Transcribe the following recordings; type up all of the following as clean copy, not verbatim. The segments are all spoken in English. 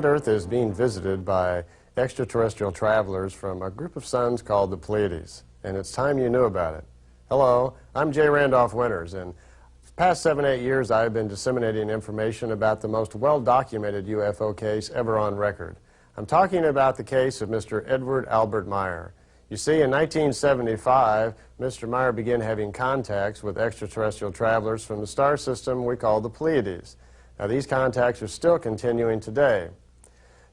planet Earth is being visited by extraterrestrial travelers from a group of suns called the Pleiades, and it's time you knew about it. Hello, I'm J. Randolph Winters, and for the past 7-8 years I've been disseminating information about the most well-documented UFO case ever on record. I'm talking about the case of Mr. Edward Albert Meier. You see, in 1975, Mr. Meier began having contacts with extraterrestrial travelers from the star system we call the Pleiades. Now, these contacts are still continuing today.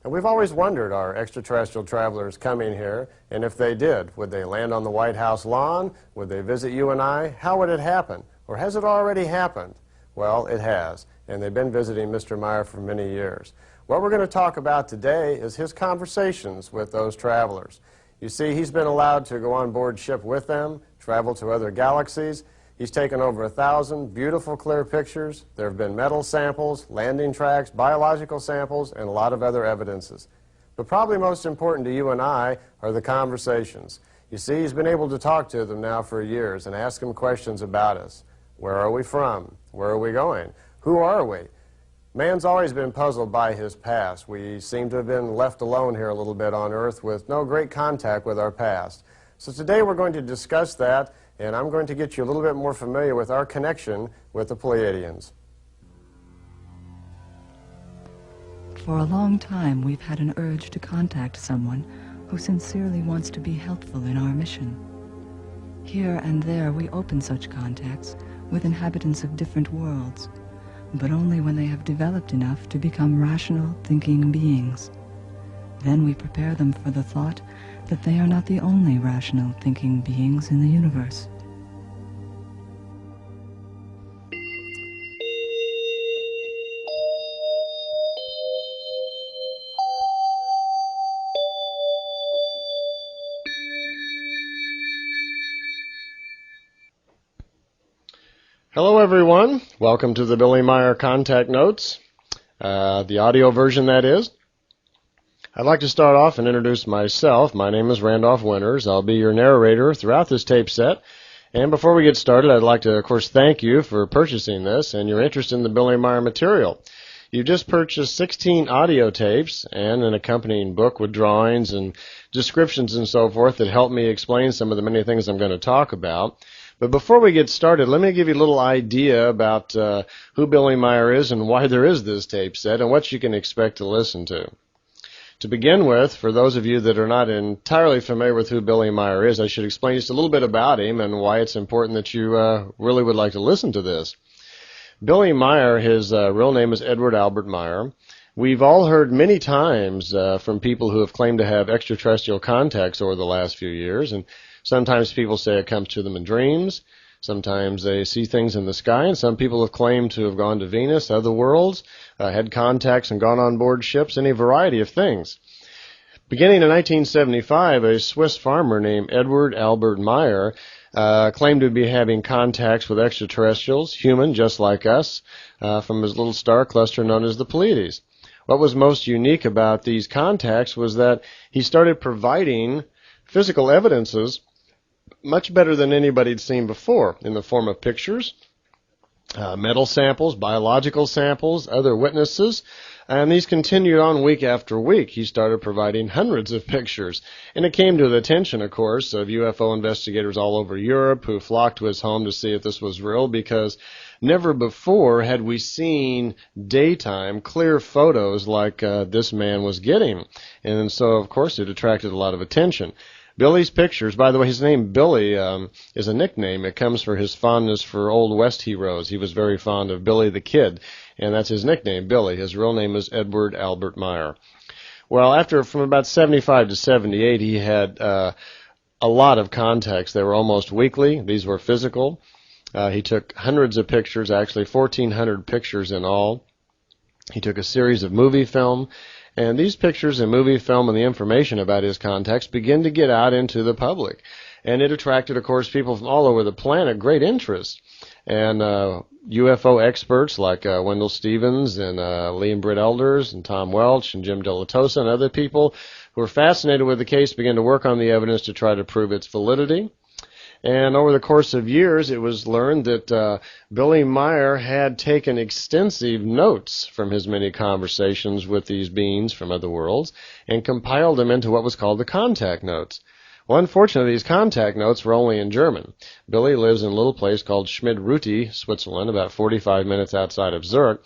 And we've always wondered, are extraterrestrial travelers coming here? And if they did, would they land on the White House lawn? Would they visit you and I? How would it happen? Or has it already happened? Well, it has. And they've been visiting Mr. Meier for many years. What we're going to talk about today is his conversations with those travelers. You see, he's been allowed to go on board ship with them, travel to other galaxies. He's taken over 1,000 beautiful, clear pictures. There have been metal samples, landing tracks, biological samples, and a lot of other evidences. But probably most important to you and I are the conversations. You see, he's been able to talk to them now for years and ask them questions about us. Where are we from? Where are we going? Who are we? Man's always been puzzled by his past. We seem to have been left alone here a little bit on Earth with no great contact with our past. So today we're going to discuss that, and I'm going to get you a little bit more familiar with our connection with the Pleiadians. For a long time, we've had an urge to contact someone who sincerely wants to be helpful in our mission. Here and there, we open such contacts with inhabitants of different worlds, but only when they have developed enough to become rational, thinking beings. Then we prepare them for the thought that they are not the only rational, thinking beings in the universe. Hello everyone, welcome to the Billy Meier Contact Notes, the audio version that is. I'd like to start off and introduce myself. My name is Randolph Winters. I'll be your narrator throughout this tape set. And before we get started, I'd like to, of course, thank you for purchasing this and your interest in the Billy Meier material. You just purchased 16 audio tapes and an accompanying book with drawings and descriptions and so forth that help me explain some of the many things I'm going to talk about. But before we get started, let me give you a little idea about who Billy Meier is and why there is this tape set and what you can expect to listen to. To begin with, for those of you that are not entirely familiar with who Billy Meier is, I should explain just a little bit about him and why it's important that you really would like to listen to this. Billy Meier, his real name is Edward Albert Meier. We've all heard many times from people who have claimed to have extraterrestrial contacts over the last few years, and sometimes people say it comes to them in dreams. Sometimes they see things in the sky, and some people have claimed to have gone to Venus, other worlds, had contacts and gone on board ships, any variety of things. Beginning in 1975, a Swiss farmer named Edward Albert Meier claimed to be having contacts with extraterrestrials, human just like us, from his little star cluster known as the Pleiades. What was most unique about these contacts was that he started providing physical evidences much better than anybody had seen before, in the form of pictures, metal samples, biological samples, other witnesses, and these continued on week after week. He started providing hundreds of pictures, and it came to the attention, of course, of UFO investigators all over Europe who flocked to his home to see if this was real, because never before had we seen daytime clear photos like this man was getting, and so, of course, it attracted a lot of attention. Billy's pictures, by the way, his name Billy is a nickname. It comes for his fondness for Old West heroes. He was very fond of Billy the Kid, and that's his nickname, Billy. His real name is Edward Albert Meier. Well, from about 75 to 78, he had a lot of contacts. They were almost weekly. These were physical. He took hundreds of pictures, actually 1,400 pictures in all. He took a series of movie film. And these pictures and movie film and the information about his contacts begin to get out into the public. And it attracted, of course, people from all over the planet, great interest. And UFO experts like Wendell Stevens and Lee and Britt Elders and Tom Welch and Jim Delatosa and other people who were fascinated with the case began to work on the evidence to try to prove its validity. And over the course of years, it was learned that Billy Meier had taken extensive notes from his many conversations with these beings from other worlds and compiled them into what was called the contact notes. Well, unfortunately, these contact notes were only in German. Billy lives in a little place called Schmidreuti, Switzerland, about 45 minutes outside of Zurich.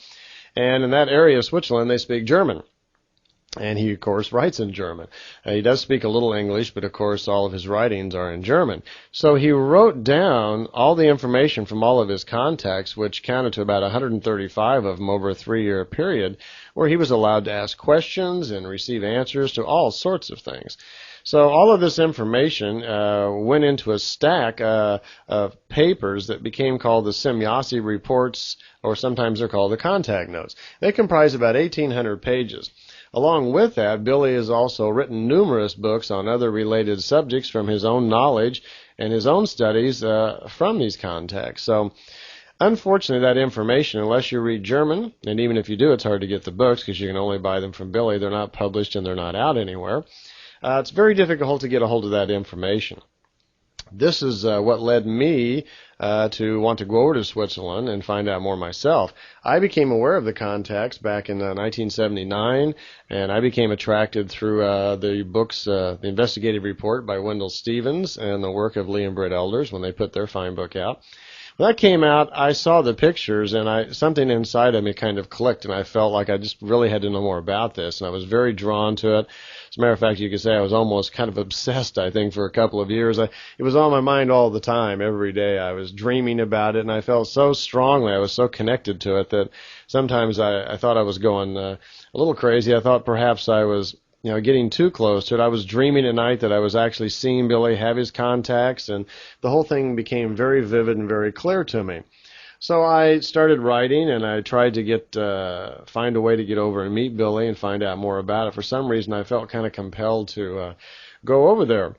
And in that area of Switzerland, they speak German. And he, of course, writes in German. He does speak a little English, but, of course, all of his writings are in German. So he wrote down all the information from all of his contacts, which counted to about 135 of them over a 3-year period, where he was allowed to ask questions and receive answers to all sorts of things. So all of this information went into a stack of papers that became called the Semjase reports, or sometimes they're called the contact notes. They comprise about 1,800 pages. Along with that, Billy has also written numerous books on other related subjects from his own knowledge and his own studies from these contacts. So unfortunately, that information, unless you read German, and even if you do, it's hard to get the books because you can only buy them from Billy. They're not published and they're not out anywhere. It's very difficult to get a hold of that information. This is what led me to want to go over to Switzerland and find out more myself. I became aware of the contacts back in 1979, and I became attracted through the books, the investigative report by Wendell Stevens and the work of Lee and Britt Elders when they put their fine book out. When that came out, I saw the pictures, and something inside of me kind of clicked, and I felt like I just really had to know more about this, and I was very drawn to it. As a matter of fact, you could say I was almost kind of obsessed, I think, for a couple of years. It was on my mind all the time, every day. I was dreaming about it, and I felt so strongly, I was so connected to it that sometimes I thought I was going a little crazy. I thought perhaps I was getting too close to it. I was dreaming at night that I was actually seeing Billy have his contacts, and the whole thing became very vivid and very clear to me. So I started writing, and I tried to find a way to get over and meet Billy and find out more about it. For some reason, I felt kind of compelled to go over there.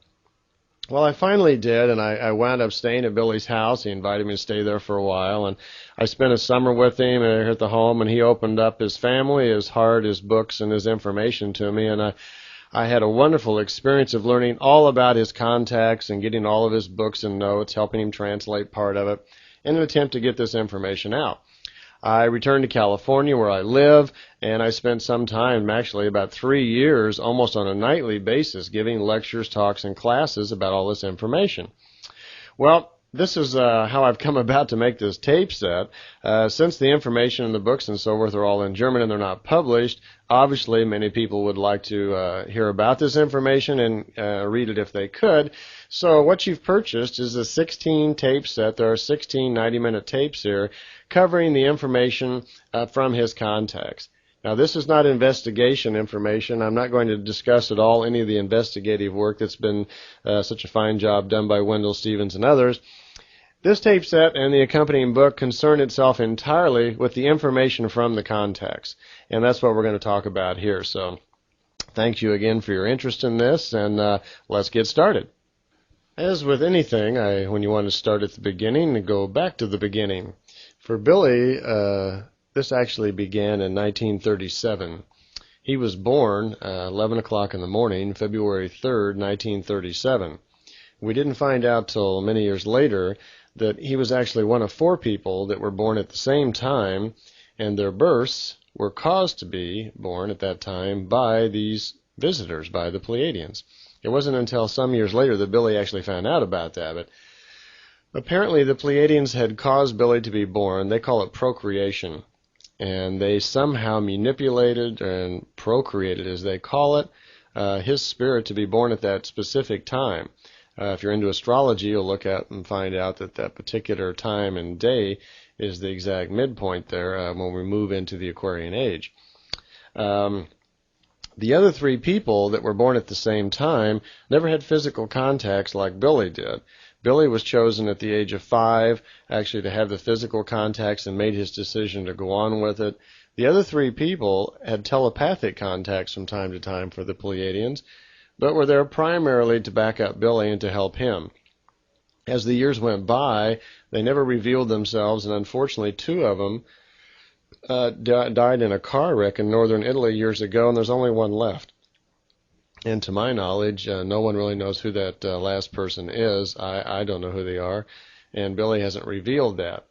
Well, I finally did, and I wound up staying at Billy's house. He invited me to stay there for a while, and I spent a summer with him here at the home, and he opened up his family, his heart, his books, and his information to me, and I had a wonderful experience of learning all about his contacts and getting all of his books and notes, helping him translate part of it, in an attempt to get this information out. I returned to California where I live, and I spent some time, actually about 3 years, almost on a nightly basis, giving lectures, talks, and classes about all this information. Well, this is how I've come about to make this tape set. Since the information in the books and so forth are all in German and they're not published, obviously many people would like to hear about this information and read it if they could. So what you've purchased is a 16 tape set. There are 16 90-minute tapes here covering the information from his contacts. Now, this is not investigation information. I'm not going to discuss at all any of the investigative work that's been such a fine job done by Wendell Stevens and others. This tape set and the accompanying book concern itself entirely with the information from the contacts, and that's what we're going to talk about here. So thank you again for your interest in this, and let's get started. As with anything, when you want to start at the beginning, go back to the beginning. For Billy, this actually began in 1937. He was born 11 o'clock in the morning, February 3rd, 1937. We didn't find out till many years later that he was actually one of 4 people that were born at the same time, and their births were caused to be born at that time by these visitors, by the Pleiadians. It wasn't until some years later that Billy actually found out about that, but apparently the Pleiadians had caused Billy to be born. They call it procreation, and they somehow manipulated and procreated, as they call it, his spirit to be born at that specific time. If you're into astrology, you'll look at and find out that that particular time and day is the exact midpoint there when we move into the Aquarian age. The other 3 people that were born at the same time never had physical contacts like Billy did. Billy was chosen at the age of 5, actually, to have the physical contacts and made his decision to go on with it. The other 3 people had telepathic contacts from time to time for the Pleiadians, but were there primarily to back up Billy and to help him. As the years went by, they never revealed themselves, and unfortunately 2 of them died in a car wreck in northern Italy years ago, and there's only 1 left. And to my knowledge, no one really knows who that last person is. I don't know who they are, and Billy hasn't revealed that.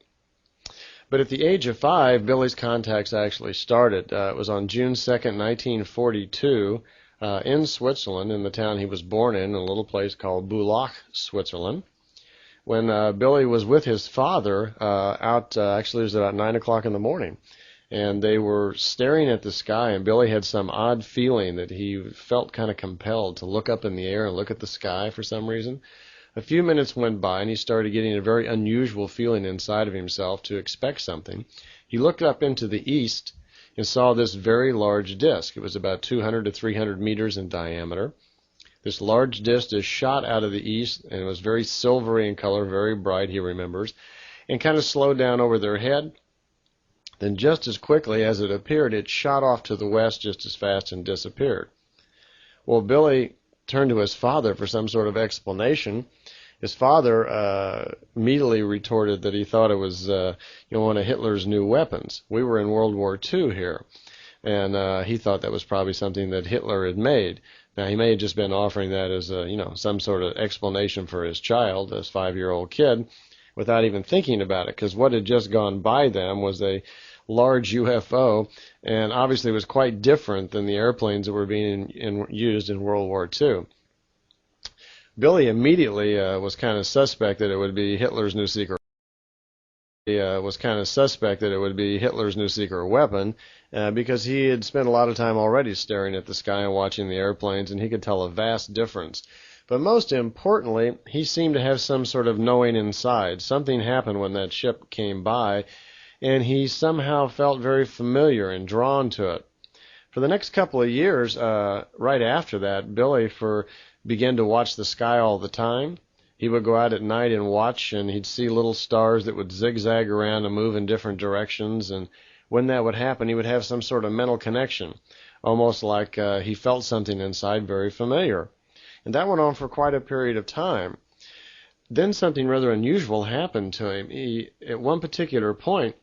But at the age of 5, Billy's contacts actually started. It was on June 2nd, 1942, in Switzerland, in the town he was born in a little place called Bulach, Switzerland. When Billy was with his father actually it was about 9 o'clock in the morning, and they were staring at the sky, and Billy had some odd feeling that he felt kind of compelled to look up in the air and look at the sky for some reason. A few minutes went by, and he started getting a very unusual feeling inside of himself to expect something. He looked up into the east and saw this very large disk. It was about 200 to 300 meters in diameter. This large disk is shot out of the east, and it was very silvery in color, very bright, he remembers, and kind of slowed down over their head. Then just as quickly as it appeared, it shot off to the west just as fast and disappeared. Well, Billy turned to his father for some sort of explanation. His father immediately retorted that he thought it was one of Hitler's new weapons. We were in World War II here, and he thought that was probably something that Hitler had made. Now, he may have just been offering that as some sort of explanation for his child, this 5-year-old kid, without even thinking about it, because what had just gone by them was a large UFO, and obviously was quite different than the airplanes that were being used in World War II. Billy immediately was kind of suspect that it would be Hitler's new secret. Weapon because he had spent a lot of time already staring at the sky and watching the airplanes, and he could tell a vast difference. But most importantly, he seemed to have some sort of knowing inside. Something happened when that ship came by, and he somehow felt very familiar and drawn to it. For the next couple of years, right after that, Billy began to watch the sky all the time. He would go out at night and watch, and he'd see little stars that would zigzag around and move in different directions, and when that would happen, he would have some sort of mental connection, almost like he felt something inside very familiar. And that went on for quite a period of time. Then something rather unusual happened to him. At one particular point,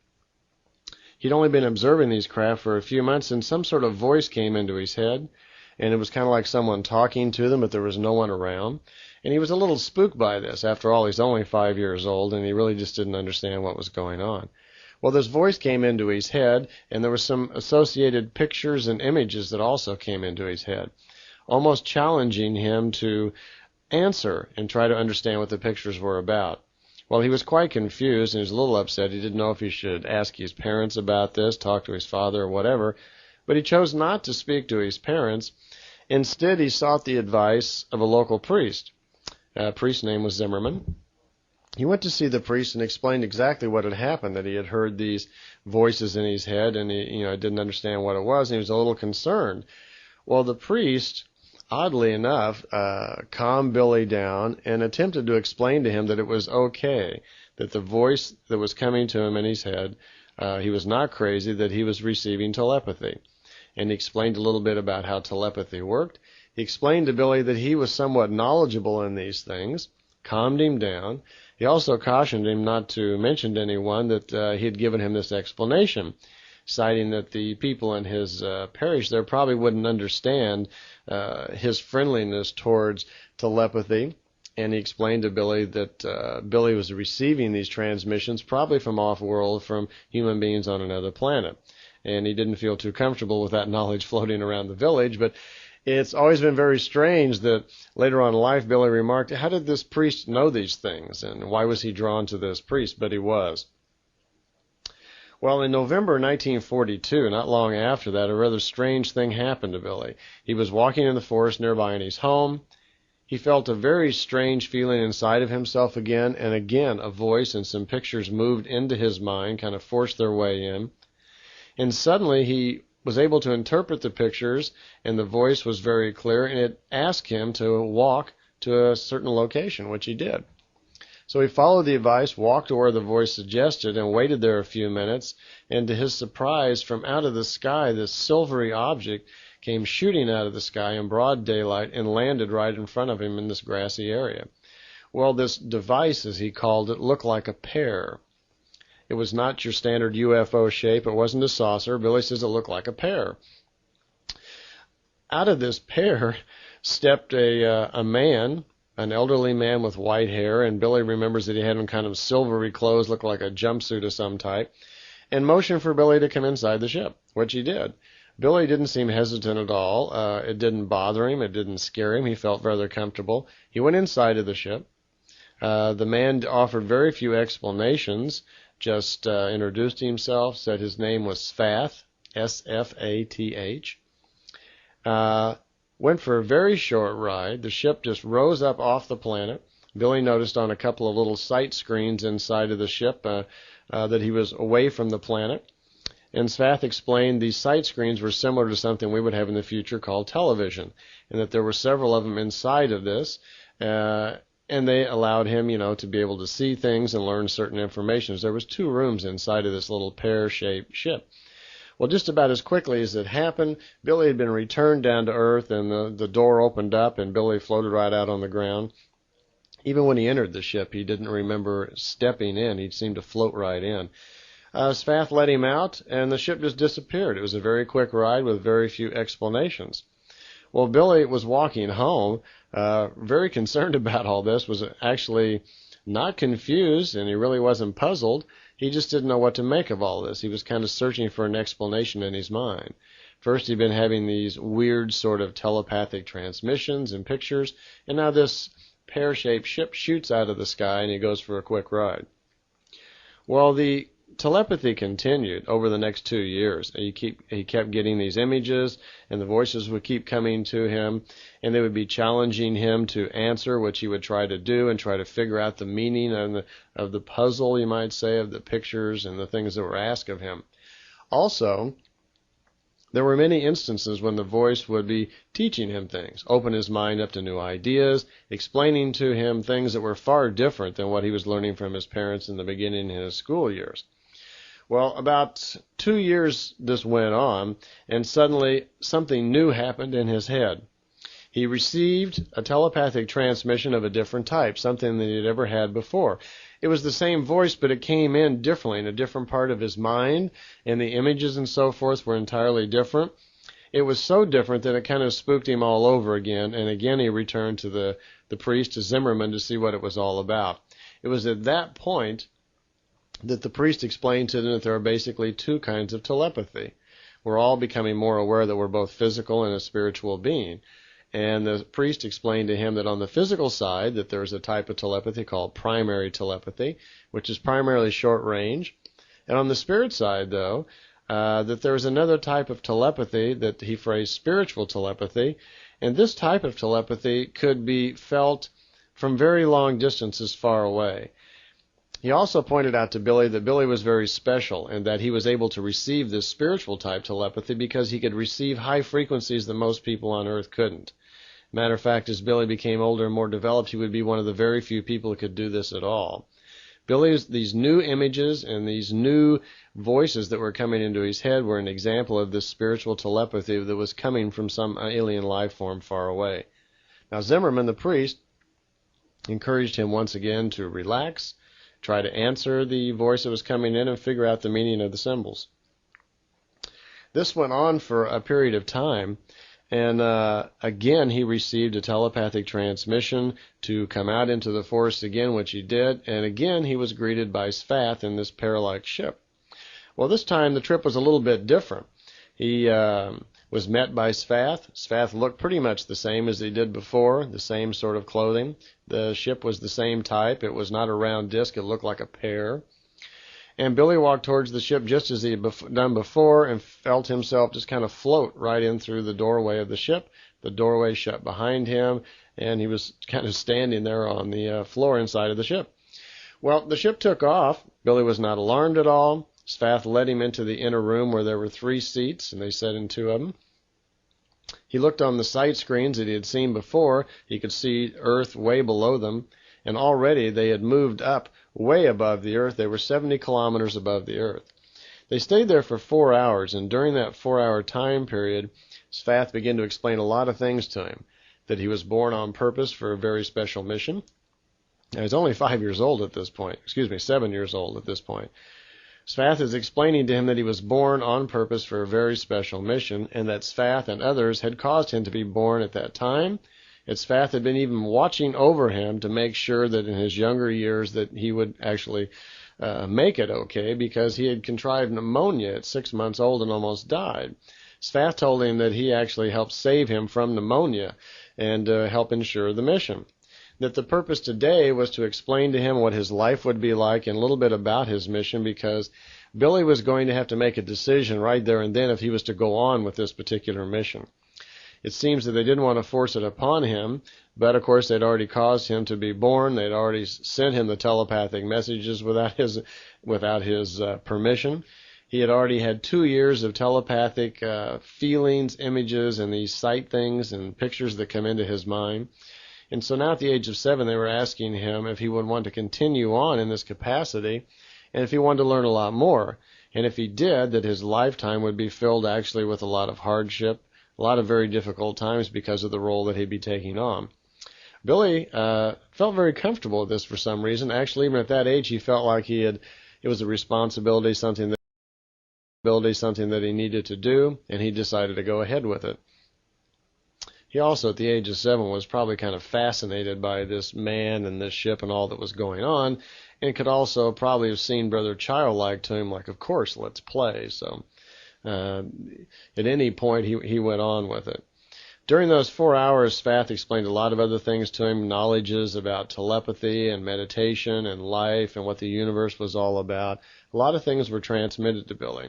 he'd only been observing these craft for a few months, and some sort of voice came into his head, and it was kind of like someone talking to them, but there was no one around. And he was a little spooked by this. After all, he's only 5 years old, and he really just didn't understand what was going on. Well, this voice came into his head, and there were some associated pictures and images that also came into his head, almost challenging him to answer and try to understand what the pictures were about. Well, he was quite confused, and he was a little upset. He didn't know if he should ask his parents about this, talk to his father, or whatever, but he chose not to speak to his parents. Instead, he sought the advice of a local priest. A priest's name was Zimmerman. He went to see the priest and explained exactly what had happened, that he had heard these voices in his head, and he didn't understand what it was, and he was a little concerned. Well, the priest, oddly enough, calmed Billy down and attempted to explain to him that it was okay, that the voice that was coming to him in his head, he was not crazy, that he was receiving telepathy. And he explained a little bit about how telepathy worked. He explained to Billy that he was somewhat knowledgeable in these things, calmed him down. He also cautioned him not to mention to anyone that he had given him this explanation, citing that the people in his parish there probably wouldn't understand his friendliness towards telepathy. And he explained to Billy that Billy was receiving these transmissions probably from off-world, from human beings on another planet. And he didn't feel too comfortable with that knowledge floating around the village. But it's always been very strange that later on in life, Billy remarked, how did this priest know these things? And why was he drawn to this priest? But he was. Well, in November 1942, not long after that, a rather strange thing happened to Billy. He was walking in the forest nearby in his home. He felt a very strange feeling inside of himself again, and again a voice and some pictures moved into his mind, kind of forced their way in. And suddenly he was able to interpret the pictures, and the voice was very clear, and it asked him to walk to a certain location, which he did. So he followed the advice, walked to where the voice suggested, and waited there a few minutes, and to his surprise, from out of the sky, this silvery object came shooting out of the sky in broad daylight and landed right in front of him in this grassy area. Well, this device, as he called it, looked like a pear. It was not your standard UFO shape. It wasn't a saucer. Billy says it looked like a pear. Out of this pear, stepped a man, an elderly man with white hair, and Billy remembers that he had on kind of silvery clothes, looked like a jumpsuit of some type, and motioned for Billy to come inside the ship, which he did. Billy didn't seem hesitant at all. It didn't bother him. It didn't scare him. He felt rather comfortable. He went inside of the ship. The man offered very few explanations, just introduced himself, said his name was Sfath, S-F-A-T-H. Went for a very short ride. The ship just rose up off the planet. Billy noticed on a couple of little sight screens inside of the ship that he was away from the planet. And Sfath explained these sight screens were similar to something we would have in the future called television, and that there were several of them inside of this, and they allowed him, to be able to see things and learn certain information. There was 2 rooms inside of this little pear-shaped ship. Well, just about as quickly as it happened, Billy had been returned down to Earth, and the door opened up, and Billy floated right out on the ground. Even when he entered the ship, he didn't remember stepping in. He seemed to float right in. Sfath let him out, and the ship just disappeared. It was a very quick ride with very few explanations. Well, Billy was walking home, very concerned about all this, was actually not confused, and he really wasn't puzzled. He just didn't know what to make of all this. He was kind of searching for an explanation in his mind. First, he'd been having these weird sort of telepathic transmissions and pictures, and now this pear-shaped ship shoots out of the sky, and he goes for a quick ride. Well, the telepathy continued over the next 2 years. He kept getting these images, and the voices would keep coming to him, and they would be challenging him to answer, which he would try to do and try to figure out the meaning of the puzzle, you might say, of the pictures and the things that were asked of him. Also, there were many instances when the voice would be teaching him things, open his mind up to new ideas, explaining to him things that were far different than what he was learning from his parents in the beginning of his school years. Well, about 2 years this went on, and suddenly something new happened in his head. He received a telepathic transmission of a different type, something that he had ever had before. It was the same voice, but it came in differently, in a different part of his mind, and the images and so forth were entirely different. It was so different that it kind of spooked him all over again, and again he returned to the priest, to Zimmerman, to see what it was all about. It was at that point that the priest explained to him that there are basically 2 kinds of telepathy. We're all becoming more aware that we're both physical and a spiritual being. And the priest explained to him that on the physical side, that there's a type of telepathy called primary telepathy, which is primarily short range. And on the spirit side, though, that there's another type of telepathy that he phrased spiritual telepathy. And this type of telepathy could be felt from very long distances far away. He also pointed out to Billy that Billy was very special and that he was able to receive this spiritual type telepathy because he could receive high frequencies that most people on Earth couldn't. Matter of fact, as Billy became older and more developed, he would be one of the very few people who could do this at all. Billy's these new images and these new voices that were coming into his head were an example of this spiritual telepathy that was coming from some alien life form far away. Now, Zimmerman, the priest, encouraged him once again to relax, try to answer the voice that was coming in, and figure out the meaning of the symbols. This went on for a period of time, and again he received a telepathic transmission to come out into the forest again, which he did, and again he was greeted by Sfath in this pear-like ship. Well, this time the trip was a little bit different. He was met by Sfath. Sfath looked pretty much the same as he did before, the same sort of clothing. The ship was the same type. It was not a round disc. It looked like a pear. And Billy walked towards the ship just as he had done before and felt himself just kind of float right in through the doorway of the ship. The doorway shut behind him, and he was kind of standing there on the floor inside of the ship. Well, the ship took off. Billy was not alarmed at all. Sfath led him into the inner room where there were 3 seats, and they sat in 2 of them. He looked on the sight screens that he had seen before. He could see Earth way below them, and already they had moved up way above the Earth. They were 70 kilometers above the Earth. They stayed there for 4 hours, and during that 4-hour time period, Sfath began to explain a lot of things to him, that he was born on purpose for a very special mission. Now, he's only 5 years old at this point. 7 years old at this point. Svath is explaining to him that he was born on purpose for a very special mission, and that Svath and others had caused him to be born at that time. And Svath had been even watching over him to make sure that in his younger years that he would actually make it okay, because he had contrived pneumonia at 6 months old and almost died. Svath told him that he actually helped save him from pneumonia and help ensure the mission. That the purpose today was to explain to him what his life would be like and a little bit about his mission, because Billy was going to have to make a decision right there and then if he was to go on with this particular mission. It seems that they didn't want to force it upon him, but of course they'd already caused him to be born. They'd already sent him the telepathic messages without his permission. He had already had 2 years of telepathic feelings, images, and these sight things and pictures that come into his mind. And so now at the age of 7, they were asking him if he would want to continue on in this capacity and if he wanted to learn a lot more. And if he did, that his lifetime would be filled actually with a lot of hardship, a lot of very difficult times because of the role that he'd be taking on. Billy felt very comfortable with this for some reason. Actually, even at that age, he felt like it was a responsibility, something that he needed to do, and he decided to go ahead with it. He also, at the age of 7, was probably kind of fascinated by this man and this ship and all that was going on, and could also probably have seemed rather childlike to him, like, of course, let's play. So at any point, he went on with it. During those 4 hours, Svath explained a lot of other things to him, knowledges about telepathy and meditation and life and what the universe was all about. A lot of things were transmitted to Billy.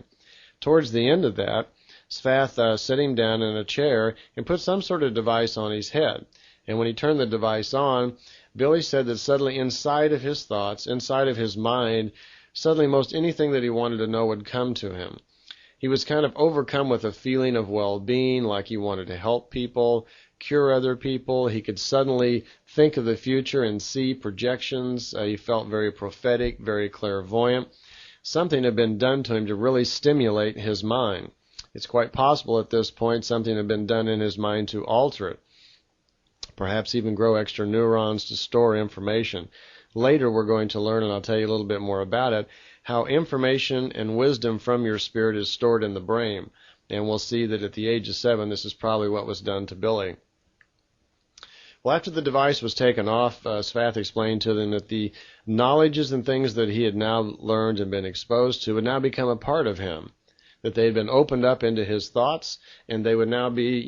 Towards the end of that, Svath set him down in a chair and put some sort of device on his head. And when he turned the device on, Billy said that suddenly inside of his thoughts, inside of his mind, suddenly most anything that he wanted to know would come to him. He was kind of overcome with a feeling of well-being, like he wanted to help people, cure other people. He could suddenly think of the future and see projections. He felt very prophetic, very clairvoyant. Something had been done to him to really stimulate his mind. It's quite possible at this point something had been done in his mind to alter it, perhaps even grow extra neurons to store information. Later we're going to learn, and I'll tell you a little bit more about it, how information and wisdom from your spirit is stored in the brain. And we'll see that at the age of 7, this is probably what was done to Billy. Well, after the device was taken off, Svath explained to them that the knowledges and things that he had now learned and been exposed to would now become a part of him, that they had been opened up into his thoughts, and they would now be,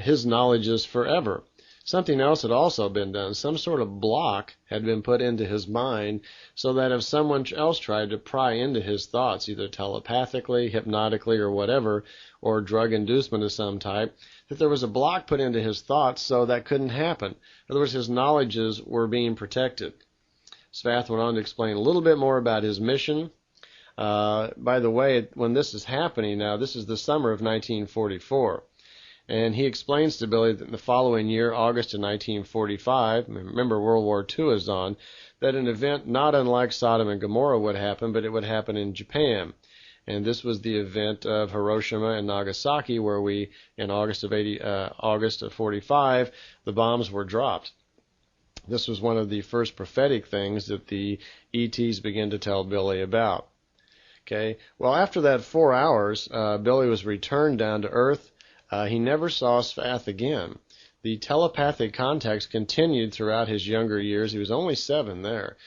his knowledges forever. Something else had also been done. Some sort of block had been put into his mind so that if someone else tried to pry into his thoughts, either telepathically, hypnotically, or whatever, or drug inducement of some type, that there was a block put into his thoughts so that couldn't happen. In other words, his knowledges were being protected. Svath went on to explain a little bit more about his mission. By the way, when this is happening now, this is the summer of 1944. And he explains to Billy that in the following year, August of 1945, remember World War II is on, that an event not unlike Sodom and Gomorrah would happen, but it would happen in Japan. And this was the event of Hiroshima and Nagasaki, where in August of 45, the bombs were dropped. This was one of the first prophetic things that the ETs began to tell Billy about. Okay. Well, after that 4 hours, Billy was returned down to Earth. He never saw Svath again. The telepathic contacts continued throughout his younger years. He was only 7 there.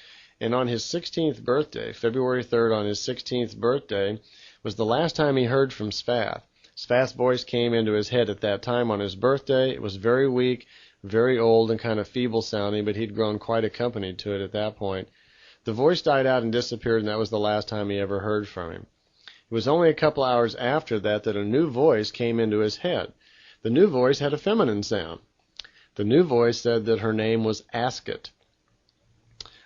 And on his 16th birthday, February 3rd, on his 16th birthday, was the last time he heard from Svath. Svath's voice came into his head at that time on his birthday. It was very weak, very old, and kind of feeble sounding, but he'd grown quite accustomed to it at that point. The voice died out and disappeared, and that was the last time he ever heard from him. It was only a couple hours after that a new voice came into his head. The new voice had a feminine sound. The new voice said that her name was Asket,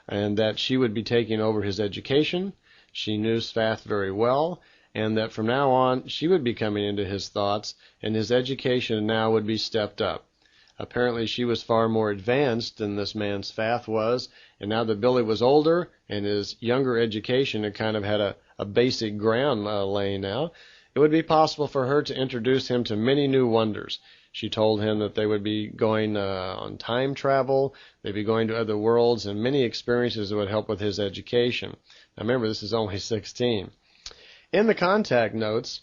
and that she would be taking over his education. She knew Svath very well, and that from now on she would be coming into his thoughts, and his education now would be stepped up. Apparently she was far more advanced than this man Svath was, and now that Billy was older and his younger education had kind of had a basic ground laying now, it would be possible for her to introduce him to many new wonders. She told him that they would be going on time travel, they'd be going to other worlds, and many experiences that would help with his education. Now remember, this is only 16. In the contact notes,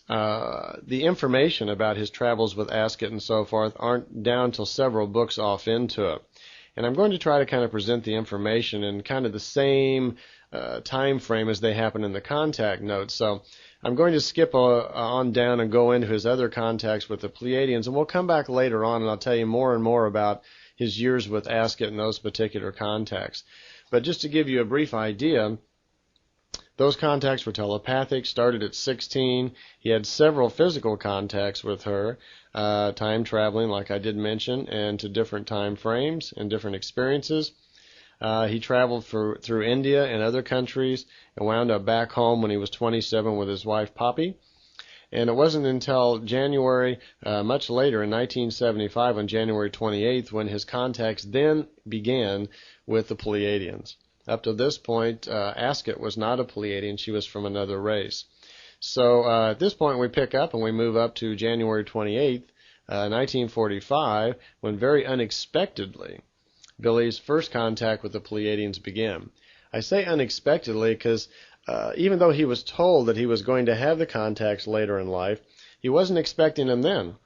the information about his travels with Asket and so forth aren't down till several books off into it. And I'm going to try to kind of present the information in kind of the same time frame as they happen in the contact notes. So I'm going to skip on down and go into his other contacts with the Pleiadians, and we'll come back later on and I'll tell you more and more about his years with Asket and those particular contacts. But just to give you a brief idea, those contacts were telepathic, started at 16. He had several physical contacts with her, time traveling, like I did mention, and to different time frames and different experiences. He traveled through India and other countries and wound up back home when he was 27 with his wife, Poppy. And it wasn't until January, much later in 1975, on January 28th, when his contacts then began with the Pleiadians. Up to this point, Asket was not a Pleiadian. She was from another race. So at this point, we pick up and we move up to January 28th, 1945, when very unexpectedly, Billy's first contact with the Pleiadians began. I say unexpectedly because even though he was told that he was going to have the contacts later in life, he wasn't expecting them then.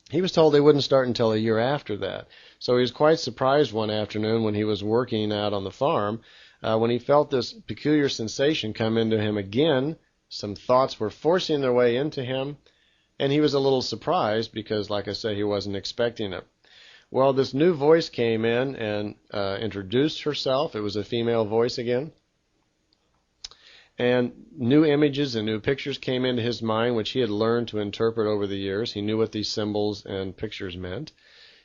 He was told they wouldn't start until a year after that. So he was quite surprised one afternoon when he was working out on the farm when he felt this peculiar sensation come into him again. Some thoughts were forcing their way into him, and he was a little surprised because, like I say, he wasn't expecting it. Well, this new voice came in and introduced herself. It was a female voice again. And new images and new pictures came into his mind, which he had learned to interpret over the years. He knew what these symbols and pictures meant.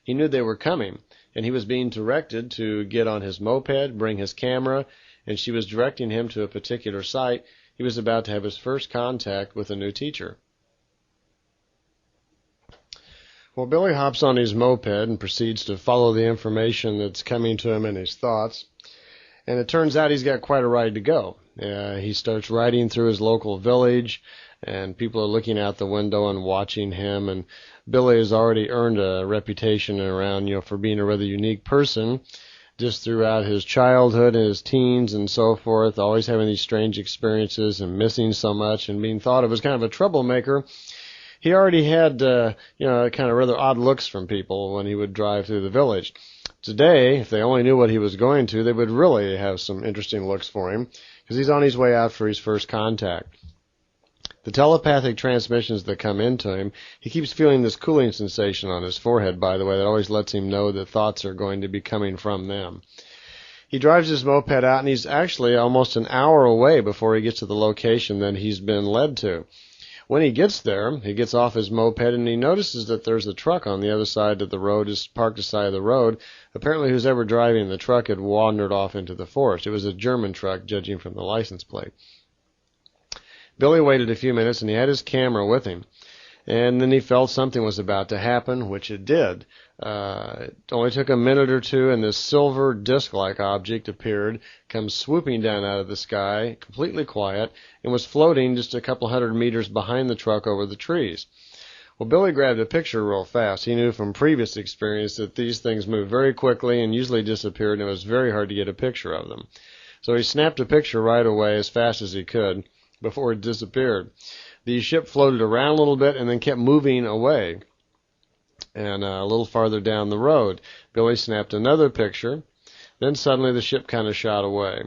He knew they were coming, and he was being directed to get on his moped, bring his camera, and she was directing him to a particular site. He was about to have his first contact with a new teacher. Well, Billy hops on his moped and proceeds to follow the information that's coming to him in his thoughts. And it turns out he's got quite a ride to go. He starts riding through his local village, and people are looking out the window and watching him. And Billy has already earned a reputation around, for being a rather unique person, just throughout his childhood and his teens and so forth, always having these strange experiences and missing so much and being thought of as kind of a troublemaker. He already had, kind of rather odd looks from people when he would drive through the village. Today, if they only knew what he was going to, they would really have some interesting looks for him, because he's on his way out for his first contact. The telepathic transmissions that come into him, he keeps feeling this cooling sensation on his forehead, by the way, that always lets him know that thoughts are going to be coming from them. He drives his moped out, and he's actually almost an hour away before he gets to the location that he's been led to. When he gets there, he gets off his moped and he notices that there's a truck on the other side of the road, is parked aside of the road. Apparently who's ever driving the truck had wandered off into the forest. It was a German truck, judging from the license plate. Billy waited a few minutes and he had his camera with him. And then he felt something was about to happen, which it did. It only took a minute or two, and this silver disc-like object appeared, comes swooping down out of the sky, completely quiet, and was floating just a couple 100 meters behind the truck over the trees. Well, Billy grabbed a picture real fast. He knew from previous experience that these things move very quickly and usually disappeared, and it was very hard to get a picture of them. So he snapped a picture right away as fast as he could before it disappeared. The ship floated around a little bit and then kept moving away. And a little farther down the road, Billy snapped another picture. Then suddenly the ship kind of shot away.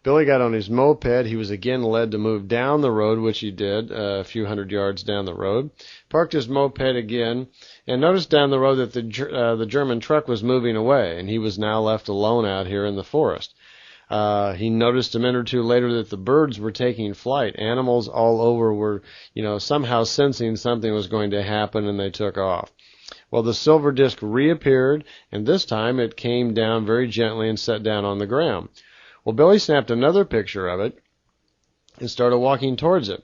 Billy got on his moped. He was again led to move down the road, which he did a few 100 yards down the road. Parked his moped again, and noticed down the road that the German truck was moving away, and he was now left alone out here in the forest. He noticed a minute or two later that the birds were taking flight. Animals all over were, somehow sensing something was going to happen, and they took off. Well, the silver disc reappeared, and this time it came down very gently and set down on the ground. Well, Billy snapped another picture of it and started walking towards it.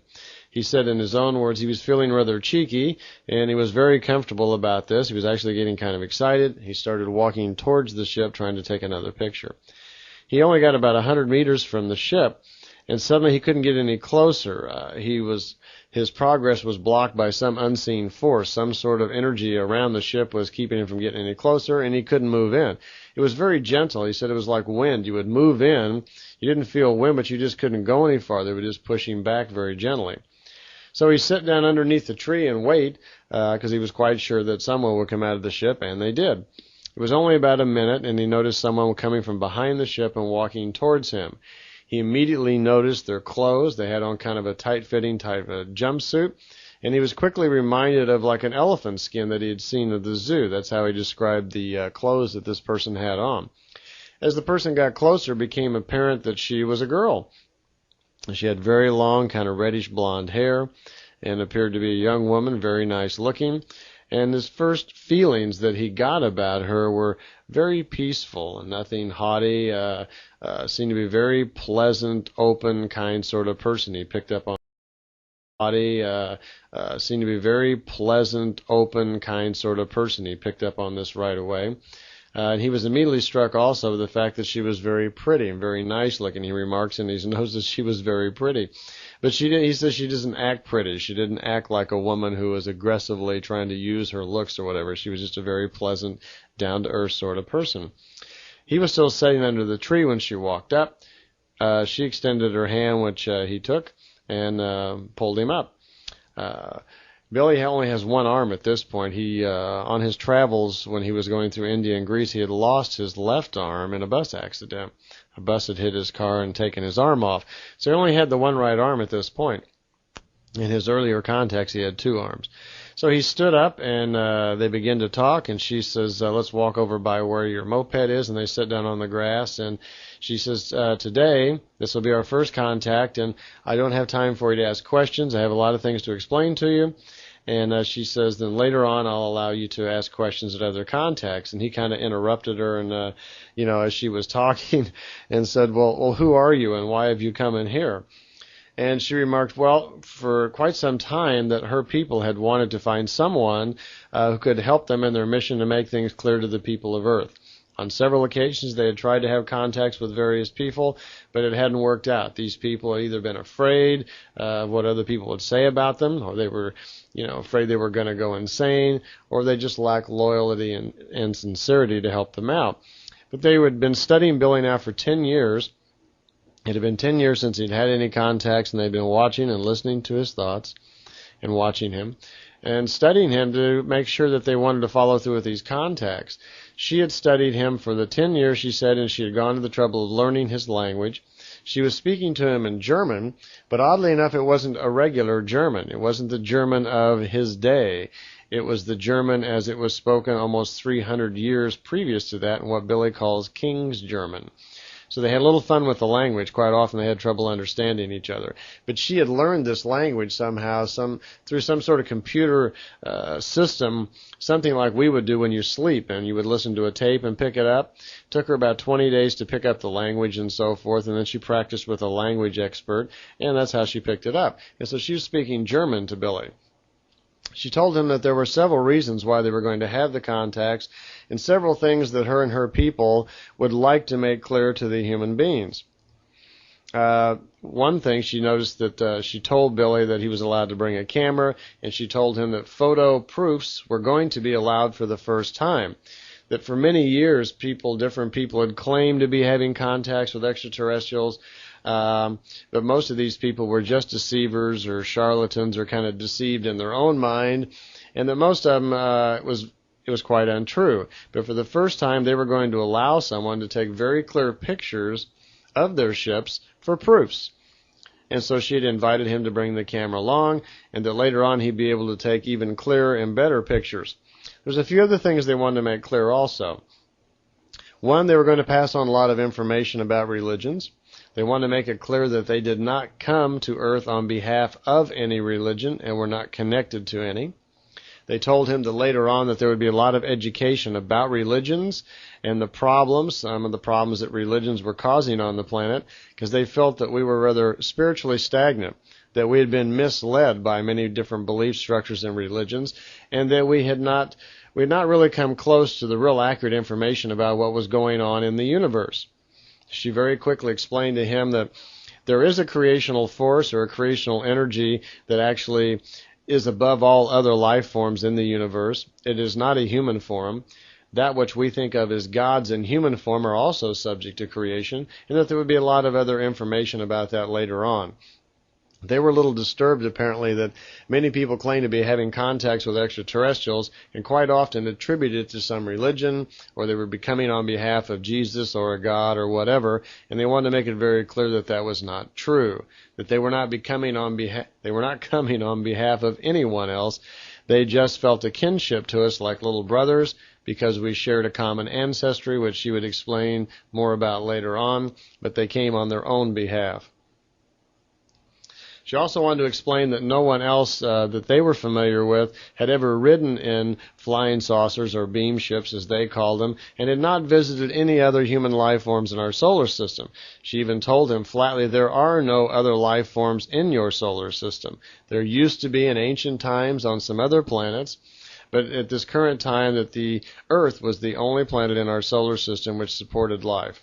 He said in his own words he was feeling rather cheeky, and he was very comfortable about this. He was actually getting kind of excited. He started walking towards the ship, trying to take another picture. He only got about 100 meters from the ship, and suddenly he couldn't get any closer. His progress was blocked by some unseen force. Some sort of energy around the ship was keeping him from getting any closer, and he couldn't move in. It was very gentle. He said it was like wind. You would move in, you didn't feel wind, but you just couldn't go any farther. They were just pushing back very gently. So he sat down underneath the tree and wait, because he was quite sure that someone would come out of the ship, and they did. It was only about a minute, and he noticed someone coming from behind the ship and walking towards him. He immediately noticed their clothes. They had on kind of a tight-fitting type of jumpsuit, and he was quickly reminded of like an elephant skin that he had seen at the zoo. That's how he described the clothes that this person had on. As the person got closer, it became apparent that she was a girl. She had very long, kind of reddish blonde hair and appeared to be a young woman, very nice looking. And his first feelings that he got about her were very peaceful and nothing haughty, seemed to be a very pleasant, open, kind sort of person. He picked up on seemed to be a very pleasant, open, kind sort of person. He picked up on this right away. And he was immediately struck also with the fact that she was very pretty and very nice looking. He remarks in his notes that she was very pretty. But he says she doesn't act pretty. She didn't act like a woman who was aggressively trying to use her looks or whatever. She was just a very pleasant, down-to-earth sort of person. He was still sitting under the tree when she walked up. She extended her hand, which he took, and pulled him up. Billy only has one arm at this point. He, on his travels when he was going through India and Greece, he had lost his left arm in a bus accident. A bus had hit his car and taken his arm off. So he only had the one right arm at this point. In his earlier contacts, he had two arms. So he stood up, and they began to talk, and she says, let's walk over by where your moped is, and they sit down on the grass, and she says, today, this will be our first contact, and I don't have time for you to ask questions. I have a lot of things to explain to you. And she says, then later on, I'll allow you to ask questions at other contacts. And he kind of interrupted her, and, as she was talking, and said, well, who are you, and why have you come in here? And she remarked, well, for quite some time that her people had wanted to find someone who could help them in their mission to make things clear to the people of Earth. On several occasions, they had tried to have contacts with various people, but it hadn't worked out. These people had either been afraid of what other people would say about them, or they were, afraid they were going to go insane, or they just lacked loyalty and sincerity to help them out. But they had been studying Billy now for 10 years. It had been 10 years since he'd had any contacts, and they'd been watching and listening to his thoughts and watching him and studying him to make sure that they wanted to follow through with these contacts. She had studied him for the 10 years, she said, and she had gone to the trouble of learning his language. She was speaking to him in German, but oddly enough, it wasn't a regular German. It wasn't the German of his day. It was the German as it was spoken almost 300 years previous to that, in what Billy calls King's German. So they had a little fun with the language. Quite often they had trouble understanding each other. But she had learned this language somehow, through some sort of computer system, something like we would do when you sleep, and you would listen to a tape and pick it up. It took her about 20 days to pick up the language and so forth, and then she practiced with a language expert, and that's how she picked it up. And so she was speaking German to Billy. She told him that there were several reasons why they were going to have the contacts and several things that her and her people would like to make clear to the human beings. One thing, she noticed that she told Billy that he was allowed to bring a camera, and she told him that photo proofs were going to be allowed for the first time. That for many years, different people had claimed to be having contacts with extraterrestrials, but most of these people were just deceivers or charlatans or kind of deceived in their own mind, and that most of them, it was quite untrue. But for the first time, they were going to allow someone to take very clear pictures of their ships for proofs. And so she had invited him to bring the camera along, and that later on he'd be able to take even clearer and better pictures. There's a few other things they wanted to make clear also. One, they were going to pass on a lot of information about religions. They wanted to make it clear that they did not come to Earth on behalf of any religion and were not connected to any. They told him that later on that there would be a lot of education about religions and some of the problems that religions were causing on the planet, because they felt that we were rather spiritually stagnant, that we had been misled by many different belief structures and religions, and that we had not really come close to the real accurate information about what was going on in the universe. She very quickly explained to him that there is a creational force or a creational energy that actually is above all other life forms in the universe. It is not a human form. That which we think of as gods in human form are also subject to creation, and that there would be a lot of other information about that later on. They were a little disturbed, apparently, that many people claim to be having contacts with extraterrestrials and quite often attribute it to some religion, or they were becoming on behalf of Jesus or a god or whatever, and they wanted to make it very clear that that was not true, that they were not coming on behalf of anyone else. They just felt a kinship to us like little brothers because we shared a common ancestry, which she would explain more about later on, but they came on their own behalf. She also wanted to explain that no one else that they were familiar with had ever ridden in flying saucers or beam ships, as they called them, and had not visited any other human life forms in our solar system. She even told him flatly, there are no other life forms in your solar system. There used to be in ancient times on some other planets, but at this current time that the Earth was the only planet in our solar system which supported life,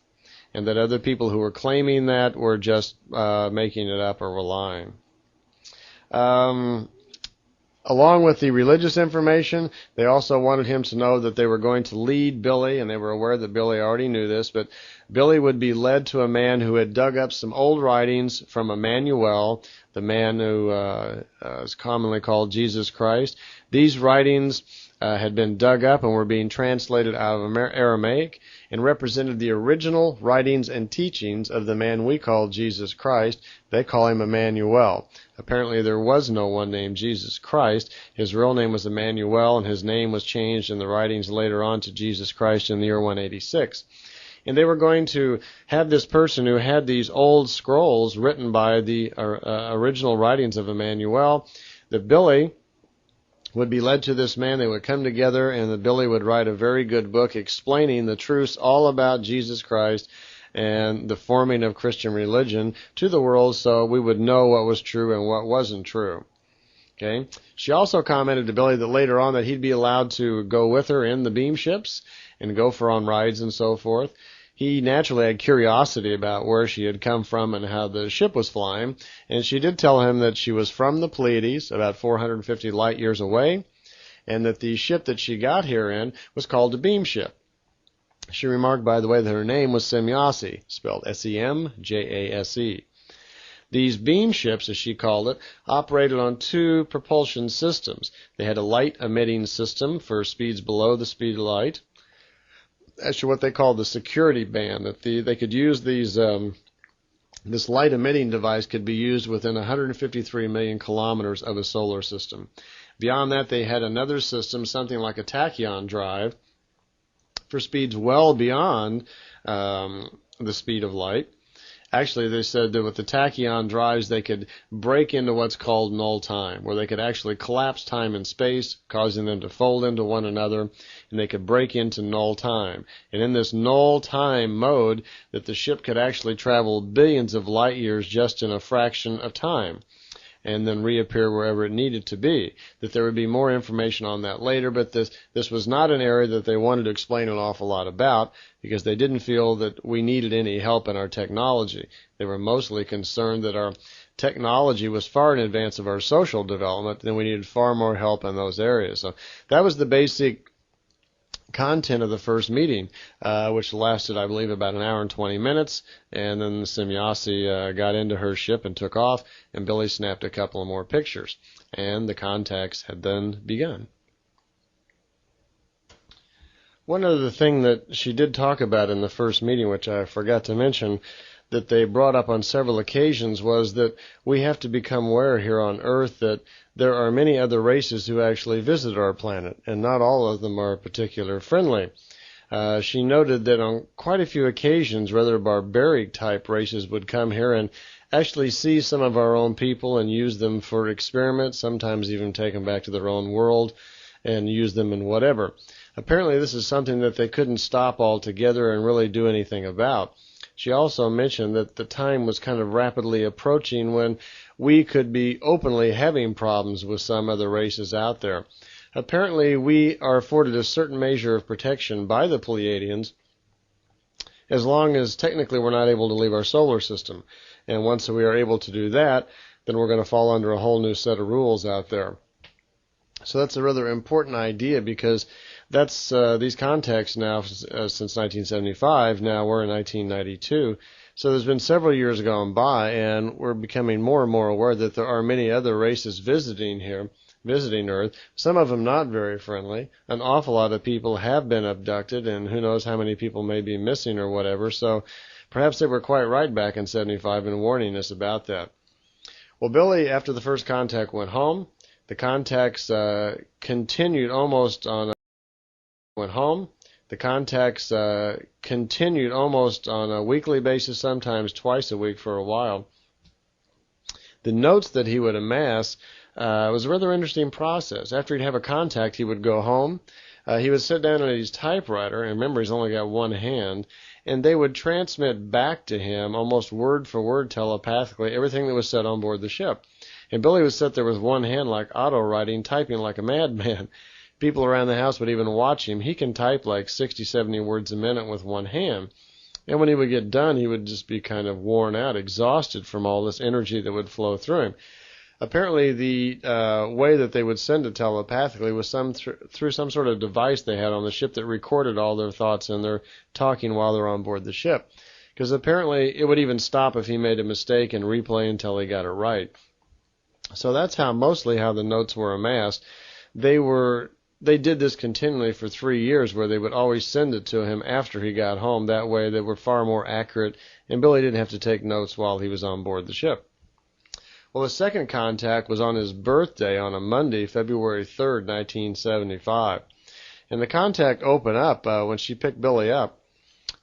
and that other people who were claiming that were just making it up or were lying. Along with the religious information, they also wanted him to know that they were going to lead Billy, and they were aware that Billy already knew this, but Billy would be led to a man who had dug up some old writings from Emmanuel, the man who is commonly called Jesus Christ. These writings had been dug up and were being translated out of Aramaic and represented the original writings and teachings of the man we call Jesus Christ. They call him Emmanuel. Apparently there was no one named Jesus Christ. His real name was Emmanuel, and his name was changed in the writings later on to Jesus Christ in the year 186. And they were going to have this person who had these old scrolls written by the original writings of Emmanuel, that Billy would be led to this man. They would come together, and that Billy would write a very good book explaining the truths all about Jesus Christ and the forming of Christian religion to the world, so we would know what was true and what wasn't true. Okay. She also commented to Billy that later on that he'd be allowed to go with her in the beam ships and go for on rides and so forth. He naturally had curiosity about where she had come from and how the ship was flying, and she did tell him that she was from the Pleiades, about 450 light years away, and that the ship that she got here in was called a beam ship. She remarked, by the way, that her name was Semjase, spelled S-E-M-J-A-S-E. These beam ships, as she called it, operated on two propulsion systems. They had a light-emitting system for speeds below the speed of light. Actually, what they called the security band, that they could use these. This light-emitting device could be used within 153 million kilometers of a solar system. Beyond that, they had another system, something like a tachyon drive, for speeds well beyond the speed of light. Actually, they said that with the tachyon drives, they could break into what's called null time, where they could actually collapse time and space, causing them to fold into one another, and they could break into null time. And in this null time mode, that the ship could actually travel billions of light years just in a fraction of time, and then reappear wherever it needed to be. That there would be more information on that later, but this was not an area that they wanted to explain an awful lot about, because they didn't feel that we needed any help in our technology. They were mostly concerned that our technology was far in advance of our social development, and we needed far more help in those areas. So that was the basic content of the first meeting, which lasted, I believe, about an hour and 20 minutes, and then Semjase got into her ship and took off, and Billy snapped a couple of more pictures, and the contacts had then begun. One other thing that she did talk about in the first meeting, which I forgot to mention, that they brought up on several occasions, was that we have to become aware here on Earth that there are many other races who actually visit our planet, and not all of them are particularly friendly. She noted that on quite a few occasions, rather barbaric-type races would come here and actually see some of our own people and use them for experiments, sometimes even take them back to their own world and use them in whatever. Apparently this is something that they couldn't stop altogether and really do anything about. She also mentioned that the time was kind of rapidly approaching when we could be openly having problems with some other races out there. Apparently we are afforded a certain measure of protection by the Pleiadians, as long as technically we're not able to leave our solar system. And once we are able to do that, then we're going to fall under a whole new set of rules out there. So that's a rather important idea, because that's these contacts now since 1975. Now we're in 1992. So there's been several years gone by, and we're becoming more and more aware that there are many other races visiting Earth, some of them not very friendly. An awful lot of people have been abducted, and who knows how many people may be missing or whatever. So perhaps they were quite right back in 75 in warning us about that. Well, Billy, after the first contact went home, the contacts continued almost on a weekly basis, sometimes twice a week for a while. The notes that he would amass was a rather interesting process. After he'd have a contact, he would go home. He would sit down at his typewriter, and remember, he's only got one hand, and they would transmit back to him, almost word for word telepathically, everything that was said on board the ship. And Billy would sit there with one hand like auto-writing, typing like a madman. People around the house would even watch him. He can type like 60, 70 words a minute with one hand. And when he would get done, he would just be kind of worn out, exhausted from all this energy that would flow through him. Apparently, the way that they would send it telepathically was through some sort of device they had on the ship that recorded all their thoughts and their talking while they're on board the ship. Because apparently it would even stop if he made a mistake and replay until he got it right. So that's mostly how the notes were amassed. They did this continually for 3 years, where they would always send it to him after he got home. That way they were far more accurate, and Billy didn't have to take notes while he was on board the ship. Well, the second contact was on his birthday on a Monday, February 3rd, 1975. And the contact opened up when she picked Billy up.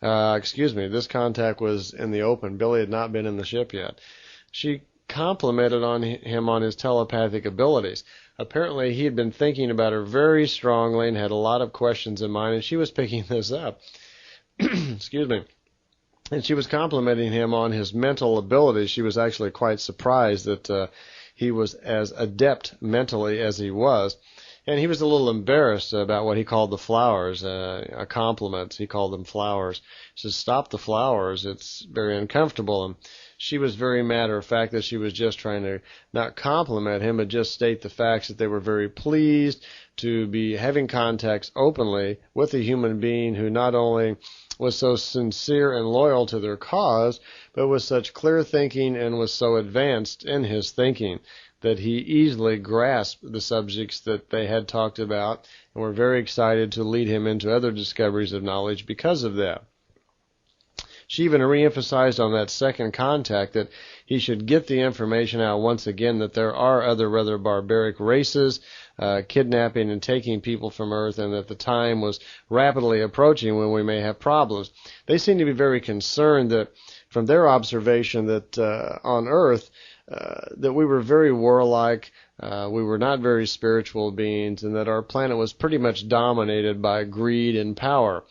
This contact was in the open. Billy had not been in the ship yet. She complimented him on his telepathic abilities. Apparently, he had been thinking about her very strongly and had a lot of questions in mind, and she was picking this up. Excuse me. And she was complimenting him on his mental abilities. She was actually quite surprised that he was as adept mentally as he was. And he was a little embarrassed about what he called the flowers, a compliment. He called them flowers. He said, "Stop the flowers. It's very uncomfortable." And she was very matter of fact that she was just trying to not compliment him, but just state the facts that they were very pleased to be having contacts openly with a human being who not only was so sincere and loyal to their cause, but was such clear thinking and was so advanced in his thinking that he easily grasped the subjects that they had talked about, and were very excited to lead him into other discoveries of knowledge because of that. She even reemphasized on that second contact that he should get the information out once again that there are other rather barbaric races kidnapping and taking people from Earth, and that the time was rapidly approaching when we may have problems. They seem to be very concerned that, from their observation, that on Earth, that we were very warlike, we were not very spiritual beings, and that our planet was pretty much dominated by greed and power.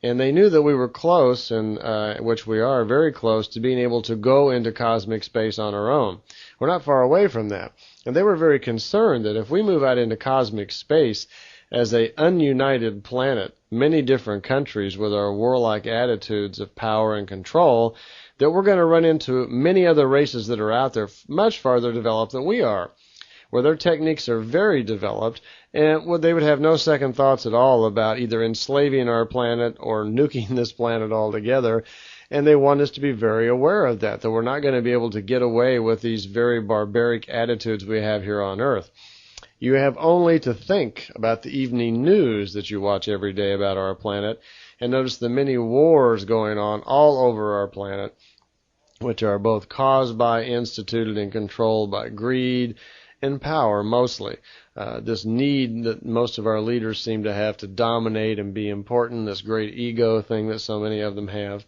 And they knew that we were close, and which we are, very close to being able to go into cosmic space on our own. We're not far away from that. And they were very concerned that if we move out into cosmic space as a ununited planet, many different countries with our warlike attitudes of power and control, that we're going to run into many other races that are out there much farther developed than we are, where their techniques are very developed, and they would have no second thoughts at all about either enslaving our planet or nuking this planet altogether. And they want us to be very aware of that we're not going to be able to get away with these very barbaric attitudes we have here on Earth. You have only to think about the evening news that you watch every day about our planet, and notice the many wars going on all over our planet, which are both caused by, instituted, and controlled by greed and power mostly. This need that most of our leaders seem to have to dominate and be important, this great ego thing that so many of them have.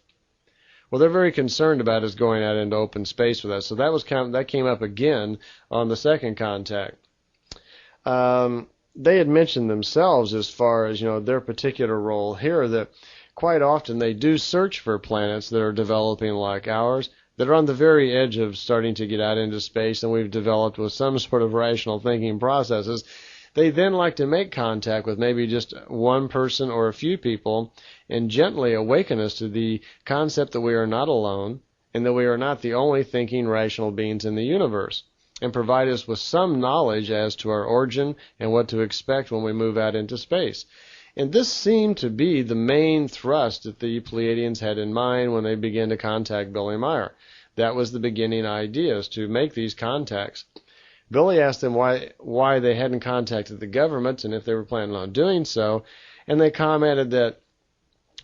Well, they're very concerned about us going out into open space with us. So that came up again on the second contact. They had mentioned themselves, as far as their particular role here, that quite often they do search for planets that are developing like ours, that are on the very edge of starting to get out into space, and we've developed with some sort of rational thinking processes. They then like to make contact with maybe just one person or a few people and gently awaken us to the concept that we are not alone and that we are not the only thinking, rational beings in the universe, and provide us with some knowledge as to our origin and what to expect when we move out into space. And this seemed to be the main thrust that the Pleiadians had in mind when they began to contact Billy Meier. That was the beginning ideas, to make these contacts. Billy asked them why they hadn't contacted the government and if they were planning on doing so, and they commented that,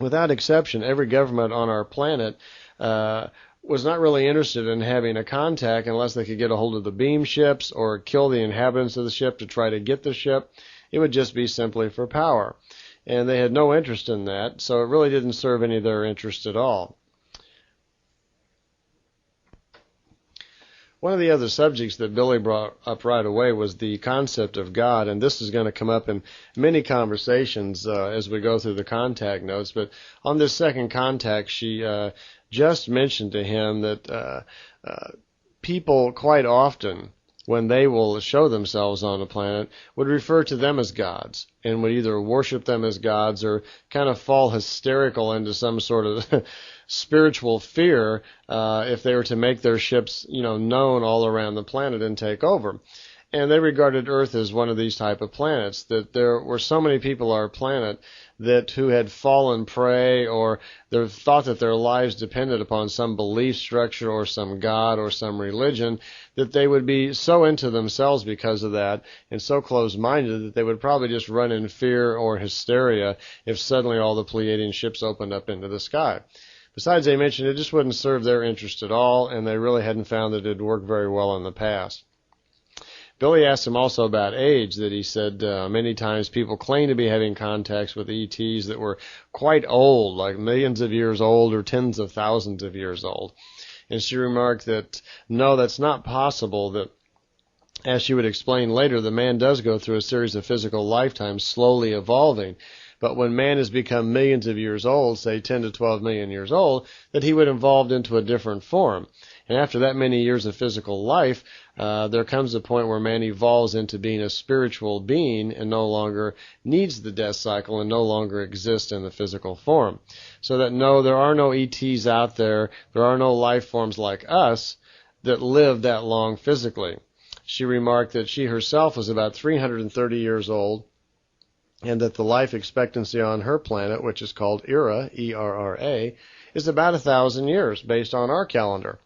without exception, every government on our planet was not really interested in having a contact unless they could get a hold of the beam ships or kill the inhabitants of the ship to try to get the ship. It would just be simply for power. And they had no interest in that, so it really didn't serve any of their interest at all. One of the other subjects that Billy brought up right away was the concept of God, and this is going to come up in many conversations as we go through the contact notes. But on this second contact, she just mentioned to him that people quite often, when they will show themselves on the planet, would refer to them as gods and would either worship them as gods or kind of fall hysterical into some sort of spiritual fear if they were to make their ships, known all around the planet and take over. And they regarded Earth as one of these type of planets, that there were so many people on our planet who had fallen prey or they thought that their lives depended upon some belief structure or some god or some religion, that they would be so into themselves because of that and so closed-minded that they would probably just run in fear or hysteria if suddenly all the Pleiadian ships opened up into the sky. Besides, they mentioned it just wouldn't serve their interest at all, and they really hadn't found that it had worked very well in the past. Billy asked him also about age, that he said many times people claim to be having contacts with ETs that were quite old, like millions of years old or tens of thousands of years old. And she remarked that, no, that's not possible, that, as she would explain later, the man does go through a series of physical lifetimes slowly evolving. But when man has become millions of years old, say 10 to 12 million years old, that he would evolve into a different form. And after that many years of physical life, there comes a point where man evolves into being a spiritual being and no longer needs the death cycle and no longer exists in the physical form. So that no, there are no ETs out there, there are no life forms like us that live that long physically. She remarked that she herself was about 330 years old, and that the life expectancy on her planet, which is called Era, E-R-R-A, is about 1,000 years based on our calendar.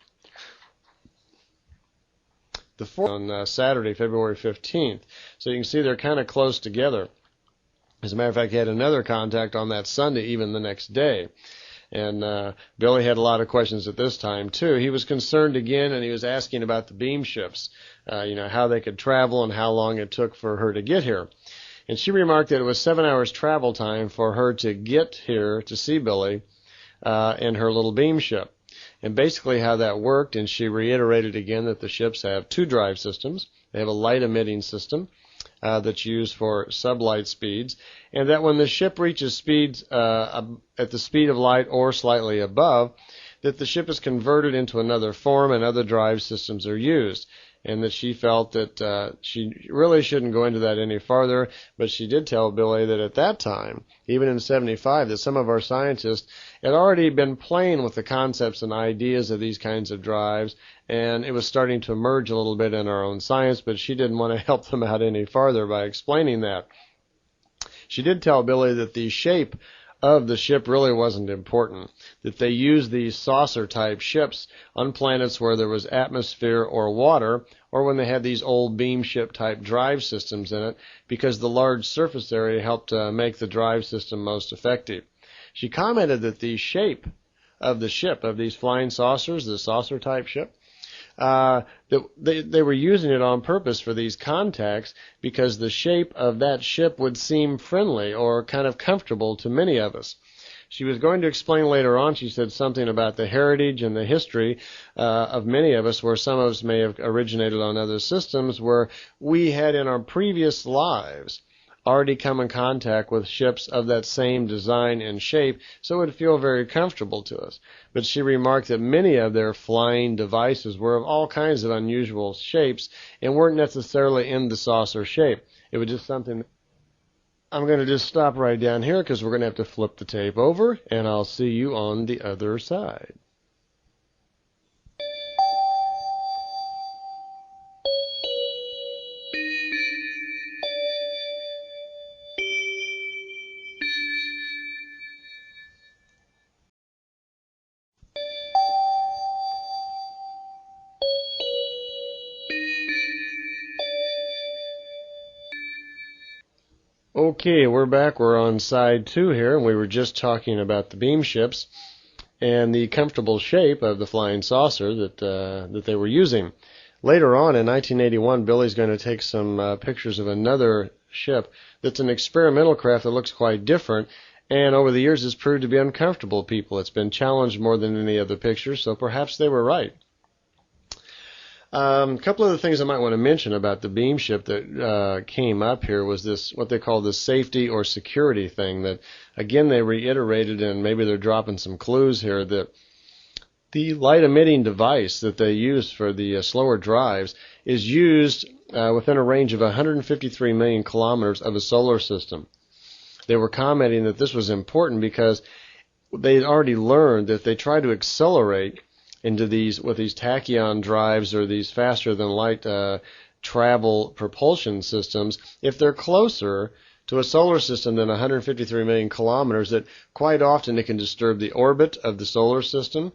The fourth on Saturday, February 15th. So you can see they're kind of close together. As a matter of fact, he had another contact on that Sunday, even the next day. And Billy had a lot of questions at this time, too. He was concerned again, and he was asking about the beam ships, how they could travel and how long it took for her to get here. And she remarked that it was 7 hours travel time for her to get here to see Billy in her little beam ship. And basically how that worked, and she reiterated again that the ships have two drive systems. They have a light-emitting system that's used for sublight speeds, and that when the ship reaches speeds at the speed of light or slightly above, that the ship is converted into another form and other drive systems are used. And that she felt that she really shouldn't go into that any farther, but she did tell Billy that at that time, even in 75, that some of our scientists had already been playing with the concepts and ideas of these kinds of drives, and it was starting to emerge a little bit in our own science, but she didn't want to help them out any farther by explaining that. She did tell Billy that the shape of the ship really wasn't important, that they used these saucer-type ships on planets where there was atmosphere or water, or when they had these old beam ship-type drive systems in it, because the large surface area helped make the drive system most effective. She commented that the shape of the ship, of these flying saucers, the saucer-type ship, that they were using it on purpose for these contacts because the shape of that ship would seem friendly or kind of comfortable to many of us. She was going to explain later on, she said something about the heritage and the history of many of us, where some of us may have originated on other systems, where we had in our previous lives already come in contact with ships of that same design and shape, so it would feel very comfortable to us. But she remarked that many of their flying devices were of all kinds of unusual shapes and weren't necessarily in the saucer shape. It was just something. I'm going to just stop right down here because we're going to have to flip the tape over, and I'll see you on the other side. Okay, we're back. We're on side 2 here, and we were just talking about the beam ships and the comfortable shape of the flying saucer that they were using. Later on in 1981, Billy's going to take some pictures of another ship that's an experimental craft that looks quite different, and over the years has proved to be uncomfortable to people. It's been challenged more than any other picture, so perhaps they were right. A couple of the things I might want to mention about the beam ship that came up here was this, what they call the safety or security thing, that again they reiterated, and maybe they're dropping some clues here, that the light emitting device that they use for the slower drives is used within a range of 153 million kilometers of a solar system. They were commenting that this was important because they had already learned that if they try to accelerate into these with these tachyon drives or these faster than light travel propulsion systems, if they're closer to a solar system than 153 million kilometers, that quite often it can disturb the orbit of the solar system.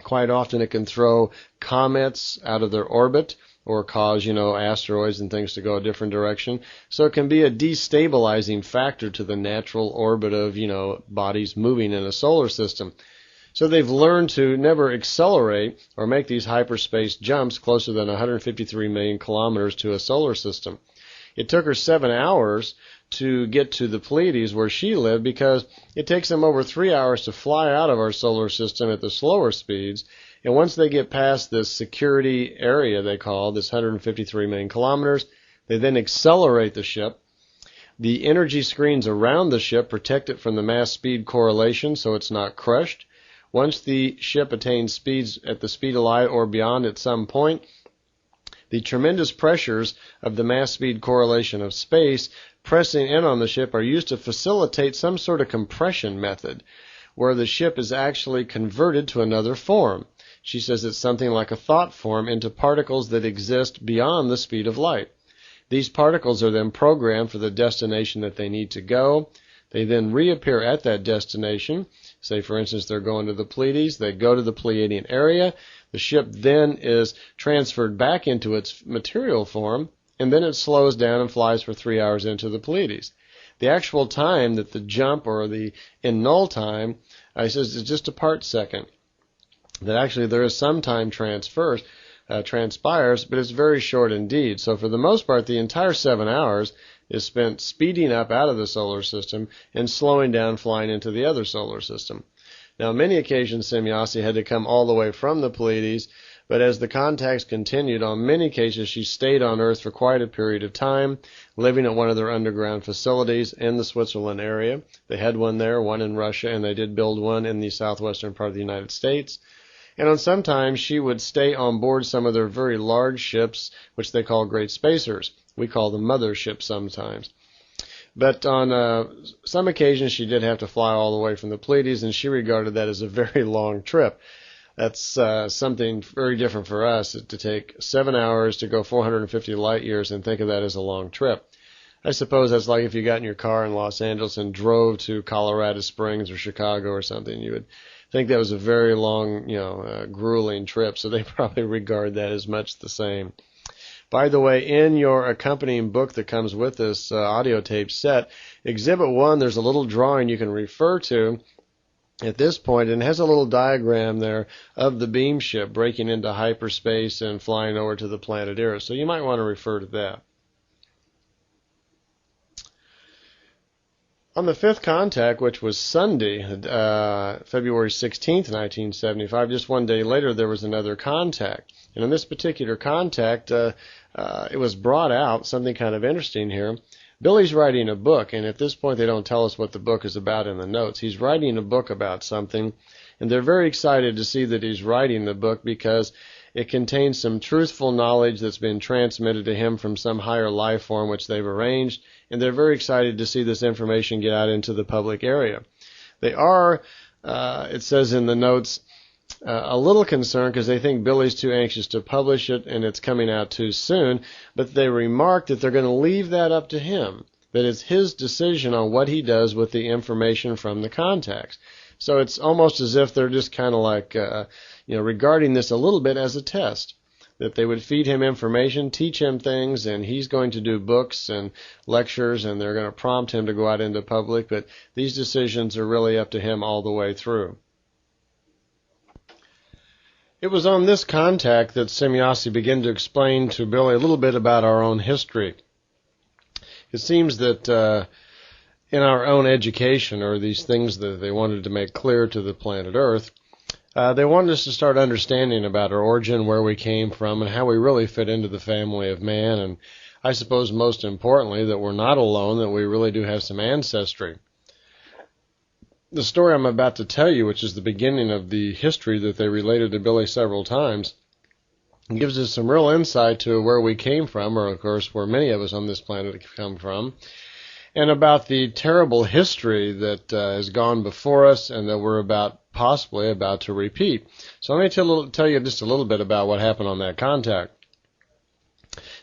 Quite often it can throw comets out of their orbit or cause, asteroids and things to go a different direction. So it can be a destabilizing factor to the natural orbit of, bodies moving in a solar system. So they've learned to never accelerate or make these hyperspace jumps closer than 153 million kilometers to a solar system. It took her 7 hours to get to the Pleiades where she lived because it takes them over 3 hours to fly out of our solar system at the slower speeds. And once they get past this security area they call, this 153 million kilometers, they then accelerate the ship. The energy screens around the ship protect it from the mass-speed correlation so it's not crushed. Once the ship attains speeds at the speed of light or beyond at some point, the tremendous pressures of the mass-speed correlation of space pressing in on the ship are used to facilitate some sort of compression method where the ship is actually converted to another form. She says it's something like a thought form into particles that exist beyond the speed of light. These particles are then programmed for the destination that they need to go. They then reappear at that destination. Say, for instance, they're going to the Pleiades. They go to the Pleiadian area. The ship then is transferred back into its material form, and then it slows down and flies for 3 hours into the Pleiades. The actual time that the jump or the in null time, I says, is just a part second. That actually there is some time transpires, but it's very short indeed. So for the most part, the entire 7 hours is spent speeding up out of the solar system and slowing down flying into the other solar system. Now, on many occasions, Semjase had to come all the way from the Pleiades, but as the contacts continued, on many cases she stayed on Earth for quite a period of time, living at one of their underground facilities in the Switzerland area. They had one there, one in Russia, and they did build one in the southwestern part of the United States. And on sometimes she would stay on board some of their very large ships, which they call great spacers. We call them motherships sometimes. But on some occasions she did have to fly all the way from the Pleiades, and she regarded that as a very long trip. That's something very different for us, to take 7 hours to go 450 light years and think of that as a long trip. I suppose that's like if you got in your car in Los Angeles and drove to Colorado Springs or Chicago or something. You would think that was a very long, grueling trip, so they probably regard that as much the same. By the way, in your accompanying book that comes with this audio tape set, Exhibit 1, there's a little drawing you can refer to at this point, and it has a little diagram there of the beam ship breaking into hyperspace and flying over to the planet Earth. So you might want to refer to that. On the fifth contact, which was Sunday, February 16th, 1975, just one day later, there was another contact. And in this particular contact, it was brought out, something kind of interesting here, Billy's writing a book, and at this point they don't tell us what the book is about in the notes. He's writing a book about something, and they're very excited to see that he's writing the book because it contains some truthful knowledge that's been transmitted to him from some higher life form which they've arranged, and they're very excited to see this information get out into the public area. They are, it says in the notes, a little concerned because they think Billy's too anxious to publish it and it's coming out too soon, but they remark that they're going to leave that up to him, that it's his decision on what he does with the information from the contacts. So it's almost as if they're just kind of like, regarding this a little bit as a test, that they would feed him information, teach him things, and he's going to do books and lectures, and they're going to prompt him to go out into public, but these decisions are really up to him all the way through. It was on this contact that Semjase began to explain to Billy a little bit about our own history. It seems that in our own education, or these things that they wanted to make clear to the planet Earth, they wanted us to start understanding about our origin, where we came from, and how we really fit into the family of man, and I suppose most importantly that we're not alone, that we really do have some ancestry. The story I'm about to tell you, which is the beginning of the history that they related to Billy several times, gives us some real insight to where we came from, or of course where many of us on this planet come from, and about the terrible history that has gone before us and that we're possibly about to repeat. So let me tell you just a little bit about what happened on that contact.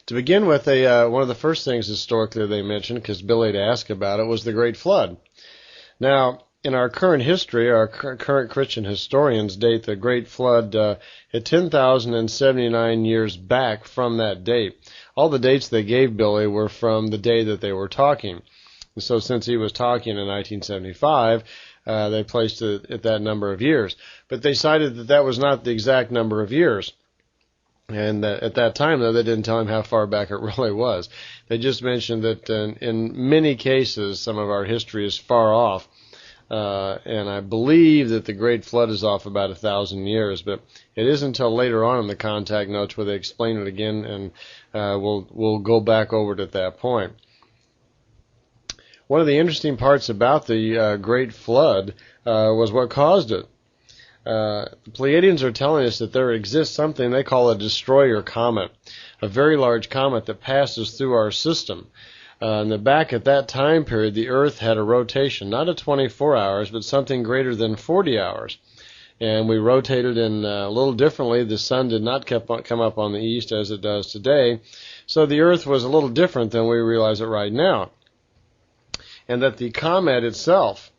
To begin with, one of the first things historically they mentioned, because Billy had asked about it, was the Great Flood. Now, in our current history, our current Christian historians date the Great Flood at 10,079 years back from that date. All the dates they gave Billy were from the day that they were talking. And so since he was talking in 1975, they placed it at that number of years. But they cited that that was not the exact number of years. And at that time, though, they didn't tell him how far back it really was. They just mentioned that in many cases, some of our history is far off. And I believe that the Great Flood is off about 1,000 years, but it isn't until later on in the contact notes where they explain it again, and we'll go back over it at that point. One of the interesting parts about the Great Flood was what caused it. The Pleiadians are telling us that there exists something they call a destroyer comet, a very large comet that passes through our system. Back at that time period, the Earth had a rotation, not of 24 hours, but something greater than 40 hours. And we rotated in a little differently. The sun did not come up on the east as it does today. So the Earth was a little different than we realize it right now. And that the comet itself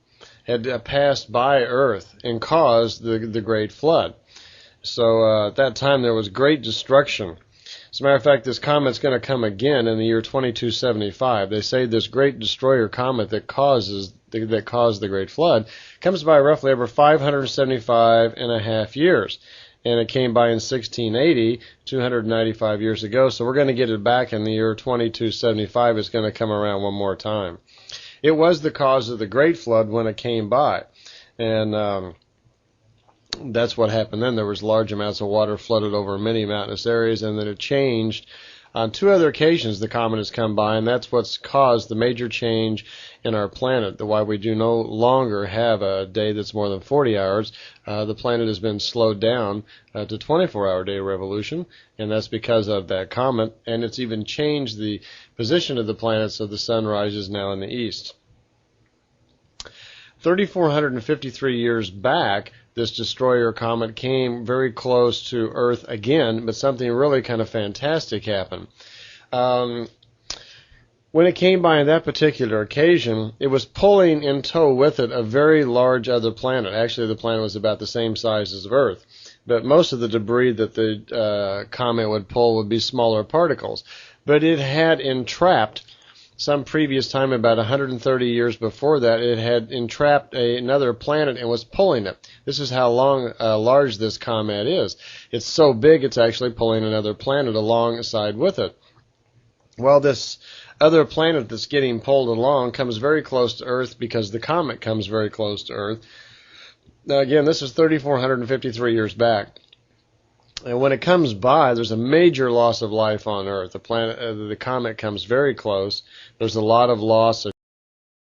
had passed by Earth and caused the Great Flood. So at that time there was great destruction. As a matter of fact, this comet's going to come again in the year 2275. They say this great destroyer comet that caused the Great Flood comes by roughly over 575 and a half years. And it came by in 1680, 295 years ago. So we're going to get it back in the year 2275. It's going to come around one more time. It was the cause of the Great Flood when it came by. And that's what happened then. There was large amounts of water flooded over many mountainous areas, and then it changed. On two other occasions the comet has come by, and that's what's caused the major change in our planet, why we do no longer have a day that's more than 40 hours. The planet has been slowed down to 24-hour day revolution, and that's because of that comet, and it's even changed the position of the planet so the sun rises now in the east. 3,453 years back, this destroyer comet came very close to Earth again, but something really kind of fantastic happened. When it came by on that particular occasion, it was pulling in tow with it a very large other planet. Actually, the planet was about the same size as Earth, but most of the debris that the comet would pull would be smaller particles. But it had entrapped, some previous time, about 130 years before that, it had entrapped another planet and was pulling it. This is how large this comet is. It's so big it's actually pulling another planet alongside with it. Well, this other planet that's getting pulled along comes very close to Earth because the comet comes very close to Earth. Now again, this is 3,453 years back. And when it comes by, there's a major loss of life on Earth. The comet comes very close. There's a lot of loss of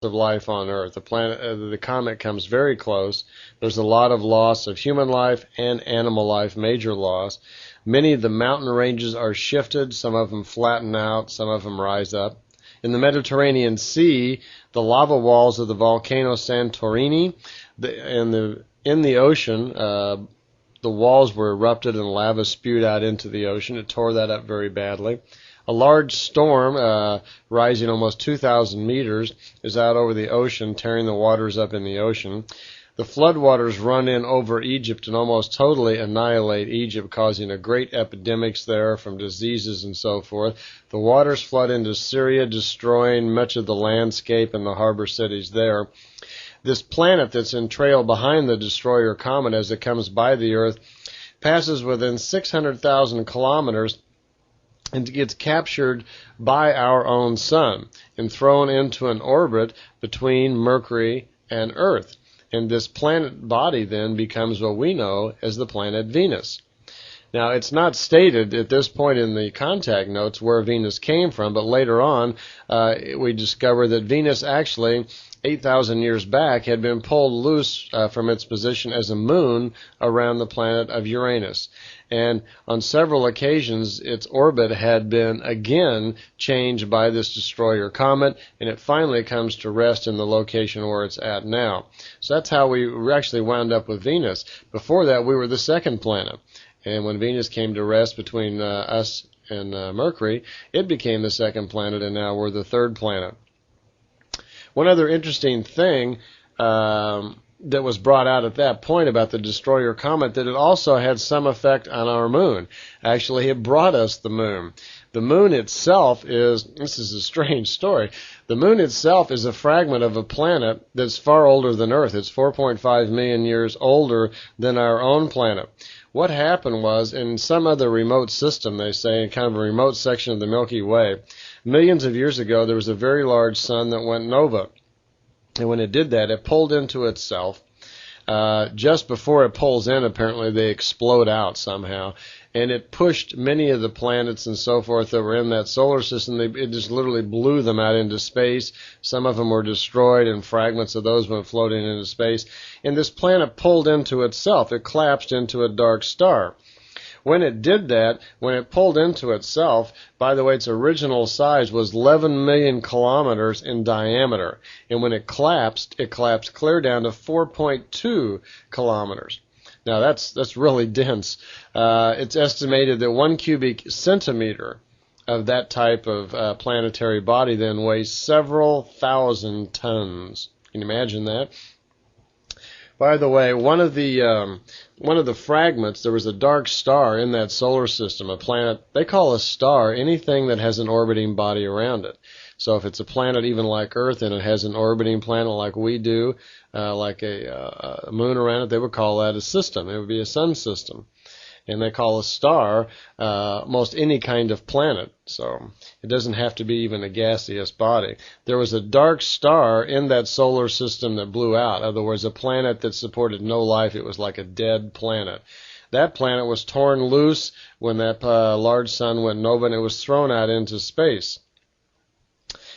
life on Earth. The comet comes very close. There's a lot of loss of human life and animal life, major loss. Many of the mountain ranges are shifted. Some of them flatten out. Some of them rise up. In the Mediterranean Sea, the lava walls of the volcano Santorini, in the ocean, the walls were erupted and lava spewed out into the ocean. It tore that up very badly. A large storm, rising almost 2,000 meters, is out over the ocean, tearing the waters up in the ocean. The floodwaters run in over Egypt and almost totally annihilate Egypt, causing a great epidemics there from diseases and so forth. The waters flood into Syria, destroying much of the landscape and the harbor cities there. This planet that's in trail behind the destroyer comet as it comes by the Earth passes within 600,000 kilometers and gets captured by our own sun and thrown into an orbit between Mercury and Earth. And this planet body then becomes what we know as the planet Venus. Now, it's not stated at this point in the contact notes where Venus came from, but later on we discover that Venus actually 8,000 years back had been pulled loose from its position as a moon around the planet of Uranus. And on several occasions, its orbit had been again changed by this destroyer comet, and it finally comes to rest in the location where it's at now. So that's how we actually wound up with Venus. Before that, we were the second planet. And when Venus came to rest between us and Mercury, it became the second planet, and now we're the third planet. One other interesting thing that was brought out at that point about the destroyer comet, that it also had some effect on our moon. Actually, it brought us the moon. The moon itself this is a strange story, the moon itself is a fragment of a planet that's far older than Earth. It's 4.5 million years older than our own planet. What happened was, in some other remote system, they say, in kind of a remote section of the Milky Way, millions of years ago, there was a very large sun that went nova. And when it did that, it pulled into itself. Just before it pulls in, apparently, they explode out somehow. And it pushed many of the planets and so forth that were in that solar system. It just literally blew them out into space. Some of them were destroyed, and fragments of those went floating into space. And this planet pulled into itself. It collapsed into a dark star. When it did that, when it pulled into itself, by the way, its original size was 11 million kilometers in diameter. And when it collapsed clear down to 4.2 kilometers. Now, that's really dense. It's estimated that 1 cubic centimeter of that type of planetary body then weighs several thousand tons. Can you imagine that? By the way, one of the fragments, there was a dark star in that solar system, a planet. They call a star anything that has an orbiting body around it. So if it's a planet even like Earth and it has an orbiting planet like we do, like a moon around it, they would call that a system. It would be a sun system. And they call a star most any kind of planet. So it doesn't have to be even a gaseous body. There was a dark star in that solar system that blew out. In other words, a planet that supported no life. It was like a dead planet. That planet was torn loose when that large sun went nova, and it was thrown out into space.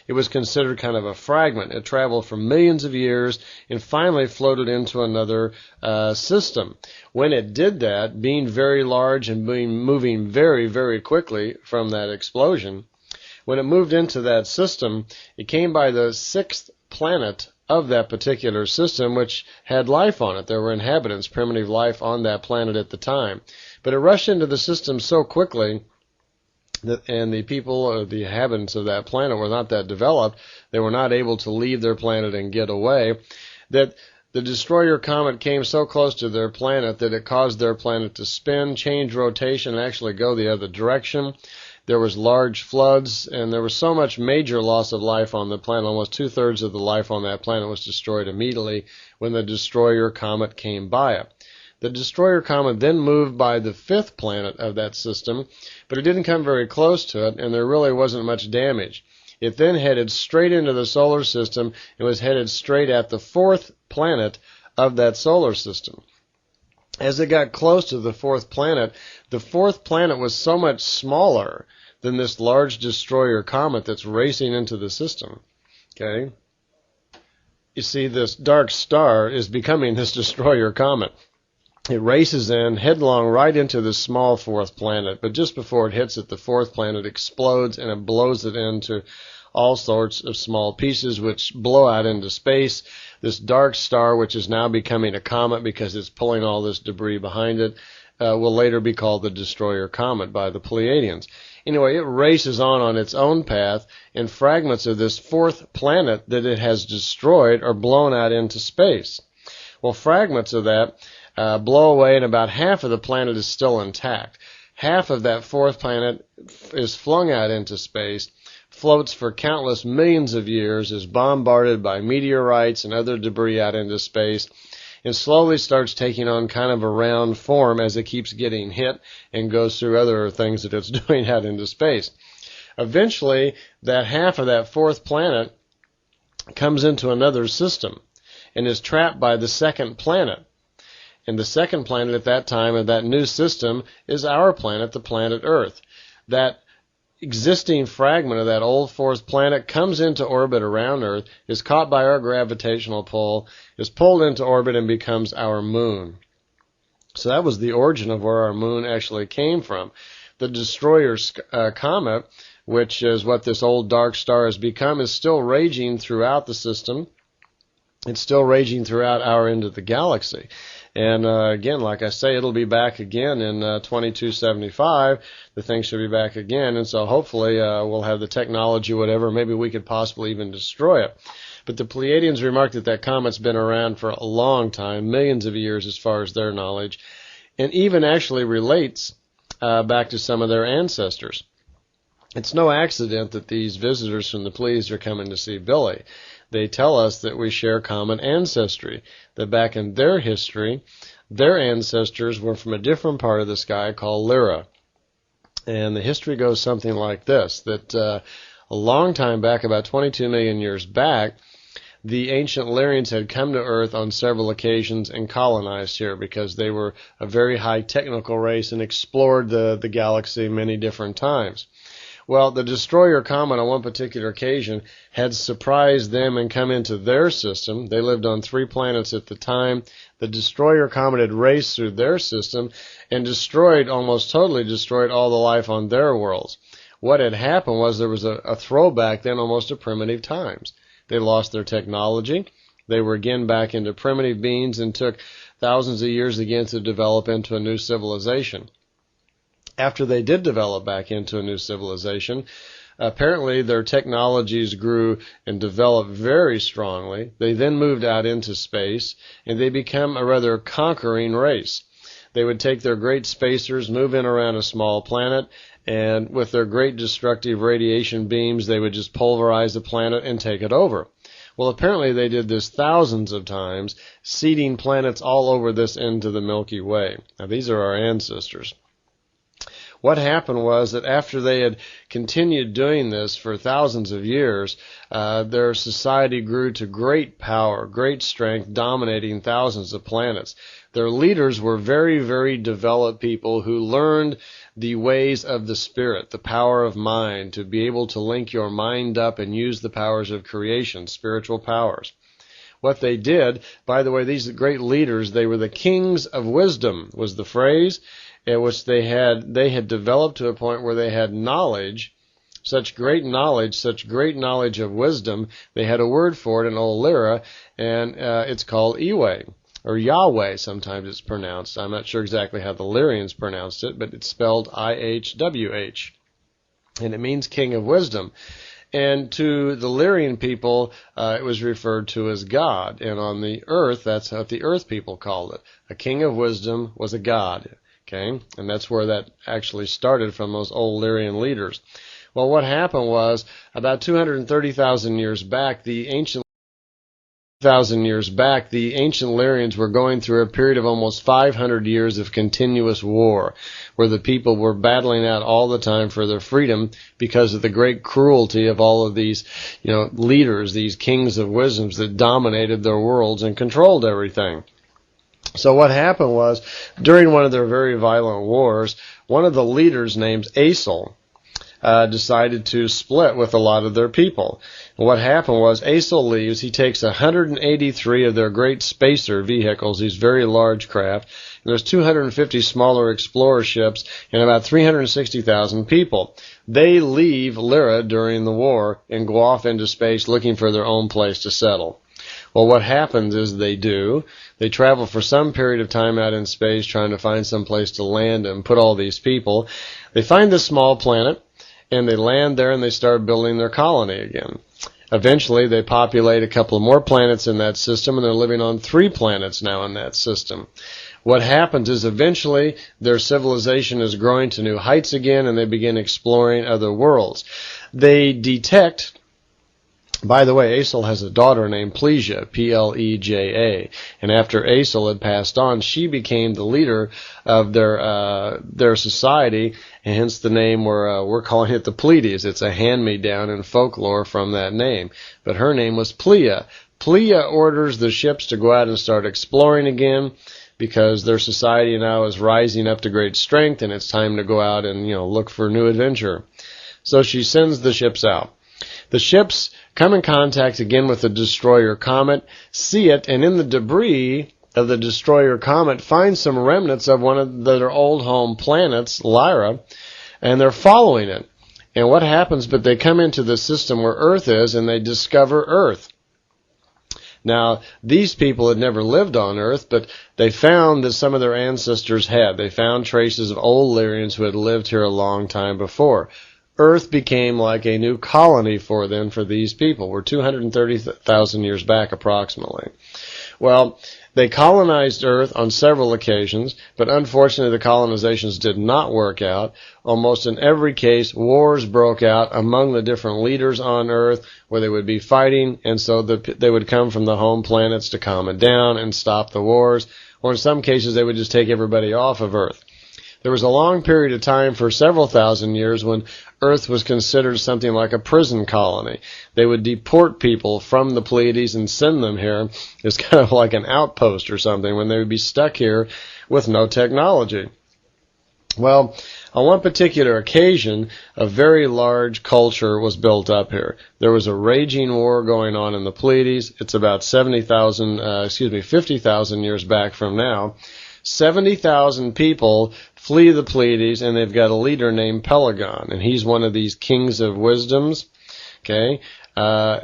It was considered kind of a fragment. It traveled for millions of years and finally floated into another system. When it did that, being very large and moving very, very quickly from that explosion, when it moved into that system, it came by the sixth planet of that particular system, which had life on it. There were inhabitants, primitive life on that planet at the time. But it rushed into the system so quickly, and the people, or the inhabitants of that planet, were not that developed. They were not able to leave their planet and get away, that the destroyer comet came so close to their planet that it caused their planet to spin, change rotation, and actually go the other direction. There was large floods, and there was so much major loss of life on the planet. Almost 2/3 of the life on that planet was destroyed immediately when the destroyer comet came by it. The destroyer comet then moved by the fifth planet of that system, but it didn't come very close to it, and there really wasn't much damage. It then headed straight into the solar system and was headed straight at the fourth planet of that solar system. As it got close to the fourth planet was so much smaller than this large destroyer comet that's racing into the system. Okay? You see, this dark star is becoming this destroyer comet. It races in headlong right into this small fourth planet, but just before it hits it, the fourth planet explodes and it blows it into all sorts of small pieces which blow out into space. This dark star, which is now becoming a comet because it's pulling all this debris behind it, will later be called the destroyer comet by the Pleiadians. Anyway, it races on its own path, and fragments of this fourth planet that it has destroyed are blown out into space. Well, fragments of that blow away, and about half of the planet is still intact. Half of that fourth planet is flung out into space, floats for countless millions of years, is bombarded by meteorites and other debris out into space, and slowly starts taking on kind of a round form as it keeps getting hit and goes through other things that it's doing out into space. Eventually, that half of that fourth planet comes into another system and is trapped by the second planet. And the second planet at that time of that new system is our planet, the planet Earth. That existing fragment of that old fourth planet comes into orbit around Earth, is caught by our gravitational pull, is pulled into orbit, and becomes our moon. So that was the origin of where our moon actually came from. The destroyer comet, which is what this old dark star has become, is still raging throughout the system. It's still raging throughout our end of the galaxy. And again, like I say, it'll be back again in 2275. The thing should be back again. And so hopefully we'll have the technology, whatever. Maybe we could possibly even destroy it. But the Pleiadians remarked that that comet's been around for a long time, millions of years as far as their knowledge, and even actually relates back to some of their ancestors. It's no accident that these visitors from the Pleiades are coming to see Billy. They tell us that we share common ancestry, that back in their history, their ancestors were from a different part of the sky called Lyra. And the history goes something like this, that a long time back, about 22 million years back, the ancient Lyrians had come to Earth on several occasions and colonized here because they were a very high technical race and explored the galaxy many different times. Well, the destroyer comet on one particular occasion had surprised them and come into their system. They lived on 3 planets at the time. The destroyer comet had raced through their system and almost totally destroyed all the life on their worlds. What had happened was there was a throwback then almost to primitive times. They lost their technology. They were again back into primitive beings and took thousands of years again to develop into a new civilization. After they did develop back into a new civilization, apparently their technologies grew and developed very strongly. They then moved out into space, and they became a rather conquering race. They would take their great spacers, move in around a small planet, and with their great destructive radiation beams, they would just pulverize the planet and take it over. Well, apparently they did this thousands of times, seeding planets all over this into the Milky Way. Now, these are our ancestors. What happened was that after they had continued doing this for thousands of years, their society grew to great power, great strength, dominating thousands of planets. Their leaders were very, very developed people who learned the ways of the spirit, the power of mind, to be able to link your mind up and use the powers of creation, spiritual powers. What they did, by the way, these great leaders, they were the kings of wisdom, was the phrase, in which they had developed to a point where they had knowledge, such great knowledge of wisdom. They had a word for it in Old Lyra, and it's called Iwe, or Yahweh sometimes it's pronounced. I'm not sure exactly how the Lyrians pronounced it, but it's spelled I-H-W-H, and it means king of wisdom. And to the Lyrian people, it was referred to as God, and on the earth, that's what the earth people called it. A king of wisdom was a god. Okay, and that's where that actually started, from those old Lyrian leaders. Well, what happened was, about 230,000 years back, the ancient Lyrians were going through a period of almost 500 years of continuous war, where the people were battling out all the time for their freedom because of the great cruelty of all of these, leaders, these kings of wisdoms that dominated their worlds and controlled everything. So what happened was, during one of their very violent wars, one of the leaders named Asel decided to split with a lot of their people. And what happened was, Asel leaves. He takes 183 of their great spacer vehicles, these very large craft. And there's 250 smaller explorer ships and about 360,000 people. They leave Lyra during the war and go off into space looking for their own place to settle. Well, what happens is they travel for some period of time out in space trying to find some place to land and put all these people. They find this small planet, and they land there and they start building their colony again. Eventually, they populate a couple of more planets in that system, and they're living on 3 planets now in that system. What happens is eventually their civilization is growing to new heights again, and they begin exploring other worlds. They detect... By the way, Asel has a daughter named Pleiadian, P-L-E-J-A, and after Asel had passed on, she became the leader of their society, and hence the name we're calling it the Pleiades. It's a hand-me-down in folklore from that name, but her name was Pleiadian. Pleiadian orders the ships to go out and start exploring again, because their society now is rising up to great strength, and it's time to go out and look for new adventure. So she sends the ships out. The ships come in contact again with the destroyer comet, see it, and in the debris of the destroyer comet find some remnants of one of their old home planets, Lyra, and they're following it. And what happens, but they come into the system where Earth is, and they discover Earth. Now, these people had never lived on Earth, but they found that some of their ancestors had. They found traces of old Lyrians who had lived here a long time before. Earth became like a new colony for them, for these people. We're 230,000 years back approximately. Well, they colonized Earth on several occasions, but unfortunately the colonizations did not work out. Almost in every case, wars broke out among the different leaders on Earth where they would be fighting, and so they would come from the home planets to calm it down and stop the wars, or in some cases they would just take everybody off of Earth. There was a long period of time for several thousand years when Earth was considered something like a prison colony. They would deport people from the Pleiades and send them here as kind of like an outpost or something, when they would be stuck here with no technology. Well, on one particular occasion, a very large culture was built up here. There was a raging war going on in the Pleiades. It's about 50,000 years back from now. 70,000 people flee the Pleiades, and they've got a leader named Pelagon, and he's one of these kings of wisdoms. Okay,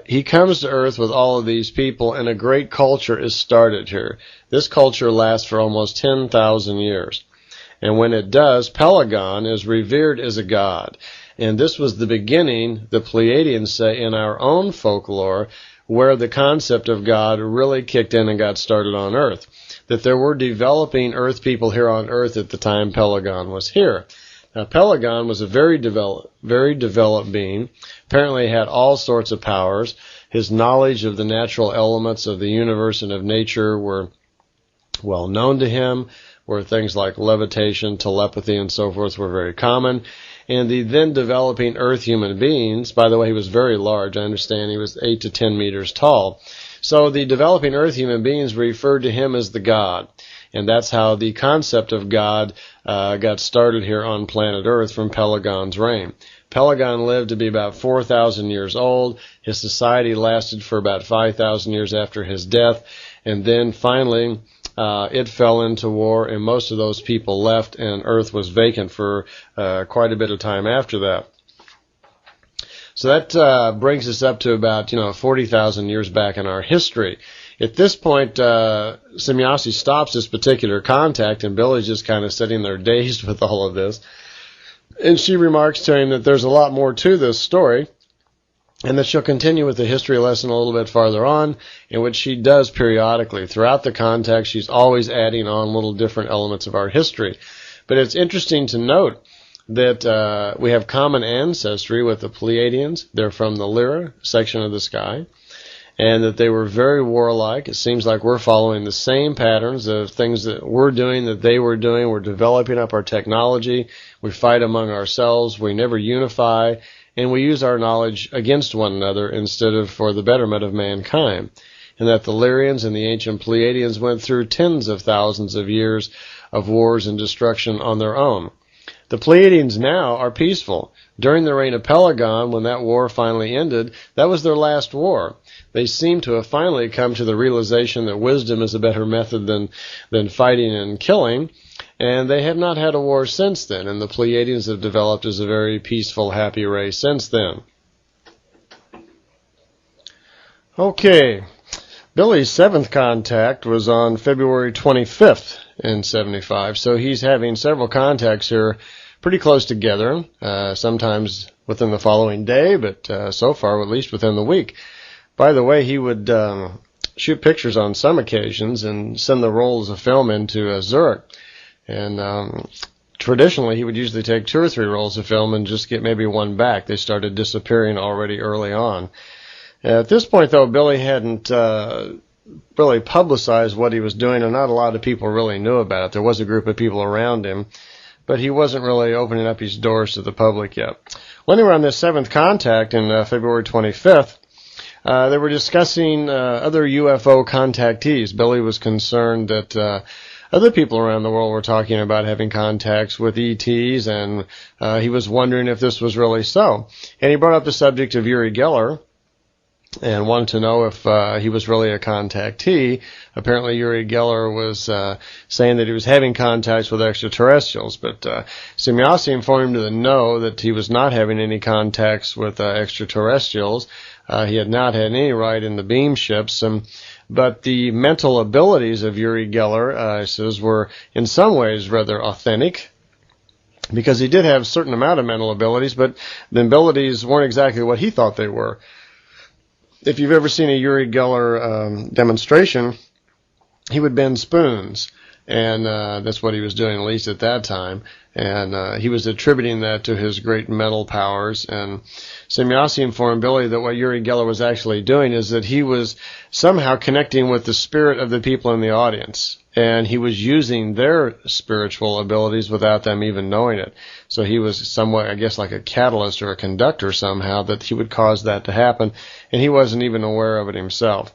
he comes to Earth with all of these people, and a great culture is started here. This culture lasts for almost 10,000 years, and when it does, Pelagon is revered as a god. And this was the beginning, the Pleiadians say, in our own folklore, where the concept of God really kicked in and got started on Earth. That there were developing Earth people here on Earth at the time Pelagon was here. Now, Pelagon was a very developed being. Apparently had all sorts of powers. His knowledge of the natural elements of the universe and of nature were well known to him, where things like levitation, telepathy, and so forth were very common. And the then developing Earth human beings, by the way, he was very large. I understand he was 8 to 10 meters tall. So the developing Earth human beings referred to him as the God. And that's how the concept of God got started here on planet Earth from Pelagon's reign. Pelagon lived to be about 4,000 years old. His society lasted for about 5,000 years after his death. And then finally, it fell into war, and most of those people left, and Earth was vacant for quite a bit of time after that. So that brings us up to about 40,000 years back in our history. At this point, Semjase stops this particular contact, and Billy's just kind of sitting there dazed with all of this. And she remarks to him that there's a lot more to this story, and that she'll continue with the history lesson a little bit farther on, in which she does periodically. Throughout the contact, she's always adding on little different elements of our history. But it's interesting to note that we have common ancestry with the Pleiadians. They're from the Lyra section of the sky, and that they were very warlike. It seems like we're following the same patterns of things that we're doing, that they were doing. We're developing up our technology. We fight among ourselves. We never unify. And we use our knowledge against one another instead of for the betterment of mankind. and that the Lyrians and the ancient Pleiadians went through tens of thousands of years of wars and destruction on their own. The Pleiadians now are peaceful. During the reign of Pelagon, when that war finally ended, that was their last war. They seem to have finally come to the realization that wisdom is a better method than fighting and killing, and they have not had a war since then, and the Pleiadians have developed as a very peaceful, happy race since then. Okay, Billy's seventh contact was on February 25th in 75, so he's having several contacts here pretty close together, sometimes within the following day, but so far at least within the week. By the way, he would shoot pictures on some occasions and send the rolls of film into Zurich. And traditionally, he would usually take 2 or 3 rolls of film and just get maybe one back. They started disappearing already early on. At this point, though, Billy hadn't really publicized what he was doing, and not a lot of people really knew about it. There was a group of people around him, but he wasn't really opening up his doors to the public yet. Well, anyway, on this 7th contact in February 25th, they were discussing other UFO contactees. Billy was concerned that other people around the world were talking about having contacts with ETs, and he was wondering if this was really so. And he brought up the subject of Uri Geller and wanted to know if he was really a contactee. Apparently Uri Geller was saying that he was having contacts with extraterrestrials, but Semjase informed him to know that he was not having any contacts with extraterrestrials. He had not had any ride in the beam ships, but the mental abilities of Uri Geller, he says, were in some ways rather authentic, because he did have a certain amount of mental abilities, but the abilities weren't exactly what he thought they were. If you've ever seen a Uri Geller demonstration, he would bend spoons, and that's what he was doing, at least at that time. And he was attributing that to his great mental powers. And Semjase informed Billy that what Uri Geller was actually doing is that he was somehow connecting with the spirit of the people in the audience. And he was using their spiritual abilities without them even knowing it. So he was somewhat, I guess, like a catalyst or a conductor somehow, that he would cause that to happen. And he wasn't even aware of it himself.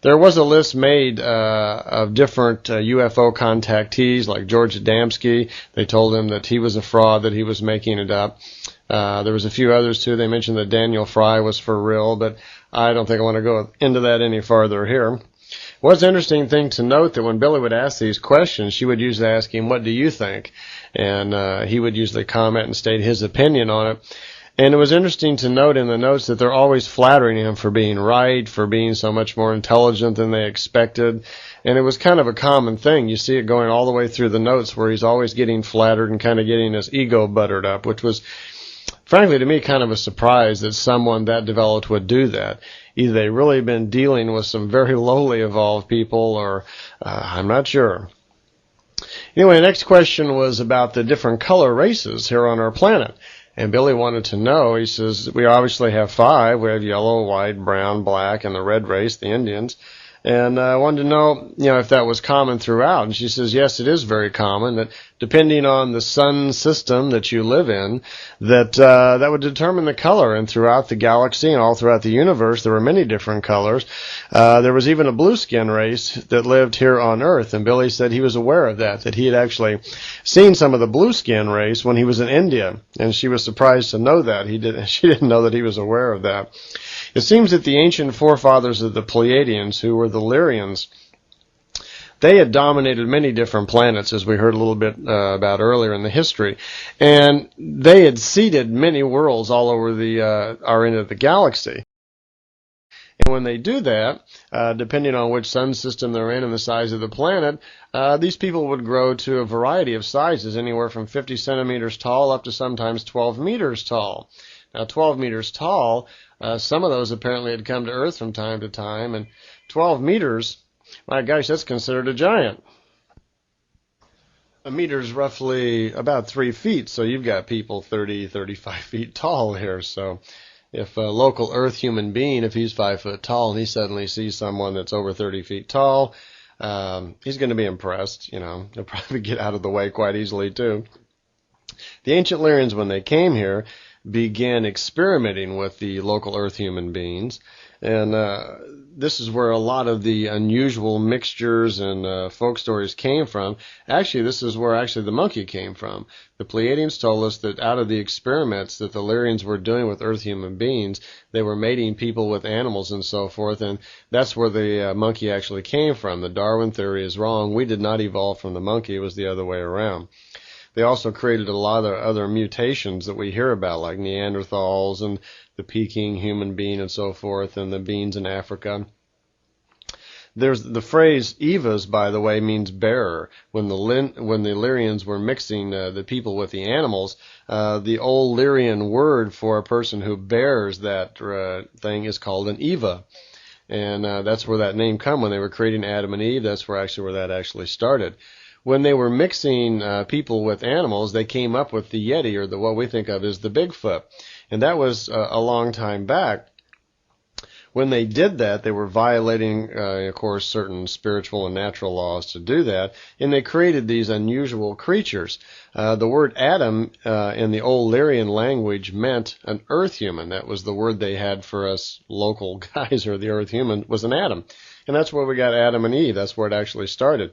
There was a list made of different UFO contactees, like George Adamski. They told him that he was a fraud, that he was making it up. There was a few others, too. They mentioned that Daniel Fry was for real, but I don't think I want to go into that any farther here. It was an interesting thing to note that when Billy would ask these questions, she would usually ask him, "What do you think?" And he would usually comment and state his opinion on it. And it was interesting to note in the notes that they're always flattering him for being right, for being so much more intelligent than they expected. And it was kind of a common thing. You see it going all the way through the notes, where he's always getting flattered and kind of getting his ego buttered up, which was, frankly, to me, kind of a surprise that someone that developed would do that. Either they've really been dealing with some very lowly evolved people, or I'm not sure. Anyway, the next question was about the different color races here on our planet. And Billy wanted to know, he says, we obviously have 5. We have yellow, white, brown, black, and the red race, the Indians. And I wanted to know, if that was common throughout. And she says, yes, it is very common, that depending on the sun system that you live in, that would determine the color. And throughout the galaxy and all throughout the universe, there were many different colors. There was even a blue skin race that lived here on Earth. And Billy said he was aware of that he had actually seen some of the blue skin race when he was in India. And she was surprised to know that. She didn't know that he was aware of that. It seems that the ancient forefathers of the Pleiadians, who were the Lyrians, they had dominated many different planets, as we heard a little bit about earlier in the history. And they had seeded many worlds all over our end of the galaxy. And when they do that, depending on which sun system they're in and the size of the planet, these people would grow to a variety of sizes, anywhere from 50 centimeters tall up to sometimes 12 meters tall. Now, 12 meters tall, some of those apparently had come to Earth from time to time, and 12 meters, my gosh, that's considered a giant. A meter is roughly about 3 feet, so you've got people 30, 35 feet tall here. So if a local Earth human being, if he's 5 foot tall and he suddenly sees someone that's over 30 feet tall, he's going to be impressed. He'll probably get out of the way quite easily, too. The ancient Lyrians, when they came here, began experimenting with the local Earth human beings, And this is where a lot of the unusual mixtures and folk stories came from. Actually, this is where the monkey came from. The Pleiadians told us that out of the experiments that the Lyrians were doing with Earth human beings, they were mating people with animals and so forth, and that's where the monkey actually came from. The Darwin theory is wrong. We did not evolve from the monkey. It was the other way around. They also created a lot of other mutations that we hear about, like Neanderthals and the Peking human being and so forth, and the beings in Africa. There's the phrase Evas, by the way, means bearer. When the Lyrians were mixing the people with the animals, the old Lyrian word for a person who bears that thing is called an Eva. And that's where that name come. When they were creating Adam and Eve, that's where that actually started. When they were mixing people with animals, they came up with the Yeti, or what we think of as the Bigfoot. And that was a long time back. When they did that, they were violating, of course, certain spiritual and natural laws to do that, and they created these unusual creatures. The word Adam in the old Lyrian language meant an earth human. That was the word they had for us local guys, or the earth human, was an Adam. And that's where we got Adam and Eve. That's where it actually started.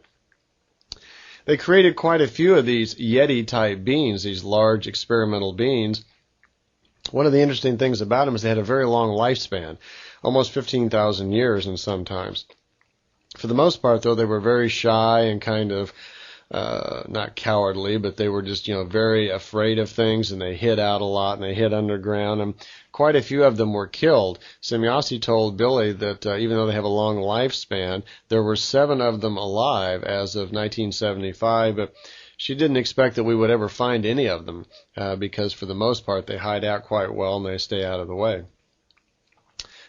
They created quite a few of these Yeti-type beings, these large experimental beings. One of the interesting things about them is they had a very long lifespan, almost 15,000 years and sometimes. For the most part, though, they were very shy and kind of not cowardly, but they were just, very afraid of things, and they hid out a lot, and they hid underground, and quite a few of them were killed. Semjase told Billy that even though they have a long lifespan, there were 7 of them alive as of 1975, but she didn't expect that we would ever find any of them because for the most part they hide out quite well and they stay out of the way.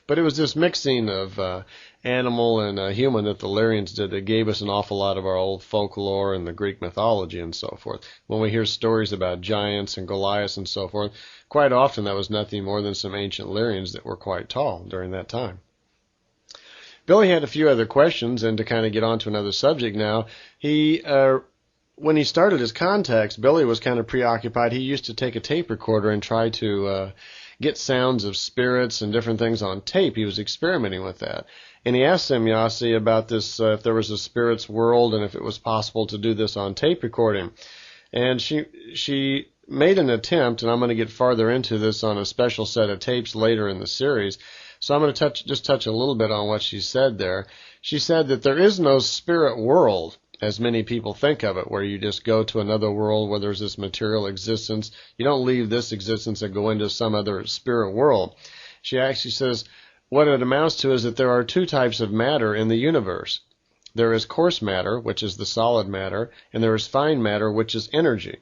But it was this mixing of animal and human that the Lyrians did that gave us an awful lot of our old folklore and the Greek mythology and so forth. When we hear stories about giants and Goliaths and so forth, quite often that was nothing more than some ancient Lyrians that were quite tall during that time. Billy had a few other questions, and to kind of get on to another subject now, when he started his contacts, Billy was kind of preoccupied. He used to take a tape recorder and try to get sounds of spirits and different things on tape. He was experimenting with that. And he asked Semjase about this, if there was a spirit's world and if it was possible to do this on tape recording. And she made an attempt, and I'm going to get farther into this on a special set of tapes later in the series. So I'm going to just touch a little bit on what she said there. She said that there is no spirit world, as many people think of it, where you just go to another world where there's this material existence. You don't leave this existence and go into some other spirit world. She actually says what it amounts to is that there are 2 types of matter in the universe. There is coarse matter, which is the solid matter, and there is fine matter, which is energy.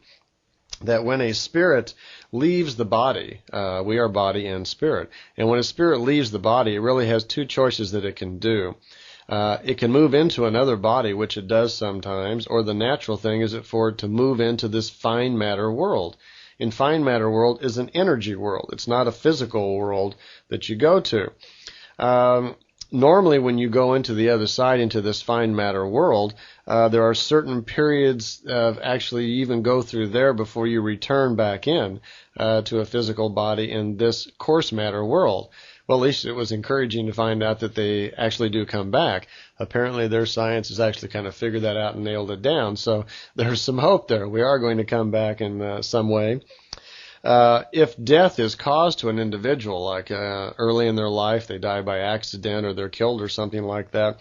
That when a spirit leaves the body, we are body and spirit, and when a spirit leaves the body, it really has 2 choices that it can do. It can move into another body, which it does sometimes, or the natural thing is for it to move into this fine matter world. In fine matter world is an energy world. It's not a physical world that you go to. Normally, when you go into the other side, into this fine matter world, there are certain periods of actually you even go through there before you return back in to a physical body in this coarse matter world. Well, at least it was encouraging to find out that they actually do come back. Apparently their science has actually kind of figured that out and nailed it down. So there's some hope there. We are going to come back in some way. If death is caused to an individual, like early in their life, they die by accident or they're killed or something like that,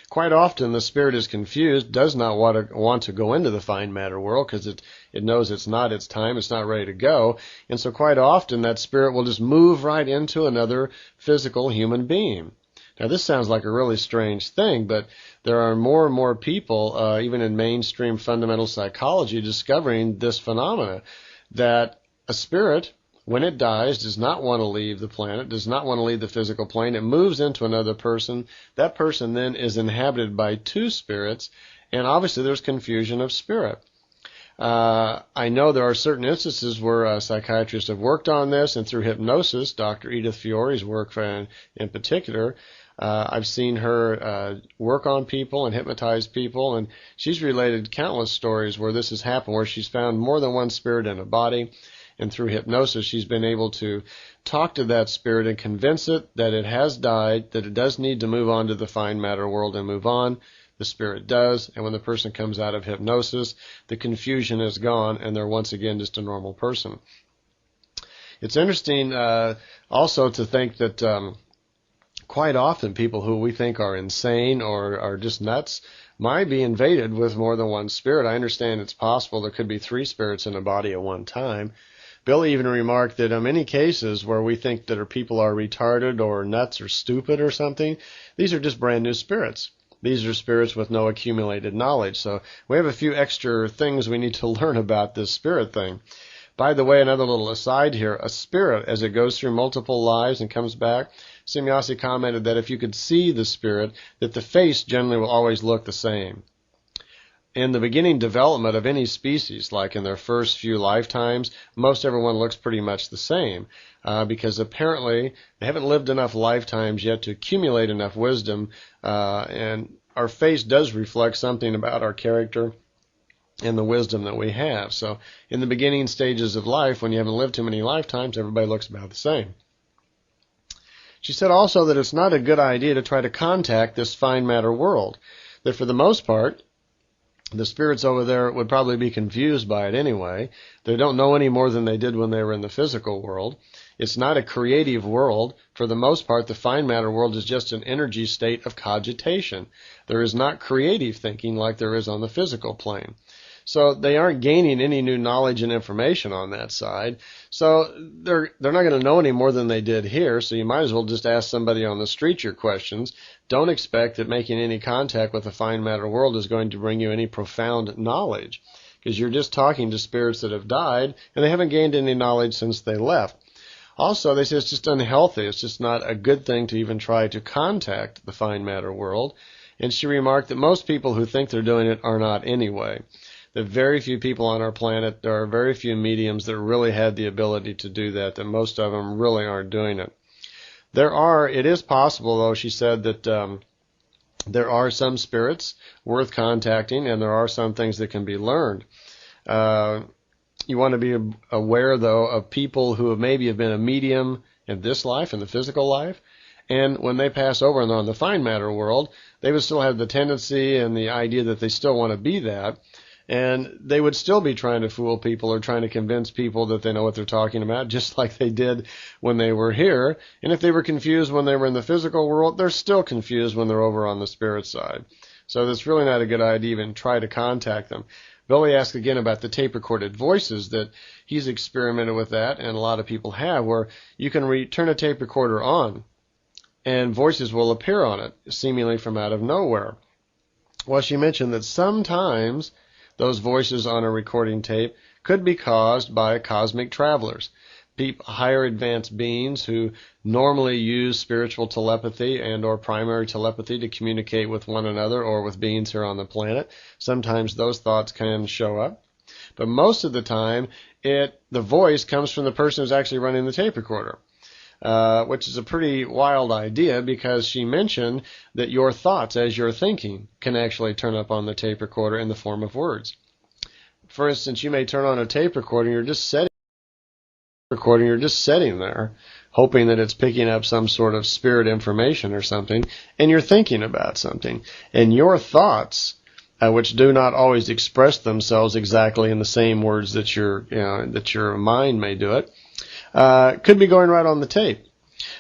quite often the spirit is confused, does not want to go into the fine matter world because it knows it's not its time, it's not ready to go. And so quite often that spirit will just move right into another physical human being. Now this sounds like a really strange thing, but there are more and more people, even in mainstream fundamental psychology, discovering this phenomena, that a spirit, when it dies, does not want to leave the planet, does not want to leave the physical plane. It moves into another person. That person then is inhabited by 2 spirits, and obviously there's confusion of spirit. I know there are certain instances where psychiatrists have worked on this, and through hypnosis, Dr. Edith Fiore's work in particular, I've seen her work on people and hypnotize people, and she's related countless stories where this has happened, where she's found more than one spirit in a body. and through hypnosis she's been able to talk to that spirit and convince it that it has died, that it does need to move on to the fine matter world and move on. The spirit does, and when the person comes out of hypnosis, the confusion is gone and they're once again just a normal person. It's interesting also to think that quite often people who we think are insane or are just nuts might be invaded with more than one spirit. I understand it's possible there could be 3 spirits in a body at one time. Billy even remarked that in many cases where we think that people are retarded or nuts or stupid or something, these are just brand new spirits. These are spirits with no accumulated knowledge. So we have a few extra things we need to learn about this spirit thing. By the way, another little aside here, a spirit, as it goes through multiple lives and comes back, Semjase commented that if you could see the spirit, that the face generally will always look the same. In the beginning development of any species, like in their first few lifetimes, most everyone looks pretty much the same because apparently they haven't lived enough lifetimes yet to accumulate enough wisdom, and our face does reflect something about our character and the wisdom that we have. So in the beginning stages of life, when you haven't lived too many lifetimes, everybody looks about the same. She said also that it's not a good idea to try to contact this fine matter world, that for the most part, the spirits over there would probably be confused by it anyway. They don't know any more than they did when they were in the physical world. It's not a creative world. For the most part, the fine matter world is just an energy state of cogitation. There is not creative thinking like there is on the physical plane. So they aren't gaining any new knowledge and information on that side. So they're not going to know any more than they did here, so you might as well just ask somebody on the street your questions. Don't expect that making any contact with the fine matter world is going to bring you any profound knowledge, because you're just talking to spirits that have died, and they haven't gained any knowledge since they left. Also, they say it's just unhealthy. It's just not a good thing to even try to contact the fine matter world. And she remarked that most people who think they're doing it are not anyway. That very few people on our planet, there are very few mediums that really had the ability to do that most of them really aren't doing it. It is possible, though, she said, that there are some spirits worth contacting, and there are some things that can be learned. You want to be aware, though, of people who maybe have been a medium in this life, in the physical life, and when they pass over and they're on the fine matter world, they would still have the tendency and the idea that they still want to be that. And they would still be trying to fool people or trying to convince people that they know what they're talking about, just like they did when they were here. And if they were confused when they were in the physical world, they're still confused when they're over on the spirit side. So it's really not a good idea to even try to contact them. Billy asked again about the tape-recorded voices, that he's experimented with that, and a lot of people have, where you can turn a tape recorder on, and voices will appear on it, seemingly from out of nowhere. Well, she mentioned that sometimes those voices on a recording tape could be caused by cosmic travelers, higher advanced beings who normally use spiritual telepathy and or primary telepathy to communicate with one another or with beings here on the planet. Sometimes those thoughts can show up. But most of the time, the voice comes from the person who's actually running the tape recorder. Which is a pretty wild idea, because she mentioned that your thoughts as you're thinking can actually turn up on the tape recorder in the form of words. For instance, you may turn on a tape recorder, you're just sitting there, hoping that it's picking up some sort of spirit information or something, and you're thinking about something. And your thoughts, which do not always express themselves exactly in the same words that your mind may do it, could be going right on the tape.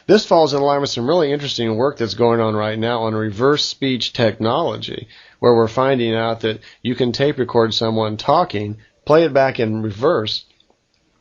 This falls in line with some really interesting work that's going on right now on reverse speech technology, where we're finding out that you can tape record someone talking, play it back in reverse,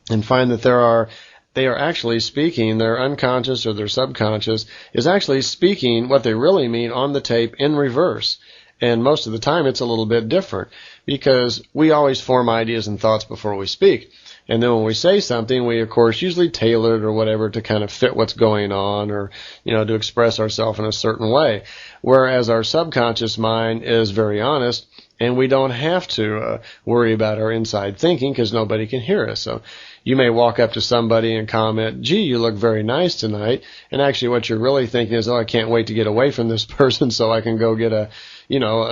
and find that they are actually speaking, their unconscious or their subconscious is actually speaking what they really mean on the tape in reverse. And most of the time it's a little bit different, because we always form ideas and thoughts before we speak. And then when we say something, we, of course, usually tailor it or whatever to kind of fit what's going on, or, to express ourselves in a certain way. Whereas our subconscious mind is very honest, and we don't have to worry about our inside thinking, because nobody can hear us. So you may walk up to somebody and comment, "Gee, you look very nice tonight." And actually what you're really thinking is, "Oh, I can't wait to get away from this person so I can go get a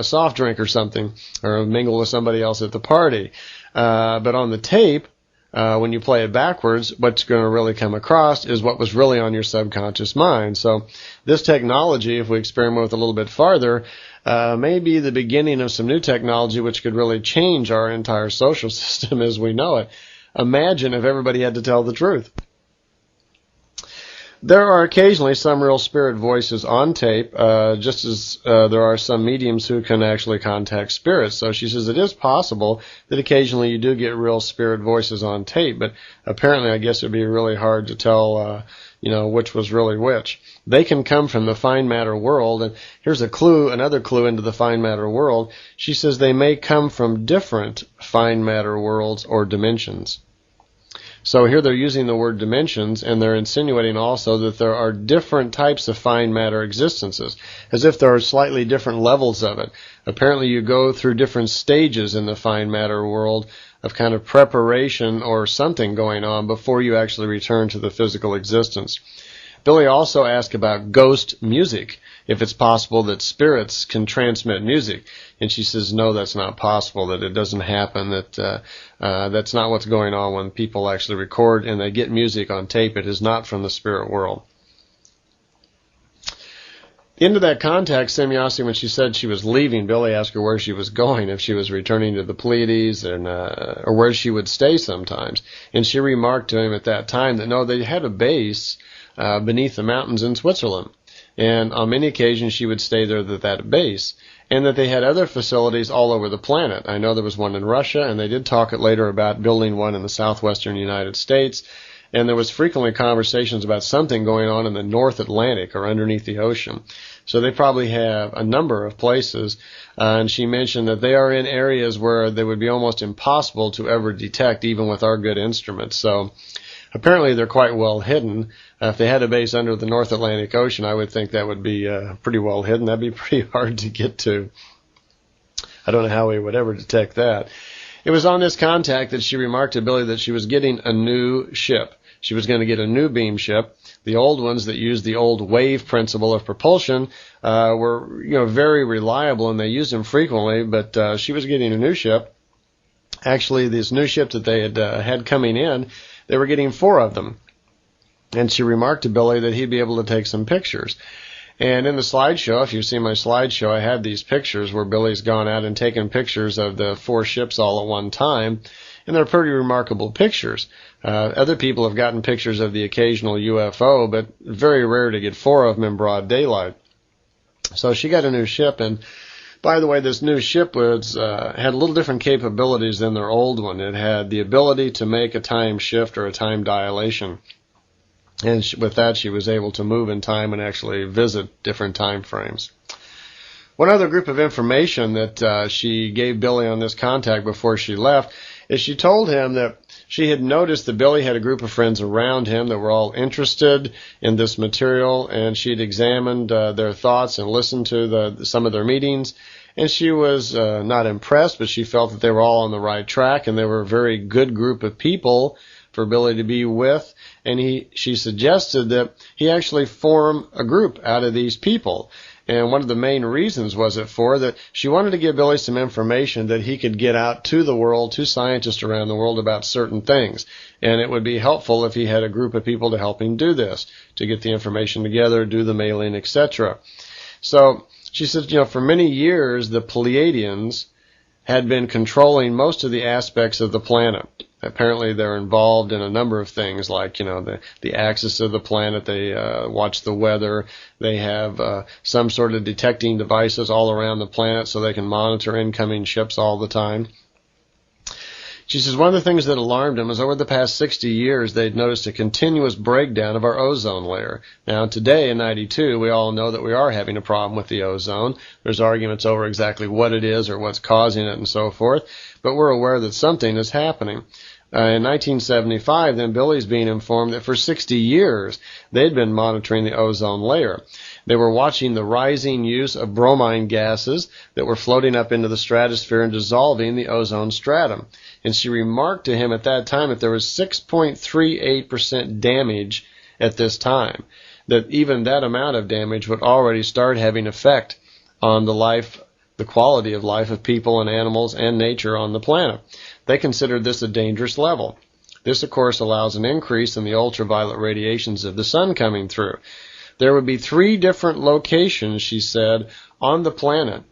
soft drink or something, or mingle with somebody else at the party." But on the tape, when you play it backwards, what's going to really come across is what was really on your subconscious mind. So this technology, if we experiment with it a little bit farther, may be the beginning of some new technology which could really change our entire social system as we know it. Imagine if everybody had to tell the truth. There are occasionally some real spirit voices on tape, just as there are some mediums who can actually contact spirits. So she says it is possible that occasionally you do get real spirit voices on tape, but apparently I guess it would be really hard to tell, which was really which. They can come from the fine matter world, and here's a clue, another clue into the fine matter world. She says they may come from different fine matter worlds or dimensions. So here they're using the word dimensions, and they're insinuating also that there are different types of fine matter existences, as if there are slightly different levels of it. Apparently you go through different stages in the fine matter world of kind of preparation or something going on before you actually return to the physical existence. Billy also asked about ghost music, if it's possible that spirits can transmit music. And she says, no, that's not possible, that it doesn't happen, that that's not what's going on when people actually record and they get music on tape. It is not from the spirit world. Into that contact, Semjase, when she said she was leaving, Billy asked her where she was going, if she was returning to the Pleiades, and, or where she would stay sometimes. And she remarked to him at that time that, no, they had a base beneath the mountains in Switzerland. And on many occasions she would stay there at that base. And that they had other facilities all over the planet. I know there was one in Russia, and they did talk later about building one in the southwestern United States. And there was frequently conversations about something going on in the North Atlantic or underneath the ocean. So they probably have a number of places. And she mentioned that they are in areas where they would be almost impossible to ever detect, even with our good instruments. So apparently they're quite well hidden. If they had a base under the North Atlantic Ocean, I would think that would be pretty well hidden. That'd be pretty hard to get to. I don't know how we would ever detect that. It was on this contact that she remarked to Billy that she was getting a new ship. She was going to get a new beam ship. The old ones that used the old wave principle of propulsion were, very reliable, and they used them frequently. But she was getting a new ship. Actually, this new ship that they had coming in, they were getting 4 of them. And she remarked to Billy that he'd be able to take some pictures. And in the slideshow, if you see my slideshow, I have these pictures where Billy's gone out and taken pictures of the 4 ships all at one time. And they're pretty remarkable pictures. Other people have gotten pictures of the occasional UFO, but very rare to get 4 of them in broad daylight. So she got a new ship, and by the way, this new ship was had a little different capabilities than their old one. It had the ability to make a time shift or a time dilation. And with that, she was able to move in time and actually visit different time frames. One other group of information that she gave Billy on this contact before she left is she told him that she had noticed that Billy had a group of friends around him that were all interested in this material, and she had examined their thoughts and listened to some of their meetings. And she was not impressed, but she felt that they were all on the right track, and they were a very good group of people for Billy to be with. And she suggested that he actually form a group out of these people. And one of the main reasons was that she wanted to give Billy some information that he could get out to the world, to scientists around the world about certain things. And it would be helpful if he had a group of people to help him do this, to get the information together, do the mailing, etc. So she said, for many years, the Pleiadians had been controlling most of the aspects of the planet. Apparently they're involved in a number of things like, the axis of the planet. They watch the weather. They have some sort of detecting devices all around the planet so they can monitor incoming ships all the time. She says one of the things that alarmed them is over the past 60 years they'd noticed a continuous breakdown of our ozone layer. Now today in 92 we all know that we are having a problem with the ozone. There's arguments over exactly what it is or what's causing it and so forth, but we're aware that something is happening. In 1975, then, Billy's being informed that for 60 years they'd been monitoring the ozone layer. They were watching the rising use of bromine gases that were floating up into the stratosphere and dissolving the ozone stratum. And she remarked to him at that time that there was 6.38% damage at this time, that even that amount of damage would already start having effect on the quality of life of people and animals and nature on the planet. They considered this a dangerous level. This, of course, allows an increase in the ultraviolet radiations of the sun coming through. There would be 3 different locations, she said, on the planet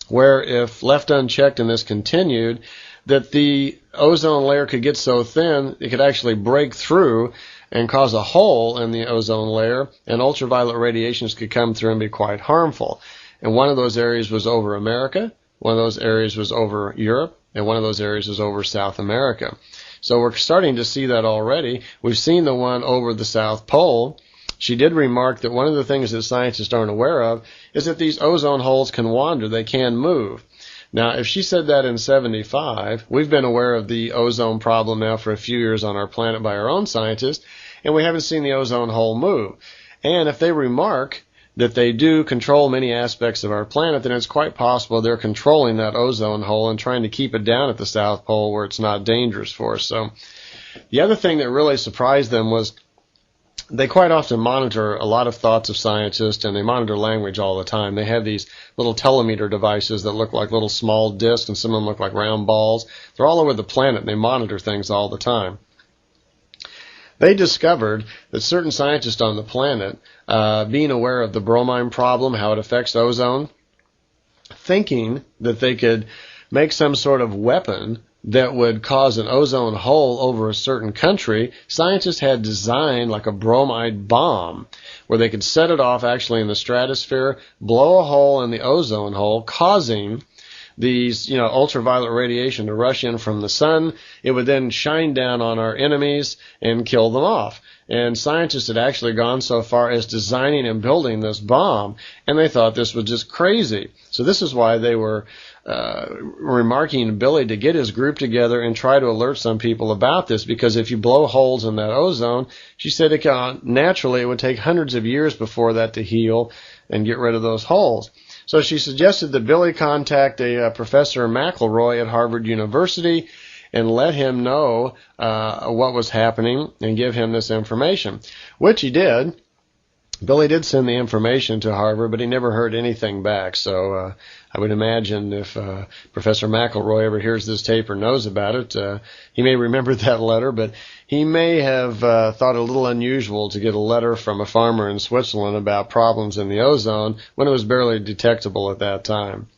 where, if left unchecked and this continued, that the ozone layer could get so thin it could actually break through and cause a hole in the ozone layer, and ultraviolet radiations could come through and be quite harmful. And one of those areas was over America, one of those areas was over Europe, and one of those areas was over South America. So we're starting to see that already. We've seen the one over the South Pole. She did remark that one of the things that scientists aren't aware of is that these ozone holes can wander, they can move. Now, if she said that in 75, we've been aware of the ozone problem now for a few years on our planet by our own scientists, and we haven't seen the ozone hole move. And if they remark that they do control many aspects of our planet, then it's quite possible they're controlling that ozone hole and trying to keep it down at the South Pole where it's not dangerous for us. So the other thing that really surprised them was they quite often monitor a lot of thoughts of scientists, and they monitor language all the time. They have these little telemeter devices that look like little small discs, and some of them look like round balls. They're all over the planet, and they monitor things all the time. They discovered that certain scientists on the planet, being aware of the bromine problem, how it affects ozone, thinking that they could make some sort of weapon that would cause an ozone hole over a certain country, scientists had designed like a bromide bomb where they could set it off actually in the stratosphere, blow a hole in the ozone hole, causing these, ultraviolet radiation to rush in from the sun. It would then shine down on our enemies and kill them off. And scientists had actually gone so far as designing and building this bomb, and they thought this was just crazy. So this is why they were remarking Billy to get his group together and try to alert some people about this, because if you blow holes in that ozone, she said naturally it would take hundreds of years before that to heal and get rid of those holes. So she suggested that Billy contact a Professor McElroy at Harvard University and let him know what was happening and give him this information, which he did. Billy did send the information to Harvard, but he never heard anything back. So I would imagine if Professor McElroy ever hears this tape or knows about it, he may remember that letter, but he may have thought it a little unusual to get a letter from a farmer in Switzerland about problems in the ozone when it was barely detectable at that time.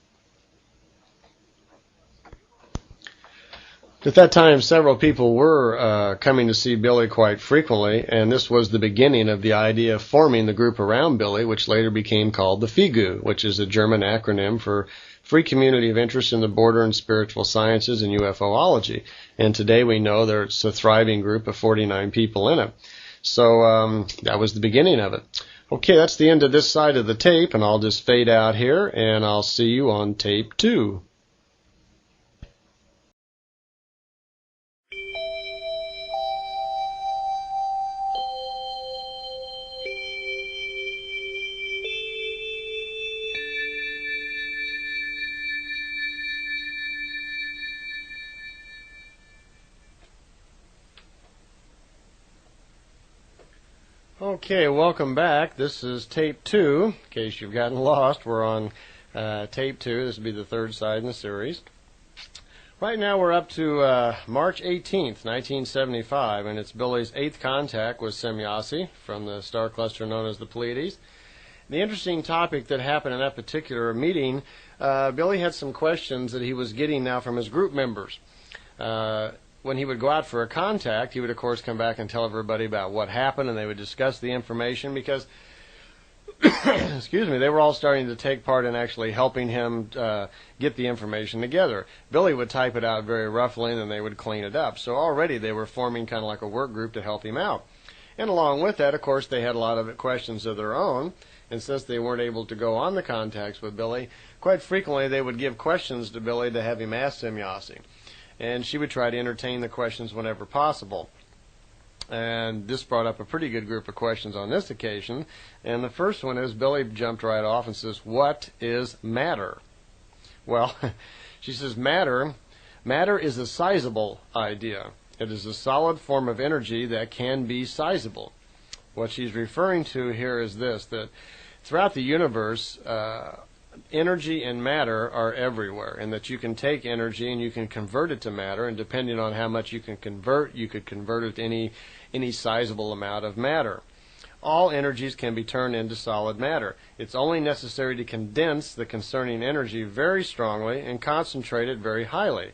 At that time, several people were coming to see Billy quite frequently, and this was the beginning of the idea of forming the group around Billy, which later became called the FIGU, which is a German acronym for Free Community of Interest in the Border and Spiritual Sciences and UFOlogy. And today we know there's a thriving group of 49 people in it. So that was the beginning of it. Okay, that's the end of this side of the tape, and I'll just fade out here, and I'll see you on tape 2. Okay, welcome back. This is tape 2. In case you've gotten lost, we're on tape 2. This will be the third side in the series. Right now we're up to March 18th, 1975, and it's Billy's 8th contact with Semjase from the star cluster known as the Pleiades. The interesting topic that happened in that particular meeting, Billy had some questions that he was getting now from his group members. When he would go out for a contact, he would, of course, come back and tell everybody about what happened, and they would discuss the information because, excuse me, they were all starting to take part in actually helping him get the information together. Billy would type it out very roughly, and then they would clean it up. So already they were forming kind of like a work group to help him out. And along with that, of course, they had a lot of questions of their own, and since they weren't able to go on the contacts with Billy, quite frequently they would give questions to Billy to have him ask Semjase. And she would try to entertain the questions whenever possible. And this brought up a pretty good group of questions on this occasion. And the first one is, Billy jumped right off and says, "What is matter?" Well, she says, matter is a sizable idea. It is a solid form of energy that can be sizable. What she's referring to here is this, that throughout the universe, energy and matter are everywhere, and that you can take energy and you can convert it to matter, and depending on how much you can convert, you could convert it to any sizable amount of matter. All energies can be turned into solid matter. It's only necessary to condense the concerning energy very strongly and concentrate it very highly.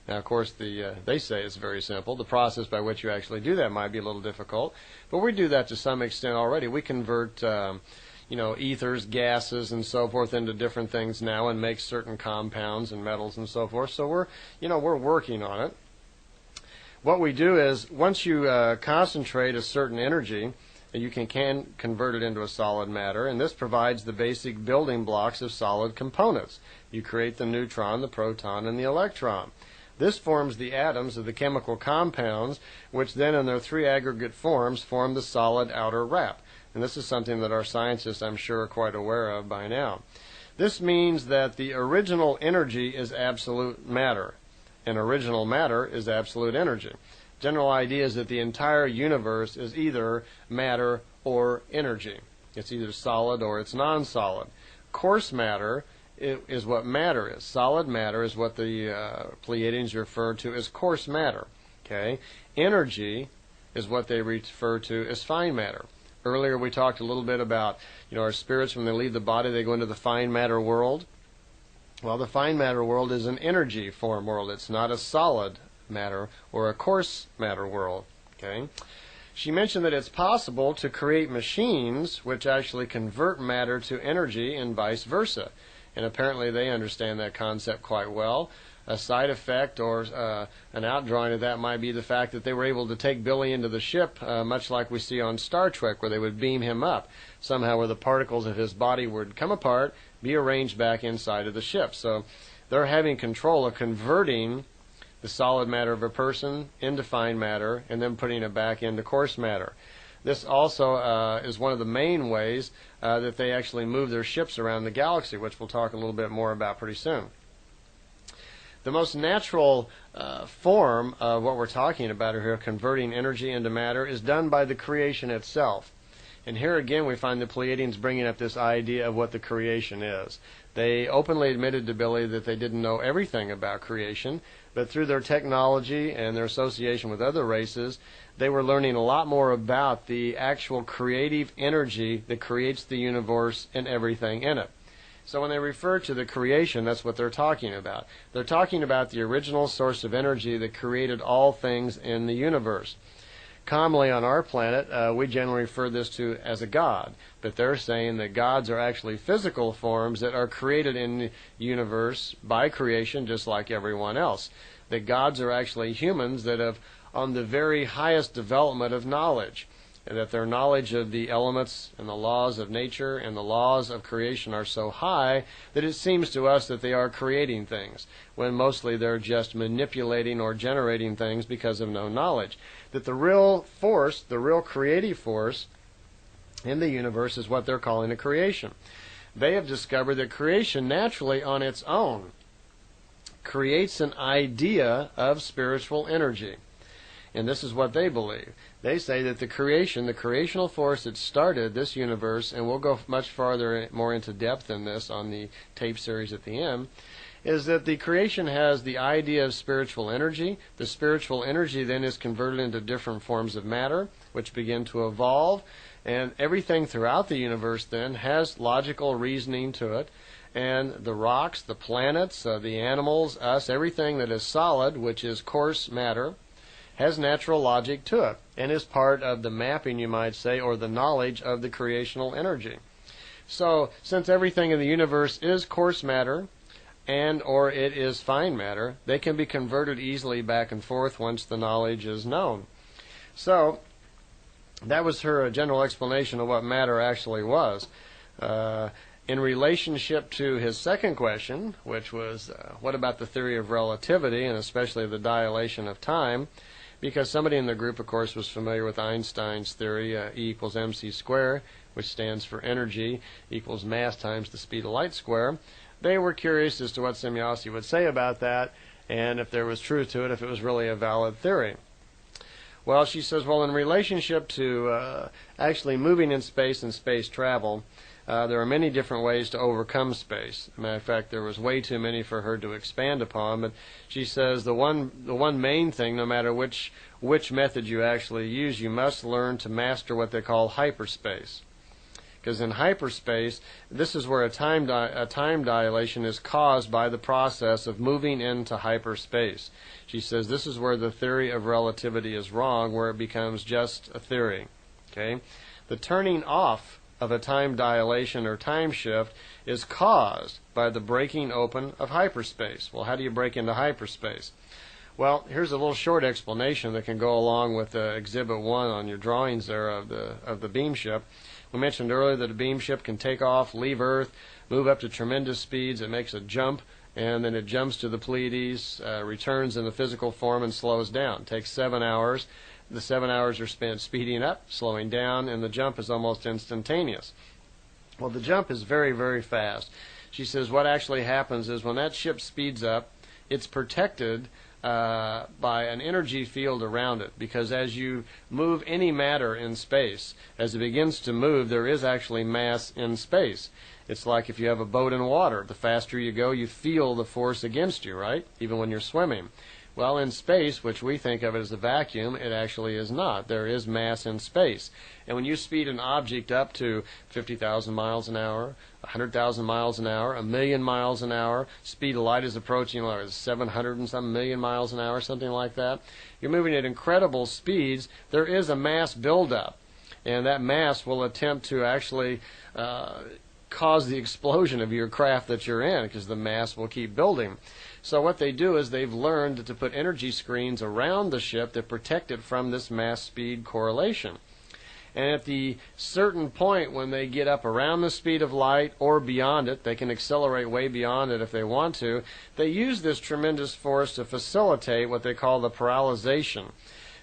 Now, of course, they say it's very simple. The process by which you actually do that might be a little difficult, but we do that to some extent already. We convert ethers, gases, and so forth into different things now, and make certain compounds and metals and so forth. So we're working on it. What we do is, once you concentrate a certain energy, you can convert it into a solid matter, and this provides the basic building blocks of solid components. You create the neutron, the proton, and the electron. This forms the atoms of the chemical compounds, which then in their three aggregate forms form the solid outer wrap. And this is something that our scientists, I'm sure, are quite aware of by now. This means that the original energy is absolute matter, and original matter is absolute energy. General idea is that the entire universe is either matter or energy. It's either solid or it's non-solid. Coarse matter is what matter is. Solid matter is what the Pleiadians refer to as coarse matter. Okay? Energy is what they refer to as fine matter. Earlier we talked a little bit about our spirits, when they leave the body, they go into the fine matter world. Well, the fine matter world is an energy form world. It's not a solid matter or a coarse matter world. Okay? She mentioned that it's possible to create machines which actually convert matter to energy and vice versa. And apparently they understand that concept quite well. A side effect or an outdrawing of that might be the fact that they were able to take Billy into the ship, much like we see on Star Trek, where they would beam him up, somehow where the particles of his body would come apart, be arranged back inside of the ship. So they're having control of converting the solid matter of a person into fine matter and then putting it back into coarse matter. This also is one of the main ways that they actually move their ships around the galaxy, which we'll talk a little bit more about pretty soon. The most natural form of what we're talking about here, converting energy into matter, is done by the creation itself. And here again we find the Pleiadians bringing up this idea of what the creation is. They openly admitted to Billy that they didn't know everything about creation, but through their technology and their association with other races, they were learning a lot more about the actual creative energy that creates the universe and everything in it. So when they refer to the creation, that's what they're talking about. They're talking about the original source of energy that created all things in the universe. Commonly on our planet, we generally refer this to as a god, but they're saying that gods are actually physical forms that are created in the universe by creation, just like everyone else. That gods are actually humans that have on the very highest development of knowledge, and that their knowledge of the elements and the laws of nature and the laws of creation are so high that it seems to us that they are creating things, when mostly they're just manipulating or generating things because of no knowledge. That the real force, the real creative force in the universe is what they're calling a creation. They have discovered that creation naturally on its own creates an idea of spiritual energy. And this is what they believe. They say that the creation, the creational force that started this universe, and we'll go much farther, more into depth in this on the tape series at the end, is that the creation has the idea of spiritual energy. The spiritual energy then is converted into different forms of matter, which begin to evolve, and everything throughout the universe then has logical reasoning to it. And the rocks, the planets, the animals, us, everything that is solid, which is coarse matter, has natural logic to it, and is part of the mapping, you might say, or the knowledge of the creational energy. So, since everything in the universe is coarse matter, and or it is fine matter, they can be converted easily back and forth once the knowledge is known. So, that was her general explanation of what matter actually was. In relationship to his second question, which was, what about the theory of relativity, and especially the dilation of time, because somebody in the group, of course, was familiar with Einstein's theory, E equals mc squared, which stands for energy equals mass times the speed of light square. They were curious as to what Semjase would say about that, and if there was truth to it, if it was really a valid theory. Well, she says, well, in relationship to actually moving in space and space travel, there are many different ways to overcome space. As a matter of fact, there was way too many for her to expand upon, but she says the one main thing, no matter which method you actually use, you must learn to master what they call hyperspace. Because in hyperspace, this is where a time dilation is caused by the process of moving into hyperspace. She says this is where the theory of relativity is wrong, where it becomes just a theory. Okay? The turning off of a time dilation or time shift is caused by the breaking open of hyperspace. Well, how do you break into hyperspace? Well, here's a little short explanation that can go along with Exhibit 1 on your drawings there of the beam ship. We mentioned earlier that a beam ship can take off, leave Earth, move up to tremendous speeds. It makes a jump, and then it jumps to the Pleiades, returns in the physical form, and slows down. It takes 7 hours. The 7 hours are spent speeding up, slowing down, and the jump is almost instantaneous. Well, the jump is very, very fast. She says what actually happens is when that ship speeds up, it's protected by an energy field around it, because as you move any matter in space, as it begins to move, there is actually mass in space. It's like if you have a boat in water. The faster you go, you feel the force against you, right? Even when you're swimming. Well, in space, which we think of it as a vacuum, it actually is not. There is mass in space. And when you speed an object up to 50,000 miles an hour, 100,000 miles an hour, 1,000,000 miles an hour, speed of light is approaching 700 and some million miles an hour, something like that. You're moving at incredible speeds. There is a mass buildup, and that mass will attempt to actually cause the explosion of your craft that you're in, because the mass will keep building. So what they do is they've learned to put energy screens around the ship that protect it from this mass speed correlation. And at the certain point when they get up around the speed of light or beyond it, they can accelerate way beyond it if they want to, they use this tremendous force to facilitate what they call the paralyzation.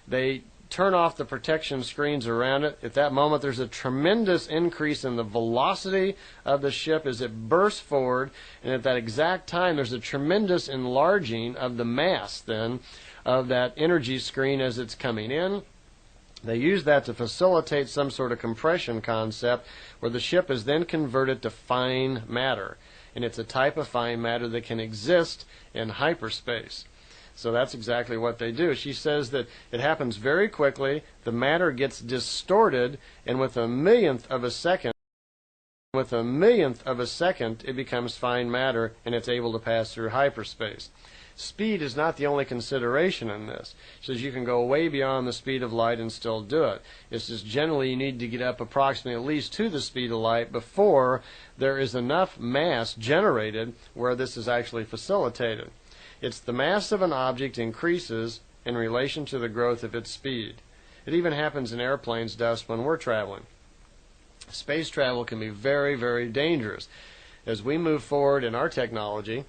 They turn off the protection screens around it. At that moment, there's a tremendous increase in the velocity of the ship as it bursts forward, and at that exact time, there's a tremendous enlarging of the mass, then, of that energy screen as it's coming in. They use that to facilitate some sort of compression concept, where the ship is then converted to fine matter, and it's a type of fine matter that can exist in hyperspace. So that's exactly what they do. She says that it happens very quickly, the matter gets distorted, and with a millionth of a second, it becomes fine matter, and it's able to pass through hyperspace. Speed is not the only consideration in this. She says you can go way beyond the speed of light and still do it. It's just generally you need to get up approximately at least to the speed of light before there is enough mass generated where this is actually facilitated. It's the mass of an object increases in relation to the growth of its speed. It even happens in airplanes dust when we're traveling. Space travel can be very, very dangerous. As we move forward in our technology,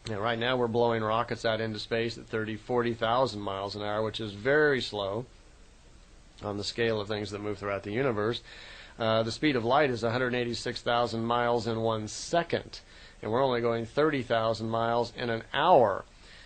and right now we're blowing rockets out into space at 40,000 miles an hour, which is very slow on the scale of things that move throughout the universe. The speed of light is 186,000 miles in 1 second. And we're only going 30,000 miles in an hour.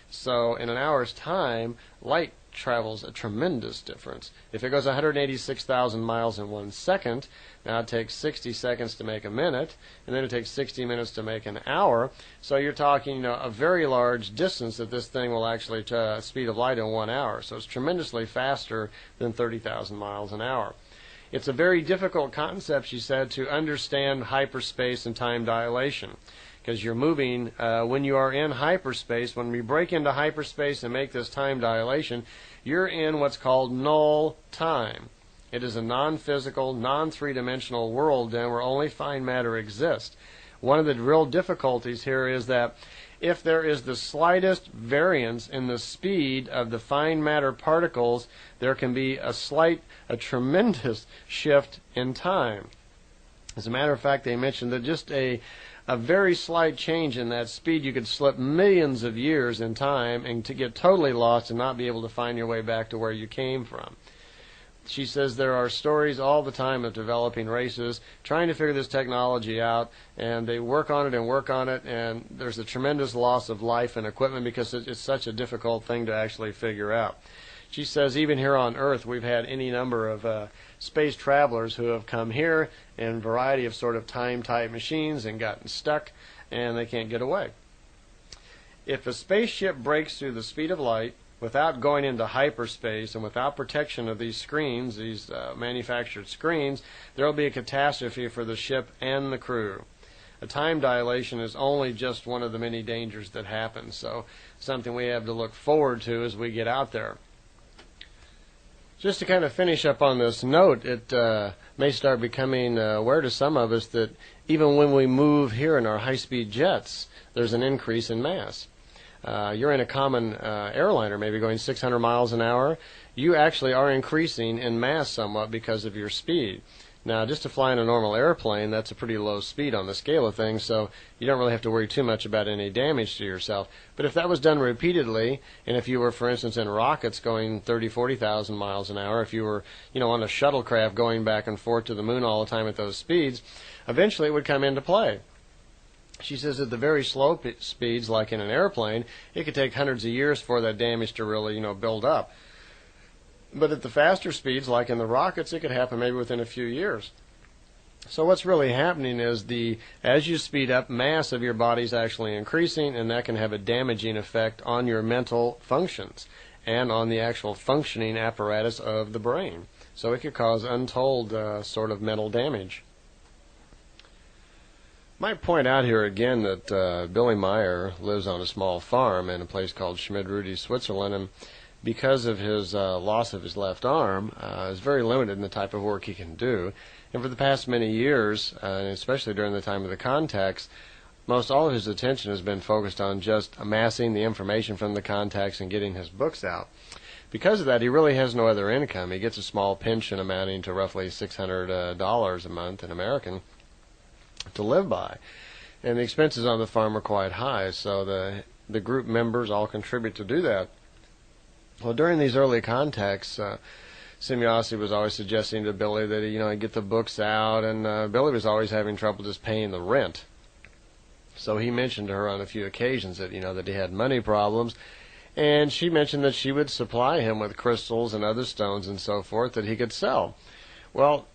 So in an hour's time, light travels a tremendous difference. If it goes 186,000 miles in 1 second, now it takes 60 seconds to make a minute, and then it takes 60 minutes to make an hour. So you're talking a very large distance that this thing will actually speed of light in 1 hour. So it's tremendously faster than 30,000 miles an hour. It's a very difficult concept, she said, to understand hyperspace and time dilation. Because you're moving, when you are in hyperspace, when we break into hyperspace and make this time dilation, you're in what's called null time. It is a non-physical, non-three-dimensional world then where only fine matter exists. One of the real difficulties here is that if there is the slightest variance in the speed of the fine matter particles, there can be a tremendous shift in time. As a matter of fact, they mentioned that just a very slight change in that speed, you could slip millions of years in time and to get totally lost and not be able to find your way back to where you came from. She says there are stories all the time of developing races trying to figure this technology out, and they work on it, and there's a tremendous loss of life and equipment because it's such a difficult thing to actually figure out. She says even here on Earth we've had any number of space travelers who have come here in a variety of sort of time-type machines and gotten stuck, and they can't get away. If a spaceship breaks through the speed of light without going into hyperspace and without protection of these screens, these manufactured screens, there will be a catastrophe for the ship and the crew. A time dilation is only just one of the many dangers that happen, so something we have to look forward to as we get out there. Just to kind of finish up on this note, it may start becoming aware to some of us that even when we move here in our high-speed jets, there's an increase in mass. You're in a common airliner, maybe going 600 miles an hour. You actually are increasing in mass somewhat because of your speed. Now, just to fly in a normal airplane, that's a pretty low speed on the scale of things, so you don't really have to worry too much about any damage to yourself. But if that was done repeatedly, and if you were, for instance, in rockets going 30, 40,000 miles an hour, if you were, on a shuttlecraft going back and forth to the moon all the time at those speeds, eventually it would come into play. She says at the very slow speeds, like in an airplane, it could take hundreds of years for that damage to really, build up. But at the faster speeds, like in the rockets, it could happen maybe within a few years. So what's really happening is as you speed up, mass of your body is actually increasing, and that can have a damaging effect on your mental functions and on the actual functioning apparatus of the brain. So it could cause untold sort of mental damage. Might point out here again that Billy Meier lives on a small farm in a place called Schmidrudi, Switzerland, and because of his loss of his left arm, is very limited in the type of work he can do. And for the past many years, especially during the time of the contacts, most all of his attention has been focused on just amassing the information from the contacts and getting his books out. Because of that, he really has no other income. He gets a small pension amounting to roughly $600 a month in American to live by. And the expenses on the farm are quite high, so the group members all contribute to do that. Well, during these early contacts, Semjase was always suggesting to Billy that he get the books out, and Billy was always having trouble just paying the rent. So he mentioned to her on a few occasions that that he had money problems, and she mentioned that she would supply him with crystals and other stones and so forth that he could sell. Well,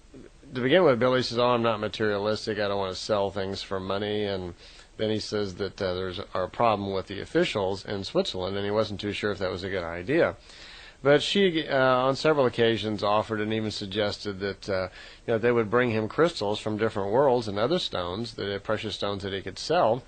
to begin with, Billy says, "Oh, I'm not materialistic. I don't want to sell things for money," and then he says that there's a problem with the officials in Switzerland, and he wasn't too sure if that was a good idea. But she, on several occasions, offered and even suggested that they would bring him crystals from different worlds and other stones, precious stones that he could sell,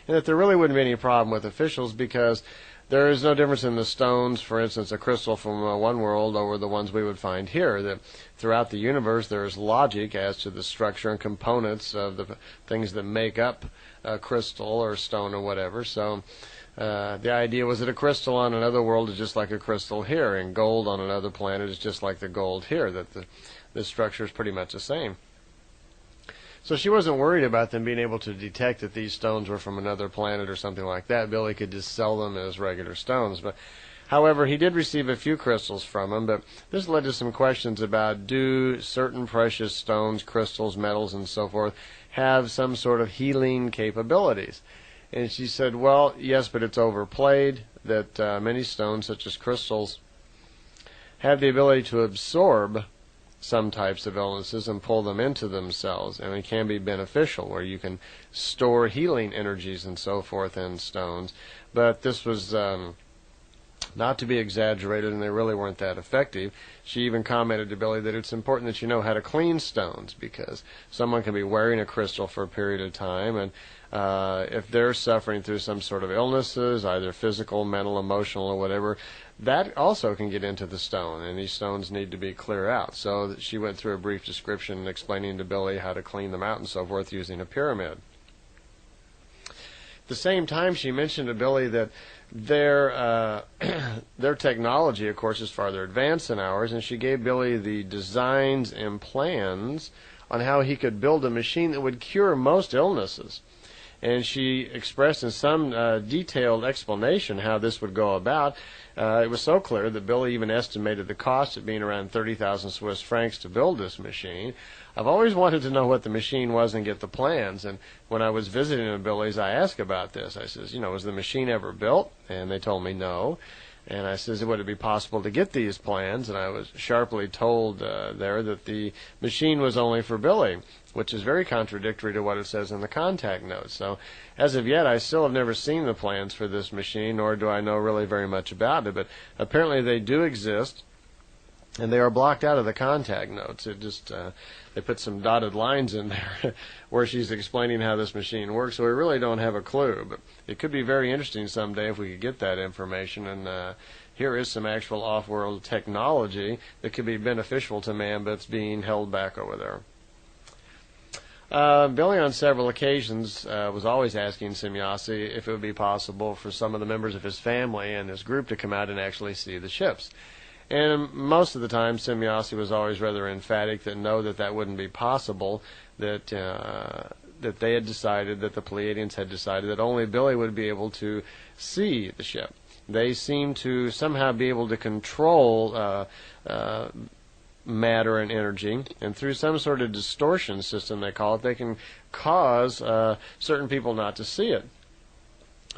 and that there really wouldn't be any problem with officials because there is no difference in the stones, for instance, a crystal from one world over the ones we would find here. That throughout the universe there is logic as to the structure and components of the things that make up a crystal or stone or whatever. So the idea was that a crystal on another world is just like a crystal here, and gold on another planet is just like the gold here, that the structure is pretty much the same. So she wasn't worried about them being able to detect that these stones were from another planet or something like that. Billy could just sell them as regular stones. But, however, he did receive a few crystals from him, but this led to some questions about, do certain precious stones, crystals, metals, and so forth have some sort of healing capabilities? And she said, well, yes, but it's overplayed, that many stones, such as crystals, have the ability to absorb some types of illnesses and pull them into themselves, and it can be beneficial where you can store healing energies and so forth in stones. But this was not to be exaggerated, and they really weren't that effective. She even commented to Billy that it's important that you know how to clean stones, because someone can be wearing a crystal for a period of time, and if they're suffering through some sort of illnesses, either physical, mental, emotional, or whatever, that also can get into the stone, and these stones need to be clear out. So she went through a brief description explaining to Billy how to clean them out and so forth using a pyramid. At the same time, she mentioned to Billy that their technology, of course, is farther advanced than ours, and she gave Billy the designs and plans on how he could build a machine that would cure most illnesses. And she expressed in some detailed explanation how this would go about. It was so clear that Billy even estimated the cost at being around 30,000 Swiss francs to build this machine. I've always wanted to know what the machine was and get the plans. And when I was visiting at Billy's, I asked about this. I says, was the machine ever built? And they told me no. And I says, would it be possible to get these plans? And I was sharply told there that the machine was only for Billy, which is very contradictory to what it says in the contact notes. So as of yet, I still have never seen the plans for this machine, nor do I know really very much about it. But apparently they do exist, and they are blocked out of the contact notes. It just they put some dotted lines in there where she's explaining how this machine works, so we really don't have a clue. But it could be very interesting someday if we could get that information. And here is some actual off-world technology that could be beneficial to man, but it's being held back over there. Billy, on several occasions, was always asking Semjase if it would be possible for some of the members of his family and his group to come out and actually see the ships. And most of the time, Semjase was always rather emphatic that no, that wouldn't be possible, that they had decided, that the Pleiadians had decided that only Billy would be able to see the ship. They seem to somehow be able to control matter and energy, and through some sort of distortion system, they call it, they can cause certain people not to see it.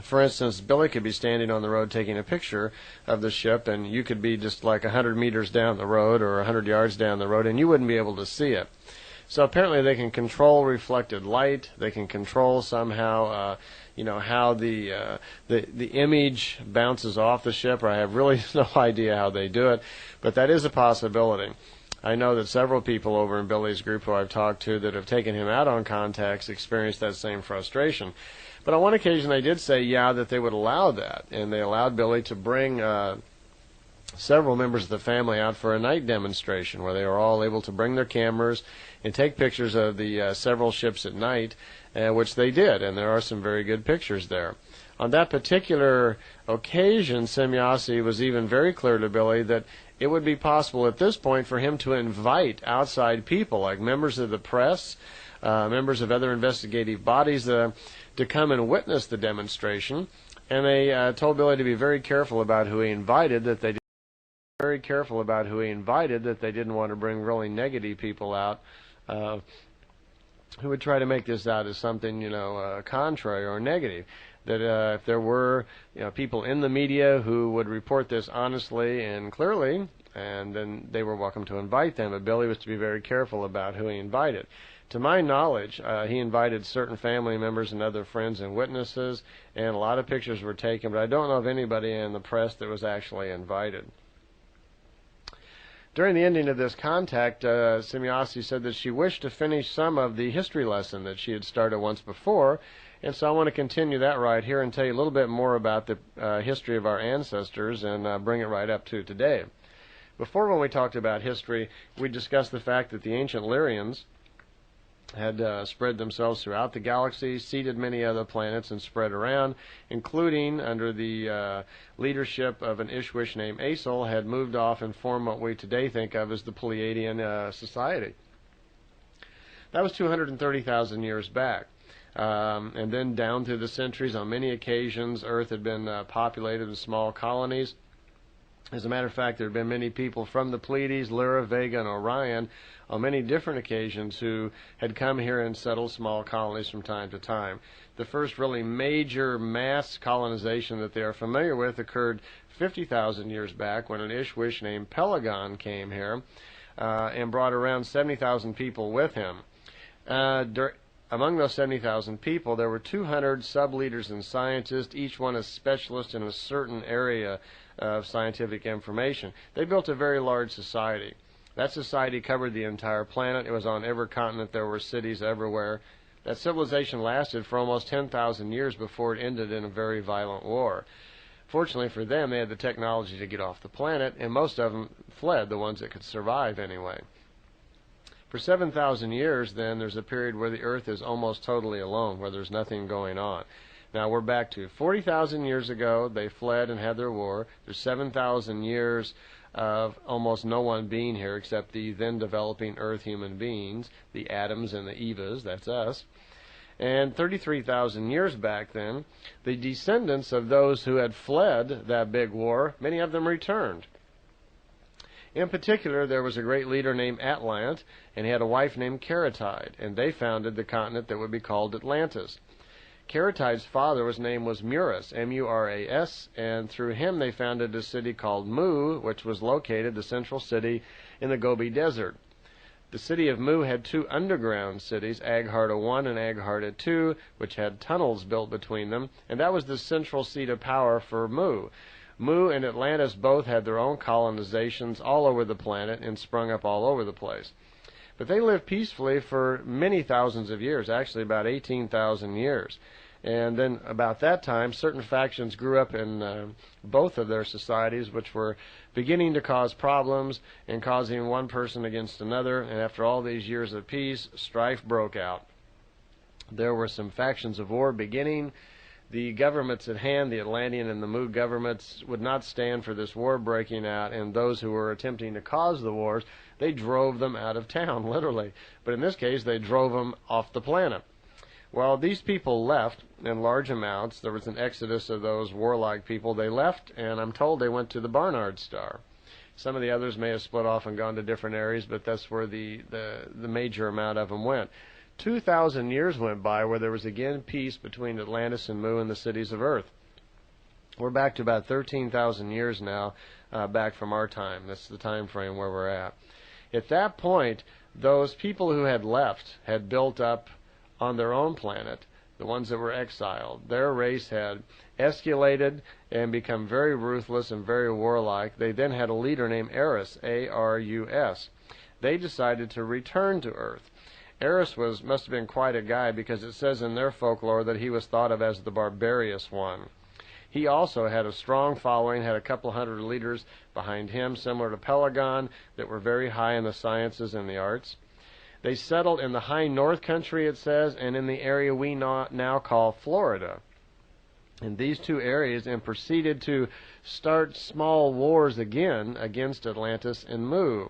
For instance, Billy could be standing on the road taking a picture of the ship, and you could be just like 100 meters down the road or 100 yards down the road, and you wouldn't be able to see it. So apparently they can control reflected light. They can control somehow, how the image bounces off the ship, or I have really no idea how they do it, but that is a possibility. I know that several people over in Billy's group who I've talked to that have taken him out on contacts experienced that same frustration. But on one occasion they did say, that they would allow that, and they allowed Billy to bring several members of the family out for a night demonstration where they were all able to bring their cameras and take pictures of the several ships at night, which they did, and there are some very good pictures there. On that particular occasion, Semjase was even very clear to Billy that it would be possible at this point for him to invite outside people, like members of the press, members of other investigative bodies, to come and witness the demonstration. And they told Billy to be very careful about who he invited, that they didn't want to bring really negative people out who would try to make this out as something, contrary or negative. That if there were, people in the media who would report this honestly and clearly, and then they were welcome to invite them. But Billy was to be very careful about who he invited. To my knowledge, he invited certain family members and other friends and witnesses, and a lot of pictures were taken, but I don't know of anybody in the press that was actually invited. During the ending of this contact, Semjase said that she wished to finish some of the history lesson that she had started once before, and so I want to continue that right here and tell you a little bit more about the history of our ancestors and bring it right up to today. Before, when we talked about history, we discussed the fact that the ancient Lyrians had spread themselves throughout the galaxy, seeded many other planets, and spread around, including under the leadership of an Ishwish named Asel, had moved off and formed what we today think of as the Pleiadian society. That was 230,000 years back. And then down through the centuries, on many occasions, Earth had been populated with small colonies. As a matter of fact, there have been many people from the Pleiades, Lyra, Vega, and Orion on many different occasions who had come here and settled small colonies from time to time. The first really major mass colonization that they are familiar with occurred 50,000 years back when an Ishwish named Pelagon came here and brought around 70,000 people with him. Among those 70,000 people, there were 200 sub-leaders and scientists, each one a specialist in a certain area of scientific information. They built a very large society. That society covered the entire planet. It was on every continent. There were cities everywhere. That civilization lasted for almost 10,000 years before it ended in a very violent war. Fortunately for them, they had the technology to get off the planet, and most of them fled, the ones that could survive anyway. For 7,000 years, then, there's a period where the Earth is almost totally alone, where there's nothing going on. Now we're back to 40,000 years ago. They fled and had their war. There's 7,000 years of almost no one being here except the then developing Earth human beings, the Adams and the Evas, that's us. And 33,000 years back then, the descendants of those who had fled that big war, many of them returned. In particular, there was a great leader named Atlant, and he had a wife named Caratide, and they founded the continent that would be called Atlantis. Karatide's father, his name was Muras, M-U-R-A-S, and through him they founded a city called Mu, which was located, the central city, in the Gobi Desert. The city of Mu had two underground cities, Agharta I and Agharta II, which had tunnels built between them, and that was the central seat of power for Mu. Mu and Atlantis both had their own colonizations all over the planet and sprung up all over the place. But they lived peacefully for many thousands of years, actually about 18,000 years. And then about that time, certain factions grew up in both of their societies, which were beginning to cause problems and causing one person against another. And after all these years of peace, strife broke out. There were some factions of war beginning. The governments at hand, the Atlantean and the Mu governments, would not stand for this war breaking out, and those who were attempting to cause the wars, they drove them out of town, literally. But in this case, they drove them off the planet. Well, these people left in large amounts. There was an exodus of those warlike people. They left, and I'm told they went to the Barnard Star. Some of the others may have split off and gone to different areas, but that's where the major amount of them went. 2,000 years went by where there was again peace between Atlantis and Mu and the cities of Earth. We're back to about 13,000 years now, back from our time. That's the time frame where we're at. At that point, those people who had left had built up on their own planet, the ones that were exiled. Their race had escalated and become very ruthless and very warlike. They then had a leader named Arus, A-R-U-S. They decided to return to Earth. Arus must have been quite a guy, because it says in their folklore that he was thought of as the barbarous one. He also had a strong following, had a couple hundred leaders behind him, similar to Pelagon, that were very high in the sciences and the arts. They settled in the high north country, it says, and in the area we now call Florida. In these two areas, and proceeded to start small wars again against Atlantis and Mu.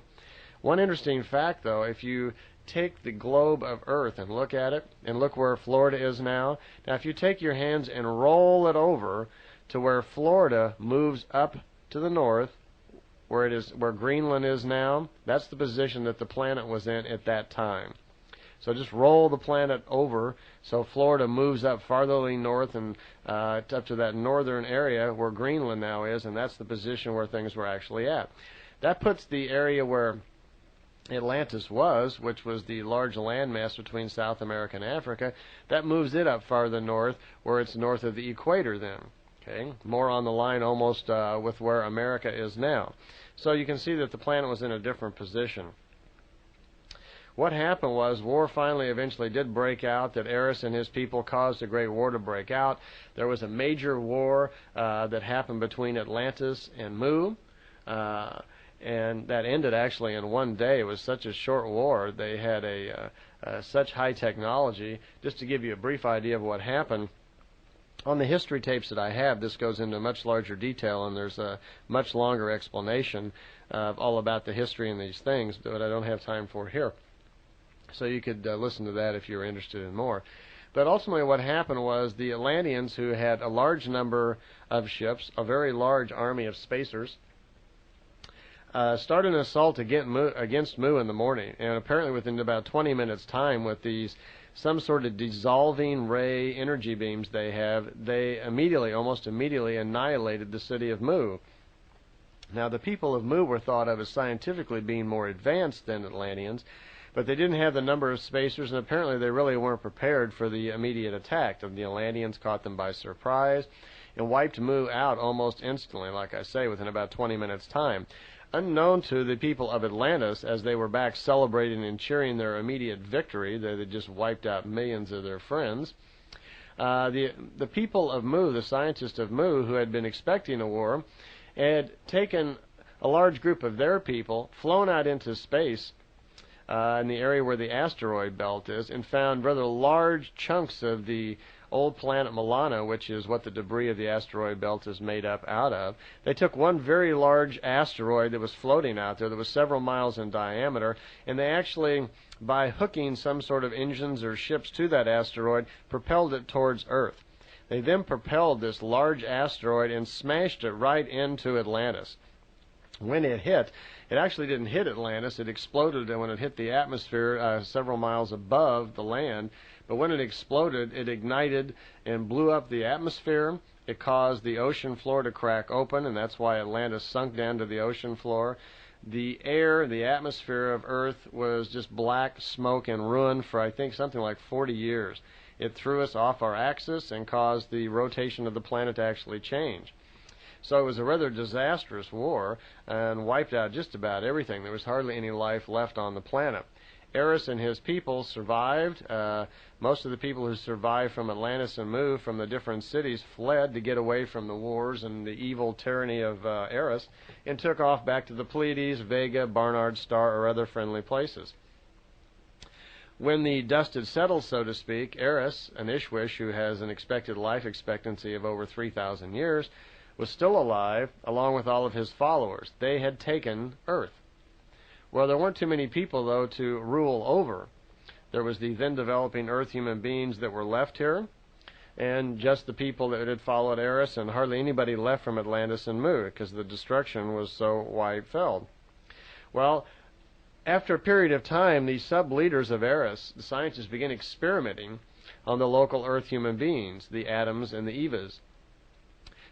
One interesting fact, though, if you take the globe of Earth and look at it, and look where Florida is now. Now, if you take your hands and roll it over to where Florida moves up to the north, where Greenland is now, that's the position that the planet was in at that time. So just roll the planet over so Florida moves up farther north and up to that northern area where Greenland now is, and that's the position where things were actually at. That puts the area where Atlantis was, which was the large landmass between South America and Africa, that moves it up farther north, where it's north of the equator then. Okay, more on the line almost with where America is now. So you can see that the planet was in a different position. What happened was, war finally eventually did break out, that Eris and his people caused a great war to break out. There was a major war that happened between Atlantis and Mu. And that ended actually in one day. It was such a short war. They had such high technology. Just to give you a brief idea of what happened, on the history tapes that I have, this goes into much larger detail, and there's a much longer explanation of all about the history and these things, but I don't have time for here. So you could listen to that if you're interested in more. But ultimately what happened was the Atlanteans, who had a large number of ships, a very large army of spacers, started an assault against Mu in the morning, and apparently within about 20 minutes' time, with these some sort of dissolving ray energy beams they have, they almost immediately annihilated the city of Mu. Now, the people of Mu were thought of as scientifically being more advanced than Atlanteans, but they didn't have the number of spacers, and apparently they really weren't prepared for the immediate attack. The Atlanteans caught them by surprise and wiped Mu out almost instantly, like I say, within about 20 minutes' time. Unknown to the people of Atlantis, as they were back celebrating and cheering their immediate victory, they had just wiped out millions of their friends. The people of Mu, the scientists of Mu, who had been expecting a war, had taken a large group of their people, flown out into space in the area where the asteroid belt is, and found rather large chunks of the old planet Milano, which is what the debris of the asteroid belt is made up out of. They took one very large asteroid that was floating out there that was several miles in diameter, and they actually, by hooking some sort of engines or ships to that asteroid, propelled it towards Earth. They then propelled this large asteroid and smashed it right into Atlantis. When it hit, it actually didn't hit Atlantis. It exploded when it hit the atmosphere several miles above the land. But when it exploded, it ignited and blew up the atmosphere. It caused the ocean floor to crack open, and that's why Atlantis sunk down to the ocean floor. The air, the atmosphere of Earth was just black smoke and ruin for, I think, something like 40 years. It threw us off our axis and caused the rotation of the planet to actually change. So it was a rather disastrous war and wiped out just about everything. There was hardly any life left on the planet. Eris and his people survived. Most of the people who survived from Atlantis and moved from the different cities fled to get away from the wars and the evil tyranny of Eris and took off back to the Pleiades, Vega, Barnard Star, or other friendly places. When the dust had settled, so to speak, Eris, an Ishwish who has an expected life expectancy of over 3,000 years, was still alive, along with all of his followers. They had taken Earth. Well, there weren't too many people, though, to rule over. There was the then developing Earth human beings that were left here, and just the people that had followed Eris, and hardly anybody left from Atlantis and moved, because the destruction was so wide-filled. Well, after a period of time, the sub-leaders of Eris, the scientists, began experimenting on the local Earth human beings, the Adams and the Evas.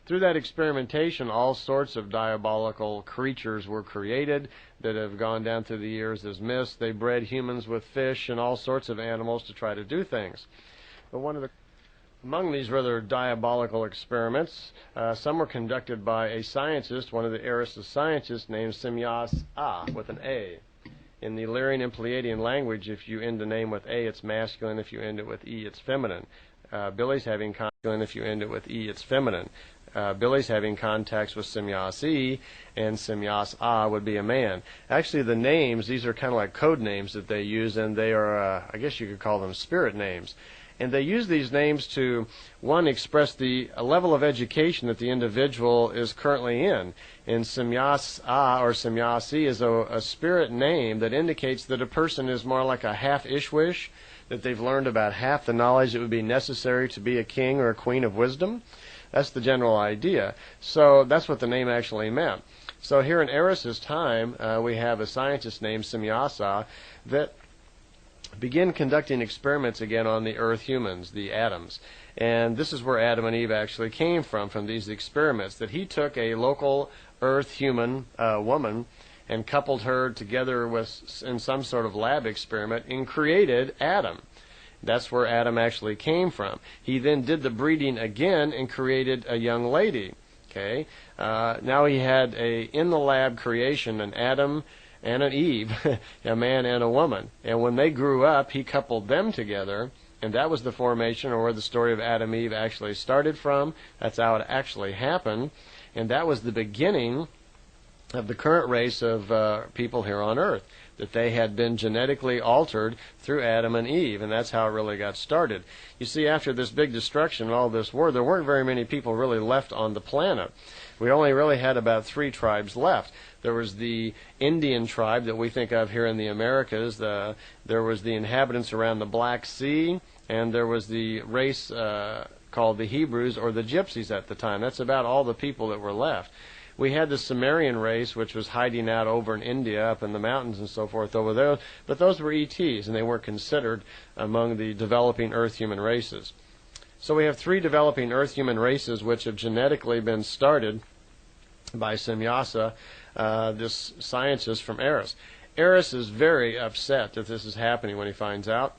Through that experimentation, all sorts of diabolical creatures were created that have gone down through the years as myths. They bred humans with fish and all sorts of animals to try to do things. But among these rather diabolical experiments, some were conducted by a scientist, one of the Eris scientists, named Semjase, with an A. In the Lyrian and Pleiadian language, if you end the name with A, it's masculine. If you end it with E, it's feminine. Billy's having masculine. If you end it with E, it's feminine. Billy's having contacts with Semjase, and Semjase would be a man. Actually, the names, these are kind of like code names that they use, and they are, I guess you could call them spirit names. And they use these names to, one, express the level of education that the individual is currently in. And Semjase or Semjase is a spirit name that indicates that a person is more like a half Ishwish, that they've learned about half the knowledge that would be necessary to be a king or a queen of wisdom. That's the general idea. So that's what the name actually meant. So here in Eris's time, we have a scientist named Semjase that began conducting experiments again on the Earth humans, the Adams. And this is where Adam and Eve actually came from these experiments, that he took a local Earth human woman and coupled her together with in some sort of lab experiment and created Adam. That's where Adam actually came from. He then did the breeding again and created a young lady. Okay, now he had in the lab creation an Adam and an Eve, a man and a woman. And when they grew up, he coupled them together, and that was the formation, or where the story of Adam and Eve actually started from. That's how it actually happened, and that was the beginning of the current race of people here on Earth, that they had been genetically altered through Adam and Eve, and that's how it really got started. You see, after this big destruction and all this war, there weren't very many people really left on the planet. We only really had about 3 tribes left. There was the Indian tribe that we think of here in the Americas. There was the inhabitants around the Black Sea, and there was the race called the Hebrews or the Gypsies at the time. That's about all the people that were left. We had the Sumerian race, which was hiding out over in India, up in the mountains and so forth over there, but those were ETs, and they weren't considered among the developing Earth human races. So we have 3 developing Earth human races which have genetically been started by Semjase, this scientist from Eris. Eris is very upset that this is happening when he finds out,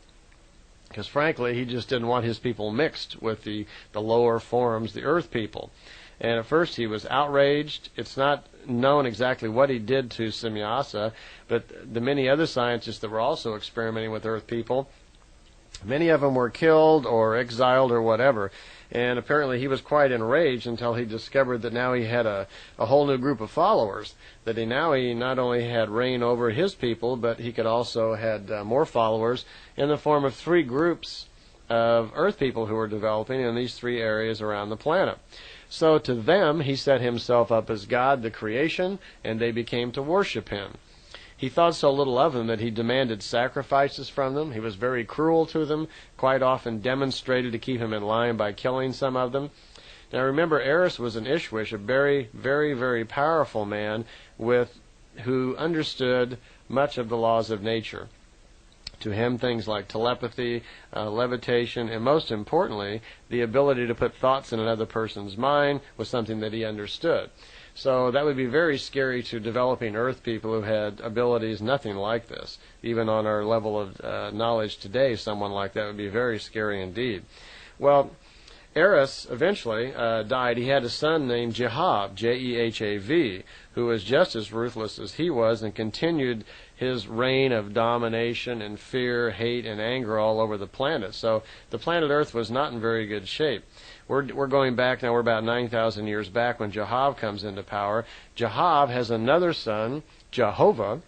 because frankly he just didn't want his people mixed with the lower forms, the Earth people. And at first he was outraged. It's not known exactly what he did to Semjase, but the many other scientists that were also experimenting with Earth people, many of them were killed or exiled or whatever. And apparently he was quite enraged until he discovered that now he had a whole new group of followers, that he not only had reign over his people, but he could also had more followers in the form of 3 groups of Earth people who were developing in these 3 areas around the planet. So to them, he set himself up as God, the creation, and they became to worship him. He thought so little of them that he demanded sacrifices from them. He was very cruel to them, quite often demonstrated to keep him in line by killing some of them. Now remember, Eris was an Ishwish, a very, very, very powerful man who understood much of the laws of nature. To him, things like telepathy, levitation, and most importantly, the ability to put thoughts in another person's mind was something that he understood. So that would be very scary to developing Earth people who had abilities nothing like this. Even on our level of knowledge today, someone like that would be very scary indeed. Well, Eris eventually died. He had a son named Jehav, Jehav, who was just as ruthless as he was and continued his reign of domination and fear, hate, and anger all over the planet. So the planet Earth was not in very good shape. We're going back now, we're about 9,000 years back when Jehav comes into power. Jehav has another son, Jehovah.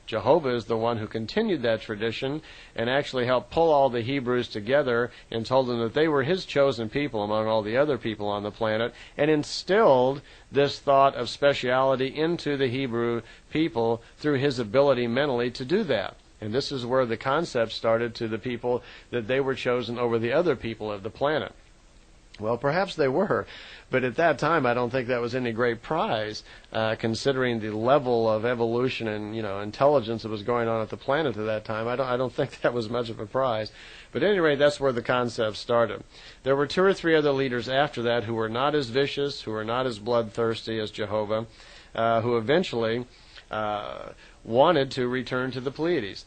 Jehovah is the one who continued that tradition and actually helped pull all the Hebrews together and told them that they were his chosen people among all the other people on the planet, and instilled this thought of speciality into the Hebrew people through his ability mentally to do that. And this is where the concept started to the people that they were chosen over the other people of the planet. Well, perhaps they were, but at that time I don't think that was any great prize, considering the level of evolution and intelligence that was going on at the planet at that time. I don't think that was much of a prize. But at any rate, that's where the concept started. There were 2 or 3 other leaders after that who were not as vicious, who were not as bloodthirsty as Jehovah, who eventually wanted to return to the Pleiades.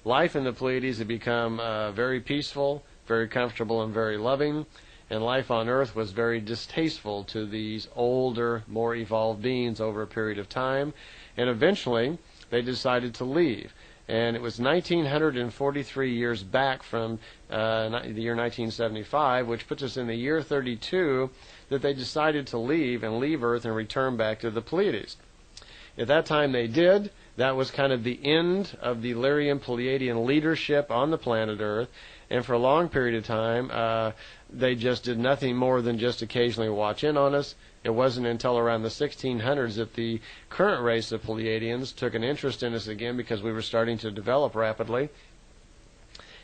Life in the Pleiades had become very peaceful, very comfortable, and very loving. And life on Earth was very distasteful to these older, more evolved beings over a period of time. And eventually, they decided to leave. And it was 1943 years back from the year 1975, which puts us in the year 32, that they decided to leave Earth and return back to the Pleiades. At that time they did. That was kind of the end of the Lyrian Pleiadian leadership on the planet Earth. And for a long period of time, they just did nothing more than just occasionally watch in on us. It wasn't until around the 1600s that the current race of Pleiadians took an interest in us again, because we were starting to develop rapidly.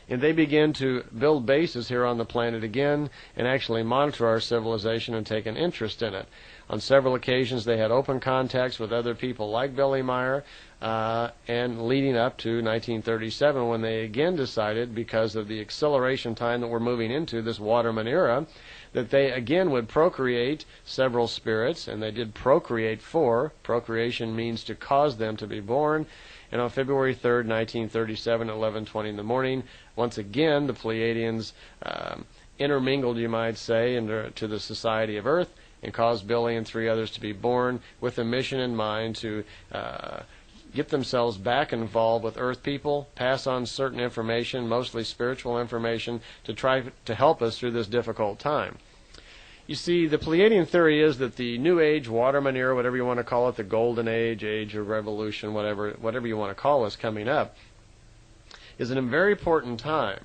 And they began to build bases here on the planet again and actually monitor our civilization and take an interest in it. On several occasions, they had open contacts with other people like Billy Meier, and leading up to 1937, when they again decided, because of the acceleration time that we're moving into, this Waterman era, that they again would procreate several spirits, and they did procreate 4. Procreation means to cause them to be born. And on February 3rd, 1937, at 11:20 in the morning, once again the Pleiadians intermingled, you might say, into the society of Earth, and caused Billy and 3 others to be born with a mission in mind to get themselves back involved with Earth people, pass on certain information, mostly spiritual information, to try to help us through this difficult time. You see, the Pleiadian theory is that the New Age, Waterman era, whatever you want to call it, the Golden Age, Age of Revolution, whatever you want to call us coming up, is in a very important time.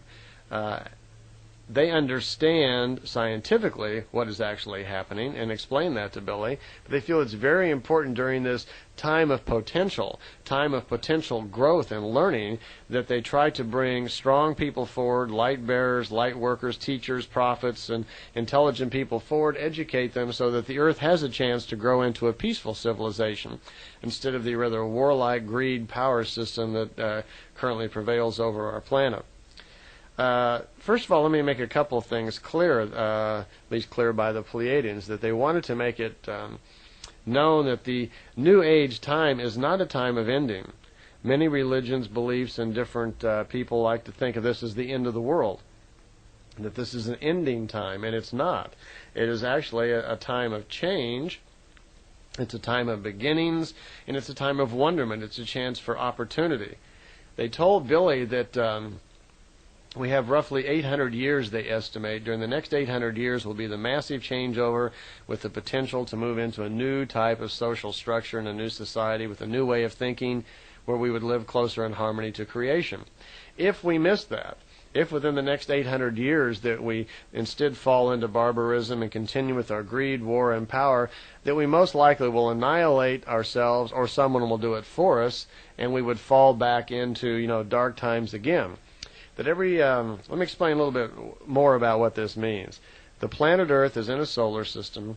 They understand scientifically what is actually happening and explain that to Billy, but they feel it's very important during this time of potential growth and learning, that they try to bring strong people forward, light bearers, light workers, teachers, prophets, and intelligent people forward, educate them so that the Earth has a chance to grow into a peaceful civilization instead of the rather warlike greed power system that currently prevails over our planet. First of all, let me make a couple of things clear, at least clear by the Pleiadians, that they wanted to make it known that the New Age time is not a time of ending. Many religions, beliefs, and different people like to think of this as the end of the world, that this is an ending time, and it's not. It is actually a time of change. It's a time of beginnings, and it's a time of wonderment. It's a chance for opportunity. They told Billy that we have roughly 800 years, they estimate. During the next 800 years will be the massive changeover, with the potential to move into a new type of social structure and a new society with a new way of thinking, where we would live closer in harmony to creation. If we miss that, if within the next 800 years that we instead fall into barbarism and continue with our greed, war, and power, that we most likely will annihilate ourselves, or someone will do it for us, and we would fall back into, dark times again. That let me explain a little bit more about what this means. The planet Earth is in a solar system.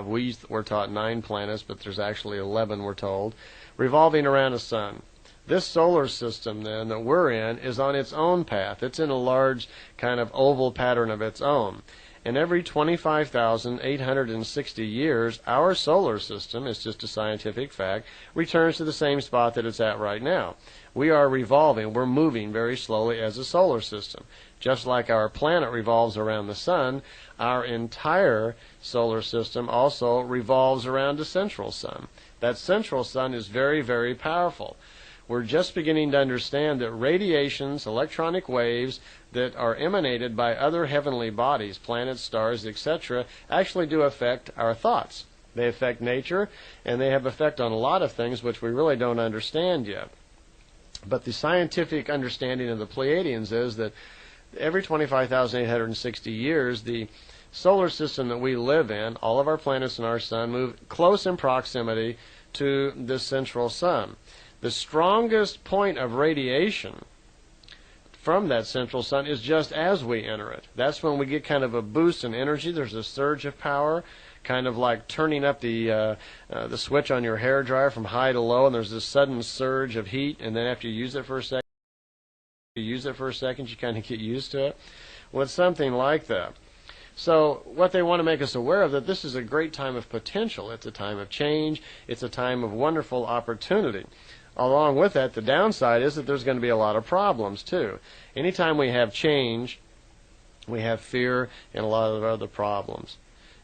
We were taught 9 planets, but there's actually 11, we're told, revolving around a sun. This solar system, then, that we're in is on its own path. It's in a large kind of oval pattern of its own. And every 25,860 years, our solar system, it's just a scientific fact, returns to the same spot that it's at right now. We are revolving, we're moving very slowly as a solar system. Just like our planet revolves around the sun, our entire solar system also revolves around the central sun. That central sun is very, very powerful. We're just beginning to understand that radiations, electronic waves that are emanated by other heavenly bodies, planets, stars, etc., actually do affect our thoughts. They affect nature, and they have effect on a lot of things which we really don't understand yet. But the scientific understanding of the Pleiadians is that every 25,860 years, the solar system that we live in, all of our planets and our sun, move close in proximity to the central sun. The strongest point of radiation from that central sun is just as we enter it. That's when we get kind of a boost in energy. There's a surge of power, kind of like turning up the switch on your hair dryer from high to low, and there's this sudden surge of heat, and then after you use it for a second, you kind of get used to it. Well, it's something like that. So what they want to make us aware of, that this is a great time of potential. It's a time of change. It's a time of wonderful opportunity. Along with that, the downside is that there's going to be a lot of problems, too. Anytime we have change, we have fear and a lot of other problems.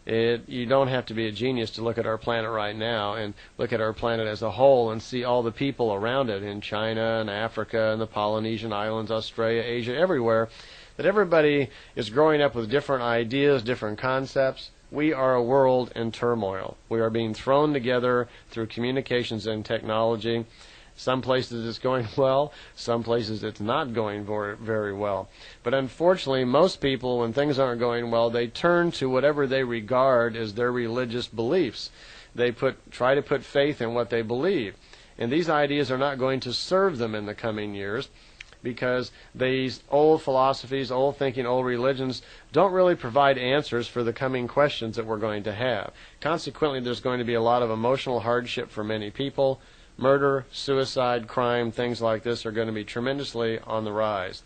You don't have to be a genius to look at our planet right now and look at our planet as a whole and see all the people around it in China and Africa and the Polynesian Islands, Australia, Asia, everywhere, that everybody is growing up with different ideas, different concepts. We are a world in turmoil. We are being thrown together through communications and technology. Some places it's going well, some places it's not going very well. But unfortunately, most people, when things aren't going well, they turn to whatever they regard as their religious beliefs. They try to put faith in what they believe. And these ideas are not going to serve them in the coming years, because these old philosophies, old thinking, old religions don't really provide answers for the coming questions that we're going to have. Consequently, there's going to be a lot of emotional hardship for many people. Murder, suicide, crime, things like this are going to be tremendously on the rise.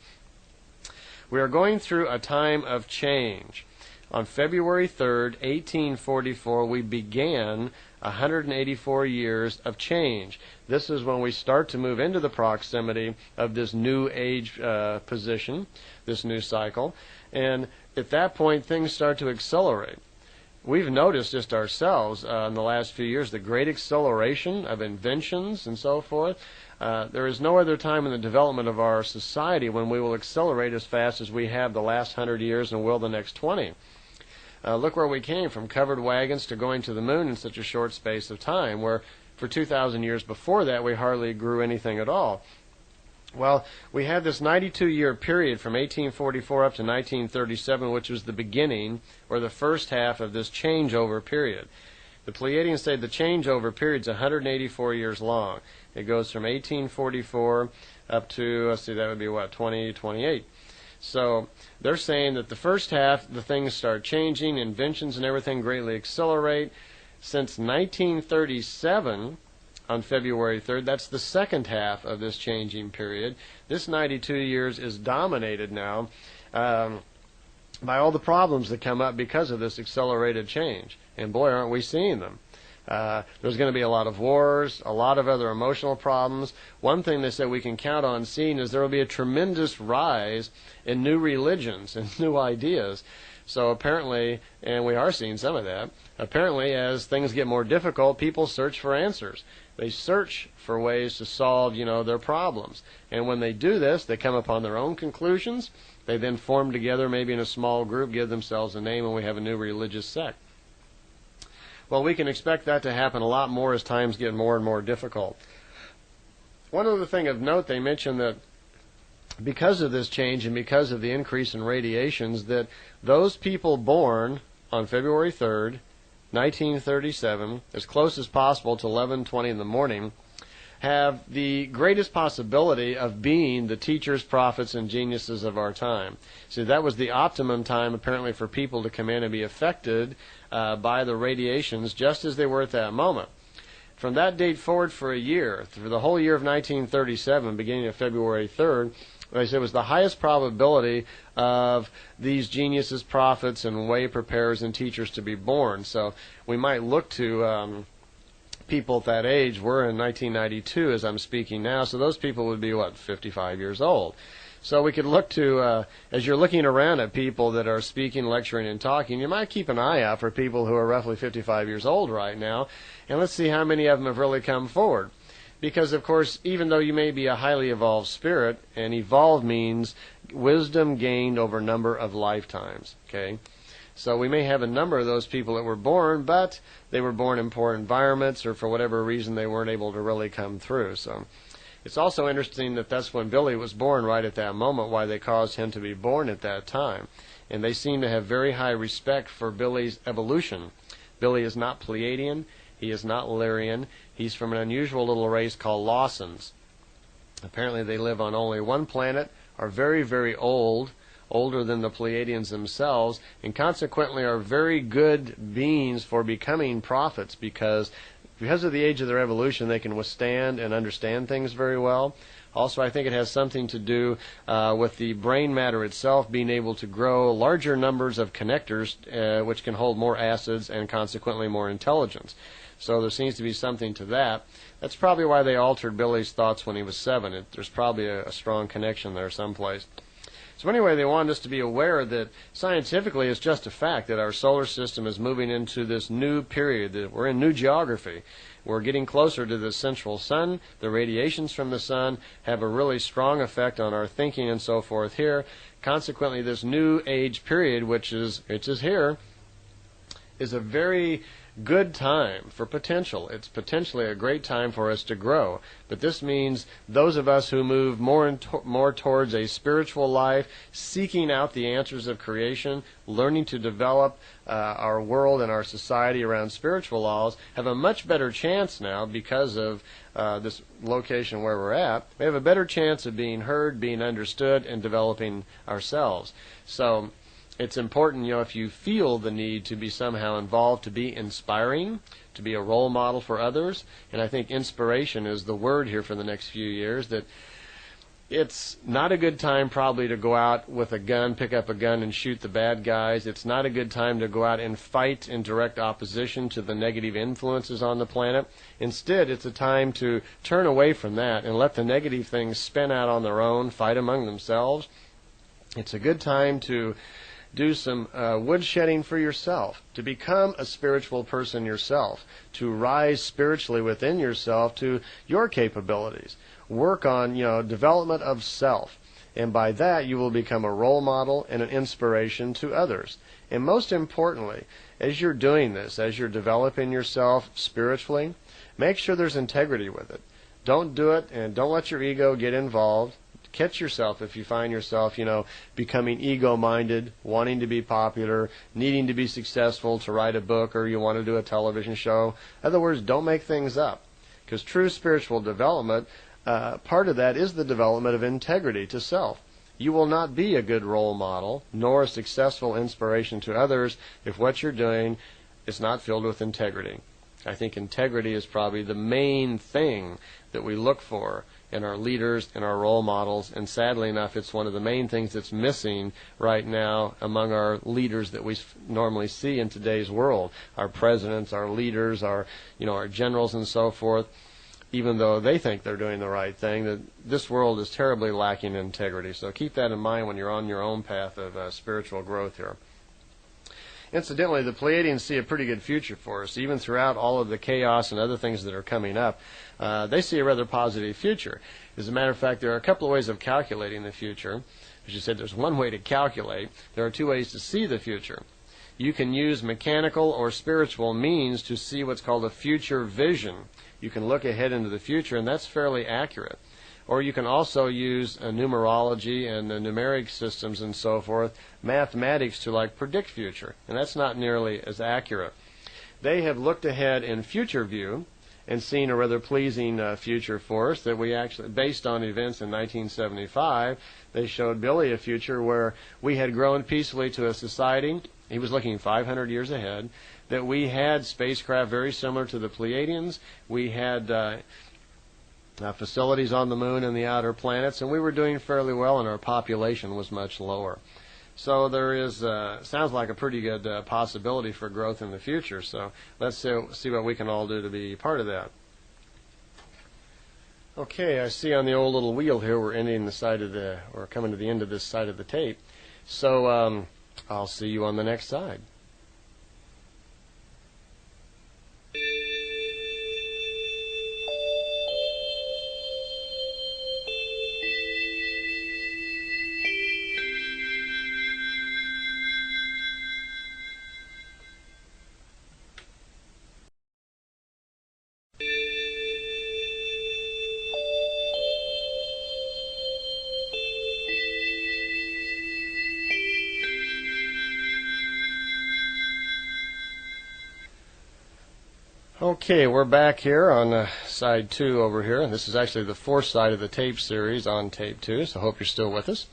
We are going through a time of change. On February 3rd, 1844, we began 184 years of change. This is when we start to move into the proximity of this new age position, this new cycle. And at that point, things start to accelerate. We've noticed just ourselves in the last few years the great acceleration of inventions and so forth. There is no other time in the development of our society when we will accelerate as fast as we have the last 100 years and will the next 20. Look where we came from covered wagons to going to the moon in such a short space of time, where for 2,000 years before that we hardly grew anything at all. Well, we had this 92-year period from 1844 up to 1937, which was the beginning, or the first half of this changeover period. The Pleiadians say the changeover period is 184 years long. It goes from 1844 up to, let's see, that would be what, 2028. So they're saying that the first half, the things start changing, inventions and everything greatly accelerate. Since 1937, on February 3rd, that's the second half of this changing period. This 92 years is dominated now by all the problems that come up because of this accelerated change. And boy, aren't we seeing them. There's going to be a lot of wars, a lot of other emotional problems. One thing they said we can count on seeing is there will be a tremendous rise in new religions and new ideas. So apparently, and we are seeing some of that, apparently as things get more difficult, people search for answers. They search for ways to solve, their problems. And when they do this, they come upon their own conclusions. They then form together, maybe in a small group, give themselves a name, and we have a new religious sect. Well, we can expect that to happen a lot more as times get more and more difficult. One other thing of note, they mentioned that because of this change and because of the increase in radiations, that those people born on February 3rd, 1937, as close as possible to 11:20 in the morning, have the greatest possibility of being the teachers, prophets, and geniuses of our time. So that was the optimum time, apparently, for people to come in and be affected by the radiations just as they were at that moment. From that date forward for a year, through the whole year of 1937, beginning of February 3rd, like I said, was the highest probability of these geniuses, prophets, and way preparers and teachers to be born. So we might look to people at that age. We're in 1992 as I'm speaking now, so those people would be, 55 years old. So we could look to, as you're looking around at people that are speaking, lecturing, and talking, you might keep an eye out for people who are roughly 55 years old right now, and let's see how many of them have really come forward. Because, of course, even though you may be a highly evolved spirit, and evolved means wisdom gained over a number of lifetimes, okay? So we may have a number of those people that were born, but they were born in poor environments, or for whatever reason they weren't able to really come through. So it's also interesting that that's when Billy was born, right at that moment, why they caused him to be born at that time. And they seem to have very high respect for Billy's evolution. Billy is not Pleiadian. He is not Lyrian. He's from an unusual little race called Lawsons. Apparently they live on only one planet, are very, very old, older than the Pleiadians themselves, and consequently are very good beings for becoming prophets because of the age of their evolution, they can withstand and understand things very well. Also, I think it has something to do with the brain matter itself being able to grow larger numbers of connectors, which can hold more acids and consequently more intelligence. So there seems to be something to that. That's probably why they altered Billy's thoughts when he was 7. There's probably a strong connection there someplace. So anyway, they wanted us to be aware that scientifically it's just a fact that our solar system is moving into this new period, that we're in new geography. We're getting closer to the central sun. The radiations from the sun have a really strong effect on our thinking and so forth here. Consequently, this new age period, which is here, is a very good time for potential. It's potentially a great time for us to grow. But this means those of us who move more towards a spiritual life, seeking out the answers of creation, learning to develop our world and our society around spiritual laws, have a much better chance now because of this location where we're at. We have a better chance of being heard, being understood, and developing ourselves. So it's important, if you feel the need to be somehow involved, to be inspiring, to be a role model for others. And I think inspiration is the word here for the next few years, that it's not a good time probably to go out with a gun, pick up a gun and shoot the bad guys. It's not a good time to go out and fight in direct opposition to the negative influences on the planet. Instead, it's a time to turn away from that and let the negative things spin out on their own, fight among themselves. It's a good time to do some woodshedding for yourself, to become a spiritual person yourself, to rise spiritually within yourself to your capabilities. Work on, development of self. And by that, you will become a role model and an inspiration to others. And most importantly, as you're doing this, as you're developing yourself spiritually, make sure there's integrity with it. Don't do it, and don't let your ego get involved. Catch yourself if you find yourself, becoming ego-minded, wanting to be popular, needing to be successful to write a book, or you want to do a television show. In other words, don't make things up. Because true spiritual development, part of that is the development of integrity to self. You will not be a good role model, nor a successful inspiration to others if what you're doing is not filled with integrity. I think integrity is probably the main thing that we look for in our leaders and our role models, and sadly enough, it's one of the main things that's missing right now among our leaders that we normally see in today's world. Our presidents, our leaders, our generals and so forth, even though they think they're doing the right thing, that this world is terribly lacking in integrity. So keep that in mind when you're on your own path of spiritual growth here. Incidentally, the Pleiadians see a pretty good future for us. Even throughout all of the chaos and other things that are coming up, they see a rather positive future. As a matter of fact, there are a couple of ways of calculating the future. As you said, there's one way to calculate. There are two ways to see the future. You can use mechanical or spiritual means to see what's called a future vision. You can look ahead into the future, and that's fairly accurate. Or you can also use numerology and numeric systems and so forth, mathematics to predict future. And that's not nearly as accurate. They have looked ahead in future view, and seen a rather pleasing future for us that we actually, based on events in 1975, they showed Billy a future where we had grown peacefully to a society. He was looking 500 years ahead, that we had spacecraft very similar to the Pleiadians. We had facilities on the moon and the outer planets, and we were doing fairly well, and our population was much lower. So there is, sounds like a pretty good possibility for growth in the future. So let's see what we can all do to be part of that. Okay, I see on the old little wheel here we're ending the side of the, or coming to the end of this side of the tape. So I'll see you on the next side. Okay, we're back here on side 2 over here. This is actually the 4th side of the tape series on tape 2, so I hope you're still with us.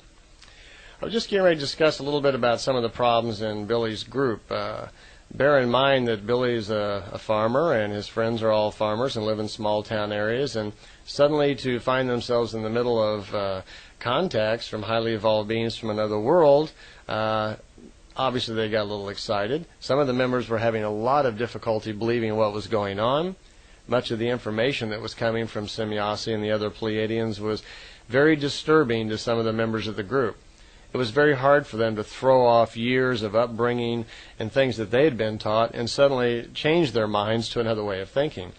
I was just getting ready to discuss a little bit about some of the problems in Billy's group. Bear in mind that Billy's a farmer, and his friends are all farmers and live in small town areas, and suddenly to find themselves in the middle of contacts from highly evolved beings from another world, obviously they got a little excited. Some of the members were having a lot of difficulty believing what was going on. Much of the information that was coming from Semjase and the other Pleiadians was very disturbing to some of the members of the group. It was very hard for them to throw off years of upbringing and things that they had been taught and suddenly change their minds to another way of thinking.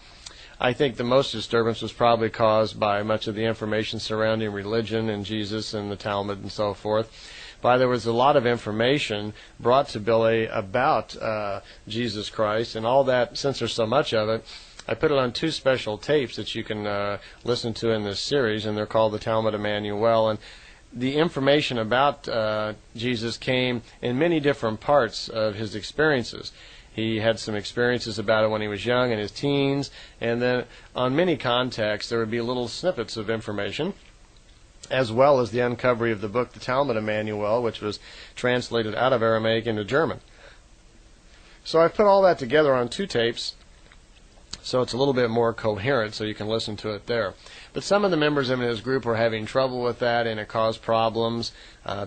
I think the most disturbance was probably caused by much of the information surrounding religion and Jesus and the Talmud and so forth. But there was a lot of information brought to Billy about Jesus Christ and all that. Since there's so much of it, I put it on 2 special tapes that you can listen to in this series, and they're called the Talmud Emmanuel. And the information about Jesus came in many different parts of his experiences. He had some experiences about it when he was young, in his teens, and then on many contacts there would be little snippets of information, as well as the uncovery of the book, the Talmud Emmanuel, which was translated out of Aramaic into German. So I've put all that together on 2 tapes, so it's a little bit more coherent, so you can listen to it there. But some of the members in his group were having trouble with that, and it caused problems.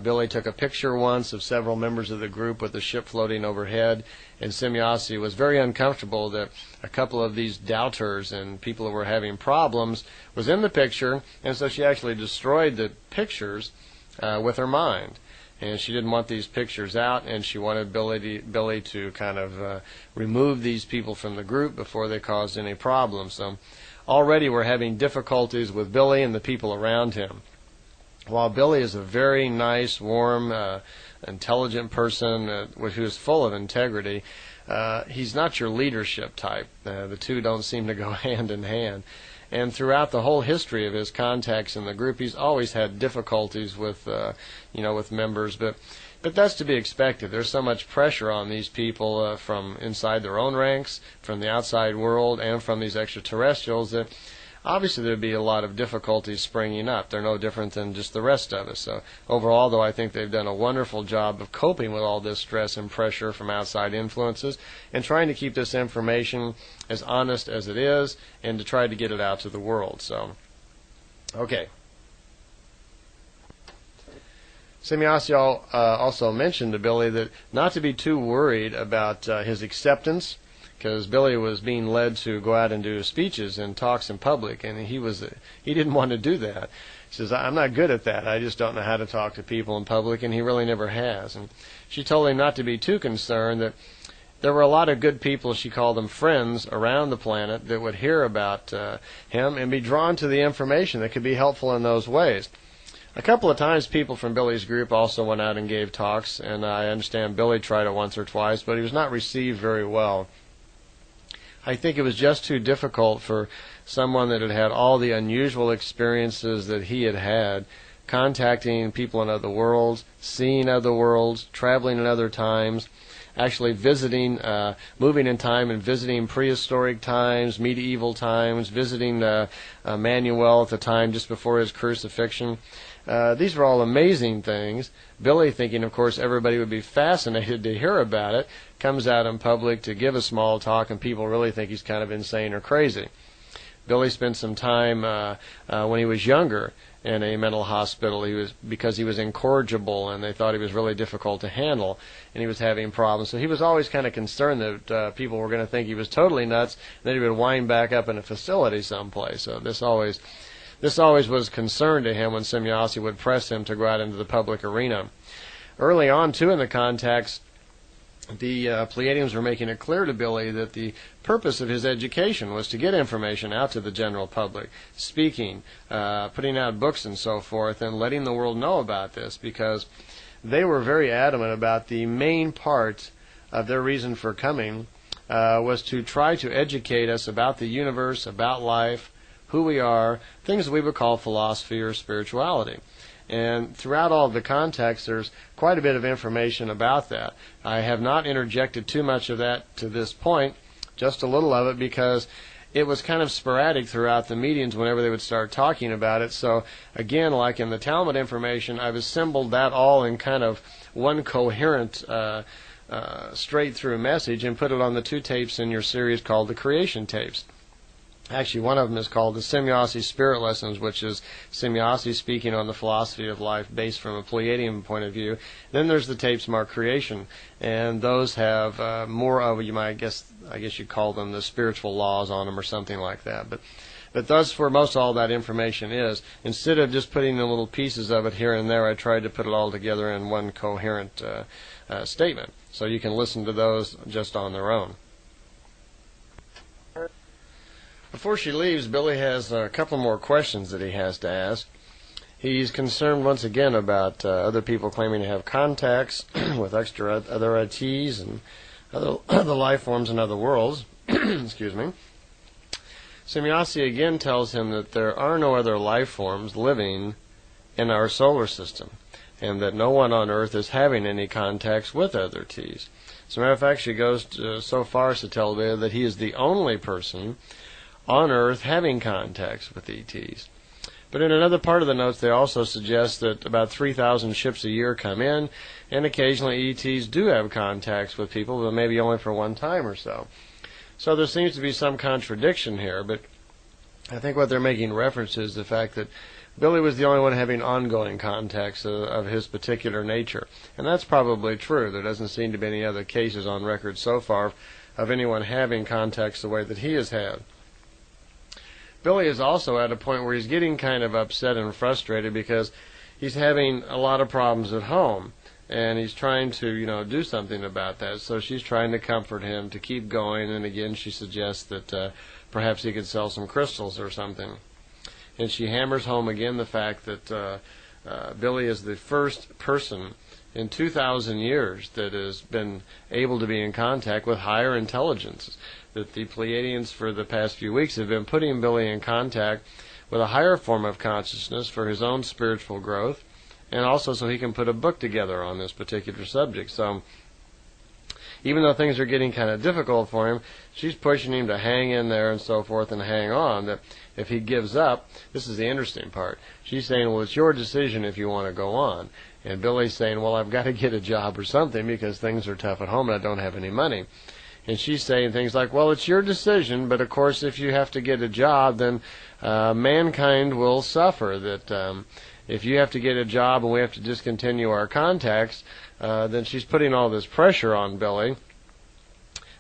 Billy took a picture once of several members of the group with the ship floating overhead, and Semjase was very uncomfortable that a couple of these doubters and people who were having problems was in the picture, and so she actually destroyed the pictures with her mind. And she didn't want these pictures out, and she wanted Billy to kind of remove these people from the group before they caused any problems. So already we're having difficulties with Billy and the people around him. While Billy is a very nice, warm, intelligent person who is full of integrity, he's not your leadership type. The two don't seem to go hand in hand. And throughout the whole history of his contacts in the group, he's always had difficulties with, with members. But that's to be expected. There's so much pressure on these people from inside their own ranks, from the outside world, and from these extraterrestrials that obviously there'd be a lot of difficulties springing up. They're no different than just the rest of us. So overall, though, I think they've done a wonderful job of coping with all this stress and pressure from outside influences and trying to keep this information as honest as it is and to try to get it out to the world. So, okay. Semjase also mentioned to Billy that not to be too worried about his acceptance, because Billy was being led to go out and do speeches and talks in public, and he didn't want to do that. He says, I'm not good at that. I just don't know how to talk to people in public, and he really never has. And she told him not to be too concerned, that there were a lot of good people, she called them friends, around the planet that would hear about him and be drawn to the information that could be helpful in those ways. A couple of times people from Billy's group also went out and gave talks, and I understand Billy tried it once or twice, but he was not received very well. I think it was just too difficult for someone that had had all the unusual experiences that he had had, contacting people in other worlds, seeing other worlds, traveling in other times. actually visiting, moving in time and visiting prehistoric times, medieval times, visiting Emmanuel at the time just before his crucifixion. These were all amazing things. Billy, thinking, of course, everybody would be fascinated to hear about it, comes out in public to give a small talk, and people really think he's kind of insane or crazy. Billy spent some time when he was younger in a mental hospital. Because he was incorrigible, and they thought he was really difficult to handle, and he was having problems. So he was always kind of concerned that people were going to think he was totally nuts, and then he would wind back up in a facility someplace. So this always was concern to him when Semjase would press him to go out into the public arena. Early on, too, in the contacts, the Pleiadians were making it clear to Billy that the purpose of his education was to get information out to the general public, speaking, putting out books and so forth, and letting the world know about this, because they were very adamant about the main part of their reason for coming was to try to educate us about the universe, about life, who we are, things that we would call philosophy or spirituality. And throughout all of the contexts, there's quite a bit of information about that. I have not interjected too much of that to this point, just a little of it, because it was kind of sporadic throughout the meetings whenever they would start talking about it. So again, like in the Talmud information, I've assembled that all in kind of one coherent straight through message and put it on the 2 tapes in your series called the Creation Tapes. Actually, one of them is called the Semjase Spirit Lessons, which is Semjase speaking on the philosophy of life based from a Pleiadian point of view. Then there's the tapes marked Creation, and those have more of, I guess you'd call them the spiritual laws on them or something like that. But that's where most all that information is. Instead of just putting in little pieces of it here and there, I tried to put it all together in one coherent statement. So you can listen to those just on their own. Before she leaves, Billy has a couple more questions that he has to ask. He's concerned once again about other people claiming to have contacts with other ITs and other life forms in other worlds. Excuse me. Semjase again tells him that there are no other life forms living in our solar system, and that no one on Earth is having any contacts with other Ts. As a matter of fact, she goes so far as to tell Billy that he is the only person on Earth having contacts with ETs. But in another part of the notes, they also suggest that about 3,000 ships a year come in, and occasionally ETs do have contacts with people, but maybe only for one time or so. So there seems to be some contradiction here, but I think what they're making reference is the fact that Billy was the only one having ongoing contacts of his particular nature. And that's probably true. There doesn't seem to be any other cases on record so far of anyone having contacts the way that he has had. Billy is also at a point where he's getting kind of upset and frustrated because he's having a lot of problems at home, and he's trying to, do something about that. So she's trying to comfort him to keep going, and again she suggests that perhaps he could sell some crystals or something. And she hammers home again the fact that Billy is the first person in 2,000 years that has been able to be in contact with higher intelligence. That the Pleiadians for the past few weeks have been putting Billy in contact with a higher form of consciousness for his own spiritual growth, and also so he can put a book together on this particular subject. So even though things are getting kind of difficult for him, she's pushing him to hang in there and so forth and hang on, that if he gives up, this is the interesting part, she's saying, well, it's your decision if you want to go on. And Billy's saying, well, I've got to get a job or something because things are tough at home and I don't have any money. And she's saying things like, well, it's your decision, but of course if you have to get a job, then mankind will suffer. That if you have to get a job and we have to discontinue our contacts, then she's putting all this pressure on Billy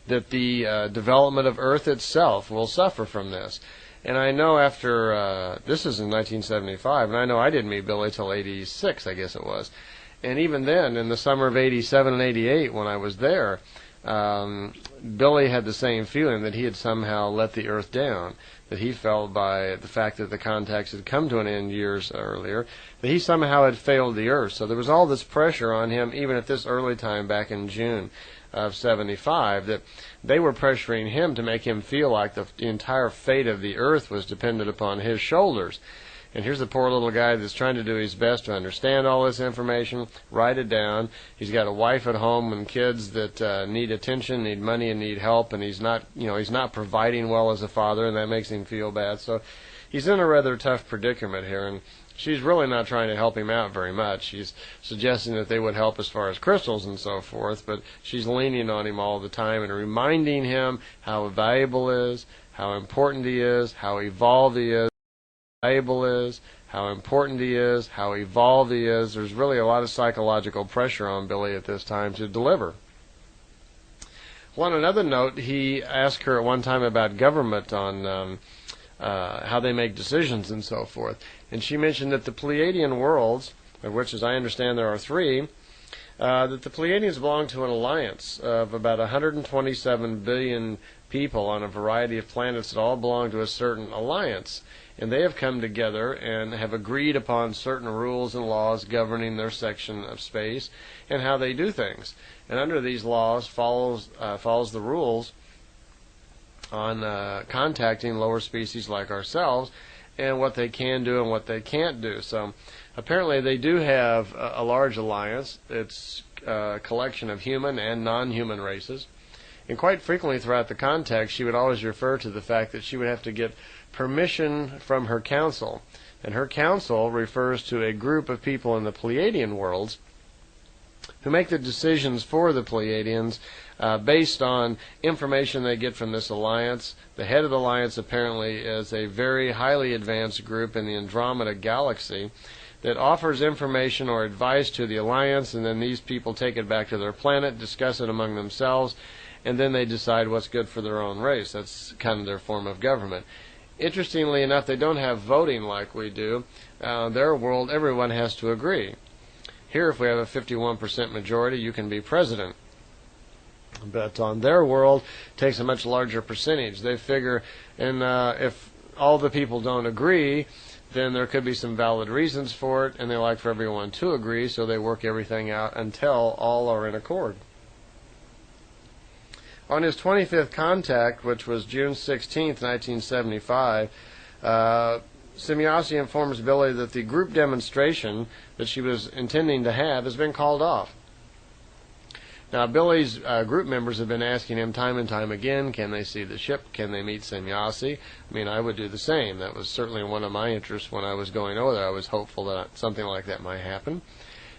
that the development of Earth itself will suffer from this. And I know after, this is in 1975, and I know I didn't meet Billy till 86, I guess it was. And even then, in the summer of 87 and 88, when I was there, Billy had the same feeling that he had somehow let the Earth down, that he felt by the fact that the contacts had come to an end years earlier, that he somehow had failed the Earth. So there was all this pressure on him, even at this early time back in June of 75, that they were pressuring him to make him feel like the entire fate of the Earth was dependent upon his shoulders. And here's the poor little guy that's trying to do his best to understand all this information, write it down. He's got a wife at home and kids that need attention, need money, and need help, and he's not providing well as a father, and that makes him feel bad. So he's in a rather tough predicament here, and she's really not trying to help him out very much. She's suggesting that they would help as far as crystals and so forth, but she's leaning on him all the time and reminding him how valuable he is, how important he is, how evolved he is. How important he is, how evolved he is. There's really a lot of psychological pressure on Billy at this time to deliver. Well, on another note, he asked her at one time about government on how they make decisions and so forth. And she mentioned that the Pleiadian worlds, of which, as I understand, there are 3, that the Pleiadians belong to an alliance of about 127 billion people on a variety of planets that all belong to a certain alliance. And they have come together and have agreed upon certain rules and laws governing their section of space and how they do things. And under these laws follows the rules on contacting lower species like ourselves and what they can do and what they can't do. So apparently they do have a large alliance. It's a collection of human and non-human races. And quite frequently throughout the context, she would always refer to the fact that she would have to get permission from her council. And her council refers to a group of people in the Pleiadian worlds who make the decisions for the Pleiadians based on information they get from this alliance. The head of the alliance apparently is a very highly advanced group in the Andromeda galaxy that offers information or advice to the alliance, and then these people take it back to their planet, discuss it among themselves, and then they decide what's good for their own race. That's kind of their form of government. Interestingly enough, they don't have voting like we do. Their world, everyone has to agree. Here, if we have a 51% majority, you can be president. But on their world, it takes a much larger percentage. They figure, and if all the people don't agree, then there could be some valid reasons for it, and they like for everyone to agree, so they work everything out until all are in accord. On his 25th contact, which was June 16, 1975, Semjase informs Billy that the group demonstration that she was intending to have has been called off. Now, Billy's group members have been asking him time and time again, can they see the ship? Can they meet Semjase? I mean, I would do the same. That was certainly one of my interests when I was going over there. I was hopeful that something like that might happen.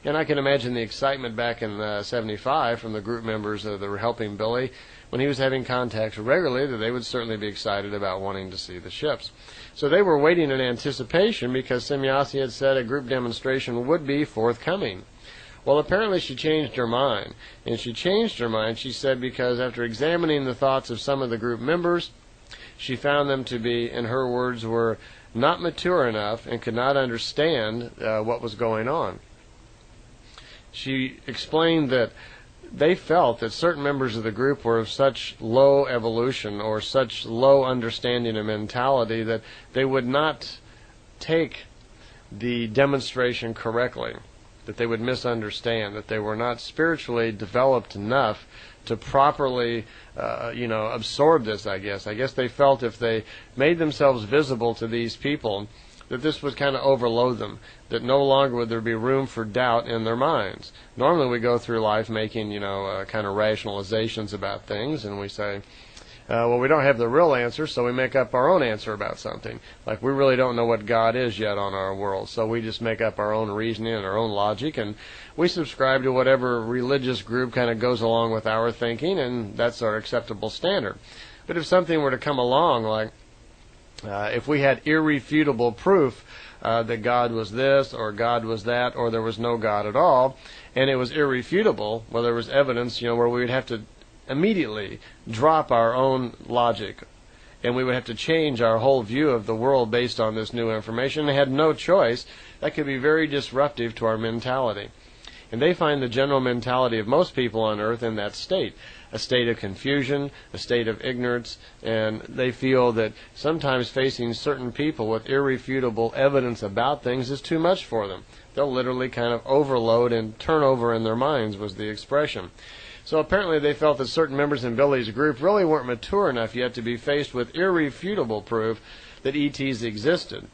And I can imagine the excitement back in 75 from the group members that were helping Billy when he was having contacts regularly, that they would certainly be excited about wanting to see the ships. So they were waiting in anticipation because Semjase had said a group demonstration would be forthcoming. Well, apparently she changed her mind. And she changed her mind, she said, because after examining the thoughts of some of the group members, she found them to be, in her words, were not mature enough and could not understand what was going on. She explained that they felt that certain members of the group were of such low evolution or such low understanding of mentality that they would not take the demonstration correctly, that they would misunderstand, that they were not spiritually developed enough to properly, absorb this, I guess. I guess they felt if they made themselves visible to these people, that this would kind of overload them, that no longer would there be room for doubt in their minds. Normally we go through life making, kind of rationalizations about things, and we say, well, we don't have the real answer, so we make up our own answer about something. Like, we really don't know what God is yet on our world, so we just make up our own reasoning and our own logic, and we subscribe to whatever religious group kind of goes along with our thinking, and that's our acceptable standard. But if something were to come along, like if we had irrefutable proof that God was this or God was that or there was no God at all, and it was irrefutable, well, there was evidence, where we would have to immediately drop our own logic, and we would have to change our whole view of the world based on this new information, and had no choice. That could be very disruptive to our mentality. And they find the general mentality of most people on Earth in that state, a state of confusion, a state of ignorance, and they feel that sometimes facing certain people with irrefutable evidence about things is too much for them. They'll literally kind of overload and turn over in their minds, was the expression. So apparently they felt that certain members in Billy's group really weren't mature enough yet to be faced with irrefutable proof that ETs existed.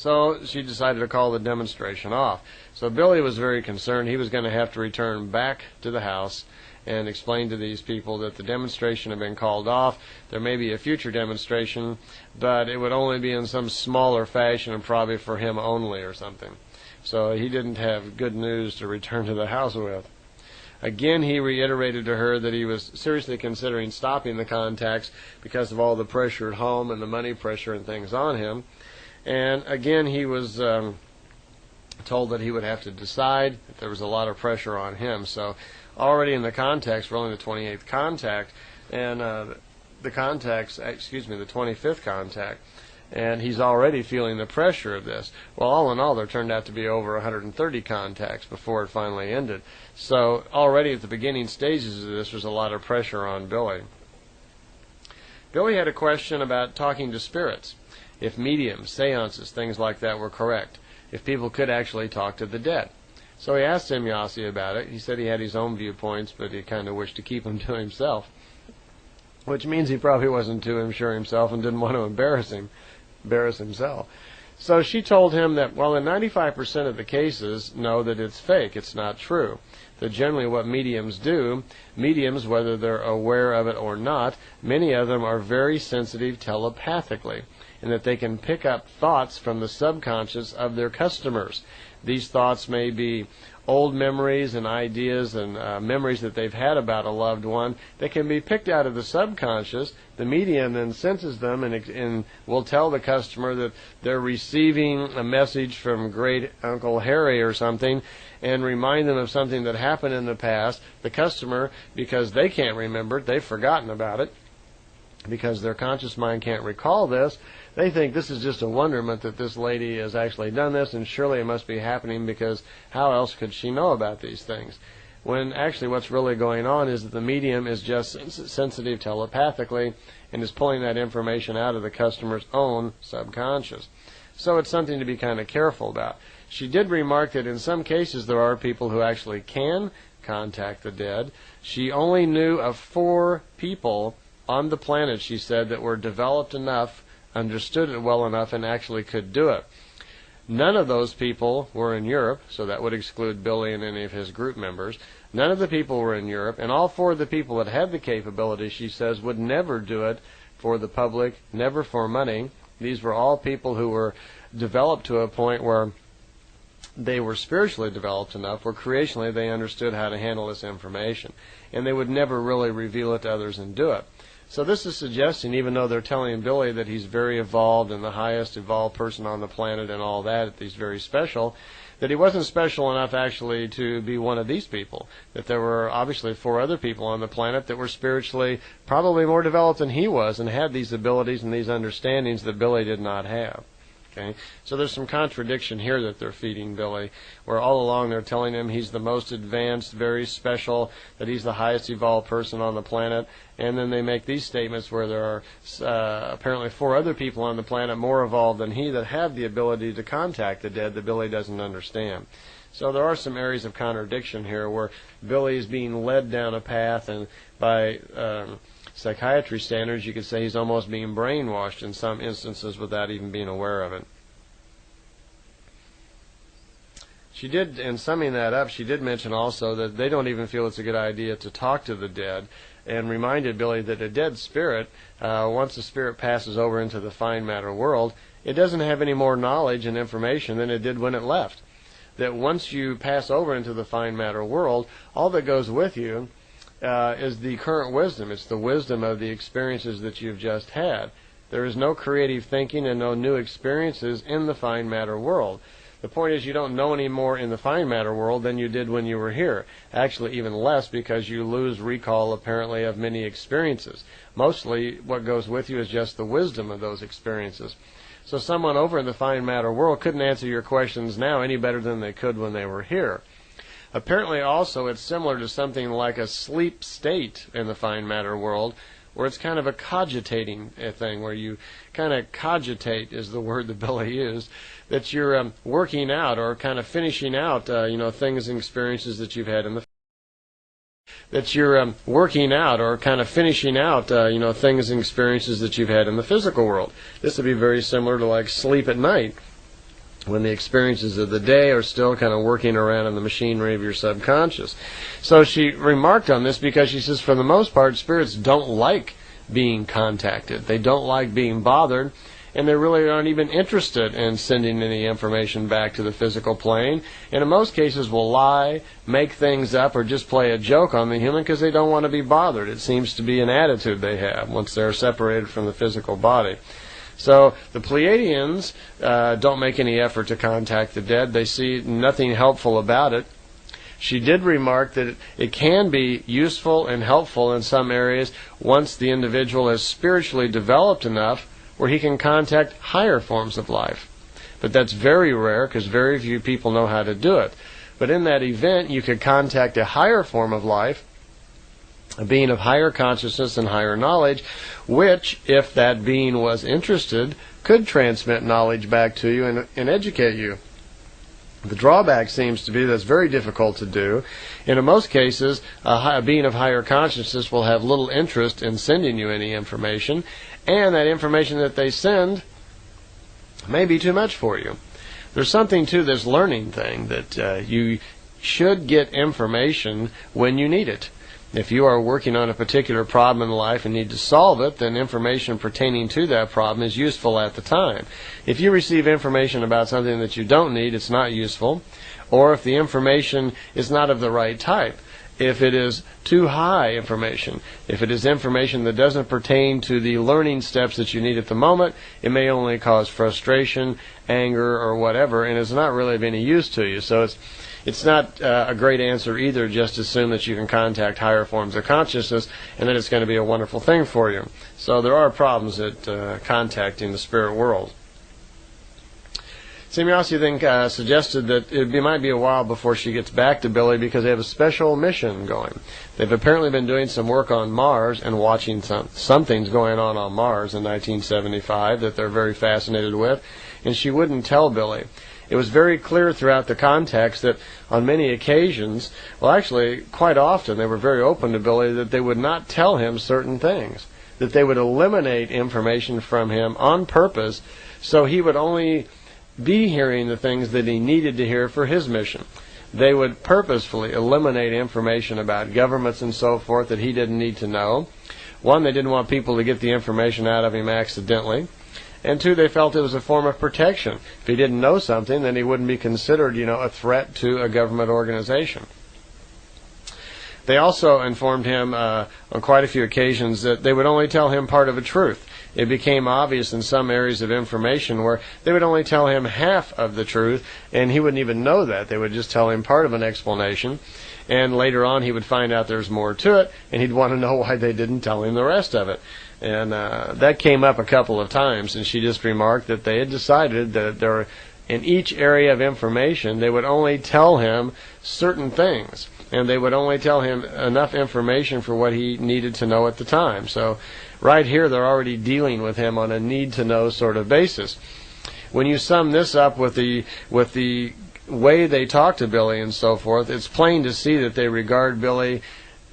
So she decided to call the demonstration off. So Billy was very concerned. He was going to have to return back to the house and explain to these people that the demonstration had been called off. There may be a future demonstration, but it would only be in some smaller fashion and probably for him only or something. So he didn't have good news to return to the house with. Again, he reiterated to her that he was seriously considering stopping the contacts because of all the pressure at home and the money pressure and things on him. And again, he was told that he would have to decide, that there was a lot of pressure on him. So already in the context, we're only the 28th contact, and the 25th contact, and he's already feeling the pressure of this. Well, all in all, there turned out to be over 130 contacts before it finally ended. So already at the beginning stages of this, there's a lot of pressure on Billy. Billy had a question about talking to spirits. If mediums, seances, things like that were correct. If people could actually talk to the dead. So he asked Semjase about it. He said he had his own viewpoints, but he kind of wished to keep them to himself. Which means he probably wasn't too sure himself and didn't want to embarrass himself. So she told him that, well, in 95% of the cases, know that it's fake, it's not true. That generally what mediums do, mediums, whether they're aware of it or not, many of them are very sensitive telepathically, and that they can pick up thoughts from the subconscious of their customers. These thoughts may be old memories and ideas and memories that they've had about a loved one. They can be picked out of the subconscious. The medium then senses them and will tell the customer that they're receiving a message from great Uncle Harry or something and remind them of something that happened in the past. The customer, because they can't remember it, they've forgotten about it, because their conscious mind can't recall this, they think this is just a wonderment that this lady has actually done this, and surely it must be happening because how else could she know about these things? When actually what's really going on is that the medium is just sensitive telepathically and is pulling that information out of the customer's own subconscious. So it's something to be kind of careful about. She did remark that in some cases there are people who actually can contact the dead. She only knew of 4 people on the planet, she said, that were developed enough, understood it well enough, and actually could do it. None of those people were in Europe, so that would exclude Billy and any of his group members. None of the people were in Europe, and all 4 of the people that had the capability, she says, would never do it for the public, never for money. These were all people who were developed to a point where they were spiritually developed enough, where creationally they understood how to handle this information, and they would never really reveal it to others and do it. So this is suggesting, even though they're telling Billy that he's very evolved and the highest evolved person on the planet and all that he's very special, that he wasn't special enough actually to be one of these people. That there were obviously 4 other people on the planet that were spiritually probably more developed than he was and had these abilities and these understandings that Billy did not have. Okay? So there's some contradiction here that they're feeding Billy, where all along they're telling him he's the most advanced, very special, that he's the highest evolved person on the planet, and then they make these statements where there are apparently 4 other people on the planet more evolved than he that have the ability to contact the dead that Billy doesn't understand. So there are some areas of contradiction here where Billy is being led down a path, and by psychiatry standards, you could say he's almost being brainwashed in some instances without even being aware of it. She did, in summing that up, she did mention also that they don't even feel it's a good idea to talk to the dead, and reminded Billy that a dead spirit, once the spirit passes over into the fine matter world, it doesn't have any more knowledge and information than it did when it left. That once you pass over into the fine matter world, all that goes with you is the current wisdom. It's the wisdom of the experiences that you've just had. There is no creative thinking and no new experiences in the fine matter world. The point is you don't know any more in the fine matter world than you did when you were here. Actually, even less, because you lose recall, apparently, of many experiences. Mostly, what goes with you is just the wisdom of those experiences. So someone over in the fine matter world couldn't answer your questions now any better than they could when they were here. Apparently, also, it's similar to something like a sleep state in the fine matter world, where it's kind of a cogitating thing, where you kind of cogitate, is the word that Billy used, that you're working out or kind of finishing out, things and experiences that you've had in the that you're working out or kind of finishing out, things and experiences that you've had in the physical world. This would be very similar to like sleep at night. when the experiences of the day are still kind of working around in the machinery of your subconscious. So she remarked on this because she says, for the most part, spirits don't like being contacted. They don't like being bothered, and they really aren't even interested in sending any information back to the physical plane, and in most cases will lie, make things up, or just play a joke on the human because they don't want to be bothered. It seems to be an attitude they have once they're separated from the physical body. So the Pleiadians don't make any effort to contact the dead. They see nothing helpful about it. She did remark that it can be useful and helpful in some areas once the individual is spiritually developed enough where he can contact higher forms of life. But that's very rare because very few people know how to do it. But in that event, you could contact a higher form of life, a being of higher consciousness and higher knowledge, which, if that being was interested, could transmit knowledge back to you and educate you. The drawback seems to be that it's very difficult to do. And in most cases, a being of higher consciousness will have little interest in sending you any information, and that information that they send may be too much for you. There's something to this learning thing that you should get information when you need it. If you are working on a particular problem in life and need to solve it, then information pertaining to that problem is useful at the time. If you receive information about something that you don't need, it's not useful. Or if the information is not of the right type, if it is too high information, if it is information that doesn't pertain to the learning steps that you need at the moment, it may only cause frustration, anger, or whatever, and it's not really of any use to you. So it's not a great answer either, just assume that you can contact higher forms of consciousness and that it's going to be a wonderful thing for you. So there are problems at contacting the spirit world. Semjase then suggested that it might be a while before she gets back to Billy because they have a special mission going. They've apparently been doing some work on Mars and watching something's going on Mars in 1975 that they're very fascinated with, and she wouldn't tell Billy. It was very clear throughout the contacts that on many occasions, well actually quite often, they were very open to Billy that they would not tell him certain things, that they would eliminate information from him on purpose so he would only be hearing the things that he needed to hear for his mission. They would purposefully eliminate information about governments and so forth that he didn't need to know. One, they didn't want people to get the information out of him accidentally. And two, they felt it was a form of protection. If he didn't know something, then he wouldn't be considered, a threat to a government organization. They also informed him on quite a few occasions that they would only tell him part of a truth. It became obvious in some areas of information where they would only tell him half of the truth, and he wouldn't even know that. They would just tell him part of an explanation, and later on he would find out there's more to it, and he'd want to know why they didn't tell him the rest of it. And that came up a couple of times, and she just remarked that they had decided that there, in each area of information, they would only tell him certain things, and they would only tell him enough information for what he needed to know at the time. So right here, they're already dealing with him on a need-to-know sort of basis. When you sum this up with the way they talk to Billy and so forth, it's plain to see that they regard Billy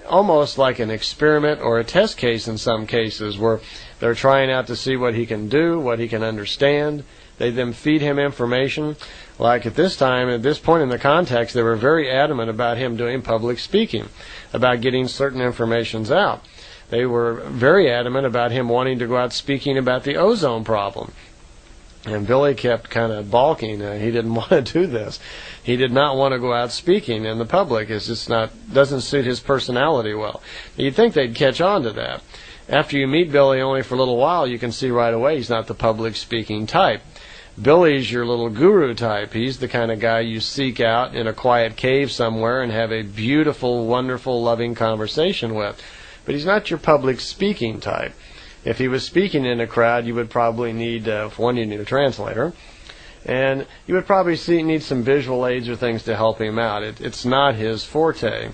almost like an experiment or a test case in some cases, where they're trying out to see what he can do, what he can understand. They then feed him information. Like at this point in the contacts, they were very adamant about him doing public speaking, about getting certain informations out. They were very adamant about him wanting to go out speaking about the ozone problem. And Billy kept kind of balking. He didn't want to do this. He did not want to go out speaking in the public. It's just doesn't suit his personality well. You'd think they'd catch on to that. After you meet Billy only for a little while, you can see right away he's not the public speaking type. Billy's your little guru type. He's the kind of guy you seek out in a quiet cave somewhere and have a beautiful, wonderful, loving conversation with. But he's not your public speaking type. If he was speaking in a crowd, you would probably need, for one, you need a translator, and you would probably need some visual aids or things to help him out. It's not his forte.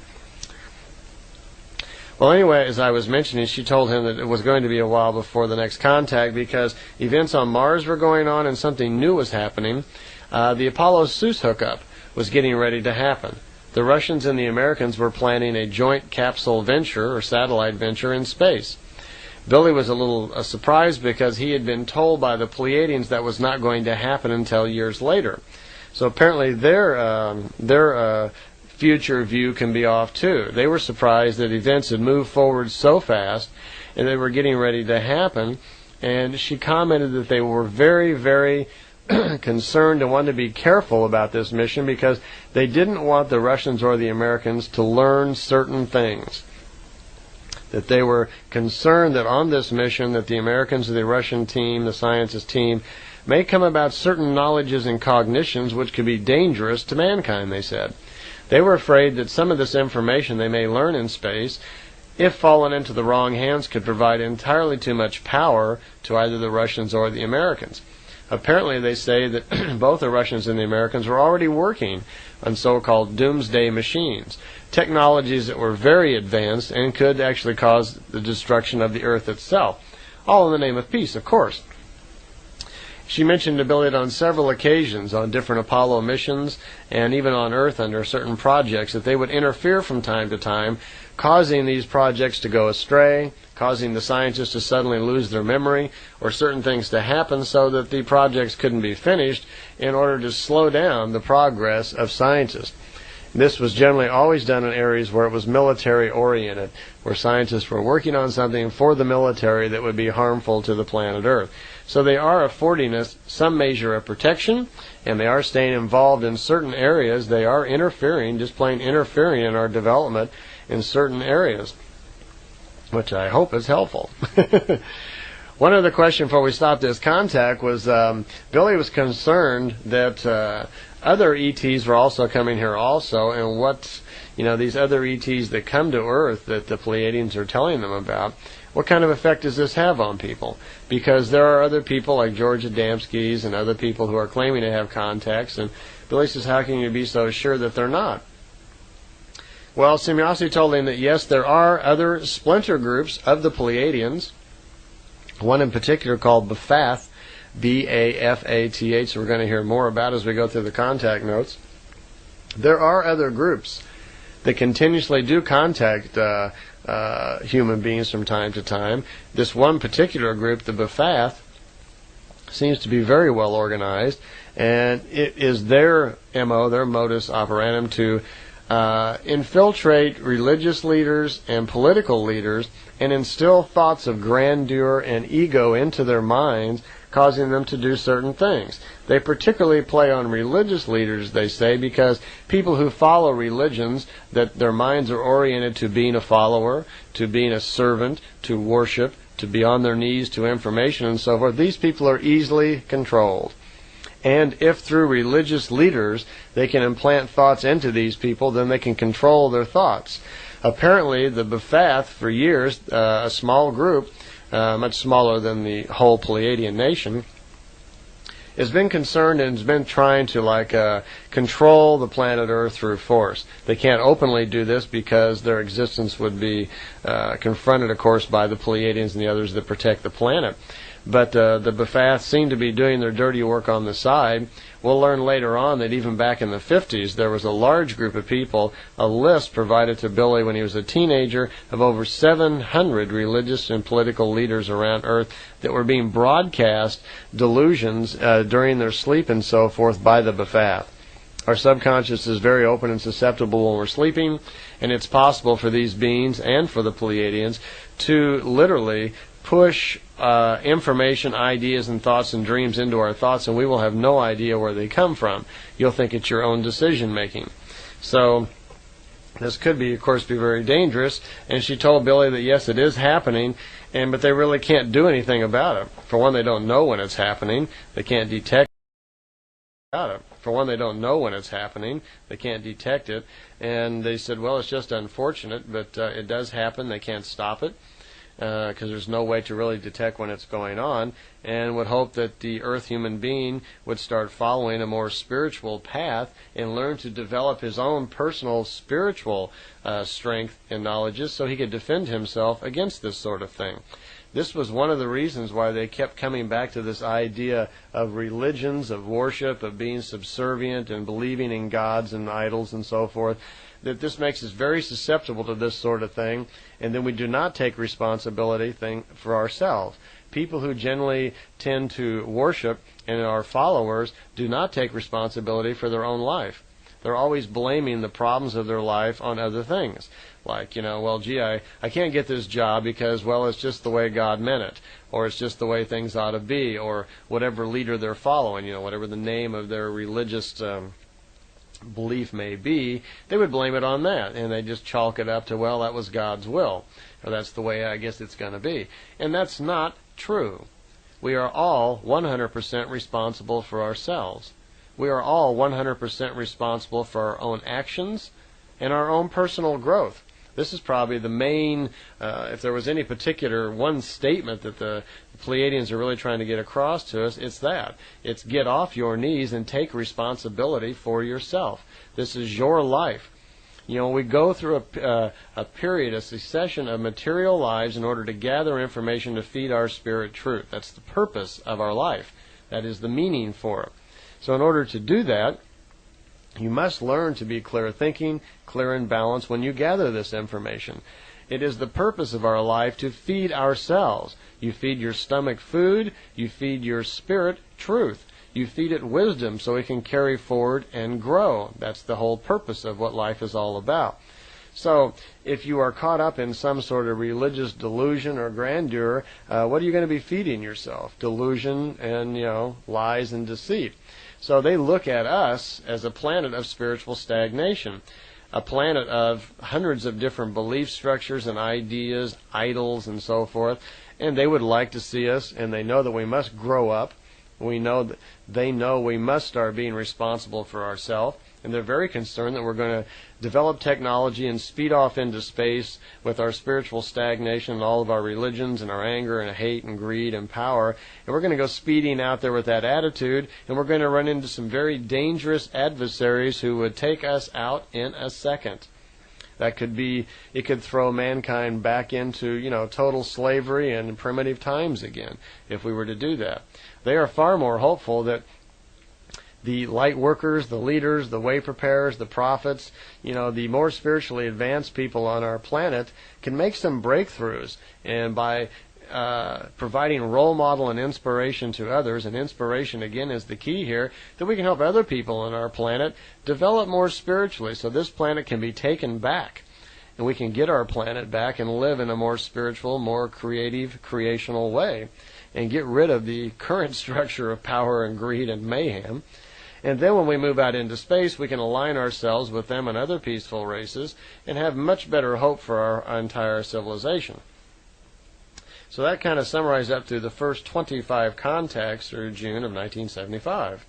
Well, anyway, as I was mentioning, she told him that it was going to be a while before the next contact because events on Mars were going on and something new was happening. The Apollo-Soyuz hookup was getting ready to happen. The Russians and the Americans were planning a joint capsule venture or satellite venture in space. Billy was a little surprised because he had been told by the Pleiadians that was not going to happen until years later. So apparently their future view can be off too. They were surprised that events had moved forward so fast and they were getting ready to happen. And she commented that they were very, very concerned and wanted to be careful about this mission because they didn't want the Russians or the Americans to learn certain things. That they were concerned that on this mission that the Americans or the Russian team, the scientist team, may come about certain knowledges and cognitions which could be dangerous to mankind, they said. They were afraid that some of this information they may learn in space, if fallen into the wrong hands, could provide entirely too much power to either the Russians or the Americans. Apparently they say that both the Russians and the Americans were already working on so-called doomsday machines, technologies that were very advanced and could actually cause the destruction of the Earth itself, all in the name of peace, of course. She mentioned to Billy on several occasions on different Apollo missions and even on Earth under certain projects that they would interfere from time to time, causing these projects to go astray, causing the scientists to suddenly lose their memory, or certain things to happen so that the projects couldn't be finished in order to slow down the progress of scientists. This was generally always done in areas where it was military-oriented, where scientists were working on something for the military that would be harmful to the planet Earth. So they are affording us some measure of protection, and they are staying involved in certain areas. They are interfering, just plain interfering in our development in certain areas, which I hope is helpful. One other question before we stopped this contact was Billy was concerned that other ETs were also coming here also, and what, these other ETs that come to Earth that the Pleiadians are telling them about, what kind of effect does this have on people? Because there are other people like George Adamski's and other people who are claiming to have contacts, and Billy says, how can you be so sure that they're not? Well, Semjase told him that yes, there are other splinter groups of the Pleiadians, one in particular called Bafath, B-A-F-A-T-H, we're going to hear more about as we go through the contact notes. There are other groups that continuously do contact human beings from time to time. This one particular group, the Bafath, seems to be very well organized, and it is their MO, their modus operandum, to infiltrate religious leaders and political leaders and instill thoughts of grandeur and ego into their minds, causing them to do certain things. They particularly play on religious leaders, they say, because people who follow religions, that their minds are oriented to being a follower, to being a servant, to worship, to be on their knees, to information and so forth. These people are easily controlled. And if through religious leaders they can implant thoughts into these people, then they can control their thoughts. Apparently, the Bafath, for years, a small group, much smaller than the whole Pleiadian nation, has been concerned and has been trying to control the planet Earth through force. They can't openly do this because their existence would be confronted, of course, by the Pleiadians and the others that protect the planet. But the Bafath seem to be doing their dirty work on the side. We'll learn later on that even back in the 50s, there was a large group of people, a list provided to Billy when he was a teenager, of over 700 religious and political leaders around Earth that were being broadcast delusions during their sleep and so forth by the Bafath. Our subconscious is very open and susceptible when we're sleeping, and it's possible for these beings and for the Pleiadians to literally push information, ideas, and thoughts and dreams into our thoughts, and we will have no idea where they come from. You'll think it's your own decision-making. So this could be, of course, be very dangerous, and she told Billy that, yes, it is happening, but they really can't do anything about it. For one, they don't know when it's happening. They can't detect it. For one, they don't know when it's happening. They can't detect it. And they said, well, it's just unfortunate, but it does happen. They can't stop it, because there's no way to really detect when it's going on, and would hope that the Earth human being would start following a more spiritual path and learn to develop his own personal spiritual strength and knowledges so he could defend himself against this sort of thing. This was one of the reasons why they kept coming back to this idea of religions, of worship, of being subservient and believing in gods and idols and so forth, that this makes us very susceptible to this sort of thing, and then we do not take responsibility for ourselves. People who generally tend to worship and are followers do not take responsibility for their own life. They're always blaming the problems of their life on other things. Like, well, gee, I can't get this job because, well, it's just the way God meant it, or it's just the way things ought to be, or whatever leader they're following, whatever the name of their religious belief may be, they would blame it on that, and they just chalk it up to, well, that was God's will, or that's the way I guess it's going to be. And that's not true. We are all 100% responsible for ourselves. We are all 100% responsible for our own actions and our own personal growth. This is probably the main, if there was any particular one statement that the Pleiadians are really trying to get across to us, it's that. It's get off your knees and take responsibility for yourself. This is your life. We go through a period, a succession of material lives in order to gather information to feed our spirit truth. That's the purpose of our life. That is the meaning for it. So in order to do that, you must learn to be clear thinking, clear and balanced when you gather this information. It is the purpose of our life to feed ourselves. You feed your stomach food, you feed your spirit truth. You feed it wisdom so it can carry forward and grow. That's the whole purpose of what life is all about. So if you are caught up in some sort of religious delusion or grandeur, what are you going to be feeding yourself? Delusion and, lies and deceit. So they look at us as a planet of spiritual stagnation, a planet of hundreds of different belief structures and ideas, idols and so forth, and they would like to see us, and they know that we must grow up. We know that they know we must start being responsible for ourselves, and they're very concerned that we're going to develop technology and speed off into space with our spiritual stagnation and all of our religions and our anger and hate and greed and power, and we're going to go speeding out there with that attitude, and we're going to run into some very dangerous adversaries who would take us out in a second. That could be, it could throw mankind back into, total slavery and primitive times again, if we were to do that. They are far more hopeful that the light workers, the leaders, the way preparers, the prophets, the more spiritually advanced people on our planet can make some breakthroughs. And by providing role model and inspiration to others, and inspiration again is the key here, that we can help other people on our planet develop more spiritually so this planet can be taken back. And we can get our planet back and live in a more spiritual, more creative, creational way. And get rid of the current structure of power and greed and mayhem. And then when we move out into space, we can align ourselves with them and other peaceful races and have much better hope for our entire civilization. So that kind of summarized up through the first 25 contacts through June of 1975.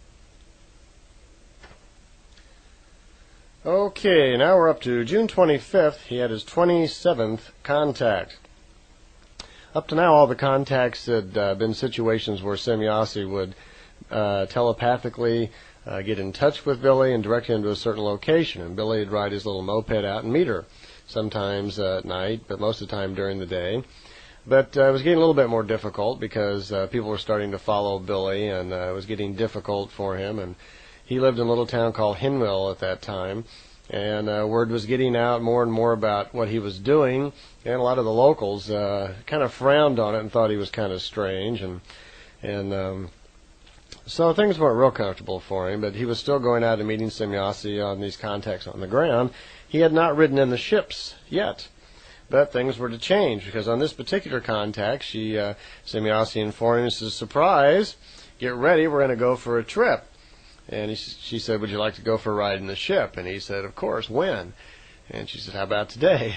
Okay, now we're up to June 25th. He had his 27th contact. Up to now, all the contacts had been situations where Semjase would telepathically get in touch with Billy and direct him to a certain location. And Billy would ride his little moped out and meet her, sometimes at night, but most of the time during the day. But it was getting a little bit more difficult because people were starting to follow Billy, and it was getting difficult for him. And he lived in a little town called Hinwell at that time. And word was getting out more and more about what he was doing, and a lot of the locals kind of frowned on it and thought he was kind of strange, and so things weren't real comfortable for him. But he was still going out and meeting Semjase on these contacts on the ground. He had not ridden in the ships yet, but things were to change because on this particular contact, Semjase informed him, he says, "Surprise! Get ready, we're going to go for a trip." And she said, "Would you like to go for a ride in the ship?" And he said, "Of course, when?" And she said, "How about today?"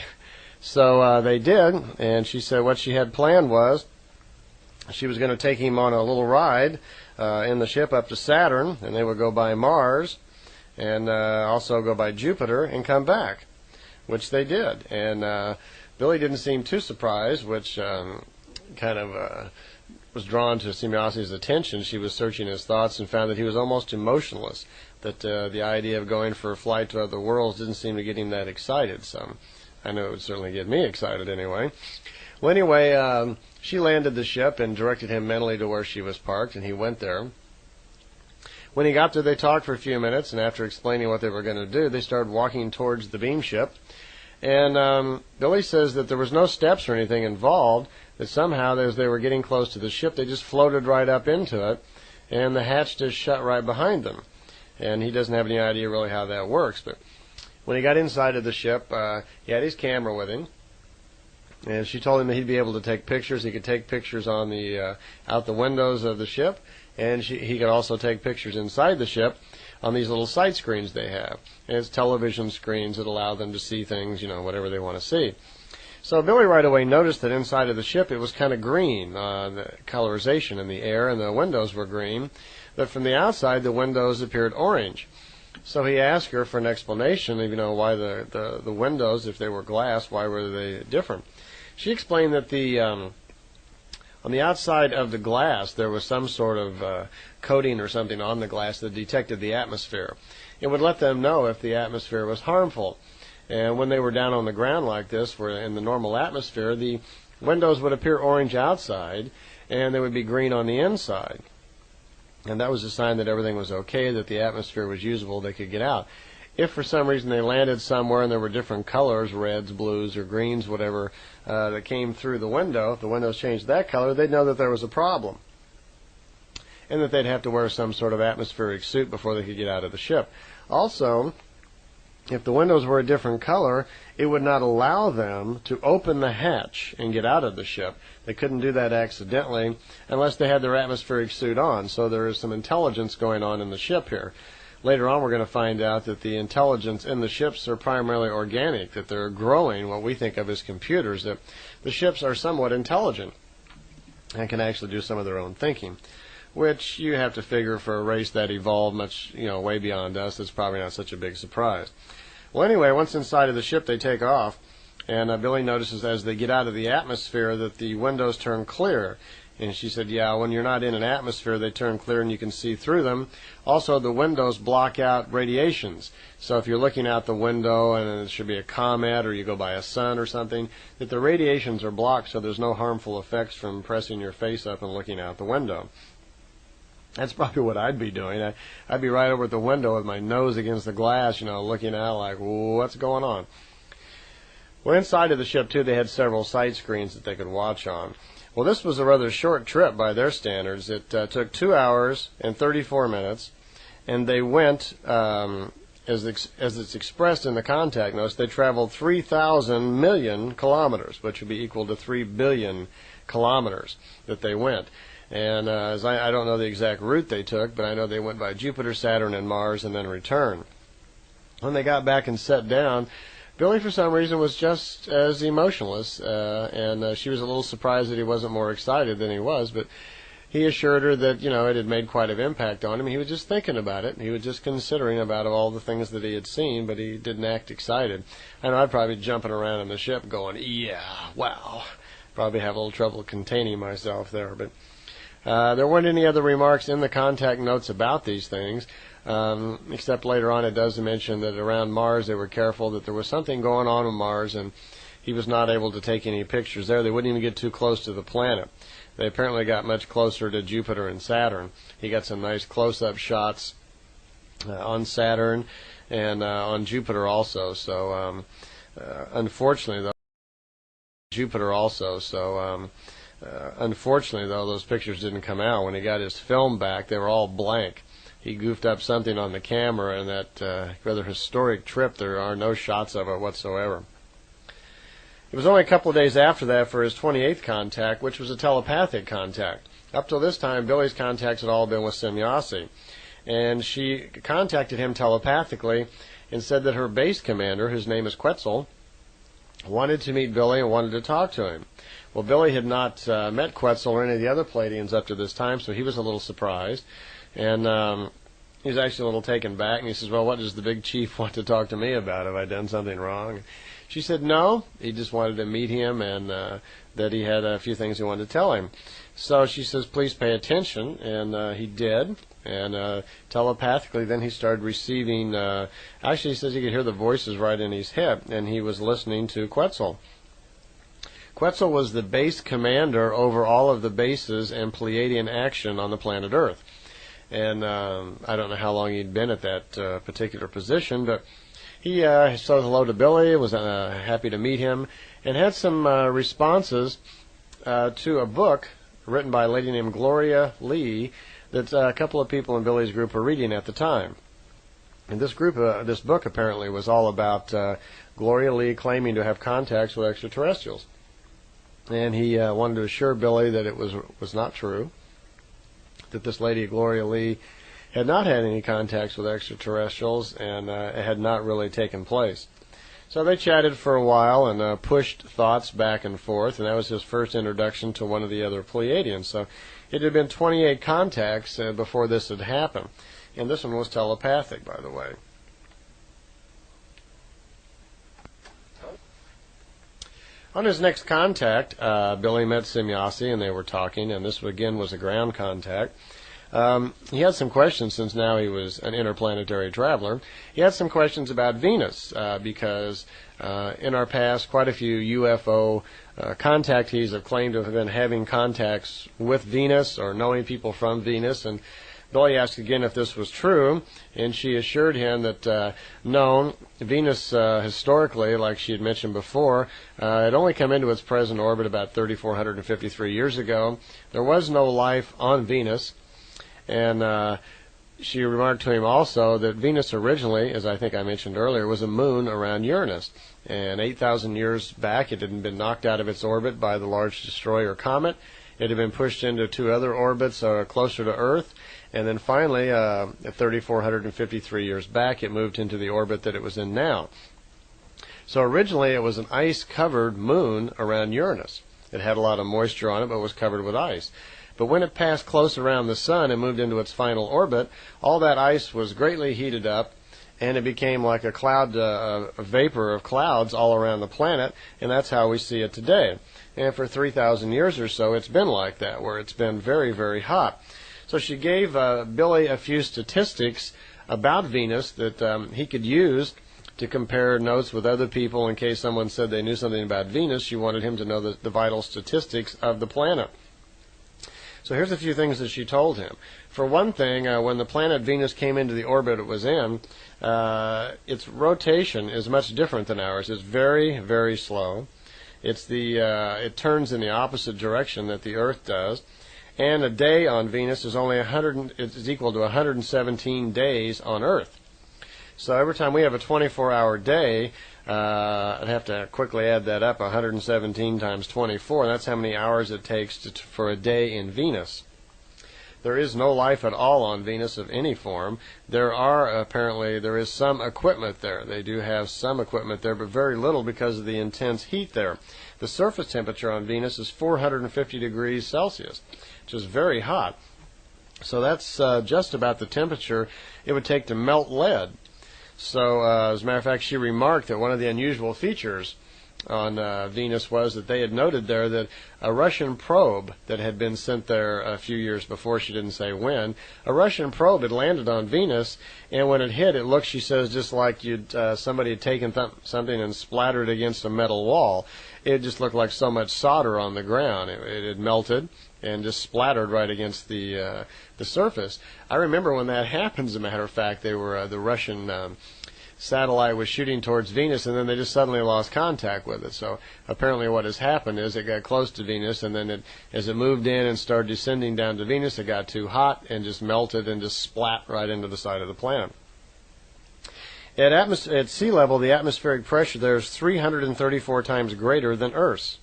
So they did, and she said what she had planned was she was going to take him on a little ride in the ship up to Saturn, and they would go by Mars and also go by Jupiter and come back, which they did. And Billy didn't seem too surprised, which kind of was drawn to Semjase's attention. She was searching his thoughts and found that he was almost emotionless, that the idea of going for a flight to other worlds didn't seem to get him that excited. So I know it would certainly get me excited anyway. Well, anyway, she landed the ship and directed him mentally to where she was parked, and he went there. When he got there, they talked for a few minutes, and after explaining what they were going to do, they started walking towards the beam ship. And Billy says that there was no steps or anything involved, that somehow, as they were getting close to the ship, they just floated right up into it, and the hatch just shut right behind them. And he doesn't have any idea really how that works. But when he got inside of the ship, he had his camera with him, and she told him that he'd be able to take pictures. He could take pictures on the out the windows of the ship, and he could also take pictures inside the ship on these little sight screens they have. And it's television screens that allow them to see things, whatever they want to see. So Billy right away noticed that inside of the ship it was kind of green, the colorization in the air, and the windows were green. But from the outside, the windows appeared orange. So he asked her for an explanation of, why the windows, if they were glass, why were they different? She explained that on the outside of the glass, there was some sort of coating or something on the glass that detected the atmosphere. It would let them know if the atmosphere was harmful. And when they were down on the ground like this, where in the normal atmosphere, the windows would appear orange outside, and they would be green on the inside. And that was a sign that everything was okay, that the atmosphere was usable, they could get out. If for some reason they landed somewhere and there were different colors, reds, blues, or greens, whatever, that came through the window, if the windows changed that color, they'd know that there was a problem, and that they'd have to wear some sort of atmospheric suit before they could get out of the ship. Also, if the windows were a different color, it would not allow them to open the hatch and get out of the ship. They couldn't do that accidentally unless they had their atmospheric suit on. So there is some intelligence going on in the ship here. Later on, we're going to find out that the intelligence in the ships are primarily organic, that they're growing, what we think of as computers, that the ships are somewhat intelligent and can actually do some of their own thinking, which you have to figure for a race that evolved much, way beyond us. It's probably not such a big surprise. Well, anyway, once inside of the ship, they take off, and Billy notices as they get out of the atmosphere that the windows turn clear. And she said, yeah, when you're not in an atmosphere, they turn clear and you can see through them. Also, the windows block out radiations. So if you're looking out the window and it should be a comet or you go by a sun or something, that the radiations are blocked so there's no harmful effects from pressing your face up and looking out the window. That's probably what I'd be doing. I'd be right over at the window with my nose against the glass, looking out like, what's going on? Well, inside of the ship, too, they had several sight screens that they could watch on. Well, this was a rather short trip by their standards. It took 2 hours and 34 minutes, and they went, as it's expressed in the contact notes, they traveled 3,000 million kilometers, which would be equal to 3 billion kilometers that they went. And I don't know the exact route they took, but I know they went by Jupiter, Saturn, and Mars, and then returned. When they got back and sat down, Billy, for some reason, was just as emotionless, and she was a little surprised that he wasn't more excited than he was, but he assured her that, it had made quite an impact on him. He was just thinking about it. He was just considering about all the things that he had seen, but he didn't act excited. I know I'd probably be jumping around in the ship going, yeah, wow. Probably have a little trouble containing myself there, but there weren't any other remarks in the contact notes about these things. Except later on it does mention that around Mars they were careful, that there was something going on Mars, and he was not able to take any pictures there. They wouldn't even get too close to the planet. They apparently got much closer to Jupiter and Saturn. He got some nice close-up shots on Saturn and on Jupiter also. So unfortunately, though, those pictures didn't come out. When he got his film back, they were all blank. He goofed up something on the camera, and that rather historic trip, there are no shots of it whatsoever. It was only a couple of days after that for his 28th contact, which was a telepathic contact. Up till this time, Billy's contacts had all been with Semjase, and she contacted him telepathically and said that her base commander, whose name is Quetzal, wanted to meet Billy and wanted to talk to him. Well, Billy had not met Quetzal or any of the other Pleiadians up to this time, so he was a little surprised. And he was actually a little taken back, and he says, well, what does the big chief want to talk to me about? Have I done something wrong? She said, no, he just wanted to meet him, and that he had a few things he wanted to tell him. So she says, please pay attention, and he did. And telepathically, then he started receiving, actually he says he could hear the voices right in his head, and he was listening to Quetzal. Quetzal was the base commander over all of the bases and Pleiadian action on the planet Earth. And I don't know how long he'd been at that particular position, but he said hello to Billy, was happy to meet him, and had some responses to a book written by a lady named Gloria Lee that a couple of people in Billy's group were reading at the time. And this book apparently was all about Gloria Lee claiming to have contacts with extraterrestrials. And he wanted to assure Billy that it was not true, that this lady Gloria Lee had not had any contacts with extraterrestrials, and it had not really taken place. So they chatted for a while and pushed thoughts back and forth, and that was his first introduction to one of the other Pleiadians. So it had been 28 contacts before this had happened, and this one was telepathic, by the way. On his next contact, Billy met Semjase, and they were talking, and this again was a ground contact. He had some questions, since now he was an interplanetary traveler. He had some questions about Venus, because in our past, quite a few UFO contactees have claimed to have been having contacts with Venus or knowing people from Venus, and Billy asked again if this was true, and she assured him that no, Venus historically, like she had mentioned before, had only come into its present orbit about 3,453 years ago. There was no life on Venus, and she remarked to him also that Venus originally, as I think I mentioned earlier, was a moon around Uranus, and 8,000 years back it had been knocked out of its orbit by the Large Destroyer comet. It had been pushed into two other orbits closer to Earth, and then finally, at 3,453 years back, it moved into the orbit that it was in now. So originally it was an ice-covered moon around Uranus. It had a lot of moisture on it, but was covered with ice. But when it passed close around the sun and moved into its final orbit, all that ice was greatly heated up, and it became like a cloud, a vapor of clouds all around the planet, and that's how we see it today. And for 3,000 years or so, it's been like that, where it's been very, very hot. So she gave Billy a few statistics about Venus that he could use to compare notes with other people in case someone said they knew something about Venus. She wanted him to know the vital statistics of the planet. So here's a few things that she told him. For one thing, when the planet Venus came into the orbit it was in, its rotation is much different than ours. It's very, very slow. It turns in the opposite direction that the Earth does. And a day on Venus is only is equal to 117 days on Earth. So every time we have a 24-hour day, I'd have to quickly add that up, 117 times 24. That's how many hours it takes for a day in Venus. There is no life at all on Venus of any form. There is some equipment there. They do have some equipment there, but very little because of the intense heat there. The surface temperature on Venus is 450 degrees Celsius, which is very hot. So that's just about the temperature it would take to melt lead. So, as a matter of fact, she remarked that one of the unusual features on Venus was that they had noted there that a Russian probe that had been sent there a few years before, she didn't say when, a Russian probe had landed on Venus, and when it hit, it looked, she says, just like somebody had taken something and splattered it against a metal wall. It just looked like so much solder on the ground. It had melted and just splattered right against the surface. I remember when that happened, as a matter of fact, they were the Russian satellite was shooting towards Venus, and then they just suddenly lost contact with it. So apparently what has happened is it got close to Venus, and then as it moved in and started descending down to Venus, it got too hot and just melted and just splat right into the side of the planet. At sea level, the atmospheric pressure there is 334 times greater than Earth's.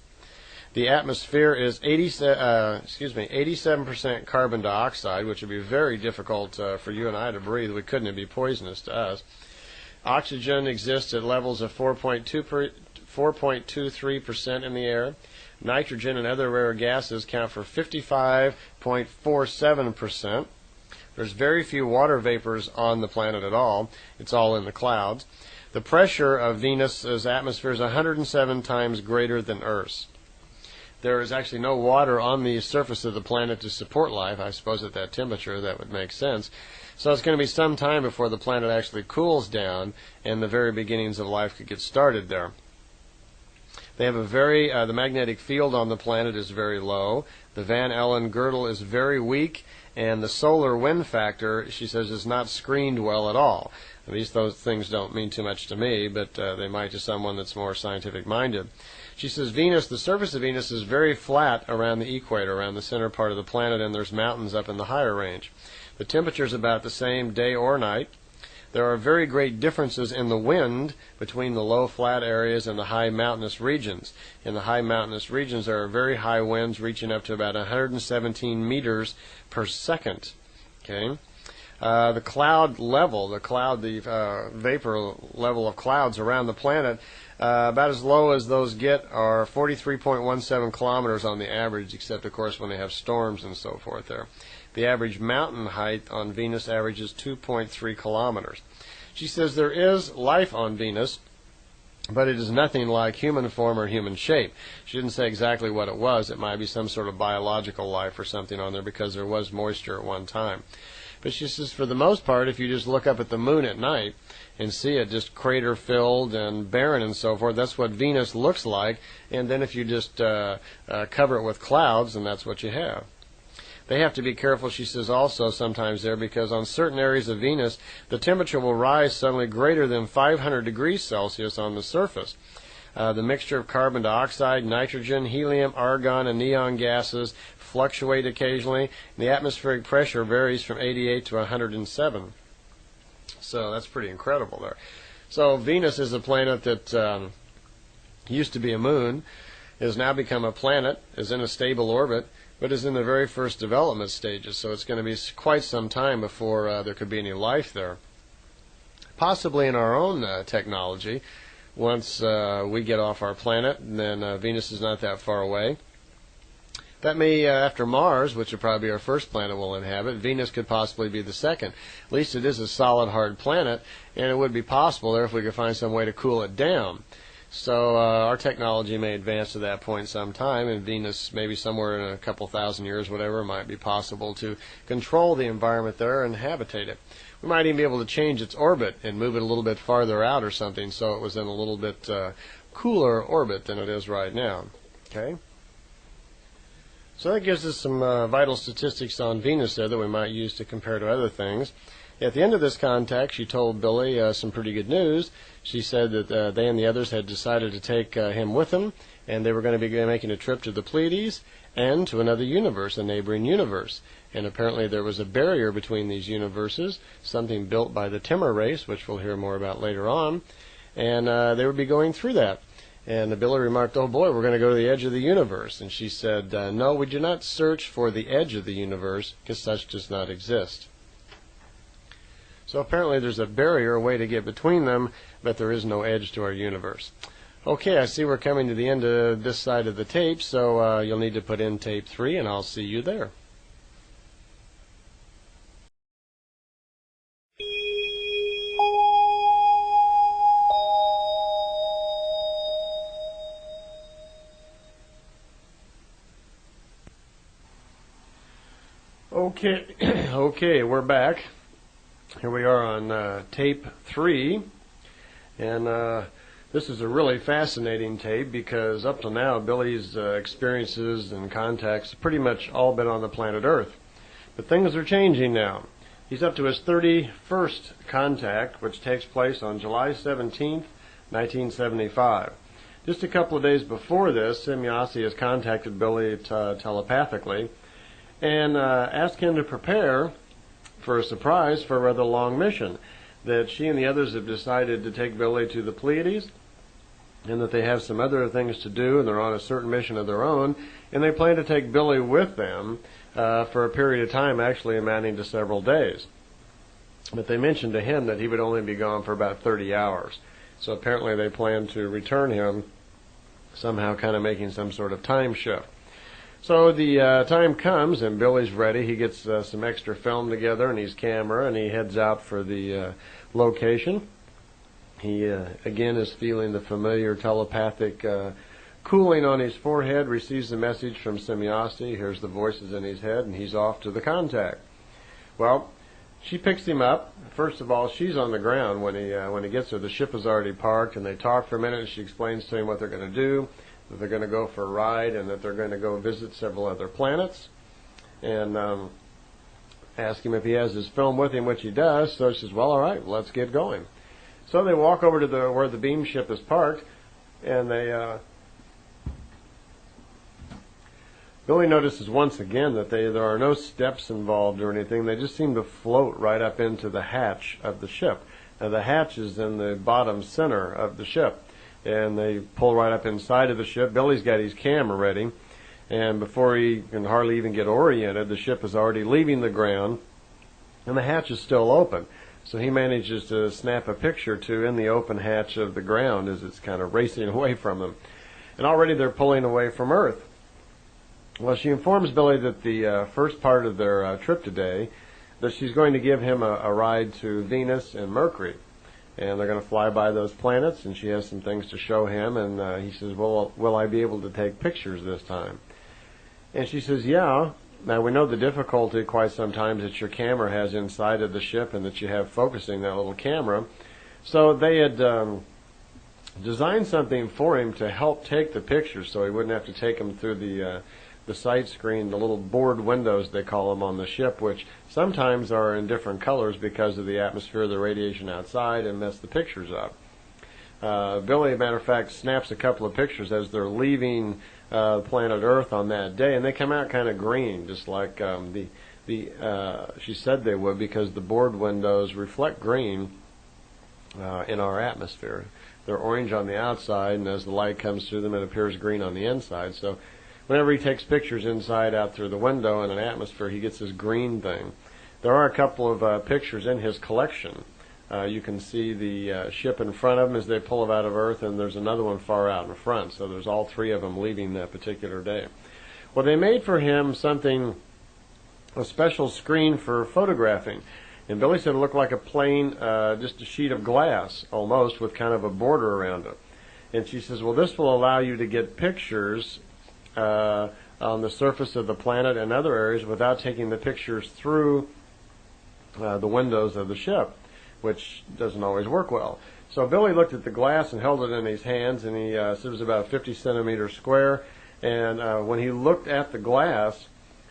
The atmosphere is 87% carbon dioxide, which would be very difficult for you and I to breathe. We couldn't. It'd be poisonous to us. Oxygen exists at levels of 4.23% in the air. Nitrogen and other rare gases count for 55.47%. There's very few water vapors on the planet at all. It's all in the clouds. The pressure of Venus's atmosphere is 107 times greater than Earth's. there is actually no water on the surface of the planet to support life. I suppose at that temperature that would make sense. So it's going to be some time before the planet actually cools down and the very beginnings of life could get started there. They have the magnetic field on the planet is very low. The Van Allen girdle is very weak, and the solar wind factor, she says, is not screened well at all. At least those things don't mean too much to me, but they might to someone that's more scientific minded. She says the surface of Venus is very flat around the equator, around the center part of the planet, and there's mountains up in the higher range. The temperature is about the same day or night. There are very great differences in the wind between the low flat areas and the high mountainous regions. In the high mountainous regions, there are very high winds reaching up to about 117 meters per second. Okay. The cloud level, the vapor level of clouds around the planet, about as low as those get, are 43.17 kilometers on the average, except, of course, when they have storms and so forth there. The average mountain height on Venus averages 2.3 kilometers. She says there is life on Venus, but it is nothing like human form or human shape. She didn't say exactly what it was. It might be some sort of biological life or something on there because there was moisture at one time. But she says for the most part, if you just look up at the moon at night and see it just crater-filled and barren and so forth, that's what Venus looks like. And then if you just cover it with clouds, then that's what you have. They have to be careful, she says, also sometimes there, because on certain areas of Venus, the temperature will rise suddenly greater than 500 degrees Celsius on the surface. The mixture of carbon dioxide, nitrogen, helium, argon, and neon gases fluctuate occasionally, and the atmospheric pressure varies from 88 to 107. So that's pretty incredible there. So Venus is a planet that used to be a moon, has now become a planet, is in a stable orbit, but is in the very first development stages, so it's going to be quite some time before there could be any life there. Possibly in our own technology, once we get off our planet, and then Venus is not that far away. That may, after Mars, which would probably be our first planet we'll inhabit, Venus could possibly be the second. At least it is a solid, hard planet, and it would be possible there if we could find some way to cool it down. So our technology may advance to that point sometime, and Venus, maybe somewhere in a couple thousand years, whatever, might be possible to control the environment there and habitate it. We might even be able to change its orbit and move it a little bit farther out or something so it was in a little bit cooler orbit than it is right now. Okay? So that gives us some vital statistics on Venus there that we might use to compare to other things. At the end of this contact, she told Billy some pretty good news. She said that they and the others had decided to take him with them, and they were going to be making a trip to the Pleiades and to another universe, a neighboring universe. And apparently there was a barrier between these universes, something built by the Timur race, which we'll hear more about later on, and they would be going through that. And Billy remarked, "Oh boy, we're going to go to the edge of the universe." And she said, "No, we do not search for the edge of the universe, because such does not exist." So apparently there's a barrier, a way to get between them, but there is no edge to our universe. Okay, I see we're coming to the end of this side of the tape, so you'll need to put in tape 3, and I'll see you there. Okay, we're back. Here we are on tape 3, and this is a really fascinating tape because up till now Billy's experiences and contacts have pretty much all been on the planet Earth. But things are changing now. He's up to his 31st contact, which takes place on July 17th, 1975. Just a couple of days before this, Semjase has contacted Billy telepathically and asked him to prepare for a surprise for a rather long mission, that she and the others have decided to take Billy to the Pleiades, and that they have some other things to do, and they're on a certain mission of their own, and they plan to take Billy with them for a period of time, actually amounting to several days. But they mentioned to him that he would only be gone for about 30 hours. So apparently they plan to return him, somehow kind of making some sort of time shift. So the time comes, and Billy's ready. He gets some extra film together and his camera, and he heads out for the location. He, again, is feeling the familiar telepathic cooling on his forehead, receives the message from Semjase, hears the voices in his head, and he's off to the contact. Well, she picks him up. First of all, she's on the ground when he gets there. The ship is already parked, and they talk for a minute, and she explains to him what they're going to do, that they're going to go for a ride, and that they're going to go visit several other planets, and ask him if he has his film with him, which he does. So she says, well, all right, let's get going. So they walk over to where the beam ship is parked, and Billy notices once again that there are no steps involved or anything. They just seem to float right up into the hatch of the ship. Now, the hatch is in the bottom center of the ship, and they pull right up inside of the ship. Billy's got his camera ready, and before he can hardly even get oriented, the ship is already leaving the ground, and the hatch is still open. So he manages to snap a picture or two in the open hatch of the ground as it's kind of racing away from them. And already they're pulling away from Earth. Well, she informs Billy that the first part of their trip today, that she's going to give him a ride to Venus and Mercury. And they're going to fly by those planets, and she has some things to show him. And he says, well, will I be able to take pictures this time? And she says, yeah. Now, we know the difficulty quite sometimes that your camera has inside of the ship and that you have focusing that little camera. So they had designed something for him to help take the pictures so he wouldn't have to take them through the sight screen, the little board windows they call them on the ship, which sometimes are in different colors because of the atmosphere, the radiation outside, and mess the pictures up. Billy, as a matter of fact, snaps a couple of pictures as they're leaving planet Earth on that day, and they come out kind of green, just like she said they would, because the board windows reflect green in our atmosphere. They're orange on the outside, and as the light comes through them, it appears green on the inside. So whenever he takes pictures inside out through the window in an atmosphere, he gets this green thing. There are a couple of pictures in his collection. You can see the ship in front of him as they pull it out of Earth, and there's another one far out in front. So there's all three of them leaving that particular day. Well, they made for him a special screen for photographing. And Billy said it looked like a plain, just a sheet of glass, almost, with kind of a border around it. And she says, well, this will allow you to get pictures on the surface of the planet and other areas without taking the pictures through the windows of the ship, which doesn't always work well. So Billy looked at the glass and held it in his hands, and he said it was about 50 centimeters square. And when he looked at the glass,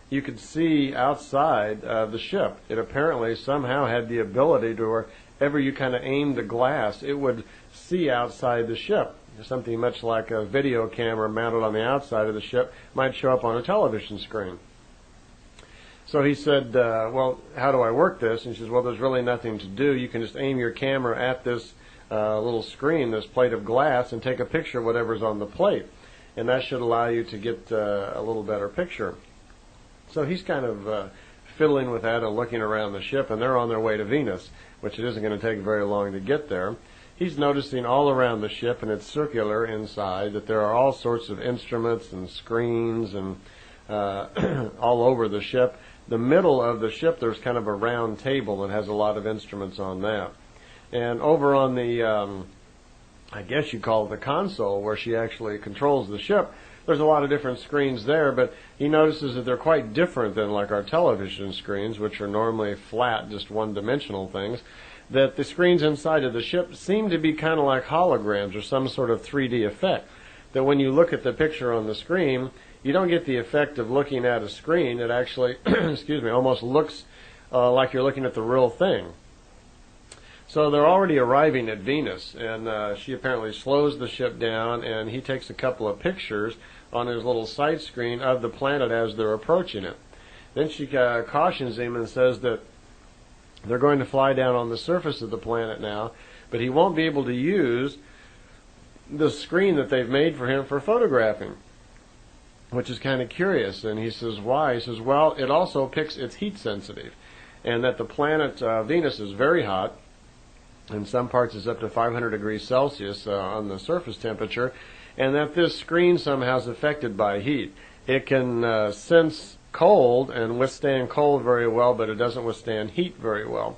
you could see outside the ship. It apparently somehow had the ability to wherever you kind of aimed the glass, it would see outside the ship. Something much like a video camera mounted on the outside of the ship might show up on a television screen. So he said, well, how do I work this? And he says, well, there's really nothing to do. You can just aim your camera at this little screen, this plate of glass, and take a picture of whatever's on the plate. And that should allow you to get a little better picture. So he's kind of fiddling with that and looking around the ship, and they're on their way to Venus, which it isn't going to take very long to get there. He's noticing all around the ship, and it's circular inside, that there are all sorts of instruments and screens and all over the ship. The middle of the ship, there's kind of a round table that has a lot of instruments on that. And over on the, I guess you call it the console, where she actually controls the ship, there's a lot of different screens there, but he notices that they're quite different than like our television screens, which are normally flat, just one-dimensional things. That the screens inside of the ship seem to be kind of like holograms or some sort of 3D effect. That when you look at the picture on the screen, you don't get the effect of looking at a screen. It actually, excuse me, almost looks like you're looking at the real thing. So they're already arriving at Venus, and she apparently slows the ship down, and he takes a couple of pictures on his little sight screen of the planet as they're approaching it. Then she cautions him and says that they're going to fly down on the surface of the planet now, but he won't be able to use the screen that they've made for him for photographing, which is kind of curious. And he says, why? He says, well, it also it's heat sensitive, and that the planet Venus is very hot. In some parts it's up to 500 degrees Celsius on the surface temperature, and that this screen somehow is affected by heat. It can sense cold and withstand cold very well, but it doesn't withstand heat very well.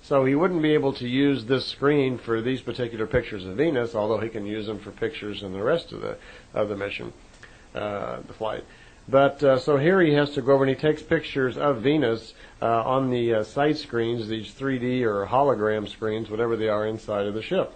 So he wouldn't be able to use this screen for these particular pictures of Venus, although he can use them for pictures in the rest of the mission, the flight. But so here he has to go over and he takes pictures of Venus on the sight screens, these 3D or hologram screens, whatever they are, inside of the ship.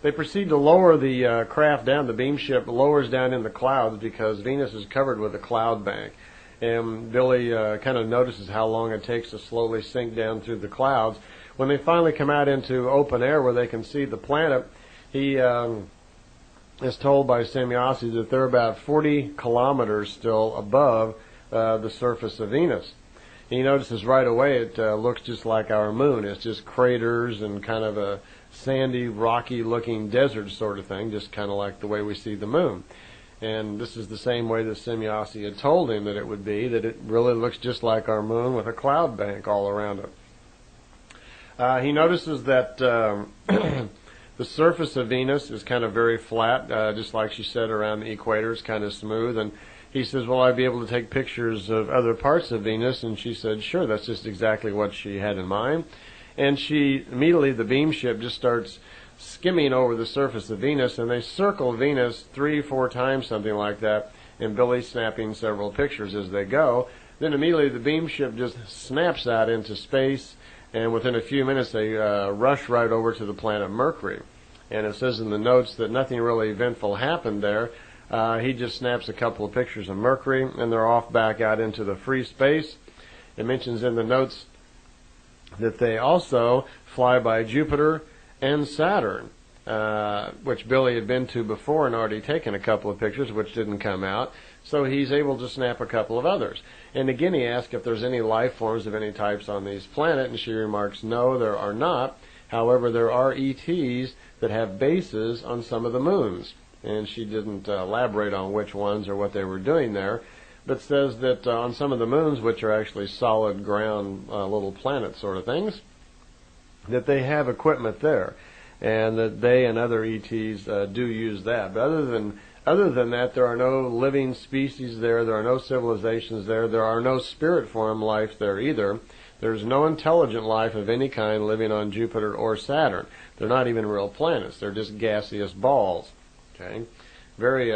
They proceed to lower the craft down. The beam ship lowers down in the clouds because Venus is covered with a cloud bank. And Billy kind of notices how long it takes to slowly sink down through the clouds. When they finally come out into open air where they can see the planet, he is told by Semjase that they're about 40 kilometers still above the surface of Venus. And he notices right away it looks just like our moon. It's just craters and kind of a sandy, rocky-looking desert sort of thing, just kind of like the way we see the moon. And this is the same way that Semjase had told him that it would be, that it really looks just like our moon with a cloud bank all around it. He notices that the surface of Venus is kind of very flat, just like she said, around the equator. It's kind of smooth. And he says, well, I'd be able to take pictures of other parts of Venus. And she said, sure, that's just exactly what she had in mind. And she immediately, the beam ship just starts skimming over the surface of Venus, and they circle Venus 3-4 times, something like that, and Billy's snapping several pictures as they go. Then immediately the beam ship just snaps out into space, and within a few minutes they rush right over to the planet Mercury. And it says in the notes that nothing really eventful happened there. He just snaps a couple of pictures of Mercury, and they're off back out into the free space. It mentions in the notes that they also fly by Jupiter and Saturn, which Billy had been to before and already taken a couple of pictures, which didn't come out. So he's able to snap a couple of others. And again, he asks if there's any life forms of any types on these planets, and she remarks, no, there are not. However, there are ETs that have bases on some of the moons. And she didn't elaborate on which ones or what they were doing there, but says that on some of the moons, which are actually solid ground little planet sort of things, that they have equipment there, and that they and other ETs do use that. But other than that, there are no living species there. There are no civilizations there. There are no spirit form life there either. There's no intelligent life of any kind living on Jupiter or Saturn. They're not even real planets. They're just gaseous balls. Okay, very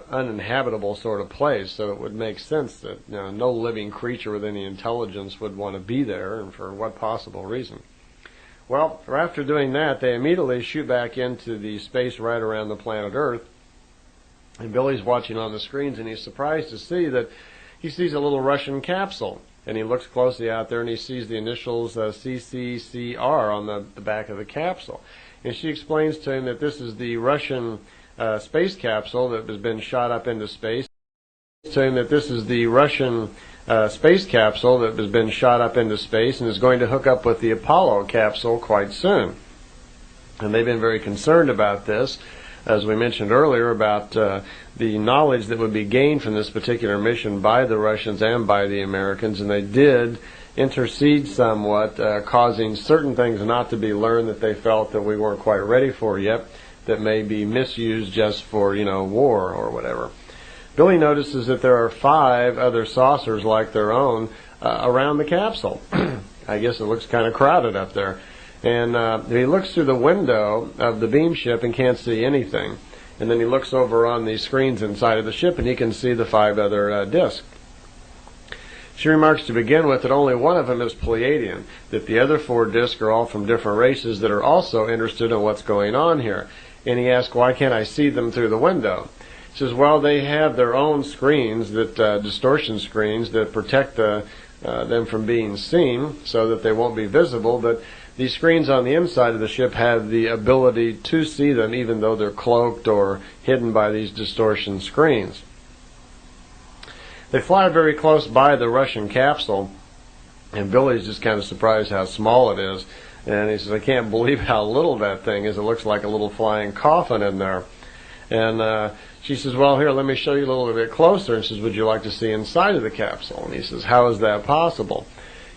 uninhabitable sort of place. So it would make sense that no living creature with any intelligence would want to be there, and for what possible reason. Well, after doing that, they immediately shoot back into the space right around the planet Earth. And Billy's watching on the screens, and he's surprised to see that he sees a little Russian capsule. And he looks closely out there, and he sees the initials CCCR on the back of the capsule. And she explains to him that this is the Russian space capsule that has been shot up into space. Saying that this is the Russian space capsule that has been shot up into space and is going to hook up with the Apollo capsule quite soon. And they've been very concerned about this, as we mentioned earlier, about the knowledge that would be gained from this particular mission by the Russians and by the Americans, and they did intercede somewhat, causing certain things not to be learned that they felt that we weren't quite ready for yet, that may be misused just for, war or whatever. Billy notices that there are 5 other saucers like their own around the capsule. I guess it looks kind of crowded up there. And he looks through the window of the beam ship and can't see anything. And then he looks over on the screens inside of the ship and he can see the 5 other discs. She remarks to begin with that only one of them is Pleiadian, that the other 4 discs are all from different races that are also interested in what's going on here. And he asks, why can't I see them through the window? He says, well, they have their own screens, that distortion screens, that protect them from being seen so that they won't be visible, but these screens on the inside of the ship have the ability to see them even though they're cloaked or hidden by these distortion screens. They fly very close by the Russian capsule, and Billy's just kind of surprised how small it is. And he says, I can't believe how little that thing is. It looks like a little flying coffin in there. And she says, well, here, let me show you a little bit closer. And she says, would you like to see inside of the capsule? And he says, how is that possible?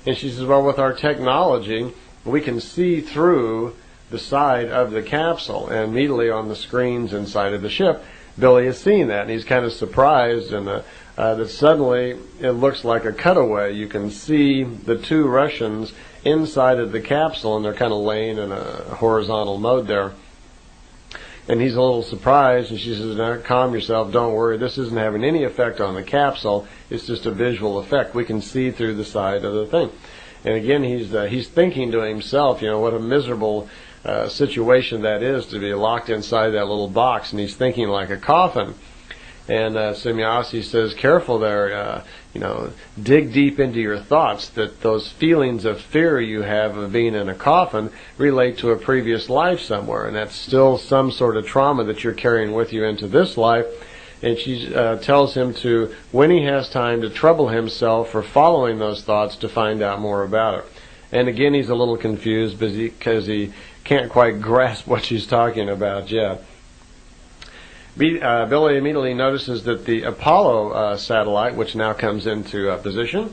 And she says, well, with our technology, we can see through the side of the capsule. And immediately on the screens inside of the ship, Billy is seeing that. And he's kind of surprised and that suddenly it looks like a cutaway. You can see the two Russians inside of the capsule, and they're kind of laying in a horizontal mode there. And he's a little surprised, and she says, "Now, calm yourself, don't worry, this isn't having any effect on the capsule, it's just a visual effect. We can see through the side of the thing." And again, he's thinking to himself, what a miserable situation that is, to be locked inside that little box, and he's thinking like a coffin. And Semjase says, "Careful there, dig deep into your thoughts, that those feelings of fear you have of being in a coffin relate to a previous life somewhere, and that's still some sort of trauma that you're carrying with you into this life." And she tells him to, when he has time, to trouble himself for following those thoughts to find out more about it. And again, he's a little confused because he can't quite grasp what she's talking about yet. Billy immediately notices that the Apollo satellite, which now comes into position,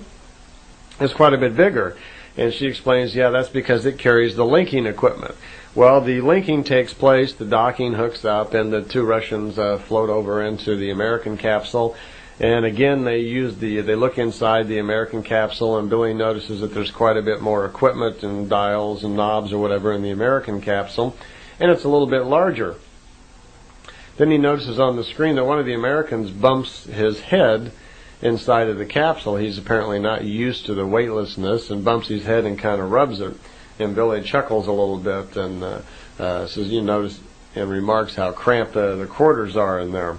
is quite a bit bigger. And she explains, that's because it carries the linking equipment. Well, the linking takes place, the docking hooks up, and the two Russians float over into the American capsule. And again, they look inside the American capsule, and Billy notices that there's quite a bit more equipment and dials and knobs or whatever in the American capsule, and it's a little bit larger. Then he notices on the screen that one of the Americans bumps his head inside of the capsule. He's apparently not used to the weightlessness, and bumps his head and kind of rubs it. And Billy chuckles a little bit and says, notice, and remarks how cramped the quarters are in there.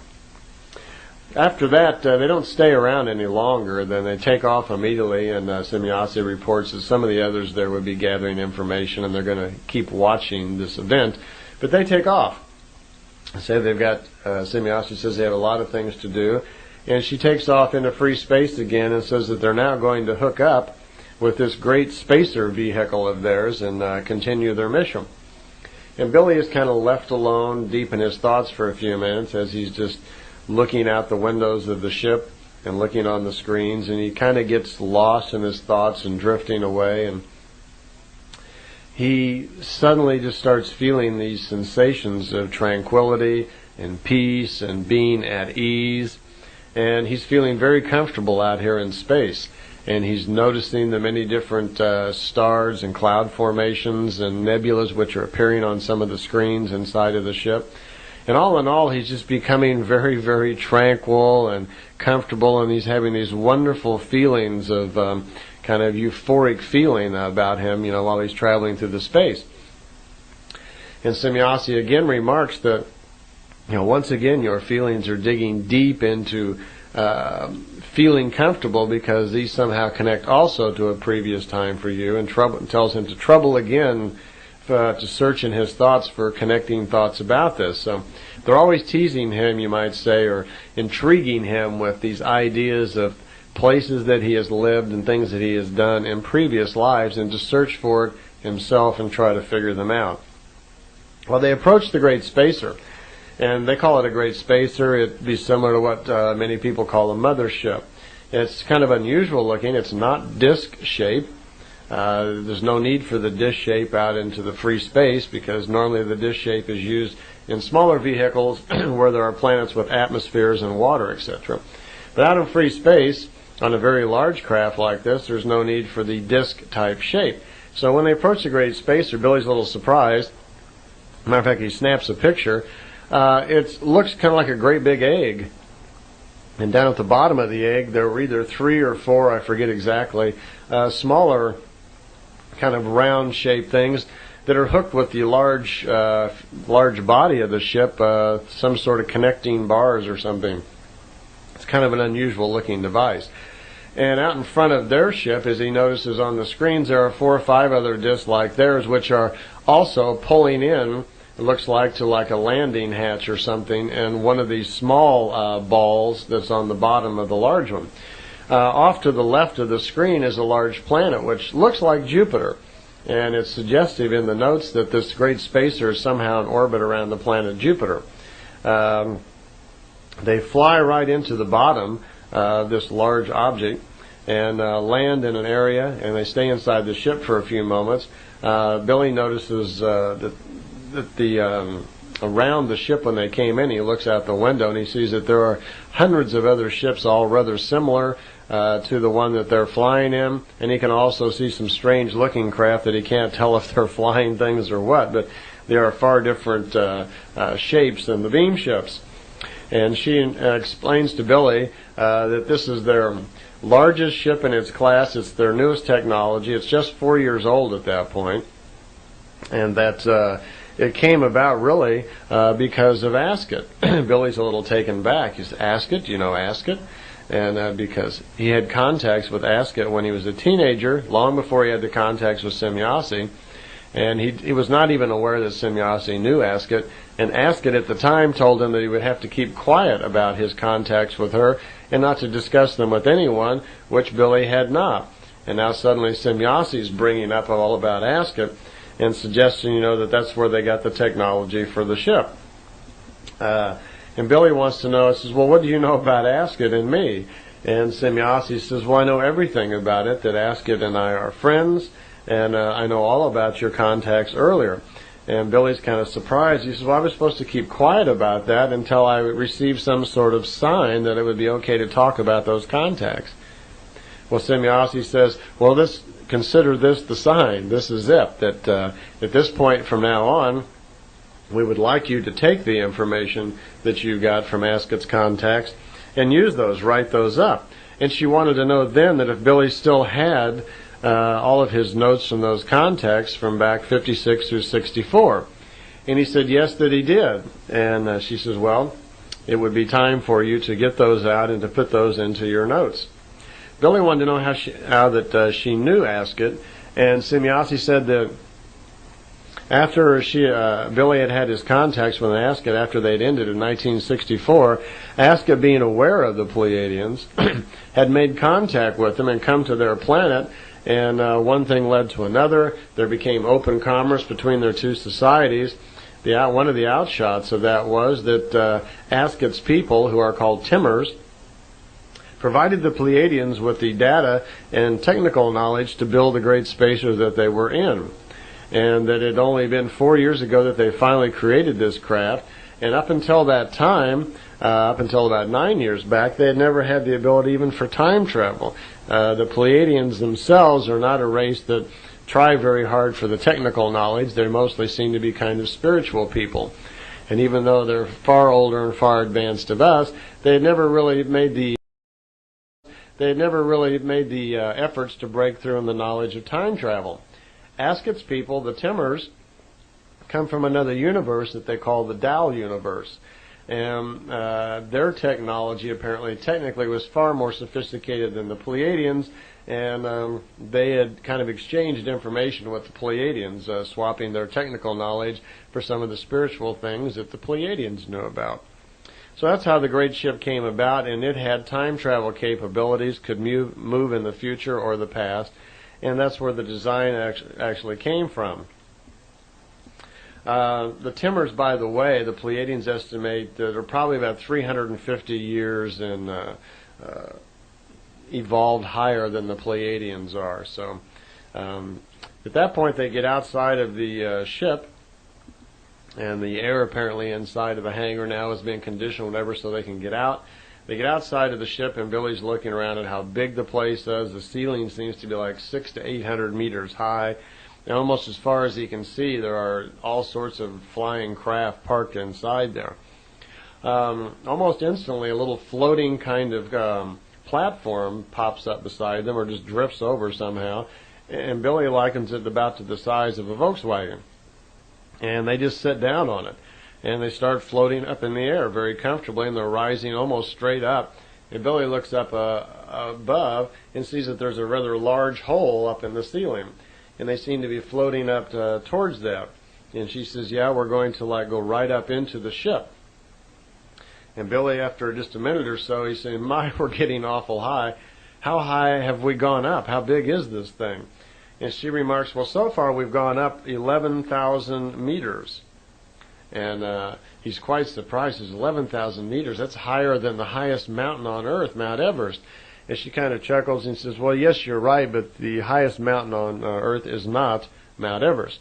After that, they don't stay around any longer. Then they take off immediately, and Semjase reports that some of the others there would be gathering information, and they're going to keep watching this event. But they take off. Semjase says they have a lot of things to do, and she takes off into free space again and says that they're now going to hook up with this great spacer vehicle of theirs and continue their mission. And Billy is kind of left alone, deep in his thoughts for a few minutes, as he's just looking out the windows of the ship and looking on the screens, and he kind of gets lost in his thoughts and drifting away, and he suddenly just starts feeling these sensations of tranquility and peace and being at ease, and he's feeling very comfortable out here in space. And he's noticing the many different stars and cloud formations and nebulas which are appearing on some of the screens inside of the ship. And all in all, he's just becoming very, very tranquil and comfortable, and he's having these wonderful feelings of kind of euphoric feeling about him, while he's traveling through the space. And Semjase again remarks that, once again, your feelings are digging deep into feeling comfortable, because these somehow connect also to a previous time for you, and tells him to trouble again to search in his thoughts for connecting thoughts about this. So they're always teasing him, you might say, or intriguing him with these ideas of places that he has lived and things that he has done in previous lives, and to search for it himself and try to figure them out. Well, they approach the Great Spacer, and they call it a Great Spacer. It'd be similar to what many people call a mothership. It's kind of unusual looking. It's not disc shape. There's no need for the disc shape out into the free space, because normally the disc shape is used in smaller vehicles where there are planets with atmospheres and water, etc. But out in free space, on a very large craft like this, there's no need for the disc type shape. So when they approach the Great Spacer, Billy's a little surprised. Matter of fact, he snaps a picture. It looks kind of like a great big egg. And down at the bottom of the egg, there were either 3 or 4, I forget exactly, smaller kind of round-shaped things that are hooked with the large body of the ship, some sort of connecting bars or something. It's kind of an unusual-looking device. And out in front of their ship, as he notices on the screens, there are 4 or 5 other discs like theirs, which are also pulling in, it looks like, to like a landing hatch or something, and one of these small balls that's on the bottom of the large one. Off to the left of the screen is a large planet which looks like Jupiter, and it's suggestive in the notes that this Great Spacer is somehow in orbit around the planet Jupiter. They fly right into the bottom of this large object and land in an area, and they stay inside the ship for a few moments. Billy notices that the around the ship when they came in. He looks out the window and he sees that there are hundreds of other ships, all rather similar to the one that they're flying in. And he can also see some strange-looking craft that he can't tell if they're flying things or what, but they are far different shapes than the beam ships. And she explains to Billy that this is their largest ship in its class. It's their newest technology. It's just 4 years old at that point. And that it came about really because of Asket. Billy's a little taken back. He says, Asket? Do you know Asket? And because he had contacts with Asket when he was a teenager, long before he had the contacts with Semjase. And he was not even aware that Semjase knew Asket. And Asket at the time told him that he would have to keep quiet about his contacts with her and not to discuss them with anyone, which Billy had not. And now suddenly Semjase is bringing up all about Asket and suggesting, that that's where they got the technology for the ship. And Billy wants to know, says, well, what do you know about Asket and me? And Semjase says, well, I know everything about it, that Asket and I are friends, and I know all about your contacts earlier. And Billy's kind of surprised. He says, well, I was supposed to keep quiet about that until I received some sort of sign that it would be okay to talk about those contacts. Well, Semjase says, well, consider this the sign. This is it, that at this point from now on, we would like you to take the information that you got from Asket's contacts and use those, write those up. And she wanted to know then that if Billy still had all of his notes from those contacts from back 56 through 64. And he said yes, that he did. And she says, well, it would be time for you to get those out and to put those into your notes. Billy wanted to know how she knew Asket, and Semjase said that after Billy had his contacts with Asket after they'd ended in 1964, Asket, being aware of the Pleiadians, had made contact with them and come to their planet, and one thing led to another. There became open commerce between their two societies. One of the outshots of that was that Asket's people, who are called Timmers, provided the Pleiadians with the data and technical knowledge to build the great spacer that they were in. And that it had only been 4 years ago that they finally created this craft. And up until that time, up until about 9 years back, they had never had the ability even for time travel. The Pleiadians themselves are not a race that try very hard for the technical knowledge. They mostly seem to be kind of spiritual people. And even though they're far older and far advanced of us, they had never really made the efforts to break through in the knowledge of time travel. Asket's people, the Timmers, come from another universe that they call the Dal universe. And their technology technically was far more sophisticated than the Pleiadians, and they had kind of exchanged information with the Pleiadians, swapping their technical knowledge for some of the spiritual things that the Pleiadians knew about. So that's how the great ship came about, and it had time travel capabilities, could move in the future or the past, and that's where the design actually came from. The Timmers, by the way, the Pleiadians estimate that are probably about 350 years and evolved higher than the Pleiadians are. So at that point they get outside of the ship, and the air apparently inside of the hangar now is being conditioned whatever so they can get out. They get outside of the ship, and Billy's looking around at how big the place is. The ceiling seems to be like 600 to 800 meters high. And almost as far as he can see, there are all sorts of flying craft parked inside there. Almost instantly, a little floating kind of platform pops up beside them, or just drifts over somehow, and Billy likens it about to the size of a Volkswagen. And they just sit down on it, and they start floating up in the air very comfortably, and they're rising almost straight up. And Billy looks up above and sees that there's a rather large hole up in the ceiling, and they seem to be floating up towards that. And she says, yeah, we're going to go right up into the ship. And Billy, after just a minute or so, he's saying, my, we're getting awful high. How high have we gone up? How big is this thing? And she remarks, well, so far we've gone up 11,000 meters. And he's quite surprised. It's 11,000 meters. That's higher than the highest mountain on Earth, Mount Everest. And she kind of chuckles and says, well, yes, you're right, but the highest mountain on Earth is not Mount Everest.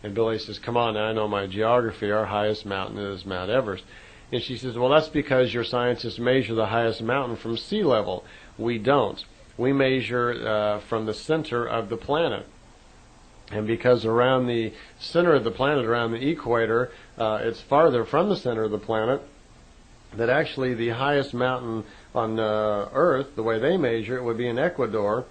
And Billy says, come on, now I know my geography. Our highest mountain is Mount Everest. And she says, well, that's because your scientists measure the highest mountain from sea level. We don't. We measure from the center of the planet. And because around the center of the planet, around the equator, it's farther from the center of the planet, that actually the highest mountain on Earth, the way they measure it, would be in Ecuador.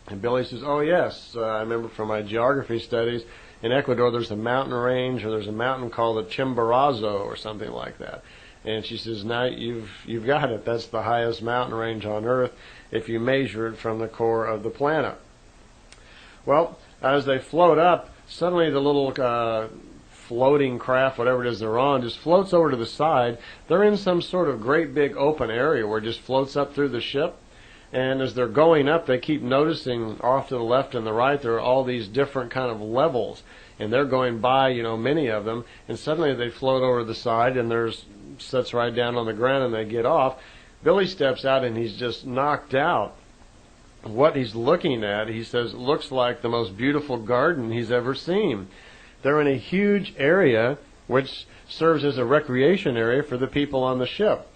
And Billy says, oh yes, I remember from my geography studies, in Ecuador there's a mountain range, or there's a mountain called the Chimborazo or something like that. And she says, now you've got it. That's the highest mountain range on Earth if you measure it from the core of the planet. Well, as they float up, suddenly the little floating craft, whatever it is they're on, just floats over to the side. They're in some sort of great big open area where it just floats up through the ship. And as they're going up, they keep noticing off to the left and the right there are all these different kind of levels. And they're going by, many of them. And suddenly they float over to the side and there's sits right down on the ground and they get off. Billy steps out and he's just knocked out. What he's looking at, he says, looks like the most beautiful garden he's ever seen. They're in a huge area which serves as a recreation area for the people on the ship.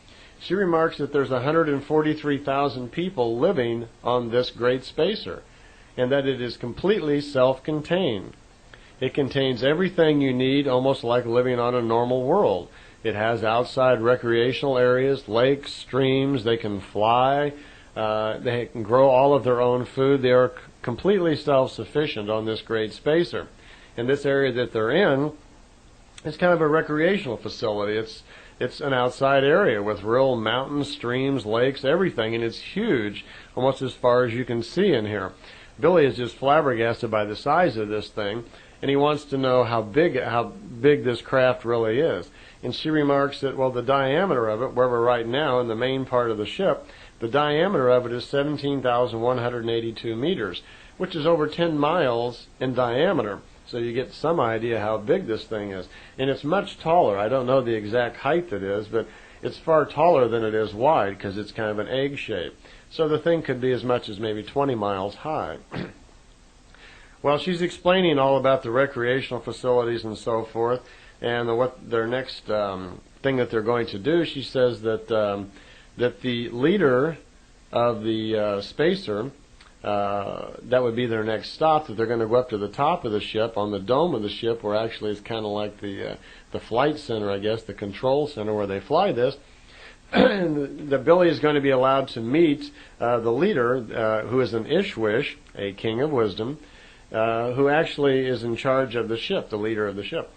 She remarks that there's 143,000 people living on this great spacer, and that it is completely self-contained. It contains everything you need, almost like living on a normal world. It has outside recreational areas, lakes, streams. They can fly. They can grow all of their own food. They are completely self-sufficient on this great spacer. And this area that they're in is kind of a recreational facility. It's an outside area with real mountains, streams, lakes, everything, and it's huge, almost as far as you can see in here. Billy is just flabbergasted by the size of this thing, and he wants to know how big this craft really is. And she remarks that, well, the diameter of it, where we're right now in the main part of the ship, the diameter of it is 17,182 meters, which is over 10 miles in diameter. So you get some idea how big this thing is. And it's much taller. I don't know the exact height it is, but it's far taller than it is wide because it's kind of an egg shape. So the thing could be as much as maybe 20 miles high. Well, she's explaining all about the recreational facilities and so forth, and what their next thing that they're going to do. She says that that the leader of the spacer, that would be their next stop, that they're going to go up to the top of the ship, on the dome of the ship, where actually it's kind of like the flight center, I guess, the control center where they fly this. And the Billy is going to be allowed to meet the leader, who is an Ishwish, a king of wisdom, who actually is in charge of the ship, the leader of the ship.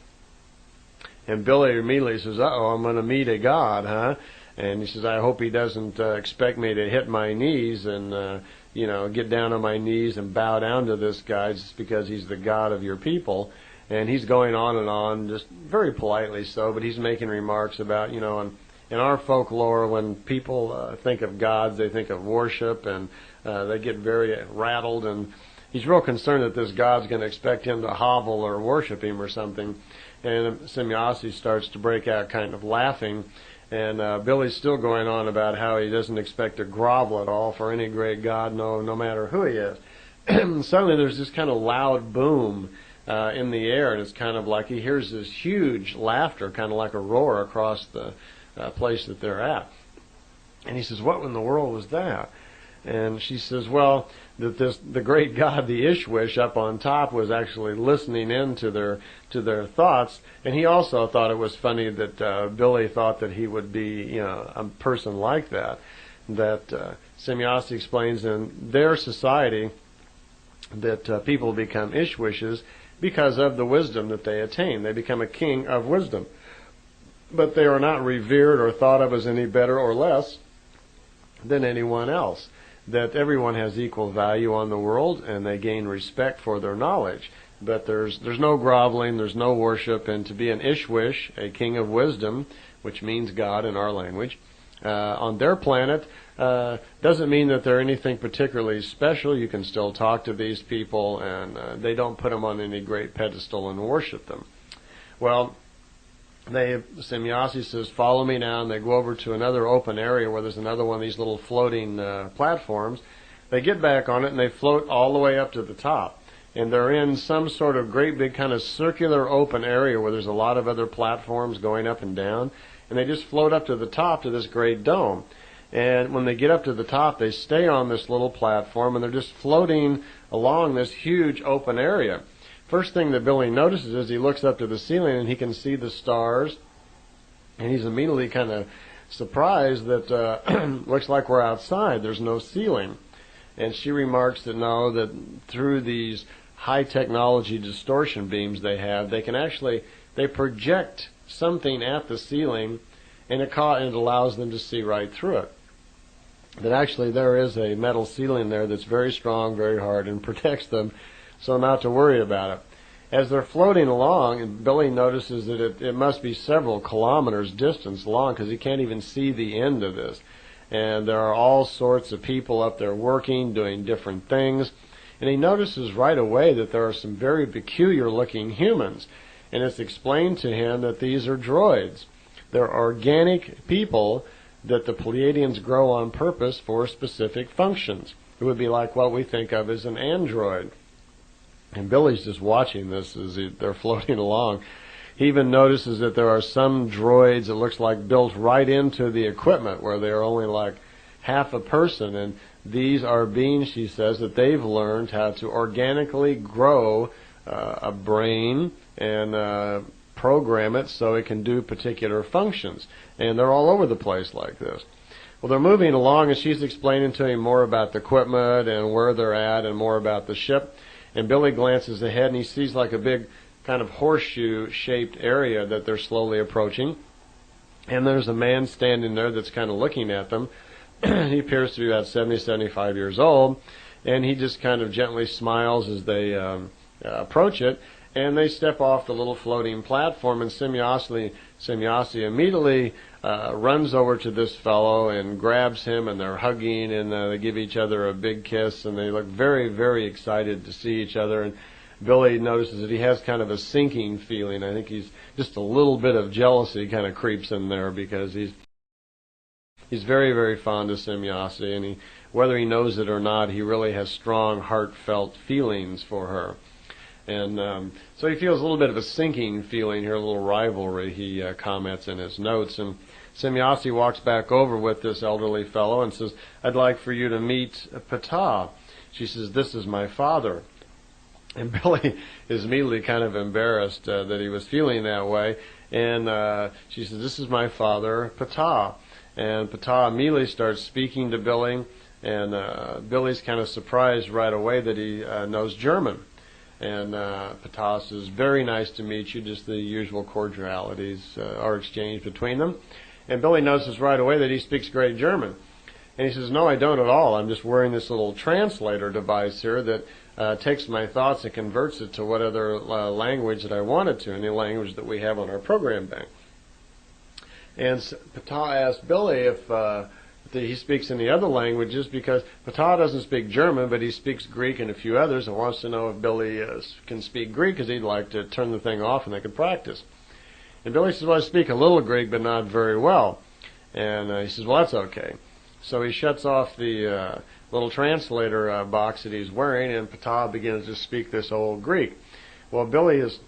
And Billy immediately says, uh-oh, I'm going to meet a god, huh? And he says, I hope he doesn't expect me to hit my knees and, get down on my knees and bow down to this guy just because he's the god of your people. And he's going on and on, just very politely so, but he's making remarks about, in our folklore, when people think of gods, they think of worship, and they get very rattled, and he's real concerned that this god's going to expect him to hovel or worship him or something. And Semjase starts to break out kind of laughing, and Billy's still going on about how he doesn't expect to grovel at all for any great god, no matter who he is. Suddenly there's this kind of loud boom in the air, and it's kind of like he hears this huge laughter, kind of like a roar across the place that they're at. And he says, what in the world was that? And she says, well, that the great god, the Ishwish, up on top was actually listening in to their thoughts, and he also thought it was funny that Billy thought that he would be, a person like that. That Semjase explains in their society that people become Ishwishes because of the wisdom that they attain. They become a king of wisdom. But they are not revered or thought of as any better or less than anyone else. That everyone has equal value on the world, and they gain respect for their knowledge. But there's no groveling, there's no worship, and to be an Ishwish, a king of wisdom, which means God in our language, on their planet, doesn't mean that they're anything particularly special. You can still talk to these people, and they don't put them on any great pedestal and worship them. Well, Semjase says, follow me now, and they go over to another open area where there's another one of these little floating platforms. They get back on it, and they float all the way up to the top. and they're in some sort of great big kind of circular open area where there's a lot of other platforms going up and down, and they just float up to the top to this great dome. And when they get up to the top, they stay on this little platform, and they're just floating along this huge open area. First thing that Billy notices is he looks up to the ceiling and he can see the stars, and he's immediately kind of surprised that looks like we're outside. There's no ceiling. And she remarks that no, that through these high technology distortion beams they have, they project something at the ceiling, and it allows them to see right through it. That actually there is a metal ceiling there that's very strong, very hard, and protects them, so not to worry about it. As they're floating along, Billy notices that it must be several kilometers distance long, because he can't even see the end of this. And there are all sorts of people up there working, doing different things. And he notices right away that there are some very peculiar looking humans. And it's explained to him that these are droids. They're organic people that the Pleiadians grow on purpose for specific functions. It would be like what we think of as an android. And Billy's just watching this as they're floating along. He even notices that there are some droids that looks like built right into the equipment, where they're only like half a person. And these are beings, she says, that they've learned how to organically grow a brain and program it so it can do particular functions. And they're all over the place like this. Well, they're moving along, and she's explaining to him more about the equipment and where they're at and more about the ship. And Billy glances ahead, and he sees like a big kind of horseshoe-shaped area that they're slowly approaching. And there's a man standing there that's kind of looking at them. He appears to be about 70, 75 years old, and he just kind of gently smiles as they approach it. And they step off the little floating platform, and Semjase immediately runs over to this fellow and grabs him, and they're hugging, and they give each other a big kiss, and they look very, very excited to see each other. And Billy notices that he has kind of a sinking feeling. I think he's just a little bit of jealousy kind of creeps in there, because he's very, very fond of Semjase, and whether he knows it or not, he really has strong, heartfelt feelings for her. And so he feels a little bit of a sinking feeling here, a little rivalry, he comments in his notes. And Semjase walks back over with this elderly fellow and says, "I'd like for you to meet Ptah." She says, "This is my father." And Billy is immediately kind of embarrassed that he was feeling that way. And she says, "This is my father, Ptah." And Ptah immediately starts speaking to Billy. And Billy's kind of surprised right away that he knows German. And Ptah says, "Very nice to meet you." Just the usual cordialities are exchanged between them. And Billy notices right away that he speaks great German. And he says, "No, I don't at all. I'm just wearing this little translator device here that takes my thoughts and converts it to whatever language that I want it to, any language that we have on our program bank." And Ptah asked Billy if he speaks any other languages, because Ptah doesn't speak German, but he speaks Greek and a few others, and wants to know if Billy can speak Greek, because he'd like to turn the thing off and they could practice. And Billy says, "Well, I speak a little Greek, but not very well." And he says, "Well, that's okay." So he shuts off the little translator box that he's wearing, and Ptah begins to speak this old Greek. Well, Billy is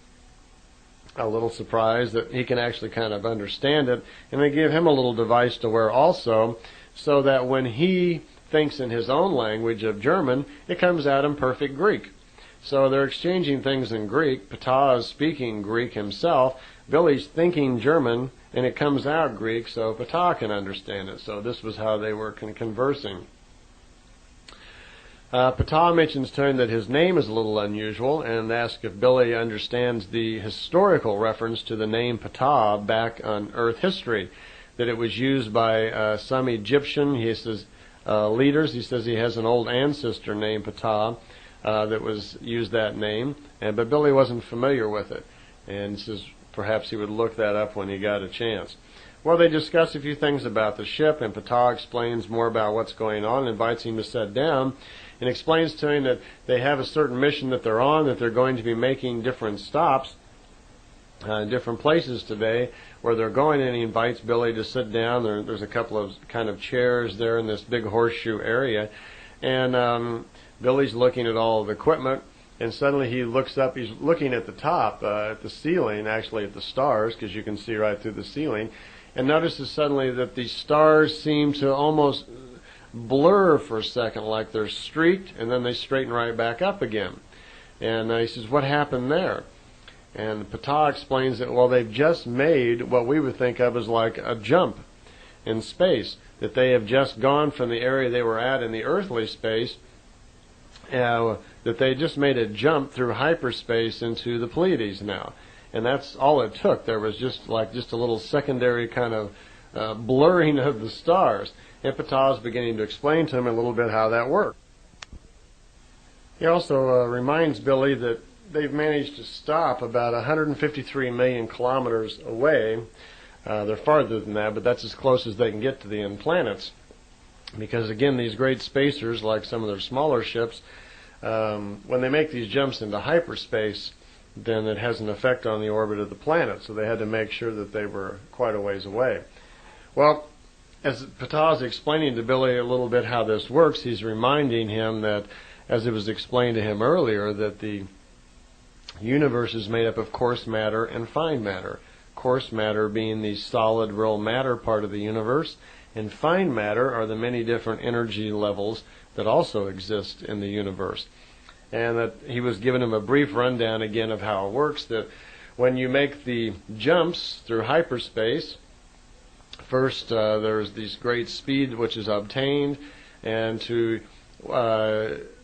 a little surprised that he can actually kind of understand it, and they give him a little device to wear also, so that when he thinks in his own language of German, it comes out in perfect Greek. So they're exchanging things in Greek. Ptah is speaking Greek himself. Billy's thinking German, and it comes out Greek, so Ptah can understand it. So this was how they were conversing. Ptah mentions to him that his name is a little unusual, and asks if Billy understands the historical reference to the name Ptah back on Earth history, that it was used by some Egyptian, he says, leaders. He says he has an old ancestor named Ptah that used that name, but Billy wasn't familiar with it, and says perhaps he would look that up when he got a chance. Well, they discuss a few things about the ship, and Ptah explains more about what's going on, and invites him to sit down, and explains to him that they have a certain mission that they're on, that they're going to be making different stops in different places today where they're going, and he invites Billy to sit down. There's a couple of kind of chairs there in this big horseshoe area, and Billy's looking at all of the equipment, And suddenly he looks up, he's looking at the top, at the ceiling, actually at the stars, because you can see right through the ceiling, and notices suddenly that the stars seem to almost blur for a second, like they're streaked, and then they straighten right back up again. And he says, what happened there? And Ptah explains that, well, they've just made what we would think of as like a jump in space, that they have just gone from the area they were at in the earthly space, that they just made a jump through hyperspace into the Pleiades now. And that's all it took. There was just a little secondary kind of blurring of the stars. And Ptah is beginning to explain to him a little bit how that worked. He also reminds Billy that they've managed to stop about 153 million kilometers away. They're farther than that, but that's as close as they can get to the end planets. Because again, these great spacers, like some of their smaller ships, when they make these jumps into hyperspace, then it has an effect on the orbit of the planet. So they had to make sure that they were quite a ways away. Well, as Ptah is explaining to Billy a little bit how this works, he's reminding him that, as it was explained to him earlier, that the universe is made up of coarse matter and fine matter. Coarse matter being the solid, real matter part of the universe, and fine matter are the many different energy levels that also exist in the universe. And that he was giving him a brief rundown again of how it works, that when you make the jumps through hyperspace, first there's this great speed which is obtained, and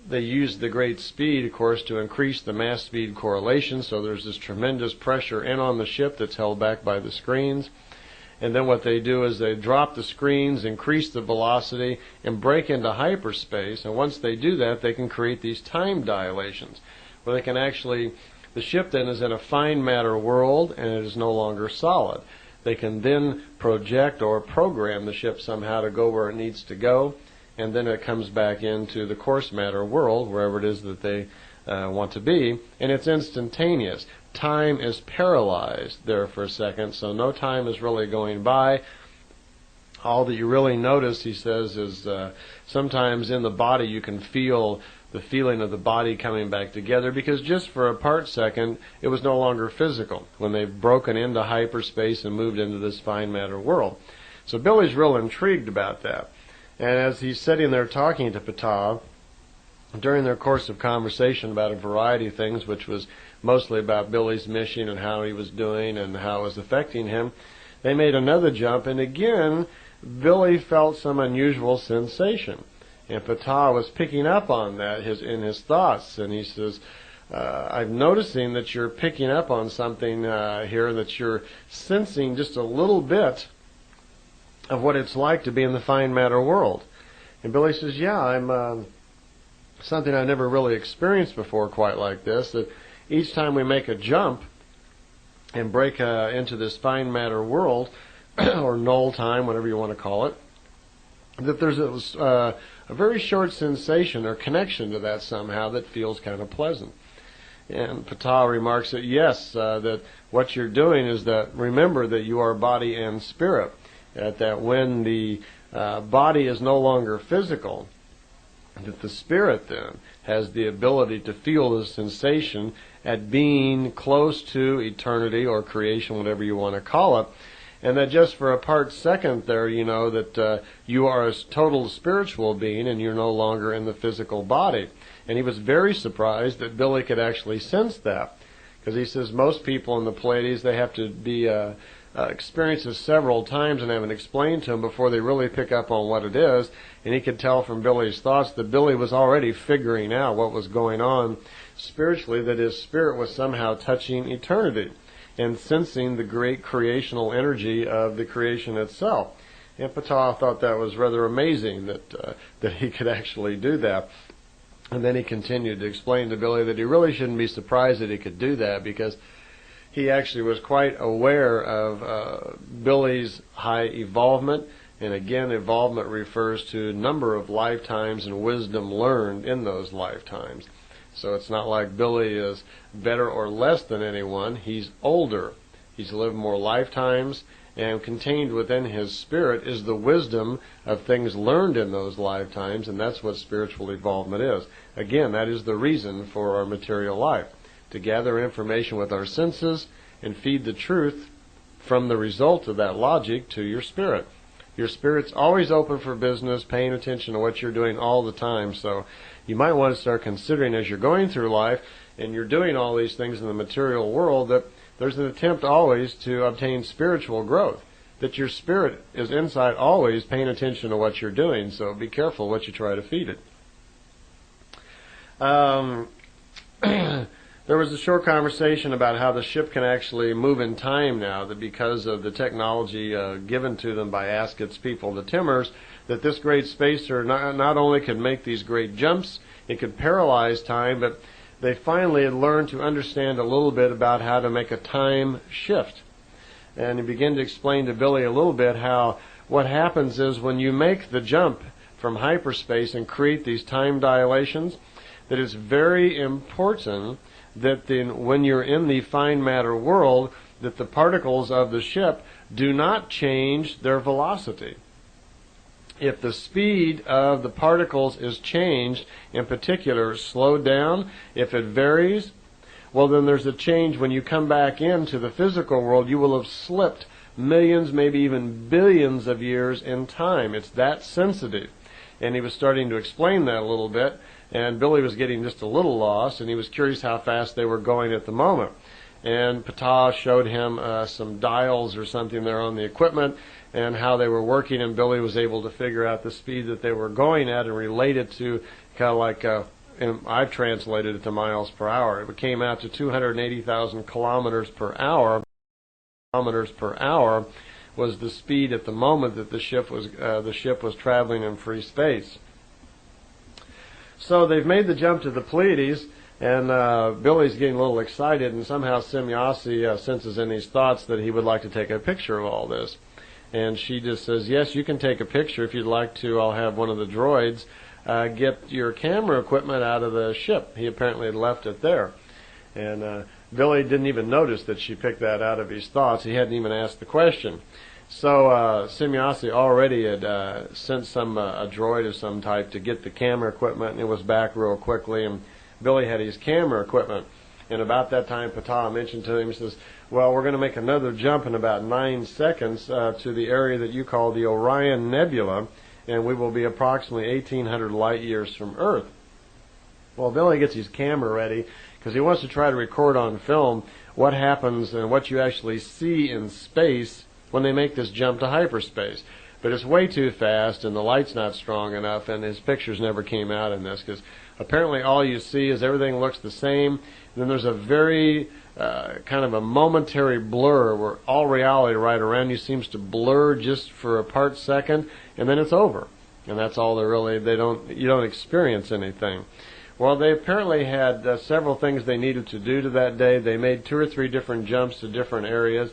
they use the great speed, of course, to increase the mass-speed correlation, so there's this tremendous pressure in on the ship that's held back by the screens. And then what they do is they drop the screens, increase the velocity, and break into hyperspace. And once they do that, they can create these time dilations, where they can actually, the ship then is in a fine matter world, and it is no longer solid. They can then project or program the ship somehow to go where it needs to go, and then it comes back into the coarse matter world, wherever it is that they want to be, and it's instantaneous. Time is paralyzed there for a second, so no time is really going by. All that you really notice, he says, is sometimes in the body you can feel the feeling of the body coming back together, because just for a part second it was no longer physical when they've broken into hyperspace and moved into this fine matter world. So Billy's real intrigued about that. And as he's sitting there talking to Ptah, during their course of conversation about a variety of things, which was mostly about Billy's mission and how he was doing and how it was affecting him, they made another jump, and again Billy felt some unusual sensation. And Ptah was picking up on that in his thoughts, and he says, I'm noticing that you're picking up on something here, that you're sensing just a little bit of what it's like to be in the fine matter world. And Billy says, yeah, I'm something I've never really experienced before quite like this, that each time we make a jump and break into this fine matter world, or null time, whatever you want to call it, that there's a very short sensation or connection to that somehow that feels kind of pleasant. And Ptah remarks that yes, that what you're doing is that remember that you are body and spirit, that when the body is no longer physical, that the spirit then has the ability to feel the sensation at being close to eternity or creation, whatever you want to call it, and that just for a part second there, you know, that you are a total spiritual being and you're no longer in the physical body. And he was very surprised that Billy could actually sense that, because he says most people in the Pleiades, they have to be experience this several times and have it explained to them before they really pick up on what it is. And he could tell from Billy's thoughts that Billy was already figuring out what was going on spiritually, that his spirit was somehow touching eternity and sensing the great creational energy of the creation itself. And Ptah thought that was rather amazing that he could actually do that. And then he continued to explain to Billy that he really shouldn't be surprised that he could do that, because he actually was quite aware of Billy's high evolvement. And again, evolvement refers to number of lifetimes and wisdom learned in those lifetimes. So it's not like Billy is better or less than anyone. He's older. He's lived more lifetimes, And contained within his spirit is the wisdom of things learned in those lifetimes, and that's what spiritual evolvement is. Again, that is the reason for our material life, to gather information with our senses and feed the truth from the result of that logic to your spirit. Your spirit's always open for business, paying attention to what you're doing all the time. So you might want to start considering as you're going through life and you're doing all these things in the material world that there's an attempt always to obtain spiritual growth, that your spirit is inside always paying attention to what you're doing. So be careful what you try to feed it. There was a short conversation about how the ship can actually move in time now, that because of the technology given to them by Asket's people, the Timmers, that this great spacer not only could make these great jumps, it could paralyze time, but they finally had learned to understand a little bit about how to make a time shift. And he began to explain to Billy a little bit how what happens is when you make the jump from hyperspace and create these time dilations, that it's very important that when you're in the fine matter world, that the particles of the ship do not change their velocity. If the speed of the particles is changed, in particular slowed down, if it varies, well then there's a change. When you come back into the physical world, you will have slipped millions, maybe even billions of years in time. It's that sensitive. And he was starting to explain that a little bit. And Billy was getting just a little lost, and he was curious how fast they were going at the moment. And Ptah showed him some dials or something there on the equipment and how they were working, and Billy was able to figure out the speed that they were going at and relate it to kind of like, and I've translated it to miles per hour. It came out to 280,000 kilometers per hour. Kilometers per hour was the speed at the moment that the ship was traveling in free space. So they've made the jump to the Pleiades, and Billy's getting a little excited, and somehow Semjase senses in his thoughts that he would like to take a picture of all this. And she just says, yes, you can take a picture if you'd like to. I'll have one of the droids get your camera equipment out of the ship. He apparently had left it there. And Billy didn't even notice that she picked that out of his thoughts. He hadn't even asked the question. So Semjase already had sent a droid of some type to get the camera equipment, and it was back real quickly, and Billy had his camera equipment. And about that time, Ptah mentioned to him, he says, well, we're going to make another jump in about 9 seconds to the area that you call the Orion Nebula, and we will be approximately 1,800 light years from Earth. Well, Billy gets his camera ready because he wants to try to record on film what happens and what you actually see in space when they make this jump to hyperspace. But it's way too fast, and the light's not strong enough, and his pictures never came out in this, because apparently all you see is everything looks the same. And then there's a very kind of a momentary blur where all reality right around you seems to blur just for a part second, and then it's over. And that's all you don't experience anything. Well, they apparently had several things they needed to do to that day. They made 2 or 3 different jumps to different areas.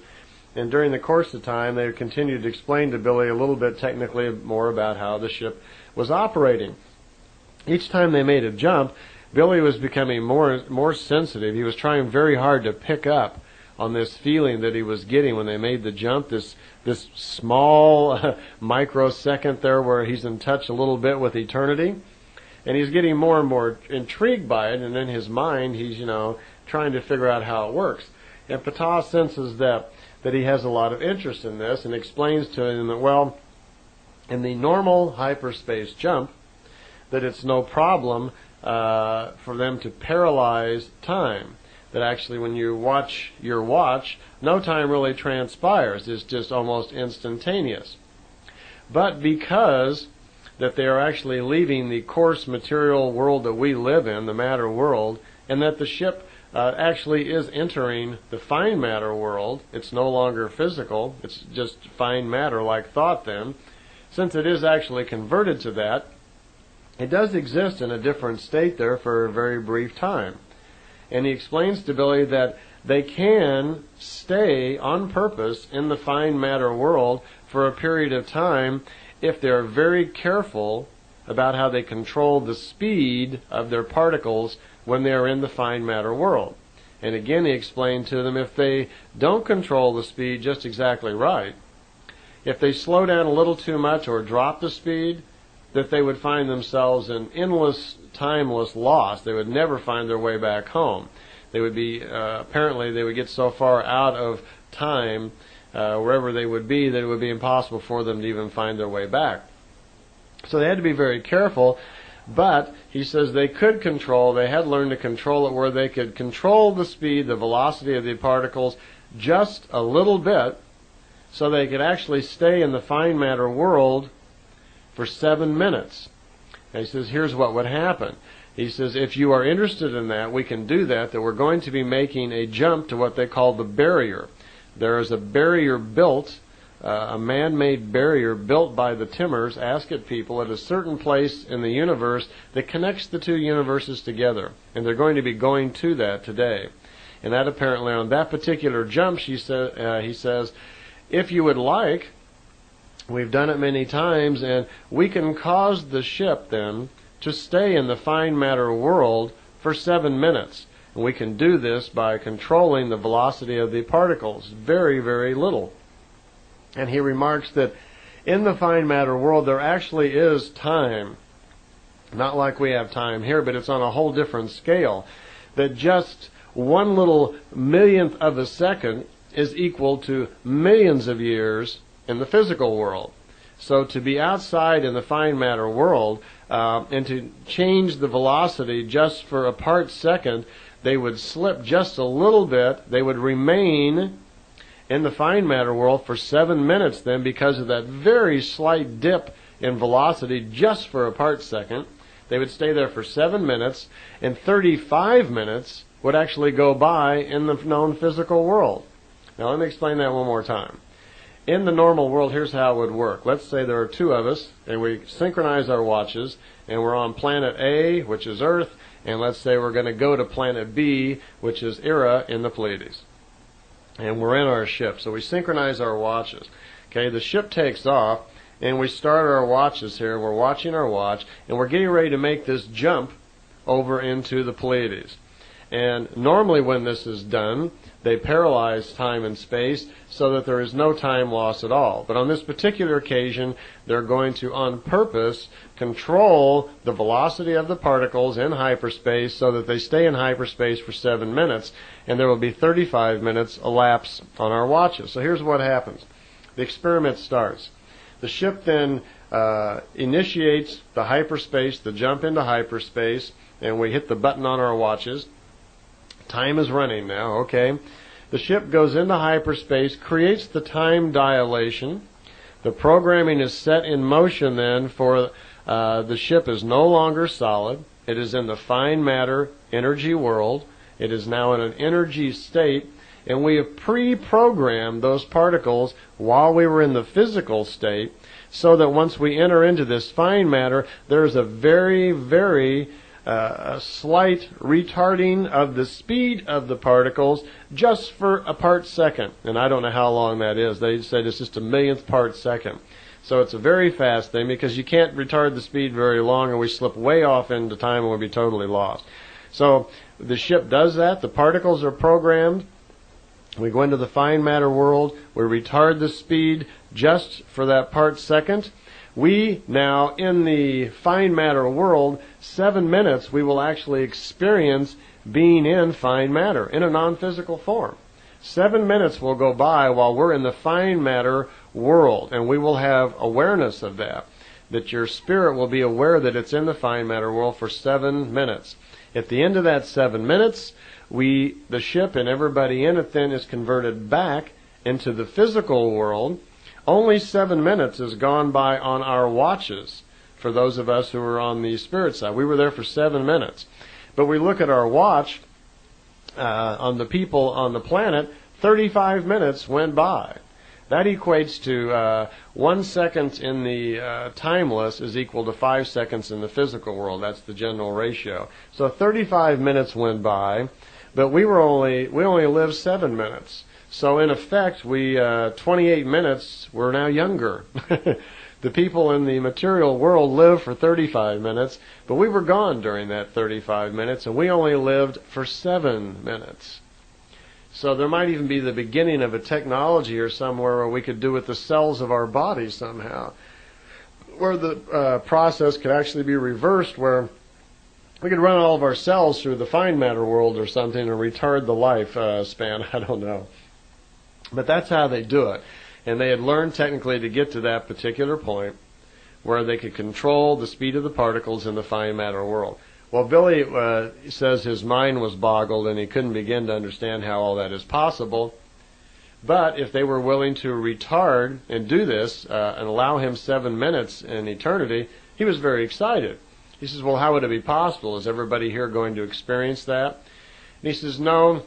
And during the course of time, they continued to explain to Billy a little bit technically more about how the ship was operating. Each time they made a jump, Billy was becoming more sensitive. He was trying very hard to pick up on this feeling that he was getting when they made the jump, this small microsecond there where he's in touch a little bit with eternity. And he's getting more and more intrigued by it, and in his mind he's, trying to figure out how it works. And Ptah senses that he has a lot of interest in this, and explains to him that, well, in the normal hyperspace jump, that it's no problem for them to paralyze time. That actually when you watch your watch, no time really transpires. It's just almost instantaneous. But because that they are actually leaving the coarse material world that we live in, the matter world, and that the ship actually is entering the fine matter world. It's no longer physical. It's just fine matter like thought then. Since it is actually converted to that, it does exist in a different state there for a very brief time. And he explains to Billy that they can stay on purpose in the fine matter world for a period of time if they're very careful about how they control the speed of their particles when they are in the fine matter world. And again, he explained to them if they don't control the speed just exactly right, if they slow down a little too much or drop the speed, that they would find themselves in endless, timeless loss. They would never find their way back home. They would be, apparently, they would get so far out of time, wherever they would be, that it would be impossible for them to even find their way back. So they had to be very careful, but he says they had learned to control it where they could control the speed, the velocity of the particles just a little bit, so they could actually stay in the fine matter world for 7 minutes. And he says, here's what would happen. He says, if you are interested in that, we can do that we're going to be making a jump to what they call the barrier. There is a barrier built, a man-made barrier built by the Timmers, Asket people, at a certain place in the universe that connects the two universes together. And they're going to be going to that today. And that apparently, on that particular jump, he says, if you would like, we've done it many times, and we can cause the ship then to stay in the fine matter world for 7 minutes. And we can do this by controlling the velocity of the particles very, very little. And he remarks that in the fine matter world there actually is time, not like we have time here, but it's on a whole different scale, that just one little millionth of a second is equal to millions of years in the physical world. So to be outside in the fine matter world and to change the velocity just for a part second, they would slip just a little bit. They would remain in the fine matter world for 7 minutes then, because of that very slight dip in velocity just for a part second. They would stay there for 7 minutes, and 35 minutes would actually go by in the known physical world. Now let me explain that one more time. In the normal world, here's how it would work. Let's say there are two of us, and we synchronize our watches, and we're on planet A, which is Earth, and let's say we're going to go to planet B, which is Ira in the Pleiades. And we're in our ship, so we synchronize our watches. Okay, the ship takes off, and we start our watches here. We're watching our watch, and we're getting ready to make this jump over into the Pleiades. And normally when this is done, they paralyze time and space so that there is no time loss at all. But on this particular occasion, they're going to, on purpose, control the velocity of the particles in hyperspace so that they stay in hyperspace for 7 minutes, and there will be 35 minutes elapse on our watches. So here's what happens. The experiment starts. The ship then initiates the hyperspace, the jump into hyperspace, and we hit the button on our watches. Time is running now, okay. The ship goes into hyperspace, creates the time dilation. The programming is set in motion then for the ship is no longer solid. It is in the fine matter energy world. It is now in an energy state, and we have pre-programmed those particles while we were in the physical state, so that once we enter into this fine matter, there's a very, very a slight retarding of the speed of the particles just for a part second. And I don't know how long that is. They said it's just a millionth part second. So it's a very fast thing, because you can't retard the speed very long, or we slip way off into time and we'll be totally lost. So the ship does that. The particles are programmed. We go into the fine matter world. We retard the speed just for that part second. We now, in the fine matter world, 7 minutes we will actually experience being in fine matter, in a non-physical form. 7 minutes will go by while we're in the fine matter world, and we will have awareness of that your spirit will be aware that it's in the fine matter world for 7 minutes. At the end of that 7 minutes, the ship and everybody in it then is converted back into the physical world. Only 7 minutes has gone by on our watches for those of us who are on the spirit side. We were there for 7 minutes. But we look at our watch, on the people on the planet, 35 minutes went by. That equates to 1 second in the timeless is equal to 5 seconds in the physical world. That's the general ratio. So 35 minutes went by, but we only lived 7 minutes. So in effect, 28 minutes, we're now younger. The people in the material world live for 35 minutes, but we were gone during that 35 minutes, and we only lived for 7 minutes. So there might even be the beginning of a technology or somewhere where we could do with the cells of our body somehow, where the process could actually be reversed, where we could run all of our cells through the fine matter world or something and retard the life span. I don't know. But that's how they do it. And they had learned technically to get to that particular point where they could control the speed of the particles in the fine matter world. Well, Billy says his mind was boggled and he couldn't begin to understand how all that is possible. But if they were willing to retard and do this and allow him 7 minutes in eternity, he was very excited. He says, well, how would it be possible? Is everybody here going to experience that? And he says, no,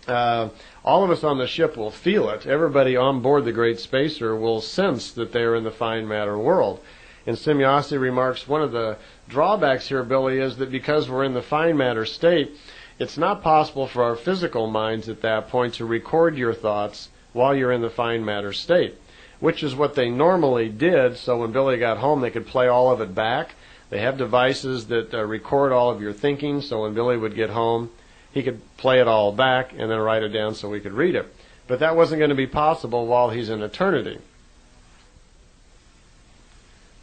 all of us on the ship will feel it. Everybody on board the Great Spacer will sense that they are in the fine matter world. And Semjase remarks, one of the drawbacks here, Billy, is that because we're in the fine matter state, it's not possible for our physical minds at that point to record your thoughts while you're in the fine matter state, which is what they normally did. So when Billy got home, they could play all of it back. They have devices that record all of your thinking, so when Billy would get home, he could play it all back and then write it down so we could read it. But that wasn't going to be possible while he's in eternity.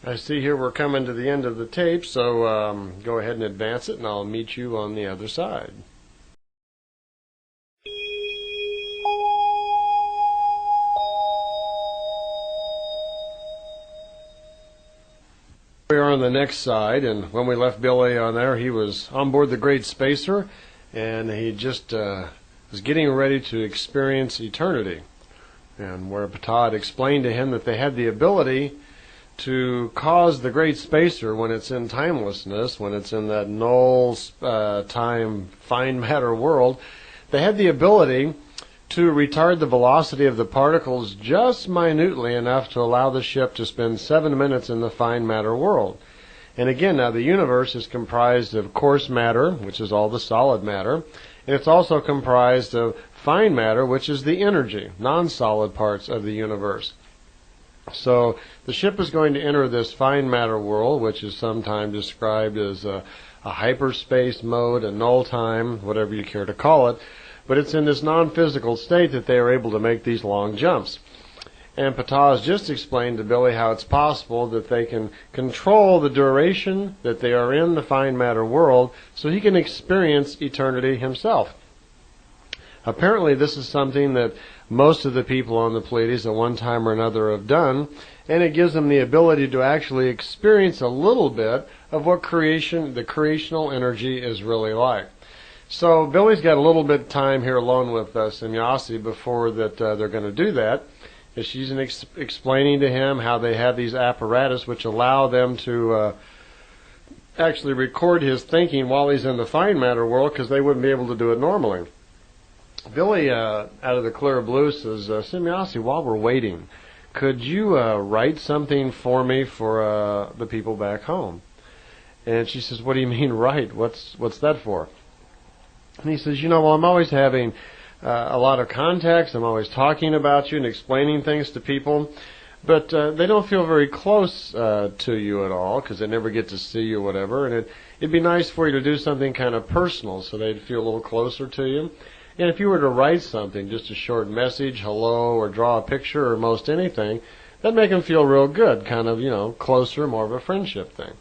I see here we're coming to the end of the tape, so go ahead and advance it, and I'll meet you on the other side. We are on the next side, and when we left Billy on there, he was on board the Great Spacer, and he just was getting ready to experience eternity. And where Ptah had explained to him that they had the ability to cause the Great Spacer, when it's in timelessness, when it's in that null time fine matter world, they had the ability to retard the velocity of the particles just minutely enough to allow the ship to spend 7 minutes in the fine matter world. And again, now the universe is comprised of coarse matter, which is all the solid matter, and it's also comprised of fine matter, which is the energy, non-solid parts of the universe. So the ship is going to enter this fine matter world, which is sometimes described as a hyperspace mode, a null time, whatever you care to call it. But it's in this non-physical state that they are able to make these long jumps. And Ptah has just explained to Billy how it's possible that they can control the duration that they are in the fine matter world so he can experience eternity himself. Apparently this is something that most of the people on the Pleiades at one time or another have done, and it gives them the ability to actually experience a little bit of what the creational energy is really like. So Billy's got a little bit of time here alone with Semjase before that they're going to do that. And she's explaining to him how they have these apparatus which allow them to actually record his thinking while he's in the fine matter world, because they wouldn't be able to do it normally. Billy, out of the clear blue, says, Semjase, while we're waiting, could you write something for me for the people back home? And she says, what do you mean write? What's that for? And he says, well, I'm always having a lot of contacts. I'm always talking about you and explaining things to people. But they don't feel very close to you at all because they never get to see you or whatever. And it'd be nice for you to do something kind of personal so they'd feel a little closer to you. And if you were to write something, just a short message, hello, or draw a picture or most anything, that'd make them feel real good, kind of, closer, more of a friendship thing.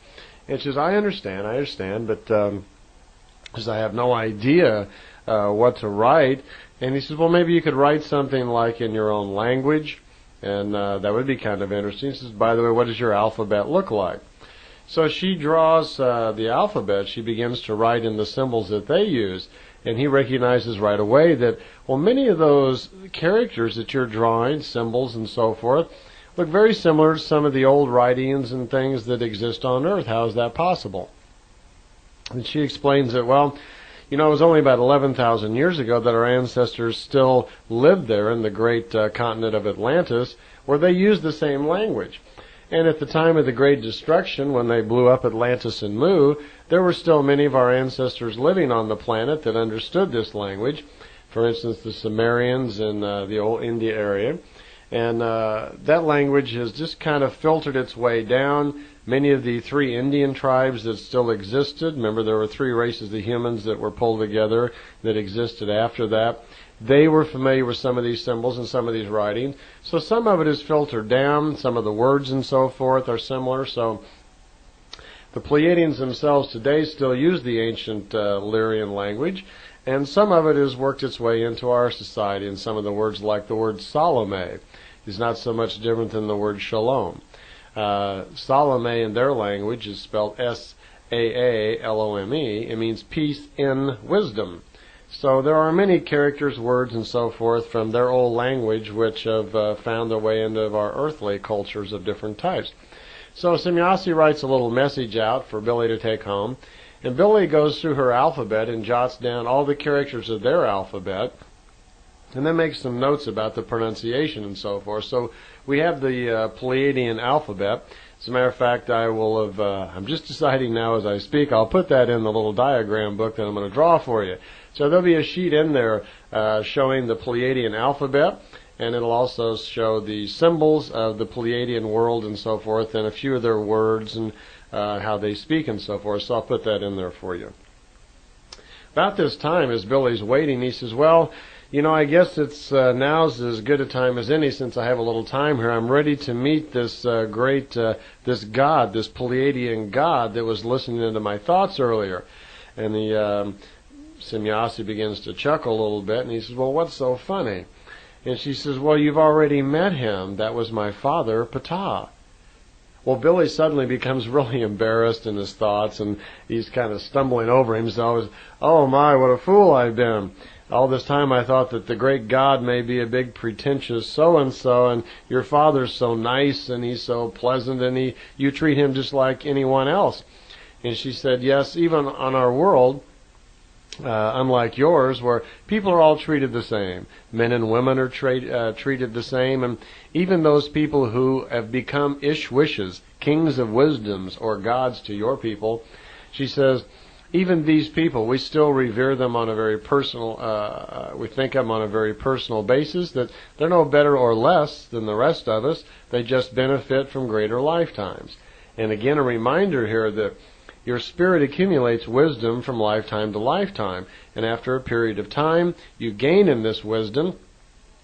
And she says, I understand, but because I have no idea what to write. And he says, well, maybe you could write something like in your own language, and that would be kind of interesting. He says, by the way, what does your alphabet look like? So she draws the alphabet. She begins to write in the symbols that they use. And he recognizes right away that, well, many of those characters that you're drawing, symbols and so forth, look very similar to some of the old writings and things that exist on Earth. How is that possible? And she explains that, well, it was only about 11,000 years ago that our ancestors still lived there in the great continent of Atlantis, where they used the same language. And at the time of the Great Destruction, when they blew up Atlantis and Mu, there were still many of our ancestors living on the planet that understood this language. For instance, the Sumerians in the old India area. And that language has just kind of filtered its way down. Many of the 3 Indian tribes that still existed, remember there were 3 races of humans that were pulled together that existed after that. they were familiar with some of these symbols and some of these writings. So some of it is filtered down. Some of the words and so forth are similar. So the Pleiadians themselves today still use the ancient Lyrian language, and some of it has worked its way into our society. And some of the words, like the word Salome, is not so much different than the word shalom. Salome in their language is spelled Saaalome. It means peace in wisdom. So there are many characters, words, and so forth from their old language which have found their way into our earthly cultures of different types. So Semjase writes a little message out for Billy to take home, and Billy goes through her alphabet and jots down all the characters of their alphabet, and then makes some notes about the pronunciation and so forth. So we have the Pleiadian alphabet. As a matter of fact, I'm just deciding now as I speak, I'll put that in the little diagram book that I'm going to draw for you. So there'll be a sheet in there showing the Pleiadian alphabet, and it'll also show the symbols of the Pleiadian world and so forth, and a few of their words and how they speak and so forth. So I'll put that in there for you. About this time, as Billy's waiting, he says, well, you know, I guess it's now's as good a time as any, since I have a little time here. I'm ready to meet this this God, this Pleiadian God that was listening into my thoughts earlier. And the Semjase begins to chuckle a little bit, and he says, well, what's so funny? And she says, well, you've already met him. That was my father, Ptah. Well, Billy suddenly becomes really embarrassed in his thoughts, and he's kind of stumbling over himself. Oh my, what a fool I've been. All this time I thought that the great God may be a big pretentious so-and-so, and your father's so nice, and he's so pleasant, and you treat him just like anyone else. And she said, yes, even on our world, unlike yours, where people are all treated the same. Men and women are treated the same, and even those people who have become Ishwishes, kings of wisdoms, or gods to your people, she says, even these people, we still revere them on a very personal, we think of them on a very personal basis, that they're no better or less than the rest of us. They just benefit from greater lifetimes. And again, a reminder here that your spirit accumulates wisdom from lifetime to lifetime, and after a period of time, you gain in this wisdom.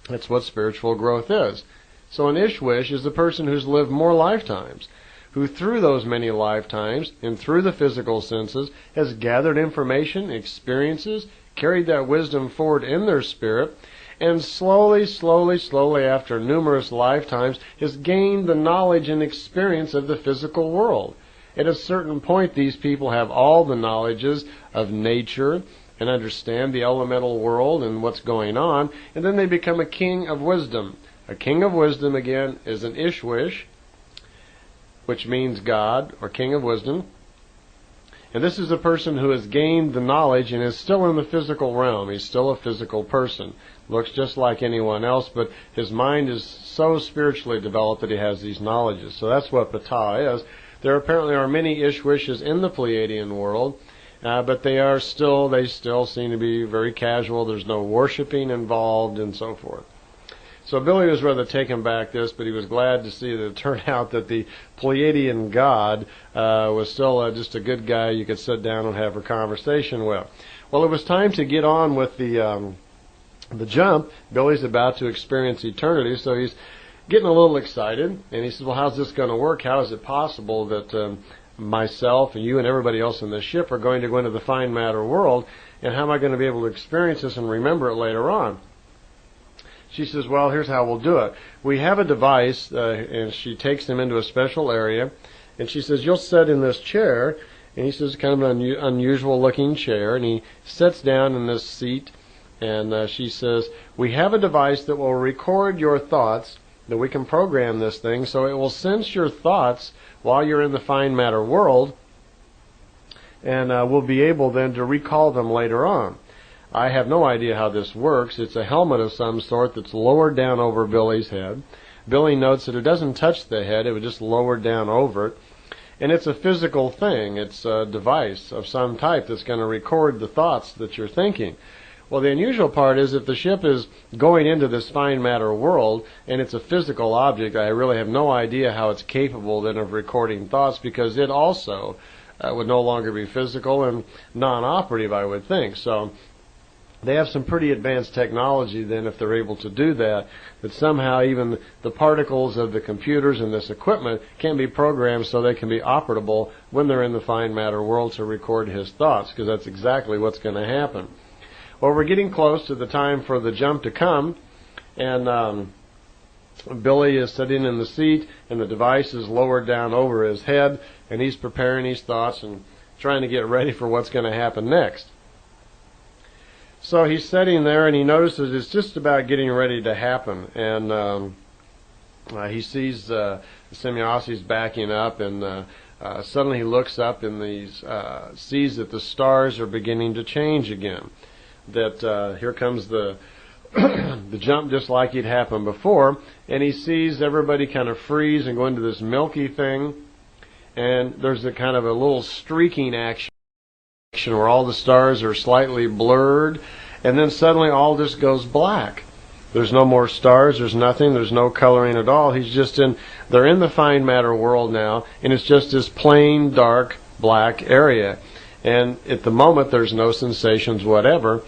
That's what spiritual growth is. So an Ishwish is the person who's lived more lifetimes, who through those many lifetimes and through the physical senses has gathered information, experiences, carried that wisdom forward in their spirit, and slowly after numerous lifetimes has gained the knowledge and experience of the physical world. At a certain point, these people have all the knowledges of nature and understand the elemental world and what's going on, and then they become a king of wisdom. A king of wisdom, again, is an Ishwish, which means God, or king of wisdom. And this is a person who has gained the knowledge and is still in the physical realm. He's still a physical person. Looks just like anyone else, but his mind is so spiritually developed that he has these knowledges. So that's what Ptah is. There apparently are many Ishwishes in the Pleiadian world, but they still seem to be very casual. There's no worshiping involved and so forth. So Billy was rather taken back this, but he was glad to see that it turned out that the Pleiadian God was still just a good guy you could sit down and have a conversation with. Well, it was time to get on with the jump. Billy's about to experience eternity, so he's getting a little excited, and he says, well, how's this going to work? How is it possible that myself and you and everybody else in this ship are going to go into the fine matter world, and how am I going to be able to experience this and remember it later on? She says, well, here's how we'll do it. We have a device, and she takes him into a special area, and she says, you'll sit in this chair, and he says, kind of an unusual looking chair, and he sits down in this seat, and she says, we have a device that will record your thoughts, that we can program this thing so it will sense your thoughts while you're in the fine matter world, and we'll be able then to recall them later on. I have no idea how this works. It's a helmet of some sort that's lowered down over Billy's head. Billy notes that it doesn't touch the head, it would just lower down over it. And it's a physical thing. It's a device of some type that's going to record the thoughts that you're thinking. Well, the unusual part is if the ship is going into this fine matter world and it's a physical object, I really have no idea how it's capable then of recording thoughts, because it also would no longer be physical and non-operative, I would think. So They have some pretty advanced technology then, if they're able to do that, that somehow even the particles of the computers and this equipment can be programmed so they can be operable when they're in the fine matter world to record his thoughts, because that's exactly what's going to happen. Well, we're getting close to the time for the jump to come, and Billy is sitting in the seat, and the device is lowered down over his head, and he's preparing his thoughts and trying to get ready for what's going to happen next. So he's sitting there, and he notices it's just about getting ready to happen, and he sees Semjase's backing up, and suddenly he looks up and sees that the stars are beginning to change again. That here comes the the jump just like it happened before, and he sees everybody kind of freeze and go into this milky thing, and there's a kind of a little streaking action where all the stars are slightly blurred, and then suddenly all just goes black. There's no more stars, there's nothing, there's no coloring at all. They're in the fine matter world now, and it's just this plain, dark, black area. And at the moment, there's no sensations whatever.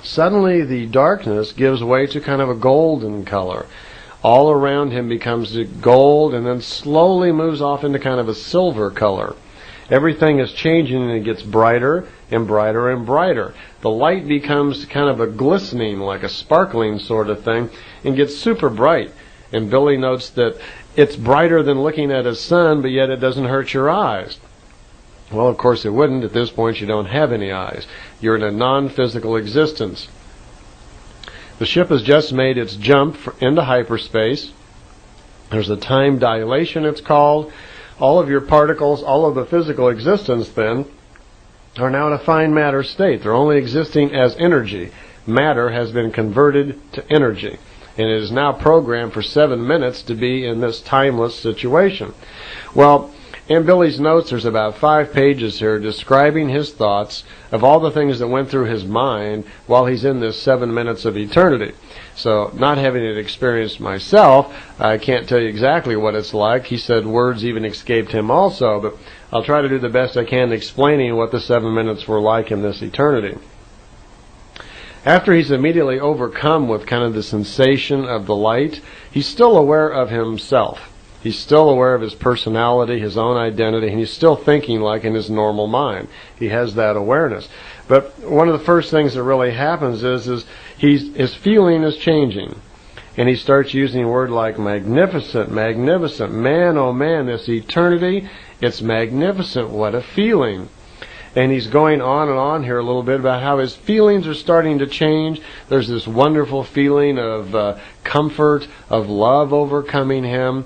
Suddenly, the darkness gives way to kind of a golden color. All around him becomes gold, and then slowly moves off into kind of a silver color. Everything is changing, and it gets brighter and brighter and brighter. The light becomes kind of a glistening, like a sparkling sort of thing, and gets super bright. And Billy notes that it's brighter than looking at a sun, but yet it doesn't hurt your eyes. Well, of course it wouldn't. At this point, you don't have any eyes. You're in a non-physical existence. The ship has just made its jump into hyperspace. There's a time dilation, it's called. All of your particles, all of the physical existence then, are now in a fine matter state. They're only existing as energy. Matter has been converted to energy, and it is now programmed for 7 minutes to be in this timeless situation. Well, in Billy's notes, there's about 5 pages here describing his thoughts of all the things that went through his mind while he's in this 7 minutes of eternity. So, not having it experienced myself, I can't tell you exactly what it's like. He said words even escaped him also, but I'll try to do the best I can explaining what the 7 minutes were like in this eternity. After he's immediately overcome with kind of the sensation of the light, he's still aware of himself. He's still aware of his personality, his own identity, and he's still thinking like in his normal mind. He has that awareness. But one of the first things that really happens is his feeling is changing. And he starts using a word like magnificent, magnificent. Man, oh man, this eternity, it's magnificent. What a feeling. And he's going on and on here a little bit about how his feelings are starting to change. There's this wonderful feeling of comfort, of love overcoming him.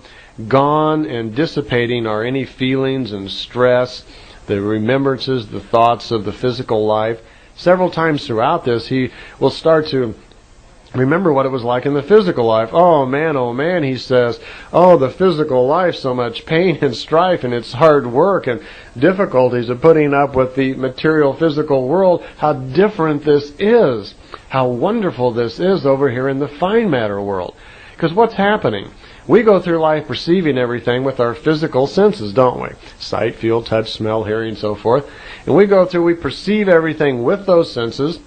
Gone and dissipating are any feelings and stress, the remembrances, the thoughts of the physical life. Several times throughout this, he will start to remember what it was like in the physical life. Oh man, he says, oh, the physical life, so much pain and strife, and it's hard work and difficulties of putting up with the material physical world. How different this is. How wonderful this is over here in the fine matter world. Because what's happening? We go through life perceiving everything with our physical senses, don't we? Sight, feel, touch, smell, hearing, so forth. And we perceive everything with those senses,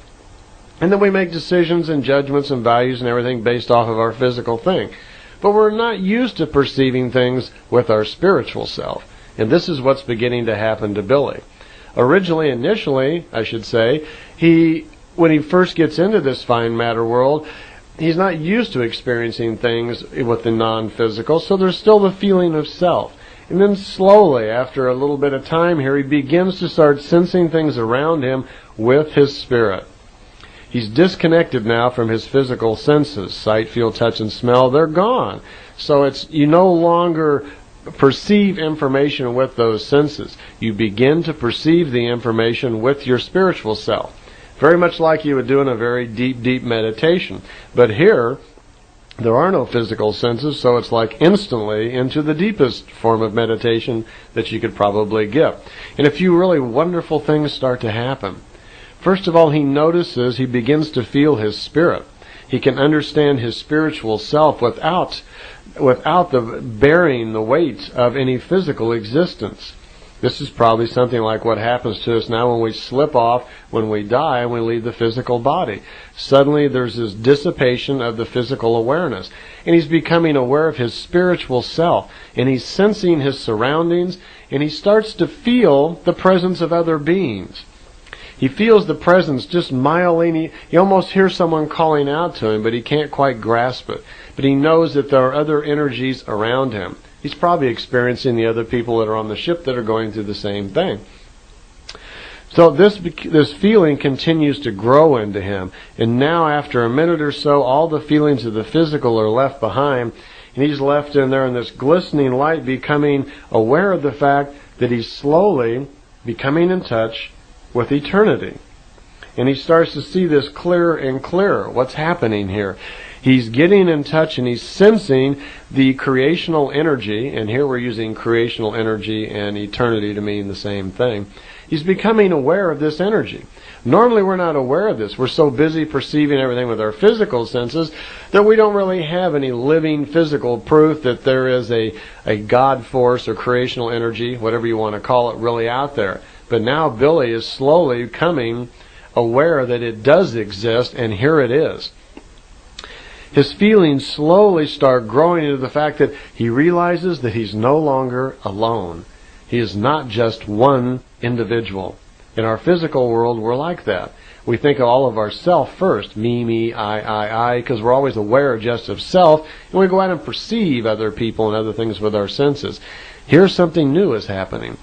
and then we make decisions and judgments and values and everything based off of our physical thing. But we're not used to perceiving things with our spiritual self. And this is what's beginning to happen to Billy. Initially, I should say, when he first gets into this fine matter world, he's not used to experiencing things with the non-physical, so there's still the feeling of self. And then slowly, after a little bit of time here, he begins to start sensing things around him with his spirit. He's disconnected now from his physical senses. Sight, feel, touch, and smell, they're gone. So you no longer perceive information with those senses. You begin to perceive the information with your spiritual self. Very much like you would do in a very deep, deep meditation. But here, there are no physical senses, so it's like instantly into the deepest form of meditation that you could probably get. And a few really wonderful things start to happen. First of all, he begins to feel his spirit. He can understand his spiritual self without the bearing the weight of any physical existence. This is probably something like what happens to us now when we slip off, when we die, and we leave the physical body. Suddenly there's this dissipation of the physical awareness, and he's becoming aware of his spiritual self, and he's sensing his surroundings, and he starts to feel the presence of other beings. He feels the presence just mildly. He almost hears someone calling out to him, but he can't quite grasp it. But he knows that there are other energies around him. He's probably experiencing the other people that are on the ship that are going through the same thing. So this feeling continues to grow into him. And now after a minute or so, all the feelings of the physical are left behind. And he's left in there in this glistening light, becoming aware of the fact that he's slowly becoming in touch with eternity. And he starts to see this clearer and clearer. What's happening here? He's getting in touch and he's sensing the creational energy, and here we're using creational energy and eternity to mean the same thing. He's becoming aware of this energy. Normally we're not aware of this. We're so busy perceiving everything with our physical senses that we don't really have any living physical proof that there is a God force or creational energy, whatever you want to call it, really out there. But now Billy is slowly becoming aware that it does exist, and here it is. His feelings slowly start growing into the fact that he realizes that he's no longer alone. He is not just one individual. In our physical world, we're like that. We think of all of ourself first, me, I, because we're always aware just of self, and we go out and perceive other people and other things with our senses. Here something new is happening.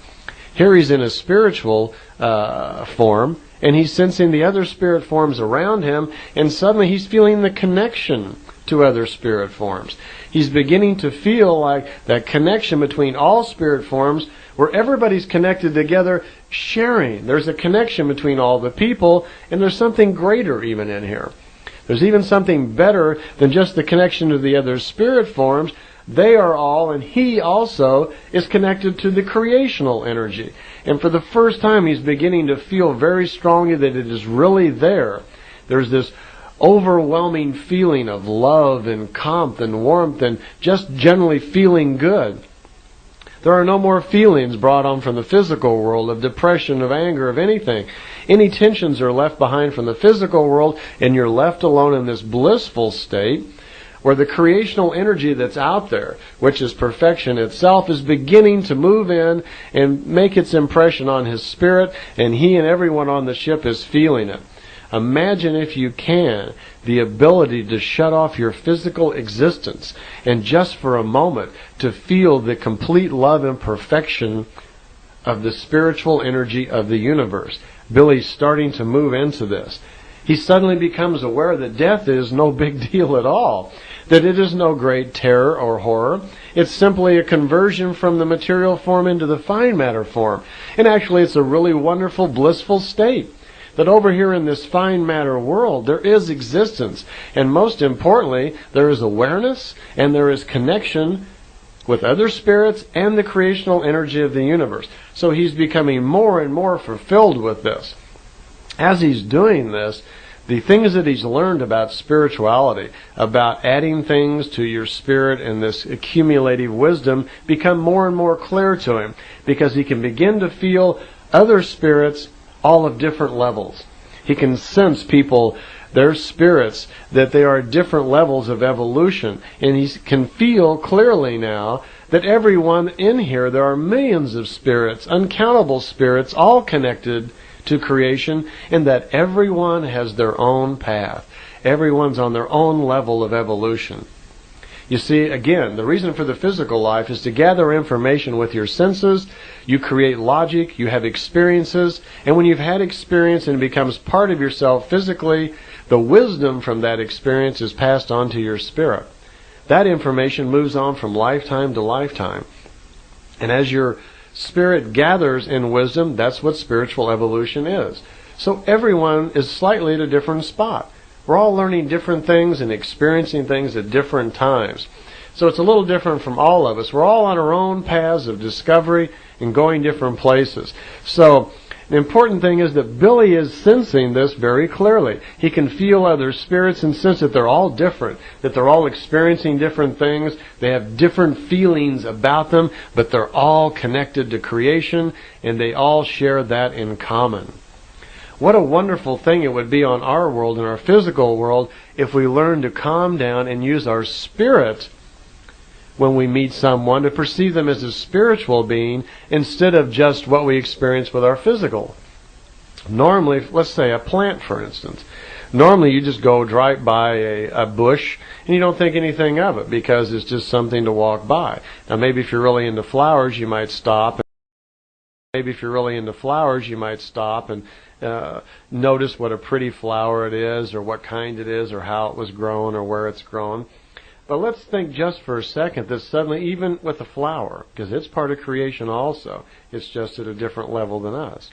Here he's in a spiritual form, and he's sensing the other spirit forms around him, and suddenly he's feeling the connection to other spirit forms. He's beginning to feel like that connection between all spirit forms, where everybody's connected together, sharing. There's a connection between all the people, and there's something greater even in here. There's even something better than just the connection to the other spirit forms. They are all, and he also is connected to the creational energy. And for the first time, he's beginning to feel very strongly that it is really there. There's this overwhelming feeling of love and calm and warmth and just generally feeling good. There are no more feelings brought on from the physical world of depression, of anger, of anything. Any tensions are left behind from the physical world, and you're left alone in this blissful state where the creational energy that's out there, which is perfection itself, is beginning to move in and make its impression on his spirit, and he and everyone on the ship is feeling it. Imagine, if you can, the ability to shut off your physical existence and just for a moment to feel the complete love and perfection of the spiritual energy of the universe. Billy's starting to move into this. He suddenly becomes aware that death is no big deal at all, that it is no great terror or horror. It's simply a conversion from the material form into the fine matter form. And actually it's a really wonderful, blissful state. That over here in this fine matter world, there is existence. And most importantly, there is awareness and there is connection with other spirits and the creational energy of the universe. So he's becoming more and more fulfilled with this. As he's doing this, the things that he's learned about spirituality, about adding things to your spirit and this accumulative wisdom, become more and more clear to him, because he can begin to feel other spirits all of different levels. He can sense people, their spirits, that they are different levels of evolution. And he can feel clearly now that everyone in here, there are millions of spirits, uncountable spirits, all connected to creation, and that everyone has their own path. Everyone's on their own level of evolution. You see, again, the reason for the physical life is to gather information with your senses. You create logic, you have experiences, and when you've had experience and it becomes part of yourself physically, the wisdom from that experience is passed on to your spirit. That information moves on from lifetime to lifetime. And as your spirit gathers in wisdom, that's what spiritual evolution is. So everyone is slightly at a different spot. We're all learning different things and experiencing things at different times. So it's a little different from all of us. We're all on our own paths of discovery and going different places. So The important thing is that Billy is sensing this very clearly. He can feel other spirits and sense that they're all different, that they're all experiencing different things, they have different feelings about them, but they're all connected to creation, and they all share that in common. What a wonderful thing it would be on our world, in our physical world, if we learn to calm down and use our spirit when we meet someone, to perceive them as a spiritual being instead of just what we experience with our physical. Normally, let's say a plant, for instance. Normally you just go drive by a bush and you don't think anything of it because it's just something to walk by. Now maybe if you're really into flowers, you might stop. Notice what a pretty flower it is, or what kind it is, or how it was grown, or where it's grown. But let's think just for a second that suddenly, even with a flower, because it's part of creation also, it's just at a different level than us.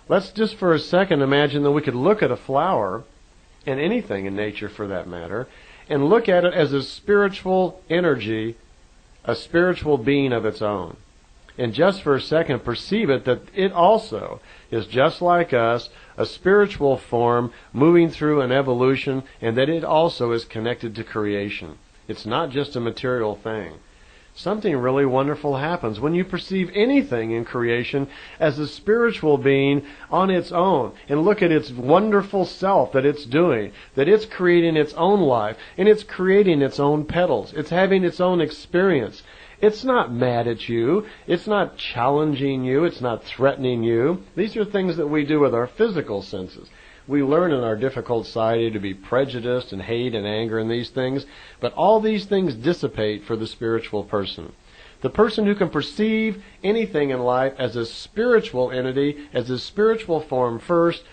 Let's just for a second imagine that we could look at a flower, and anything in nature for that matter, and look at it as a spiritual energy, a spiritual being of its own. And just for a second perceive it that it also is just like us, a spiritual form moving through an evolution, and that it also is connected to creation. It's not just a material thing. Something really wonderful happens when you perceive anything in creation as a spiritual being on its own, and look at its wonderful self that it's doing, that it's creating its own life, and it's creating its own petals. It's having its own experience. It's not mad at you. It's not challenging you. It's not threatening you. These are things that we do with our physical senses. We learn in our difficult society to be prejudiced and hate and anger and these things, but all these things dissipate for the spiritual person. The person who can perceive anything in life as a spiritual entity, as a spiritual form first,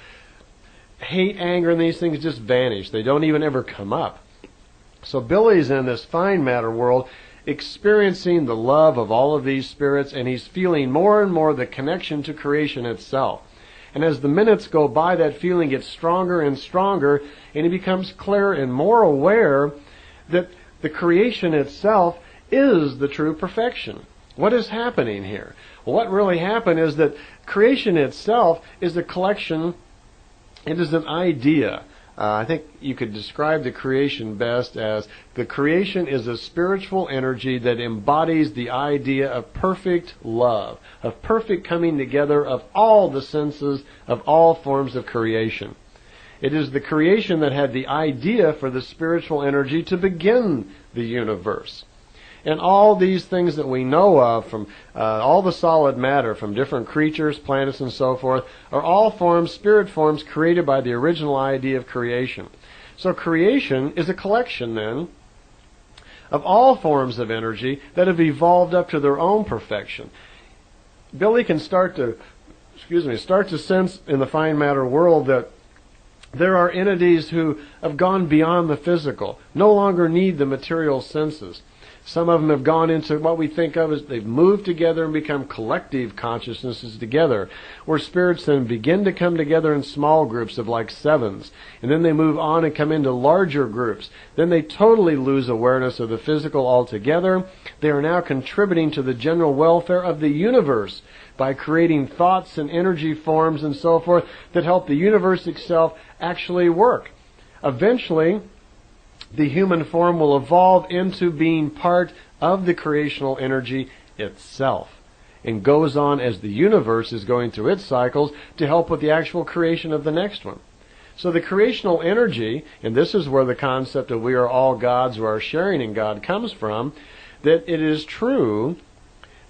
hate, anger, and these things just vanish. They don't even ever come up. So Billy's in this fine matter world, experiencing the love of all of these spirits, and he's feeling more and more the connection to creation itself. And as the minutes go by, that feeling gets stronger and stronger, and he becomes clearer and more aware that the creation itself is the true perfection. What is happening here? Well, what really happened is that creation itself is a collection, it is an idea. I think you could describe the creation best as the creation is a spiritual energy that embodies the idea of perfect love, of perfect coming together of all the senses, of all forms of creation. It is the creation that had the idea for the spiritual energy to begin the universe. And all these things that we know of, from all the solid matter, from different creatures, planets, and so forth, are all forms, spirit forms, created by the original idea of creation. So creation is a collection, then, of all forms of energy that have evolved up to their own perfection. Billy can start to sense in the fine matter world that there are entities who have gone beyond the physical, no longer need the material senses. Some of them have gone into what we think of as they've moved together and become collective consciousnesses together, where spirits then begin to come together in small groups of like sevens, and then they move on and come into larger groups. Then they totally lose awareness of the physical altogether. They are now contributing to the general welfare of the universe by creating thoughts and energy forms and so forth that help the universe itself actually work. Eventually, the human form will evolve into being part of the creational energy itself, and goes on as the universe is going through its cycles to help with the actual creation of the next one. So the creational energy, and this is where the concept of we are all gods who are sharing in God comes from, that it is true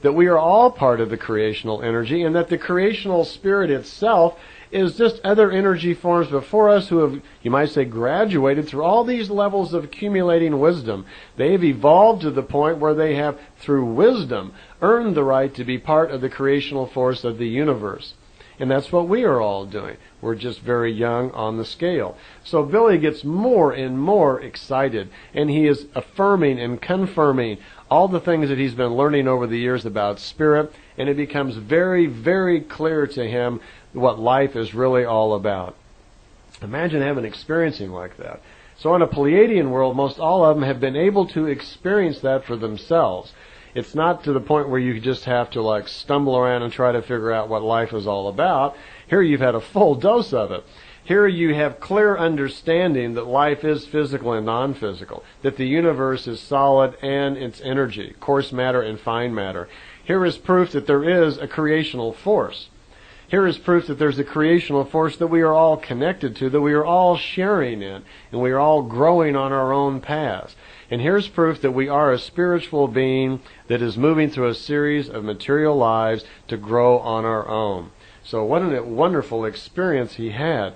that we are all part of the creational energy, and that the creational spirit itself is just other energy forms before us who have, you might say, graduated through all these levels of accumulating wisdom. They've evolved to the point where they have, through wisdom, earned the right to be part of the creational force of the universe. And that's what we are all doing. We're just very young on the scale. So Billy gets more and more excited, and he is affirming and confirming all the things that he's been learning over the years about spirit, and it becomes very, very clear to him what life is really all about. Imagine having experiencing like that. So in a Pleiadian world, most all of them have been able to experience that for themselves. It's not to the point where you just have to like stumble around and try to figure out what life is all about. Here you've had a full dose of it. Here you have clear understanding that life is physical and non-physical, that the universe is solid and its energy, coarse matter and fine matter. Here is proof that there is a creational force. Here is proof that there's a creational force that we are all connected to, that we are all sharing in, and we are all growing on our own paths. And here's proof that we are a spiritual being that is moving through a series of material lives to grow on our own. So what a wonderful experience he had.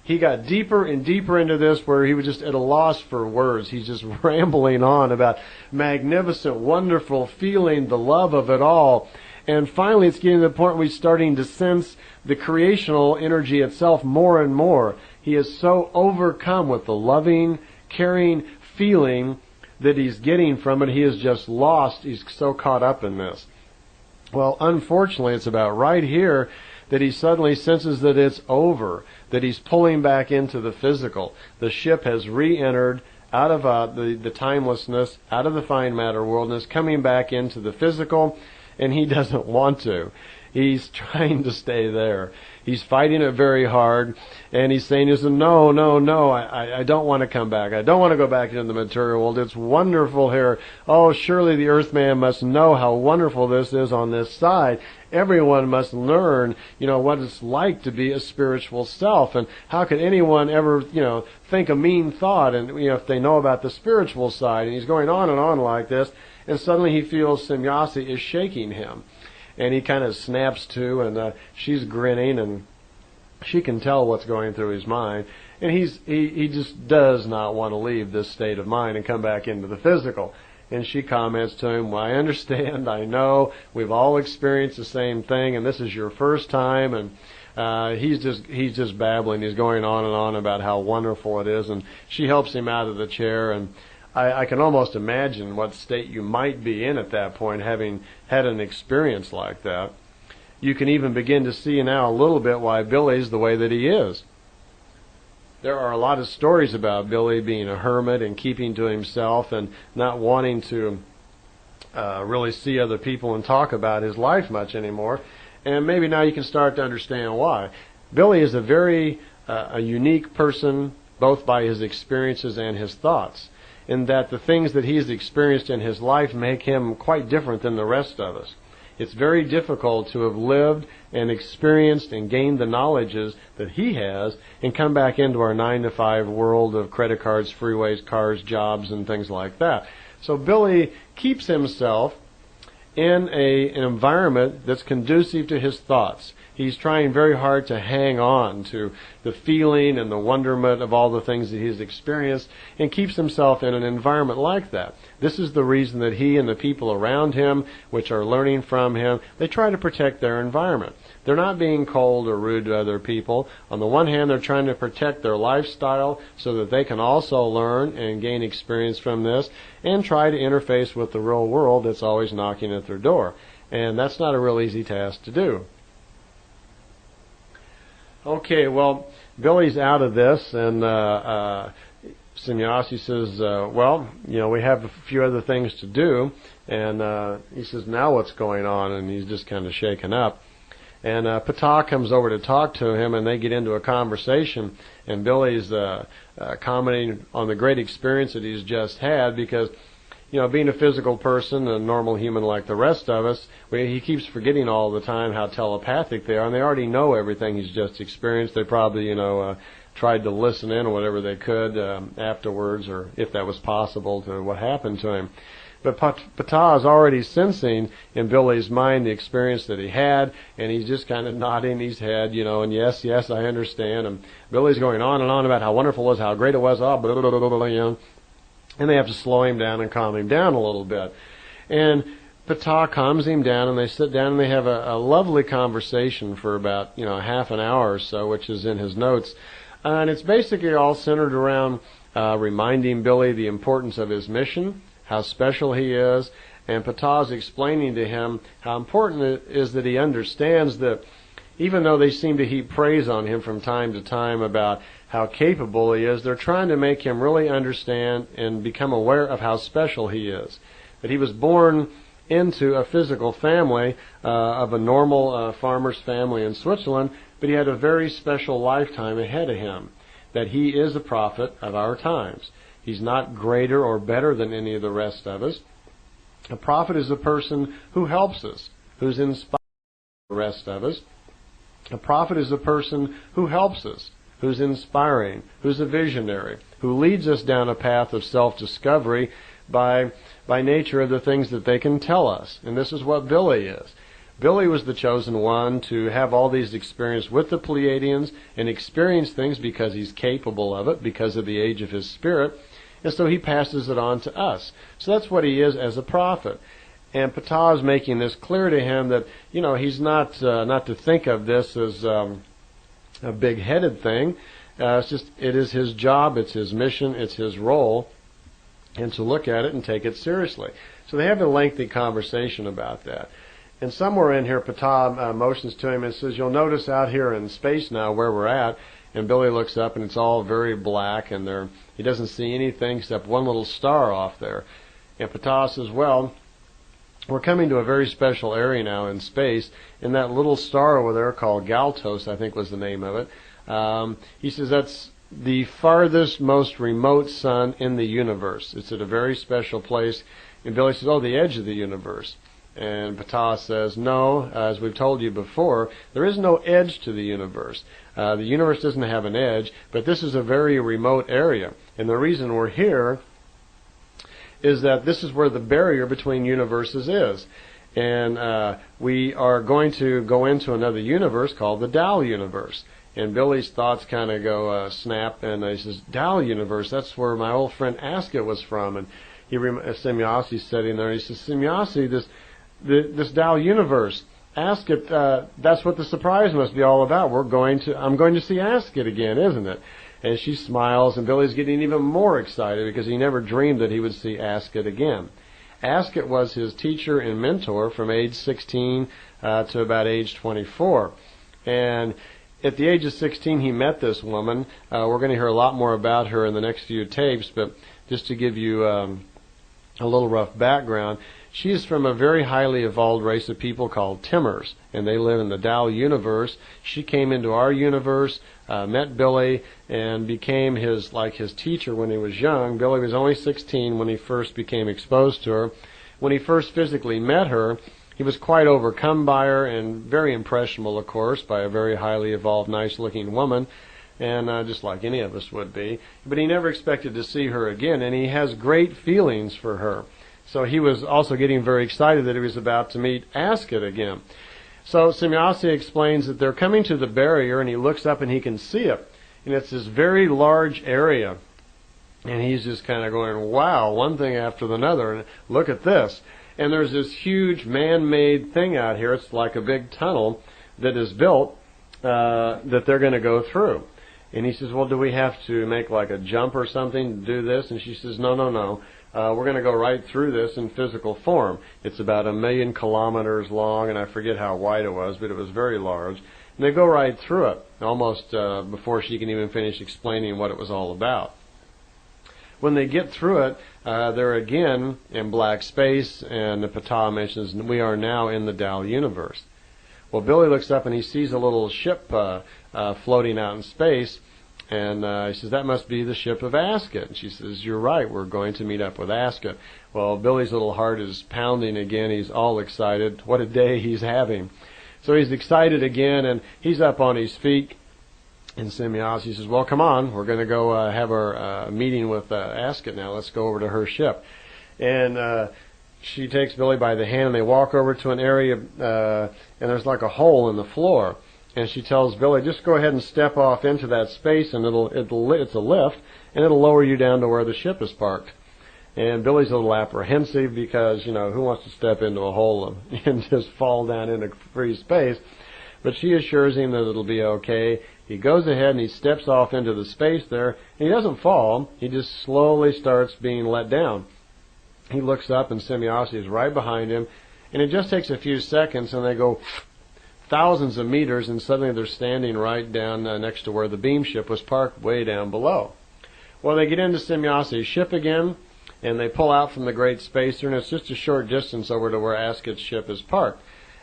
He got deeper and deeper into this where he was just at a loss for words. He's just rambling on about magnificent, wonderful feeling, the love of it all. And finally it's getting to the point where he's starting to sense the creational energy itself more and more. He is so overcome with the loving, caring feeling that he's getting from it. He is just lost. He's so caught up in this. Well, unfortunately, it's about right here that he suddenly senses that it's over, that he's pulling back into the physical. The ship has re-entered out of the timelessness, out of the fine matter world, and is coming back into the physical, and he doesn't want to. He's trying to stay there. He's fighting it very hard, and he's saying, no, I don't want to come back. I don't want to go back into the material world. It's wonderful here. Oh, surely the Earthman must know how wonderful this is on this side. Everyone must learn, what it's like to be a spiritual self. And how could anyone ever, think a mean thought, and, if they know about the spiritual side? And he's going on and on like this, and suddenly he feels Semjase is shaking him. And he kind of snaps to, and she's grinning, and she can tell what's going through his mind. And he just does not want to leave this state of mind and come back into the physical. And she comments to him, well, I understand, I know, we've all experienced the same thing, and this is your first time. And he's just babbling. He's going on and on about how wonderful it is. And she helps him out of the chair, and I can almost imagine what state you might be in at that point, having had an experience like that. You can even begin to see now a little bit why Billy's the way that he is. There are a lot of stories about Billy being a hermit and keeping to himself and not wanting to really see other people and talk about his life much anymore. And maybe now you can start to understand why. Billy is a very a unique person, both by his experiences and his thoughts, in that the things that he's experienced in his life make him quite different than the rest of us. It's very difficult to have lived and experienced and gained the knowledges that he has and come back into our 9-to-5 world of credit cards, freeways, cars, jobs, and things like that. So Billy keeps himself in an environment that's conducive to his thoughts. He's trying very hard to hang on to the feeling and the wonderment of all the things that he's experienced, and keeps himself in an environment like that. This is the reason that he and the people around him, which are learning from him, they try to protect their environment. They're not being cold or rude to other people. On the one hand, they're trying to protect their lifestyle so that they can also learn and gain experience from this and try to interface with the real world that's always knocking at their door. And that's not a real easy task to do. Okay, well, Billy's out of this, and Semjase says, we have a few other things to do. And he says, now what's going on? And he's just kind of shaken up. And Ptah comes over to talk to him, and they get into a conversation. And Billy's commenting on the great experience that he's just had, because being a physical person, a normal human like the rest of us, he keeps forgetting all the time how telepathic they are, and they already know everything he's just experienced. They probably, tried to listen in or whatever they could afterwards, or if that was possible, to what happened to him. But Ptah is already sensing in Billy's mind the experience that he had, and he's just kind of nodding his head, and yes, I understand. And Billy's going on and on about how wonderful it was, how great it was, and they have to slow him down and calm him down a little bit. And Ptah calms him down, and they sit down and they have a lovely conversation for about, half an hour or so, which is in his notes. And it's basically all centered around reminding Billy the importance of his mission, how special he is, and Ptah's explaining to him how important it is that he understands that even though they seem to heap praise on him from time to time about how capable he is, they're trying to make him really understand and become aware of how special he is. That he was born into a physical family of a normal farmer's family in Switzerland, but he had a very special lifetime ahead of him, that he is a prophet of our times. He's not greater or better than any of the rest of us. A prophet is a person who helps us, who's inspired the rest of us. A prophet is a person who helps us, who's inspiring, who's a visionary, who leads us down a path of self-discovery by nature of the things that they can tell us. And this is what Billy is. Billy was the chosen one to have all these experiences with the Pleiadians and experience things because he's capable of it, because of the age of his spirit. And so he passes it on to us. So that's what he is as a prophet. And Ptah is making this clear to him that, he's not to think of this as a big-headed thing. It is his job, it's his mission, it's his role, and to look at it and take it seriously. So they have a lengthy conversation about that. And somewhere in here, Ptah motions to him and says, "You'll notice out here in space now where we're at." And Billy looks up, and it's all very black, and he doesn't see anything except one little star off there. And Ptah says, "Well, we're coming to a very special area now in space, and that little star over there called Galtos, I think was the name of it." He says that's the farthest, most remote sun in the universe. It's at a very special place. And Billy says, "Oh, the edge of the universe." And Ptah says, "No, as we've told you before, there is no edge to the universe. The universe doesn't have an edge, but this is a very remote area. And the reason we're here is that this is where the barrier between universes is. And we are going to go into another universe called the Tao universe." And Billy's thoughts kind of go snap, and he says, "Tao universe, that's where my old friend Asket was from." And Semjase's sitting there, and he says, "Semjase, this Tao universe, Asket, that's what the surprise must be all about. I'm going to see Asket again, isn't it?" And she smiles, and Billy's getting even more excited because he never dreamed that he would see Asket again. Asket was his teacher and mentor from age 16 to about age 24. And at the age of 16, he met this woman. We're going to hear a lot more about her in the next few tapes, but just to give you a little rough background, she is from a very highly evolved race of people called Timmers, and they live in the Tao universe. She came into our universe, met Billy, and became his teacher when he was young. Billy was only 16 when he first became exposed to her. When he first physically met her, he was quite overcome by her and very impressionable, of course, by a very highly evolved, nice-looking woman, and just like any of us would be. But he never expected to see her again, and he has great feelings for her. So he was also getting very excited that he was about to meet Asket again. So Semjase explains that they're coming to the barrier, and he looks up and he can see it. And it's this very large area. And he's just kind of going, wow, one thing after another, and look at this. And there's this huge man-made thing out here. It's like a big tunnel that is built that they're going to go through. And he says, "Well, do we have to make like a jump or something to do this?" And she says, No. We're going to go right through this in physical form. It's about 1 million kilometers long, and I forget how wide it was, but it was very large. And they go right through it, almost before she can even finish explaining what it was all about. When they get through it, they're again in black space, and the Ptah mentions we are now in the Tao universe. Well, Billy looks up and he sees a little ship floating out in space, and he says, "That must be the ship of Asket." And she says, "You're right, we're going to meet up with Asket." Well, Billy's little heart is pounding again. He's all excited. What a day he's having. So he's excited again, and he's up on his feet. And Semjase says, "Well, come on, we're going to go have our meeting with Asket now. Let's go over to her ship." And she takes Billy by the hand, and they walk over to an area, and there's like a hole in the floor. And she tells Billy, "Just go ahead and step off into that space, and it's a lift, and it'll lower you down to where the ship is parked." And Billy's a little apprehensive because, who wants to step into a hole and just fall down into free space? But she assures him that it'll be okay. He goes ahead and he steps off into the space there, and he doesn't fall. He just slowly starts being let down. He looks up, and Semjase is right behind him, and it just takes a few seconds, and they go thousands of meters, and suddenly they're standing right down next to where the beam ship was parked way down below. Well, they get into Semjase's ship again, and they pull out from the great spacer, and it's just a short distance over to where Asket's ship is parked.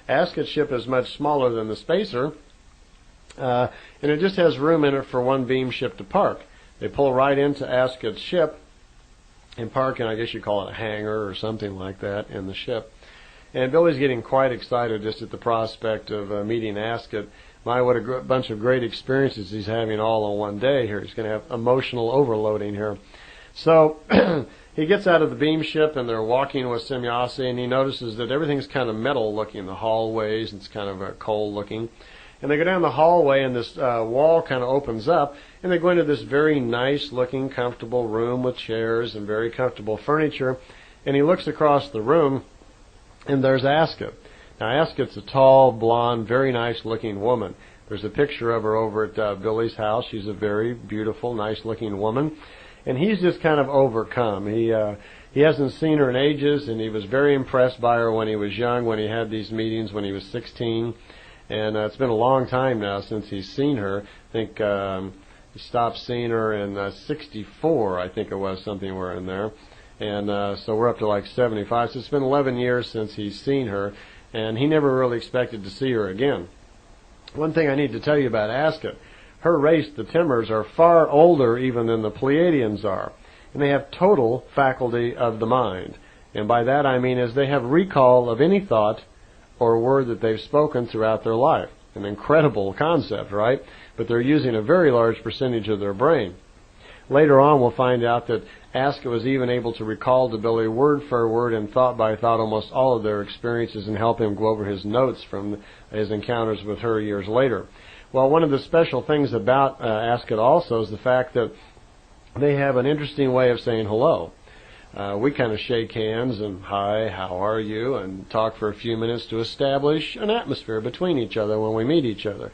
Asket's ship is much smaller than the spacer, and it just has room in it for one beam ship to park. They pull right into Asket's ship and park in, I guess you call it a hangar or something like that, in the ship. And Billy's getting quite excited just at the prospect of meeting Asket. My, what a bunch of great experiences he's having all in one day here. He's going to have emotional overloading here. So he gets out of the beam ship, and they're walking with Semjase, and he notices that everything's kind of metal looking, the hallways, it's kind of cold looking. And they go down the hallway, and this wall kind of opens up, and they go into this very nice looking, comfortable room with chairs and very comfortable furniture. And he looks across the room, and there's Asket. Now, Asket's a tall, blonde, very nice-looking woman. There's a picture of her over at Billy's house. She's a very beautiful, nice-looking woman. And he's just kind of overcome. He hasn't seen her in ages, and he was very impressed by her when he was young, when he had these meetings when he was 16. And it's been a long time now since he's seen her. I think he stopped seeing her in 64, I think it was, something were in there. And so we're up to like 75. So it's been 11 years since he's seen her, and he never really expected to see her again. One thing I need to tell you about Asket, her race, the Timbers, are far older even than the Pleiadians are, and they have total faculty of the mind. And by that I mean is they have recall of any thought or word that they've spoken throughout their life. An incredible concept, right? But they're using a very large percentage of their brain. Later on, we'll find out that Asket was even able to recall to Billy word for word and thought by thought almost all of their experiences and help him go over his notes from his encounters with her years later. Well, one of the special things about Asket also is the fact that they have an interesting way of saying hello. We kind of shake hands and, hi, how are you, and talk for a few minutes to establish an atmosphere between each other when we meet each other.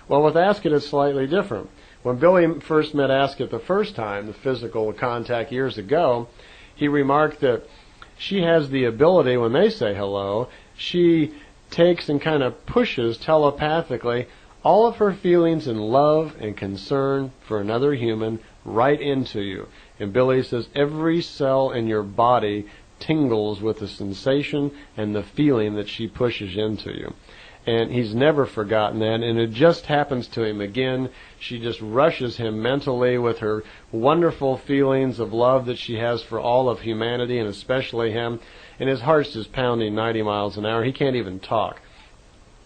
Well, with Asket, it's slightly different. When Billy first met Asket the first time, the physical contact years ago, he remarked that she has the ability, when they say hello, she takes and kind of pushes telepathically all of her feelings and love and concern for another human right into you. And Billy says every cell in your body tingles with the sensation and the feeling that she pushes into you. And he's never forgotten that, and it just happens to him again. She just rushes him mentally with her wonderful feelings of love that she has for all of humanity, and especially him. And his heart's just pounding 90 miles an hour. He can't even talk.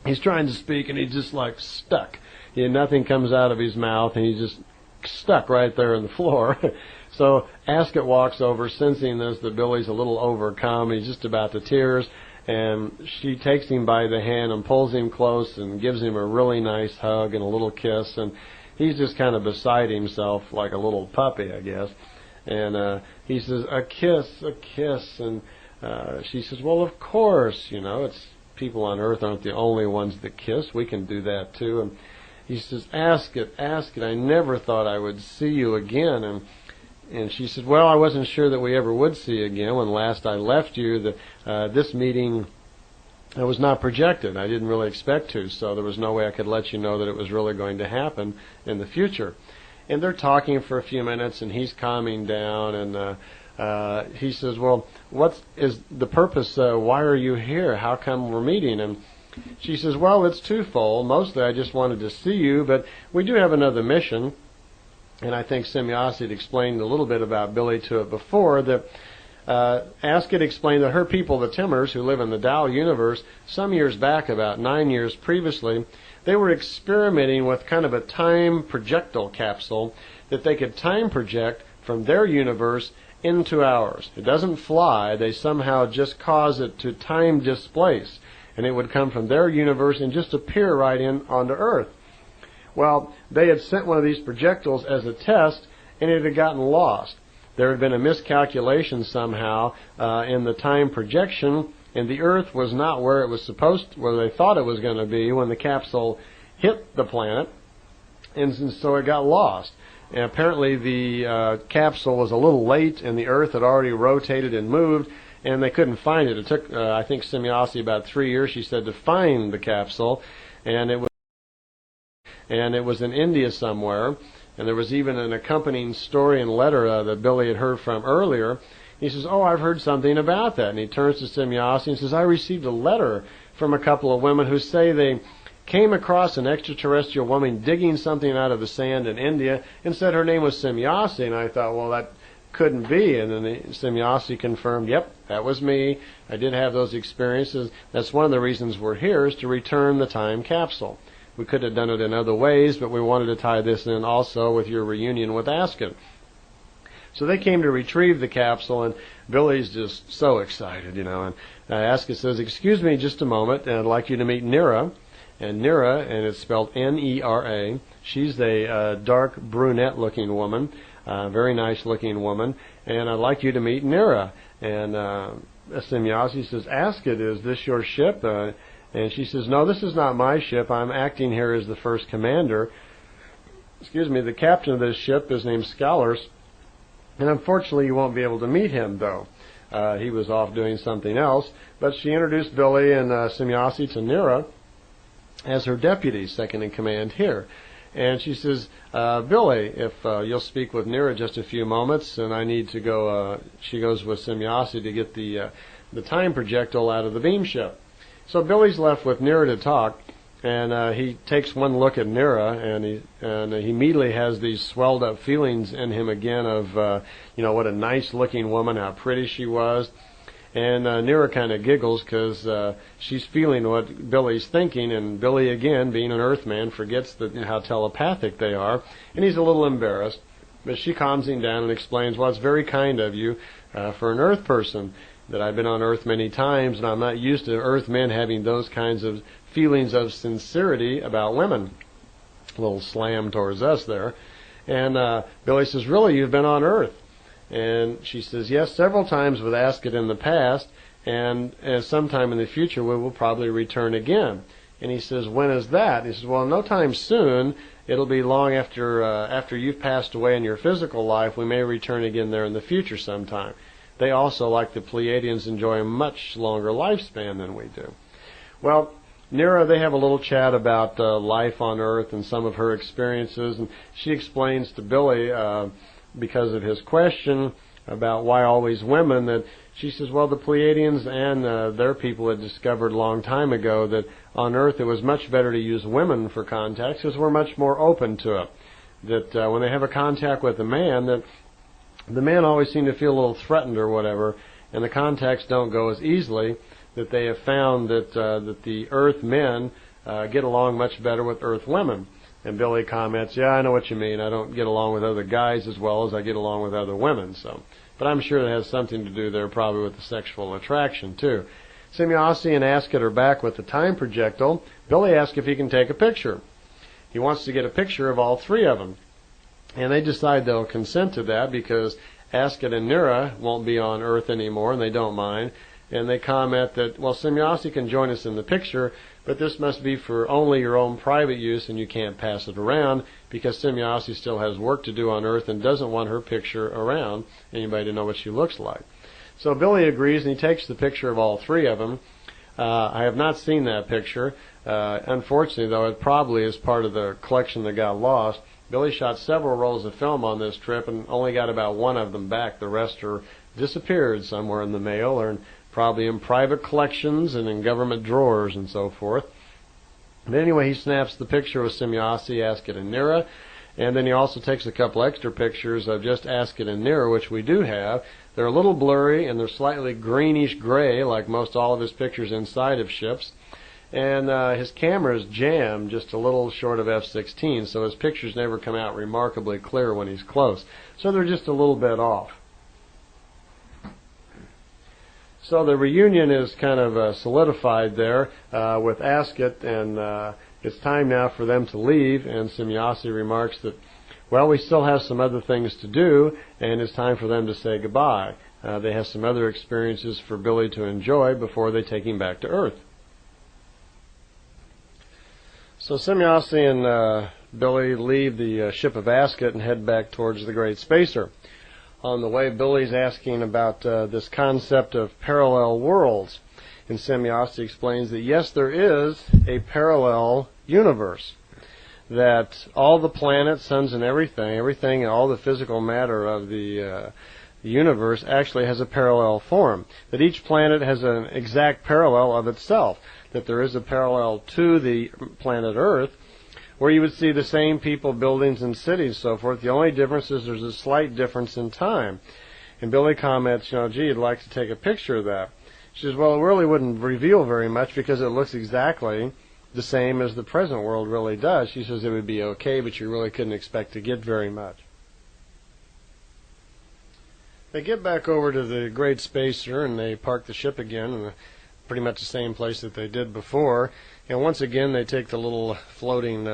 He's trying to speak, and he's just like stuck. Nothing comes out of his mouth, and he's just stuck right there on the floor. So Asket walks over, sensing this, that Billy's a little overcome. He's just about to tears. And she takes him by the hand and pulls him close and gives him a really nice hug and a little kiss. And he's just kind of beside himself like a little puppy, I guess. And he says, a kiss, a kiss. And she says, well, of course, it's people on Earth aren't the only ones that kiss. We can do that too. And he says, Asket, I never thought I would see you again. And she said, well, I wasn't sure that we ever would see again. When last I left you, this meeting was not projected. I didn't really expect to, so there was no way I could let you know that it was really going to happen in the future. And they're talking for a few minutes, and he's calming down, and he says, well, what is the purpose? Why are you here? How come we're meeting? And she says, well, it's twofold. Mostly I just wanted to see you, but we do have another mission. And I think Semjase had explained a little bit about Billy to it before, that Asket explained that her people, the Timbers, who live in the Tao universe, some years back, about 9 years previously, they were experimenting with kind of a time projectile capsule that they could time project from their universe into ours. It doesn't fly. They somehow just cause it to time displace. And it would come from their universe and just appear right in onto Earth. Well, they had sent one of these projectiles as a test, and it had gotten lost. There had been a miscalculation somehow in the time projection, and the Earth was not where it was where they thought it was going to be when the capsule hit the planet, and so it got lost. And apparently the capsule was a little late, and the Earth had already rotated and moved, and they couldn't find it. It took, I think, Semjase about 3 years, she said, to find the capsule, and it was in India somewhere, and there was even an accompanying story and letter that Billy had heard from earlier. He says, oh, I've heard something about that. And he turns to Semjase and says, I received a letter from a couple of women who say they came across an extraterrestrial woman digging something out of the sand in India and said her name was Semjase. And I thought, well, that couldn't be. And then Semjase confirmed, yep, that was me. I did have those experiences. That's one of the reasons we're here, is to return the time capsule. We could have done it in other ways, but we wanted to tie this in also with your reunion with Asket. So they came to retrieve the capsule, and Billy's just so excited, And Asket says, excuse me just a moment, and I'd like you to meet Nira. And Nira, and it's spelled N-E-R-A, she's a dark brunette-looking woman, very nice-looking woman, and I'd like you to meet Nira. And Semjase says, Asket, is this your ship? And she says, no, this is not my ship. I'm acting here as the first commander. Excuse me, the captain of this ship is named Scholars, and unfortunately you won't be able to meet him, though. He was off doing something else. But she introduced Billy and Semjase to Nira as her deputy, second in command here. And she says, Billy, if you'll speak with Nira just a few moments, and I need to go, she goes with Semjase to get the time projectile out of the beam ship. So Billy's left with Nira to talk, and he takes one look at Nira, and he immediately has these swelled up feelings in him again of, what a nice looking woman, how pretty she was. And Nira kind of giggles because she's feeling what Billy's thinking, and Billy, again, being an Earthman, forgets how telepathic they are, and he's a little embarrassed. But she calms him down and explains, well, it's very kind of you for an Earth person, that I've been on Earth many times, and I'm not used to Earthmen having those kinds of feelings of sincerity about women. A little slam towards us there. And Billy says, really, you've been on Earth? And she says, yes, several times with Asket in the past, and sometime in the future we will probably return again. And he says, when is that? He says, well, no time soon. It'll be long after you've passed away in your physical life. We may return again there in the future sometime. They also, like the Pleiadians, enjoy a much longer lifespan than we do. Well, Nira, they have a little chat about life on Earth and some of her experiences, and she explains to Billy, because of his question about why always women, that she says, well, the Pleiadians and their people had discovered a long time ago that on Earth it was much better to use women for contacts because we're much more open to it. That when they have a contact with a man, that the man always seemed to feel a little threatened or whatever, and the contacts don't go as easily, that they have found that the Earth men get along much better with Earth women. And Billy comments, yeah, I know what you mean. I don't get along with other guys as well as I get along with other women. But I'm sure it has something to do there probably with the sexual attraction, too. Semjase and Asket are back with the time projectile. Billy asks if he can take a picture. He wants to get a picture of all three of them. And they decide they'll consent to that because Asket and Nira won't be on Earth anymore, and they don't mind. And they comment that, well, Semjase can join us in the picture, but this must be for only your own private use, and you can't pass it around because Semjase still has work to do on Earth and doesn't want her picture around, anybody to know what she looks like. So Billy agrees, and he takes the picture of all three of them. I have not seen that picture. Unfortunately, though, it probably is part of the collection that got lost. Billy shot several rolls of film on this trip and only got about one of them back. The rest are disappeared somewhere in the mail or probably in private collections and in government drawers and so forth. But anyway, he snaps the picture with Semjase, Asket, and Nira, and then he also takes a couple extra pictures of just Asket and Nira, which we do have. They're a little blurry, and they're slightly greenish-gray, like most all of his pictures inside of ships. And his camera is jammed just a little short of f/16, so his pictures never come out remarkably clear when he's close. So they're just a little bit off. So the reunion is kind of solidified there with Asket, and it's time now for them to leave. And Semjase remarks that, well, we still have some other things to do, and it's time for them to say goodbye. They have some other experiences for Billy to enjoy before they take him back to Earth. So Semjase and Billy leave the ship of Asket and head back towards the Great Spacer. On the way, Billy's asking about this concept of parallel worlds. And Semjase explains that, yes, there is a parallel universe. That all the planets, suns, and everything, all the physical matter of the universe actually has a parallel form, that each planet has an exact parallel of itself, that there is a parallel to the planet Earth, where you would see the same people, buildings, and cities, so forth. The only difference is there's a slight difference in time. And Billy comments, gee, I'd like to take a picture of that. She says, well, it really wouldn't reveal very much because it looks exactly the same as the present world really does. She says it would be okay, but you really couldn't expect to get very much. They get back over to the Great Spacer, and they park the ship again in pretty much the same place that they did before. And once again, they take the little floating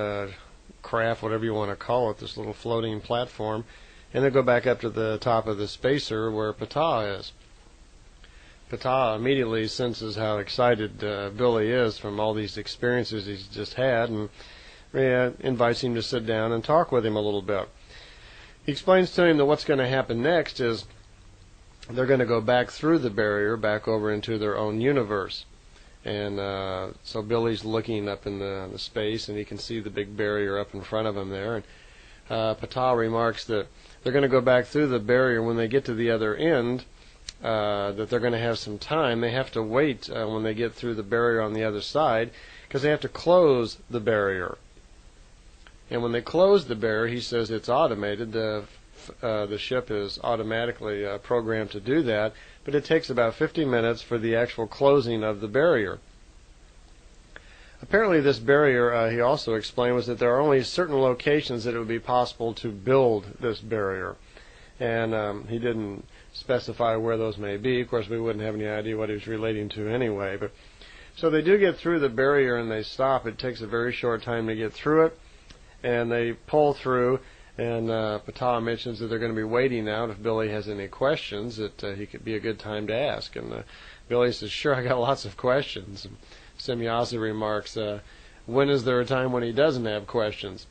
craft, whatever you want to call it, this little floating platform, and they go back up to the top of the spacer where Ptah is. Ptah immediately senses how excited Billy is from all these experiences he's just had, and invites him to sit down and talk with him a little bit. He explains to him that what's going to happen next is they're going to go back through the barrier, back over into their own universe. And so Billy's looking up in the space, and he can see the big barrier up in front of him there. And Ptah remarks that they're going to go back through the barrier. When they get to the other end, that they're going to have some time. They have to wait when they get through the barrier on the other side, because they have to close the barrier. And when they close the barrier, he says it's automated. The ship is automatically programmed to do that, but it takes about 50 minutes for the actual closing of the barrier. Apparently this barrier, he also explained, was that there are only certain locations that it would be possible to build this barrier. And he didn't specify where those may be. Of course, we wouldn't have any idea what he was relating to anyway. But so they do get through the barrier and they stop. It takes a very short time to get through it. And they pull through, and Ptah mentions that they're going to be waiting out if Billy has any questions, that he could be a good time to ask. And Billy says, sure, I got lots of questions. And Semjase remarks, when is there a time when he doesn't have questions?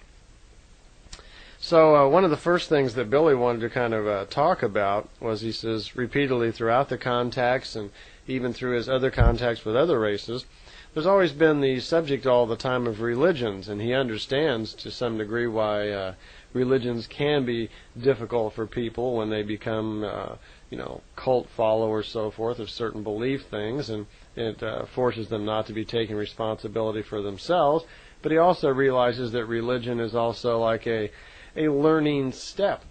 So one of the first things that Billy wanted to kind of talk about was, he says, repeatedly throughout the contacts and even through his other contacts with other races, there's always been the subject all the time of religions, and he understands to some degree why religions can be difficult for people when they become, cult followers, so forth, of certain belief things, and it forces them not to be taking responsibility for themselves. But he also realizes that religion is also like a learning step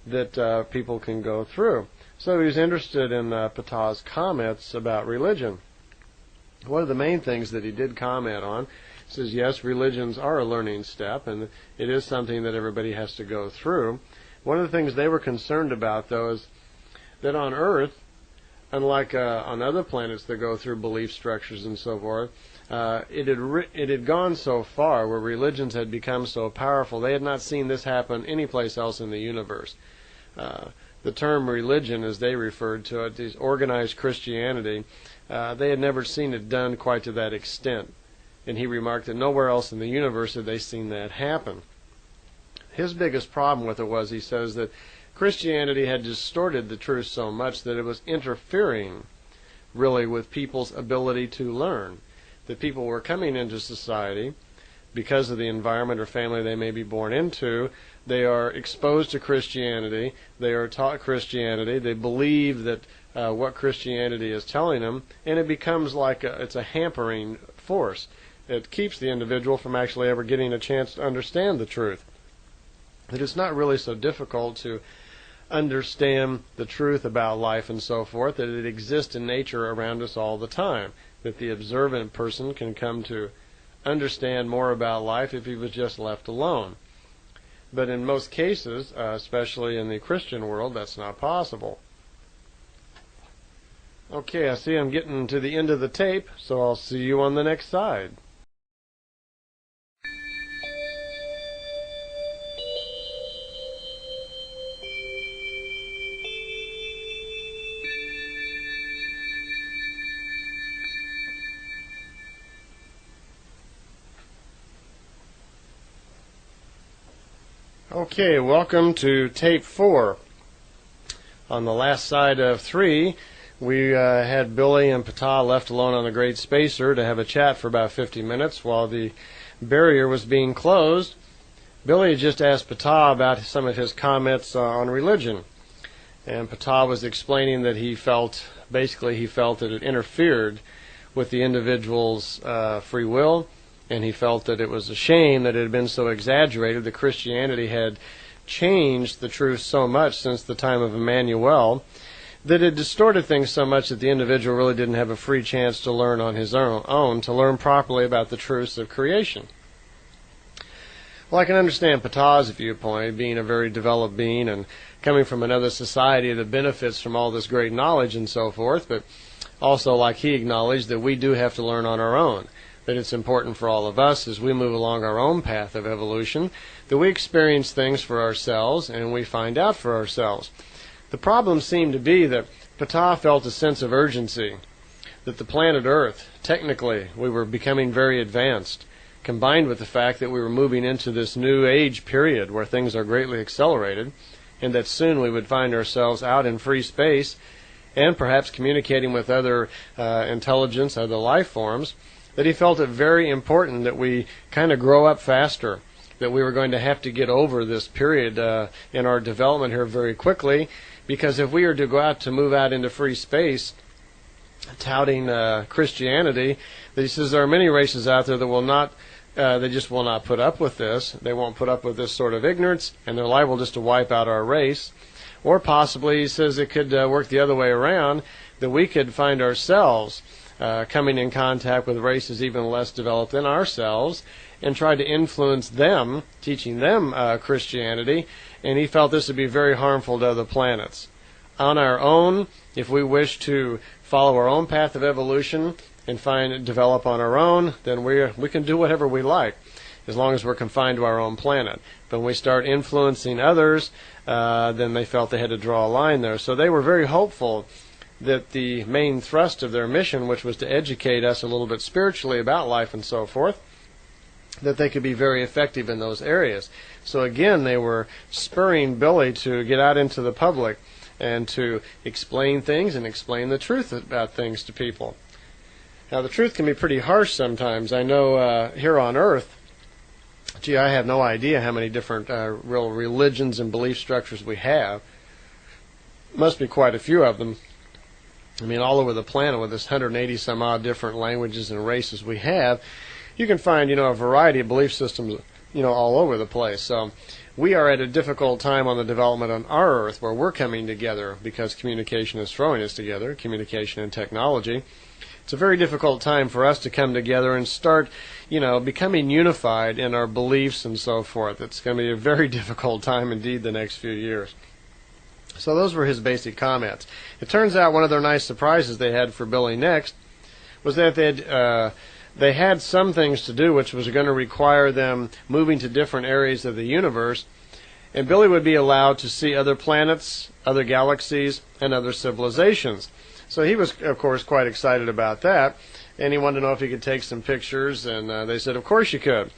that people can go through. So he was interested in Ptah's comments about religion. One of the main things that he did comment on says, yes, religions are a learning step, and it is something that everybody has to go through. One of the things they were concerned about, though, is that on Earth, unlike on other planets that go through belief structures and so forth, it had gone so far where religions had become so powerful, they had not seen this happen anyplace else in the universe. The term religion, as they referred to it, is organized Christianity. They had never seen it done quite to that extent. And he remarked that nowhere else in the universe had they seen that happen. His biggest problem with it was, he says, that Christianity had distorted the truth so much that it was interfering really with people's ability to learn. That people were coming into society because of the environment or family they may be born into. They are exposed to Christianity. They are taught Christianity. They believe that what Christianity is telling them, and it becomes like it's a hampering force. It keeps the individual from actually ever getting a chance to understand the truth. That it's not really so difficult to understand the truth about life and so forth, that it exists in nature around us all the time, that the observant person can come to understand more about life if he was just left alone. But in most cases, especially in the Christian world, that's not possible. Okay, I see I'm getting to the end of the tape, so I'll see you on the next side. Okay, welcome to tape 4. On the last side of 3, we had Billy and Ptah left alone on the Great Spacer to have a chat for about 50 minutes while the barrier was being closed. Billy had just asked Ptah about some of his comments on religion. And Ptah was explaining that he felt that it interfered with the individual's free will, and he felt that it was a shame that it had been so exaggerated, that Christianity had changed the truth so much since the time of Emmanuel, that it distorted things so much that the individual really didn't have a free chance to learn on his own, to learn properly about the truths of creation. Well, I can understand Ptah's viewpoint, being a very developed being and coming from another society that benefits from all this great knowledge and so forth, but also, like he acknowledged, that we do have to learn on our own, that it's important for all of us as we move along our own path of evolution, that we experience things for ourselves and we find out for ourselves. The problem seemed to be that Ptah felt a sense of urgency, that the planet Earth, technically, we were becoming very advanced, combined with the fact that we were moving into this new age period where things are greatly accelerated, and that soon we would find ourselves out in free space and perhaps communicating with other intelligence, other life forms, that he felt it very important that we kind of grow up faster, that we were going to have to get over this period in our development here very quickly, because if we are to go out to move out into free space, touting Christianity, that he says there are many races out there that will not, they just will not put up with this. They won't put up with this sort of ignorance, and they're liable just to wipe out our race. Or possibly, he says, it could work the other way around, that we could find ourselves coming in contact with races even less developed than ourselves and try to influence them, teaching them Christianity, and he felt this would be very harmful to other planets. On our own, if we wish to follow our own path of evolution and develop on our own, then we can do whatever we like, as long as we're confined to our own planet. But when we start influencing others, then they felt they had to draw a line there. So they were very hopeful that the main thrust of their mission, which was to educate us a little bit spiritually about life and so forth, that they could be very effective in those areas. So again, they were spurring Billy to get out into the public and to explain things and explain the truth about things to people. Now, the truth can be pretty harsh sometimes. I know here on Earth, I have no idea how many different real religions and belief structures we have. Must be quite a few of them. I mean, all over the planet with this 180 some odd different languages and races we have, you can find, a variety of belief systems, all over the place. So we are at a difficult time on the development on our Earth where we're coming together because communication is throwing us together, communication and technology. It's a very difficult time for us to come together and start, becoming unified in our beliefs and so forth. It's going to be a very difficult time indeed the next few years. So those were his basic comments. It turns out one of their nice surprises they had for Billy next was that they had some things to do which was going to require them moving to different areas of the universe, and Billy would be allowed to see other planets, other galaxies, and other civilizations. So he was, of course, quite excited about that, and he wanted to know if he could take some pictures, and they said, of course you could,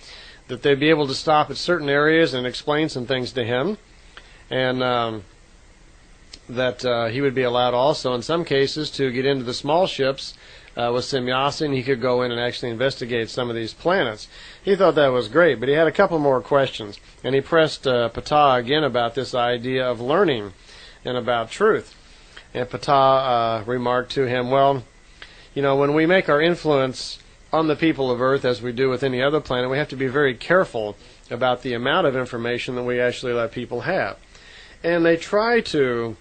that they'd be able to stop at certain areas and explain some things to him, and that he would be allowed also, in some cases, to get into the small ships with Semjase, and he could go in and actually investigate some of these planets. He thought that was great, but he had a couple more questions, and he pressed Ptah again about this idea of learning and about truth. And Ptah remarked to him, well, when we make our influence on the people of Earth, as we do with any other planet, we have to be very careful about the amount of information that we actually let people have. And they try to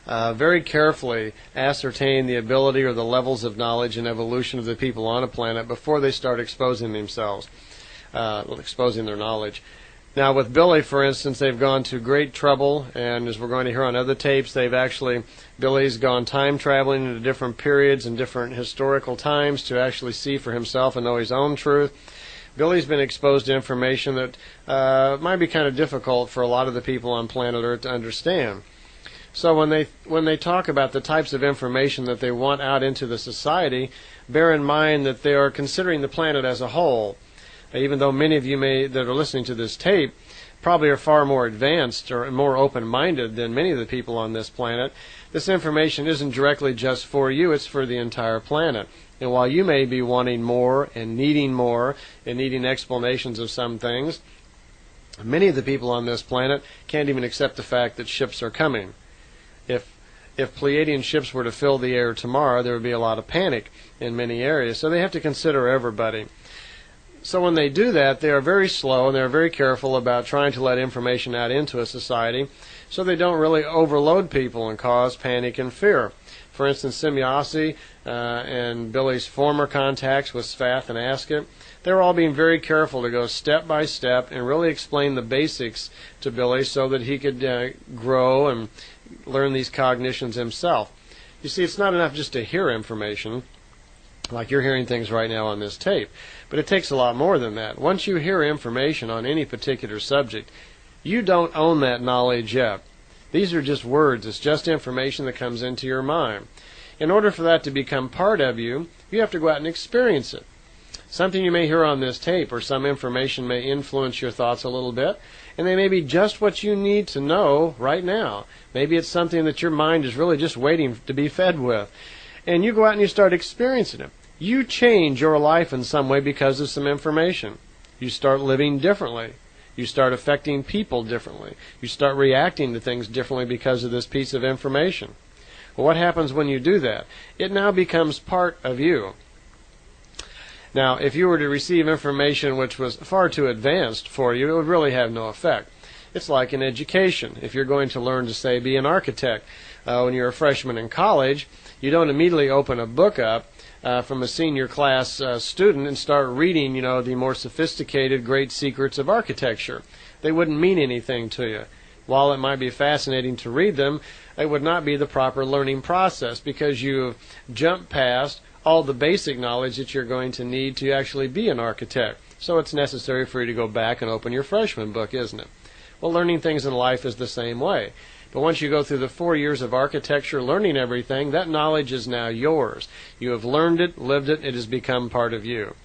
very carefully ascertain the ability or the levels of knowledge and evolution of the people on a planet before they start exposing themselves, exposing their knowledge. Now, with Billy, for instance, they've gone to great trouble, and as we're going to hear on other tapes, Billy's gone time traveling into different periods and different historical times to actually see for himself and know his own truth. Billy's been exposed to information that might be kind of difficult for a lot of the people on planet Earth to understand. So when they talk about the types of information that they want out into the society, bear in mind that they are considering the planet as a whole. Even though many of you that are listening to this tape probably are far more advanced or more open-minded than many of the people on this planet, this information isn't directly just for you, it's for the entire planet. And while you may be wanting more and needing explanations of some things, Many of the people on this planet can't even accept the fact that ships are coming. If Pleiadian ships were to fill the air tomorrow, there would be a lot of panic in many areas. So they have to consider everybody. So when they do that, they are very slow and they're very careful about trying to let information out into a society so they don't really overload people and cause panic and fear. For instance, Semjase and Billy's former contacts with Ptah and Asket, they were all being very careful to go step by step and really explain the basics to Billy so that he could grow and learn these cognitions himself. You see, it's not enough just to hear information, like you're hearing things right now on this tape, but it takes a lot more than that. Once you hear information on any particular subject, you don't own that knowledge yet. These are just words. It's just information that comes into your mind. In order for that to become part of you, you have to go out and experience it. Something you may hear on this tape or some information may influence your thoughts a little bit, and they may be just what you need to know right now. Maybe it's something that your mind is really just waiting to be fed with. And you go out and you start experiencing it. You change your life in some way because of some information. You start living differently. You start affecting people differently. You start reacting to things differently because of this piece of information. Well, what happens when you do that? It now becomes part of you. Now, if you were to receive information which was far too advanced for you, it would really have no effect. It's like in education. If you're going to learn to, say, be an architect when you're a freshman in college, you don't immediately open a book up from a senior class student and start reading, the more sophisticated great secrets of architecture. They wouldn't mean anything to you. While it might be fascinating to read them, it would not be the proper learning process because you've jumped past all the basic knowledge that you're going to need to actually be an architect. So it's necessary for you to go back and open your freshman book, isn't it? Well, learning things in life is the same way. But once you go through the 4 years of architecture, learning everything, that knowledge is now yours. You have learned it, lived it, it has become part of you.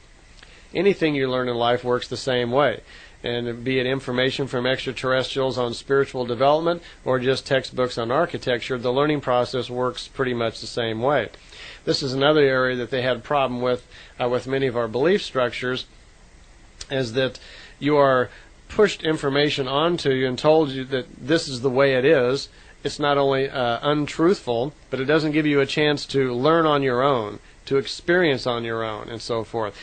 Anything you learn in life works the same way. And be it information from extraterrestrials on spiritual development or just textbooks on architecture, the learning process works pretty much the same way. This is another area that they had a problem with many of our belief structures, is that you are pushed information onto you and told you that this is the way it is. It's not only untruthful, but it doesn't give you a chance to learn on your own, to experience on your own, and so forth.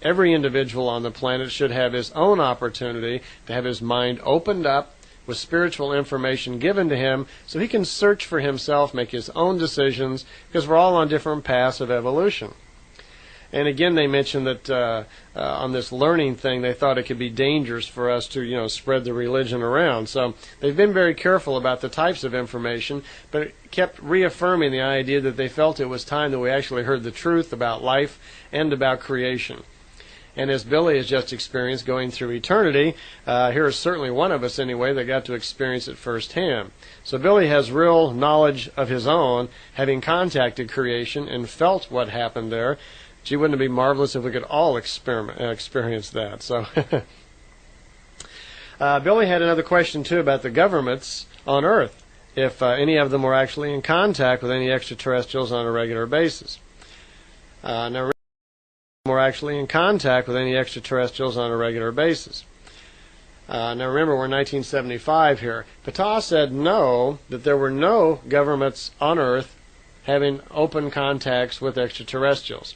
Every individual on the planet should have his own opportunity to have his mind opened up with spiritual information given to him so he can search for himself, make his own decisions, because we're all on different paths of evolution. And again, they mentioned that on this learning thing, they thought it could be dangerous for us to, spread the religion around. So they've been very careful about the types of information, but kept reaffirming the idea that they felt it was time that we actually heard the truth about life and about creation. And as Billy has just experienced going through eternity, here is certainly one of us anyway that got to experience it firsthand. So Billy has real knowledge of his own, having contacted creation and felt what happened there. Gee, wouldn't it be marvelous if we could all experience that? So Billy had another question, too, about the governments on Earth, if any of them were actually in contact with any extraterrestrials on a regular basis. Now, we're actually in contact with any extraterrestrials on a regular basis. Now remember, we're in 1975 here. Ptah said no, that there were no governments on Earth having open contacts with extraterrestrials.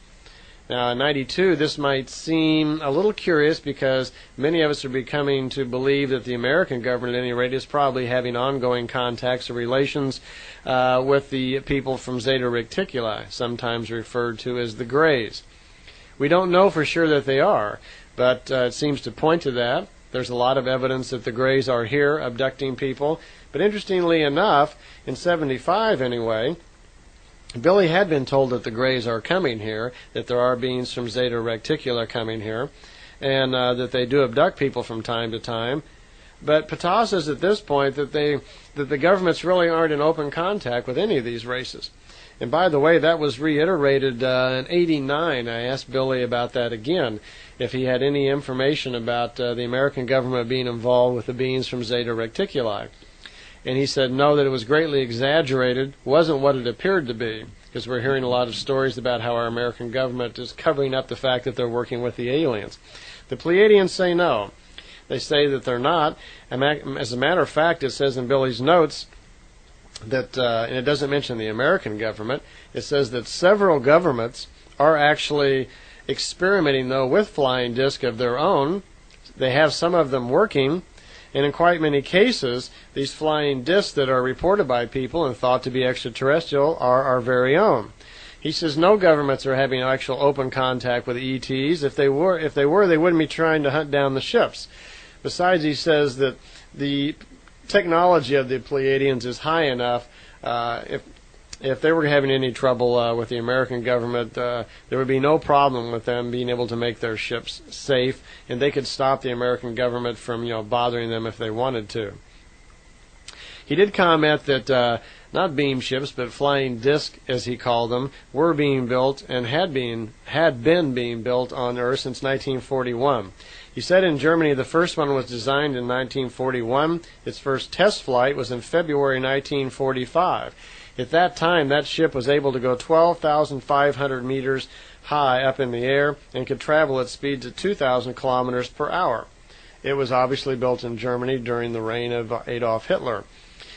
Now in 92, this might seem a little curious because many of us are becoming to believe that the American government, at any rate, is probably having ongoing contacts or relations with the people from Zeta Reticuli, sometimes referred to as the Greys. We don't know for sure that they are, but it seems to point to that. There's a lot of evidence that the Greys are here abducting people. But interestingly enough, in 75 anyway, Billy had been told that the Greys are coming here, that there are beings from Zeta Reticuli coming here, and that they do abduct people from time to time. But Ptah says at this point that the governments really aren't in open contact with any of these races. And by the way, that was reiterated in 89. I asked Billy about that again, if he had any information about the American government being involved with the beings from Zeta Reticuli. And he said no, that it was greatly exaggerated, wasn't what it appeared to be, because we're hearing a lot of stories about how our American government is covering up the fact that they're working with the aliens. The Pleiadians say no. They say that they're not. As a matter of fact, it says in Billy's notes that, and it doesn't mention the American government, it says that several governments are actually experimenting, though, with flying discs of their own. They have some of them working, and in quite many cases, these flying discs that are reported by people and thought to be extraterrestrial are our very own. He says no governments are having actual open contact with ETs. If they were, they wouldn't be trying to hunt down the ships. Besides, he says that the technology of the Pleiadians is high enough. If they were having any trouble with the American government, there would be no problem with them being able to make their ships safe, and they could stop the American government from, bothering them if they wanted to. He did comment that not beam ships, but flying disc, as he called them, were being built and had been being built on Earth since 1941. He said in Germany the first one was designed in 1941. Its first test flight was in February 1945. At that time, that ship was able to go 12,500 meters high up in the air and could travel at speeds of 2,000 kilometers per hour. It was obviously built in Germany during the reign of Adolf Hitler.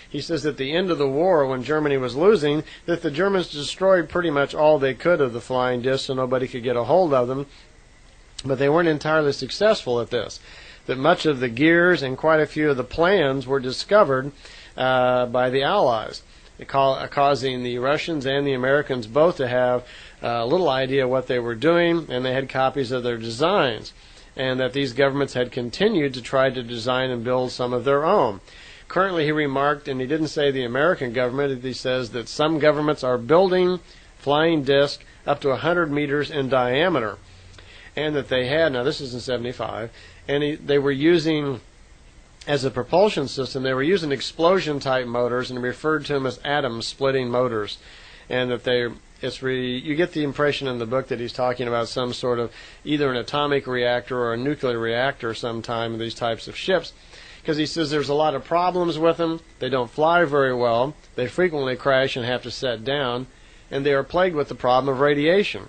He says at the end of the war, when Germany was losing, that the Germans destroyed pretty much all they could of the flying discs so nobody could get a hold of them, but they weren't entirely successful at this. That much of the gears and quite a few of the plans were discovered by the Allies, causing the Russians and the Americans both to have a little idea what they were doing, and they had copies of their designs, and that these governments had continued to try to design and build some of their own. Currently, he remarked, and he didn't say the American government, he says that some governments are building flying discs up to 100 meters in diameter, and that they had, now this is in 75, and they were using, as a propulsion system, they were using explosion-type motors, and referred to them as atom-splitting motors, and that you get the impression in the book that he's talking about some sort of either an atomic reactor or a nuclear reactor sometime in these types of ships, because he says there's a lot of problems with them. They don't fly very well. They frequently crash and have to set down, and they are plagued with the problem of radiation.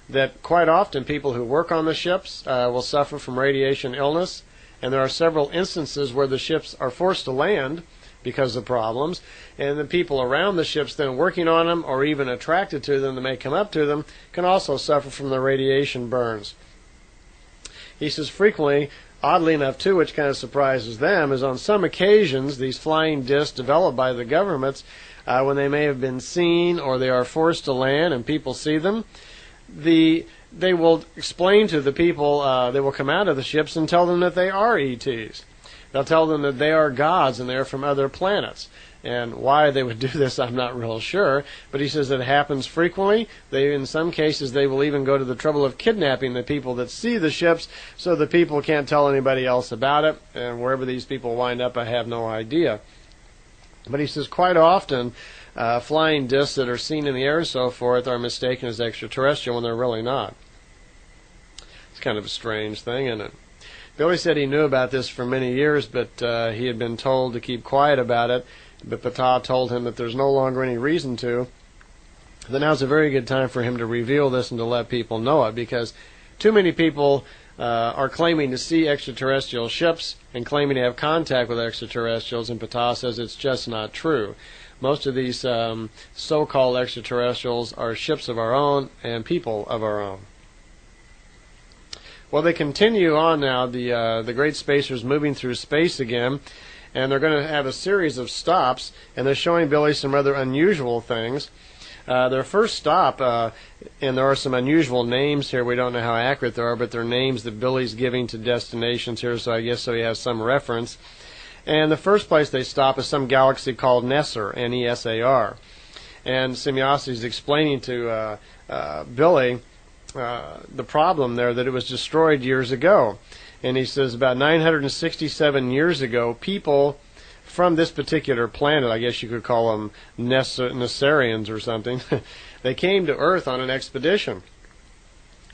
That quite often people who work on the ships will suffer from radiation illness, and there are several instances where the ships are forced to land because of problems, and the people around the ships then working on them or even attracted to them that may come up to them can also suffer from the radiation burns. He says frequently, oddly enough too, which kind of surprises them, is on some occasions these flying discs developed by the governments, when they may have been seen or they are forced to land and people see them, they will explain to the people, they will come out of the ships and tell them that they are ETs. They'll tell them that they are gods and they're from other planets. And why they would do this, I'm not real sure. But he says it happens frequently. In some cases, they will even go to the trouble of kidnapping the people that see the ships so the people can't tell anybody else about it. And wherever these people wind up, I have no idea. But he says quite often, flying discs that are seen in the air and so forth are mistaken as extraterrestrial when they're really not. It's kind of a strange thing, isn't it? Billy said he knew about this for many years, but he had been told to keep quiet about it. But Ptah told him that there's no longer any reason to. Then now's a very good time for him to reveal this and to let people know it, because too many people are claiming to see extraterrestrial ships and claiming to have contact with extraterrestrials, and Ptah says it's just not true. Most of these so-called extraterrestrials are ships of our own and people of our own. Well, they continue on now, the great spacers moving through space again, and they're going to have a series of stops, and they're showing Billy some rather unusual things. Their first stop, and there are some unusual names here, we don't know how accurate they are, but they're names that Billy's giving to destinations here, so I guess so he has some reference. And the first place they stop is some galaxy called Nesar, N-E-S-A-R. And Semjase is explaining to Billy the problem there, that it was destroyed years ago. And he says about 967 years ago, people from this particular planet, I guess you could call them Nesarians or something, they came to Earth on an expedition.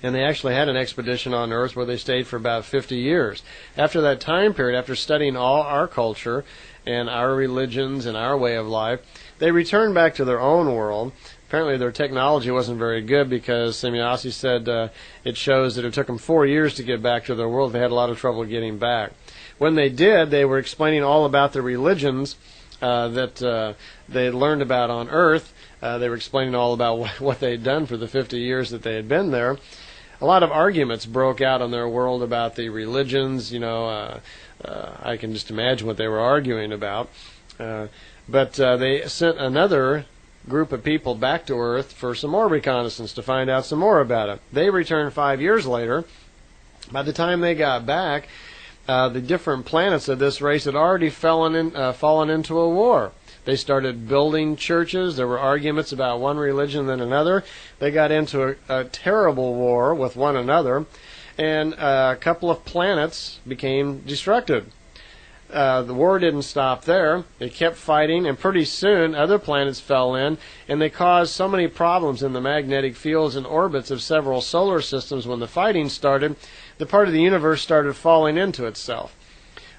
And they actually had an expedition on Earth where they stayed for about 50 years. After that time period, after studying all our culture and our religions and our way of life, they returned back to their own world. Apparently their technology wasn't very good, because Semjase said it shows that it took them 4 years to get back to their world. They had a lot of trouble getting back. When they did, they were explaining all about the religions that they had learned about on Earth. They were explaining all about what they had done for the 50 years that they had been there. A lot of arguments broke out on their world about the religions. I can just imagine what they were arguing about. But they sent another group of people back to Earth for some more reconnaissance to find out some more about it. They returned 5 years later. By the time they got back, the different planets of this race had already fallen into a war. They started building churches. There were arguments about one religion than another. They got into a terrible war with one another, and a couple of planets became destructed. The war didn't stop there. It kept fighting, and pretty soon other planets fell in, and they caused so many problems in the magnetic fields and orbits of several solar systems. When the fighting started, the part of the universe started falling into itself.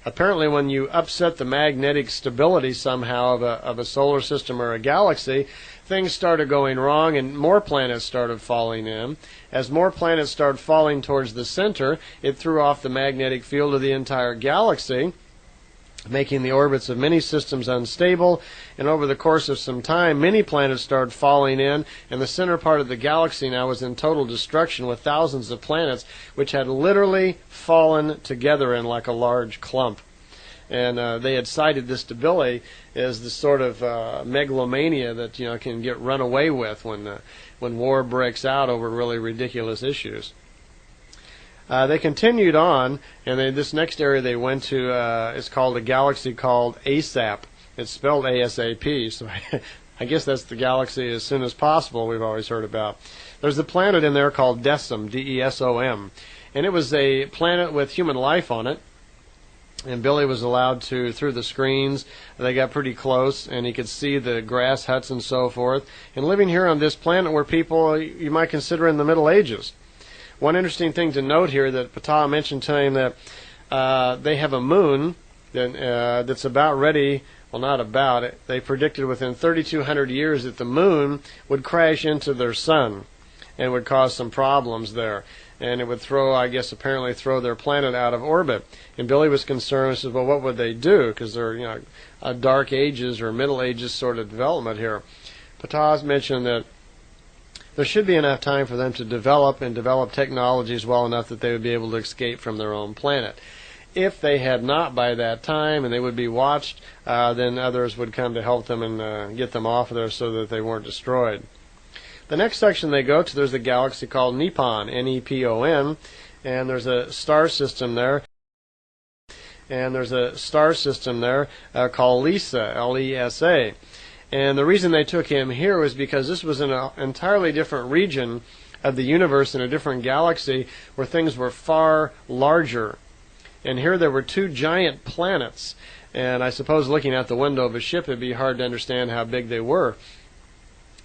Apparently, when you upset the magnetic stability somehow of a solar system or a galaxy, things started going wrong, and more planets started falling in. As more planets started falling towards the center, it threw off the magnetic field of the entire galaxy, making the orbits of many systems unstable. And over the course of some time, many planets started falling in, and the center part of the galaxy now was in total destruction, with thousands of planets which had literally fallen together in like a large clump. And they had cited this to Billy as the sort of megalomania that can get run away with when war breaks out over really ridiculous issues. They continued on, and this next area they went to is called a galaxy called ASAP. It's spelled ASAP, so I guess that's the galaxy as soon as possible we've always heard about. There's a planet in there called Desom, D-E-S-O-M, and it was a planet with human life on it. And Billy was allowed to, through the screens, they got pretty close, and he could see the grass huts and so forth. And living here on this planet were people you might consider in the Middle Ages. One interesting thing to note here that Ptah mentioned to him that they have a moon that's about ready, well, not about it. They predicted within 3,200 years that the moon would crash into their sun and would cause some problems there. And it would apparently throw their planet out of orbit. And Billy was concerned. He said, well, what would they do? Because they're, a Dark Ages or Middle Ages sort of development here. Ptah's mentioned that there should be enough time for them to develop technologies well enough that they would be able to escape from their own planet. If they had not by that time, and they would be watched, then others would come to help them and get them off of there so that they weren't destroyed. The next section they go to, there's a galaxy called Nepon, N-E-P-O-N, and there's a star system there. And there's a star system there called Lisa, L-E-S-A. And the reason they took him here was because this was in an entirely different region of the universe, in a different galaxy, where things were far larger. And here there were two giant planets. And I suppose looking out the window of a ship, it'd be hard to understand how big they were,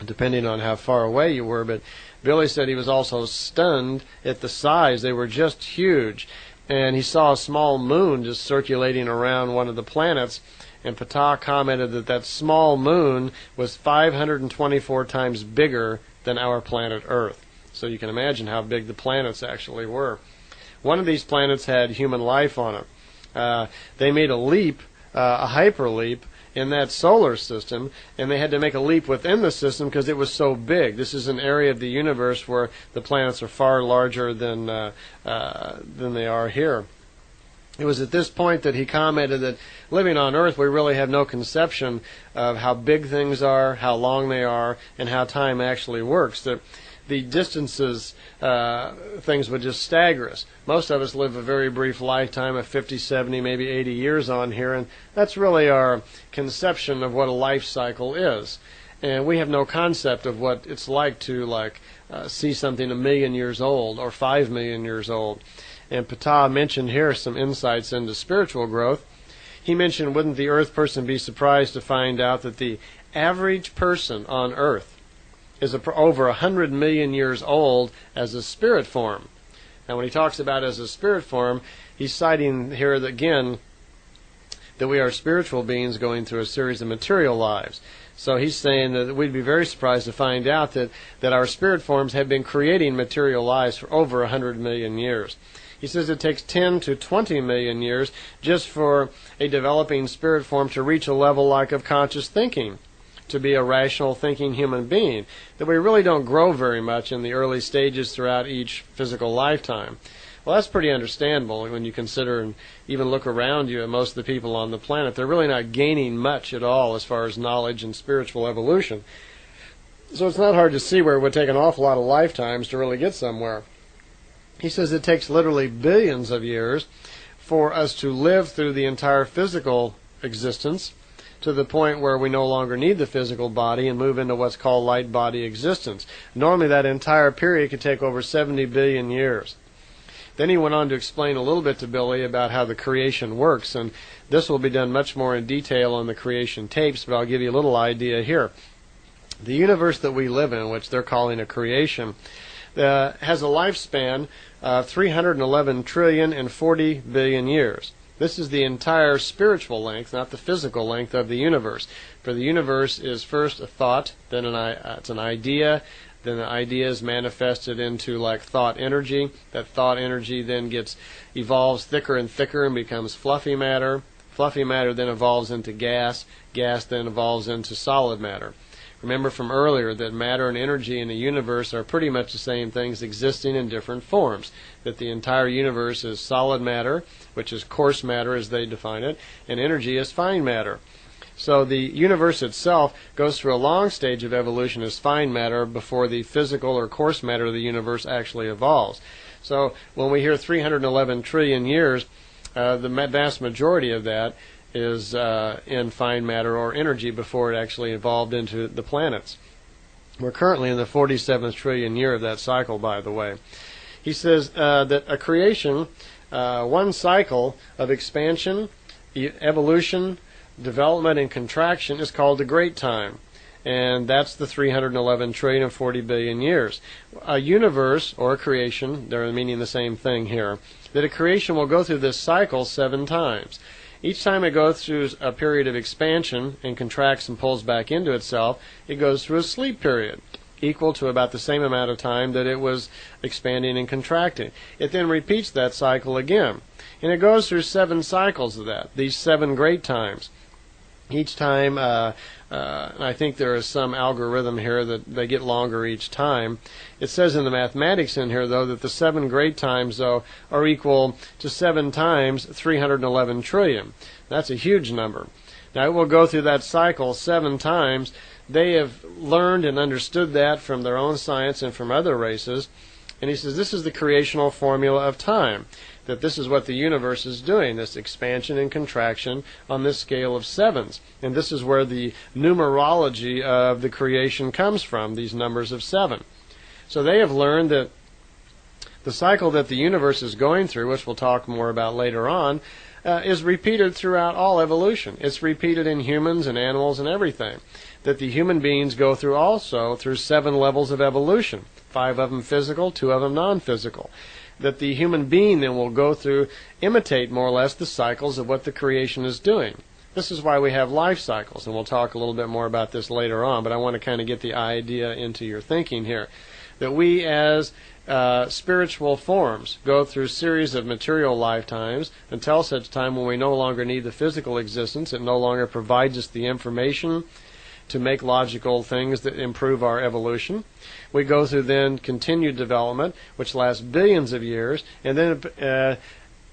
depending on how far away you were. But Billy said he was also stunned at the size. They were just huge. And he saw a small moon just circulating around one of the planets. And Ptah commented that that small moon was 524 times bigger than our planet Earth. So you can imagine how big the planets actually were. One of these planets had human life on it. They made a leap, a hyperleap, in that solar system, and they had to make a leap within the system because it was so big. This is an area of the universe where the planets are far larger than they are here. It was at this point that he commented that living on Earth, we really have no conception of how big things are, how long they are, and how time actually works. That the distances, things would just stagger us. Most of us live a very brief lifetime of 50, 70, maybe 80 years on here, and that's really our conception of what a life cycle is. And we have no concept of what it's like to see something 1,000,000 years old or 5,000,000 years old. And Ptah mentioned here some insights into spiritual growth. He mentioned, wouldn't the Earth person be surprised to find out that the average person on Earth is over 100 million years old as a spirit form. Now when he talks about as a spirit form, he's citing here that, again, that we are spiritual beings going through a series of material lives. So he's saying that we'd be very surprised to find out that our spirit forms have been creating material lives for over 100 million years. He says it takes 10 to 20 million years just for a developing spirit form to reach a level like of conscious thinking, to be a rational thinking human being, that we really don't grow very much in the early stages throughout each physical lifetime. Well, that's pretty understandable when you consider and even look around you at most of the people on the planet. They're really not gaining much at all as far as knowledge and spiritual evolution. So it's not hard to see where it would take an awful lot of lifetimes to really get somewhere. He says it takes literally billions of years for us to live through the entire physical existence to the point where we no longer need the physical body and move into what's called light body existence. Normally that entire period could take over 70 billion years. Then he went on to explain a little bit to Billy about how the creation works, and this will be done much more in detail on the creation tapes, but I'll give you a little idea here. The universe that we live in, which they're calling a creation, has a lifespan of 311 trillion and 40 billion years. This is the entire spiritual length, not the physical length of the universe. For the universe is first a thought, then it's an idea, then the idea is manifested into like thought energy. That thought energy then evolves thicker and thicker and becomes fluffy matter. Fluffy matter then evolves into gas. Gas then evolves into solid matter. Remember from earlier that matter and energy in the universe are pretty much the same things existing in different forms. That the entire universe is solid matter, which is coarse matter as they define it, and energy is fine matter. So the universe itself goes through a long stage of evolution as fine matter before the physical or coarse matter of the universe actually evolves. So when we hear 311 trillion years, the vast majority of that is in fine matter or energy before it actually evolved into the planets. We're currently in the 47th trillion year of that cycle, by the way. He says that a creation, one cycle of expansion, evolution, development, and contraction is called the Great Time. And that's the 311 trillion and 40 billion years. A universe, or a creation, they're meaning the same thing here, that a creation will go through this cycle 7 times. Each time it goes through a period of expansion and contracts and pulls back into itself, it goes through a sleep period, equal to about the same amount of time that it was expanding and contracting. It then repeats that cycle again. And it goes through 7 cycles of that, these 7 great times. Each time, I think there is some algorithm here that they get longer each time. It says in the mathematics in here, though, that the 7 great times, though, are equal to 7 times 311 trillion. That's a huge number. Now, it will go through that cycle 7 times. They have learned and understood that from their own science and from other races. And he says this is the creational formula of time, that this is what the universe is doing, this expansion and contraction on this scale of 7s. And this is where the numerology of the creation comes from, these numbers of 7. So they have learned that the cycle that the universe is going through, which we'll talk more about later on, is repeated throughout all evolution. It's repeated in humans and animals and everything. That the human beings go through also through 7 levels of evolution, 5 of them physical, 2 of them non-physical. That the human being then will go through, imitate more or less the cycles of what the creation is doing. This is why we have life cycles, and we'll talk a little bit more about this later on, but I want to kind of get the idea into your thinking here. That we as spiritual forms go through a series of material lifetimes until such time when we no longer need the physical existence. It no longer provides us the information to make logical things that improve our evolution. We go through then continued development, which lasts billions of years, and then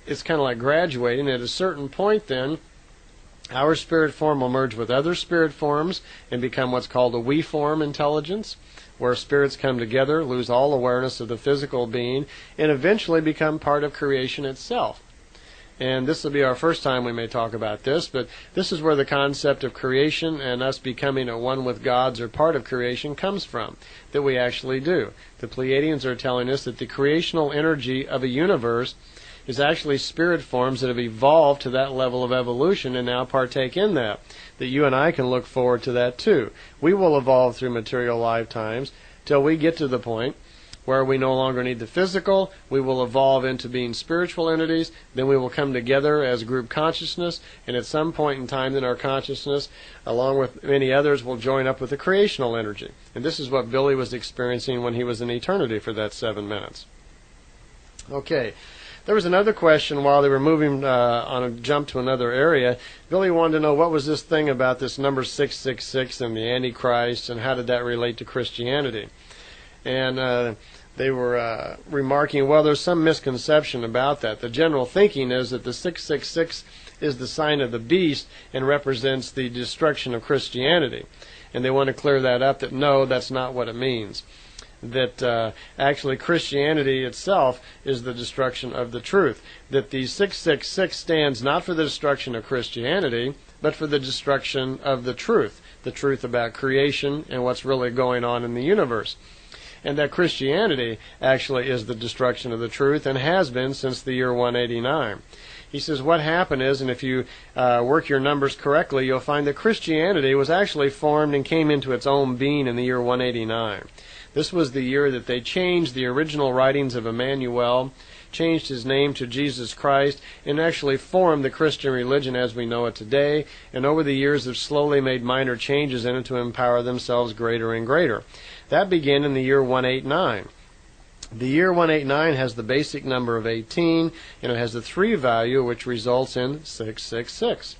it's kind of like graduating. At a certain point then, our spirit form will merge with other spirit forms and become what's called a we form intelligence, where spirits come together, lose all awareness of the physical being, and eventually become part of creation itself. And this will be our first time we may talk about this, but this is where the concept of creation and us becoming at one with gods or part of creation comes from, that we actually do. The Pleiadians are telling us that the creational energy of a universe is actually spirit forms that have evolved to that level of evolution and now partake in that. That you and I can look forward to that too. We will evolve through material lifetimes till we get to the point where we no longer need the physical. We will evolve into being spiritual entities. Then we will come together as group consciousness, and at some point in time in our consciousness, along with many others, will join up with the creational energy. And this is what Billy was experiencing when he was in eternity for that 7 minutes. Okay. There was another question while they were moving on a jump to another area. Billy wanted to know what was this thing about this number 666 and the Antichrist, and how did that relate to Christianity? And they were remarking, well, there's some misconception about that. The general thinking is that the 666 is the sign of the beast and represents the destruction of Christianity. And they want to clear that up, that no, that's not what it means. That actually Christianity itself is the destruction of the truth. That the 666 stands not for the destruction of Christianity, but for the destruction of the truth about creation and what's really going on in the universe. And that Christianity actually is the destruction of the truth, and has been since the year 189. He says what happened is, and if you work your numbers correctly, you'll find that Christianity was actually formed and came into its own being in the year 189. This was the year that they changed the original writings of Emmanuel, changed his name to Jesus Christ, and actually formed the Christian religion as we know it today, and over the years have slowly made minor changes in it to empower themselves greater and greater. That began in the year 189. The year 189 has the basic number of 18, and it has the 3 value, which results in 666.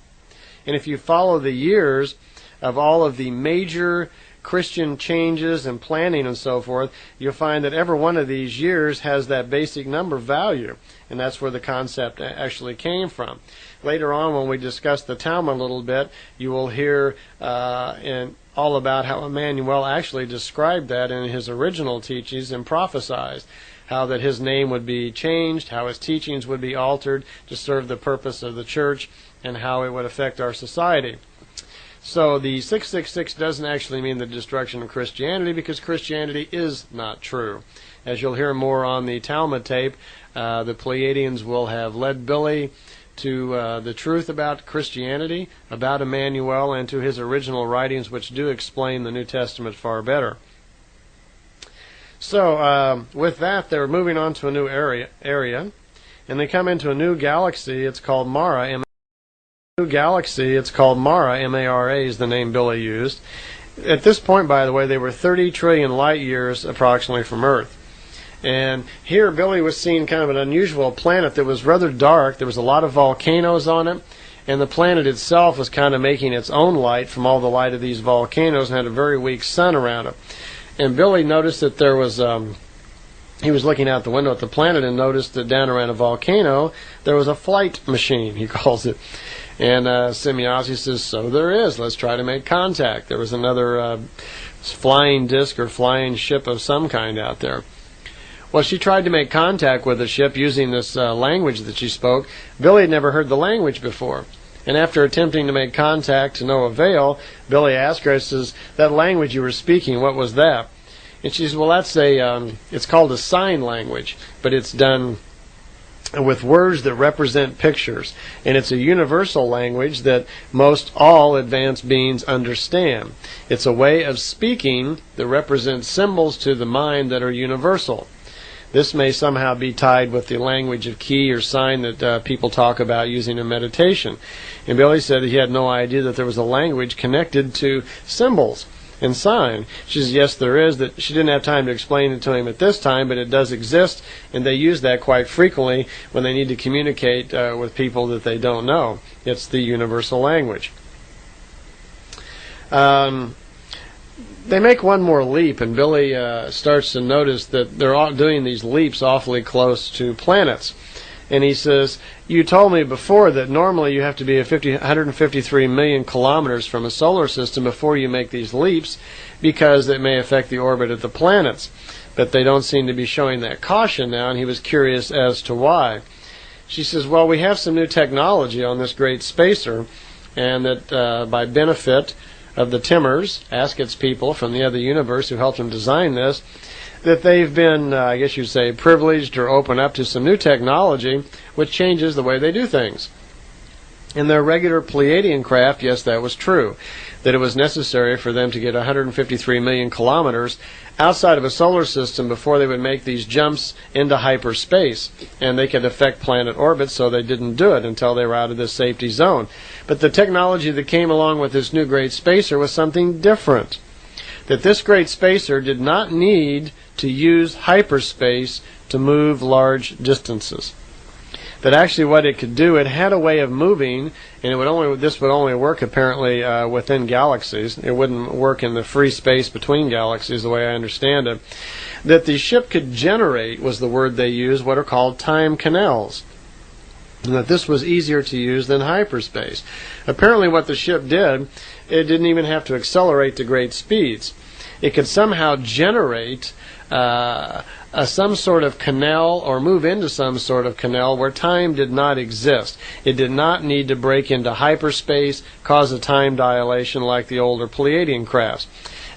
And if you follow the years of all of the major Christian changes and planning and so forth, you'll find that every one of these years has that basic number value, and that's where the concept actually came from. Later on, when we discuss the Talmud a little bit, you will hear all about how Emmanuel actually described that in his original teachings and prophesied how that his name would be changed, how his teachings would be altered to serve the purpose of the church, and how it would affect our society. So the 666 doesn't actually mean the destruction of Christianity, because Christianity is not true. As you'll hear more on the Talmud tape, the Pleiadians will have led Billy to the truth about Christianity, about Emmanuel, and to his original writings, which do explain the New Testament far better. So with that, they're moving on to a new area, and they come into a new galaxy. It's called Mara. Mara, M-A-R-A is the name Billy used. At this point, by the way, they were 30 trillion light years approximately from Earth. And here Billy was seeing kind of an unusual planet that was rather dark. There was a lot of volcanoes on it, and the planet itself was kind of making its own light from all the light of these volcanoes, and had a very weak sun around it. And Billy noticed that there was... he was looking out the window at the planet and noticed that down around a volcano there was a flight machine, he calls it. And Semjase says, so there is. Let's try to make contact. There was another flying disc or flying ship of some kind out there. Well, she tried to make contact with the ship using this language that she spoke. Billy had never heard the language before. And after attempting to make contact to no avail, Billy asked her, says, that language you were speaking, what was that? And she says, well, that's it's called a sign language, but it's done with words that represent pictures. And it's a universal language that most all advanced beings understand. It's a way of speaking that represents symbols to the mind that are universal. This may somehow be tied with the language of key or sign that people talk about using in meditation. And Billy said that he had no idea that there was a language connected to symbols and sign. She says, yes, there is. That she didn't have time to explain it to him at this time, but it does exist, and they use that quite frequently when they need to communicate with people that they don't know. It's the universal language. They make one more leap, and Billy starts to notice that they're all doing these leaps awfully close to planets. And he says, you told me before that normally you have to be 153 million kilometers from a solar system before you make these leaps, because it may affect the orbit of the planets. But they don't seem to be showing that caution now, and he was curious as to why. She says, well, we have some new technology on this great spacer, and that by benefit of the Timmers, Asket's people from the other universe who helped him design this, that they've been, I guess you'd say, privileged or open up to some new technology which changes the way they do things. In their regular Pleiadian craft, yes, that was true, that it was necessary for them to get 153 million kilometers outside of a solar system before they would make these jumps into hyperspace, and they could affect planet orbits, so they didn't do it until they were out of this safety zone. But the technology that came along with this new great spacer was something different, that this great spacer did not need to use hyperspace to move large distances. That actually what it could do, it had a way of moving, and this would only work apparently within galaxies. It wouldn't work in the free space between galaxies the way I understand it. That the ship could generate, was the word they used, what are called time canals. And that this was easier to use than hyperspace. Apparently what the ship did, it didn't even have to accelerate to great speeds. It could somehow generate some sort of canal, or move into some sort of canal where time did not exist. It did not need to break into hyperspace, cause a time dilation like the older Pleiadian crafts.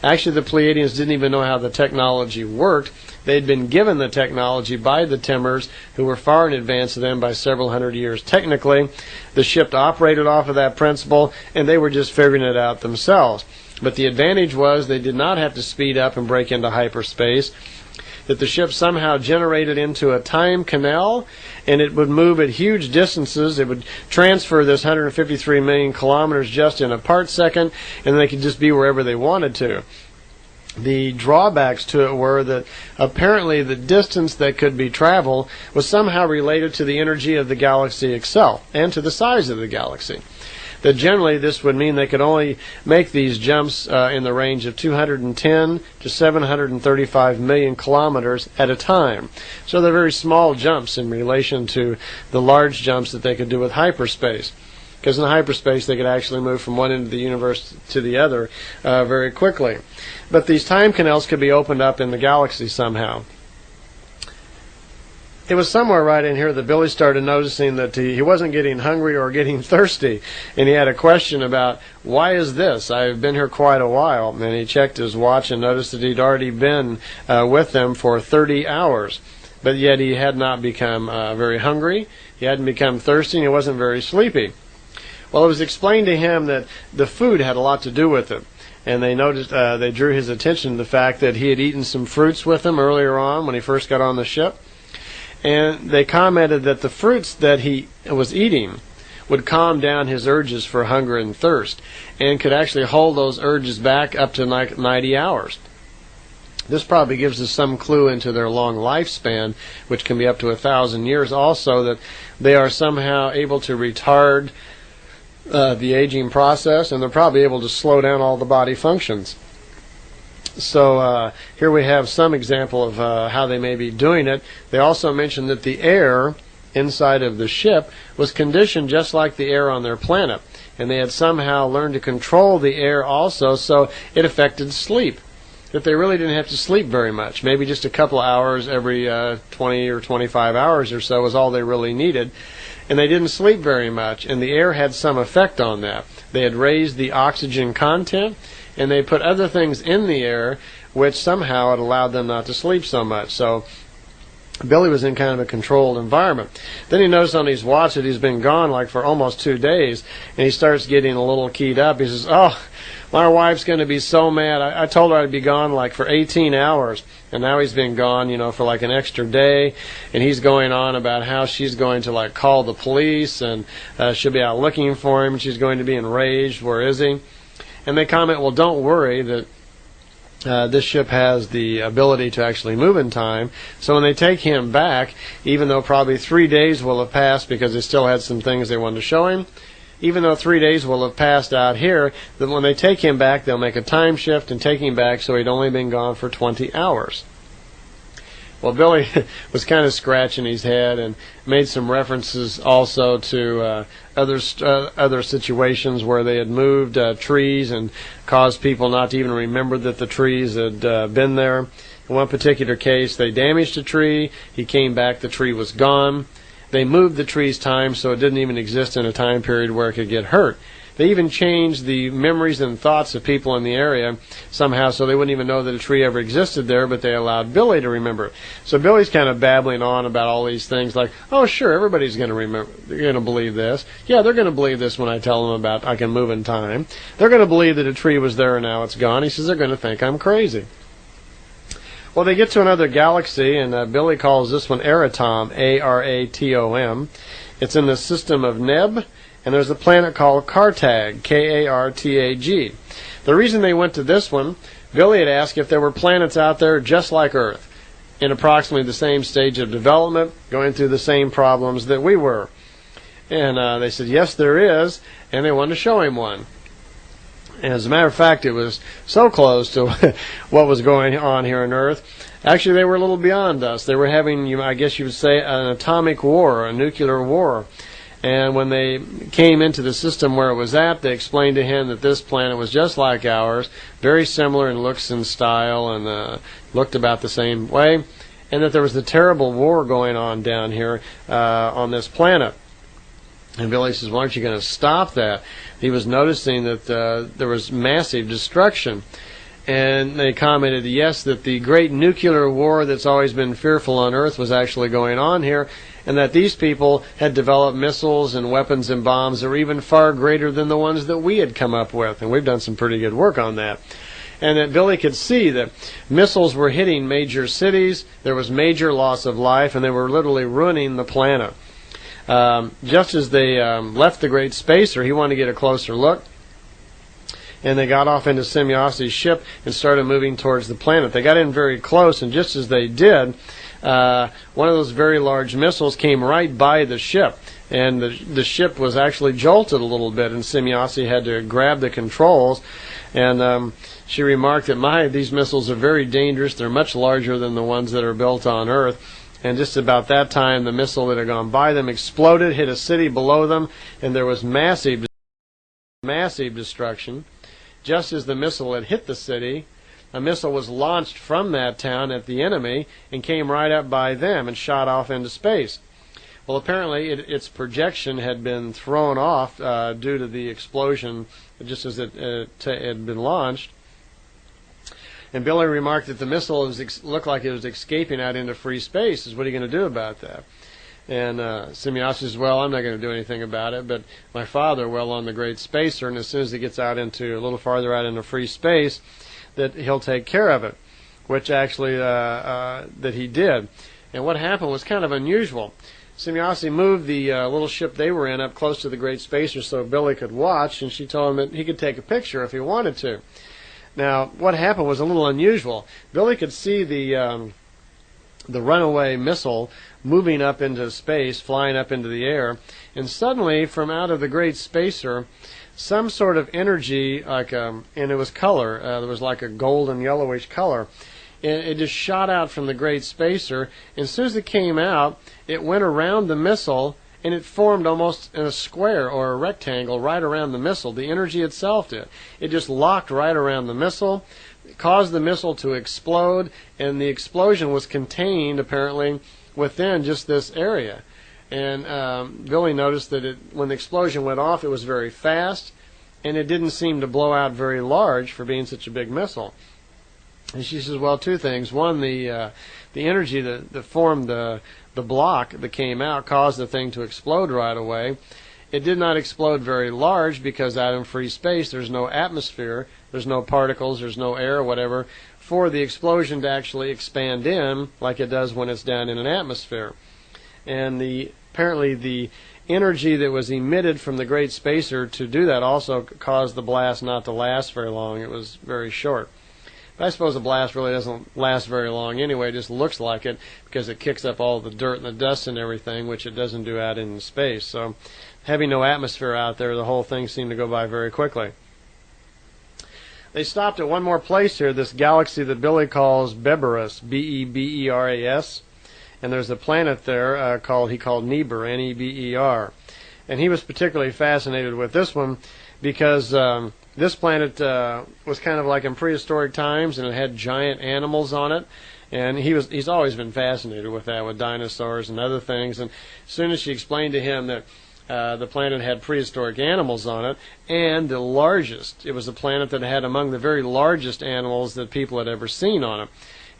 Actually, the Pleiadians didn't even know how the technology worked. They'd been given the technology by the Timmers, who were far in advance of them by several hundred years. Technically, the ship operated off of that principle, and they were just figuring it out themselves. But the advantage was they did not have to speed up and break into hyperspace, that the ship somehow generated into a time canal, and it would move at huge distances. It would transfer this 153 million kilometers just in a part second, and they could just be wherever they wanted to. The drawbacks to it were that apparently the distance that could be traveled was somehow related to the energy of the galaxy itself and to the size of the galaxy. That generally this would mean they could only make these jumps in the range of 210 to 735 million kilometers at a time. So they're very small jumps in relation to the large jumps that they could do with hyperspace. Because in hyperspace they could actually move from one end of the universe to the other very quickly. But these time canals could be opened up in the galaxy somehow. It was somewhere right in here that Billy started noticing that he wasn't getting hungry or getting thirsty. And he had a question about, why is this? I've been here quite a while. And he checked his watch and noticed that he'd already been with them for 30 hours. But yet he had not become very hungry. He hadn't become thirsty, and he wasn't very sleepy. Well, it was explained to him that the food had a lot to do with it. And they noticed, they drew his attention to the fact that he had eaten some fruits with him earlier on when he first got on the ship. And they commented that the fruits that he was eating would calm down his urges for hunger and thirst, and could actually hold those urges back up to 90 hours. This probably gives us some clue into their long lifespan, which can be up to 1,000 years also, that they are somehow able to retard the aging process, and they're probably able to slow down all the body functions. So here we have some example of how they may be doing it. They also mentioned that the air inside of the ship was conditioned just like the air on their planet, and they had somehow learned to control the air also, so it affected sleep. That they really didn't have to sleep very much. Maybe just a couple of hours every 20 or 25 hours or so was all they really needed. And they didn't sleep very much, and the air had some effect on that. They had raised the oxygen content, and they put other things in the air which somehow had allowed them not to sleep so much. So Billy was in kind of a controlled environment. Then he noticed on his watch that he's been gone like for almost 2 days, and he starts getting a little keyed up. He says, "Oh, my wife's going to be so mad. I told her I'd be gone like for 18 hours, and now he's been gone, for like an extra day, and he's going on about how she's going to like call the police, and she'll be out looking for him, and she's going to be enraged. Where is he?" And they comment, "Well, don't worry, that this ship has the ability to actually move in time. So when they take him back, even though probably 3 days will have passed because they still had some things they wanted to show him, even though 3 days will have passed out here, then when they take him back, they'll make a time shift and take him back so he'd only been gone for 20 hours. Well, Billy was kind of scratching his head and made some references also to other situations where they had moved trees and caused people not to even remember that the trees had been there. In one particular case, they damaged a tree. He came back, the tree was gone. They moved the tree's time so it didn't even exist in a time period where it could get hurt. They even changed the memories and thoughts of people in the area somehow, so they wouldn't even know that a tree ever existed there, but they allowed Billy to remember it. So Billy's kind of babbling on about all these things like, oh, sure, everybody's going to remember, they're going to believe this. Yeah, they're going to believe this when I tell them about I can move in time. They're going to believe that a tree was there and now it's gone. He says they're going to think I'm crazy. Well, they get to another galaxy, and Billy calls this one Aratom, A-R-A-T-O-M. It's in the system of Neb, and there's a planet called Kartag, K-A-R-T-A-G. The reason they went to this one, Billy had asked if there were planets out there just like Earth, in approximately the same stage of development, going through the same problems that we were. And they said, yes, there is, and they wanted to show him one. As a matter of fact, it was so close to what was going on here on Earth. Actually, they were a little beyond us. They were having, I guess you would say, an atomic war, a nuclear war. And when they came into the system where it was at, they explained to him that this planet was just like ours, very similar in looks and style, and looked about the same way, and that there was a terrible war going on down here on this planet. And Billy says, why aren't you going to stop that? He was noticing that there was massive destruction. And they commented, yes, that the great nuclear war that's always been fearful on Earth was actually going on here, and that these people had developed missiles and weapons and bombs that were even far greater than the ones that we had come up with. And we've done some pretty good work on that. And that Billy could see that missiles were hitting major cities, there was major loss of life, and they were literally ruining the planet. Just as they left the Great Spacer, he wanted to get a closer look, and they got off into Semjase's ship and started moving towards the planet. They got in very close, and just as they did, one of those very large missiles came right by the ship, and the ship was actually jolted a little bit, and Semjase had to grab the controls, and she remarked that, these missiles are very dangerous. They're much larger than the ones that are built on Earth. And just about that time, the missile that had gone by them exploded, hit a city below them, and there was massive destruction. Just as the missile had hit the city, a missile was launched from that town at the enemy and came right up by them and shot off into space. Well, apparently its projection had been thrown off due to the explosion just as it had been launched. And Billy remarked that the missile looked like it was escaping out into free space. What are you going to do about that? And Semjase says, well, I'm not going to do anything about it, but my father, on the Great Spacer, and as soon as he gets out into a little farther out into free space, that he'll take care of it, which actually that he did. And what happened was kind of unusual. Semjase moved the little ship they were in up close to the Great Spacer so Billy could watch, and she told him that he could take a picture if he wanted to. Now, what happened was a little unusual. Billy could see the runaway missile moving up into space, flying up into the air, and suddenly, from out of the Great Spacer, some sort of energy, and it was color. There was like a golden yellowish color. It just shot out from the Great Spacer, and as soon as it came out, it went around the missile, and it formed almost in a square or a rectangle right around the missile. The energy itself did. It just locked right around the missile, caused the missile to explode, and the explosion was contained, apparently, within just this area. And Billy noticed that when the explosion went off, it was very fast, and it didn't seem to blow out very large for being such a big missile. And she says, well, two things. One, the energy that formed the block that came out caused the thing to explode right away. It did not explode very large because out in free space there's no atmosphere, there's no particles, there's no air or whatever for the explosion to actually expand in like it does when it's down in an atmosphere. And apparently the energy that was emitted from the Great Spacer to do that also caused the blast not to last very long. It was very short. But I suppose a blast really doesn't last very long anyway. It just looks like it because it kicks up all the dirt and the dust and everything, which it doesn't do out in space. So having no atmosphere out there, the whole thing seemed to go by very quickly. They stopped at one more place here, this galaxy that Billy calls Beberas, B-E-B-E-R-A-S. And there's a planet there he called Neber, N-E-B-E-R. And he was particularly fascinated with this one because this planet was kind of like in prehistoric times, and it had giant animals on it. And he's always been fascinated with that, with dinosaurs and other things. And as soon as she explained to him that The planet had prehistoric animals on it, and the largest. It was a planet that had among the very largest animals that people had ever seen on it.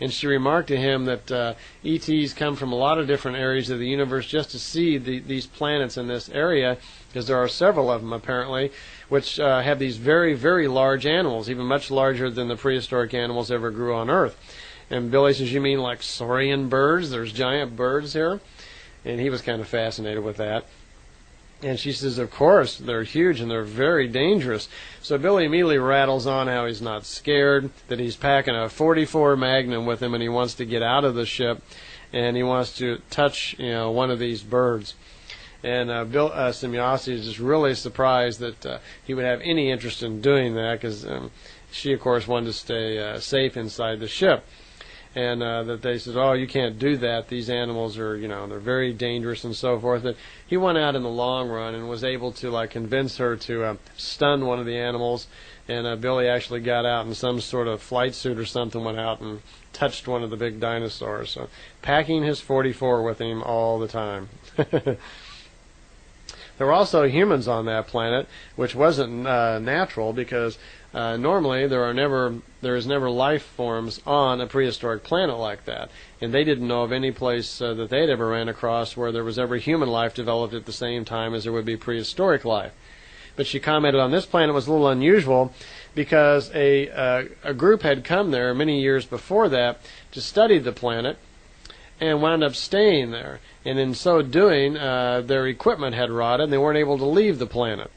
And she remarked to him that ETs come from a lot of different areas of the universe just to see these planets in this area, because there are several of them apparently, which have these very, very large animals, even much larger than the prehistoric animals ever grew on Earth. And Billy says, "You mean like saurian birds? There's giant birds here?" And he was kind of fascinated with that. And she says, "Of course, they're huge and they're very dangerous." So Billy immediately rattles on how he's not scared, that he's packing a .44 Magnum with him, and he wants to get out of the ship, and he wants to touch, one of these birds. And Semjase is just really surprised that he would have any interest in doing that, because she, of course, wanted to stay safe inside the ship. And that they said, "Oh, you can't do that. These animals are, they're very dangerous," and so forth. That he went out in the long run and was able to convince her to stun one of the animals. And Billy actually got out in some sort of flight suit or something, went out and touched one of the big dinosaurs. So packing his .44 with him all the time. There were also humans on that planet, which wasn't natural, because normally there is never life forms on a prehistoric planet like that, and they didn't know of any place that they'd ever ran across where there was ever human life developed at the same time as there would be prehistoric life. But she commented on this planet was a little unusual, because a group had come there many years before that to study the planet and wound up staying there. And in so doing, their equipment had rotted and they weren't able to leave the planet.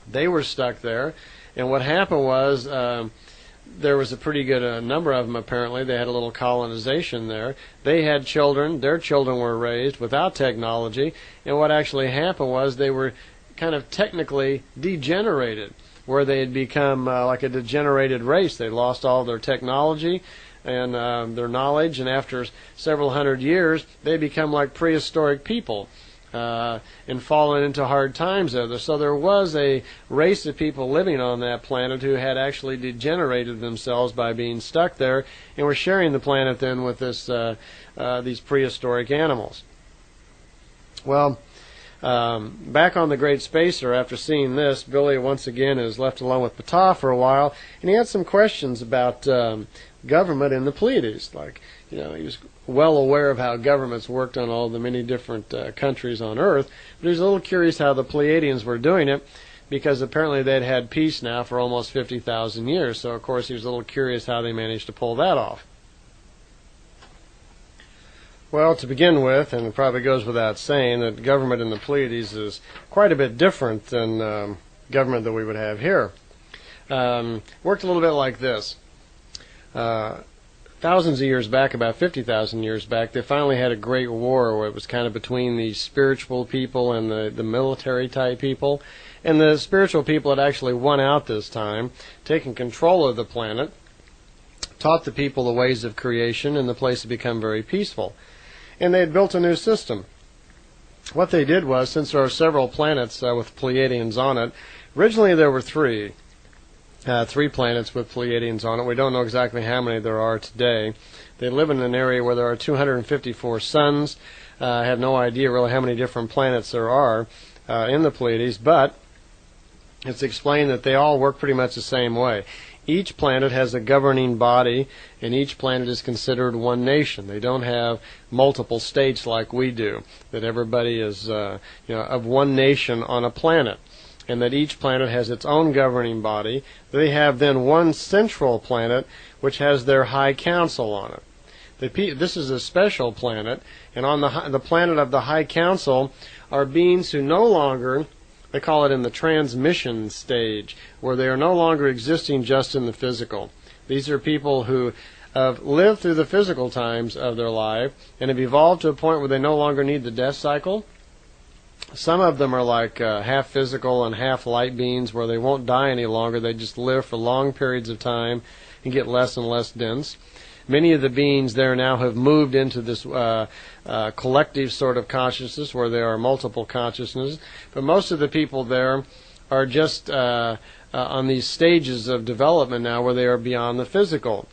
They were stuck there, and what happened was there was a pretty good number of them apparently. They had a little colonization there. They had children. Their children were raised without technology, and what actually happened was they were kind of technically degenerated, where they had become like a degenerated race. They lost all their technology and their knowledge, and after several hundred years they become like prehistoric people and fallen into hard times there. So there was a race of people living on that planet who had actually degenerated themselves by being stuck there, and were sharing the planet then with these prehistoric animals. Well, back on the Great Spacer, after seeing this, Billy once again is left alone with Ptah for a while, and he had some questions about government in the Pleiades. He was well aware of how governments worked on all the many different countries on Earth, but he was a little curious how the Pleiadians were doing it, because apparently they'd had peace now for almost 50,000 years, so of course he was a little curious how they managed to pull that off. Well, to begin with, and it probably goes without saying, that government in the Pleiades is quite a bit different than government that we would have here. Worked a little bit like this. Thousands of years back, about 50,000 years back, they finally had a great war where it was kind of between the spiritual people and the military-type people. And the spiritual people had actually won out this time, taken control of the planet, taught the people the ways of creation, and the place had become very peaceful. And they had built a new system. What they did was, since there are several planets with Pleiadians on it, originally there were three planets with Pleiadians on it. We don't know exactly how many there are today. They live in an area where there are 254 suns. I have no idea really how many different planets there are in the Pleiades, but it's explained that they all work pretty much the same way. Each planet has a governing body, and each planet is considered one nation. They don't have multiple states like we do, that everybody is of one nation on a planet, and that each planet has its own governing body. They have then one central planet which has their high council on it. This is a special planet, and on the planet of the high council are beings who no longer, they call it in the transmission stage, where they are no longer existing just in the physical. These are people who have lived through the physical times of their life and have evolved to a point where they no longer need the death cycle. Some of them are like half physical and half light beings, where they won't die any longer. They just live for long periods of time and get less and less dense. Many of the beings there now have moved into this collective sort of consciousness where there are multiple consciousnesses, but most of the people there are just on these stages of development now where they are beyond the physical.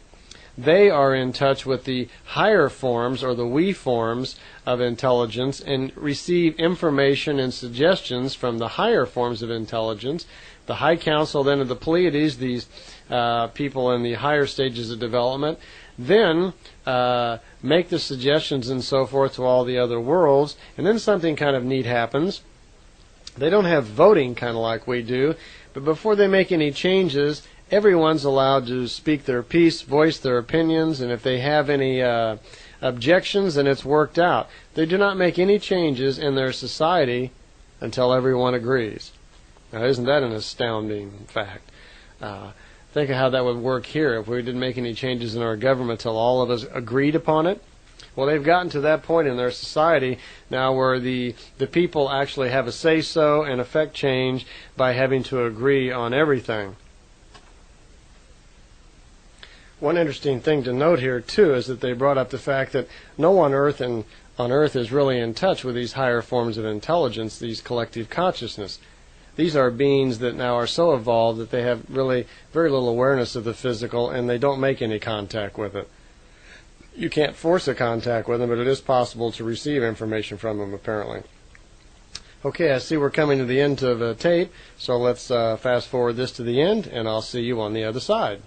they are in touch with the higher forms, or the we forms, of intelligence, and receive information and suggestions from the higher forms of intelligence. The High Council then of the Pleiades, these people in the higher stages of development, then make the suggestions and so forth to all the other worlds, and then something kind of neat happens. They don't have voting kind of like we do, but before they make any changes, everyone's allowed to speak their piece, voice their opinions, and if they have any objections, then it's worked out. They do not make any changes in their society until everyone agrees. Now, isn't that an astounding fact? Think of how that would work here if we didn't make any changes in our government until all of us agreed upon it. Well, they've gotten to that point in their society now where the people actually have a say-so and affect change by having to agree on everything. One interesting thing to note here, too, is that they brought up the fact that no one on Earth is really in touch with these higher forms of intelligence, these collective consciousness. These are beings that now are so evolved that they have really very little awareness of the physical, and they don't make any contact with it. You can't force a contact with them, but it is possible to receive information from them, apparently. Okay, I see we're coming to the end of the tape, so let's fast forward this to the end, and I'll see you on the other side.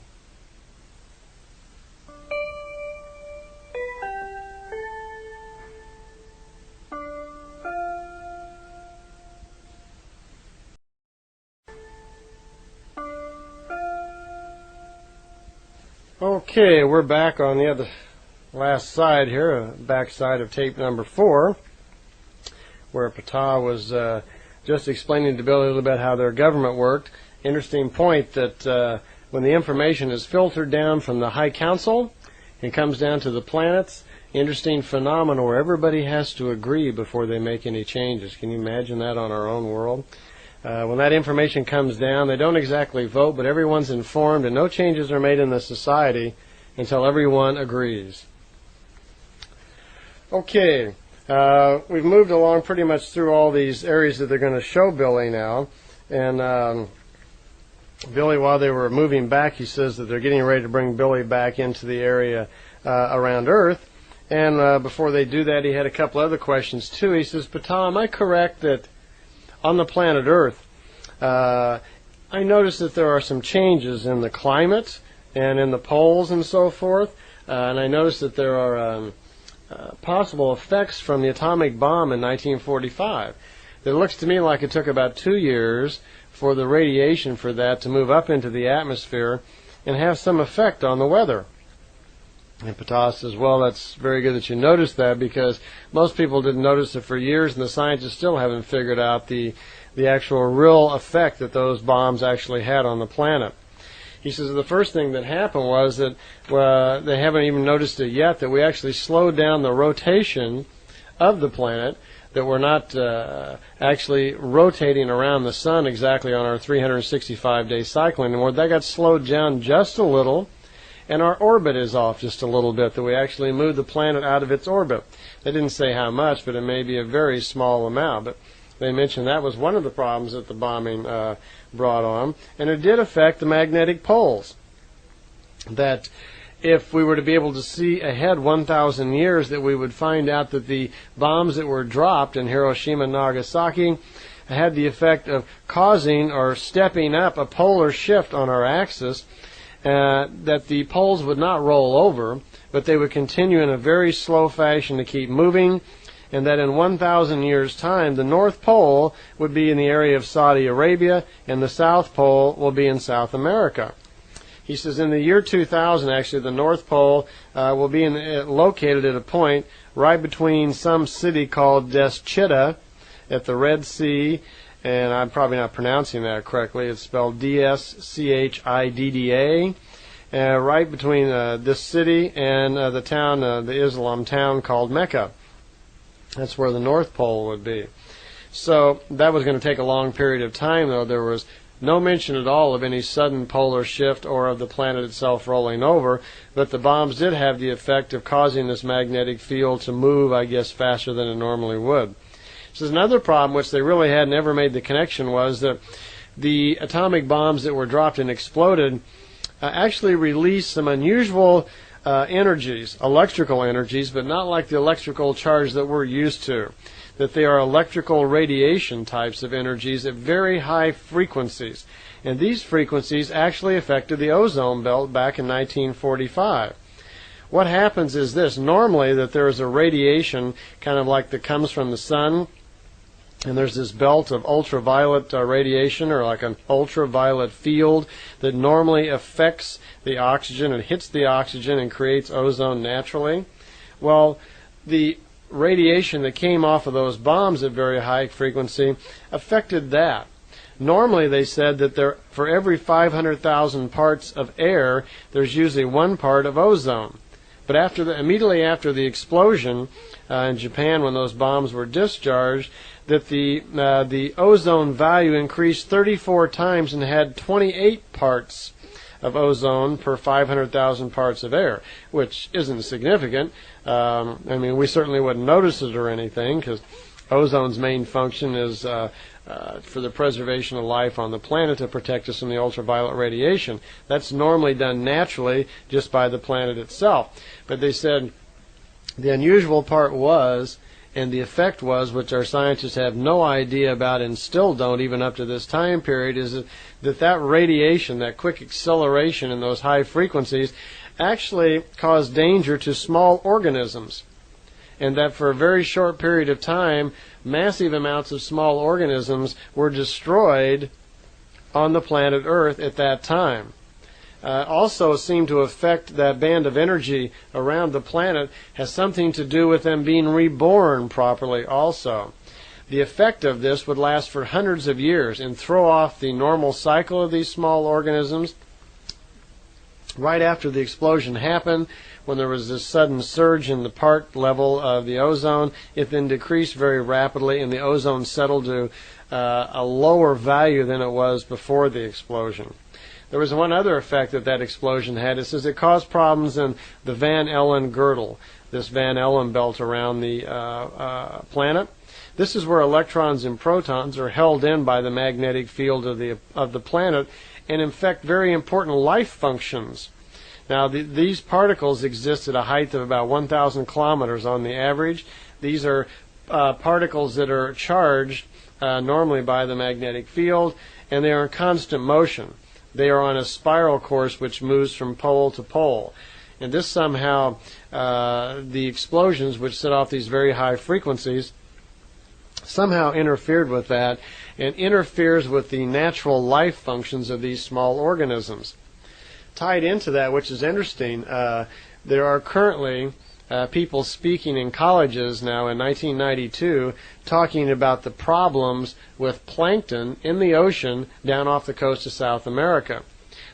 Okay, we're back on the other last side here, back side of tape number 4, where Ptah was just explaining to Billy a little bit how their government worked. Interesting point that when the information is filtered down from the High Council, it comes down to the planets. Interesting phenomenon where everybody has to agree before they make any changes. Can you imagine that on our own world? When that information comes down, they don't exactly vote, but everyone's informed, and no changes are made in the society until everyone agrees. Okay, we've moved along pretty much through all these areas that they're going to show Billy now. And Billy, while they were moving back, he says that they're getting ready to bring Billy back into the area around Earth. And before they do that, he had a couple other questions too. He says, Ptah, am I correct that on the planet Earth, I noticed that there are some changes in the climate and in the poles and so forth, and I noticed that there are possible effects from the atomic bomb in 1945. It looks to me like it took about 2 years for the radiation for that to move up into the atmosphere and have some effect on the weather. And Ptah says, well, that's very good that you noticed that, because most people didn't notice it for years, and the scientists still haven't figured out the actual real effect that those bombs actually had on the planet. He says the first thing that happened was that they haven't even noticed it yet, that we actually slowed down the rotation of the planet, that we're not actually rotating around the sun exactly on our 365-day cycle anymore. That got slowed down just a little. And our orbit is off just a little bit, that we actually moved the planet out of its orbit. They didn't say how much, but it may be a very small amount. But they mentioned that was one of the problems that the bombing brought on. And it did affect the magnetic poles. That if we were to be able to see ahead 1,000 years, that we would find out that the bombs that were dropped in Hiroshima and Nagasaki had the effect of causing or stepping up a polar shift on our axis, that the poles would not roll over, but they would continue in a very slow fashion to keep moving, and that in 1,000 years' time, the North Pole would be in the area of Saudi Arabia, and the South Pole will be in South America. He says in the year 2000, actually, the North Pole will be located at a point right between some city called Deschida at the Red Sea, and I'm probably not pronouncing that correctly. It's spelled D-S-C-H-I-D-D-A. Right between this city and the town, the Islam town called Mecca. That's where the North Pole would be. So that was going to take a long period of time, though. There was no mention at all of any sudden polar shift or of the planet itself rolling over, but the bombs did have the effect of causing this magnetic field to move, I guess, faster than it normally would. So another problem, which they really had never made the connection, was that the atomic bombs that were dropped and exploded actually released some unusual energies, electrical energies, but not like the electrical charge that we're used to. That they are electrical radiation types of energies at very high frequencies. And these frequencies actually affected the ozone belt back in 1945. What happens is this. Normally that there is a radiation kind of like that comes from the sun, and there's this belt of ultraviolet radiation, or like an ultraviolet field that normally affects the oxygen and hits the oxygen and creates ozone naturally. Well, the radiation that came off of those bombs at very high frequency affected that. Normally they said that for every 500,000 parts of air, there's usually 1 part of ozone. But immediately after the explosion in Japan, when those bombs were discharged, that the ozone value increased 34 times and had 28 parts of ozone per 500,000 parts of air, which isn't significant. I mean, we certainly wouldn't notice it or anything, because ozone's main function is for the preservation of life on the planet, to protect us from the ultraviolet radiation. That's normally done naturally just by the planet itself. But they said the unusual part was, and the effect was, which our scientists have no idea about and still don't even up to this time period, is that radiation, that quick acceleration in those high frequencies, actually caused danger to small organisms. And that for a very short period of time, massive amounts of small organisms were destroyed on the planet Earth at that time. Also seemed to affect that band of energy around the planet, has something to do with them being reborn properly also. The effect of this would last for hundreds of years and throw off the normal cycle of these small organisms. Right after the explosion happened, when there was this sudden surge in the part level of the ozone, it then decreased very rapidly, and the ozone settled to a lower value than it was before the explosion. There was one other effect that explosion had. It says it caused problems in the Van Allen girdle, this Van Allen belt around the planet. This is where electrons and protons are held in by the magnetic field of the planet and infect very important life functions. Now, these particles exist at a height of about 1,000 kilometers on the average. These are particles that are charged normally by the magnetic field, and they are in constant motion. They are on a spiral course which moves from pole to pole. And this somehow, the explosions which set off these very high frequencies, somehow interfered with that, and interferes with the natural life functions of these small organisms. Tied into that, which is interesting, there are currently people speaking in colleges now in 1992 talking about the problems with plankton in the ocean down off the coast of South America.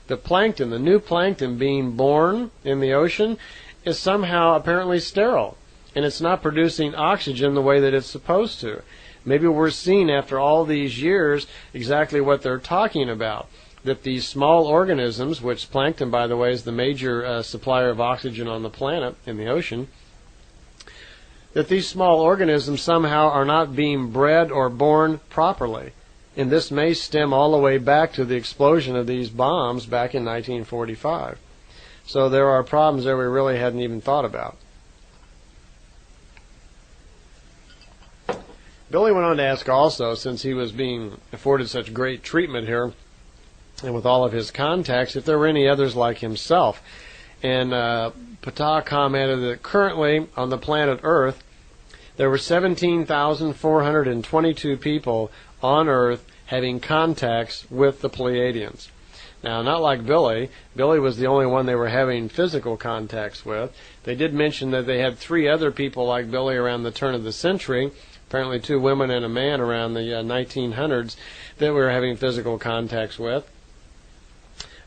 The plankton, the new plankton being born in the ocean, is somehow apparently sterile, and it's not producing oxygen the way that it's supposed to. Maybe we're seeing after all these years exactly what they're talking about, that these small organisms, which plankton, by the way, is the major supplier of oxygen on the planet in the ocean, that these small organisms somehow are not being bred or born properly. And this may stem all the way back to the explosion of these bombs back in 1945. So there are problems there we really hadn't even thought about. Billy went on to ask also, since he was being afforded such great treatment here, and with all of his contacts, if there were any others like himself. And Ptah commented that currently on the planet Earth, there were 17,422 people on Earth having contacts with the Pleiadians. Now, not like Billy. Billy was the only one they were having physical contacts with. They did mention that they had 3 other people like Billy around the turn of the century, apparently 2 women and a man around the 1900s, that we were having physical contacts with.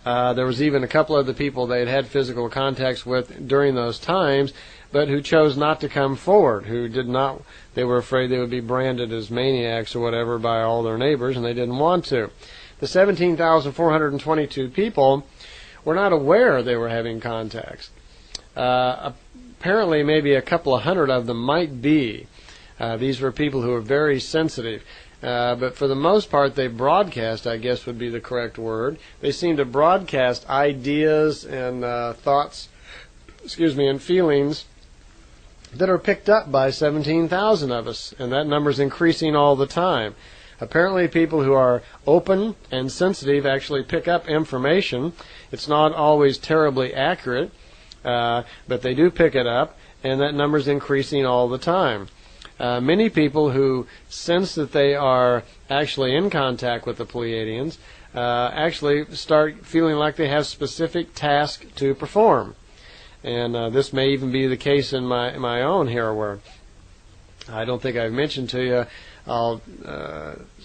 There was even a couple of the people they had physical contacts with during those times, but who chose not to come forward, who did not, they were afraid they would be branded as maniacs or whatever by all their neighbors, and they didn't want to. The 17,422 people were not aware they were having contacts. Apparently maybe a couple of hundred of them might be. These were people who were very sensitive. But for the most part, they broadcast, I guess would be the correct word. They seem to broadcast ideas and thoughts and feelings that are picked up by 17,000 of us, and that number is increasing all the time. Apparently people who are open and sensitive actually pick up information. It's not always terribly accurate, but they do pick it up, and that number is increasing all the time. Many people who sense that they are actually in contact with the Pleiadians actually start feeling like they have specific tasks to perform. And this may even be the case in my own here, where I don't think I've mentioned to you. I'll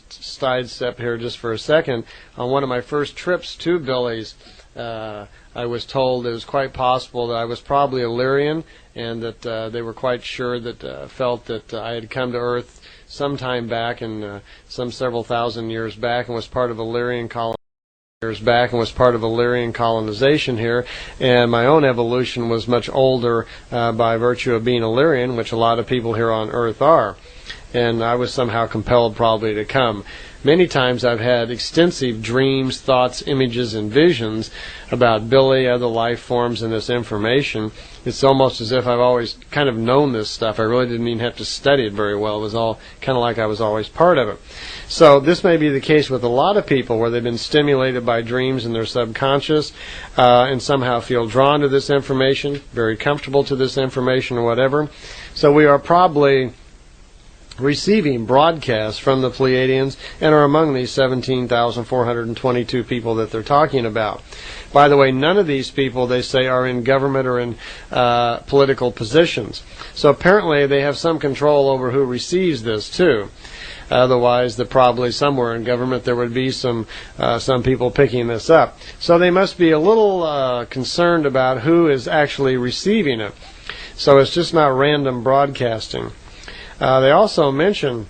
sidestep here just for a second. On one of my first trips to Billy's, I was told it was quite possible that I was probably Illyrian, and that they were quite sure that felt that I had come to Earth sometime back in some several thousand years back, and was part of Illyrian colonization here, and my own evolution was much older by virtue of being Illyrian, which a lot of people here on Earth are, and I was somehow compelled probably to come. Many times I've had extensive dreams, thoughts, images, and visions about Billy, other life forms, and this information. It's almost as if I've always kind of known this stuff. I really didn't even have to study it very well. It was all kind of like I was always part of it. So this may be the case with a lot of people, where they've been stimulated by dreams in their subconscious and somehow feel drawn to this information, very comfortable to this information or whatever. So we are probably receiving broadcasts from the Pleiadians and are among these 17,422 people that they're talking about. By the way, none of these people, they say, are in government or in political positions. So apparently they have some control over who receives this too. Otherwise, probably somewhere in government there would be some people picking this up. So they must be a little concerned about who is actually receiving it. So it's just not random broadcasting. They also mention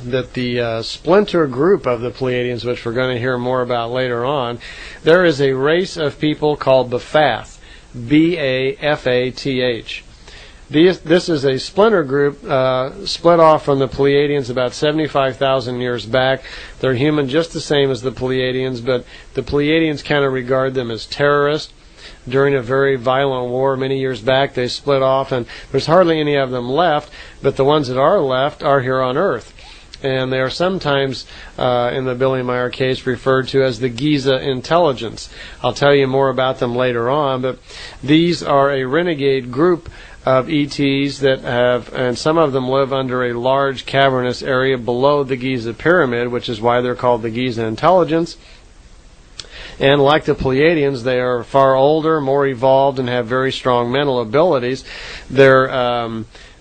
that the splinter group of the Pleiadians, which we're going to hear more about later on, there is a race of people called Bafath, B-A-F-A-T-H. This is a splinter group split off from the Pleiadians about 75,000 years back. They're human just the same as the Pleiadians, but the Pleiadians kind of regard them as terrorists. During a very violent war many years back, they split off, and there's hardly any of them left, but the ones that are left are here on Earth. And they are sometimes, in the Billy Meier case, referred to as the Giza intelligence. I'll tell you more about them later on, but these are a renegade group of ETs that have, and some of them live under a large cavernous area below the Giza pyramid, which is why they're called the Giza intelligence. And like the Pleiadians, they are far older, more evolved, and have very strong mental abilities.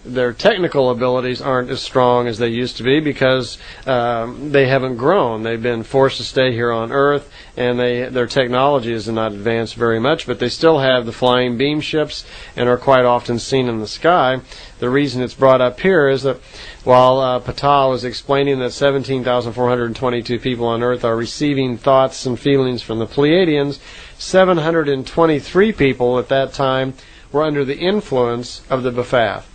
Their technical abilities aren't as strong as they used to be because they haven't grown. They've been forced to stay here on Earth, and their technology is not advanced very much, but they still have the flying beam ships and are quite often seen in the sky. The reason it's brought up here is that while Ptah was explaining that 17,422 people on Earth are receiving thoughts and feelings from the Pleiadians, 723 people at that time were under the influence of the Bafath.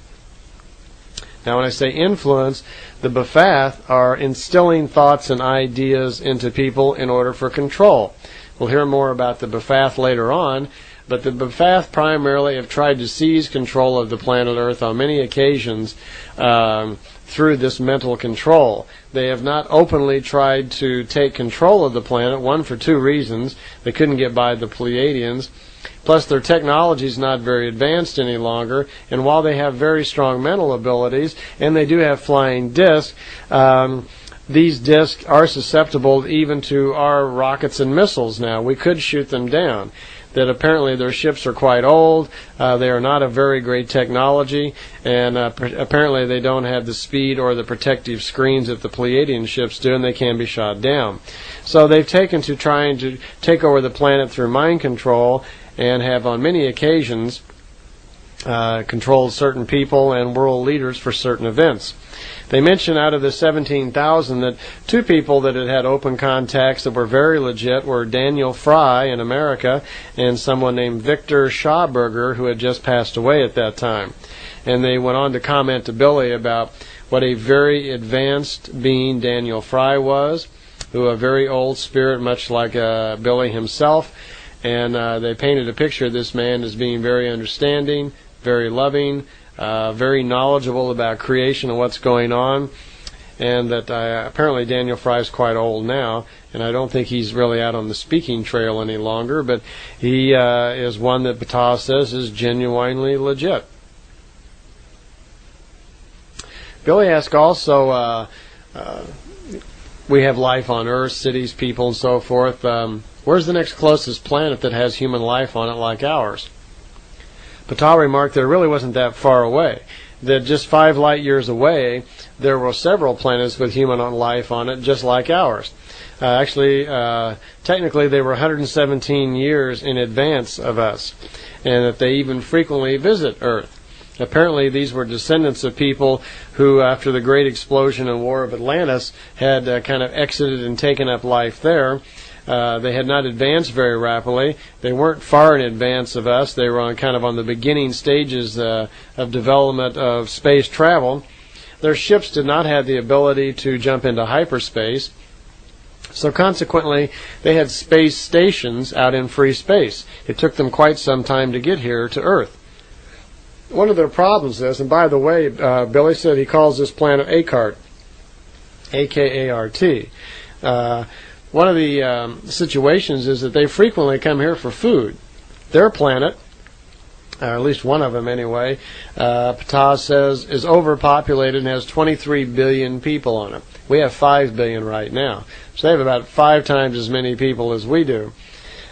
Now, when I say influence, the Bafath are instilling thoughts and ideas into people in order for control. We'll hear more about the Bafath later on, but the Bafath primarily have tried to seize control of the planet Earth on many occasions through this mental control. They have not openly tried to take control of the planet, one for two reasons. They couldn't get by the Pleiadians. Plus, their technology is not very advanced any longer, and while they have very strong mental abilities, and they do have flying discs, these discs are susceptible even to our rockets and missiles now. We could shoot them down. That apparently their ships are quite old, they are not a very great technology, and apparently they don't have the speed or the protective screens that the Pleiadian ships do, and they can be shot down. So they've taken to trying to take over the planet through mind control, and have on many occasions controlled certain people and world leaders for certain events. They mention out of the 17,000 that two people that had had open contacts that were very legit were Daniel Fry in America and someone named Victor Schauberger, who had just passed away at that time. And they went on to comment to Billy about what a very advanced being Daniel Fry was, who a very old spirit, much like Billy himself, and they painted a picture of this man as being very understanding, very loving, very knowledgeable about creation and what's going on, and that apparently Daniel Fry's quite old now, and I don't think he's really out on the speaking trail any longer, but he is one that Ptah says is genuinely legit. Billy asked also, we have life on Earth, cities, people, and so forth. Where's the next closest planet that has human life on it like ours? Ptah remarked that it really wasn't that far away, that just 5 light years away there were several planets with human life on it just like ours. Actually, technically they were 117 years in advance of us, and that they even frequently visit Earth. Apparently these were descendants of people who, after the great explosion and war of Atlantis, had kind of exited and taken up life there. They had not advanced very rapidly. They weren't far in advance of us. They were kind of on the beginning stages of development of space travel. Their ships did not have the ability to jump into hyperspace. So consequently, they had space stations out in free space. It took them quite some time to get here to Earth. One of their problems is, and by the way, Billy said he calls this planet Akart, A-K-A-R-T. One of the situations is that they frequently come here for food. Their planet, or at least one of them anyway, Ptah says is overpopulated and has 23 billion people on it. We have 5 billion right now. So they have about 5 times as many people as we do.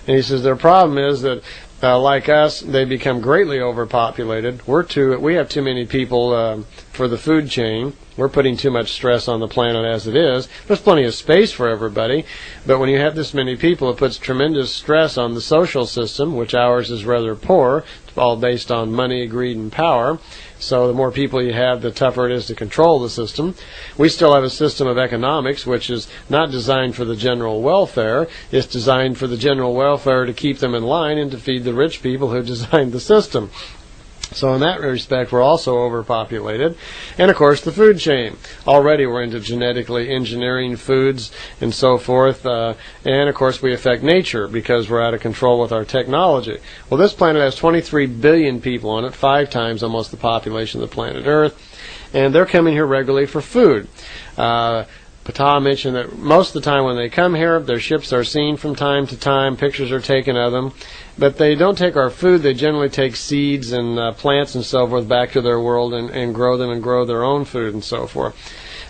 And he says their problem is that, like us, they become greatly overpopulated. We have too many people for the food chain. We're putting too much stress on the planet as it is. There's plenty of space for everybody, but when you have this many people, it puts tremendous stress on the social system, which ours is rather poor. It's all based on money, greed, and power. So the more people you have, the tougher it is to control the system. We still have a system of economics which is not designed for the general welfare. It's designed for the general welfare to keep them in line and to feed the rich people who designed the system. So in that respect, we're also overpopulated. And, of course, the food chain. Already we're into genetically engineering foods and so forth. And, of course, we affect nature because we're out of control with our technology. Well, this planet has 23 billion people on it, 5 times almost the population of the planet Earth. And they're coming here regularly for food. Ptah mentioned that most of the time when they come here, their ships are seen from time to time, pictures are taken of them, but they don't take our food. They generally take seeds and plants and so forth back to their world and grow them and grow their own food and so forth.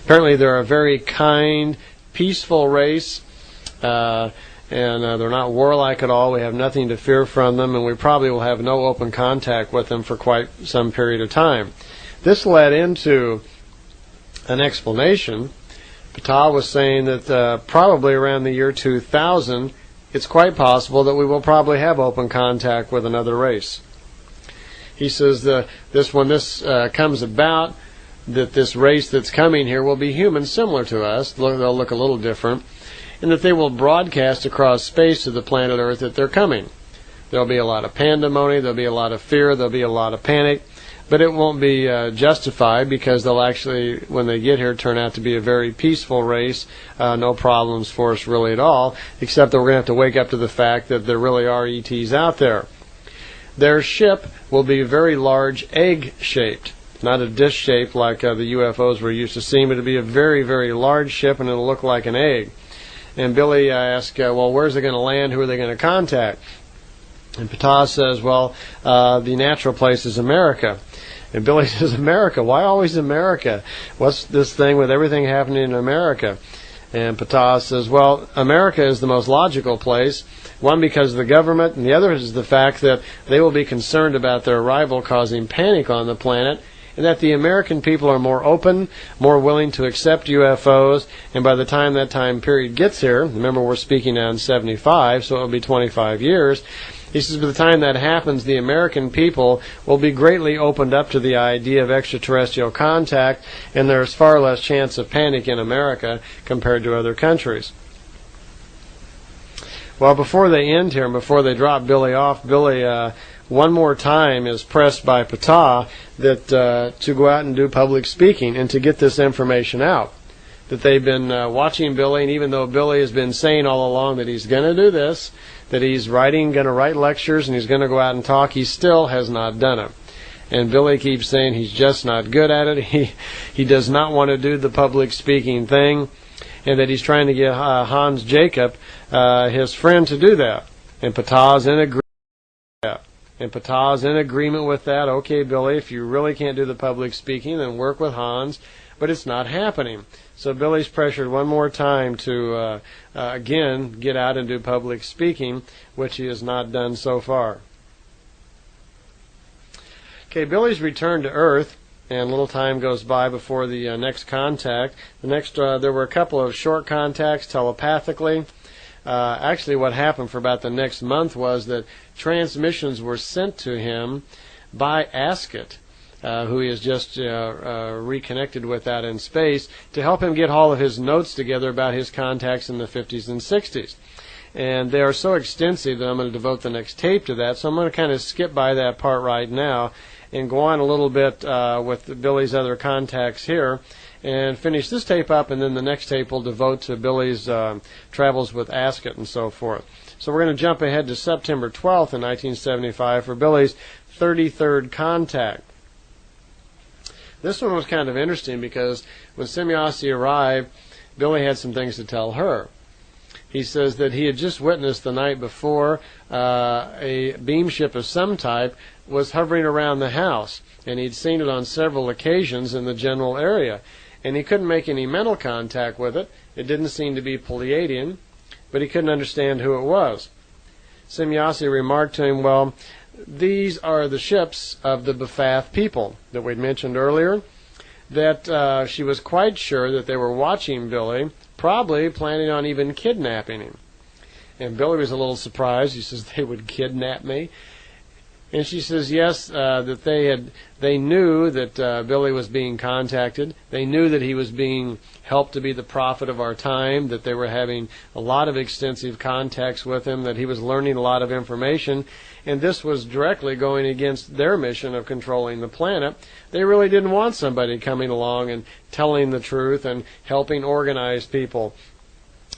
Apparently they're a very kind, peaceful race, and they're not warlike at all. We have nothing to fear from them, and we probably will have no open contact with them for quite some period of time. This led into an explanation. Ptah was saying that probably around the year 2000, it's quite possible that we will probably have open contact with another race. He says when this comes about, that this race that's coming here will be human, similar to us. They'll look a little different, and that they will broadcast across space to the planet Earth that they're coming. There'll be a lot of pandemonium, there'll be a lot of fear, there'll be a lot of panic. But it won't be justified because they'll actually, when they get here, turn out to be a very peaceful race. No problems for us really at all, except that we're going to have to wake up to the fact that there really are ETs out there. Their ship will be very large, egg-shaped, not a dish-shaped like the UFOs we're used to seeing, but it'll be a very, very large ship, and it'll look like an egg. And Billy asked, well, where's it going to land? Who are they going to contact? And Ptah says, well, the natural place is America. And Billy says, America? Why always America? What's this thing with everything happening in America? And Ptah says, well, America is the most logical place. One, because of the government, and the other is the fact that they will be concerned about their arrival causing panic on the planet, and that the American people are more open, more willing to accept UFOs, and by the time that time period gets here, remember we're speaking now in 75, so it will be 25 years, he says by the time that happens, the American people will be greatly opened up to the idea of extraterrestrial contact, and there's far less chance of panic in America compared to other countries. Well, before they end here, and before they drop Billy off, Billy one more time is pressed by Ptah that to go out and do public speaking and to get this information out. that they've been watching Billy, and even though Billy has been saying all along that he's going to do this, that he's going to write lectures, and he's going to go out and talk, he still has not done it. And Billy keeps saying he's just not good at it. He does not want to do the public speaking thing, and that he's trying to get Hans Jacob, his friend, to do that. And Ptah's in agreement with that. And Ptah's in agreement with that. Okay, Billy, if you really can't do the public speaking, then work with Hans. But it's not happening. So Billy's pressured one more time to, again, get out and do public speaking, which he has not done so far. Okay, Billy's returned to Earth, and a little time goes by before the next contact. There were a couple of short contacts telepathically. Actually, what happened for about the next month was that transmissions were sent to him by Asket, who he has just reconnected with out in space, to help him get all of his notes together about his contacts in the 50s and 60s. And they are so extensive that I'm going to devote the next tape to that, so I'm going to kind of skip by that part right now and go on a little bit with Billy's other contacts here and finish this tape up, and then the next tape will devote to Billy's travels with Asket and so forth. So we're going to jump ahead to September 12th in 1975 for Billy's 33rd contact. This one was kind of interesting because when Semjase arrived, Billy had some things to tell her. He says that he had just witnessed the night before a beam ship of some type was hovering around the house, and he'd seen it on several occasions in the general area. And he couldn't make any mental contact with it. It didn't seem to be Pleiadian, but he couldn't understand who it was. Semjase remarked to him, well, these are the ships of the Ptah people that we'd mentioned earlier, that she was quite sure that they were watching Billy, probably planning on even kidnapping him. And Billy was a little surprised. He says, they would kidnap me? And she says, yes, that they knew that Billy was being contacted. They knew that he was being helped to be the prophet of our time, that they were having a lot of extensive contacts with him, that he was learning a lot of information, and this was directly going against their mission of controlling the planet. They really didn't want somebody coming along and telling the truth and helping organize people,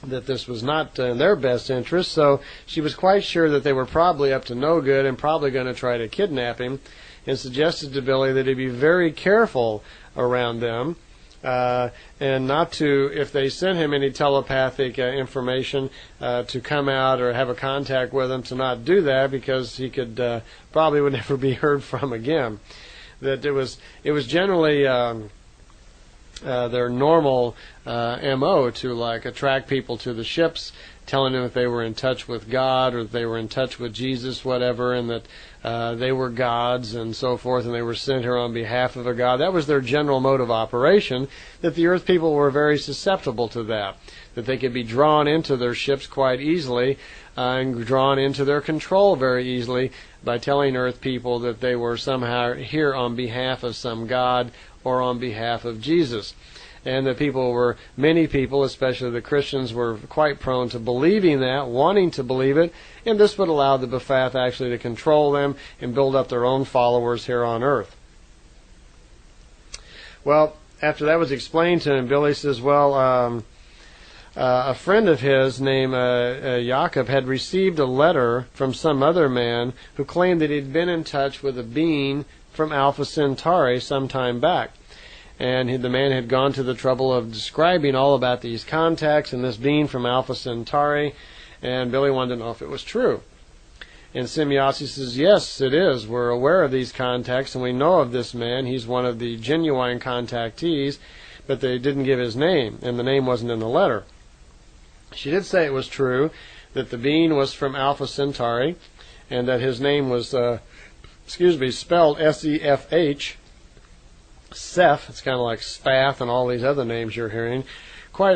that this was not in their best interest. So she was quite sure that they were probably up to no good and probably going to try to kidnap him, and suggested to Billy that he be very careful around them, and not to, if they sent him any telepathic information, to come out or have a contact with him, to not do that, because he could probably would never be heard from again. That it was generally their normal MO to like attract people to the ships, telling them that they were in touch with God or that they were in touch with Jesus, whatever, and that they were gods and so forth, and they were sent here on behalf of a god. That was their general mode of operation, that the Earth people were very susceptible to that they could be drawn into their ships quite easily and drawn into their control very easily by telling Earth people that they were somehow here on behalf of some god or on behalf of Jesus. And the many people, especially the Christians, were quite prone to believing that, wanting to believe it, and this would allow the Ptah actually to control them and build up their own followers here on Earth. Well, after that was explained to him, Billy says, well, a friend of his named Jacob had received a letter from some other man who claimed that he'd been in touch with a being from Alpha Centauri some time back. And the man had gone to the trouble of describing all about these contacts and this being from Alpha Centauri, and Billy wanted to know if it was true. And Semjase says, yes, it is. We're aware of these contacts, and we know of this man. He's one of the genuine contactees, but they didn't give his name, and the name wasn't in the letter. She did say it was true, that the being was from Alpha Centauri, and that his name was, spelled S-E-F-H, Seth. It's kind of like Spath and all these other names you're hearing.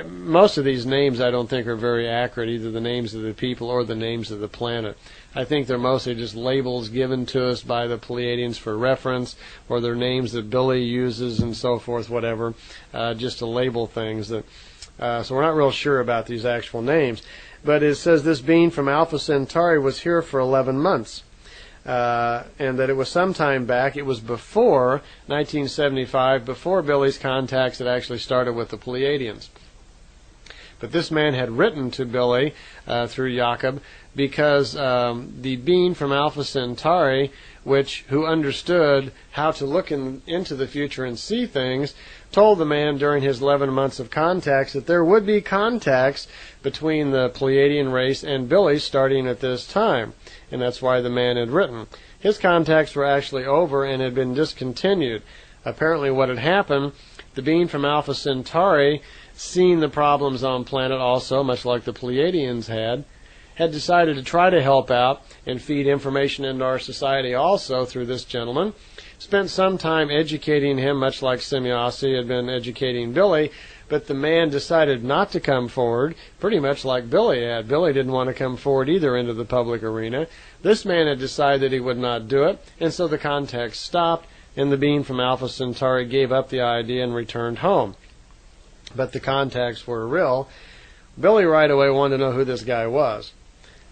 Most of these names I don't think are very accurate, either the names of the people or the names of the planet. I think they're mostly just labels given to us by the Pleiadians for reference, or they're names that Billy uses and so forth, whatever, just to label things. So we're not real sure about these actual names. But it says this being from Alpha Centauri was here for 11 months. and that it was sometime back. It was before 1975, before Billy's contacts had actually started with the Pleiadians. But this man had written to Billy through Jakob because the being from Alpha Centauri, who understood how to look into the future and see things, told the man during his 11 months of contacts that there would be contacts between the Pleiadian race and Billy starting at this time. And that's why the man had written. His contacts were actually over and had been discontinued. Apparently what had happened, the being from Alpha Centauri, seeing the problems on planet also, much like the Pleiadians had decided to try to help out and feed information into our society also through this gentleman. Spent some time educating him, much like Semjase had been educating Billy, but the man decided not to come forward, pretty much like Billy had. Billy didn't want to come forward either into the public arena. This man had decided that he would not do it, and so the contact stopped, and the being from Alpha Centauri gave up the idea and returned home. But the contacts were real. Billy right away wanted to know who this guy was.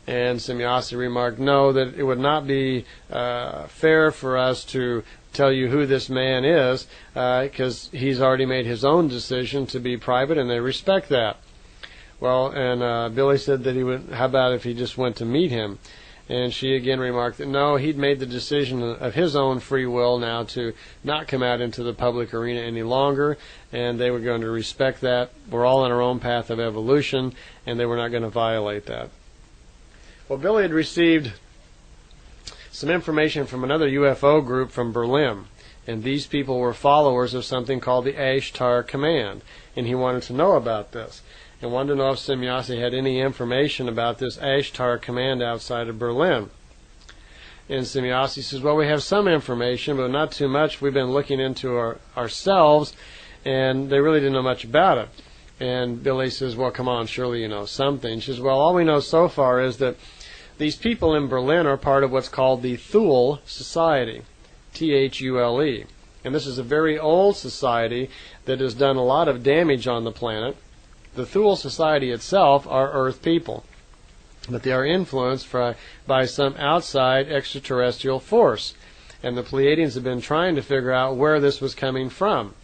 And Semjase remarked, no, that it would not be fair for us to tell you who this man is, because he's already made his own decision to be private, and they respect that. Well, and Billy said that he would, how about if he just went to meet him? And she again remarked that no, he'd made the decision of his own free will now to not come out into the public arena any longer, and they were going to respect that. We're all on our own path of evolution, and they were not going to violate that. Well, Billy had received some information from another UFO group from Berlin, and these people were followers of something called the Ashtar Command, and he wanted to know about this, and wanted to know if Semjase had any information about this Ashtar Command outside of Berlin. And Semjase says, well, we have some information, but not too much. We've been looking into ourselves, and they really didn't know much about it. And Billy says, well, come on, surely you know something. She says, well, all we know so far is that these people in Berlin are part of what's called the Thule Society, Thule. And this is a very old society that has done a lot of damage on the planet. The Thule Society itself are Earth people, but they are influenced by some outside extraterrestrial force. And the Pleiadians have been trying to figure out where this was coming from.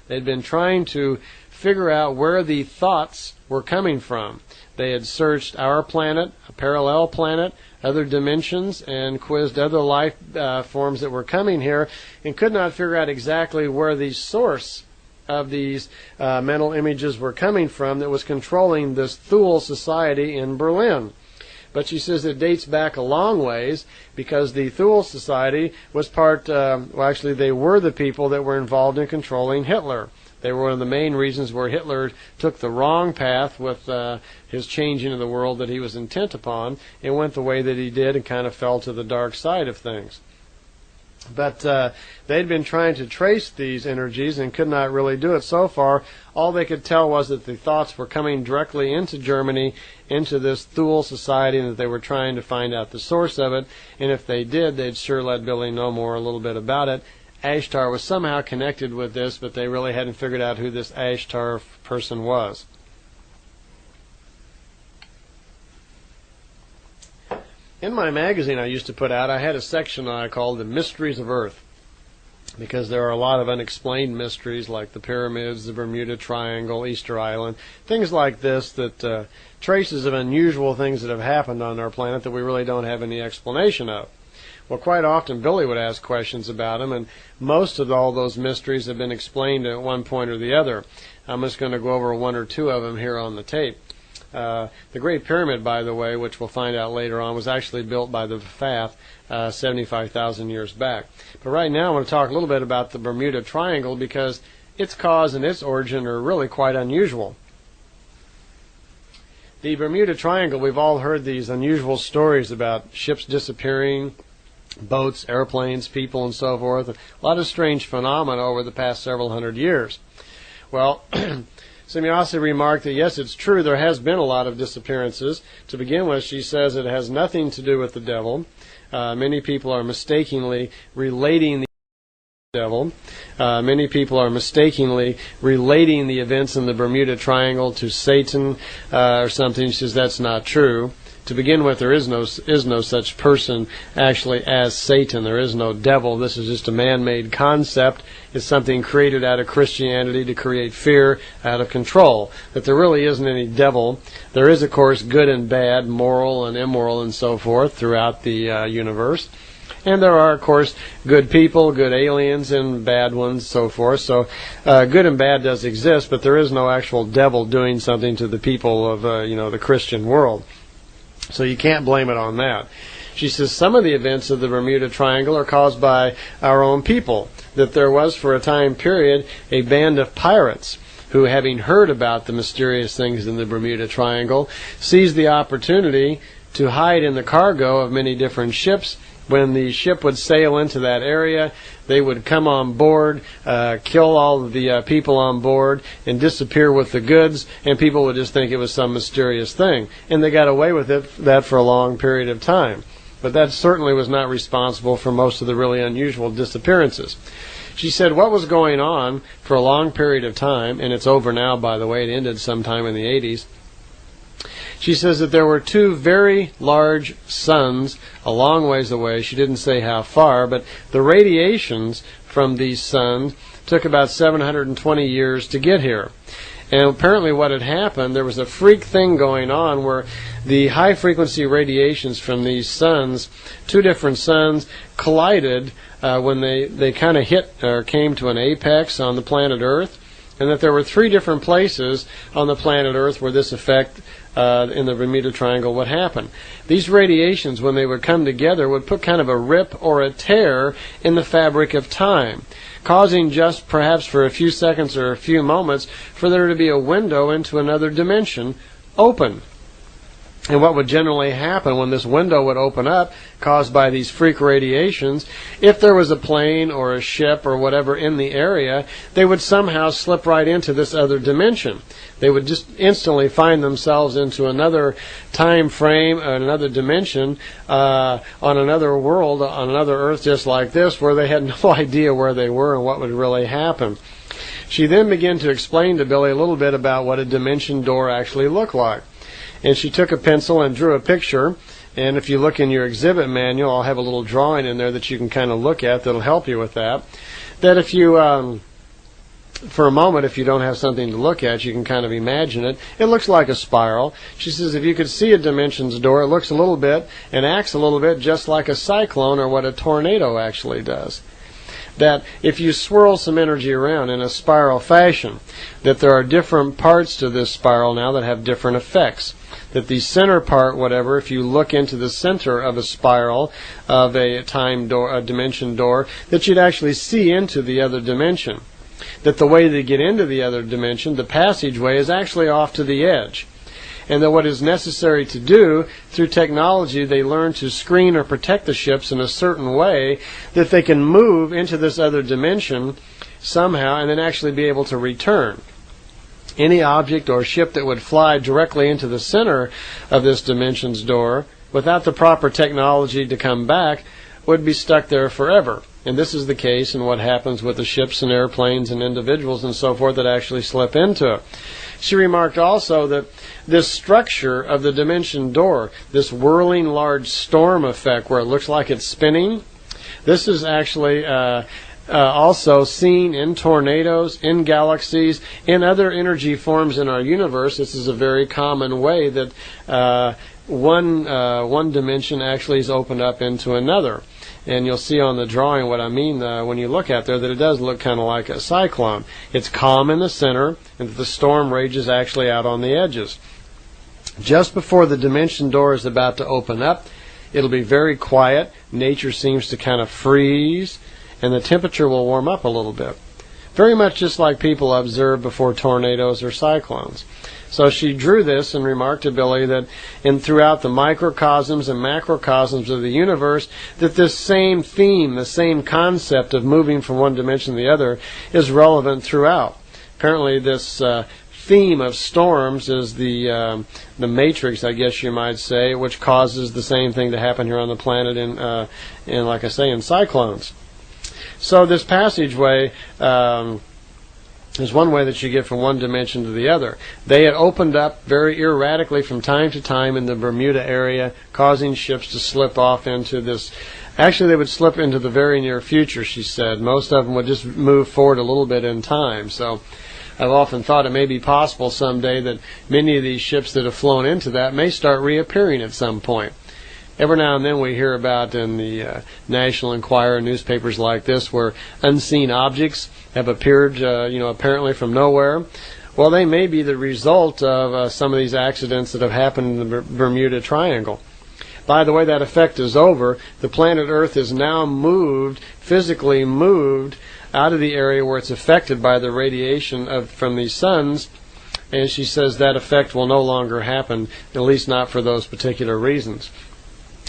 They'd been trying to figure out where the thoughts were coming from. They had searched our planet, a parallel planet, other dimensions, and quizzed other life forms that were coming here, and could not figure out exactly where the source of these mental images were coming from that was controlling this Thule Society in Berlin. But she says it dates back a long ways, because the Thule Society was they were the people that were involved in controlling Hitler. They were one of the main reasons where Hitler took the wrong path with his changing of the world that he was intent upon, and went the way that he did and kind of fell to the dark side of things. But they'd been trying to trace these energies and could not really do it so far. All they could tell was that the thoughts were coming directly into Germany, into this Thule Society, and that they were trying to find out the source of it. And if they did, they'd sure let Billy know a little bit about it. Ashtar was somehow connected with this, but they really hadn't figured out who this Ashtar person was. In my magazine I used to put out, I had a section I called The Mysteries of Earth, because there are a lot of unexplained mysteries like the pyramids, the Bermuda Triangle, Easter Island, things like this that traces of unusual things that have happened on our planet that we really don't have any explanation of. Well, quite often Billy would ask questions about them, and most of all those mysteries have been explained at one point or the other. I'm just going to go over one or two of them here on the tape. The Great Pyramid, by the way, which we'll find out later on, was actually built by the Ptah 75,000 years back. But right now I want to talk a little bit about the Bermuda Triangle, because its cause and its origin are really quite unusual. The Bermuda Triangle, we've all heard these unusual stories about ships disappearing, boats, airplanes, people, and so forth. A lot of strange phenomena over the past several hundred years. Well, Semjase remarked that yes, it's true, there has been a lot of disappearances. To begin with, she says it has nothing to do with the devil. Many people are mistakenly relating the devil. Many people are mistakenly relating the events in the Bermuda Triangle to Satan or something. She says that's not true. To begin with, there is no such person actually as Satan. There is no devil. This is just a man-made concept. It's something created out of Christianity to create fear, out of control. That there really isn't any devil. There is, of course, good and bad, moral and immoral, and so forth throughout the universe. And there are, of course, good people, good aliens, and bad ones, so forth. So good and bad does exist, but there is no actual devil doing something to the people of the Christian world. So you can't blame it on that. She says some of the events of the Bermuda Triangle are caused by our own people, that there was for a time period a band of pirates who, having heard about the mysterious things in the Bermuda Triangle, seized the opportunity to hide in the cargo of many different ships. When the ship would sail into that area, they would come on board, kill all of the people on board, and disappear with the goods, and people would just think it was some mysterious thing. And they got away with that for a long period of time. But that certainly was not responsible for most of the really unusual disappearances. She said what was going on for a long period of time, and it's over now, by the way, it ended sometime in the 80s, she says that there were two very large suns a long ways away. She didn't say how far, but the radiations from these suns took about 720 years to get here. And apparently what had happened, there was a freak thing going on where the high-frequency radiations from these suns, two different suns, collided when they kind of hit or came to an apex on the planet Earth, and that there were three different places on the planet Earth where this effect in the Bermuda Triangle would happen. These radiations, when they would come together, would put kind of a rip or a tear in the fabric of time, causing just perhaps for a few seconds or a few moments for there to be a window into another dimension open. And what would generally happen when this window would open up, caused by these freak radiations, if there was a plane or a ship or whatever in the area, they would somehow slip right into this other dimension. They would just instantly find themselves into another time frame, another dimension, on another world, on another Earth just like this, where they had no idea where they were and what would really happen. She then began to explain to Billy a little bit about what a dimension door actually looked like. And she took a pencil and drew a picture. And if you look in your exhibit manual, I'll have a little drawing in there that you can kind of look at that'll help you with that. That if you, for a moment, if you don't have something to look at, you can kind of imagine it. It looks like a spiral. She says if you could see a dimensions door, it looks a little bit and acts a little bit just like a cyclone or what a tornado actually does. That if you swirl some energy around in a spiral fashion, that there are different parts to this spiral now that have different effects. That the center part, whatever, if you look into the center of a spiral of a time door, a dimension door, that you'd actually see into the other dimension. That the way to get into the other dimension, the passageway, is actually off to the edge. And that what is necessary to do, through technology, they learn to screen or protect the ships in a certain way that they can move into this other dimension somehow and then actually be able to return. Any object or ship that would fly directly into the center of this dimensions door without the proper technology to come back would be stuck there forever. And this is the case in what happens with the ships and airplanes and individuals and so forth that actually slip into it. She remarked also that this structure of the dimension door, this whirling large storm effect where it looks like it's spinning, this is actually also seen in tornadoes, in galaxies, in other energy forms in our universe. This is a very common way that one dimension actually is opened up into another. And you'll see on the drawing what I mean when you look at there, that it does look kind of like a cyclone. It's calm in the center, and the storm rages actually out on the edges. Just before the dimension door is about to open up, it'll be very quiet. Nature seems to kind of freeze, and the temperature will warm up a little bit. Very much just like people observe before tornadoes or cyclones. So she drew this and remarked to Billy that throughout the microcosms and macrocosms of the universe, that this same theme, the same concept of moving from one dimension to the other is relevant throughout. Apparently this theme of storms is the matrix, I guess you might say, which causes the same thing to happen here on the planet in like I say, in cyclones. So this passageway is one way that you get from one dimension to the other. They had opened up very erratically from time to time in the Bermuda area, causing ships to slip off into this. Actually, they would slip into the very near future, she said. Most of them would just move forward a little bit in time. So I've often thought it may be possible someday that many of these ships that have flown into that may start reappearing at some point. Every now and then we hear about in the National Enquirer, newspapers like this, where unseen objects have appeared, apparently from nowhere. Well, they may be the result of some of these accidents that have happened in the Bermuda Triangle. By the way, that effect is over. The planet Earth is now physically moved out of the area where it's affected by the radiation from these suns, and she says that effect will no longer happen, at least not for those particular reasons.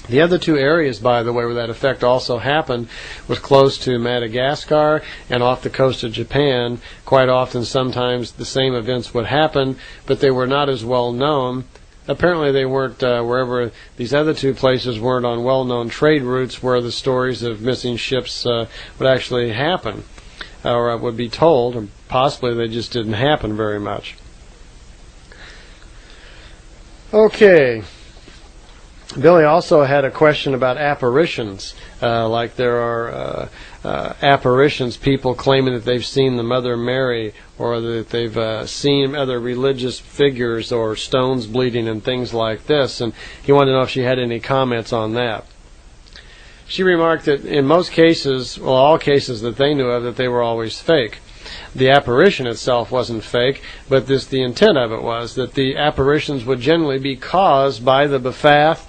The other two areas, by the way, where that effect also happened was close to Madagascar and off the coast of Japan. Quite often, sometimes the same events would happen, but they were not as well known. Apparently they weren't, wherever these other two places weren't on well-known trade routes where the stories of missing ships would actually happen, or would be told, or possibly they just didn't happen very much. Okay. Billy also had a question about apparitions, like there are apparitions, people claiming that they've seen the Mother Mary, or that they've seen other religious figures or stones bleeding and things like this, and he wanted to know if she had any comments on that. She remarked that in most cases, well, all cases that they knew of, that they were always fake. The apparition itself wasn't fake, but the intent of it was that the apparitions would generally be caused by the Ptah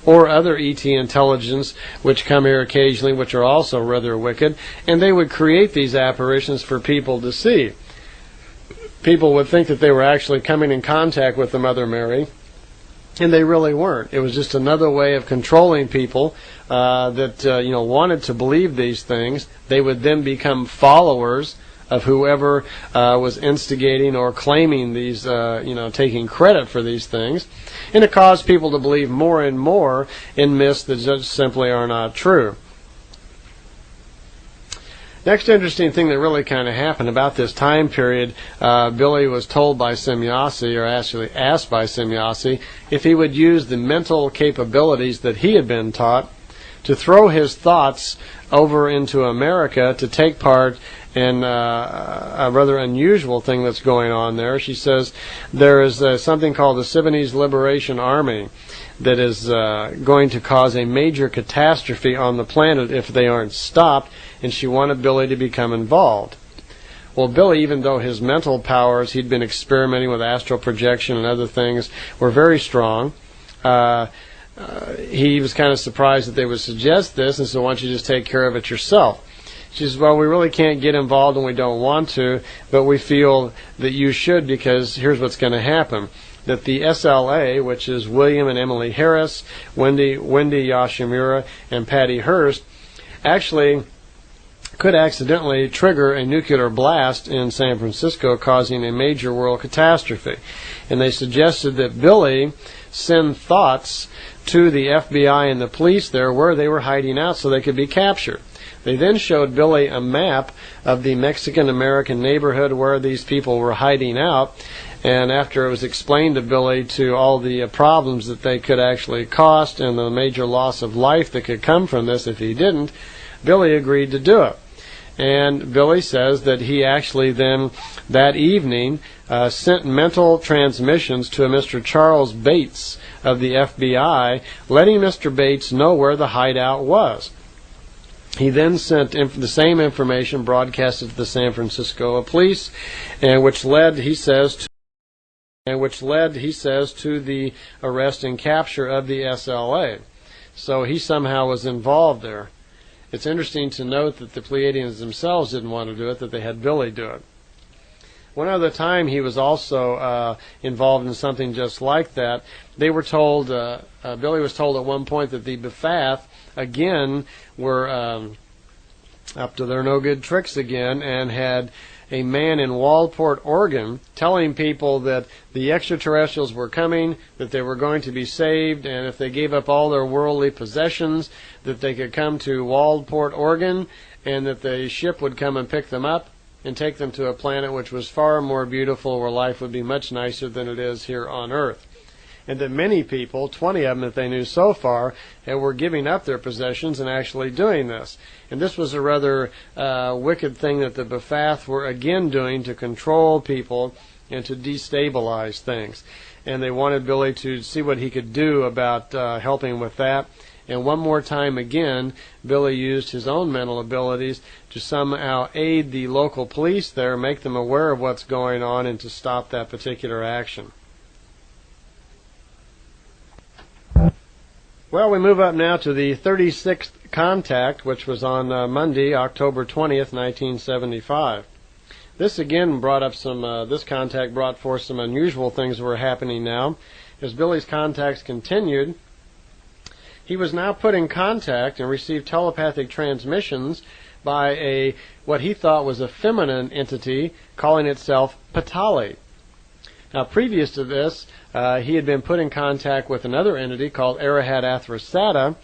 or other ET intelligence which come here occasionally, which are also rather wicked, and they would create these apparitions for people to see. People would think that they were actually coming in contact with the Mother Mary, and they really weren't. It was just another way of controlling people that wanted to believe these things. They would then become followers of whoever was instigating or claiming these, taking credit for these things. And it caused people to believe more and more in myths that just simply are not true. Next interesting thing that really kind of happened about this time period, Billy was told by Semjase, or actually asked by Semjase, if he would use the mental capabilities that he had been taught to throw his thoughts over into America to take part in a rather unusual thing that's going on there. She says there is something called the Sudanese Liberation Army that is going to cause a major catastrophe on the planet if they aren't stopped, and she wanted Billy to become involved. Well, Billy, even though his mental powers, he'd been experimenting with astral projection and other things, were very strong, he was kind of surprised that they would suggest this, and so why don't you just take care of it yourself? She says, well, we really can't get involved and we don't want to, but we feel that you should, because here's what's going to happen. That the SLA, which is William and Emily Harris, Wendy Yoshimura, and Patty Hearst, actually could accidentally trigger a nuclear blast in San Francisco, causing a major world catastrophe. And they suggested that Billy send thoughts to the FBI and the police there where they were hiding out so they could be captured. They then showed Billy a map of the Mexican-American neighborhood where these people were hiding out, and after it was explained to Billy to all the problems that they could actually cost and the major loss of life that could come from this if he didn't, Billy agreed to do it. And Billy says that he actually then, that evening, sent mental transmissions to a Mr. Charles Bates of the FBI, letting Mr. Bates know where the hideout was. He then sent the same information broadcasted to the San Francisco police, and which led, he says, to the arrest and capture of the SLA. So he somehow was involved there. It's interesting to note that the Pleiadians themselves didn't want to do it, that they had Billy do it. One other time he was also involved in something just like that. They were told, Billy was told at one point that the Ptah, again, were up to their no-good tricks again, and had a man in Waldport, Oregon, telling people that the extraterrestrials were coming, that they were going to be saved, and if they gave up all their worldly possessions, that they could come to Waldport, Oregon, and that the ship would come and pick them up. and take them to a planet which was far more beautiful, where life would be much nicer than it is here on Earth. And that many people, 20 of them that they knew so far, were giving up their possessions and actually doing this. And this was a rather wicked thing that the Ptah were again doing to control people and to destabilize things. And they wanted Billy to see what he could do about helping with that. And one more time again, Billy used his own mental abilities to somehow aid the local police there, make them aware of what's going on, and to stop that particular action. Well, we move up now to the 36th contact, which was on Monday, October 20th, 1975. This again brought up this contact brought forth some unusual things that were happening now. As Billy's contacts continued, he was now put in contact and received telepathic transmissions by what he thought was a feminine entity calling itself Ptah. Now, previous to this, he had been put in contact with another entity called Arahat Athrasata,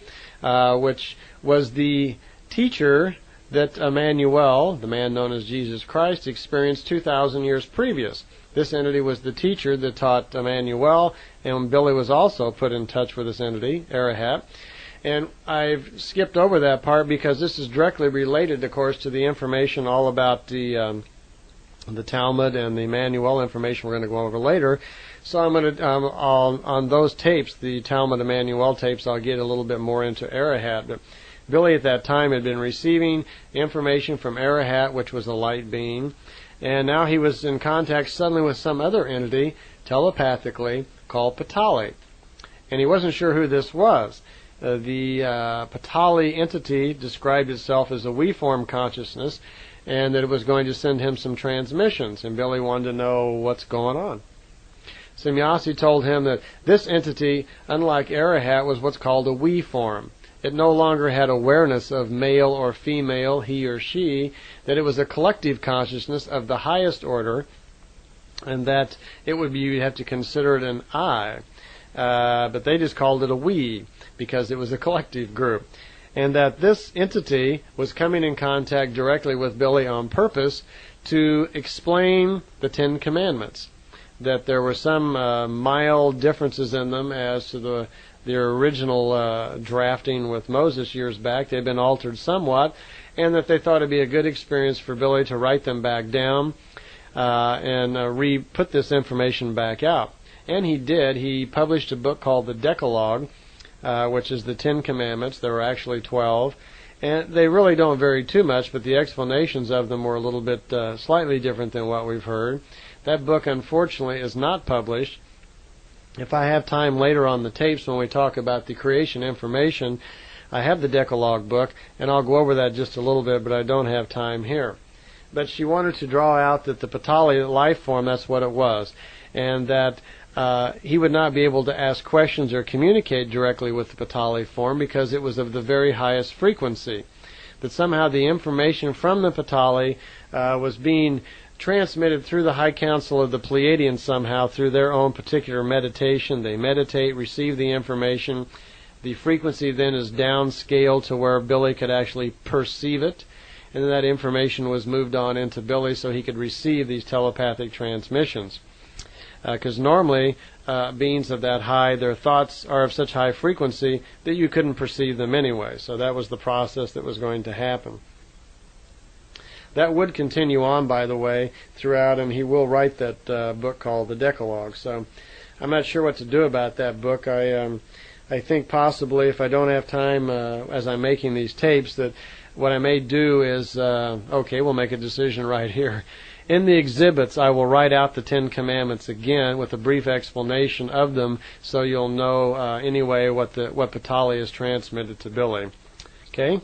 which was the teacher that Emmanuel, the man known as Jesus Christ, experienced 2,000 years previous. This entity was the teacher that taught Emmanuel, and Billy was also put in touch with this entity, Arahat. And I've skipped over that part because this is directly related, of course, to the information all about the Talmud and the Emmanuel information we're going to go over later. So I'm going to, on those tapes, the Talmud Emmanuel tapes, I'll get a little bit more into Arahat. But Billy at that time had been receiving information from Arahat, which was a light being, and now he was in contact suddenly with some other entity, telepathically, called Ptah. And he wasn't sure who this was. The Ptah entity described itself as a we-form consciousness, and that it was going to send him some transmissions, and Billy wanted to know what's going on. Semjase told him that this entity, unlike Arahat, was what's called a we form. It no longer had awareness of male or female, he or she, that it was a collective consciousness of the highest order, and that it would be, you'd have to consider it an I. But they just called it a we, because it was a collective group. And that this entity was coming in contact directly with Billy on purpose to explain the Ten Commandments. That there were some mild differences in them as to their original drafting with Moses years back. They'd been altered somewhat, and that they thought it'd be a good experience for Billy to write them back down and re-put this information back out. And he did. He published a book called the Decalogue, which is the Ten Commandments. There were actually 12. And they really don't vary too much, but the explanations of them were a little bit slightly different than what we've heard. That book, unfortunately, is not published. If I have time later on the tapes when we talk about the creation information, I have the Decalogue book, and I'll go over that just a little bit, but I don't have time here. But she wanted to draw out that the Ptah life form, that's what it was, and that he would not be able to ask questions or communicate directly with the Ptah form because it was of the very highest frequency. That somehow the information from the Ptah was being transmitted through the High Council of the Pleiadian somehow through their own particular meditation. They meditate, receive the information. The frequency then is downscaled to where Billy could actually perceive it. And then that information was moved on into Billy so he could receive these telepathic transmissions. Because normally, beings of that high, their thoughts are of such high frequency that you couldn't perceive them anyway. So that was the process that was going to happen. That would continue on, by the way, throughout, and he will write that book called the Decalogue. So I'm not sure what to do about that book. I think possibly, if I don't have time as I'm making these tapes, that what I may do is, okay, we'll make a decision right here. In the exhibits, I will write out the Ten Commandments again with a brief explanation of them, so you'll know anyway what Ptah is transmitted to Billy. Okay.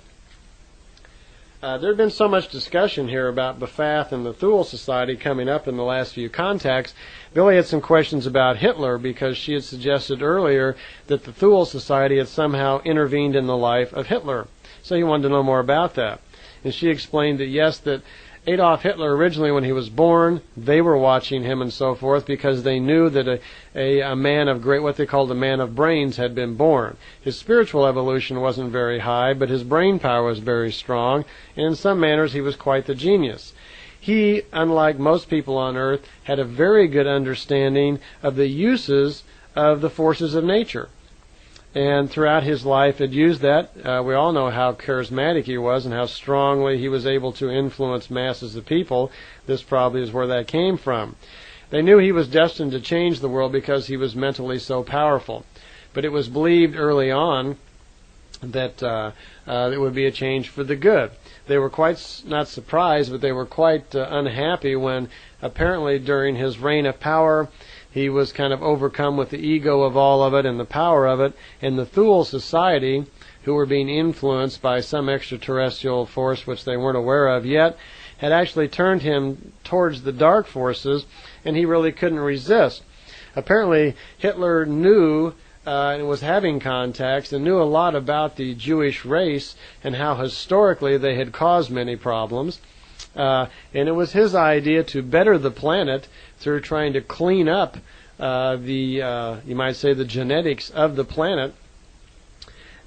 There had been so much discussion here about Ptah and the Thule Society coming up in the last few contacts. Billy had some questions about Hitler because she had suggested earlier that the Thule Society had somehow intervened in the life of Hitler. So he wanted to know more about that. And she explained that yes, that Adolf Hitler originally when he was born, they were watching him and so forth because they knew that a man of great, what they called a man of brains, had been born. His spiritual evolution wasn't very high, but his brain power was very strong, and in some manners he was quite the genius. he, unlike most people on Earth, had a very good understanding of the uses of the forces of nature. And throughout his life had used that. We all know how charismatic he was and how strongly he was able to influence masses of people. This probably is where that came from. They knew he was destined to change the world because he was mentally so powerful. But it was believed early on that it would be a change for the good. They were quite not surprised, but they were quite unhappy when apparently during his reign of power he was kind of overcome with the ego of all of it and the power of it, and the Thule society, who were being influenced by some extraterrestrial force which they weren't aware of yet, had actually turned him towards the dark forces, and he really couldn't resist. Apparently Hitler knew and was having contacts and knew a lot about the Jewish race and how historically they had caused many problems. And it was his idea to better the planet through trying to clean up you might say, the genetics of the planet.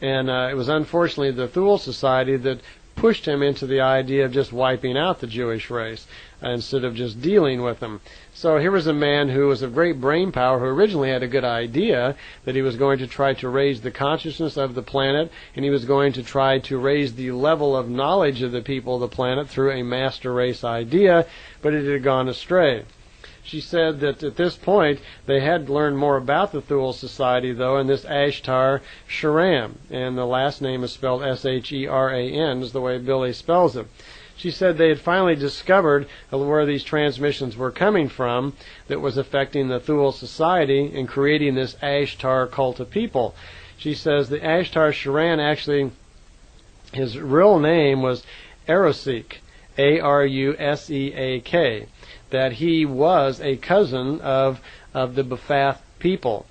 And it was unfortunately the Thule Society that pushed him into the idea of just wiping out the Jewish race instead of just dealing with them. So here was a man who was of great brain power, who originally had a good idea that he was going to try to raise the consciousness of the planet, and he was going to try to raise the level of knowledge of the people of the planet through a master race idea, but it had gone astray. She said that at this point they had learned more about the Thule Society, though, and this Ashtar Sharam, and the last name is spelled S-H-E-R-A-N, is the way Billy spells it. She said they had finally discovered where these transmissions were coming from that was affecting the Thule Society and creating this Ashtar cult of people. She says the Ashtar Sharan, actually, his real name was Arusek, A-R-U-S-E-A-K, that he was a cousin of the Ptah people.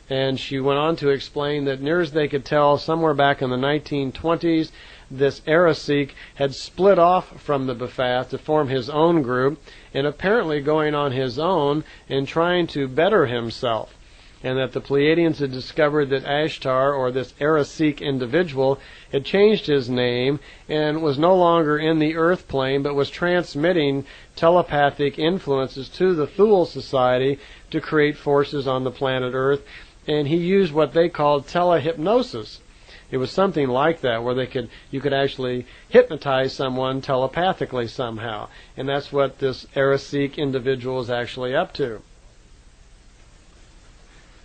And she went on to explain that near as they could tell, somewhere back in the 1920s, this Arusek had split off from the Ptah to form his own group, and apparently going on his own and trying to better himself. And that the Pleiadians had discovered that Ashtar, or this Arusek individual, had changed his name and was no longer in the earth plane, but was transmitting telepathic influences to the Thule Society to create forces on the planet Earth. And he used what they called telehypnosis. It was something like that, where you could actually hypnotize someone telepathically somehow. And that's what this Arusek individual is actually up to.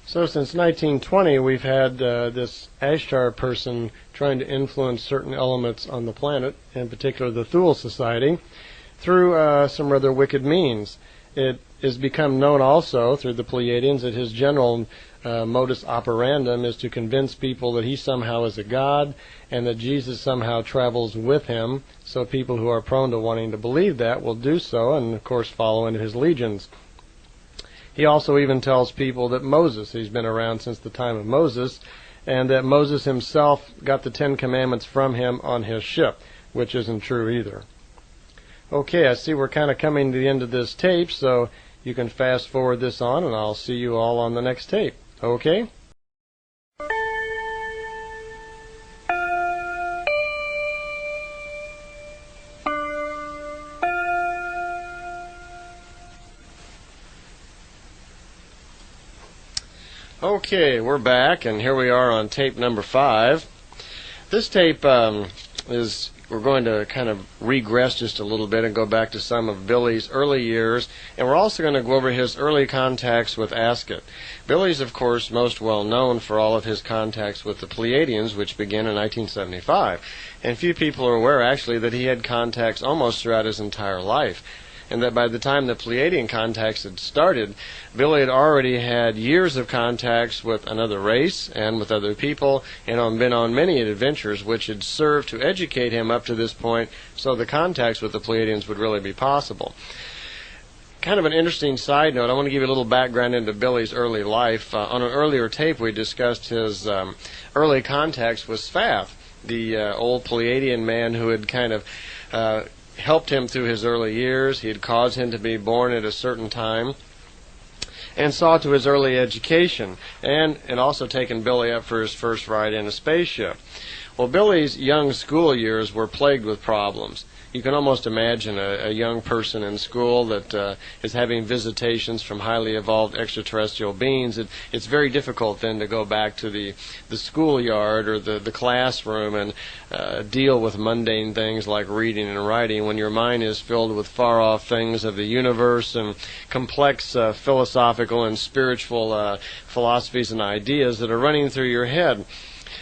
So since 1920, we've had this Ashtar person trying to influence certain elements on the planet, in particular the Thule Society, through some rather wicked means. It has become known also through the Pleiadians that his general modus operandum is to convince people that he somehow is a god and that Jesus somehow travels with him, so people who are prone to wanting to believe that will do so and, of course, follow into his legions. He also even tells people that he's been around since the time of Moses, and that Moses himself got the 10 Commandments from him on his ship, which isn't true either. Okay, I see we're kind of coming to the end of this tape, so you can fast forward this on, and I'll see you all on the next tape. Okay? Okay, we're back, and here we are on tape number 5. This tape we're going to kind of regress just a little bit and go back to some of Billy's early years, and we're also going to go over his early contacts with Asket. Billy's, of course, most well known for all of his contacts with the Pleiadians, which began in 1975. And few people are aware, actually, that he had contacts almost throughout his entire life. And that by the time the Pleiadian contacts had started, Billy had already had years of contacts with another race and with other people, and been on many adventures which had served to educate him up to this point, so the contacts with the Pleiadians would really be possible. Kind of an interesting side note, I want to give you a little background into Billy's early life. On an earlier tape, we discussed his early contacts with Sfath, the old Pleiadian man who had kind of helped him through his early years. He had caused him to be born at a certain time and saw to his early education, and also taken Billy up for his first ride in a spaceship. Well, Billy's young school years were plagued with problems. You can almost imagine a young person in school that is having visitations from highly evolved extraterrestrial beings. It's very difficult then to go back to the schoolyard or the classroom and deal with mundane things like reading and writing when your mind is filled with far-off things of the universe and complex philosophical and spiritual philosophies and ideas that are running through your head.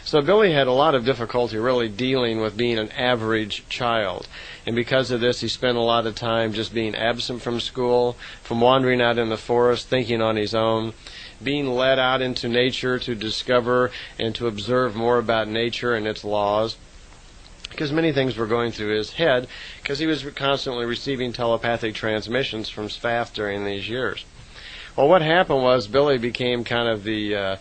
So Billy had a lot of difficulty really dealing with being an average child. And because of this, he spent a lot of time just being absent from school, from wandering out in the forest, thinking on his own, being led out into nature to discover and to observe more about nature and its laws. Because many things were going through his head, because he was constantly receiving telepathic transmissions from Sfath during these years. Well, what happened was Billy became kind of the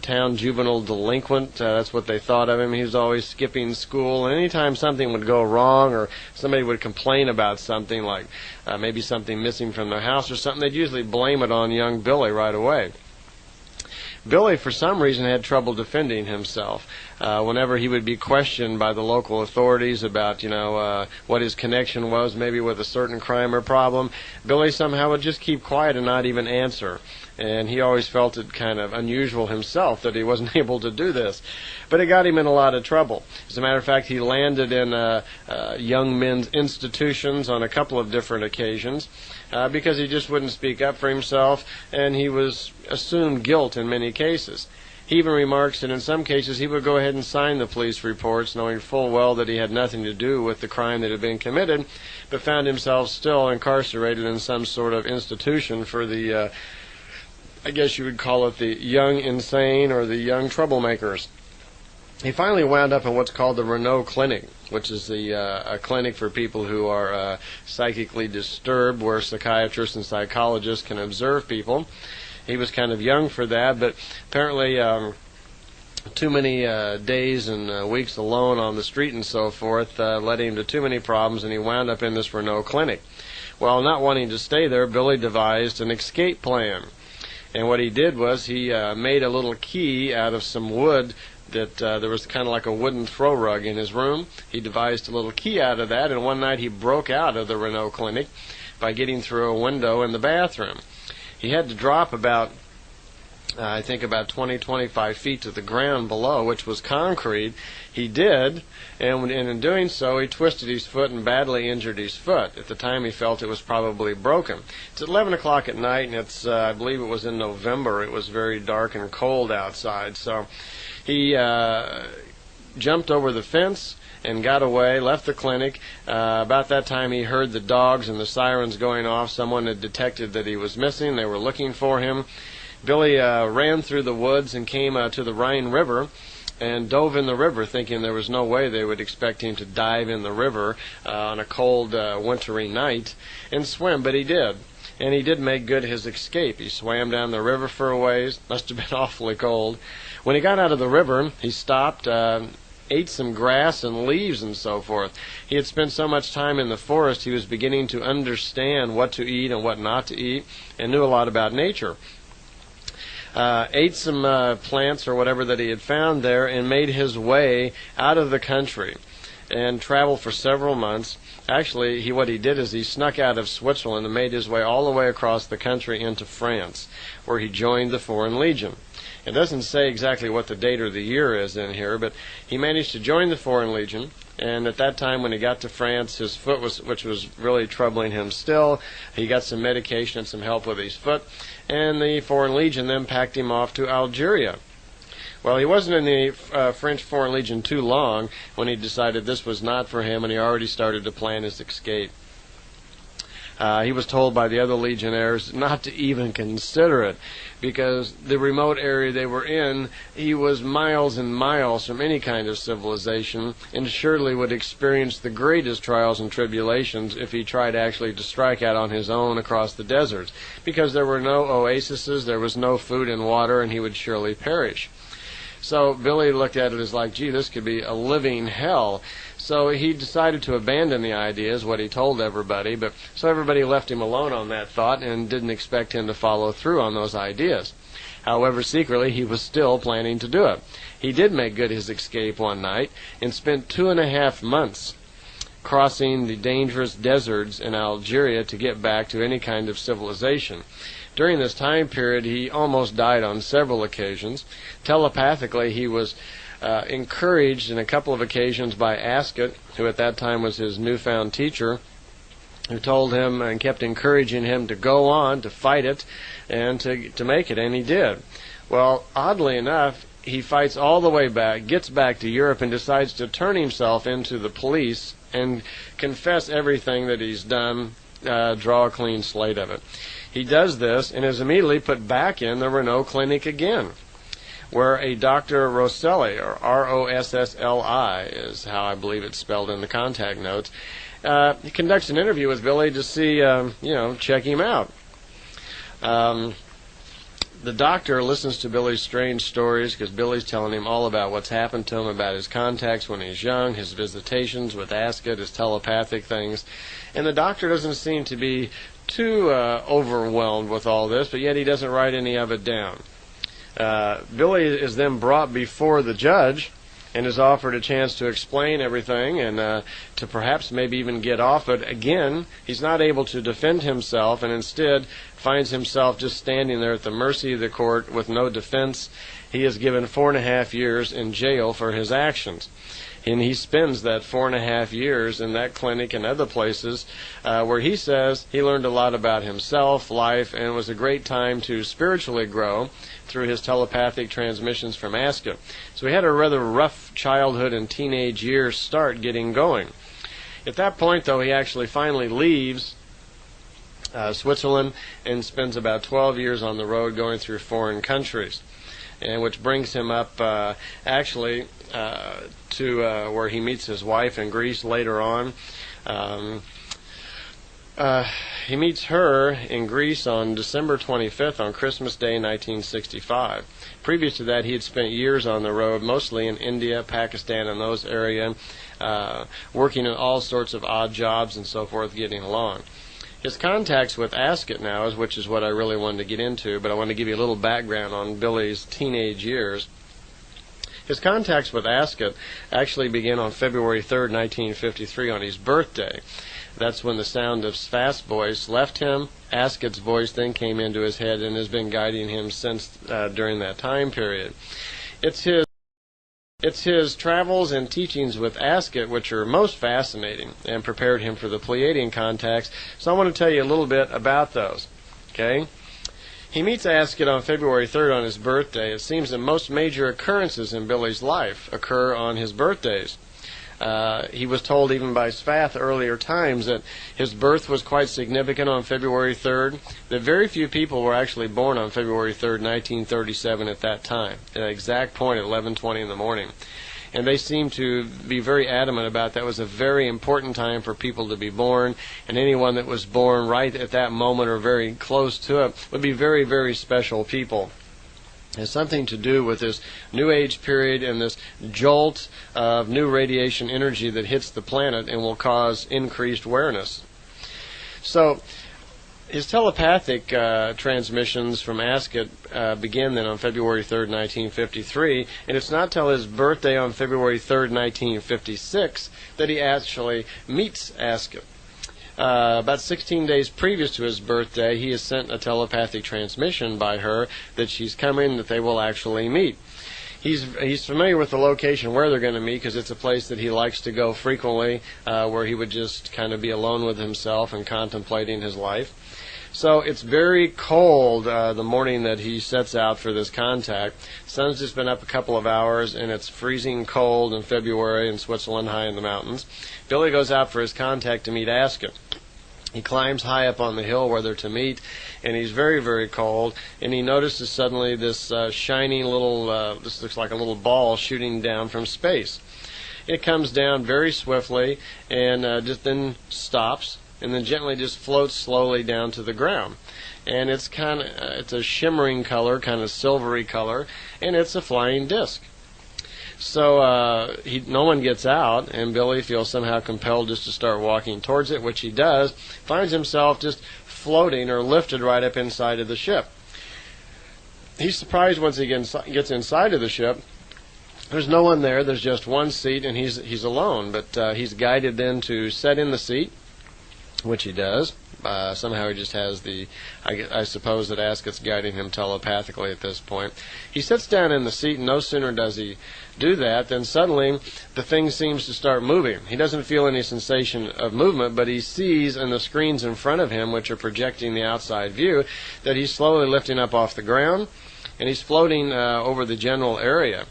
town juvenile delinquent. That's what they thought of him. He was always skipping school, and anytime something would go wrong or somebody would complain about something, like maybe something missing from their house or something, they'd usually blame it on young Billy right away. Billy, for some reason, had trouble defending himself. Whenever he would be questioned by the local authorities about, what his connection was, maybe with a certain crime or problem, Billy somehow would just keep quiet and not even answer. And he always felt it kind of unusual himself that he wasn't able to do this. But it got him in a lot of trouble. As a matter of fact, he landed in young men's institutions on a couple of different occasions because he just wouldn't speak up for himself, and he was assumed guilt in many cases. He even remarks that in some cases he would go ahead and sign the police reports, knowing full well that he had nothing to do with the crime that had been committed, but found himself still incarcerated in some sort of institution for the I guess you would call it the young insane or the young troublemakers. He finally wound up in what's called the Renault Clinic, which is a clinic for people who are psychically disturbed, where psychiatrists and psychologists can observe people. He was kind of young for that, but apparently too many days and weeks alone on the street and so forth led him to too many problems, and he wound up in this Renault Clinic. Well, not wanting to stay there, Billy devised an escape plan. And what he did was he made a little key out of some wood that there was kind of like a wooden throw rug in his room. He devised a little key out of that, and one night he broke out of the Renault Clinic by getting through a window in the bathroom. He had to drop about 20, 25 feet to the ground below, which was concrete. He did, and in doing so, he twisted his foot and badly injured his foot. At the time, he felt it was probably broken. It's 11 o'clock at night, and it's, I believe it was in November. It was very dark and cold outside, so he jumped over the fence and got away, left the clinic. About that time, he heard the dogs and the sirens going off. Someone had detected that he was missing. They were looking for him. Billy ran through the woods and came to the Rhine River and dove in the river, thinking there was no way they would expect him to dive in the river on a cold, wintry night and swim, but he did. And he did make good his escape. He swam down the river for a ways. Must have been awfully cold. When he got out of the river, he stopped, ate some grass and leaves and so forth. He had spent so much time in the forest, he was beginning to understand what to eat and what not to eat, and knew a lot about nature. Ate some plants or whatever that he had found there, and made his way out of the country and traveled for several months. Actually, what he did is he snuck out of Switzerland and made his way all the way across the country into France, where he joined the Foreign Legion. It doesn't say exactly what the date or the year is in here, but he managed to join the Foreign Legion, and at that time when he got to France, his foot which was really troubling him still, he got some medication and some help with his foot, and the Foreign Legion then packed him off to Algeria. Well, he wasn't in the French Foreign Legion too long when he decided this was not for him, and he already started to plan his escape. He was told by the other legionnaires not to even consider it, because the remote area they were in, he was miles and miles from any kind of civilization, and surely would experience the greatest trials and tribulations if he tried actually to strike out on his own across the deserts, because there were no oases, there was no food and water, and he would surely perish. So Billy looked at it as like, gee, this could be a living hell. So he decided to abandon the idea, is what he told everybody. But so everybody left him alone on that thought and didn't expect him to follow through on those ideas. However, secretly, he was still planning to do it. He did make good his escape one night and spent 2.5 months crossing the dangerous deserts in Algeria to get back to any kind of civilization. During this time period, he almost died on several occasions. Telepathically, he was encouraged in a couple of occasions by Asket, who at that time was his newfound teacher, who told him and kept encouraging him to go on, to fight it, and to make it, and he did. Well, oddly enough, he fights all the way back, gets back to Europe, and decides to turn himself into the police and confess everything that he's done, draw a clean slate of it. He does this and is immediately put back in the Renault clinic again, where a Dr. Rosselli, or R-O-S-S-L-I, is how I believe it's spelled in the contact notes, he conducts an interview with Billy to see, check him out. The doctor listens to Billy's strange stories because Billy's telling him all about what's happened to him, about his contacts when he's young, his visitations with Asket, his telepathic things. And the doctor doesn't seem to be too overwhelmed with all this, but yet he doesn't write any of it down. Billy is then brought before the judge and is offered a chance to explain everything and to perhaps maybe even get off it. Again, he's not able to defend himself and instead finds himself just standing there at the mercy of the court with no defense. He is given 4.5 years in jail for his actions. And he spends that 4.5 years in that clinic and other places where he says he learned a lot about himself, life, and it was a great time to spiritually grow through his telepathic transmissions from Asket. So he had a rather rough childhood and teenage years start getting going. At that point, though, he actually finally leaves Switzerland and spends about 12 years on the road going through foreign countries, and which brings him up to where he meets his wife in Greece later on. He meets her in Greece on December 25th, on Christmas Day 1965. Previous to that, he had spent years on the road, mostly in India, Pakistan, and those areas, working in all sorts of odd jobs and so forth, getting along. His contacts with Asket now, which is what I really wanted to get into, but I want to give you a little background on Billy's teenage years. His contacts with Asket actually began on February 3rd, 1953, on his birthday. That's when the sound of Svath's voice left him. Asket's voice then came into his head and has been guiding him since during that time period. It's his travels and teachings with Asket which are most fascinating and prepared him for the Pleiadian contacts. So I want to tell you a little bit about those. Okay? He meets Asket on February 3rd on his birthday. It seems that most major occurrences in Billy's life occur on his birthdays. He was told even by Svath earlier times that his birth was quite significant on February 3rd, that very few people were actually born on February 3rd, 1937 at that time, at that exact point at 11:20 in the morning. And they seem to be very adamant about that was a very important time for people to be born, and anyone that was born right at that moment or very close to it would be very, very special people. It has something to do with this New Age period and this jolt of new radiation energy that hits the planet and will cause increased awareness. So his telepathic transmissions from Asket begin then on February 3rd, 1953, and it's not till his birthday on February 3rd, 1956 that he actually meets Asket. About 16 days previous to his birthday, he is sent a telepathic transmission by her that she's coming, that they will actually meet. He's familiar with the location where they're going to meet because it's a place that he likes to go frequently, where he would just kind of be alone with himself and contemplating his life. So it's very cold the morning that he sets out for this contact. Sun's just been up a couple of hours, and it's freezing cold in February in Switzerland, high in the mountains. Billy goes out for his contact to meet Asket. He climbs high up on the hill where they're to meet, and he's very, very cold, and he notices suddenly this shining little, this looks like a little ball shooting down from space. It comes down very swiftly and just then stops, and then gently just floats slowly down to the ground. And it's it's a shimmering color, kind of silvery color, and it's a flying disc. So no one gets out, and Billy feels somehow compelled just to start walking towards it, which he does, finds himself just floating or lifted right up inside of the ship. He's surprised once he gets inside of the ship There's no one there. There's just one seat, and he's alone. But he's guided then to sit in the seat, which he does. Somehow he just has I suppose that Asket's guiding him telepathically at this point. He sits down in the seat, and no sooner does he do that than suddenly the thing seems to start moving. He doesn't feel any sensation of movement, but he sees in the screens in front of him, which are projecting the outside view, that he's slowly lifting up off the ground, and he's floating over the general area.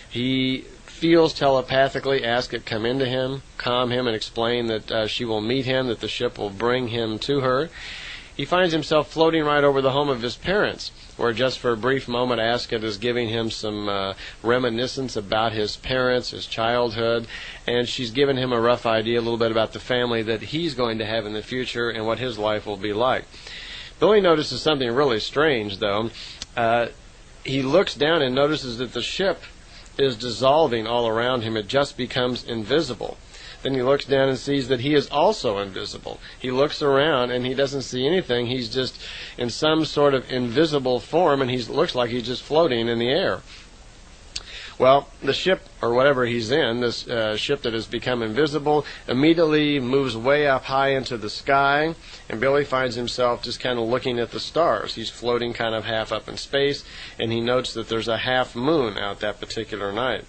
He feels telepathically Asket come into him, calm him, and explain that she will meet him, that the ship will bring him to her. He finds himself floating right over the home of his parents, where just for a brief moment Asket is giving him some reminiscence about his parents, his childhood, and she's given him a rough idea a little bit about the family that he's going to have in the future and what his life will be like. Billy notices something really strange, though. He looks down and notices that the ship is dissolving all around him. It just becomes invisible. Then he looks down and sees that he is also invisible. He looks around and he doesn't see anything. He's just in some sort of invisible form, and he looks like he's just floating in the air. Well, the ship, or whatever he's in, this ship that has become invisible, immediately moves way up high into the sky, and Billy finds himself just kind of looking at the stars. He's floating kind of half up in space, and he notes that there's a half moon out that particular night.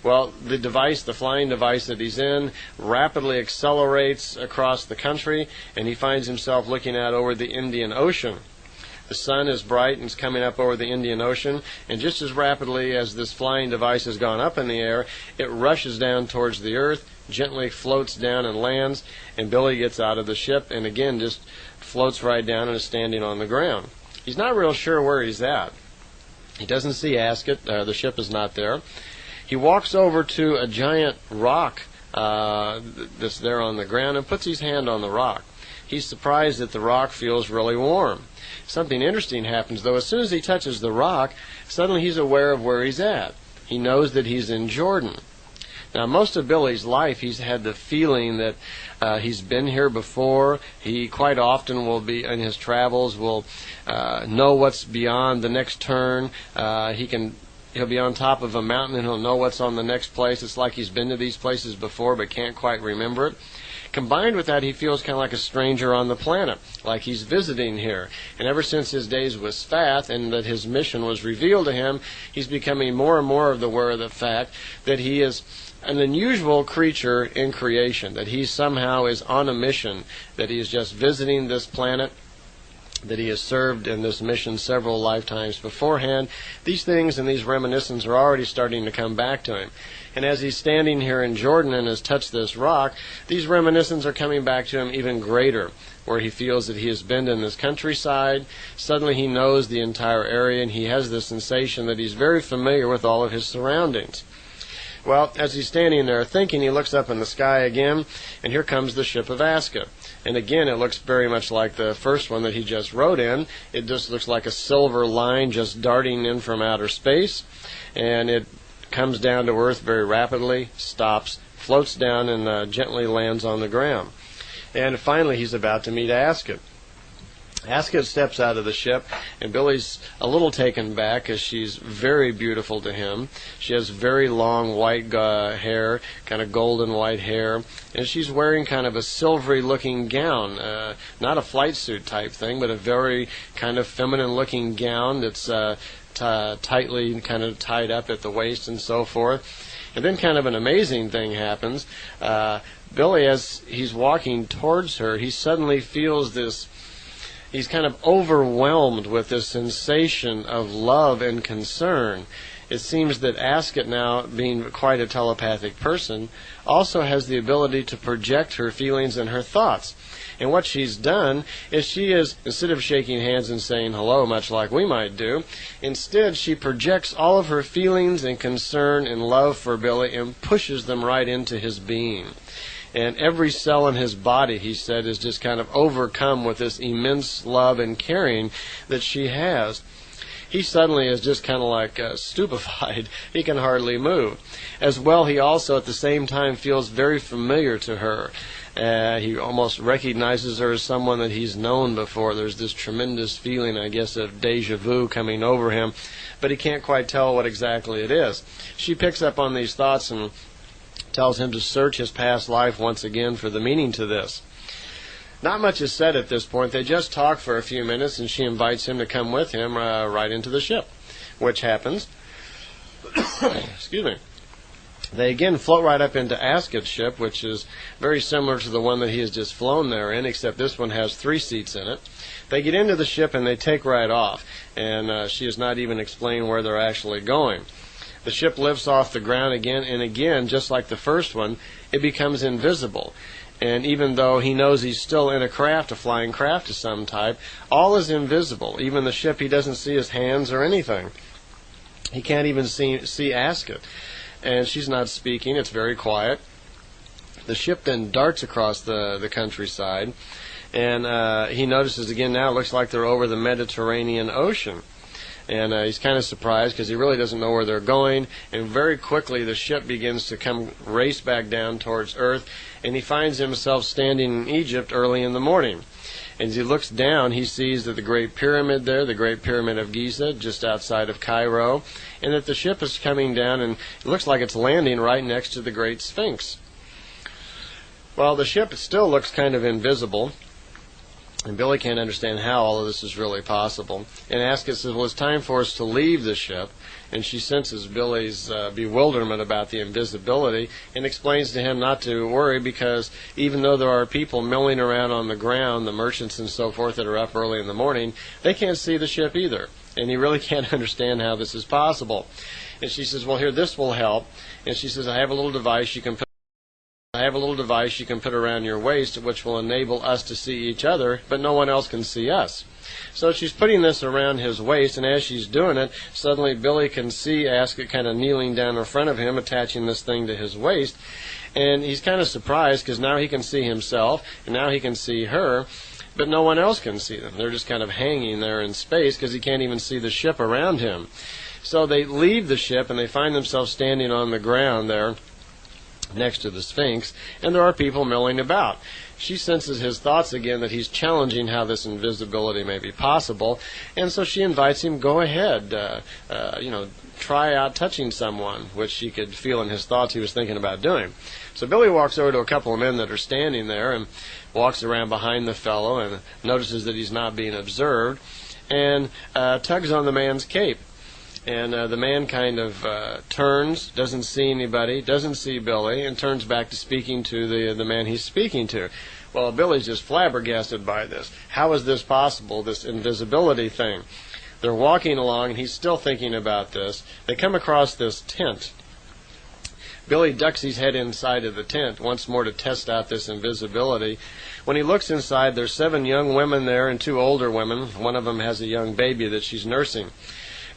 Well, the flying device that he's in, rapidly accelerates across the country, and he finds himself looking out over the Indian Ocean. The sun is bright and is coming up over the Indian Ocean, and just as rapidly as this flying device has gone up in the air, it rushes down towards the earth, gently floats down and lands, and Billy gets out of the ship and again just floats right down and is standing on the ground. He's not real sure where he's at. He doesn't see Asket. The ship is not there. He walks over to a giant rock that's there on the ground and puts his hand on the rock. He's surprised that the rock feels really warm. Something interesting happens, though. As soon as he touches the rock, suddenly he's aware of where he's at. He knows that he's in Jordan. Now, most of Billy's life, he's had the feeling that he's been here before. He quite often will be, in his travels, will know what's beyond the next turn. He'll be on top of a mountain and he'll know what's on the next place. It's like he's been to these places before but can't quite remember it. Combined with that, he feels kind of like a stranger on the planet, like he's visiting here. And ever since his days with Spath and that his mission was revealed to him, he's becoming more and more aware of the fact that he is an unusual creature in creation, that he somehow is on a mission, that he is just visiting this planet, that he has served in this mission several lifetimes beforehand. These things and these reminiscences are already starting to come back to him. And as he's standing here in Jordan and has touched this rock, these reminiscences are coming back to him even greater, where he feels that he has been in this countryside. Suddenly he knows the entire area, and he has the sensation that he's very familiar with all of his surroundings. Well, as he's standing there thinking, he looks up in the sky again, and here comes the ship of Asket. And again, it looks very much like the first one that he just rode in. It just looks like a silver line just darting in from outer space, and it comes down to earth very rapidly, stops, floats down, and gently lands on the ground. And finally, he's about to meet Asket. Asket steps out of the ship, and Billy's a little taken back as she's very beautiful to him. She has very long white hair, kind of golden white hair, and she's wearing kind of a silvery-looking gown, not a flight suit type thing, but a very kind of feminine-looking gown that's tightly kind of tied up at the waist and so forth. And then kind of an amazing thing happens. Billy, as he's walking towards her, he suddenly feels this. He's kind of overwhelmed with this sensation of love and concern. It seems that Asket, now being quite a telepathic person, also has the ability to project her feelings and her thoughts. And what she's done is she is, instead of shaking hands and saying hello, much like we might do, instead she projects all of her feelings and concern and love for Billy and pushes them right into his being. And every cell in his body, he said, is just kind of overcome with this immense love and caring that she has. He suddenly is just kind of like stupefied. He can hardly move. As well, he also at the same time feels very familiar to her. He almost recognizes her as someone that he's known before. There's this tremendous feeling, I guess, of deja vu coming over him, but he can't quite tell what exactly it is. She picks up on these thoughts and tells him to search his past life once again for the meaning to this. Not much is said at this point. They just talk for a few minutes, and she invites him to come with him right into the ship, which happens. Excuse me. They again float right up into Asket's ship, which is very similar to the one that he has just flown there in, except this one has 3 seats in it. They get into the ship and they take right off, and she has not even explained where they're actually going. The ship lifts off the ground again, and again, just like the first one, it becomes invisible. And even though he knows he's still in a craft, a flying craft of some type, all is invisible. Even the ship, he doesn't see his hands or anything. He can't even see Asket. And she's not speaking. It's very quiet. The ship then darts across the countryside, and he notices again now it looks like they're over the Mediterranean Ocean. And he's kind of surprised because he really doesn't know where they're going. And very quickly the ship begins to race back down towards Earth, and he finds himself standing in Egypt early in the morning. And as he looks down, he sees that the Great Pyramid there, the Great Pyramid of Giza, just outside of Cairo, and that the ship is coming down, and it looks like it's landing right next to the Great Sphinx. Well, the ship still looks kind of invisible, and Billy can't understand how all of this is really possible. And Asket says, well, it's time for us to leave the ship. And she senses Billy's bewilderment about the invisibility and explains to him not to worry, because even though there are people milling around on the ground, the merchants and so forth that are up early in the morning, they can't see the ship either. And he really can't understand how this is possible. And she says, well, here, this will help. And she says, I have a little device you can put around your waist, which will enable us to see each other, but no one else can see us. So she's putting this around his waist, and as she's doing it, suddenly Billy can see Asket kind of kneeling down in front of him, attaching this thing to his waist. And he's kind of surprised because now he can see himself, and now he can see her, but no one else can see them. They're just kind of hanging there in space because he can't even see the ship around him. So they leave the ship, and they find themselves standing on the ground there next to the Sphinx, and there are people milling about. She senses his thoughts again, that he's challenging how this invisibility may be possible, and so she invites him, go ahead, try out touching someone, which she could feel in his thoughts he was thinking about doing. So Billy walks over to a couple of men that are standing there and walks around behind the fellow and notices that he's not being observed, and tugs on the man's cape. And the man kind of turns, doesn't see anybody, doesn't see Billy, and turns back to speaking to the man he's speaking to. Well, Billy's just flabbergasted by this. How is this possible, this invisibility thing? They're walking along, and he's still thinking about this. They come across this tent. Billy ducks his head inside of the tent once more to test out this invisibility. When he looks inside, there's 7 young women there and 2 older women. One of them has a young baby that she's nursing.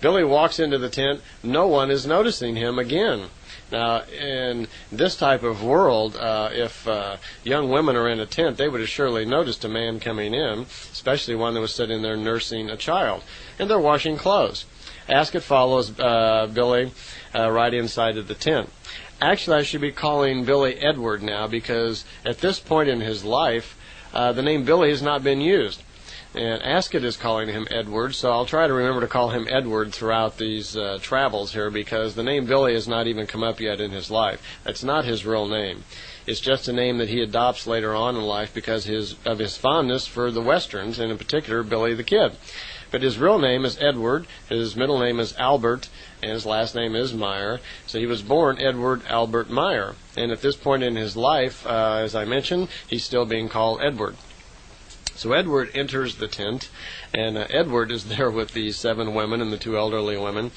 Billy walks into the tent. No one is noticing him again. Now, in this type of world, if young women are in a tent, they would have surely noticed a man coming in, especially one that was sitting there nursing a child. And they're washing clothes. Asket follows Billy right inside of the tent. Actually, I should be calling Billy Edward now, because at this point in his life, the name Billy has not been used. And Asket is calling him Edward, so I'll try to remember to call him Edward throughout these travels here, because the name Billy has not even come up yet in his life. That's not his real name. It's just a name that he adopts later on in life because of his fondness for the Westerns, and in particular Billy the Kid. But his real name is Edward, his middle name is Albert, and his last name is Meier. So he was born Edward Albert Meier. And at this point in his life, as I mentioned, he's still being called Edward. So Edward enters the tent, and Edward is there with the 7 women and the 2 elderly women.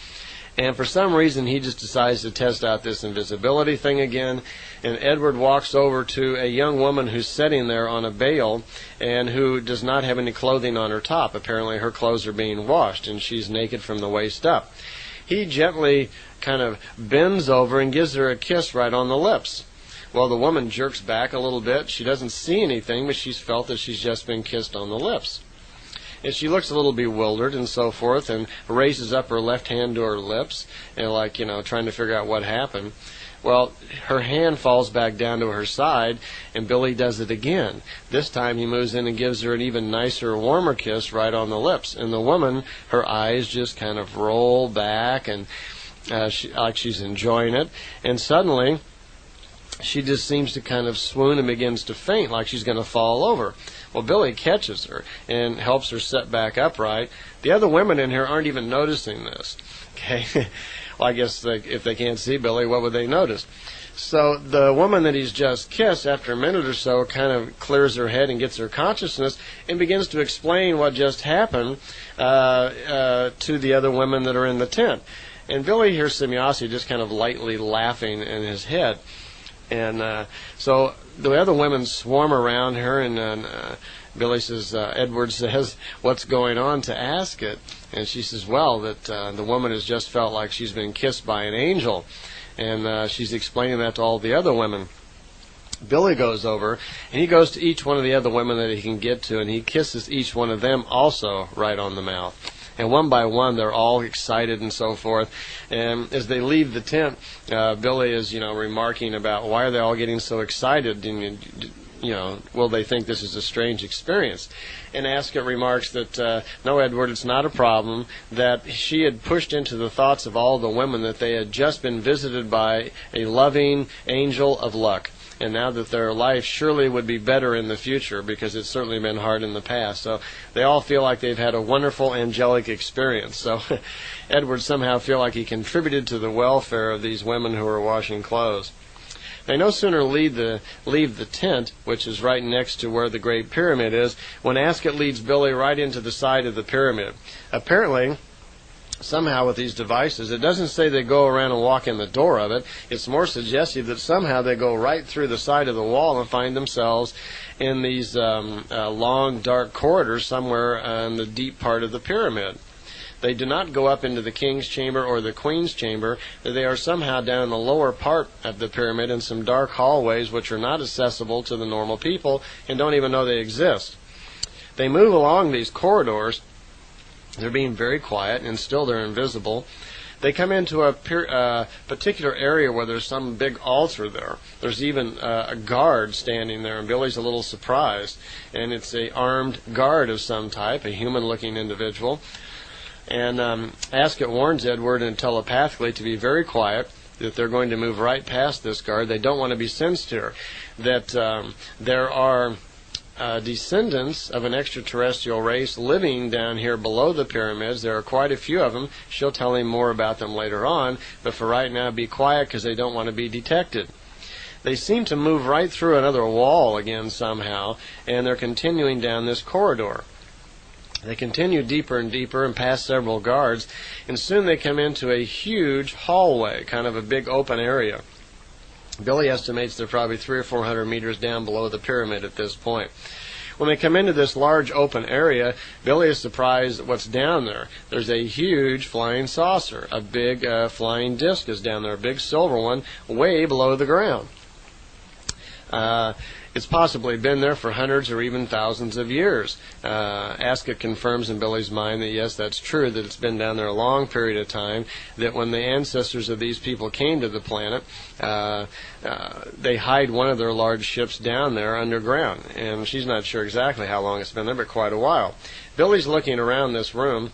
And for some reason, he just decides to test out this invisibility thing again. And Edward walks over to a young woman who's sitting there on a bale and who does not have any clothing on her top. Apparently, her clothes are being washed, and she's naked from the waist up. He gently kind of bends over and gives her a kiss right on the lips. Well, the woman jerks back a little bit. She doesn't see anything, but she's felt that she's just been kissed on the lips. And she looks a little bewildered and so forth, and raises up her left hand to her lips, and trying to figure out what happened. Well, her hand falls back down to her side, and Billy does it again. This time he moves in and gives her an even nicer, warmer kiss right on the lips. And the woman, her eyes just kind of roll back, and like she's enjoying it. And suddenly, she just seems to kind of swoon and begins to faint, like she's going to fall over. Well, Billy catches her and helps her sit back upright. The other women in here aren't even noticing this. Okay. Well, I guess if they can't see Billy, what would they notice? So the woman that he's just kissed, after a minute or so, kind of clears her head and gets her consciousness and begins to explain what just happened to the other women that are in the tent. And Billy hears Semjase just kind of lightly laughing in his head. And so the other women swarm around her, and Billy says, Edward says, "What's going on?" to Asket. And she says, well, that the woman has just felt like she's been kissed by an angel. And she's explaining that to all the other women. Billy goes over, and he goes to each one of the other women that he can get to, and he kisses each one of them also right on the mouth. And one by one, they're all excited and so forth. And as they leave the tent, Billy is, remarking about why are they all getting so excited, and will they think this is a strange experience? And Asket remarks that, no, Edward, it's not a problem, that she had pushed into the thoughts of all the women that they had just been visited by a loving angel of luck. And now that their life surely would be better in the future, because it's certainly been hard in the past. So they all feel like they've had a wonderful angelic experience. So Edward somehow feel like he contributed to the welfare of these women who are washing clothes. They no sooner leave the tent, which is right next to where the Great Pyramid is, when Asket leads Billy right into the side of the pyramid. Apparently, somehow with these devices, it doesn't say they go around and walk in the door of it. It's more suggestive that somehow they go right through the side of the wall and find themselves in these long, dark corridors somewhere in the deep part of the pyramid. They do not go up into the king's chamber or the queen's chamber. They are somehow down in the lower part of the pyramid in some dark hallways which are not accessible to the normal people and don't even know they exist. They move along these corridors. They're being very quiet, and still they're invisible. They come into a particular area where there's some big altar there. There's even a guard standing there, and Billy's a little surprised. And it's an armed guard of some type, a human-looking individual. And Asket warns Edward and telepathically to be very quiet, that they're going to move right past this guard. They don't want to be sensed here. That there are descendants of an extraterrestrial race living down here below the pyramids. There are quite a few of them. She'll tell him more about them later on, but for right now, be quiet because they don't want to be detected. They seem to move right through another wall again somehow, and they're continuing down this corridor. They continue deeper and deeper and past several guards, and soon they come into a huge hallway, kind of a big open area. Billy estimates they're probably 300 or 400 meters down below the pyramid at this point. When they come into this large open area, Billy is surprised at what's down there. There's a huge flying saucer. A big flying disc is down there, a big silver one, way below the ground. It's possibly been there for hundreds or even thousands of years. Asket confirms in Billy's mind that yes, that's true, that it's been down there a long period of time, that when the ancestors of these people came to the planet, they hide one of their large ships down there underground. And she's not sure exactly how long it's been there, but quite a while. Billy's looking around this room,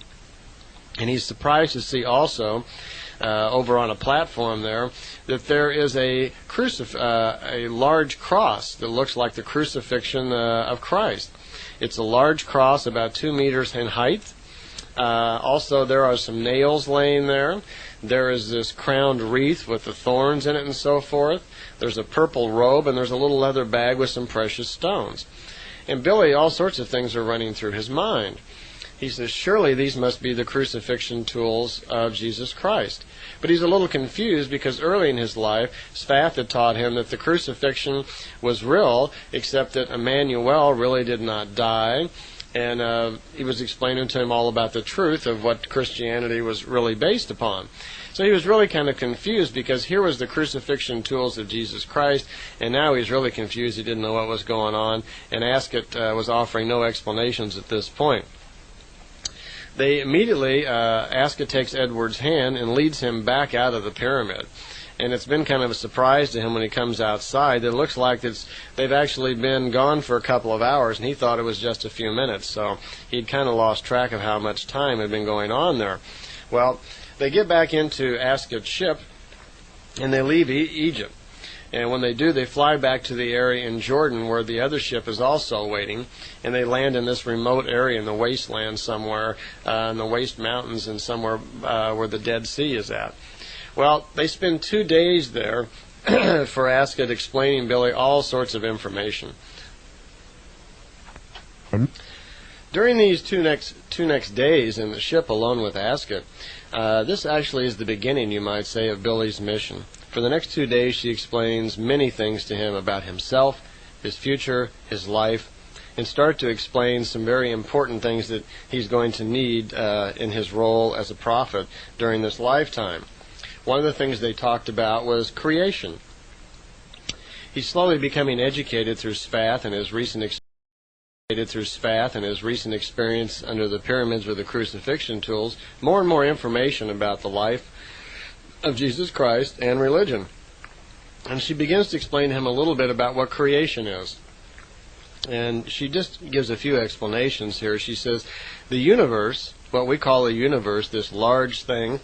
and he's surprised to see also over on a platform there, that there is a large cross that looks like the crucifixion of Christ. It's a large cross about 2 meters in height. Also, there are some nails laying there. There is this crowned wreath with the thorns in it and so forth. There's a purple robe, and there's a little leather bag with some precious stones. And Billy, all sorts of things are running through his mind. He says, surely these must be the crucifixion tools of Jesus Christ. But he's a little confused because early in his life, Sfath had taught him that the crucifixion was real, except that Emmanuel really did not die. And he was explaining to him all about the truth of what Christianity was really based upon. So he was really kind of confused because here was the crucifixion tools of Jesus Christ, and now he's really confused. He didn't know what was going on, and Asket was offering no explanations at this point. They immediately, Asket takes Edward's hand and leads him back out of the pyramid. And it's been kind of a surprise to him when he comes outside. It looks like they've actually been gone for a couple of hours, and he thought it was just a few minutes. So he'd kind of lost track of how much time had been going on there. Well, they get back into Asket's ship, and they leave Egypt. And when they do, they fly back to the area in Jordan where the other ship is also waiting, and they land in this remote area in the wasteland somewhere, in the waste mountains and somewhere where the Dead Sea is at. Well, they spend 2 days there for Asket explaining Billy all sorts of information. During these two next days in the ship alone with Asket, this actually is the beginning, you might say, of Billy's mission. For the next 2 days, she explains many things to him about himself, his future, his life, and start to explain some very important things that he's going to need in his role as a prophet during this lifetime. One of the things they talked about was creation. He's slowly becoming educated through Spath and his recent experience under the pyramids with the crucifixion tools, more and more information about the life of Jesus Christ and religion. And she begins to explain to him a little bit about what creation is. And she just gives a few explanations here. She says, the universe, what we call a universe, this large thing,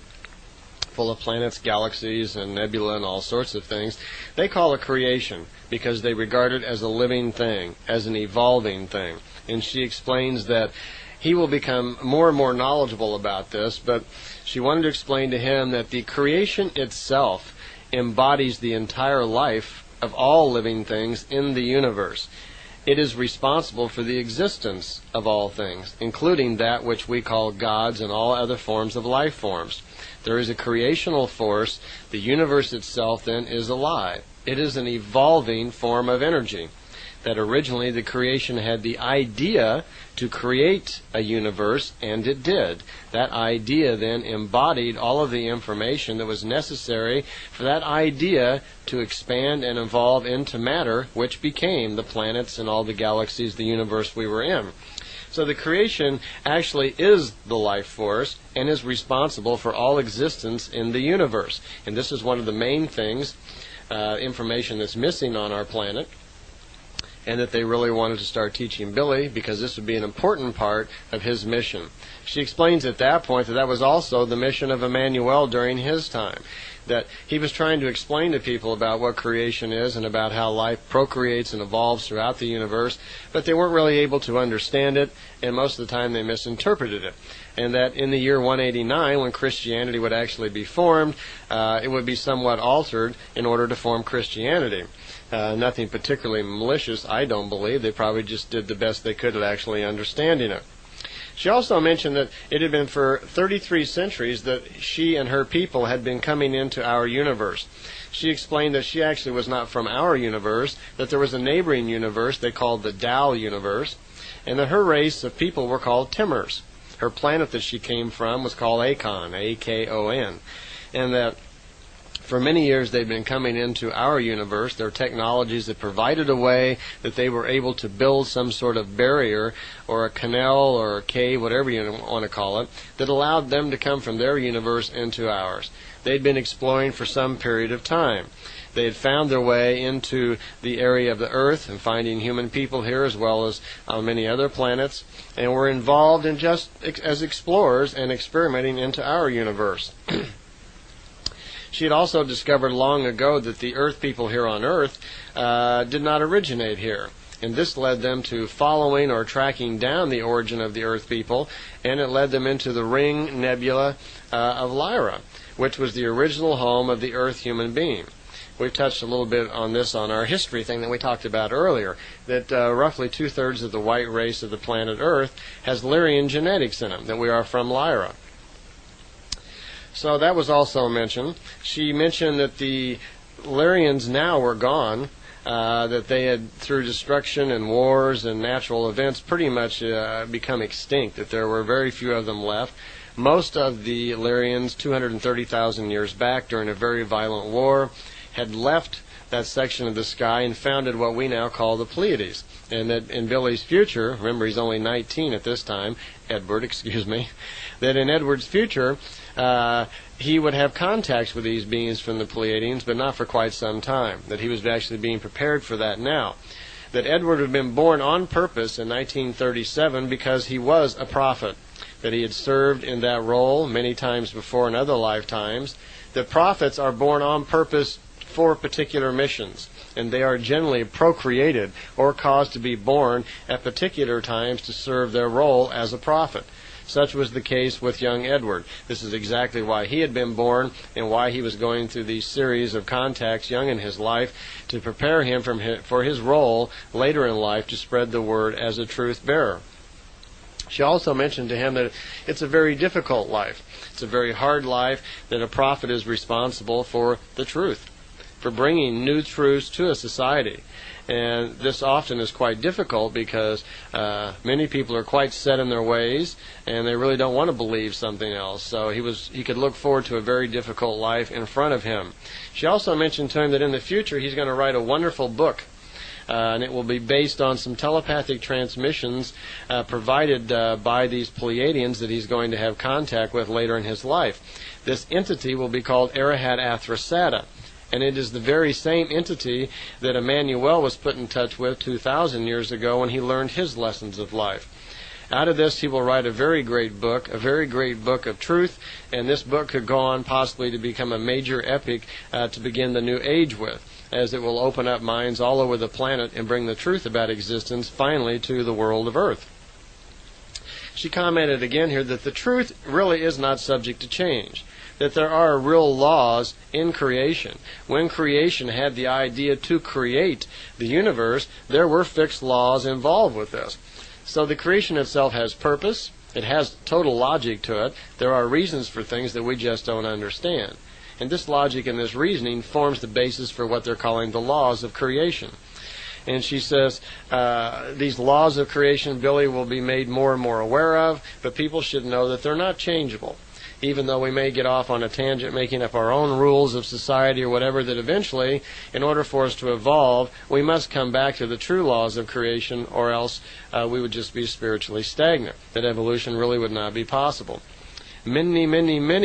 full of planets, galaxies, and nebula and all sorts of things, they call it creation because they regard it as a living thing, as an evolving thing. And she explains that he will become more and more knowledgeable about this, but she wanted to explain to him that the creation itself embodies the entire life of all living things in the universe. It is responsible for the existence of all things, including that which we call gods and all other forms of life forms. There is a creational force. The universe itself, then, is alive. It is an evolving form of energy. That originally the creation had the idea to create a universe, and it did. That idea then embodied all of the information that was necessary for that idea to expand and evolve into matter, which became the planets and all the galaxies, the universe we were in. So the creation actually is the life force and is responsible for all existence in the universe. And this is one of the main things, information that's missing on our planet, and that they really wanted to start teaching Billy because this would be an important part of his mission. She explains at that point that that was also the mission of Emmanuel during his time, that he was trying to explain to people about what creation is and about how life procreates and evolves throughout the universe, but they weren't really able to understand it, and most of the time they misinterpreted it. And that in the year 189, when Christianity would actually be formed, it would be somewhat altered in order to form Christianity. Nothing particularly malicious, I don't believe. They probably just did the best they could at actually understanding it. She also mentioned that it had been for 33 centuries that she and her people had been coming into our universe. She explained that she actually was not from our universe, that there was a neighboring universe they called the Tao universe, and that her race of people were called Timmers. Her planet that she came from was called Akon, A-K-O-N, and that for many years they've been coming into our universe. There are technologies that provided a way that they were able to build some sort of barrier or a canal or a cave, whatever you want to call it, that allowed them to come from their universe into ours. They'd been exploring for some period of time. They had found their way into the area of the Earth and finding human people here as well as on many other planets, and were involved in just as explorers and experimenting into our universe. She had also discovered long ago that the Earth people here on Earth did not originate here. And this led them to following or tracking down the origin of the Earth people, and it led them into the Ring Nebula of Lyra, which was the original home of the Earth human being. We've touched a little bit on this on our history thing that we talked about earlier, that roughly 2/3 of the white race of the planet Earth has Lyrian genetics in them, that we are from Lyra. So that was also mentioned. She mentioned that the Lyrians now were gone, that they had, through destruction and wars and natural events, pretty much become extinct, that there were very few of them left. Most of the Lyrians, 230,000 years back, during a very violent war, had left that section of the sky and founded what we now call the Pleiades. And that in Billy's future, remember he's only 19 at this time, Edward, excuse me, that in Edward's future, he would have contacts with these beings from the Pleiadians, but not for quite some time, that he was actually being prepared for that now. That Edward had been born on purpose in 1937 because he was a prophet, that he had served in that role many times before in other lifetimes. That prophets are born on purpose for particular missions, and they are generally procreated or caused to be born at particular times to serve their role as a prophet. Such was the case with young Edward. This is exactly why he had been born and why he was going through these series of contacts young in his life to prepare him for his role later in life to spread the word as a truth bearer. She also mentioned to him that it's a very difficult life. It's a very hard life, that a prophet is responsible for the truth, for bringing new truths to a society. And this often is quite difficult because many people are quite set in their ways and they really don't want to believe something else. So he could look forward to a very difficult life in front of him. She also mentioned to him that in the future he's going to write a wonderful book. And it will be based on some telepathic transmissions provided by these Pleiadians that he's going to have contact with later in his life. This entity will be called Arahat Athrasata, and it is the very same entity that Emmanuel was put in touch with 2,000 years ago when he learned his lessons of life. Out of this he will write a very great book of truth, and this book could go on possibly to become a major epic to begin the new age with, as it will open up minds all over the planet and bring the truth about existence finally to the world of Earth. She commented again here that the truth really is not subject to change, that there are real laws in creation. When creation had the idea to create the universe, there were fixed laws involved with this. So the creation itself has purpose, it has total logic to it, there are reasons for things that we just don't understand. And this logic and this reasoning forms the basis for what they're calling the laws of creation. And she says, these laws of creation, Billy, will be made more and more aware of, but people should know that they're not changeable. Even though we may get off on a tangent making up our own rules of society or whatever, that eventually, in order for us to evolve, we must come back to the true laws of creation, or else we would just be spiritually stagnant. That evolution really would not be possible. Many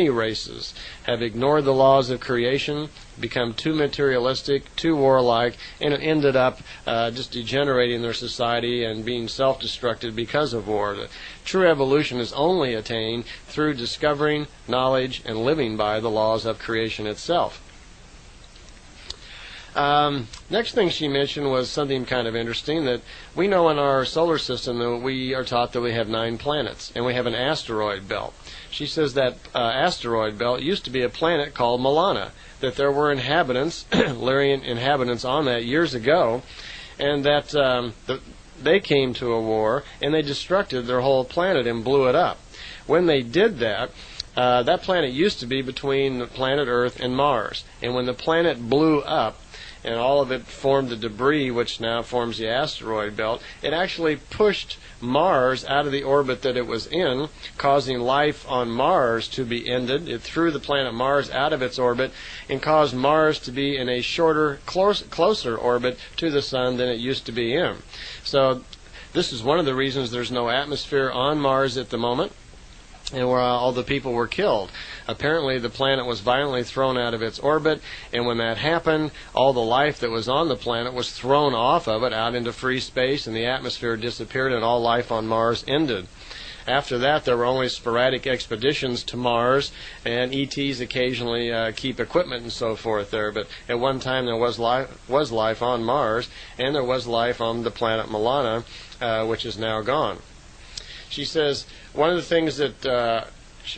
races have ignored the laws of creation, become too materialistic, too warlike, and ended up just degenerating their society and being self-destructive because of war. The true evolution is only attained through discovering knowledge and living by the laws of creation itself. Next thing she mentioned was something kind of interesting, that we know in our solar system that we are taught that we have 9 planets, and we have an asteroid belt. She says that asteroid belt used to be a planet called Milana, that there were inhabitants, Lyrian inhabitants on that years ago, and that they came to a war and they destructed their whole planet and blew it up. When they did that, that planet used to be between the planet Earth and Mars, and when the planet blew up and all of it formed the debris which now forms the asteroid belt, it actually pushed Mars out of the orbit that it was in, causing life on Mars to be ended. It threw the planet Mars out of its orbit and caused Mars to be in a shorter, closer orbit to the Sun than it used to be in. So this is one of the reasons there's no atmosphere on Mars at the moment, and where all the people were killed. Apparently the planet was violently thrown out of its orbit, and when that happened, all the life that was on the planet was thrown off of it out into free space, and the atmosphere disappeared, and all life on Mars ended. After that, there were only sporadic expeditions to Mars, and ETs occasionally keep equipment and so forth there. But at one time there was life on Mars, and there was life on the planet Milana, which is now gone. She says one of the things that,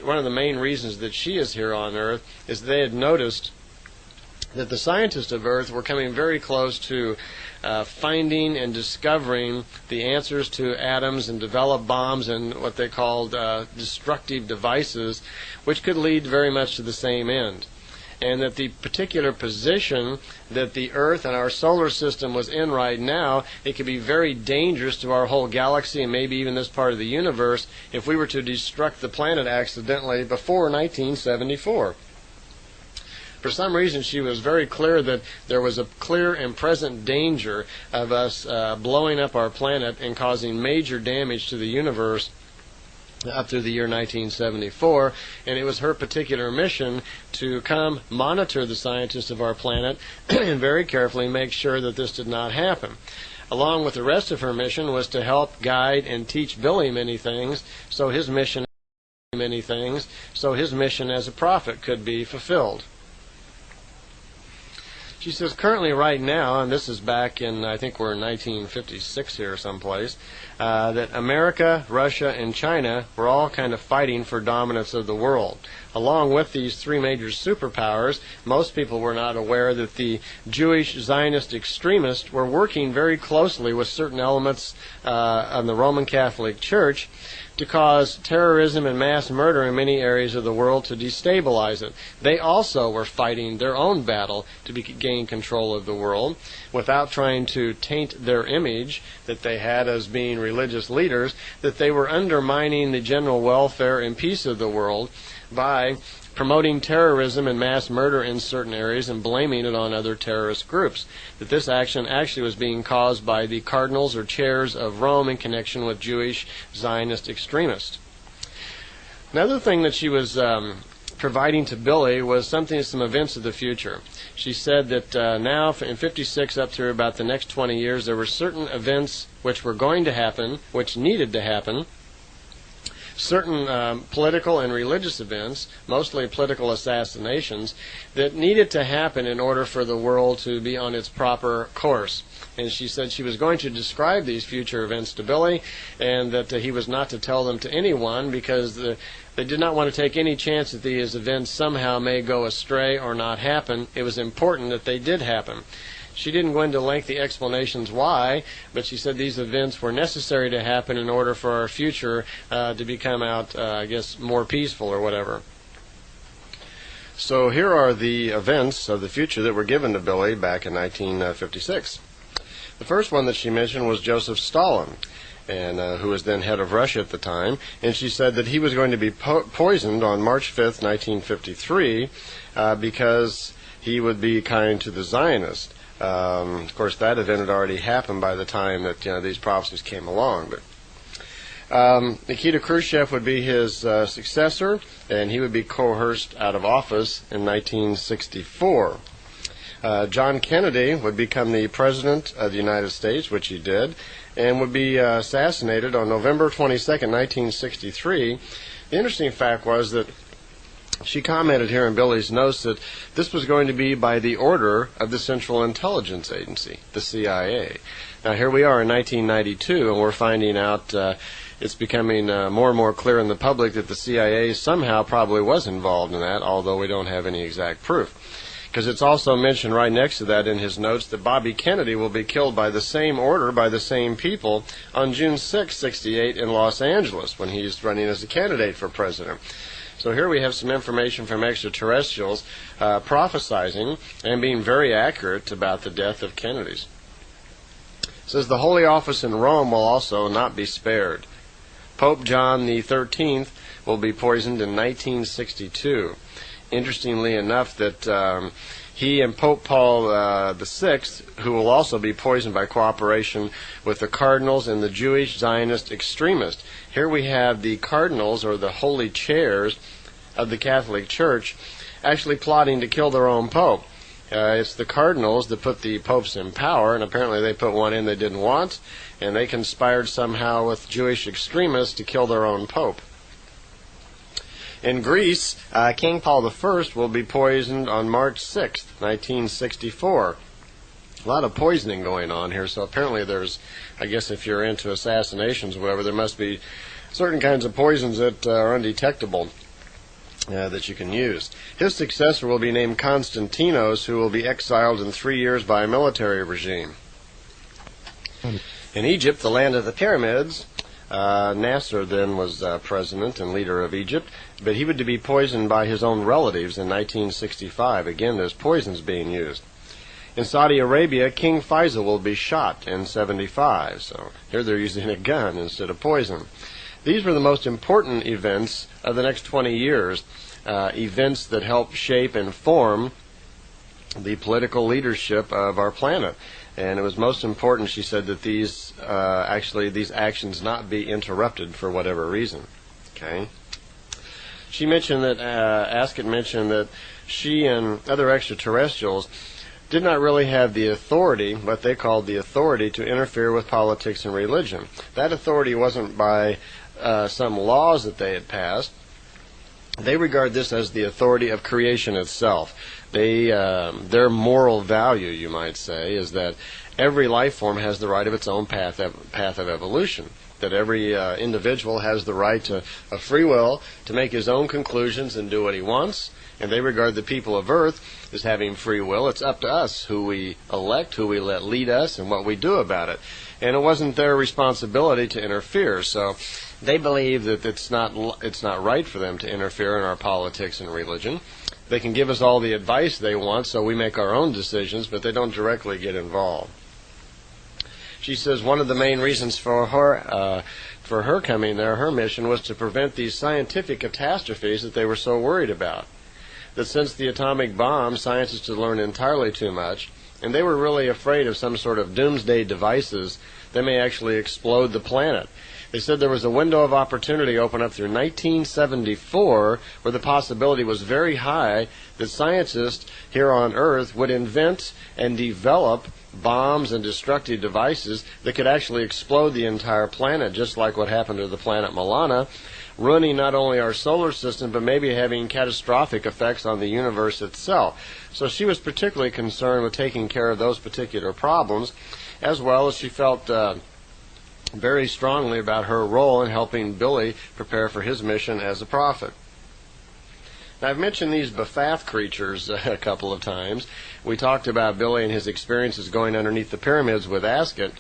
one of the main reasons that she is here on Earth is they had noticed that the scientists of Earth were coming very close to finding and discovering the answers to atoms and develop bombs and what they called destructive devices, which could lead very much to the same end. And that the particular position that the Earth and our solar system was in right now, it could be very dangerous to our whole galaxy and maybe even this part of the universe if we were to destruct the planet accidentally before 1974. For some reason, she was very clear that there was a clear and present danger of us blowing up our planet and causing major damage to the universe up through the year 1974, and it was her particular mission to come monitor the scientists of our planet and very carefully make sure that this did not happen. Along with the rest of her mission was to help guide and teach Billy many things, so his mission as a prophet could be fulfilled. She says currently right now, and this is back in, I think we're in 1956 here someplace, that America, Russia, and China were all kind of fighting for dominance of the world. Along with these three major superpowers, most people were not aware that the Jewish Zionist extremists were working very closely with certain elements of the Roman Catholic Church to cause terrorism and mass murder in many areas of the world to destabilize it. They also were fighting their own battle to gain control of the world without trying to taint their image that they had as being religious leaders, that they were undermining the general welfare and peace of the world by promoting terrorism and mass murder in certain areas and blaming it on other terrorist groups. That this action actually was being caused by the cardinals or chairs of Rome in connection with Jewish Zionist extremists. Another thing that she was providing to Billy was some events of the future. She said that now in 56 up through about the next 20 years, there were certain events which were going to happen, which needed to happen, certain political and religious events, mostly political assassinations, that needed to happen in order for the world to be on its proper course. And she said she was going to describe these future events to Billy, and that he was not to tell them to anyone because they did not want to take any chance that these events somehow may go astray or not happen. It was important that they did happen. She didn't go into lengthy explanations why, but she said these events were necessary to happen in order for our future to become more peaceful or whatever. So here are the events of the future that were given to Billy back in 1956. The first one that she mentioned was Joseph Stalin, and who was then head of Russia at the time, and she said that he was going to be poisoned on March 5th, 1953, because he would be kind to the Zionists. Of course, that event had already happened by the time that these prophecies came along. But Nikita Khrushchev would be his successor, and he would be coerced out of office in 1964. John Kennedy would become the president of the United States, which he did, and would be assassinated on November 22nd, 1963. The interesting fact was that she commented here in Billy's notes that this was going to be by the order of the Central Intelligence Agency, the CIA. Now here we are in 1992, and we're finding out it's becoming more and more clear in the public that the CIA somehow probably was involved in that, although we don't have any exact proof. Because it's also mentioned right next to that in his notes that Bobby Kennedy will be killed by the same order, by the same people, on June 6, 68 in Los Angeles, when he's running as a candidate for president. So here we have some information from extraterrestrials prophesizing and being very accurate about the death of Kennedy's. It says the Holy Office in Rome will also not be spared. Pope John the 13th will be poisoned in 1962. Interestingly enough, that he and Pope Paul VI, who will also be poisoned by cooperation with the cardinals and the Jewish Zionist extremists. Here we have the cardinals, or the holy chairs of the Catholic Church, actually plotting to kill their own pope. It's the cardinals that put the popes in power, and apparently they put one in they didn't want, and they conspired somehow with Jewish extremists to kill their own pope. In Greece, King Paul I will be poisoned on March 6th, 1964. A lot of poisoning going on here, so apparently there's, I guess if you're into assassinations or whatever, there must be certain kinds of poisons that are undetectable that you can use. His successor will be named Constantinos, who will be exiled in 3 years by a military regime. In Egypt, the land of the pyramids, Nasser then was president and leader of Egypt, but he would be poisoned by his own relatives in 1965. Again, there's poisons being used. In Saudi Arabia, King Faisal will be shot in 75. So here they're using a gun instead of poison. These were the most important events of the next 20 years, events that help shape and form the political leadership of our planet. And it was most important, she said, that these actions not be interrupted for whatever reason. Okay. She mentioned that, Asket mentioned that she and other extraterrestrials did not really have the authority, what they called the authority, to interfere with politics and religion. That authority wasn't by some laws that they had passed. They regard this as the authority of creation itself. Their moral value, you might say, is that every life form has the right of its own path of evolution. That every individual has the right of free will to make his own conclusions and do what he wants. And they regard the people of Earth as having free will. It's up to us who we elect, who we let lead us, and what we do about it. And it wasn't their responsibility to interfere. So they believe that it's not right for them to interfere in our politics and religion. They can give us all the advice they want, so we make our own decisions, but they don't directly get involved. She says one of the main reasons for her coming there, her mission, was to prevent these scientific catastrophes that they were so worried about. That since the atomic bomb, scientists had learned entirely too much, and they were really afraid of some sort of doomsday devices that may actually explode the planet. They said there was a window of opportunity open up through 1974 where the possibility was very high that scientists here on Earth would invent and develop bombs and destructive devices that could actually explode the entire planet, just like what happened to the planet Milana, ruining not only our solar system, but maybe having catastrophic effects on the universe itself. So she was particularly concerned with taking care of those particular problems, as well as she felt very strongly about her role in helping Billy prepare for his mission as a prophet. Now, I've mentioned these Bephath creatures a couple of times. We talked about Billy and his experiences going underneath the pyramids with Asket.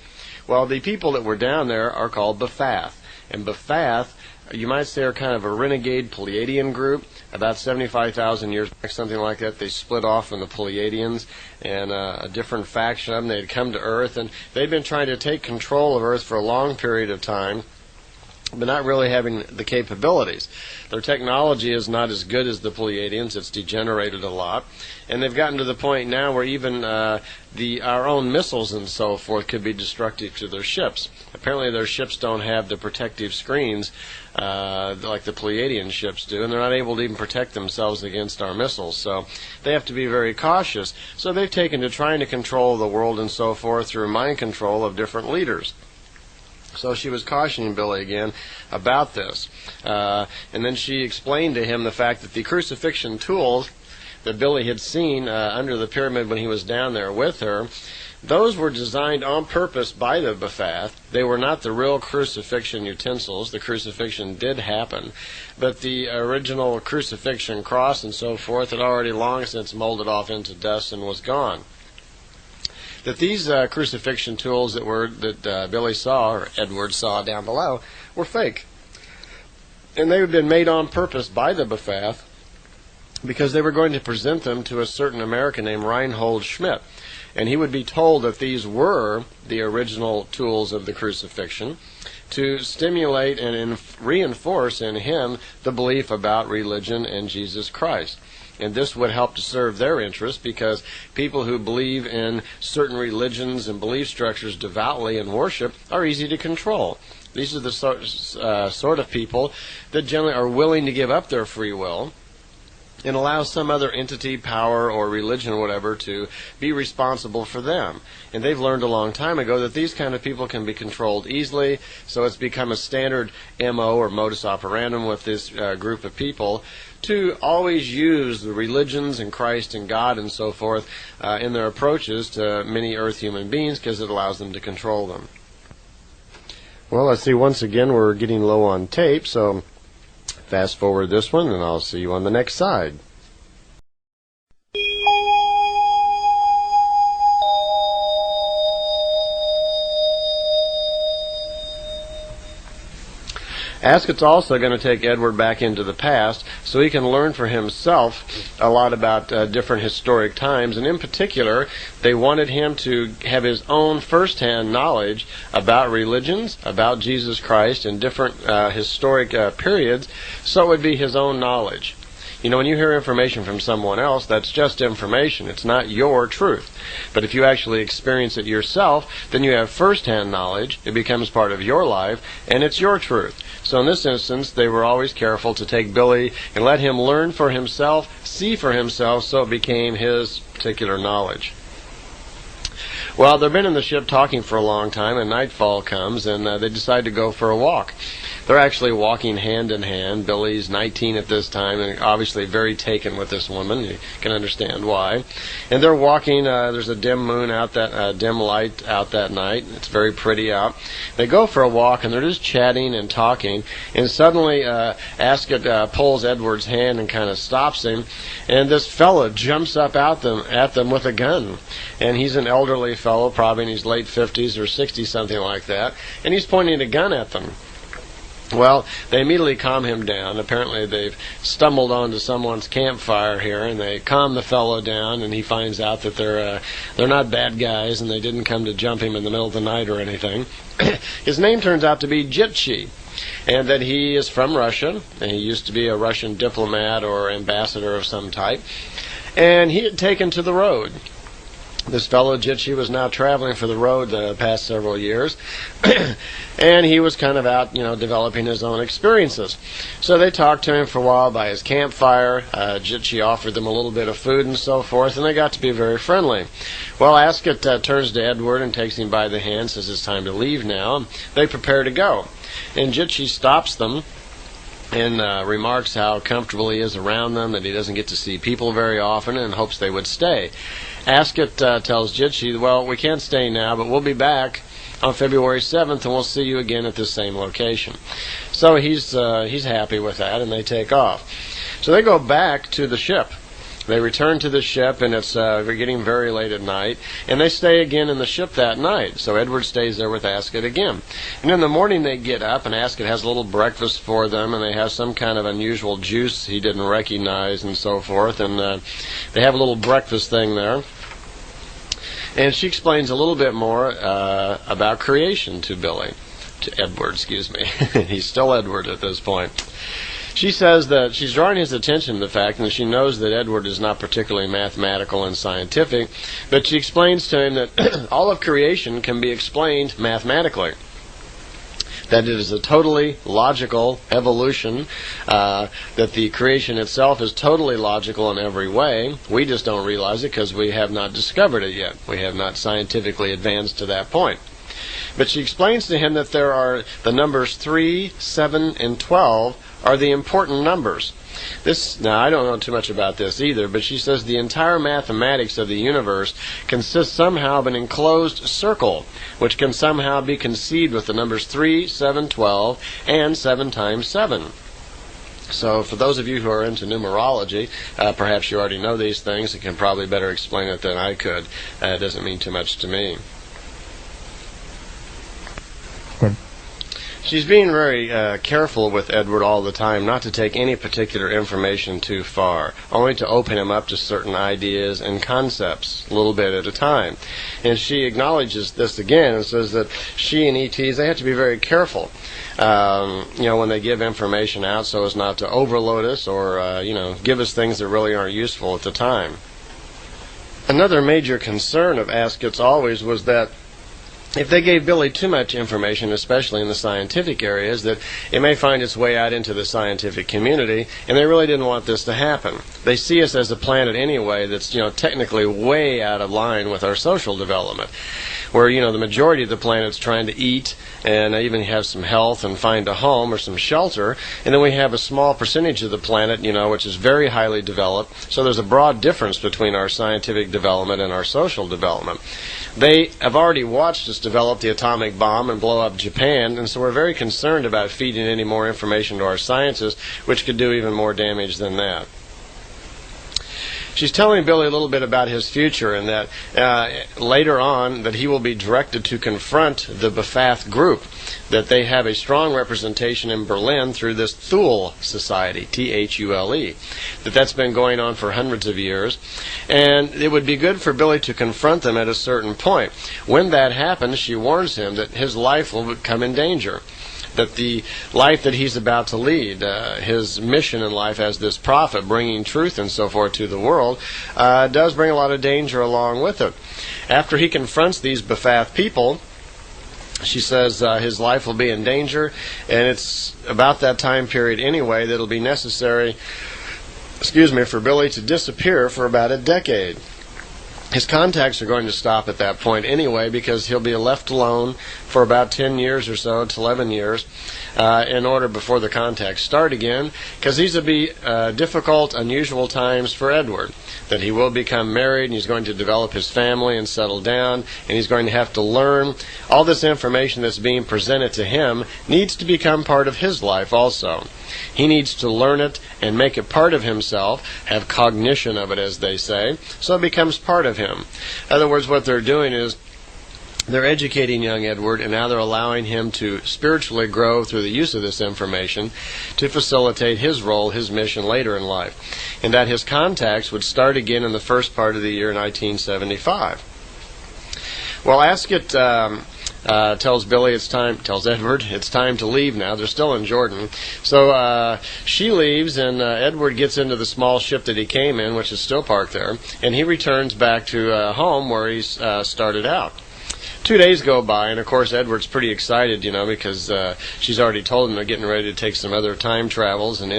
Well, the people that were down there are called Bephath. And Bephath, you might say, are kind of a renegade Pleiadian group. About 75,000 years back, something like that, they split off from the Pleiadians, and a different faction of them, they had come to Earth, and they'd been trying to take control of Earth for a long period of time, but not really having the capabilities. Their technology is not as good as the Pleiadians. It's degenerated a lot. And they've gotten to the point now where even our own missiles and so forth could be destructive to their ships. Apparently their ships don't have the protective screens like the Pleiadian ships do, and they're not able to even protect themselves against our missiles. So they have to be very cautious. So they've taken to trying to control the world and so forth through mind control of different leaders. So she was cautioning Billy again about this. And then she explained to him the fact that the crucifixion tools that Billy had seen under the pyramid when he was down there with her, those were designed on purpose by the Bephath. They were not the real crucifixion utensils. The crucifixion did happen. But the original crucifixion cross and so forth had already long since molded off into dust and was gone. That these crucifixion tools that Billy saw, or Edward saw down below, were fake. And they had been made on purpose by the Bephath because they were going to present them to a certain American named Reinhold Schmidt. And he would be told that these were the original tools of the crucifixion to stimulate and reinforce in him the belief about religion and Jesus Christ. And this would help to serve their interest because people who believe in certain religions and belief structures devoutly and worship are easy to control. These are the sort of people that generally are willing to give up their free will and allow some other entity, power, or religion or whatever to be responsible for them. And they've learned a long time ago that these kind of people can be controlled easily, so it's become a standard MO or modus operandum with this group of people to always use the religions and Christ and God and so forth in their approaches to many Earth human beings because it allows them to control them. Well, let's see, once again we're getting low on tape, so fast forward this one and I'll see you on the next side. Asket's also going to take Edward back into the past so he can learn for himself a lot about different historic times. And in particular, they wanted him to have his own first-hand knowledge about religions, about Jesus Christ, and different historic periods, so it would be his own knowledge. When you hear information from someone else, that's just information. It's not your truth. But if you actually experience it yourself, then you have first-hand knowledge. It becomes part of your life, and it's your truth. So in this instance, they were always careful to take Billy and let him learn for himself, see for himself, so it became his particular knowledge. Well, they've been in the ship talking for a long time, and nightfall comes, and they decide to go for a walk. They're actually walking hand in hand. Billy's 19 at this time, and obviously very taken with this woman. You can understand why. And they're walking. There's a dim moon out dim light out that night. It's very pretty out. They go for a walk, and they're just chatting and talking. And suddenly, Asket pulls Edward's hand and kind of stops him. And this fellow jumps up at them with a gun. And he's an elderly fellow, probably in his late 50s or 60s, something like that. And he's pointing a gun at them. Well, they immediately calm him down. Apparently they've stumbled onto someone's campfire here, and they calm the fellow down, and he finds out that they're not bad guys, and they didn't come to jump him in the middle of the night or anything. His name turns out to be Jitchi, and that he is from Russia, and he used to be a Russian diplomat or ambassador of some type, and he had taken to the road. This fellow Jitchi was now traveling for the road the past several years, and he was kind of out, developing his own experiences. So they talked to him for a while by his campfire. Jitchi offered them a little bit of food and so forth, and they got to be very friendly. Well, Asket turns to Edward and takes him by the hand, says it's time to leave now. They prepare to go, and Jitchi stops them and remarks how comfortable he is around them, that he doesn't get to see people very often, and hopes they would stay. Asket tells Jitchi, well, we can't stay now, but we'll be back on February 7th, and we'll see you again at this same location. So he's happy with that, and they take off. So they go back to the ship. They return to the ship, and it's getting very late at night, and they stay again in the ship that night. So Edward stays there with Asket again. And in the morning they get up, and Asket has a little breakfast for them, and they have some kind of unusual juice he didn't recognize and so forth, and they have a little breakfast thing there. And she explains a little bit more about creation to Edward, excuse me. He's still Edward at this point. She says that she's drawing his attention to the fact, and she knows that Edward is not particularly mathematical and scientific, but she explains to him that all of creation can be explained mathematically. That it is a totally logical evolution, that the creation itself is totally logical in every way. We just don't realize it because we have not discovered it yet. We have not scientifically advanced to that point. But she explains to him that there are the numbers 3, 7, and 12 are the important numbers. Now, I don't know too much about this either, but she says the entire mathematics of the universe consists somehow of an enclosed circle, which can somehow be conceived with the numbers 3, 7, 12, and 7 times 7. So for those of you who are into numerology, perhaps you already know these things and can probably better explain it than I could. It doesn't mean too much to me. She's being very careful with Edward all the time not to take any particular information too far, only to open him up to certain ideas and concepts a little bit at a time. And she acknowledges this again and says that she and ETs, they have to be very careful, when they give information out so as not to overload us or, give us things that really aren't useful at the time. Another major concern of Asket's always was that if they gave Billy too much information, especially in the scientific areas, that it may find its way out into the scientific community, and they really didn't want this to happen. They see us as a planet anyway that's, technically way out of line with our social development, where, the majority of the planet's trying to eat and even have some health and find a home or some shelter, and then we have a small percentage of the planet, which is very highly developed. So there's a broad difference between our scientific development and our social development. They have already watched us develop the atomic bomb and blow up Japan, and so we're very concerned about feeding any more information to our scientists, which could do even more damage than that. She's telling Billy a little bit about his future, and that later on that he will be directed to confront the Ptah group, that they have a strong representation in Berlin through this Thule Society, Thule, that's been going on for hundreds of years, and it would be good for Billy to confront them at a certain point. When that happens, she warns him that his life will come in danger, that the life that he's about to lead, his mission in life as this prophet, bringing truth and so forth to the world, does bring a lot of danger along with it. After he confronts these Ptah people, she says his life will be in danger, and it's about that time period anyway that it'll be necessary, for Billy to disappear for about a decade. His contacts are going to stop at that point anyway, because he'll be left alone for about 10 years or so, to 11 years, in order before the contacts start again, because these will be difficult, unusual times for Edward. That he will become married, and he's going to develop his family and settle down, and he's going to have to learn. All this information that's being presented to him needs to become part of his life also. He needs to learn it and make it part of himself, have cognition of it, as they say, so it becomes part of him. In other words, what they're doing is they're educating young Edward, and now they're allowing him to spiritually grow through the use of this information to facilitate his role, his mission later in life. And that his contacts would start again in the first part of the year 1975. Well, Asket tells Edward it's time to leave now. They're still in Jordan. So she leaves, and Edward gets into the small ship that he came in, which is still parked there, and he returns back to home where he started out. 2 days go by, and of course Edward's pretty excited, because she's already told him they're getting ready to take some other time travels and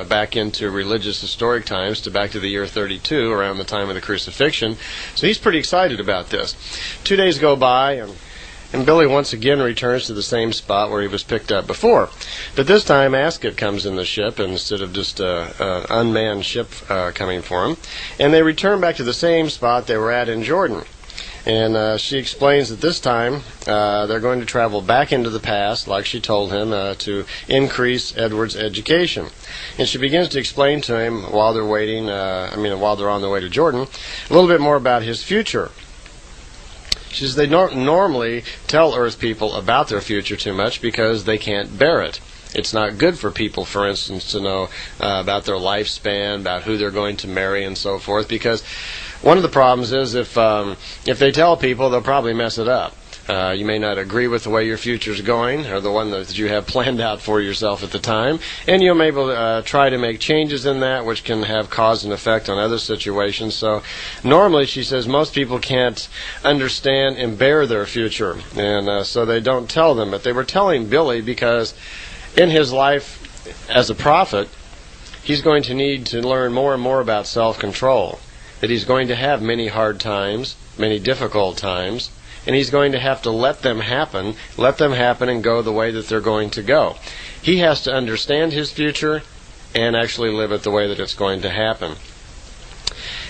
back into religious historic times, back to the year 32, around the time of the crucifixion. So he's pretty excited about this. 2 days go by, and Billy once again returns to the same spot where he was picked up before. But this time Asket comes in the ship instead of just an unmanned ship coming for him. And they return back to the same spot they were at in Jordan. And she explains that this time they're going to travel back into the past, like she told him, to increase Edward's education. And she begins to explain to him while they're waiting, while they're on their way to Jordan, a little bit more about his future. She says they don't normally tell Earth people about their future too much because they can't bear it. It's not good for people, for instance, to know about their lifespan, about who they're going to marry and so forth, because one of the problems is if they tell people, they'll probably mess it up. You may not agree with the way your future's going, or the one that you have planned out for yourself at the time, and you'll be able to try to make changes in that, which can have cause and effect on other situations. So normally, she says, most people can't understand and bear their future, and so they don't tell them. But they were telling Billy because in his life as a prophet, he's going to need to learn more and more about self-control, that he's going to have many hard times, many difficult times, and he's going to have to let them happen and go the way that they're going to go. He has to understand his future and actually live it the way that it's going to happen.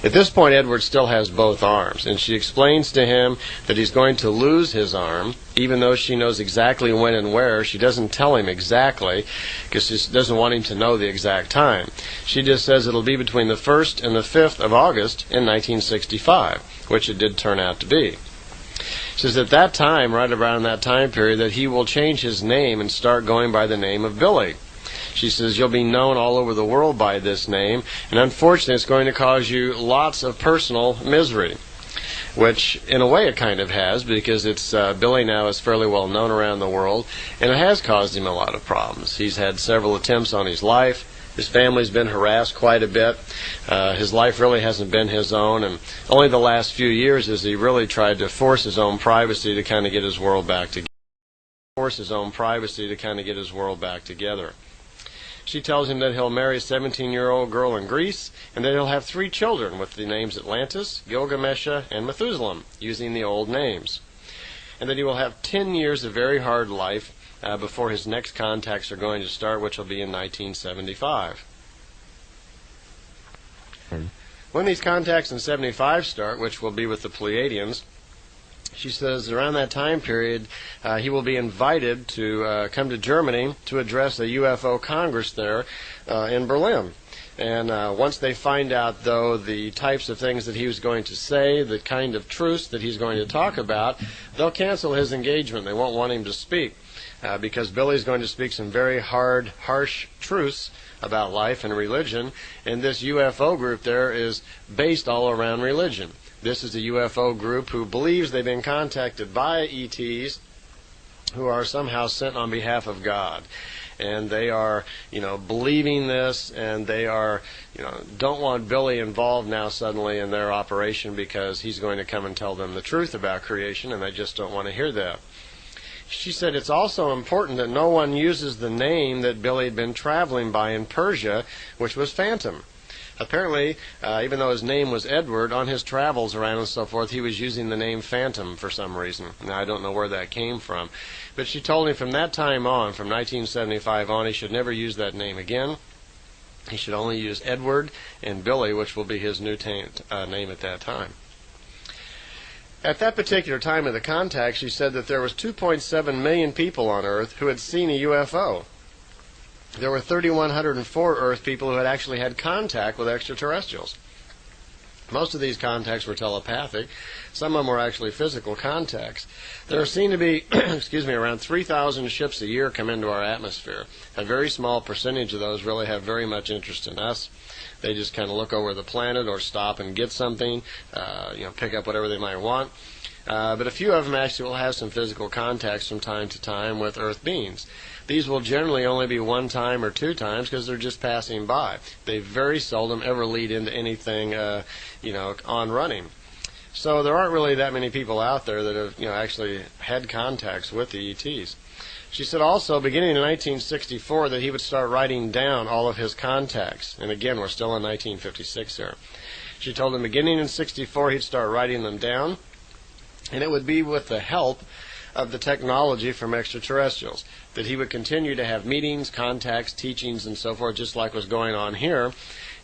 At this point, Edward still has both arms, and she explains to him that he's going to lose his arm, even though she knows exactly when and where. She doesn't tell him exactly, because she doesn't want him to know the exact time. She just says it'll be between the 1st and the 5th of August in 1965, which it did turn out to be. She says at that time, right around that time period, that he will change his name and start going by the name of Billy. She says you'll be known all over the world by this name, and unfortunately it's going to cause you lots of personal misery, which in a way it kind of has, because Billy now is fairly well known around the world, and it has caused him a lot of problems. He's had several attempts on his life. His family's been harassed quite a bit. His life really hasn't been his own, and only the last few years has he really tried to force his own privacy to kind of get his world back together. She tells him that he'll marry a 17-year-old girl in Greece, and that he'll have 3 children with the names Atlantis, Gilgamesh, and Methuselah, using the old names. And that he will have 10 years of very hard life before his next contacts are going to start, which will be in 1975. When these contacts in 75 start, which will be with the Pleiadians, she says around that time period he will be invited to come to Germany to address a UFO Congress there in Berlin. And once they find out, though, the types of things that he was going to say, the kind of truths that he's going to talk about, they'll cancel his engagement. They won't want him to speak because Billy's going to speak some very harsh truths about life and religion, and this UFO group there is based all around religion. This is a UFO group who believes they've been contacted by ETs who are somehow sent on behalf of God. And they are, believing this, and they are, don't want Billy involved now suddenly in their operation because he's going to come and tell them the truth about creation, and they just don't want to hear that. She said it's also important that no one uses the name that Billy had been traveling by in Persia, which was Phantom. Apparently, even though his name was Edward, on his travels around and so forth, he was using the name Phantom for some reason. Now, I don't know where that came from. But she told me from that time on, from 1975 on, he should never use that name again. He should only use Edward and Billy, which will be his new name at that time. At that particular time of the contact, she said that there was 2.7 million people on Earth who had seen a UFO. There were 3,104 Earth people who had actually had contact with extraterrestrials. Most of these contacts were telepathic. Some of them were actually physical contacts. There seem to be, around 3,000 ships a year come into our atmosphere. A very small percentage of those really have very much interest in us. They just kind of look over the planet or stop and get something, pick up whatever they might want. But a few of them actually will have some physical contacts from time to time with Earth beings. These will generally only be one time or two times because they're just passing by. They very seldom ever lead into anything, on running. So there aren't really that many people out there that have, actually had contacts with the ETs. She said also, beginning in 1964, that he would start writing down all of his contacts. And again, we're still in 1956 here. She told him beginning in 64, he'd start writing them down, and it would be with the help of the technology from extraterrestrials, that he would continue to have meetings, contacts, teachings, and so forth, just like was going on here.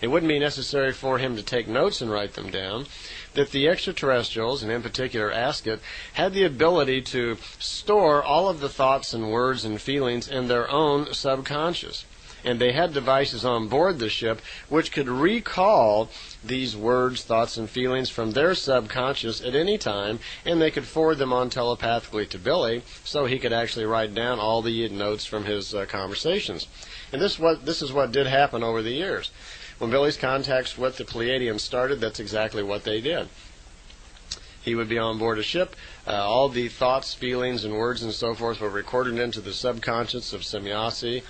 It wouldn't be necessary for him to take notes and write them down, that the extraterrestrials, and in particular Asket, had the ability to store all of the thoughts and words and feelings in their own subconscious. And they had devices on board the ship which could recall these words, thoughts, and feelings from their subconscious at any time, and they could forward them on telepathically to Billy so he could actually write down all the notes from his conversations. And this is what did happen over the years. When Billy's contacts with the Pleiadians started, that's exactly what they did. He would be on board a ship. All the thoughts, feelings, and words and so forth were recorded into the subconscious of Semjase.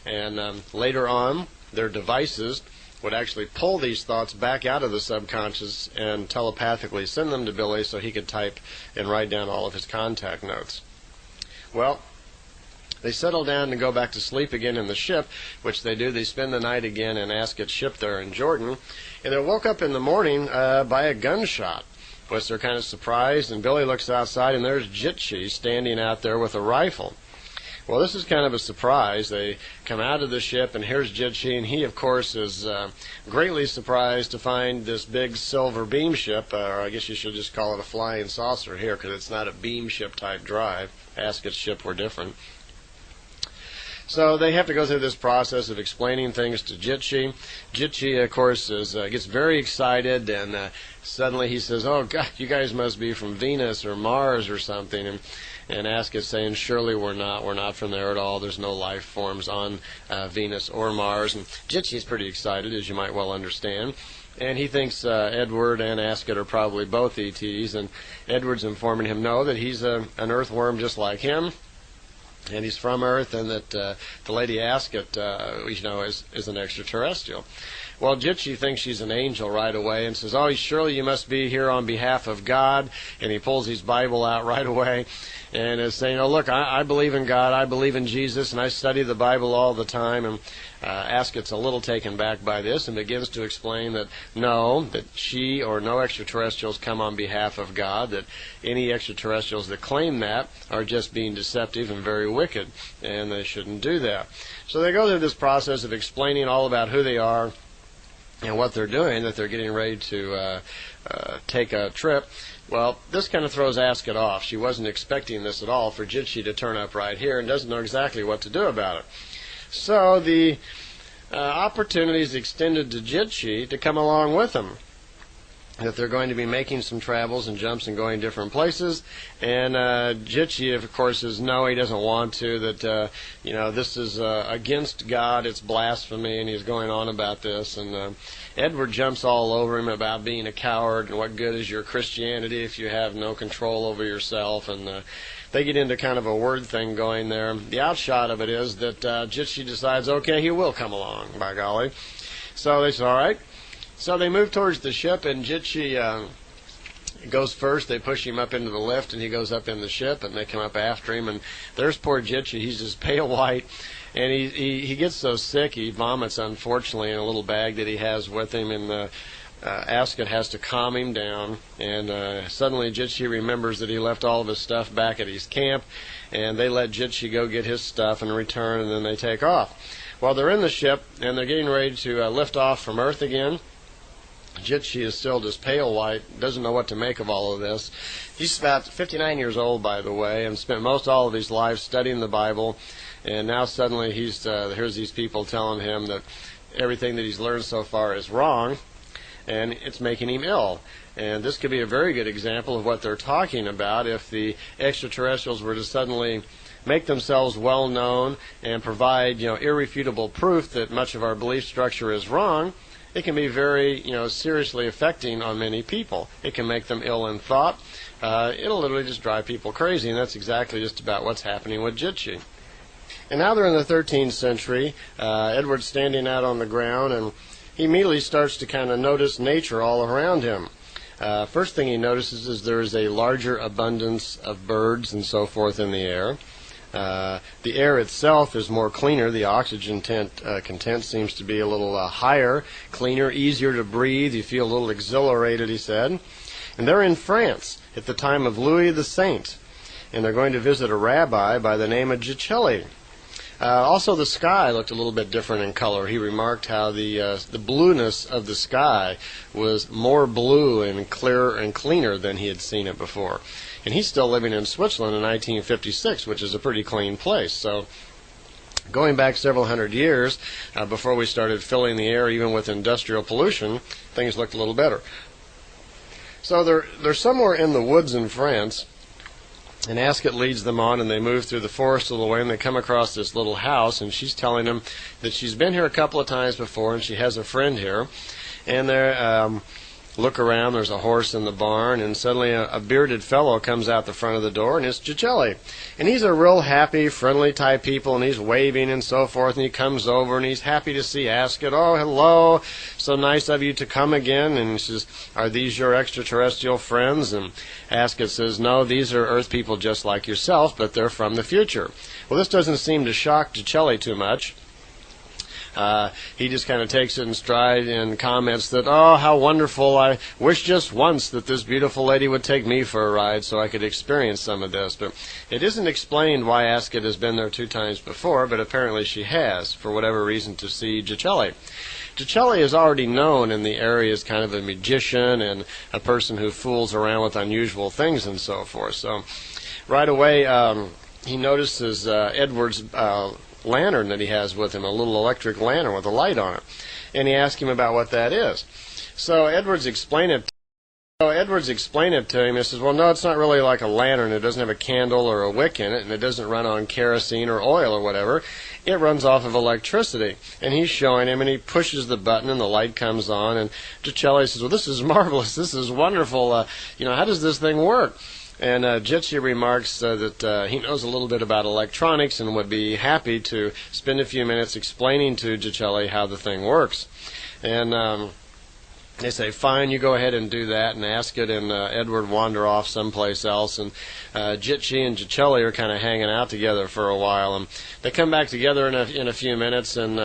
And later on, their devices would actually pull these thoughts back out of the subconscious and telepathically send them to Billy so he could type and write down all of his contact notes. Well, they settle down and go back to sleep again in the ship, which they do. They spend the night again in Asket's ship there in Jordan. And they're woke up in the morning by a gunshot. Which they're kind of surprised, and Billy looks outside, and there's Jitchi standing out there with a rifle. Well, this is kind of a surprise. They come out of the ship, and here's Jitchi, and he, of course, is greatly surprised to find this big silver beam ship, or I guess you should just call it a flying saucer here, because it's not a beam ship type drive. Asket's ship were different. So they have to go through this process of explaining things to Jitchi. Jitchi, of course, gets very excited, and suddenly he says, "Oh, God, you guys must be from Venus or Mars or something." And Asket's saying, "Surely we're not. We're not from there at all. There's no life forms on Venus or Mars." And Jitchi's pretty excited, as you might well understand. And he thinks Edward and Asket are probably both ETs. And Edward's informing him, no, that he's an earthworm just like him. And he's from Earth, and that the lady Asket, is an extraterrestrial. Well, Jitchi thinks she's an angel right away and says, "Oh, surely you must be here on behalf of God." And he pulls his Bible out right away and is saying, "Oh, look, I believe in God, I believe in Jesus, and I study the Bible all the time." And Asket's a little taken back by this and begins to explain that no, that she or no extraterrestrials come on behalf of God, that any extraterrestrials that claim that are just being deceptive and very wicked, and they shouldn't do that. So they go through this process of explaining all about who they are and what they're doing, that they're getting ready to take a trip. Well, this kind of throws Asket off. She wasn't expecting this at all, for Jitchi to turn up right here and doesn't know exactly what to do about it. So the opportunity is extended to Jitchi to come along with them. that they're going to be making some travels and jumps and going different places. And Jitchi, of course, says no, he doesn't want to, that, this is against God, it's blasphemy, and he's going on about this. And Edward jumps all over him about being a coward and what good is your Christianity if you have no control over yourself. And they get into kind of a word thing going there. The outshot of it is that Jitchi decides, okay, he will come along, by golly. So they say, all right. So they move towards the ship, and Jitchi goes first. They push him up into the lift, and he goes up in the ship, and they come up after him. And there's poor Jitchi. He's just pale white, and he gets so sick he vomits, unfortunately, in a little bag that he has with him. And Asket has to calm him down. And suddenly Jitchi remembers that he left all of his stuff back at his camp, and they let Jitchi go get his stuff and return, and then they take off. While they're in the ship, and they're getting ready to lift off from Earth again, Jitchi is still just pale white, doesn't know what to make of all of this. He's about 59 years old, by the way, and spent most all of his life studying the Bible, and now suddenly here's these people telling him that everything that he's learned so far is wrong, and it's making him ill. And this could be a very good example of what they're talking about if the extraterrestrials were to suddenly make themselves well known and provide irrefutable proof that much of our belief structure is wrong. It can be very, seriously affecting on many people. It can make them ill in thought. It'll literally just drive people crazy, and that's exactly just about what's happening with Jitchi. And now they're in the 13th century. Edward's standing out on the ground, and he immediately starts to kind of notice nature all around him. First thing he notices is there is a larger abundance of birds and so forth in the air. The air itself is more cleaner. The oxygen content seems to be a little higher, cleaner, easier to breathe. You feel a little exhilarated, he said. And they're in France at the time of Louis the Saint, and they're going to visit a rabbi by the name of Jitchi. Also, the sky looked a little bit different in color. He remarked how the blueness of the sky was more blue and clearer and cleaner than he had seen it before. And he's still living in Switzerland in 1956, which is a pretty clean place. So going back several hundred years, before we started filling the air even with industrial pollution, things looked a little better. So they're somewhere in the woods in France, and Asket leads them on, and they move through the forest a little way, and they come across this little house, and she's telling them that she's been here a couple of times before, and she has a friend here. And they're look around, there's a horse in the barn, and suddenly a bearded fellow comes out the front of the door, and it's Jitchi. And he's a real happy, friendly type people, and he's waving and so forth, and he comes over, and he's happy to see Asket. Oh, hello, so nice of you to come again. And he says, are these your extraterrestrial friends? And Asket says, no, these are Earth people just like yourself, but they're from the future. Well, this doesn't seem to shock Jitchi too much. He just kind of takes it in stride and comments that, oh, how wonderful, I wish just once that this beautiful lady would take me for a ride so I could experience some of this. But it isn't explained why Asket has been there 2 times before, but apparently she has, for whatever reason, to see Jitchi. Jitchi is already known in the area as kind of a magician and a person who fools around with unusual things and so forth. So right away he notices Edward's lantern that he has with him, a little electric lantern with a light on it, and he asks him about what that is. So Edwards explained it to him. He says, well, no, it's not really like a lantern. It doesn't have a candle or a wick in it, and it doesn't run on kerosene or oil or whatever. It runs off of electricity. And he's showing him, and he pushes the button, and the light comes on, and Jitchi says, well, this is marvelous, this is wonderful, how does this thing work? And Jitchi remarks that he knows a little bit about electronics and would be happy to spend a few minutes explaining to Jitchi how the thing works. And they say, fine, you go ahead and do that, and Asket and Edward wander off someplace else, and Jitchi and Jitchi are kind of hanging out together for a while, and they come back together in a few minutes, and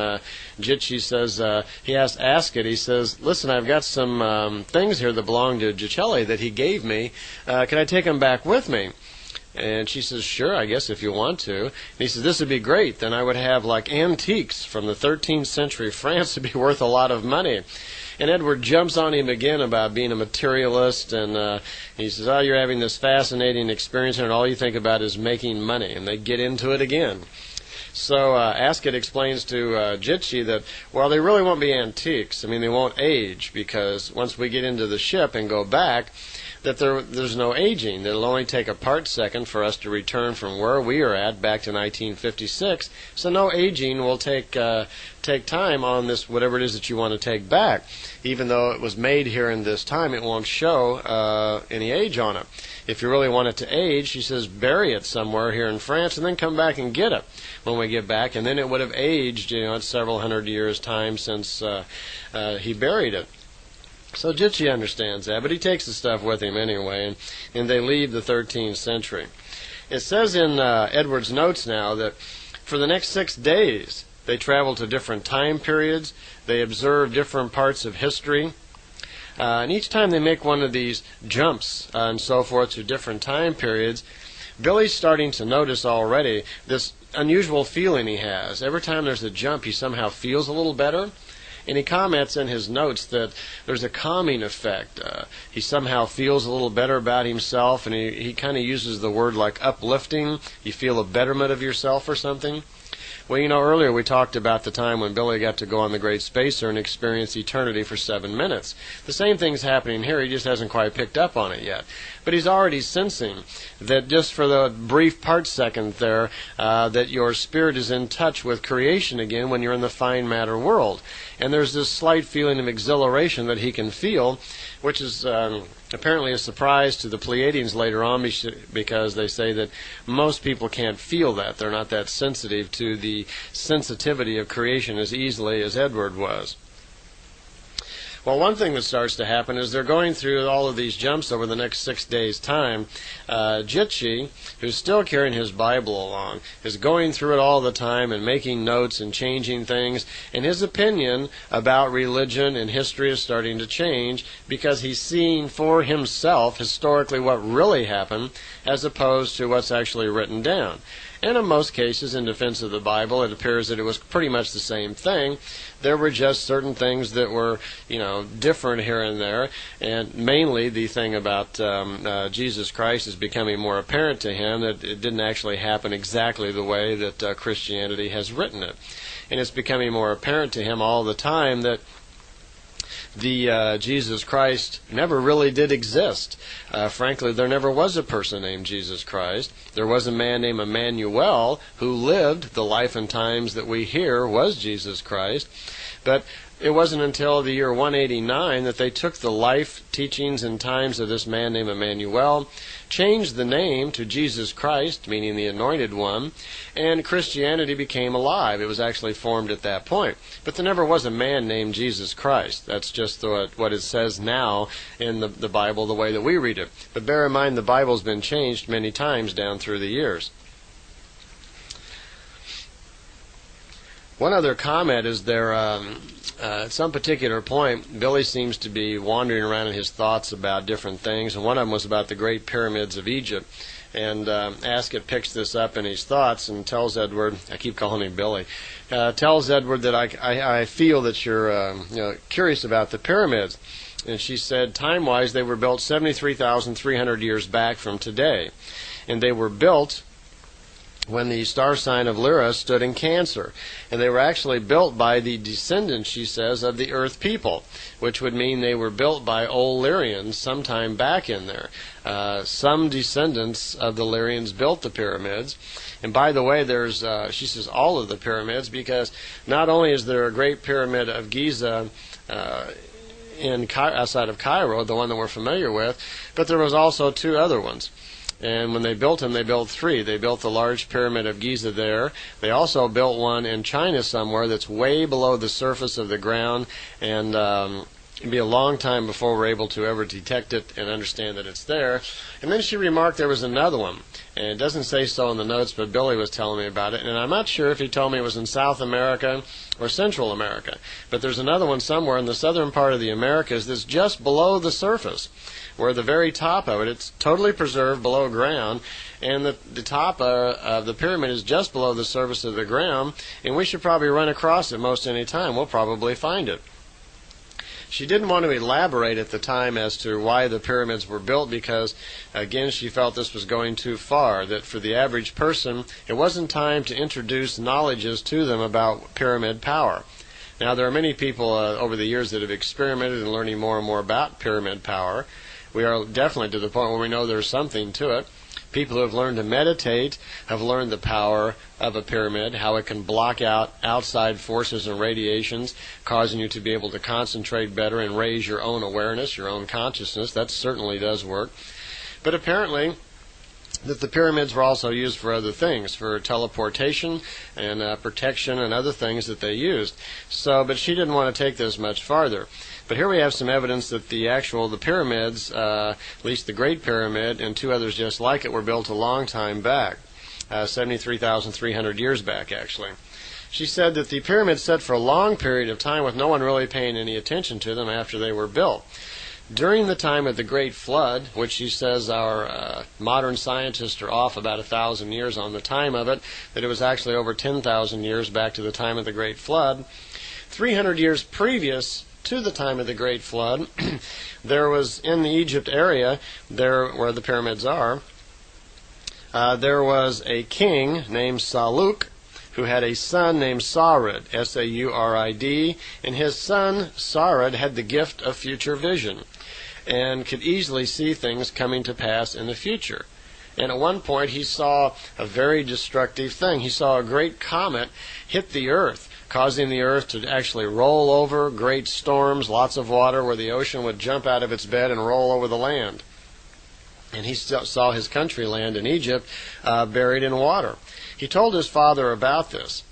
Jitchi says, he asks Asket, he says, listen, I've got some things here that belong to Jitchi that he gave me, can I take them back with me? And she says, sure, I guess if you want to. And he says, this would be great, then I would have like antiques from the 13th century France to be worth a lot of money. And Edward jumps on him again about being a materialist, and he says, oh, you're having this fascinating experience here, and all you think about is making money. And they get into it again. So Asket explains to Jitsi that, well, they really won't be antiques. I mean, they won't age, because once we get into the ship and go back, that there's no aging. It'll only take a part second for us to return from where we are at back to 1956. So no aging will take time on this, whatever it is that you want to take back. Even though it was made here in this time, it won't show any age on it. If you really want it to age, he says, bury it somewhere here in France and then come back and get it when we get back. And then it would have aged, it's several hundred years' time since he buried it. So Jitsi understands that, but he takes the stuff with him anyway, and they leave the 13th century. It says in Edward's notes now that for the next 6 days, they travel to different time periods, they observe different parts of history, and each time they make one of these jumps and so forth to different time periods, Billy's starting to notice already this unusual feeling he has. Every time there's a jump, he somehow feels a little better. And he comments in his notes that there's a calming effect. He somehow feels a little better about himself, and he kind of uses the word like uplifting. You feel a betterment of yourself or something. Well, earlier we talked about the time when Billy got to go on the Great Spacer and experience eternity for 7 minutes. The same thing's happening here. He just hasn't quite picked up on it yet. But he's already sensing that just for the brief part second there, that your spirit is in touch with creation again when you're in the fine matter world. And there's this slight feeling of exhilaration that he can feel, which is apparently a surprise to the Pleiadians later on, because they say that most people can't feel that. They're not that sensitive to the sensitivity of creation as easily as Edward was. Well, one thing that starts to happen is they're going through all of these jumps over the next 6 days' time. Jitsi, who's still carrying his Bible along, is going through it all the time and making notes and changing things. And his opinion about religion and history is starting to change because he's seeing for himself historically what really happened as opposed to what's actually written down. And in most cases, in defense of the Bible, it appears that it was pretty much the same thing. There were just certain things that were, different here and there. And mainly the thing about Jesus Christ is becoming more apparent to him that it didn't actually happen exactly the way that Christianity has written it. And it's becoming more apparent to him all the time that the Jesus Christ never really did exist. Frankly, there never was a person named Jesus Christ. There was a man named Emmanuel who lived the life and times that we hear was Jesus Christ. But it wasn't until the year 189 that they took the life, teachings, and times of this man named Emmanuel, changed the name to Jesus Christ, meaning the Anointed One, and Christianity became alive. It was actually formed at that point. But there never was a man named Jesus Christ. That's just what it says now in the Bible, the way that we read it. But bear in mind, the Bible's been changed many times down through the years. One other comment is there, at some particular point, Billy seems to be wandering around in his thoughts about different things, and one of them was about the Great Pyramids of Egypt. And Asket picks this up in his thoughts and tells Edward, I keep calling him Billy, tells Edward that I feel that you're curious about the pyramids. And she said, time-wise, they were built 73,300 years back from today. And they were built when the star sign of Lyra stood in Cancer. And they were actually built by the descendants, she says, of the Earth people, which would mean they were built by old Lyrians sometime back in there. Some descendants of the Lyrians built the pyramids. And by the way, there's, she says, all of the pyramids, because not only is there a great pyramid of Giza outside of Cairo, the one that we're familiar with, but there was also 2 other ones. And when they built them, they built 3. They built the large pyramid of Giza there. They also built one in China somewhere that's way below the surface of the ground, and it'd be a long time before we're able to ever detect it and understand that it's there. And then she remarked there was another one. And it doesn't say so in the notes, but Billy was telling me about it. And I'm not sure if he told me it was in South America or Central America. But there's another one somewhere in the southern part of the Americas that's just below the surface, where the very top of it, it's totally preserved below ground, and the top of the pyramid is just below the surface of the ground, and we should probably run across it most any time. We'll probably find it. She didn't want to elaborate at the time as to why the pyramids were built because, again, she felt this was going too far, that for the average person, it wasn't time to introduce knowledges to them about pyramid power. Now, there are many people over the years that have experimented in learning more and more about pyramid power. We are definitely to the point where we know there's something to it. People who have learned to meditate have learned the power of a pyramid, how it can block out outside forces and radiations, causing you to be able to concentrate better and raise your own awareness, your own consciousness. That certainly does work. But apparently, that the pyramids were also used for other things, for teleportation and protection and other things that they used. But she didn't want to take this much farther. But here we have some evidence that the pyramids, at least the Great Pyramid and two others just like it, were built a long time back, 73,300 years back, actually. She said that the pyramids set for a long period of time with no one really paying any attention to them after they were built. During the time of the Great Flood, which she says our modern scientists are off about 1,000 years on the time of it, that it was actually over 10,000 years back to the time of the Great Flood, 300 years previous to the time of the Great Flood, there was in the Egypt area, there where the pyramids are, there was a king named Saluk who had a son named Sarid, S-A-U-R-I-D, and his son Sarid had the gift of future vision and could easily see things coming to pass in the future. And at one point he saw a very destructive thing. He saw a great comet hit the earth, causing the earth to actually roll over, great storms, lots of water, where the ocean would jump out of its bed and roll over the land. And he saw his country land in Egypt buried in water. He told his father about this.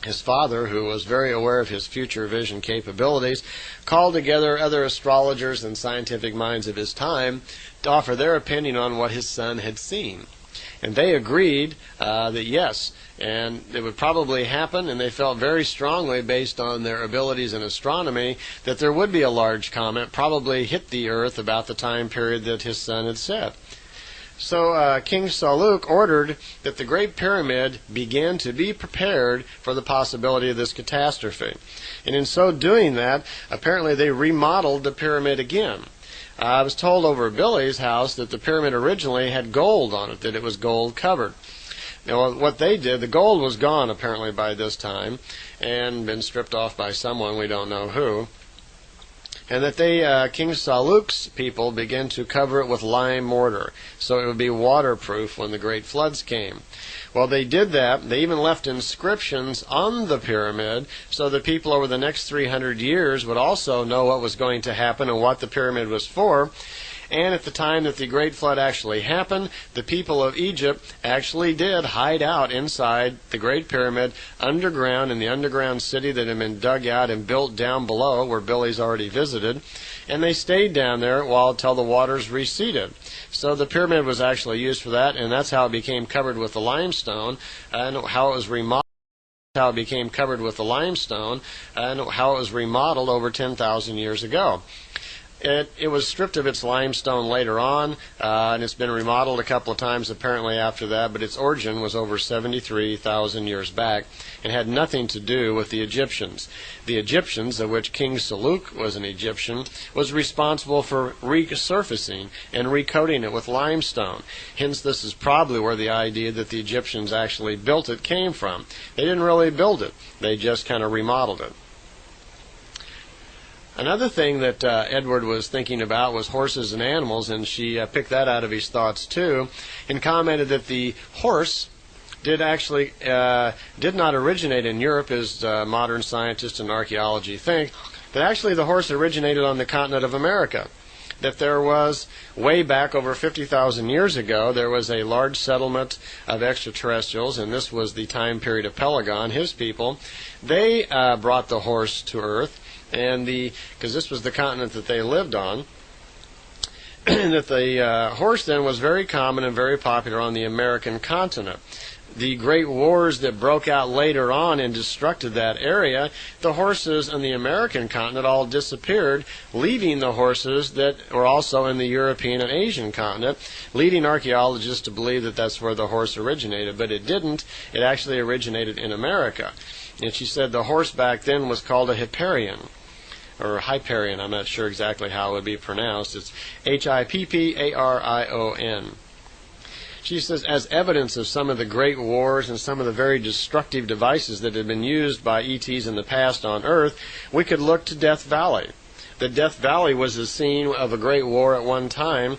His father, who was very aware of his future vision capabilities, called together other astrologers and scientific minds of his time to offer their opinion on what his son had seen. And they agreed that yes, and it would probably happen, and they felt very strongly, based on their abilities in astronomy, that there would be a large comet probably hit the earth about the time period that his son had said. So King Saluk ordered that the Great Pyramid begin to be prepared for the possibility of this catastrophe. And in so doing that, apparently they remodeled the pyramid again. I was told over at Billy's house that the pyramid originally had gold on it, that it was gold covered. Now, what they did, the gold was gone apparently by this time and been stripped off by someone, we don't know who. And that King Saluk's people began to cover it with lime mortar, so it would be waterproof when the great floods came. Well, they did that. They even left inscriptions on the pyramid so that people over the next 300 years would also know what was going to happen and what the pyramid was for. And at the time that the Great Flood actually happened, the people of Egypt actually did hide out inside the Great Pyramid, underground, in the underground city that had been dug out and built down below, where Billy's already visited. And they stayed down there until the waters receded. So the pyramid was actually used for that, and that's how it became covered with the limestone, and how it was remodeled. Over 10,000 years ago. It was stripped of its limestone later on, and it's been remodeled a couple of times apparently after that, but its origin was over 73,000 years back and had nothing to do with the Egyptians. The Egyptians, of which King Saluk was an Egyptian, was responsible for resurfacing and recoating it with limestone. Hence, this is probably where the idea that the Egyptians actually built it came from. They didn't really build it. They just kind of remodeled it. Another thing that Edward was thinking about was horses and animals, and she picked that out of his thoughts too, and commented that the horse did not originate in Europe, as modern scientists and archaeology think, but actually the horse originated on the continent of America. That there was, way back over 50,000 years ago, there was a large settlement of extraterrestrials, and this was the time period of Pelagon, his people. They brought the horse to Earth, and because this was the continent that they lived on, that the horse then was very common and very popular on the American continent. The great wars that broke out later on and destructed that area, the horses on the American continent all disappeared, leaving the horses that were also in the European and Asian continent, leading archaeologists to believe that that's where the horse originated, but it didn't. It actually originated in America. And she said the horse back then was called a Hipparion. or Hyperion. I'm not sure exactly how it would be pronounced. It's Hipparion. She says, as evidence of some of the great wars and some of the very destructive devices that had been used by ETs in the past on Earth, we could look to Death Valley. The Death Valley was the scene of a great war at one time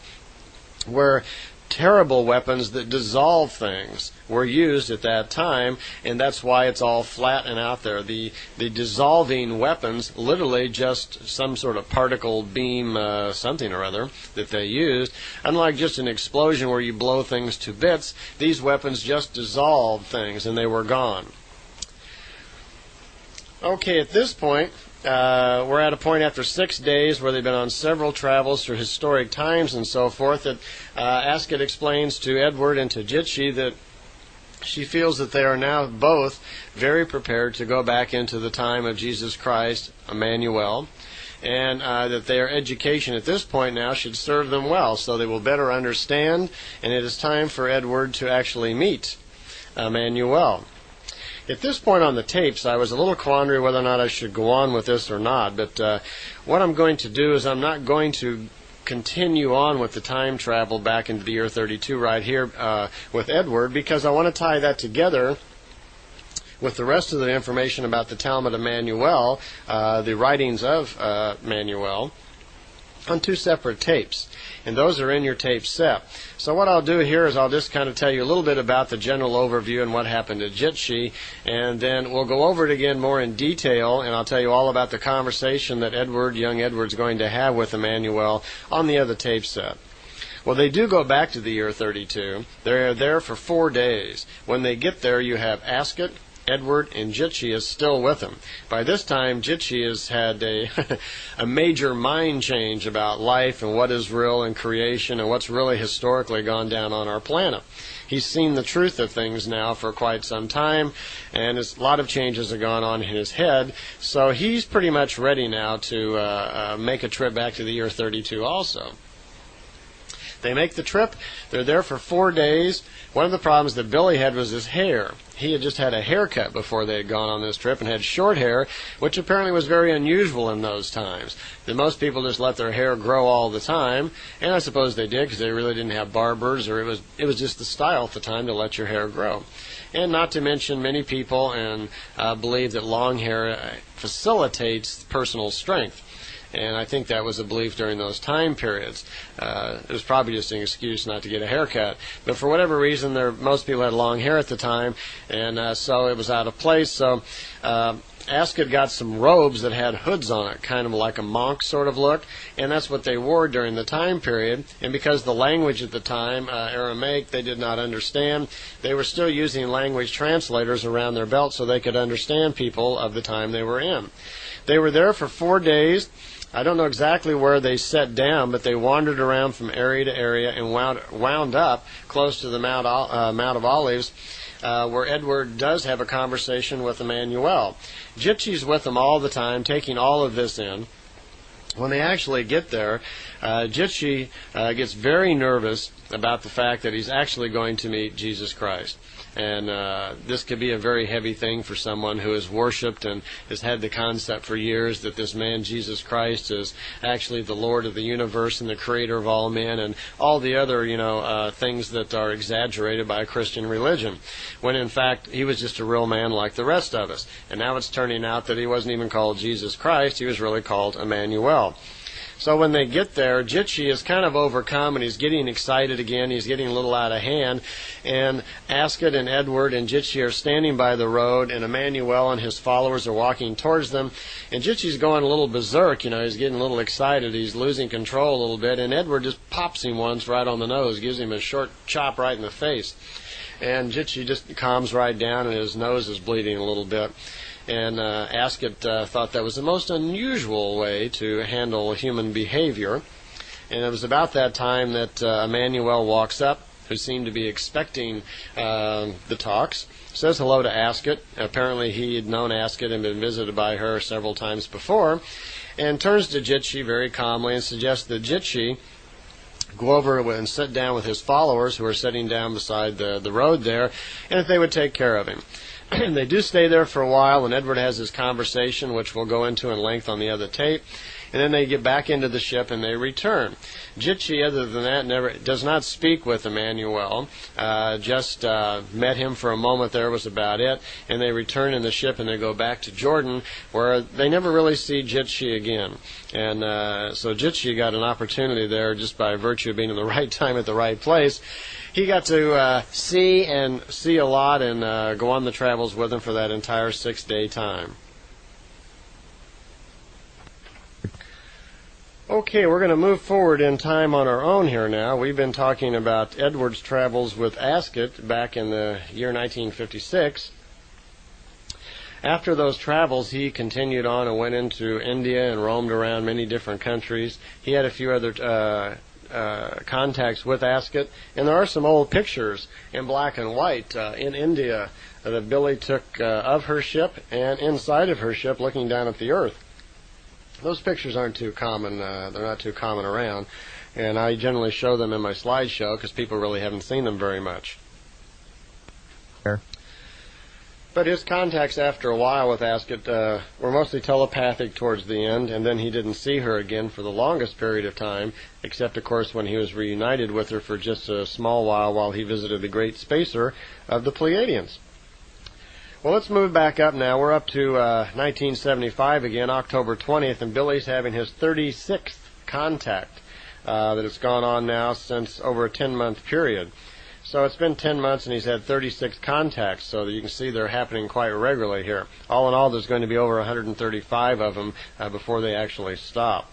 where terrible weapons that dissolve things were used at that time, and that's why it's all flat and out there. The dissolving weapons, literally just some sort of particle beam something or other that they used. Unlike just an explosion where you blow things to bits, these weapons just dissolved things and they were gone. Okay, at this point, we're at a point after 6 days where they've been on several travels through historic times and so forth that Asket explains to Edward and to Jitshi that she feels that they are now both very prepared to go back into the time of Jesus Christ, Emmanuel, and that their education at this point now should serve them well, so they will better understand, and it is time for Edward to actually meet Emmanuel. At this point on the tapes, I was a little quandary whether or not I should go on with this or not, but what I'm going to do is I'm not going to continue on with the time travel back into the year 32 right here with Edward, because I want to tie that together with the rest of the information about the Talmud of Manuel, the writings of Manuel, on two separate tapes. And those are in your tape set. So what I'll do here is I'll just kind of tell you a little bit about the general overview and what happened to Jitshi, and then we'll go over it again more in detail, and I'll tell you all about the conversation that young Edward's going to have with Emmanuel on the other tape set. Well, they do go back to the year 32. They're there for 4 days. When they get there, you have Asket, Edward, and Jitshi is still with him. By this time, Jitshi has had a major mind change about life and what is real in creation and what's really historically gone down on our planet. He's seen the truth of things now for quite some time, and a lot of changes have gone on in his head, so he's pretty much ready now to make a trip back to the year 32 also. They make the trip. They're there for 4 days. One of the problems that Billy had was his hair. He had just had a haircut before they had gone on this trip and had short hair, which apparently was very unusual in those times. That most people just let their hair grow all the time, and I suppose they did because they really didn't have barbers, or it was just the style at the time to let your hair grow. And not to mention, many people believe that long hair facilitates personal strength. And I think that was a belief during those time periods. It was probably just an excuse not to get a haircut. But for whatever reason, most people had long hair at the time, and so it was out of place. So Asket got some robes that had hoods on it, kind of like a monk sort of look, and that's what they wore during the time period. And because the language at the time, Aramaic, they did not understand, they were still using language translators around their belt so they could understand people of the time they were in. They were there for 4 days. I don't know exactly where they sat down, but they wandered around from area to area and wound up close to the Mount of Olives, where Edward does have a conversation with Emmanuel. Jitshi's with them all the time, taking all of this in. When they actually get there, Jitshi gets very nervous about the fact that he's actually going to meet Jesus Christ. And this could be a very heavy thing for someone who has worshipped and has had the concept for years that this man, Jesus Christ, is actually the Lord of the universe and the creator of all men and all the other, things that are exaggerated by Christian religion. When in fact, he was just a real man like the rest of us. And now it's turning out that he wasn't even called Jesus Christ, he was really called Emmanuel. So when they get there, Jitshi is kind of overcome, and he's getting excited again. He's getting a little out of hand. And Asket and Edward and Jitshi are standing by the road, and Emmanuel and his followers are walking towards them. And Jitshi's going a little berserk. He's getting a little excited. He's losing control a little bit. And Edward just pops him once right on the nose, gives him a short chop right in the face. And Jitshi just calms right down, and his nose is bleeding a little bit. And Asket thought that was the most unusual way to handle human behavior. And it was about that time that Emmanuel walks up, who seemed to be expecting the talks, says hello to Asket. Apparently he had known Asket and been visited by her several times before, and turns to Jitshi very calmly and suggests that Jitshi go over and sit down with his followers who are sitting down beside the road there, and that they would take care of him. They do stay there for a while, and Edward has this conversation, which we'll go into in length on the other tape. And then they get back into the ship and they return. Jitchi, other than that, does not speak with Emmanuel. Just met him for a moment there, was about it. And they return in the ship and they go back to Jordan, where they never really see Jitchi again. And so Jitchi got an opportunity there just by virtue of being in the right time at the right place. He got to see a lot and go on the travels with him for that entire 6-day time. Okay, we're going to move forward in time on our own here now. We've been talking about Edward's travels with Asket back in the year 1956. After those travels, he continued on and went into India and roamed around many different countries. He had a few other contacts with Asket, and there are some old pictures in black and white in India that Billy took of her ship and inside of her ship looking down at the earth. Those pictures aren't too common. They're not too common around, and I generally show them in my slideshow because people really haven't seen them very much. Sure. But his contacts after a while with Asket were mostly telepathic towards the end, and then he didn't see her again for the longest period of time, except, of course, when he was reunited with her for just a small while he visited the great spacer of the Pleiadians. Well, let's move back up now. We're up to 1975 again, October 20th, and Billy's having his 36th contact that has gone on now since over a 10-month period. So it's been 10 months and he's had 36 contacts, so you can see they're happening quite regularly here. All in all, there's going to be over 135 of them before they actually stop.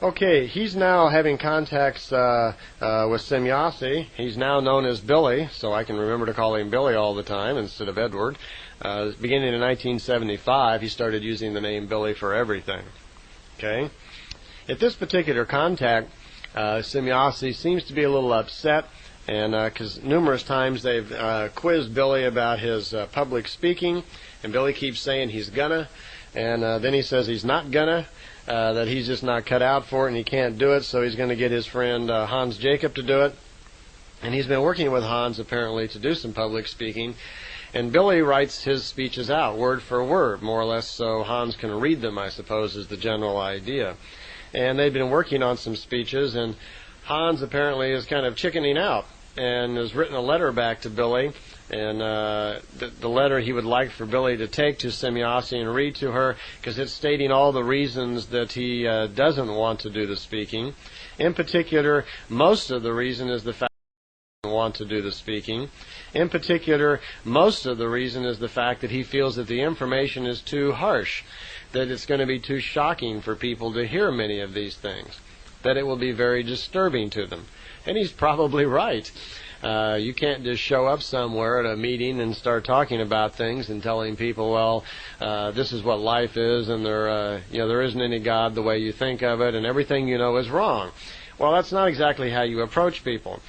Okay, he's now having contacts with Semjase. He's now known as Billy, so I can remember to call him Billy all the time instead of Edward. Beginning in 1975, he started using the name Billy for everything. Okay? At this particular contact, Semjase seems to be a little upset, and because numerous times they've quizzed Billy about his public speaking, and Billy keeps saying he's gonna, and then he says he's not gonna. That he's just not cut out for it and he can't do it, so he's going to get his friend Hans Jacob to do it. And he's been working with Hans, apparently, to do some public speaking. And Billy writes his speeches out, word for word, more or less, so Hans can read them, I suppose, is the general idea. And they've been working on some speeches, and Hans apparently is kind of chickening out and has written a letter back to Billy. And the letter he would like for Billy to take to Semjase and read to her, because it's stating all the reasons that he doesn't want to do the speaking. In particular, most of the reason is the fact that he doesn't want to do the speaking. In particular, most of the reason is the fact that he feels that the information is too harsh, that it's going to be too shocking for people to hear many of these things, that it will be very disturbing to them. And he's probably right. You can't just show up somewhere at a meeting and start talking about things and telling people, well, this is what life is, and there isn't any God the way you think of it, and everything you know is wrong. Well, that's not exactly how you approach people.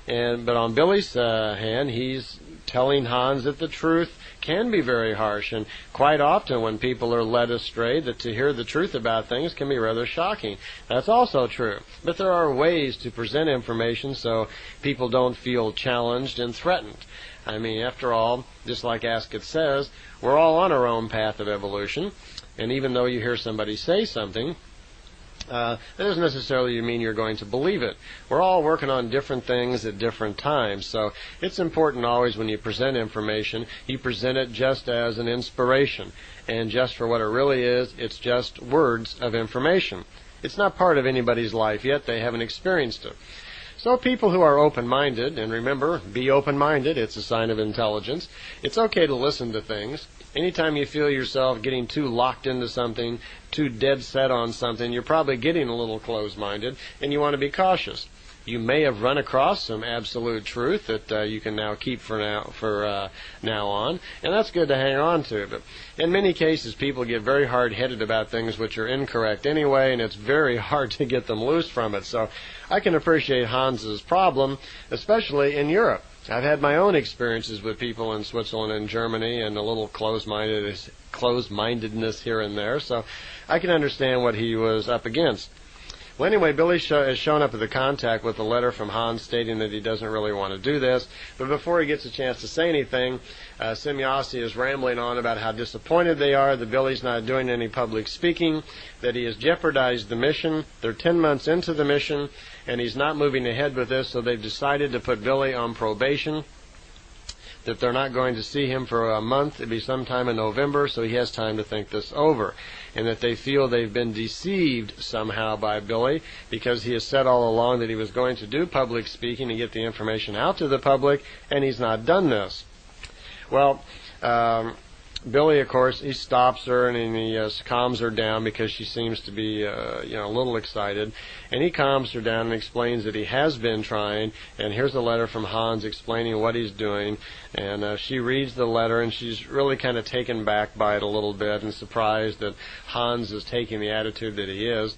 But on Billy's hand, he's telling Hans that the truth can be very harsh, and quite often when people are led astray, that to hear the truth about things can be rather shocking. That's also true. But there are ways to present information so people don't feel challenged and threatened. I mean, after all, just like Asket says, we're all on our own path of evolution, and even though you hear somebody say something, that doesn't necessarily mean you're going to believe it. We're all working on different things at different times, so it's important always when you present information, you present it just as an inspiration, and just for what it really is, it's just words of information. It's not part of anybody's life yet, they haven't experienced it. So people who are open-minded, and remember, be open-minded, it's a sign of intelligence, it's okay to listen to things. Anytime you feel yourself getting too locked into something, too dead set on something, you're probably getting a little closed-minded, and you want to be cautious. You may have run across some absolute truth that you can now keep for now on, and that's good to hang on to. But in many cases, people get very hard-headed about things which are incorrect anyway, and it's very hard to get them loose from it. So I can appreciate Hans's problem, especially in Europe. I've had my own experiences with people in Switzerland and Germany, and a little closed-mindedness here and there, so I can understand what he was up against. Well, anyway, Billy has shown up at the contact with a letter from Hans stating that he doesn't really want to do this. But before he gets a chance to say anything, Semjase is rambling on about how disappointed they are that Billy's not doing any public speaking, that he has jeopardized the mission. They're 10 months into the mission, and he's not moving ahead with this, so they've decided to put Billy on probation, that they're not going to see him for a month. It'll be sometime in November, so he has time to think this over. And that they feel they've been deceived somehow by Billy, because he has said all along that he was going to do public speaking and get the information out to the public, and he's not done this. Well, Billy, of course, he stops her and he calms her down because she seems to be, a little excited. And he calms her down and explains that he has been trying. And here's a letter from Hans explaining what he's doing. And she reads the letter, and she's really kind of taken back by it a little bit and surprised that Hans is taking the attitude that he is.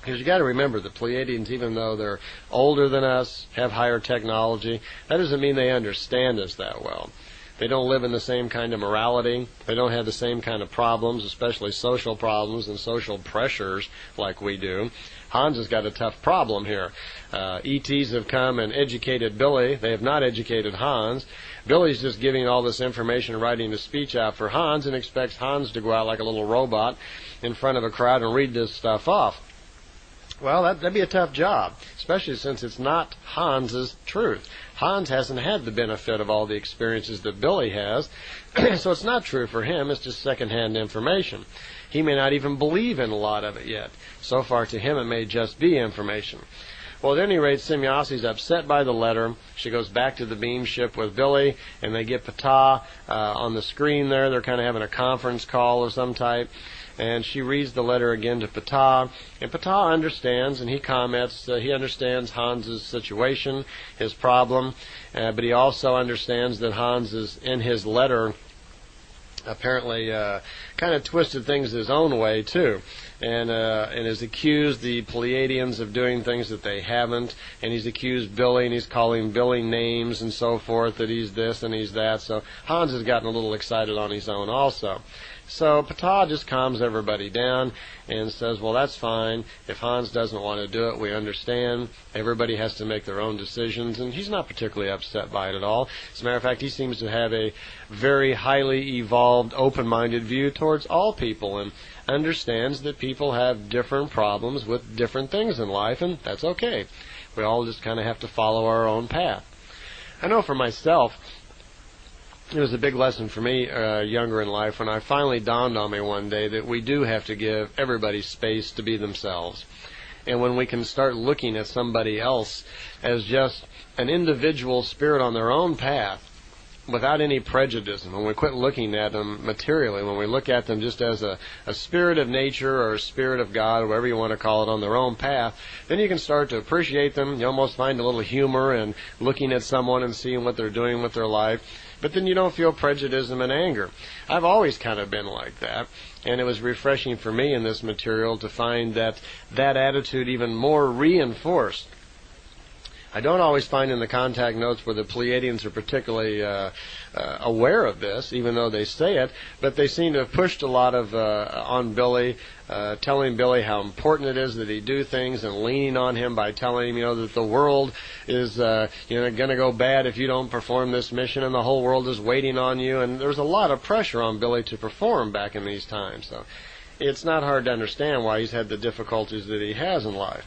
Because you got to remember, the Pleiadians, even though they're older than us, have higher technology, that doesn't mean they understand us that well. They don't live in the same kind of morality. They don't have the same kind of problems, especially social problems and social pressures like we do. Hans has got a tough problem here. ETs have come and educated Billy. They have not educated Hans. Billy's just giving all this information, writing a speech out for Hans, and expects Hans to go out like a little robot in front of a crowd and read this stuff off. Well, that'd be a tough job, especially since it's not Hans's truth. Hans hasn't had the benefit of all the experiences that Billy has, so it's not true for him. It's just secondhand information. He may not even believe in a lot of it yet. So far, to him, it may just be information. Well, at any rate, Semjase's upset by the letter. She goes back to the beam ship with Billy, and they get Ptah on the screen there. They're kind of having a conference call of some type. And she reads the letter again to Ptah, and Ptah understands, and he comments, he understands Hans's situation, his problem, but he also understands that Hans is, in his letter, apparently kind of twisted things his own way too, and has accused the Pleiadians of doing things that they haven't, and he's accused Billy, and he's calling Billy names and so forth, that he's this and he's that. So Hans has gotten a little excited on his own also. So Ptah just calms everybody down and says, well, that's fine. If Hans doesn't want to do it, we understand. Everybody has to make their own decisions, and he's not particularly upset by it at all. As a matter of fact, he seems to have a very highly evolved, open-minded view towards all people, and understands that people have different problems with different things in life, and that's okay. We all just kind of have to follow our own path. I know for myself, it was a big lesson for me younger in life when I finally dawned on me one day that we do have to give everybody space to be themselves. And when we can start looking at somebody else as just an individual spirit on their own path without any prejudice, and when we quit looking at them materially, when we look at them just as a spirit of nature or a spirit of God, whatever you want to call it, on their own path, then you can start to appreciate them. You almost find a little humor in looking at someone and seeing what they're doing with their life. But then you don't feel prejudice and anger. I've always kind of been like that, and it was refreshing for me in this material to find that attitude even more reinforced. I don't always find in the contact notes where the Pleiadians are particularly aware of this, even though they say it, but they seem to have pushed a lot of on Billy, telling Billy how important it is that he do things, and leaning on him by telling him, that the world is going to go bad if you don't perform this mission, and the whole world is waiting on you. And there's a lot of pressure on Billy to perform back in these times. So it's not hard to understand why he's had the difficulties that he has in life.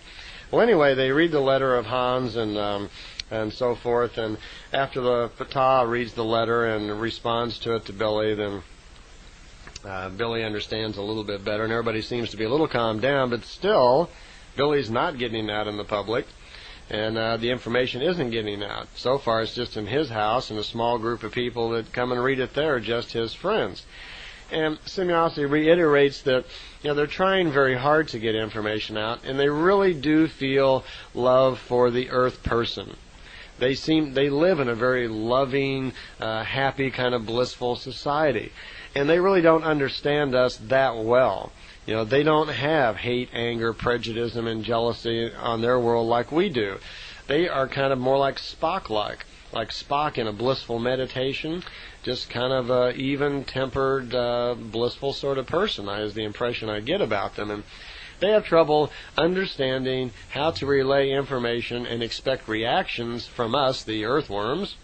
Well, anyway, they read the letter of Hans and so forth, and after the Ptah reads the letter and responds to it to Billy, then Billy understands a little bit better, and everybody seems to be a little calmed down, but still, Billy's not getting out in the public, and the information isn't getting out. So far, it's just in his house, and a small group of people that come and read it there are just his friends. And Semjase reiterates that they're trying very hard to get information out, and they really do feel love for the Earth person. They live in a very loving, happy, kind of blissful society, and they really don't understand us that well. They don't have hate, anger, prejudice, and jealousy on their world like we do. They are kind of more like Spock-like Spock in a blissful meditation, just kind of a even-tempered, blissful sort of person, is the impression I get about them. And they have trouble understanding how to relay information and expect reactions from us, the earthworms.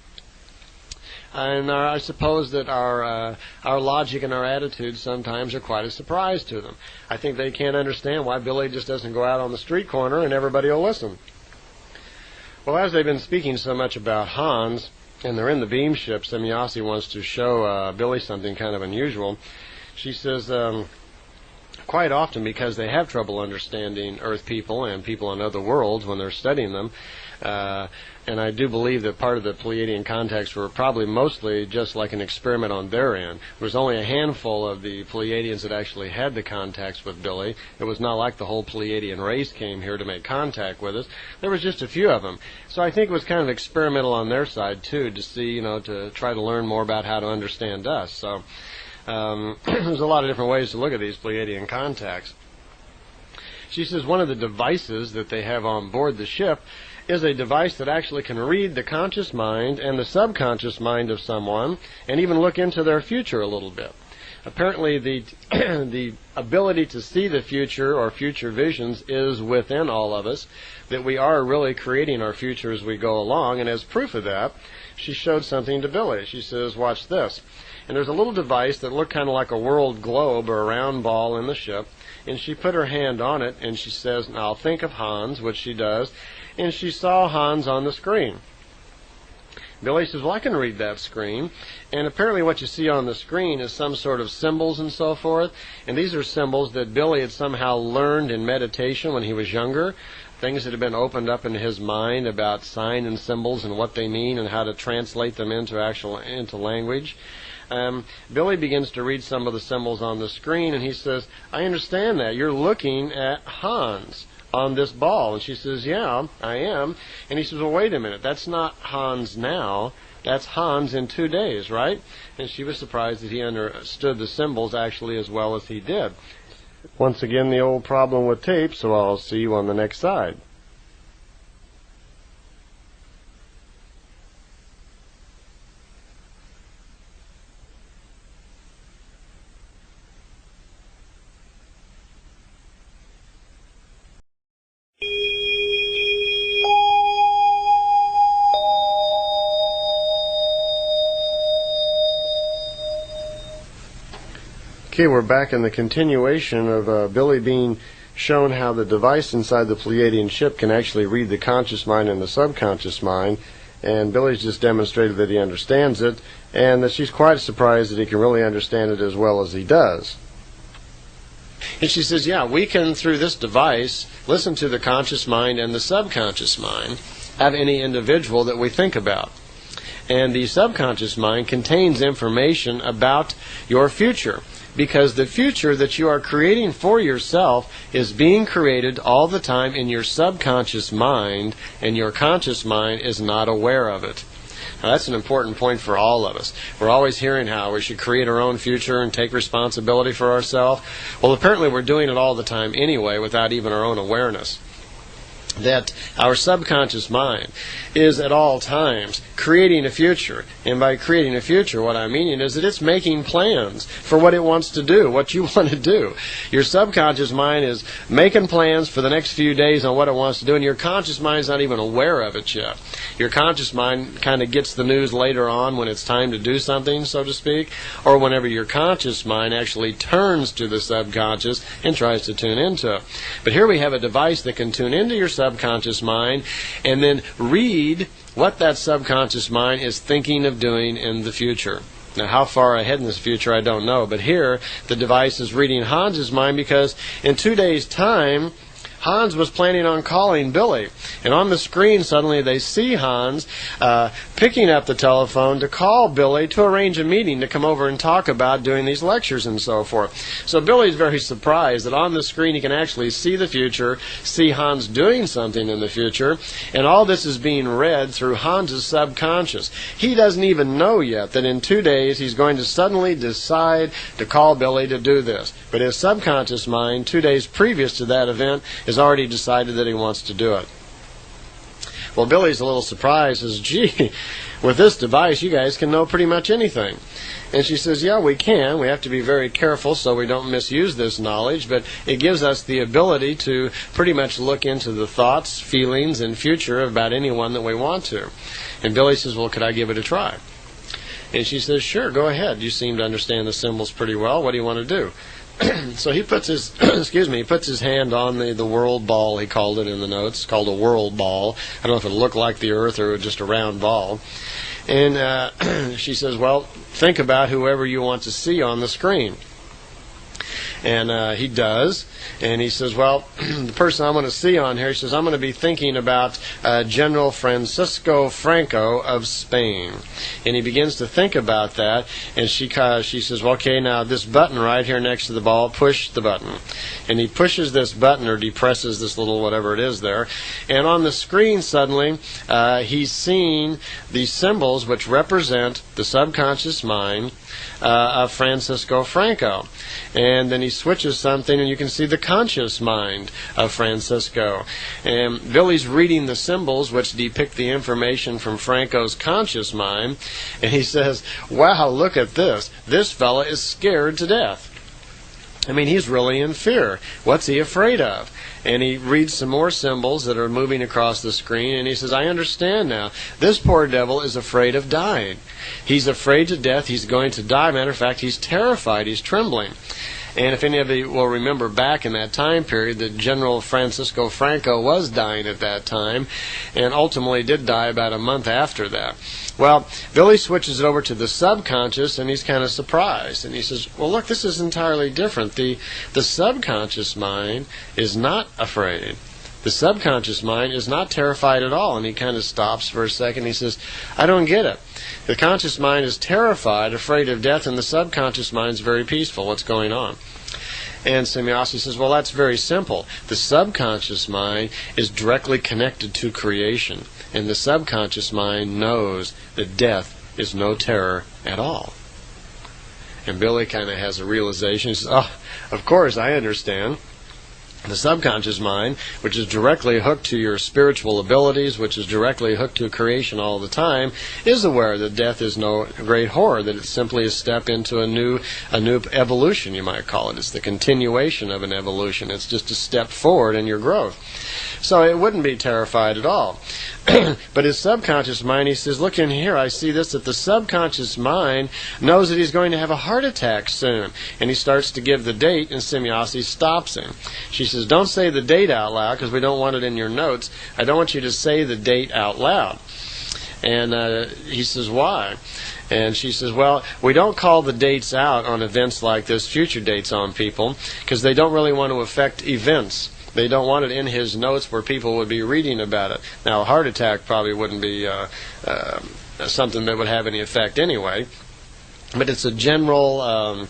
And I suppose that our logic and our attitudes sometimes are quite a surprise to them. I think they can't understand why Billy just doesn't go out on the street corner and everybody will listen. Well, as they've been speaking so much about Hans, and they're in the beam ship, Semjase wants to show Billy something kind of unusual. She says, quite often, because they have trouble understanding Earth people and people in other worlds when they're studying them, and I do believe that part of the Pleiadian contacts were probably mostly just like an experiment on their end. There was only a handful of the Pleiadians that actually had the contacts with Billy. It was not like the whole Pleiadian race came here to make contact with us. There was just a few of them. So I think it was kind of experimental on their side, too, to see, to try to learn more about how to understand us. So there's a lot of different ways to look at these Pleiadian contacts. She says one of the devices that they have on board the ship is a device that actually can read the conscious mind and the subconscious mind of someone and even look into their future a little bit. Apparently the ability to see the future or future visions is within all of us, that we are really creating our future as we go along, and as proof of that, she showed something to Billy. She says, watch this. And there's a little device that looked kind of like a world globe or a round ball in the ship, and she put her hand on it and she says, now think of Hans, which she does, and she saw Hans on the screen. Billy says, well, I can read that screen. And apparently what you see on the screen is some sort of symbols and so forth. And these are symbols that Billy had somehow learned in meditation when he was younger. Things that have been opened up in his mind about sign and symbols and what they mean and how to translate them into language. Billy begins to read some of the symbols on the screen, and he says, I understand that. You're looking at Hans on this ball. And she says, yeah, I am. And he says, well, wait a minute. That's not Hans now. That's Hans in 2 days, right? And she was surprised that he understood the symbols actually as well as he did. Once again, the old problem with tape, so I'll see you on the next side. Okay, we're back in the continuation of Billy being shown how the device inside the Pleiadian ship can actually read the conscious mind and the subconscious mind, and Billy's just demonstrated that he understands it, and that she's quite surprised that he can really understand it as well as he does. And she says, yeah, we can, through this device, listen to the conscious mind and the subconscious mind of any individual that we think about. And the subconscious mind contains information about your future, because the future that you are creating for yourself is being created all the time in your subconscious mind, and your conscious mind is not aware of it. Now, that's an important point for all of us. We're always hearing how we should create our own future and take responsibility for ourselves. Well, apparently we're doing it all the time anyway without even our own awareness. That our subconscious mind is at all times creating a future. And by creating a future, what I'm meaning is that it's making plans for what it wants to do, what you want to do. Your subconscious mind is making plans for the next few days on what it wants to do, and your conscious mind is not even aware of it yet. Your conscious mind kind of gets the news later on when it's time to do something, so to speak, or whenever your conscious mind actually turns to the subconscious and tries to tune into it. But here we have a device that can tune into your subconscious mind and then read what that subconscious mind is thinking of doing in the future. Now, how far ahead in this future, I don't know. But here, the device is reading Hans's mind, because in 2 days' time, Hans was planning on calling Billy. And on the screen, suddenly they see Hans picking up the telephone to call Billy to arrange a meeting to come over and talk about doing these lectures and so forth. So Billy's very surprised that on the screen he can actually see the future, see Hans doing something in the future, and all this is being read through Hans's subconscious. He doesn't even know yet that in 2 days he's going to suddenly decide to call Billy to do this. But his subconscious mind, 2 days previous to that event, has already decided that he wants to do it. Well, Billy's a little surprised, says, gee, with this device, you guys can know pretty much anything. And she says, yeah, we can. We have to be very careful so we don't misuse this knowledge, but it gives us the ability to pretty much look into the thoughts, feelings, and future about anyone that we want to. And Billy says, well, could I give it a try? And she says, sure, go ahead. You seem to understand the symbols pretty well. What do you want to do? So he puts his he puts his hand on the world ball, he called it in the notes, called a world ball. I don't know if it looked like the earth or just a round ball. And she says, well, think about whoever you want to see on the screen. And he does. And he says, well, the person I want to see on here, he says, I'm going to be thinking about General Francisco Franco of Spain. And he begins to think about that. And she says, well, okay, now this button right here next to the ball, push the button. And he pushes this button or depresses this little whatever it is there. And on the screen suddenly, he's seeing these symbols which represent the subconscious mind of Francisco Franco. And then he switches something and you can see the conscious mind of Francisco. And Billy's reading the symbols which depict the information from Franco's conscious mind, and he says, wow, look at this. This fella is scared to death. I mean, he's really in fear. What's he afraid of? And he reads some more symbols that are moving across the screen, and he says, I understand now. This poor devil is afraid of dying. He's afraid to death. He's going to die. Matter of fact, he's terrified. He's trembling. And if any of you will remember back in that time period that General Francisco Franco was dying at that time, and ultimately did die about a month after that. Well, Billy switches it over to the subconscious, and he's kind of surprised. And he says, well, look, this is entirely different. The subconscious mind is not afraid. The subconscious mind is not terrified at all. And he kind of stops for a second. He says, I don't get it. The conscious mind is terrified, afraid of death, and the subconscious mind is very peaceful. What's going on? And Semjase says, well, that's very simple. The subconscious mind is directly connected to creation. And the subconscious mind knows that death is no terror at all. And Billy kind of has a realization. He says, oh, of course, I understand. The subconscious mind, which is directly hooked to your spiritual abilities, which is directly hooked to creation all the time, is aware that death is no great horror, that it's simply a step into a new evolution, you might call it. It's the continuation of an evolution. It's just a step forward in your growth. So it wouldn't be terrified at all. But his subconscious mind, he says, look in here, I see this, that the subconscious mind knows that he's going to have a heart attack soon. And he starts to give the date, and Semjase stops him. She says, don't say the date out loud, because we don't want it in your notes. I don't want you to say the date out loud. And he says, why? And she says, well, we don't call the dates out on events like this, future dates on people, because they don't really want to affect events. They don't want it in his notes where people would be reading about it. Now, a heart attack probably wouldn't be something that would have any effect anyway. But it's a general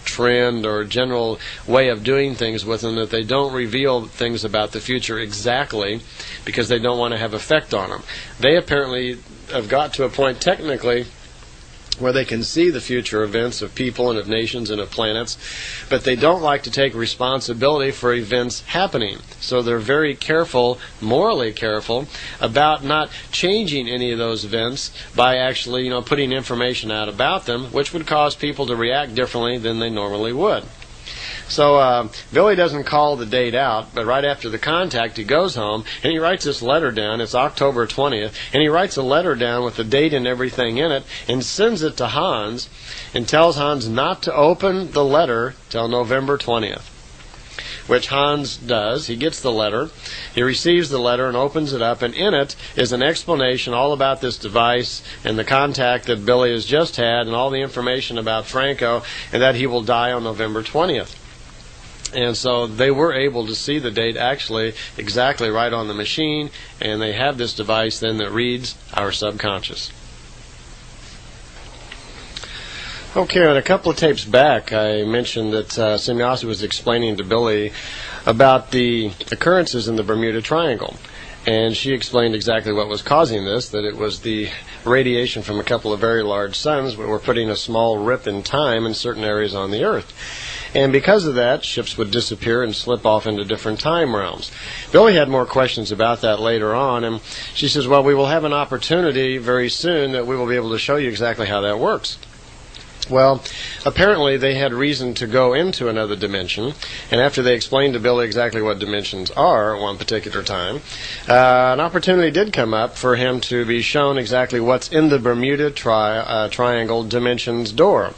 trend or general way of doing things with them, that they don't reveal things about the future exactly because they don't want to have effect on them. They apparently have got to a point technically where they can see the future events of people and of nations and of planets, but they don't like to take responsibility for events happening. So they're very careful, morally careful, about not changing any of those events by actually, putting information out about them, which would cause people to react differently than they normally would. So Billy doesn't call the date out, but right after the contact, he goes home and he writes this letter down. It's October 20th, and he writes a letter down with the date and everything in it and sends it to Hans and tells Hans not to open the letter till November 20th, which Hans does. He gets the letter, he receives the letter and opens it up, and in it is an explanation all about this device and the contact that Billy has just had and all the information about Franco, and that he will die on November 20th. And so they were able to see the date actually exactly right on the machine, and they have this device then that reads our subconscious. Okay, and a couple of tapes back I mentioned that Semjase was explaining to Billy about the occurrences in the Bermuda Triangle. And she explained exactly what was causing this, that it was the radiation from a couple of very large suns that were putting a small rip in time in certain areas on the Earth. And because of that, ships would disappear and slip off into different time realms. Billy had more questions about that later on, and she says, well, we will have an opportunity very soon that we will be able to show you exactly how that works. Well, apparently they had reason to go into another dimension, and after they explained to Billy exactly what dimensions are at one particular time, an opportunity did come up for him to be shown exactly what's in the Bermuda Triangle dimensions door.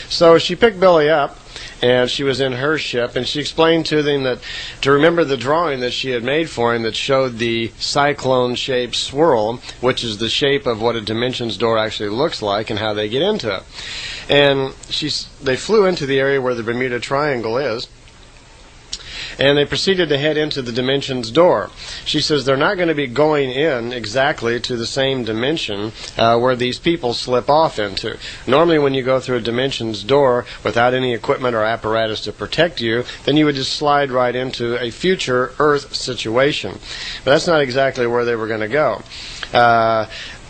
So she picked Billy up, and she was in her ship, and she explained to them that to remember the drawing that she had made for him that showed the cyclone-shaped swirl, which is the shape of what a dimensions door actually looks like and how they get into it. And they flew into the area where the Bermuda Triangle is, and they proceeded to head into the dimensions door. She says they're not going to be going in exactly to the same dimension where these people slip off into. Normally when you go through a dimensions door without any equipment or apparatus to protect you, then you would just slide right into a future Earth situation. But that's not exactly where they were going to go.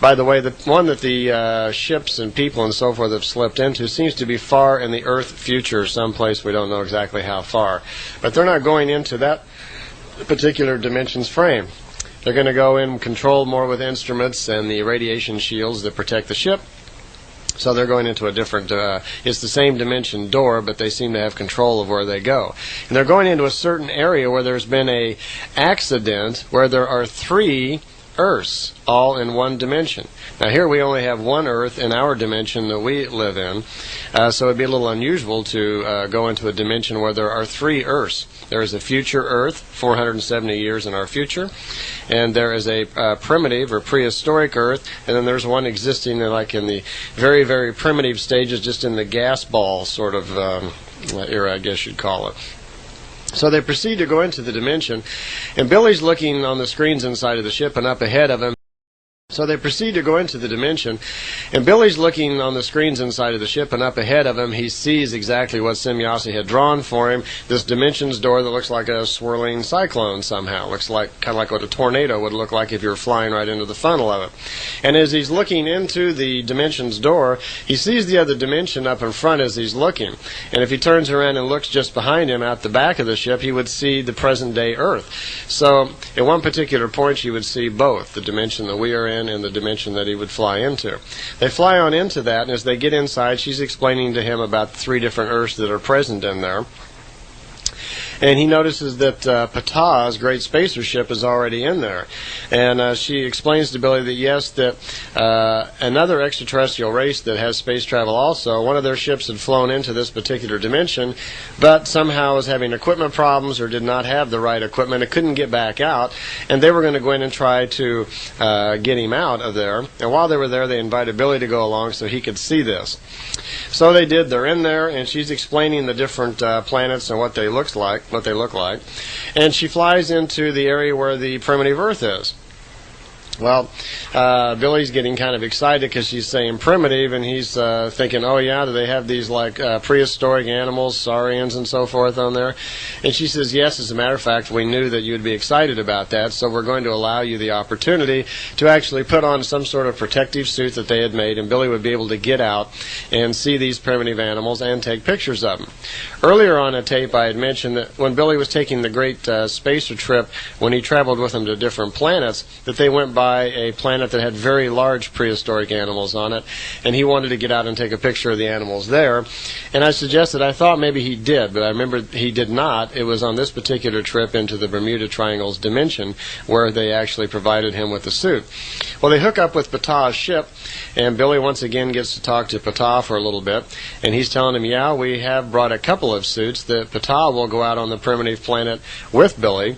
By the way, the one that the ships and people and so forth have slipped into seems to be far in the Earth future, someplace we don't know exactly how far. But they're not going into that particular dimensions frame. They're going to go in controlled more with instruments and the radiation shields that protect the ship. So they're going into a different, it's the same dimension door, but they seem to have control of where they go. And they're going into a certain area where there's been an accident where there are 3 Earths all in one dimension. Now here we only have one Earth in our dimension that we live in, so it'd be a little unusual to go into a dimension where there are 3 Earths. There is a future Earth, 470 years in our future, and there is a primitive or prehistoric Earth, and then there's one existing like in the very, very primitive stages, just in the gas ball sort of era, I guess you'd call it. So they proceed to go into the dimension, and Billy's looking on the screens inside of the ship, and up ahead of him, so they proceed to go into the dimension, and Billy's looking on the screens inside of the ship, and up ahead of him he sees exactly what Semjase had drawn for him, this dimensions door that looks like a swirling cyclone somehow. Looks like kind of like what a tornado would look like if you were flying right into the funnel of it. And as he's looking into the dimensions door, he sees the other dimension up in front as he's looking. And if he turns around and looks just behind him out the back of the ship, he would see the present day Earth. So at one particular point you would see both, the dimension that we are in and the dimension that he would fly into. They fly on into that, and as they get inside, she's explaining to him about the 3 different Earths that are present in there. And he notices that Ptah's great spacer ship is already in there. And she explains to Billy that yes, that another extraterrestrial race that has space travel also, one of their ships had flown into this particular dimension, but somehow was having equipment problems or did not have the right equipment. It couldn't get back out, and they were going to go in and try to get him out of there. And while they were there, they invited Billy to go along so he could see this. So they did. They're in there, and she's explaining the different planets and what they look like. And she flies into the area where the primitive Earth is. Well, Billy's getting kind of excited because she's saying primitive, and he's thinking, oh yeah, do they have these like prehistoric animals, saurians and so forth on there? And she says, yes, as a matter of fact, we knew that you'd be excited about that, so we're going to allow you the opportunity to actually put on some sort of protective suit that they had made, and Billy would be able to get out and see these primitive animals and take pictures of them. Earlier on a tape I had mentioned that when Billy was taking the great spacer trip, when he traveled with them to different planets, that they went by a planet that had very large prehistoric animals on it, and he wanted to get out and take a picture of the animals there. And I suggested, I thought maybe he did, but I remember he did not. It was on this particular trip into the Bermuda Triangle's dimension where they actually provided him with the suit. Well, they hook up with Ptah's ship, and Billy once again gets to talk to Ptah for a little bit, and he's telling him, yeah, we have brought a couple of suits that Ptah will go out on the primitive planet with Billy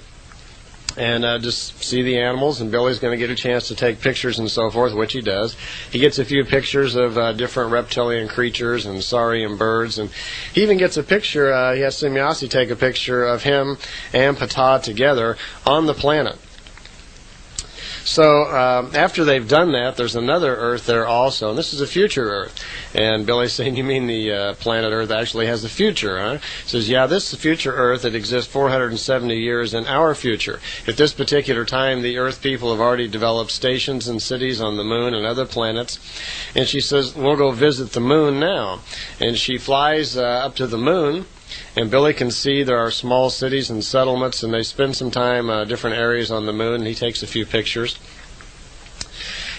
and just see the animals, and Billy's going to get a chance to take pictures and so forth, which he does. He gets a few pictures of different reptilian creatures and saurian birds, and he even gets a picture, he has Semjase take a picture of him and Ptah together on the planet. So after they've done that, there's another Earth there also, and this is a future Earth. And Billy's saying, you mean the planet Earth actually has a future, huh? He says, yeah, this is a future Earth that exists 470 years in our future. At this particular time, the Earth people have already developed stations and cities on the moon and other planets. And she says, we'll go visit the moon now. And she flies up to the moon, And Billy can see there are small cities and settlements, and they spend some time different areas on the moon, and he takes a few pictures.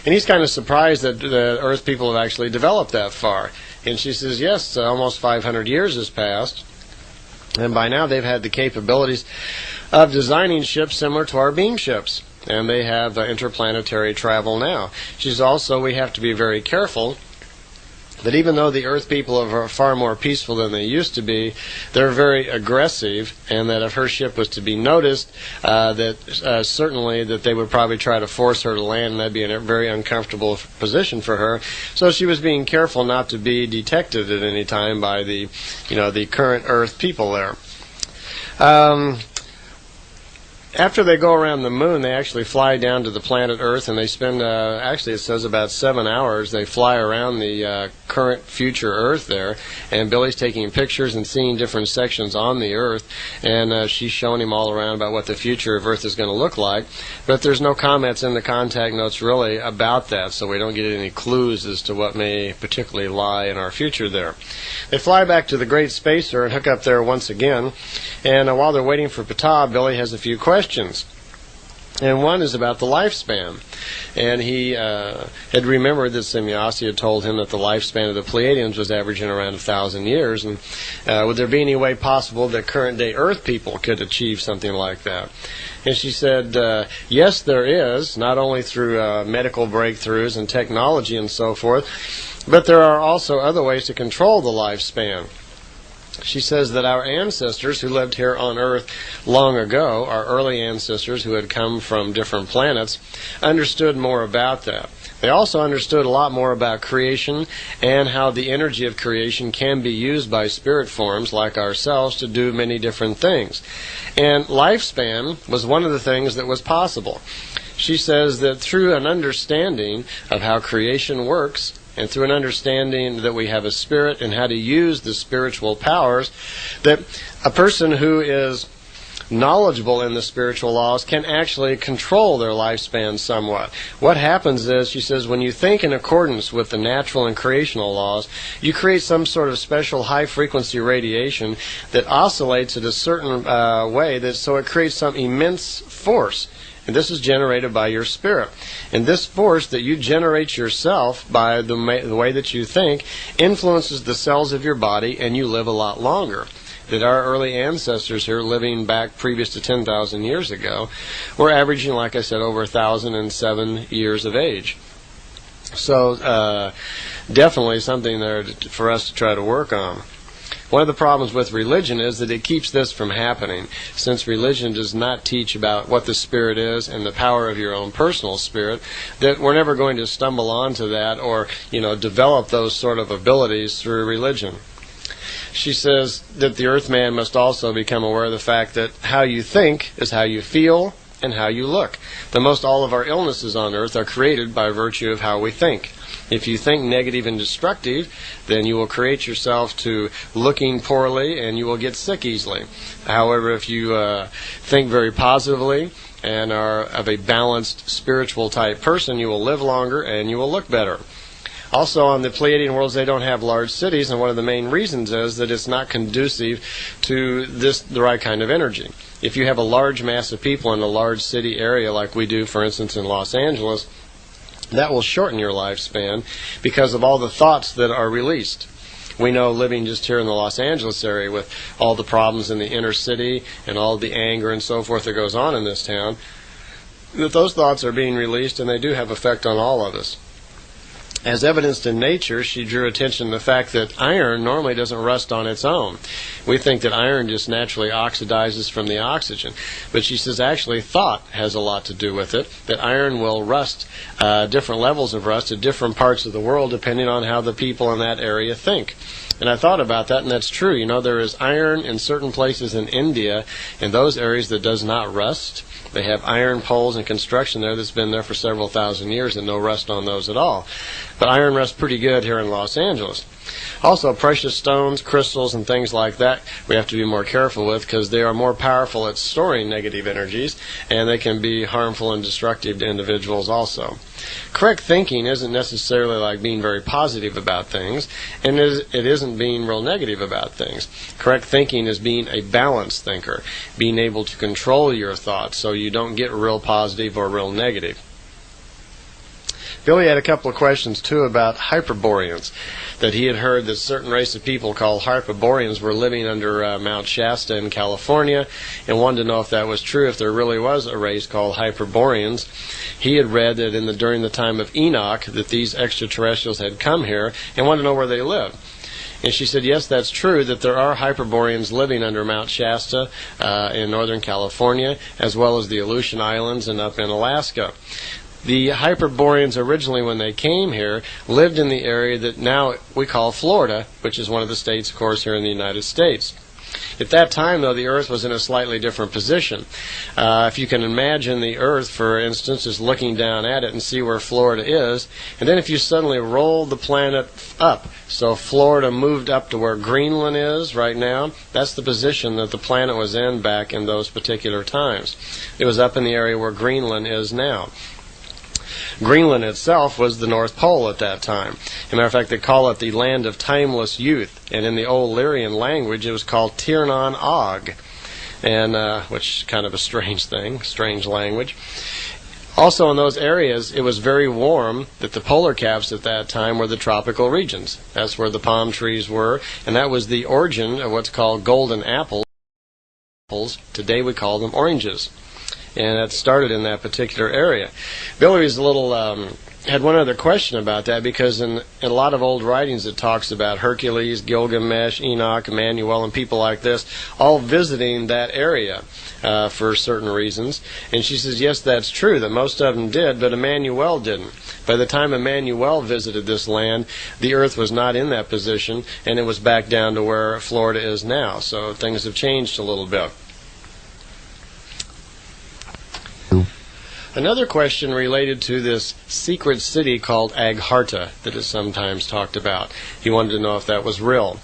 And he's kind of surprised that the Earth people have actually developed that far. And she says, yes, almost 500 years has passed, and by now they've had the capabilities of designing ships similar to our beam ships, and they have interplanetary travel now. She says also we have to be very careful that even though the Earth people are far more peaceful than they used to be, they're very aggressive, and that if her ship was to be noticed, certainly that they would probably try to force her to land, and that'd be a very uncomfortable position for her. So she was being careful not to be detected at any time by the current Earth people there. After they go around the moon, they actually fly down to the planet Earth, and they spend, actually it says about 7 hours. They fly around the current future Earth there, and Billy's taking pictures and seeing different sections on the Earth, and she's showing him all around about what the future of Earth is going to look like. But there's no comments in the contact notes really about that, so we don't get any clues as to what may particularly lie in our future there. They fly back to the Great Spacer and hook up there once again, and while they're waiting for Ptah, Billy has a few questions. And one is about the lifespan. And he had remembered that Semjase had told him that the lifespan of the Pleiadians was averaging around 1,000 years. And would there be any way possible that current-day Earth people could achieve something like that? And she said, yes, there is, not only through medical breakthroughs and technology and so forth, but there are also other ways to control the lifespan. She says that our ancestors who lived here on Earth long ago, our early ancestors who had come from different planets, understood more about that. They also understood a lot more about creation and how the energy of creation can be used by spirit forms like ourselves to do many different things. And lifespan was one of the things that was possible. She says that through an understanding of how creation works, and through an understanding that we have a spirit and how to use the spiritual powers, that a person who is knowledgeable in the spiritual laws can actually control their lifespan somewhat. What happens is, she says, when you think in accordance with the natural and creational laws, you create some sort of special high-frequency radiation that oscillates at a certain way, so it creates some immense force. And this is generated by your spirit. And this force that you generate yourself by the way that you think influences the cells of your body, and you live a lot longer. That our early ancestors here, living back previous to 10,000 years ago, were averaging, like I said, over 1,007 years of age. So definitely something there for us to try to work on. One of the problems with religion is that it keeps this from happening, since religion does not teach about what the spirit is and the power of your own personal spirit, that we're never going to stumble onto that or, develop those sort of abilities through religion. She says that the Earthman must also become aware of the fact that how you think is how you feel and how you look. That most all of our illnesses on Earth are created by virtue of how we think. If you think negative and destructive, then you will create yourself to looking poorly and you will get sick easily. However, if you think very positively and are of a balanced spiritual type person, you will live longer and you will look better. Also, on the Pleiadian worlds, they don't have large cities, and one of the main reasons is that it's not conducive to the right kind of energy. If you have a large mass of people in a large city area like we do, for instance, in Los Angeles, that will shorten your lifespan because of all the thoughts that are released. We know, living just here in the Los Angeles area with all the problems in the inner city and all the anger and so forth that goes on in this town, that those thoughts are being released, and they do have effect on all of us. As evidenced in nature, she drew attention to the fact that iron normally doesn't rust on its own. We think that iron just naturally oxidizes from the oxygen. But she says actually thought has a lot to do with it, that iron will rust, different levels of rust at different parts of the world depending on how the people in that area think. And I thought about that, and that's true. There is iron in certain places in India, in those areas that does not rust. They have iron poles and construction there that's been there for several thousand years and no rust on those at all. But iron rusts pretty good here in Los Angeles. Also, precious stones, crystals, and things like that we have to be more careful with because they are more powerful at storing negative energies, and they can be harmful and destructive to individuals also. Correct thinking isn't necessarily like being very positive about things, and it isn't being real negative about things. Correct thinking is being a balanced thinker, being able to control your thoughts so you don't get real positive or real negative. Billy had a couple of questions, too, about Hyperboreans, that he had heard that certain race of people called Hyperboreans were living under Mount Shasta in California, and wanted to know if that was true, if there really was a race called Hyperboreans. He had read that during the time of Enoch that these extraterrestrials had come here and wanted to know where they lived. And she said, yes, that's true, that there are Hyperboreans living under Mount Shasta in Northern California, as well as the Aleutian Islands and up in Alaska. The Hyperboreans originally, when they came here, lived in the area that now we call Florida, which is one of the states, of course, here in the United States. At that time, though, the Earth was in a slightly different position. If you can imagine the Earth, for instance, is looking down at it and see where Florida is, and then if you suddenly roll the planet up, so Florida moved up to where Greenland is right now, that's the position that the planet was in back in those particular times. It was up in the area where Greenland is now. Greenland itself was the North Pole at that time. As a matter of fact, they call it the land of timeless youth, and in the old Lyrian language it was called Tirnan Og, and which is kind of a strange thing, strange language. Also in those areas it was very warm, that the polar caps at that time were the tropical regions. That's where the palm trees were, and that was the origin of what's called golden apples. Today we call them oranges. And that started in that particular area. Billy was had one other question about that, because in a lot of old writings it talks about Hercules, Gilgamesh, Enoch, Emmanuel, and people like this, all visiting that area for certain reasons. And she says, yes, that's true, that most of them did, but Emmanuel didn't. By the time Emmanuel visited this land, the Earth was not in that position, and it was back down to where Florida is now. So things have changed a little bit. Another question related to this secret city called Agharta that is sometimes talked about. He wanted to know if that was real.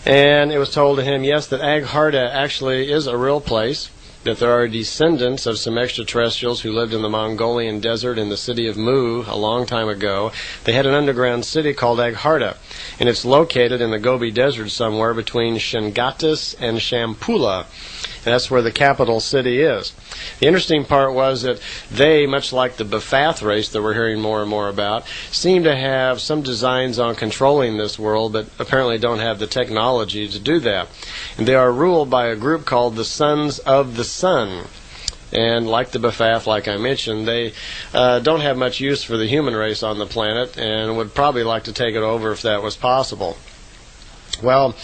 And it was told to him, yes, that Agharta actually is a real place, that there are descendants of some extraterrestrials who lived in the Mongolian desert in the city of Mu a long time ago. They had an underground city called Agharta, and it's located in the Gobi Desert somewhere between Shingatis and Shampula. And that's where the capital city is. The interesting part was that they, much like the Bafath race that we're hearing more and more about, seem to have some designs on controlling this world, but apparently don't have the technology to do that. And they are ruled by a group called the Sons of the Sun. And like the Bafath, like I mentioned, they don't have much use for the human race on the planet, and would probably like to take it over if that was possible. Well,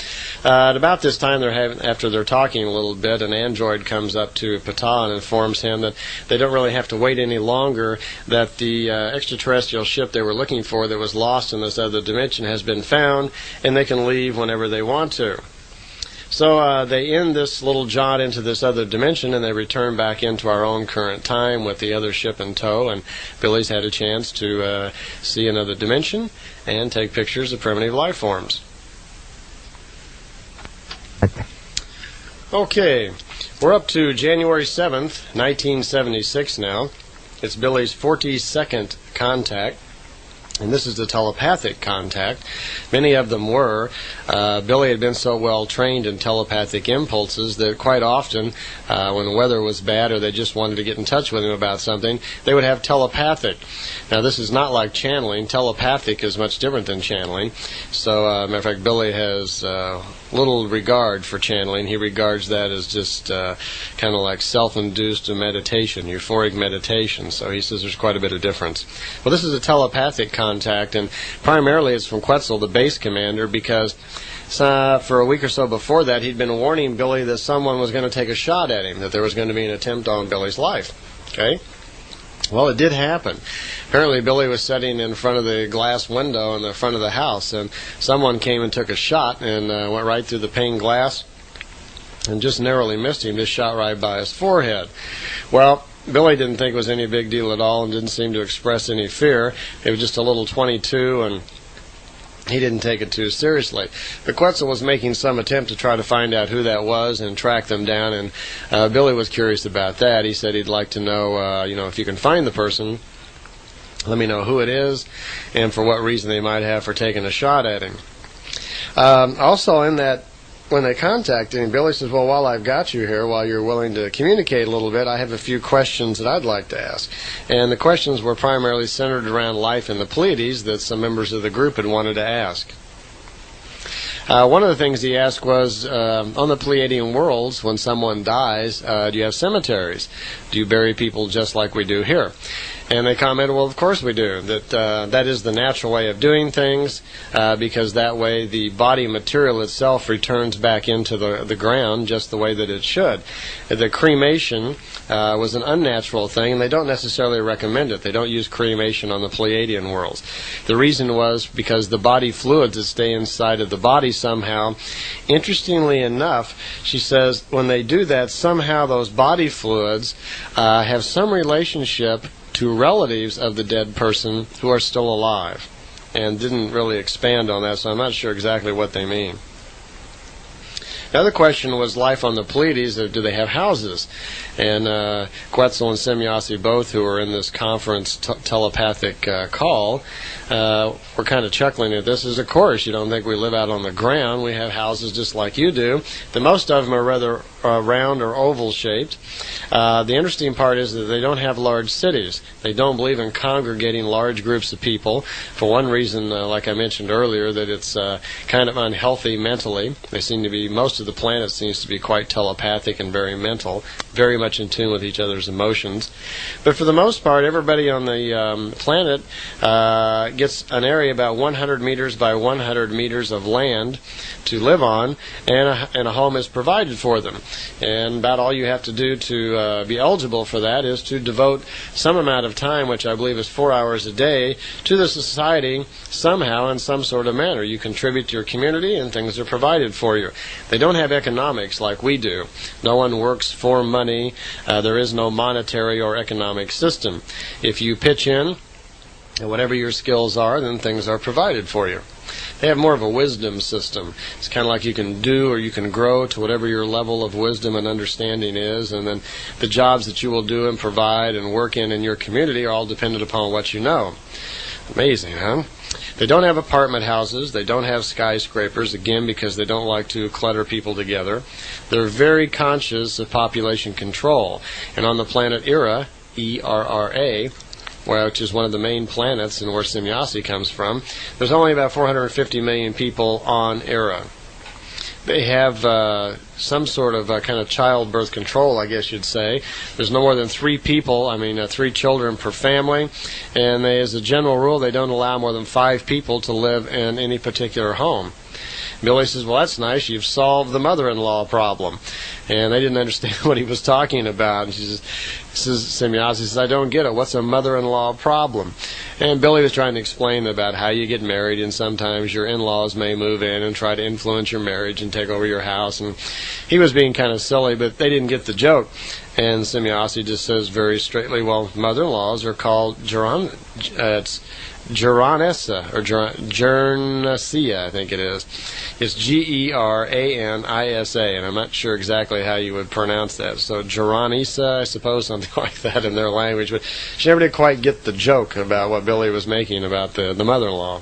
at about this time, after they're talking a little bit, an android comes up to Ptah and informs him that they don't really have to wait any longer, that the extraterrestrial ship they were looking for that was lost in this other dimension has been found, and they can leave whenever they want to. So they end this little jaunt into this other dimension, and they return back into our own current time with the other ship in tow, and Billy's had a chance to see another dimension and take pictures of primitive life forms. Okay, we're up to January 7th, 1976 now. It's Billy's 42nd contact, and this is the telepathic contact. Many of them were. Billy had been so well trained in telepathic impulses that quite often, when the weather was bad or they just wanted to get in touch with him about something, they would have telepathic. Now, this is not like channeling. Telepathic is much different than channeling. So, matter of fact, Billy has little regard for channeling. He regards that as just kind of like self-induced meditation, euphoric meditation. So he says there's quite a bit of difference. Well, this is a telepathic contact, and primarily it's from Quetzal, the base commander, because for a week or so before that, he'd been warning Billy that someone was going to take a shot at him, that there was going to be an attempt on Billy's life. Okay? Well, it did happen. Apparently, Billy was sitting in front of the glass window in the front of the house, and someone came and took a shot and went right through the pane glass and just narrowly missed him, just shot right by his forehead. Well, Billy didn't think it was any big deal at all and didn't seem to express any fear. It was just a little .22, and he didn't take it too seriously. But Quetzal was making some attempt to try to find out who that was and track them down, and Billy was curious about that. He said he'd like to know, if you can find the person, let me know who it is and for what reason they might have for taking a shot at him. Also in that, when they contacted him, Billy says, well, while I've got you here, while you're willing to communicate a little bit, I have a few questions that I'd like to ask. And the questions were primarily centered around life in the Pleiades that some members of the group had wanted to ask. One of the things he asked was, on the Pleiadian worlds, when someone dies, do you have cemeteries? Do you bury people just like we do here? And they commented, well, of course we do. That is the natural way of doing things, because that way the body material itself returns back into the ground just the way that it should. The cremation was an unnatural thing, and they don't necessarily recommend it. They don't use cremation on the Pleiadian worlds. The reason was because the body fluids that stay inside of the body somehow. Interestingly enough, she says, when they do that, somehow those body fluids have some relationship to relatives of the dead person who are still alive, and didn't really expand on that, so I'm not sure exactly what they mean. The other question was life on the Pleiades. Do they have houses? And Quetzal and Semjase, both who were in this conference telepathic call, were kind of chuckling at this. As of course, you don't think we live out on the ground. We have houses just like you do. The most of them are rather round or oval shaped. The interesting part is that they don't have large cities. They don't believe in congregating large groups of people. For one reason, like I mentioned earlier, that it's kind of unhealthy mentally. They seem to be, most of the planet seems to be quite telepathic and very mental, very much in tune with each other's emotions. But for the most part, everybody on the planet gets an area about 100 meters by 100 meters of land to live on, and a home is provided for them. And about all you have to do to be eligible for that is to devote some amount of time, which I believe is 4 hours a day, to the society somehow in some sort of manner. You contribute to your community and things are provided for you. They don't have economics like we do. No one works for money. There is no monetary or economic system. If you pitch in, and whatever your skills are, then things are provided for you. They have more of a wisdom system. It's kind of like you can do or you can grow to whatever your level of wisdom and understanding is, and then the jobs that you will do and provide and work in your community are all dependent upon what you know. Amazing, huh? They don't have apartment houses. They don't have skyscrapers, again, because they don't like to clutter people together. They're very conscious of population control. And on the planet Era, E-R-R-A, which is one of the main planets and where Semjase comes from, there's only about 450 million people on Era. They have some sort of kind of childbirth control, I guess you'd say. There's no more than 3 children per family, and as a general rule, they don't allow more than 5 people to live in any particular home. Billy says, well, that's nice. You've solved the mother-in-law problem. And they didn't understand what he was talking about. And Semjase says, I don't get it. What's a mother-in-law problem? And Billy was trying to explain about how you get married, and sometimes your in-laws may move in and try to influence your marriage and take over your house. And he was being kind of silly, but they didn't get the joke. And Semjase just says very straightly, well, mother-in-laws are called Geranisa, or Gernisia, I think it is. It's Geranisa, and I'm not sure exactly how you would pronounce that. So Geranisa, I suppose, something like that in their language. But she never did quite get the joke about what Billy was making about the mother-in-law.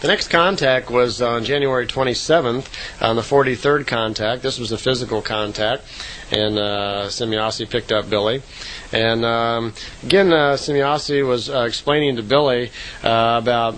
The next contact was on January 27th, on the 43rd contact. This was a physical contact, and Semjase picked up Billy. And again, Semjase was explaining to Billy about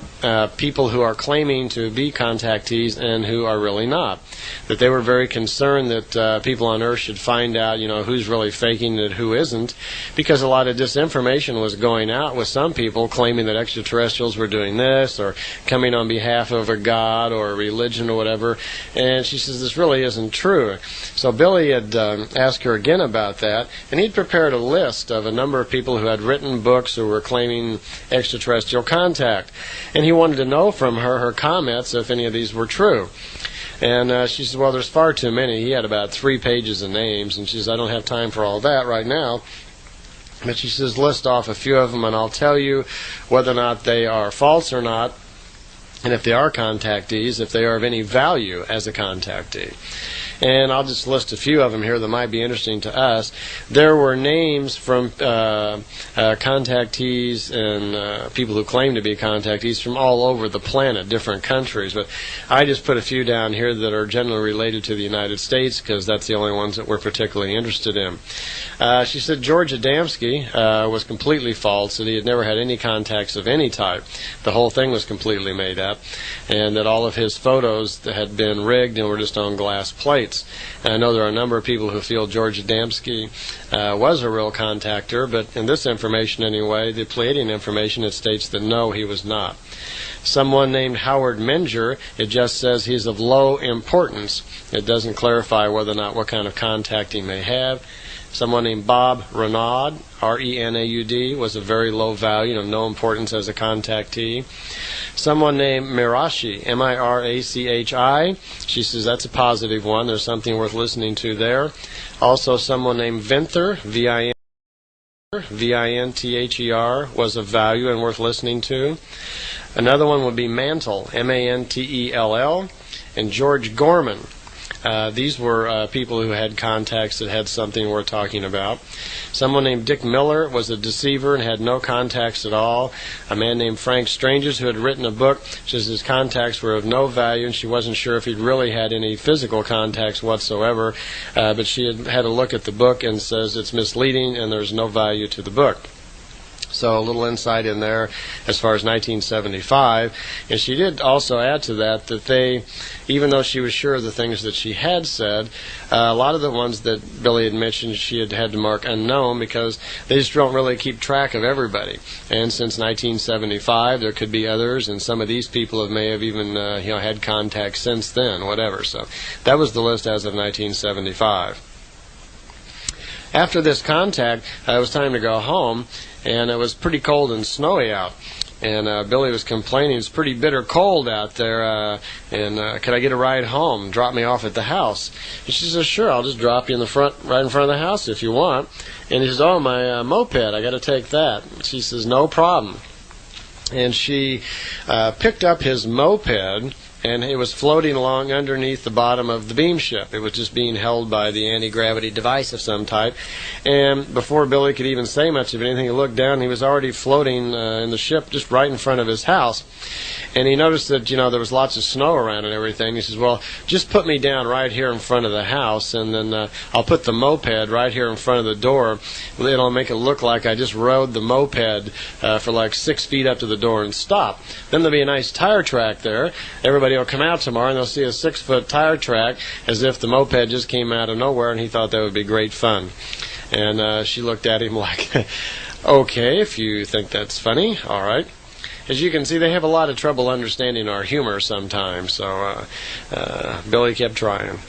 people who are claiming to be contactees and who are really not. That they were very concerned that people on Earth should find out, who's really faking it, who isn't, because a lot of disinformation was going out with some people claiming that extraterrestrials were doing this or coming on behalf of a god or a religion or whatever. And she says this really isn't true. So Billy had asked her again about that, and he'd prepared a list of a number of people who had written books who were claiming extraterrestrial contact. And he wanted to know from her comments if any of these were true. And she said, well, there's far too many. He had about 3 pages of names, and she says, I don't have time for all that right now. But she says, list off a few of them, and I'll tell you whether or not they are false or not. and if they are contactees, if they are of any value as a contactee. And I'll just list a few of them here that might be interesting to us. There were names from contactees and people who claim to be contactees from all over the planet, different countries. But I just put a few down here that are generally related to the United States because that's the only ones that we're particularly interested in. She said George Adamski was completely false, that he had never had any contacts of any type. The whole thing was completely made up, and that all of his photos had been rigged and were just on glass plates. And I know there are a number of people who feel George Adamski was a real contactor, but in this information anyway, the Pleiadian information, it states that no, he was not. Someone named Howard Menger, it just says he's of low importance. It doesn't clarify whether or not what kind of contact he may have. Someone named Bob Renaud, R-E-N-A-U-D, was of very low value, no importance as a contactee. Someone named Mirachi, M-I-R-A-C-H-I, she says that's a positive one. There's something worth listening to there. Also, someone named Vinther, V-I-N-T-H-E-R, was of value and worth listening to. Another one would be Mantel, M-A-N-T-E-L-L, and George Gorman. These were people who had contacts that had something worth talking about. Someone named Dick Miller was a deceiver and had no contacts at all. A man named Frank Strangers, who had written a book, says his contacts were of no value, and she wasn't sure if he'd really had any physical contacts whatsoever. But she had a look at the book and says it's misleading and there's no value to the book. So a little insight in there as far as 1975. And she did also add to that they, even though she was sure of the things that she had said, a lot of the ones that Billy had mentioned she had had to mark unknown because they just don't really keep track of everybody. And since 1975, there could be others, and some of these people may have even had contact since then, whatever. So that was the list as of 1975. After this contact, it was time to go home, and it was pretty cold and snowy out. And Billy was complaining, it's pretty bitter cold out there, and could I get a ride home, drop me off at the house? And she says, sure, I'll just drop you in the front, right in front of the house if you want. And he says, oh, my moped, I got to take that. She says, no problem. And she picked up his moped, and it was floating along underneath the bottom of the beam ship. It was just being held by the anti-gravity device of some type. And before Billy could even say much of anything, he looked down, and he was already floating in the ship just right in front of his house. And he noticed that, there was lots of snow around and everything. He says, well, just put me down right here in front of the house, and then I'll put the moped right here in front of the door. It'll make it look like I just rode the moped for like 6 feet up to the door and stop. Then there'll be a nice tire track there. Everybody will come out tomorrow, and they'll see a 6-foot tire track as if the moped just came out of nowhere, and he thought that would be great fun. And she looked at him like, okay, if you think that's funny, all right. As you can see, they have a lot of trouble understanding our humor sometimes, so Billy kept trying.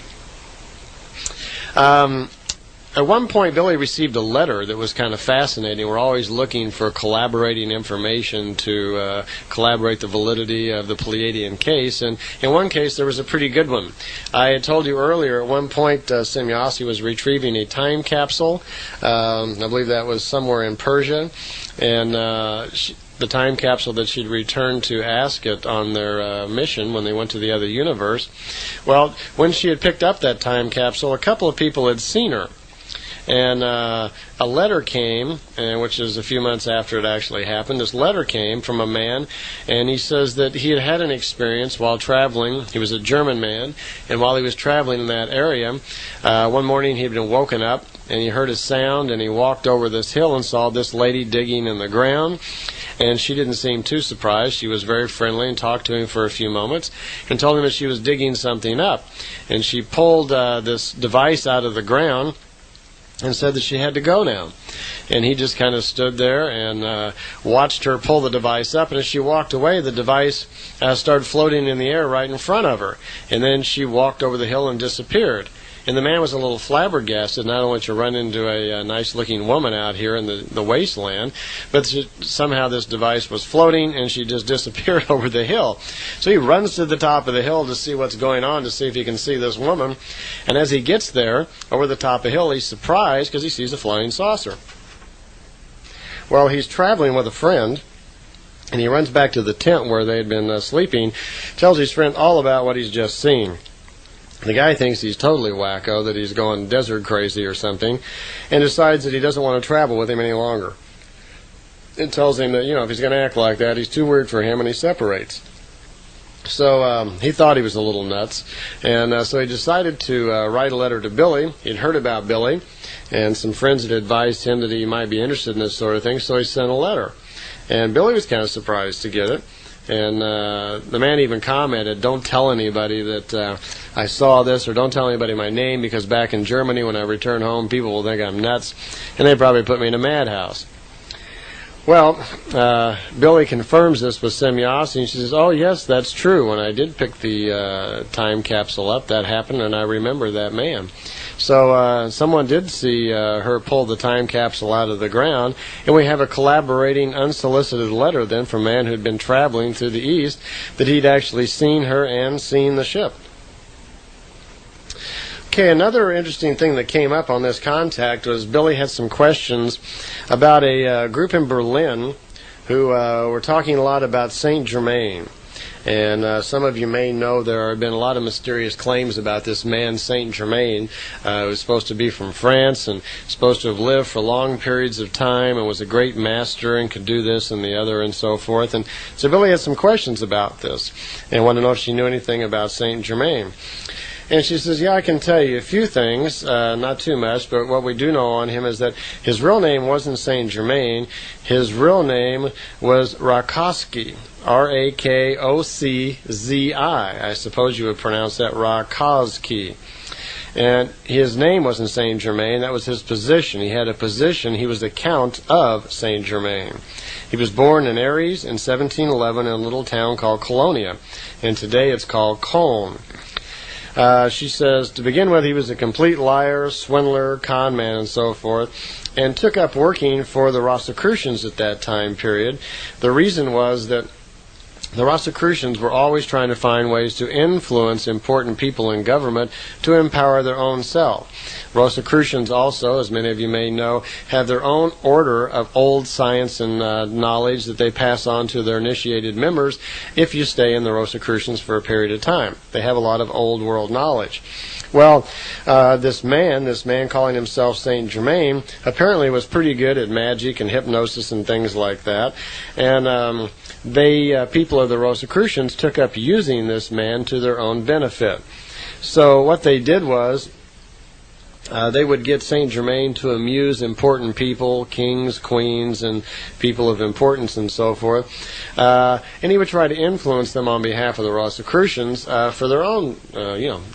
At one point, Billy received a letter that was kind of fascinating. We're always looking for collaborating information to collaborate the validity of the Pleiadian case, and in one case, there was a pretty good one. I had told you earlier, at one point, Semjase was retrieving a time capsule. I believe that was somewhere in Persia, and the time capsule that she'd returned to Asket on their mission when they went to the other universe. Well, when she had picked up that time capsule, a couple of people had seen her. And a letter came, which is a few months after it actually happened. This letter came from a man, and he says that he had had an experience while traveling. He was a German man, and while he was traveling in that area, one morning he had been woken up, and he heard a sound, and he walked over this hill and saw this lady digging in the ground. And she didn't seem too surprised. She was very friendly and talked to him for a few moments and told him that she was digging something up. And she pulled this device out of the ground and said that she had to go now. And he just kind of stood there and watched her pull the device up, and as she walked away, the device started floating in the air right in front of her. And then she walked over the hill and disappeared. And the man was a little flabbergasted, not only to run into a nice-looking woman out here in the wasteland, but somehow this device was floating, and she just disappeared over the hill. So he runs to the top of the hill to see what's going on, to see if he can see this woman. And as he gets there, over the top of the hill, he's surprised because he sees a flying saucer. Well, he's traveling with a friend, And he runs back to the tent where they had been sleeping, tells his friend all about what he's just seen. The guy thinks he's totally wacko, that he's going desert crazy or something, and decides that he doesn't want to travel with him any longer. It tells him that, if he's going to act like that, he's too weird for him, and he separates. So he thought he was a little nuts, and so he decided to write a letter to Billy. He'd heard about Billy, and some friends had advised him that he might be interested in this sort of thing, so he sent a letter. And Billy was kind of surprised to get it. And the man even commented, "Don't tell anybody that I saw this, or don't tell anybody my name, because back in Germany when I return home, people will think I'm nuts, and they probably put me in a madhouse." Well, Billy confirms this with Semjase, and she says, "Oh, yes, that's true. When I did pick the time capsule up, that happened, and I remember that man." So someone did see her pull the time capsule out of the ground, and we have a collaborating, unsolicited letter then from a man who'd been traveling through the East, that he'd actually seen her and seen the ship. Okay, another interesting thing that came up on this contact was Billy had some questions about a group in Berlin who were talking a lot about Saint Germain. And some of you may know there have been a lot of mysterious claims about this man, Saint Germain, who was supposed to be from France and supposed to have lived for long periods of time and was a great master and could do this and the other and so forth. And so Billy had some questions about this and wanted to know if she knew anything about Saint Germain. And she says, "Yeah, I can tell you a few things, not too much, but what we do know on him is that his real name wasn't Saint Germain. His real name was Rakoczy, Rakoczy. I suppose you would pronounce that Rakoczy. And his name wasn't Saint Germain, that was his position. He had a position, he was the Count of Saint Germain. He was born in Aries in 1711 in a little town called Colonia, and today it's called Cologne. She says, to begin with, he was a complete liar, swindler, con man, and so forth, and took up working for the Rosicrucians at that time period. The reason was that the Rosicrucians were always trying to find ways to influence important people in government to empower their own self. Rosicrucians also, as many of you may know, have their own order of old science and knowledge that they pass on to their initiated members if you stay in the Rosicrucians for a period of time. They have a lot of old world knowledge. Well, this man calling himself Saint Germain, apparently was pretty good at magic and hypnosis and things like that. And people of the Rosicrucians took up using this man to their own benefit. So what they did was, they would get Saint Germain to amuse important people, kings, queens, and people of importance and so forth. And he would try to influence them on behalf of the Rosicrucians for their own,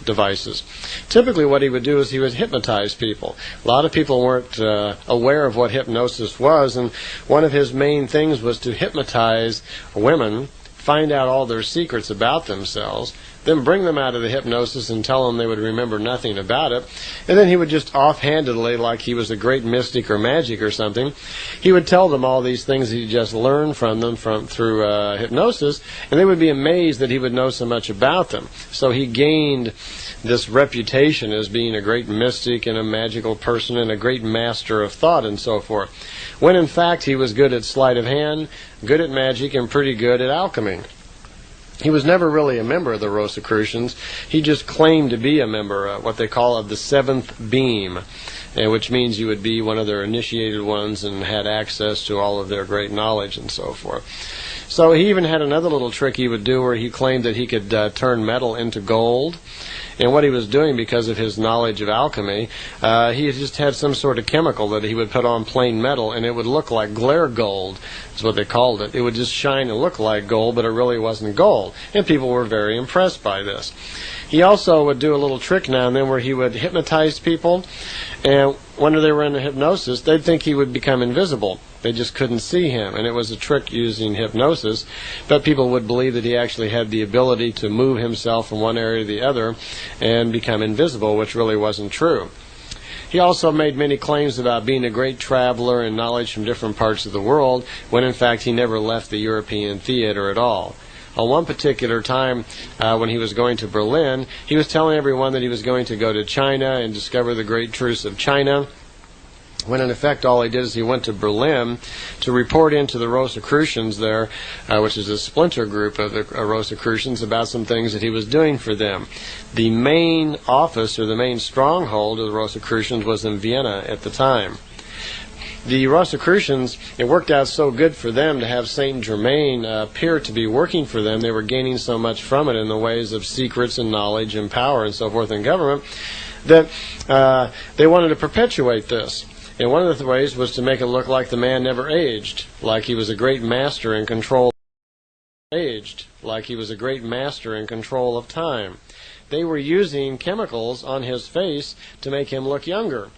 devices. Typically what he would do is he would hypnotize people. A lot of people weren't aware of what hypnosis was, and one of his main things was to hypnotize women, find out all their secrets about themselves, then bring them out of the hypnosis and tell them they would remember nothing about it. And then he would just offhandedly, like he was a great mystic or magic or something, he would tell them all these things he just learned from them through hypnosis, and they would be amazed that he would know so much about them. So he gained this reputation as being a great mystic and a magical person and a great master of thought and so forth, when in fact he was good at sleight of hand, good at magic, and pretty good at alchemy. He was never really a member of the Rosicrucians. He just claimed to be a member, what they call of the seventh beam, which means you would be one of their initiated ones and had access to all of their great knowledge and so forth. So he even had another little trick he would do where he claimed that he could turn metal into gold. And what he was doing, because of his knowledge of alchemy, he just had some sort of chemical that he would put on plain metal, and it would look like glare gold, is what they called it. It would just shine and look like gold, but it really wasn't gold. And people were very impressed by this. He also would do a little trick now and then where he would hypnotize people, and when they were in the hypnosis, they'd think he would become invisible. They just couldn't see him, and it was a trick using hypnosis, but people would believe that he actually had the ability to move himself from one area to the other and become invisible, which really wasn't true. He also made many claims about being a great traveler and knowledge from different parts of the world, when in fact he never left the European theater at all. On one particular time, when he was going to Berlin, he was telling everyone that he was going to go to China and discover the great truths of China. when in effect all he did is he went to Berlin to report into the Rosicrucians there, which is a splinter group of the Rosicrucians, about some things that he was doing for them. The main office, or the main stronghold of the Rosicrucians, was in Vienna at the time. The Rosicrucians, it worked out so good for them to have Saint Germain appear to be working for them. They were gaining so much from it in the ways of secrets and knowledge and power and so forth in government, that they wanted to perpetuate this. And one of the ways was to make it look like the man never aged, like he was a great master in control of time. They were using chemicals on his face to make him look younger.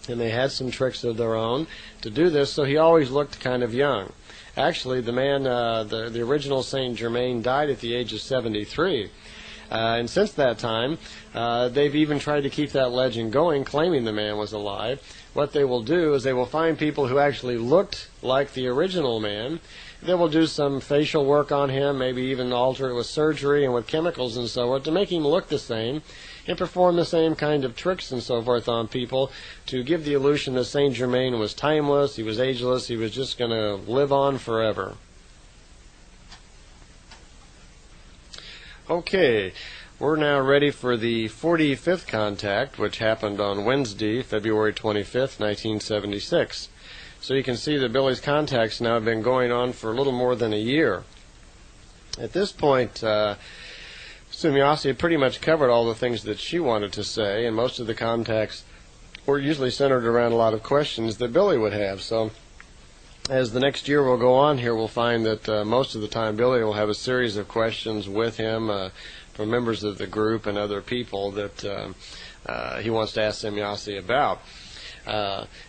And they had some tricks of their own to do this, so he always looked kind of young. Actually, the man, the original Saint Germain, died at the age of 73. And since that time, they've even tried to keep that legend going, claiming the man was alive. What they will do is they will find people who actually looked like the original man. They will do some facial work on him, maybe even alter it with surgery and with chemicals and so forth to make him look the same, and perform the same kind of tricks and so forth on people to give the illusion that Saint Germain was timeless, he was ageless, he was just going to live on forever. Okay, we're now ready for the 45th contact, which happened on Wednesday, February 25th, 1976. So you can see that Billy's contacts now have been going on for a little more than a year. At this point, Semjase had pretty much covered all the things that she wanted to say, and most of the contacts were usually centered around a lot of questions that Billy would have. So as the next year will go on here, we'll find that most of the time Billy will have a series of questions with him from members of the group and other people that he wants to ask Semjase about.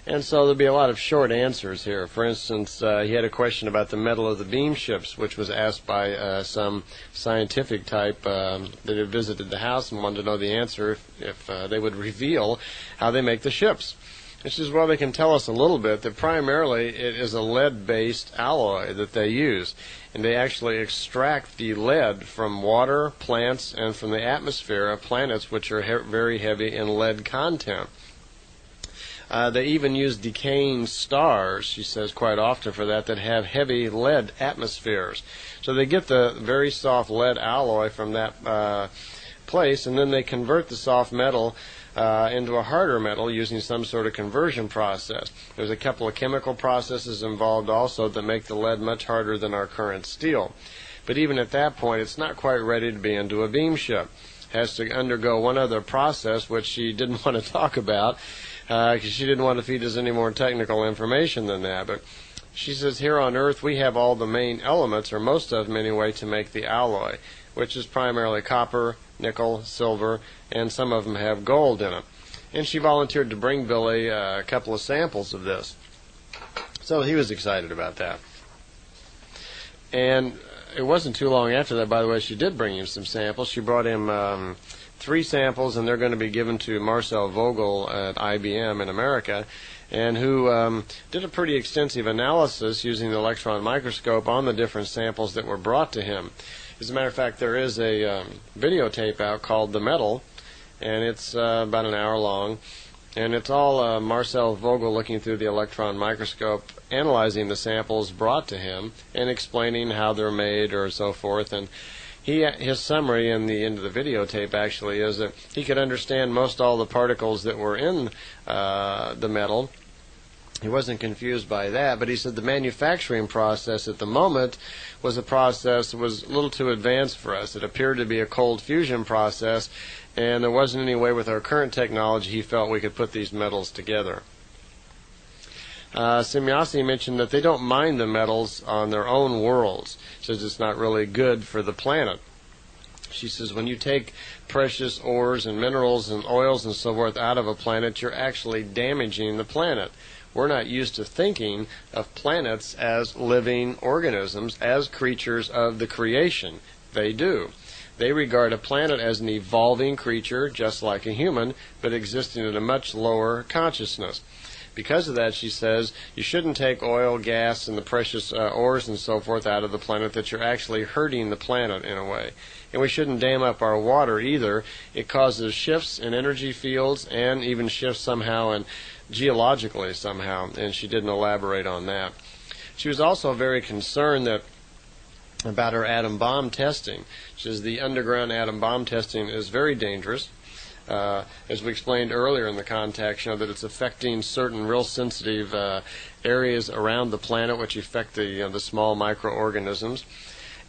And so there'll be a lot of short answers here. For instance, he had a question about the metal of the beam ships, which was asked by some scientific type that had visited the house and wanted to know the answer if they would reveal how they make the ships. She says, well, they can tell us a little bit that primarily it is a lead-based alloy that they use. And they actually extract the lead from water, plants, and from the atmosphere of planets which are very heavy in lead content. They even use decaying stars, she says, quite often for that have heavy lead atmospheres. So they get the very soft lead alloy from that place, and then they convert the soft metal into a harder metal using some sort of conversion process. There's a couple of chemical processes involved also that make the lead much harder than our current steel. But even at that point, it's not quite ready to be into a beam ship. It has to undergo one other process, which she didn't want to talk about, because she didn't want to feed us any more technical information than that. But she says here on Earth we have all the main elements, or most of them anyway, to make the alloy, which is primarily copper, nickel, silver, and some of them have gold in it. And she volunteered to bring Billy a couple of samples of this. So he was excited about that. And it wasn't too long after that, by the way, she did bring him some samples. She brought him 3 samples, and they're going to be given to Marcel Vogel at IBM in America, and who did a pretty extensive analysis using the electron microscope on the different samples that were brought to him. As a matter of fact, there is a videotape out called The Metal, and it's about an hour long, and it's all Marcel Vogel looking through the electron microscope, analyzing the samples brought to him, and explaining how they're made or so forth. And his summary in the end of the videotape actually is that he could understand most all the particles that were in the metal. He wasn't confused by that, but he said the manufacturing process at the moment was a process that was a little too advanced for us. It appeared to be a cold fusion process, and there wasn't any way with our current technology he felt we could put these metals together. Semjase mentioned that they don't mine the metals on their own worlds. She says it's not really good for the planet. She says when you take precious ores and minerals and oils and so forth out of a planet, you're actually damaging the planet. We're not used to thinking of planets as living organisms, as creatures of the creation. They do. They regard a planet as an evolving creature, just like a human, but existing at a much lower consciousness. Because of that, she says, you shouldn't take oil, gas, and the precious ores and so forth out of the planet, that you're actually hurting the planet in a way. And we shouldn't dam up our water either. It causes shifts in energy fields and even shifts somehow in geologically somehow, and she didn't elaborate on that. She was also very concerned about her atom bomb testing. She says the underground atom bomb testing is very dangerous. As we explained earlier in the context, that it's affecting certain real sensitive areas around the planet, which affect the small microorganisms.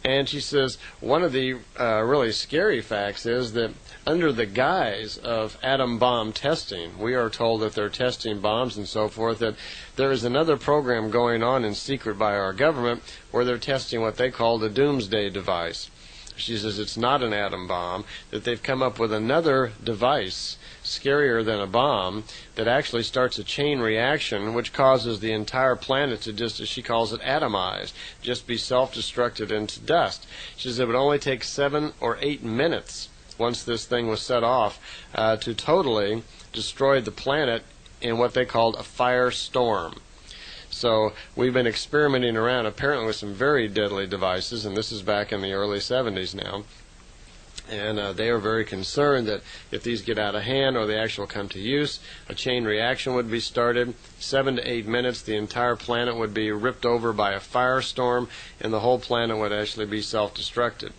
And she says one of the really scary facts is that under the guise of atom bomb testing, we are told that they're testing bombs and so forth, that there is another program going on in secret by our government where they're testing what they call the doomsday device. She says it's not an atom bomb, that they've come up with another device, scarier than a bomb, that actually starts a chain reaction which causes the entire planet to just, as she calls it, atomize, just be self-destructed into dust. She says it would only take 7 or 8 minutes once this thing was set off to totally destroy the planet in what they called a firestorm. So we've been experimenting around apparently with some very deadly devices, and this is back in the early 70s now. And they are very concerned that if these get out of hand or they actually come to use, a chain reaction would be started. 7 to 8 minutes, the entire planet would be ripped over by a firestorm, and the whole planet would actually be self-destructed.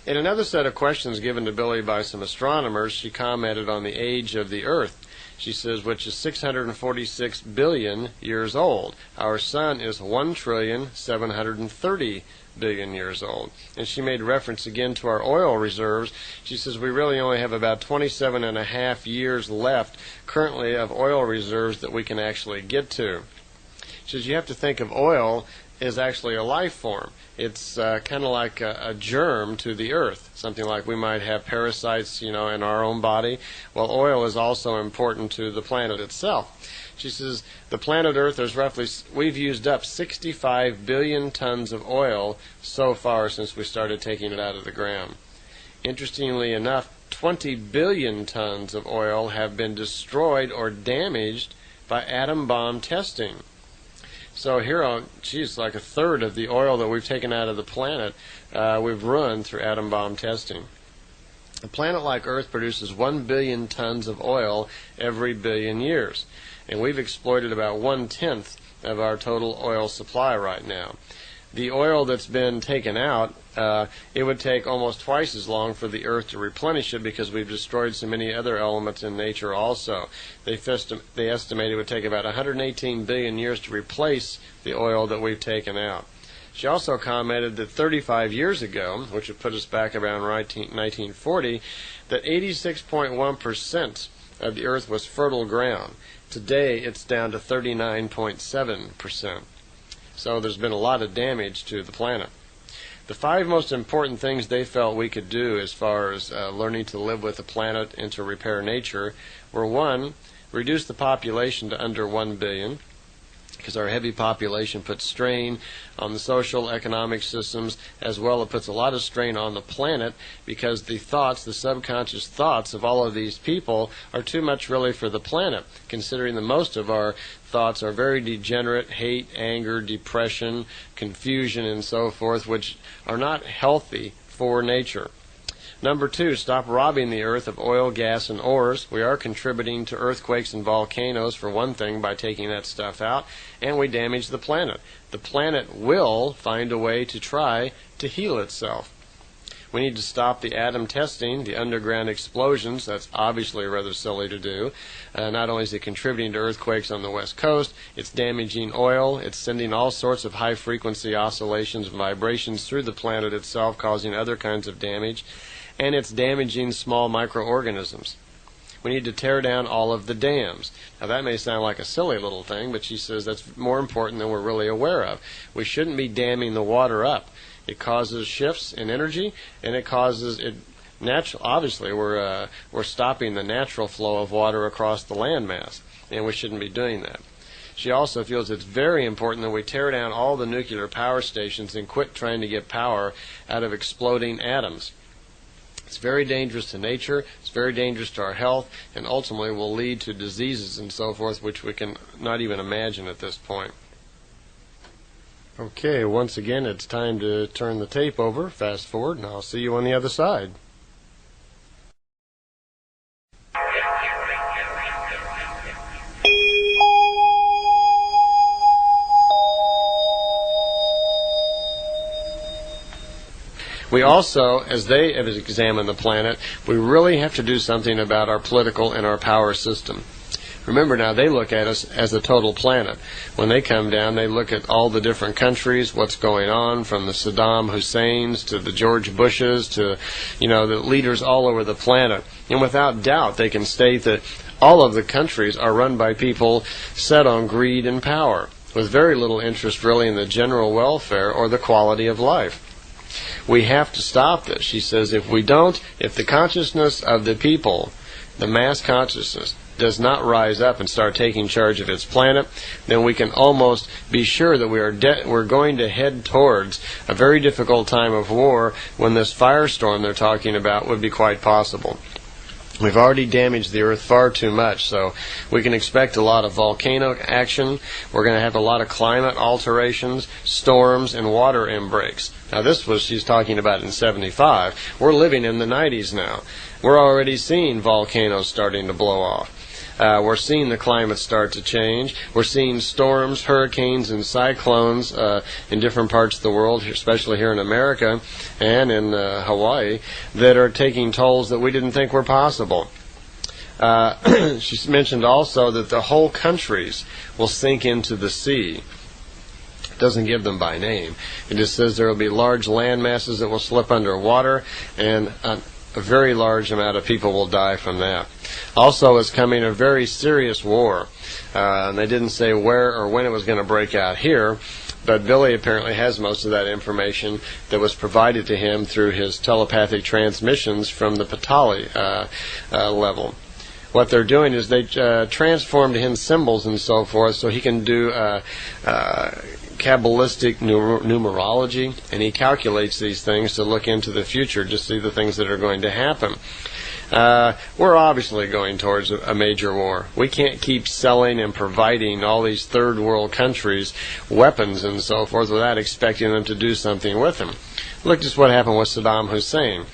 In another set of questions given to Billy by some astronomers, she commented on the age of the Earth. She says, which is 646 billion years old. Our sun is 1,730 billion years old. And she made reference again to our oil reserves. She says we really only have about 27 and a half years left currently of oil reserves that we can actually get to. She says you have to think of oil as actually a life form. It's kind of like a germ to the earth, something like we might have parasites, in our own body. Well, oil is also important to the planet itself. She says the planet Earth is we've used up 65 billion tons of oil so far since we started taking it out of the ground. Interestingly enough, 20 billion tons of oil have been destroyed or damaged by atom bomb testing. So here, geez, like a third of the oil that we've taken out of the planet, we've ruined through atom bomb testing. A planet like Earth produces 1 billion tons of oil every billion years, and we've exploited about 1/10 of our total oil supply right now. The oil that's been taken out, it would take almost twice as long for the Earth to replenish it because we've destroyed so many other elements in nature also. They estimate it would take about 118 billion years to replace the oil that we've taken out. She also commented that 35 years ago, which would put us back around 1940, that 86.1% of the Earth was fertile ground. Today it's down to 39.7%. So there's been a lot of damage to the planet. The 5 most important things they felt we could do as far as learning to live with the planet and to repair nature were: 1, reduce the population to under 1 billion, because our heavy population puts strain on the social, economic systems, as well it puts a lot of strain on the planet because the subconscious thoughts of all of these people are too much really for the planet, considering that most of our thoughts are very degenerate: hate, anger, depression, confusion, and so forth, which are not healthy for nature. Number 2, stop robbing the earth of oil, gas, and ores. We are contributing to earthquakes and volcanoes, for one thing, by taking that stuff out, and we damage the planet. The planet will find a way to try to heal itself. We need to stop the atom testing, the underground explosions. That's obviously rather silly to do. Not only is it contributing to earthquakes on the West Coast, it's damaging oil, it's sending all sorts of high-frequency oscillations and vibrations through the planet itself, causing other kinds of damage, and it's damaging small microorganisms. We need to tear down all of the dams. Now that may sound like a silly little thing, but she says that's more important than we're really aware of. We shouldn't be damming the water up. It causes shifts in energy, and it causes it natural. Obviously, we're stopping the natural flow of water across the landmass, and we shouldn't be doing that. She also feels it's very important that we tear down all the nuclear power stations and quit trying to get power out of exploding atoms. It's very dangerous to nature, it's very dangerous to our health, and ultimately will lead to diseases and so forth, which we can not even imagine at this point. Okay, once again, it's time to turn the tape over, fast forward, and I'll see you on the other side. We also, as they have examined the planet, we really have to do something about our political and our power system. Remember now, they look at us as a total planet. When they come down, they look at all the different countries, what's going on, from the Saddam Husseins to the George Bushes to, the leaders all over the planet. And without doubt, they can state that all of the countries are run by people set on greed and power, with very little interest really in the general welfare or the quality of life. We have to stop this. She says if the consciousness of the people, the mass consciousness, does not rise up and start taking charge of its planet, then we can almost be sure that we're going to head towards a very difficult time of war, when this firestorm they're talking about would be quite possible. We've already damaged the earth far too much, so we can expect a lot of volcano action. We're going to have a lot of climate alterations, storms, and water inbreaks. Now this was she's talking about in 75. We're living in the 90s now. We're already seeing volcanoes starting to blow off. We're seeing the climate start to change. We're seeing storms, hurricanes, and cyclones in different parts of the world, especially here in America and in Hawaii, that are taking tolls that we didn't think were possible. She mentioned also that the whole countries will sink into the sea. It doesn't give them by name. It just says there will be large land masses that will slip underwater, and a very large amount of people will die from that. Also is coming a very serious war. And they didn't say where or when it was going to break out here, but Billy apparently has most of that information that was provided to him through his telepathic transmissions from the Ptah level. What they're doing is they transform to him symbols and so forth, so he can do Kabbalistic numerology, and he calculates these things to look into the future to see the things that are going to happen. We're obviously going towards a major war. We can't keep selling and providing all these third world countries weapons and so forth without expecting them to do something with them. Look just what happened with Saddam Hussein.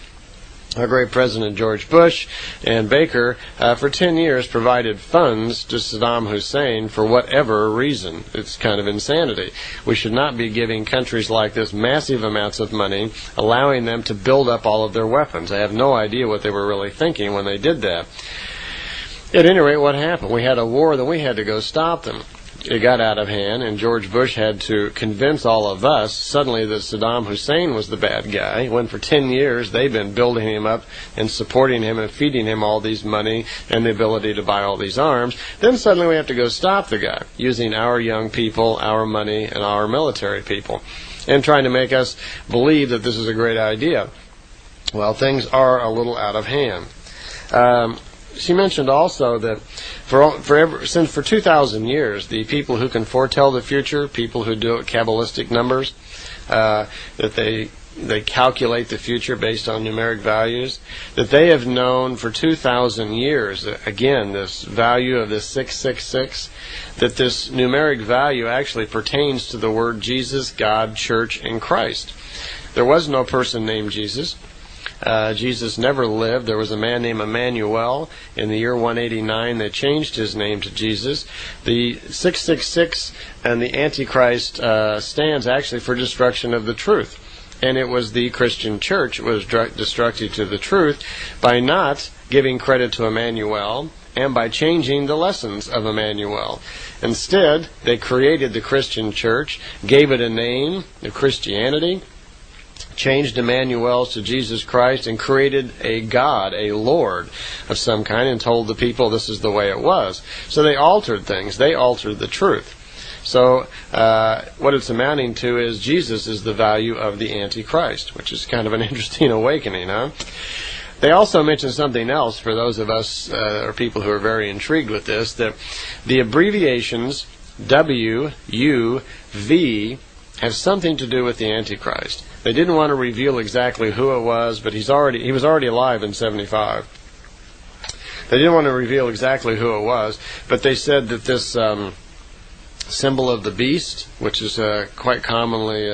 Our great President George Bush and Baker for 10 years provided funds to Saddam Hussein for whatever reason. It's kind of insanity. We should not be giving countries like this massive amounts of money, allowing them to build up all of their weapons. I have no idea what they were really thinking when they did that. At any rate, what happened? We had a war, then we had to go stop them. It got out of hand, and George Bush had to convince all of us suddenly that Saddam Hussein was the bad guy, when for 10 years they've been building him up and supporting him and feeding him all these money and the ability to buy all these arms. Then suddenly we have to go stop the guy, using our young people, our money, and our military people, and trying to make us believe that this is a great idea. Well, things are a little out of hand. She mentioned also that for 2,000 years, the people who can foretell the future, people who do Kabbalistic numbers, that they calculate the future based on numeric values, that they have known for 2,000 years, again, this value of this 666, that this numeric value actually pertains to the word Jesus, God, Church, and Christ. There was no person named Jesus. Jesus never lived. There was a man named Emmanuel in the year 189 that changed his name to Jesus. The 666 and the Antichrist stands actually for destruction of the truth. And it was the Christian church was destructive to the truth by not giving credit to Emmanuel and by changing the lessons of Emmanuel. Instead, they created the Christian church, gave it a name, the Christianity, changed Emmanuel to Jesus Christ, and created a God, a Lord of some kind, and told the people this is the way it was. So they altered things. They altered the truth. So what it's amounting to is Jesus is the value of the Antichrist, which is kind of an interesting awakening, huh? They also mentioned something else for those of us or people who are very intrigued with this, that the abbreviations W, U, V have something to do with the Antichrist. They didn't want to reveal exactly who it was, but he was already alive in 75. They didn't want to reveal exactly who it was, but they said that this symbol of the beast, which is quite commonly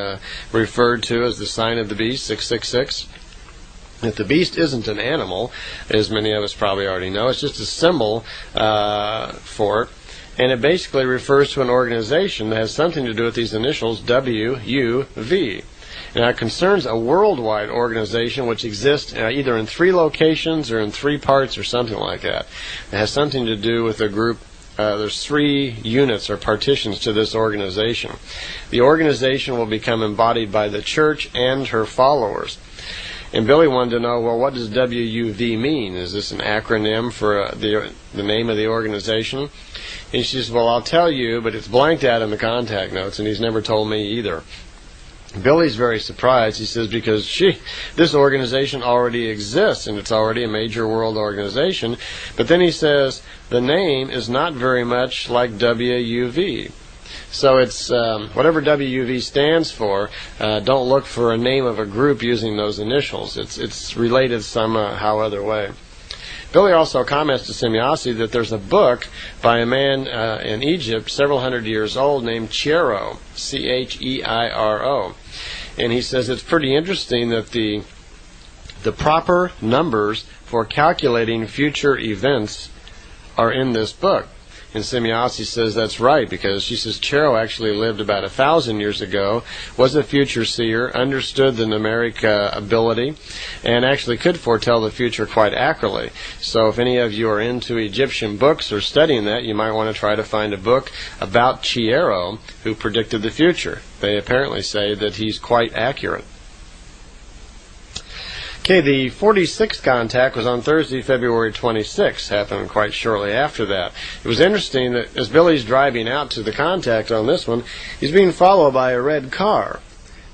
referred to as the sign of the beast, 666, that the beast isn't an animal, as many of us probably already know. It's just a symbol for it. And it basically refers to an organization that has something to do with these initials, W, U, V. Now, it concerns a worldwide organization which exists either in 3 locations or in 3 parts or something like that. It has something to do with a group. There's 3 units or partitions to this organization. The organization will become embodied by the church and her followers. And Billy wanted to know, well, what does WUV mean? Is this an acronym for the name of the organization? And she says, well, I'll tell you, but it's blanked out in the contact notes, and he's never told me either. Billy's very surprised. He says, because this organization already exists, and it's already a major world organization. But then he says, the name is not very much like WUV. So it's whatever WUV stands for, don't look for a name of a group using those initials. It's related somehow other way. Billy also comments to Semjase that there's a book by a man in Egypt several hundred years old named Cheiro, Cheiro. And he says it's pretty interesting that the proper numbers for calculating future events are in this book. And Semjase says that's right, because she says Cheiro actually lived about 1,000 years ago, was a future seer, understood the numeric ability, and actually could foretell the future quite accurately. So if any of you are into Egyptian books or studying that, you might want to try to find a book about Cheiro, who predicted the future. They apparently say that he's quite accurate. Okay, the 46th contact was on Thursday, February 26th, happened quite shortly after that. It was interesting that as Billy's driving out to the contact on this one, he's being followed by a red car.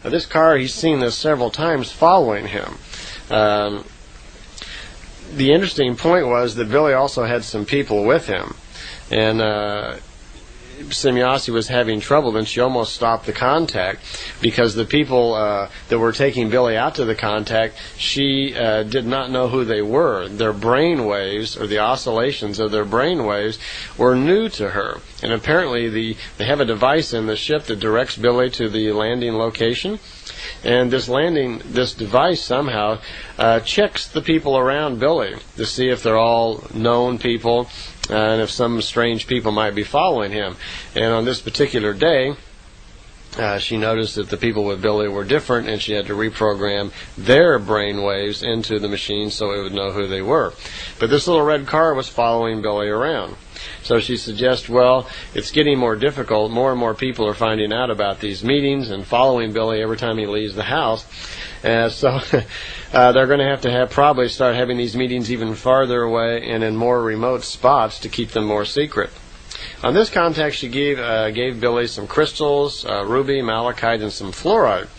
Now, this car, he's seen this several times following him. The interesting point was that Billy also had some people with him. And Semjase was having trouble, then she almost stopped the contact because the people that were taking Billy out to the contact, she did not know who they were. Their brain waves, or the oscillations of their brain waves, were new to her. And apparently they have a device in the ship that directs Billy to the landing location. And this device somehow checks the people around Billy to see if they're all known people, and if some strange people might be following him. And on this particular day, she noticed that the people with Billy were different, and she had to reprogram their brain waves into the machine so it would know who they were. But this little red car was following Billy around. So she suggests, well, it's getting more difficult. More and more people are finding out about these meetings and following Billy every time he leaves the house. So they're going to have probably start having these meetings even farther away and in more remote spots to keep them more secret. On this contact, she gave Billy some crystals, ruby, malachite, and some fluoride.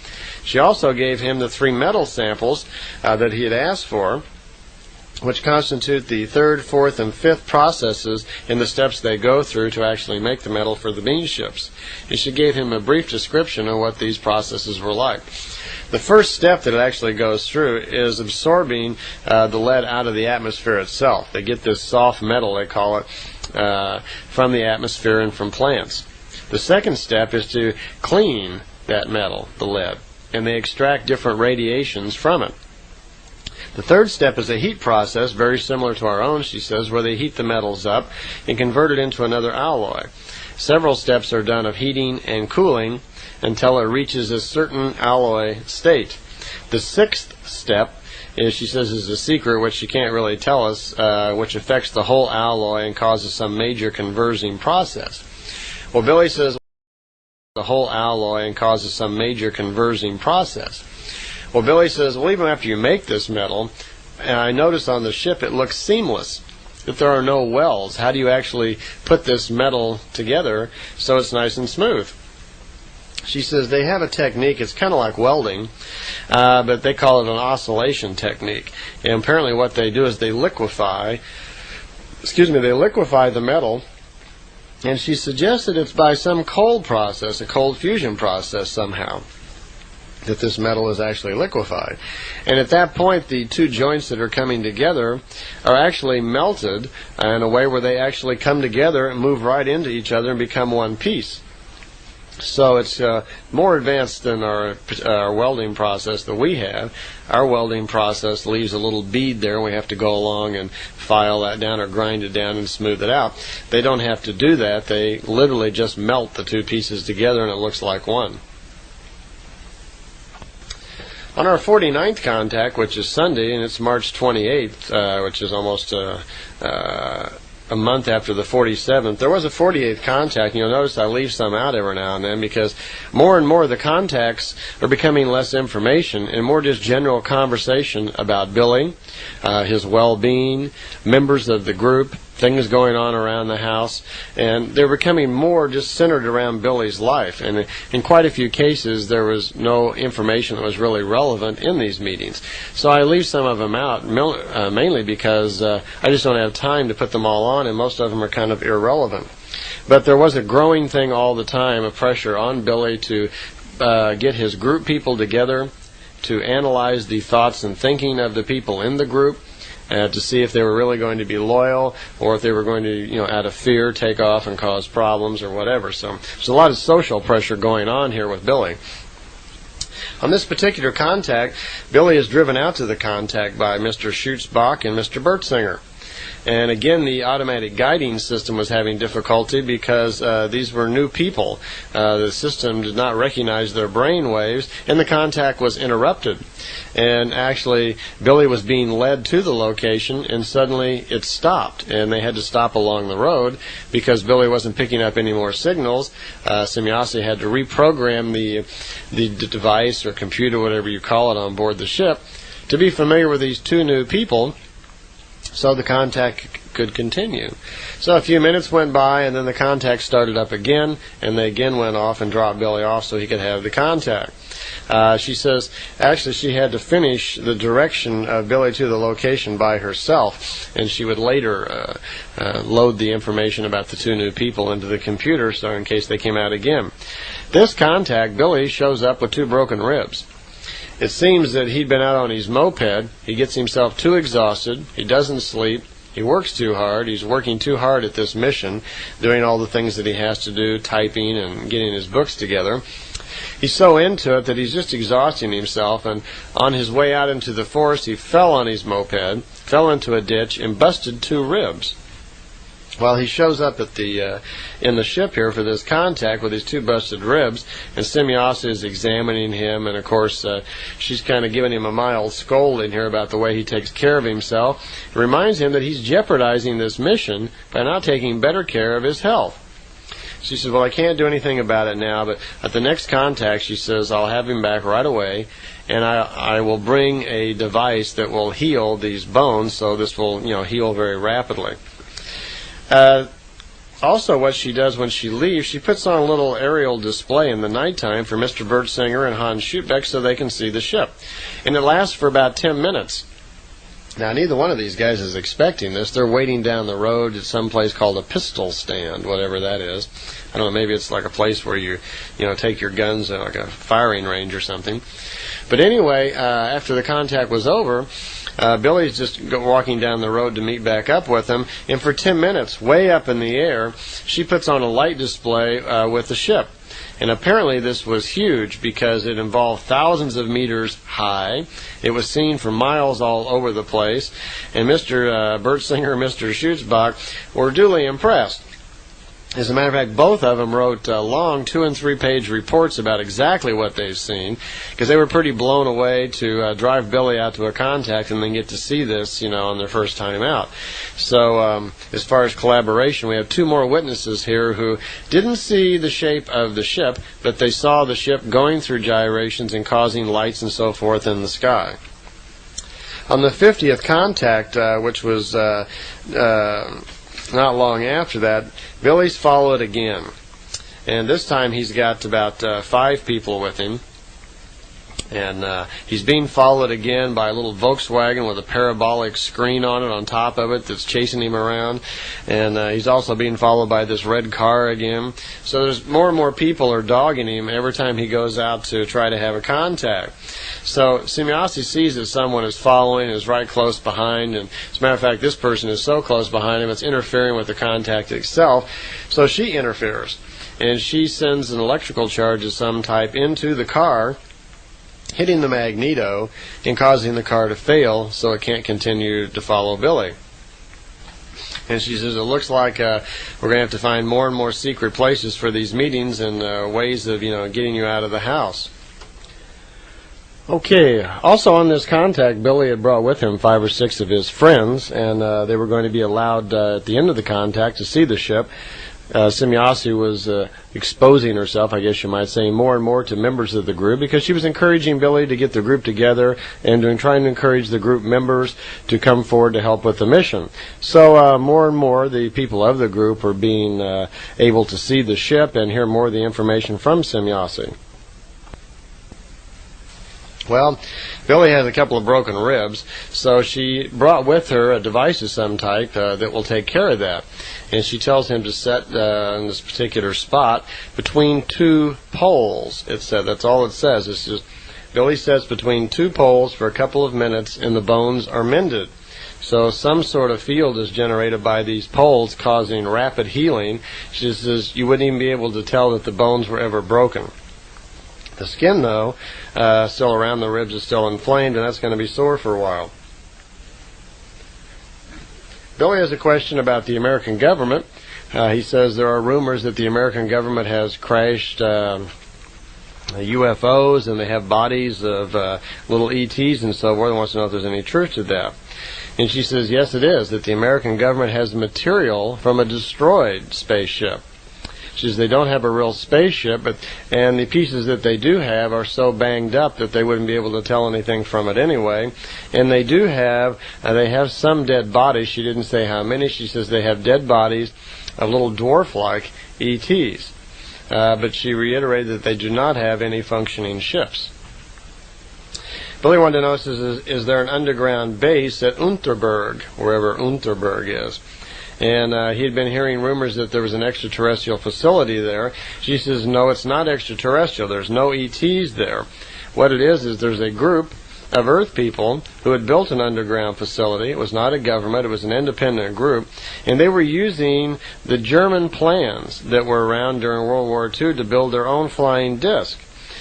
She also gave him the 3 metal samples that he had asked for, which constitute the 3rd, 4th, and 5th processes in the steps they go through to actually make the metal for the beam ships. And she gave him a brief description of what these processes were like. The first step that it actually goes through is absorbing the lead out of the atmosphere itself. They get this soft metal, they call it, from the atmosphere and from plants. The second step is to clean that metal, the lead, and they extract different radiations from it. The third step is a heat process, very similar to our own, she says, where they heat the metals up and convert it into another alloy. Several steps are done of heating and cooling until it reaches a certain alloy state. The 6th step is, she says, is a secret which she can't really tell us, which affects the whole alloy and causes some major conversion process. Well, Billy says the whole alloy and causes some major conversion process. Well, Billy says, well, even after you make this metal, and I noticed on the ship it looks seamless, that there are no wells. How do you actually put this metal together so it's nice and smooth? She says they have a technique, it's kind of like welding, but they call it an oscillation technique. And apparently what they do is they liquefy the metal, and she suggested it's by some cold process, a cold fusion process somehow, that this metal is actually liquefied. And at that point, the 2 joints that are coming together are actually melted in a way where they actually come together and move right into each other and become one piece. So it's more advanced than our welding process that we have. Our welding process leaves a little bead there, and we have to go along and file that down or grind it down and smooth it out. They don't have to do that. They literally just melt the 2 pieces together, and it looks like one. On our 49th contact, which is Sunday, and it's March 28th, which is almost a month after the 47th, there was a 48th contact. You'll notice I leave some out every now and then because more and more of the contacts are becoming less information and more just general conversation about Billy, his well-being, members of the group, things going on around the house, and they're becoming more just centered around Billy's life. And in quite a few cases, there was no information that was really relevant in these meetings. So I leave some of them out, mainly because I just don't have time to put them all on, and most of them are kind of irrelevant. But there was a growing thing all the time, a pressure on Billy to get his group people together, to analyze the thoughts and thinking of the people in the group, to see if they were really going to be loyal or if they were going to, out of fear, take off and cause problems or whatever. So there's a lot of social pressure going on here with Billy. On this particular contact, Billy is driven out to the contact by Mr. Schutzbach and Mr. Bertsinger. And again, the automatic guiding system was having difficulty because these were new people. The system did not recognize their brain waves, and the contact was interrupted. And actually, Billy was being led to the location, and suddenly it stopped. And they had to stop along the road because Billy wasn't picking up any more signals. Semjase had to reprogram the device or computer, whatever you call it, on board the ship to be familiar with these two new people, so the contact could continue. So a few minutes went by, and then the contact started up again, and they again went off and dropped Billy off so he could have the contact. She says actually she had to finish the direction of Billy to the location by herself, and she would later load the information about the two new people into the computer so in case they came out again. This contact, Billy, shows up with 2 broken ribs. It seems that he'd been out on his moped. He gets himself too exhausted. He doesn't sleep. He works too hard. He's working too hard at this mission, doing all the things that he has to do, typing and getting his books together. He's so into it that he's just exhausting himself, and on his way out into the forest, he fell on his moped, fell into a ditch, and busted 2 ribs. Well, he shows up at in the ship here for this contact with his 2 busted ribs, and Semjase is examining him, and of course she's kind of giving him a mild scolding here about the way he takes care of himself. It reminds him that he's jeopardizing this mission by not taking better care of his health. She says, well, I can't do anything about it now, but at the next contact, she says, I'll have him back right away, and I will bring a device that will heal these bones, so this will heal very rapidly. Also, what she does when she leaves, she puts on a little aerial display in the nighttime for Mr. Bertsinger and Hans Schutzbach so they can see the ship. And it lasts for about 10 minutes. Now, neither one of these guys is expecting this. They're waiting down the road at some place called a pistol stand, whatever that is. I don't know, maybe it's like a place where you take your guns, like a firing range or something. But anyway, after the contact was over, Billy's just walking down the road to meet back up with him, and for 10 minutes, way up in the air, she puts on a light display with the ship. And apparently this was huge because it involved thousands of meters high. It was seen for miles all over the place, and Mr. Bertsinger and Mr. Schutzbach were duly impressed. As a matter of fact, both of them wrote long 2- and 3-page reports about exactly what they've seen, because they were pretty blown away to drive Billy out to a contact and then get to see this, on their first time out. So as far as collaboration, we have 2 more witnesses here who didn't see the shape of the ship, but they saw the ship going through gyrations and causing lights and so forth in the sky. On the 50th contact, which was not long after that, Billy's followed again, and this time he's got about 5 people with him, and he's being followed again by a little Volkswagen with a parabolic screen on it on top of it that's chasing him around, and he's also being followed by this red car again. So there's more and more people are dogging him every time he goes out to try to have a contact. So Semjase sees that someone is following, is right close behind, and as a matter of fact, this person is so close behind him it's interfering with the contact itself. So she interferes, and she sends an electrical charge of some type into the car, hitting the magneto and causing the car to fail so it can't continue to follow Billy. And she says, it looks like we're going to have to find more and more secret places for these meetings and ways of getting you out of the house. Okay, also on this contact, Billy had brought with him 5 or 6 of his friends, and they were going to be allowed at the end of the contact to see the ship. Semjase was exposing herself, I guess you might say, more and more to members of the group, because she was encouraging Billy to get the group together and trying to encourage the group members to come forward to help with the mission. So more and more the people of the group were being able to see the ship and hear more of the information from Semjase. Well, Billy has a couple of broken ribs, so she brought with her a device of some type that will take care of that. And she tells him to set in this particular spot between 2 poles. It said, that's all it says. It's just, Billy sets between 2 poles for a couple of minutes and the bones are mended. So some sort of field is generated by these poles causing rapid healing. She says you wouldn't even be able to tell that the bones were ever broken. The skin, though, still around the ribs is still inflamed, and that's going to be sore for a while. Billy has a question about the American government. He says there are rumors that the American government has crashed UFOs, and they have bodies of little ETs and so forth. He wants to know if there's any truth to that. And she says, yes, it is, that the American government has material from a destroyed spaceship. She says they don't have a real spaceship, and the pieces that they do have are so banged up that they wouldn't be able to tell anything from it anyway. And they do have, they have some dead bodies. She didn't say how many. She says they have dead bodies of little dwarf-like ETs. But she reiterated that they do not have any functioning ships. Billy wanted to know, is there an underground base at Unterberg, wherever Unterberg is? And he had been hearing rumors that there was an extraterrestrial facility there. She says, no, it's not extraterrestrial. There's no ETs there. What it is there's a group of Earth people who had built an underground facility. It was not a government. It was an independent group. And they were using the German plans that were around during World War II to build their own flying disc.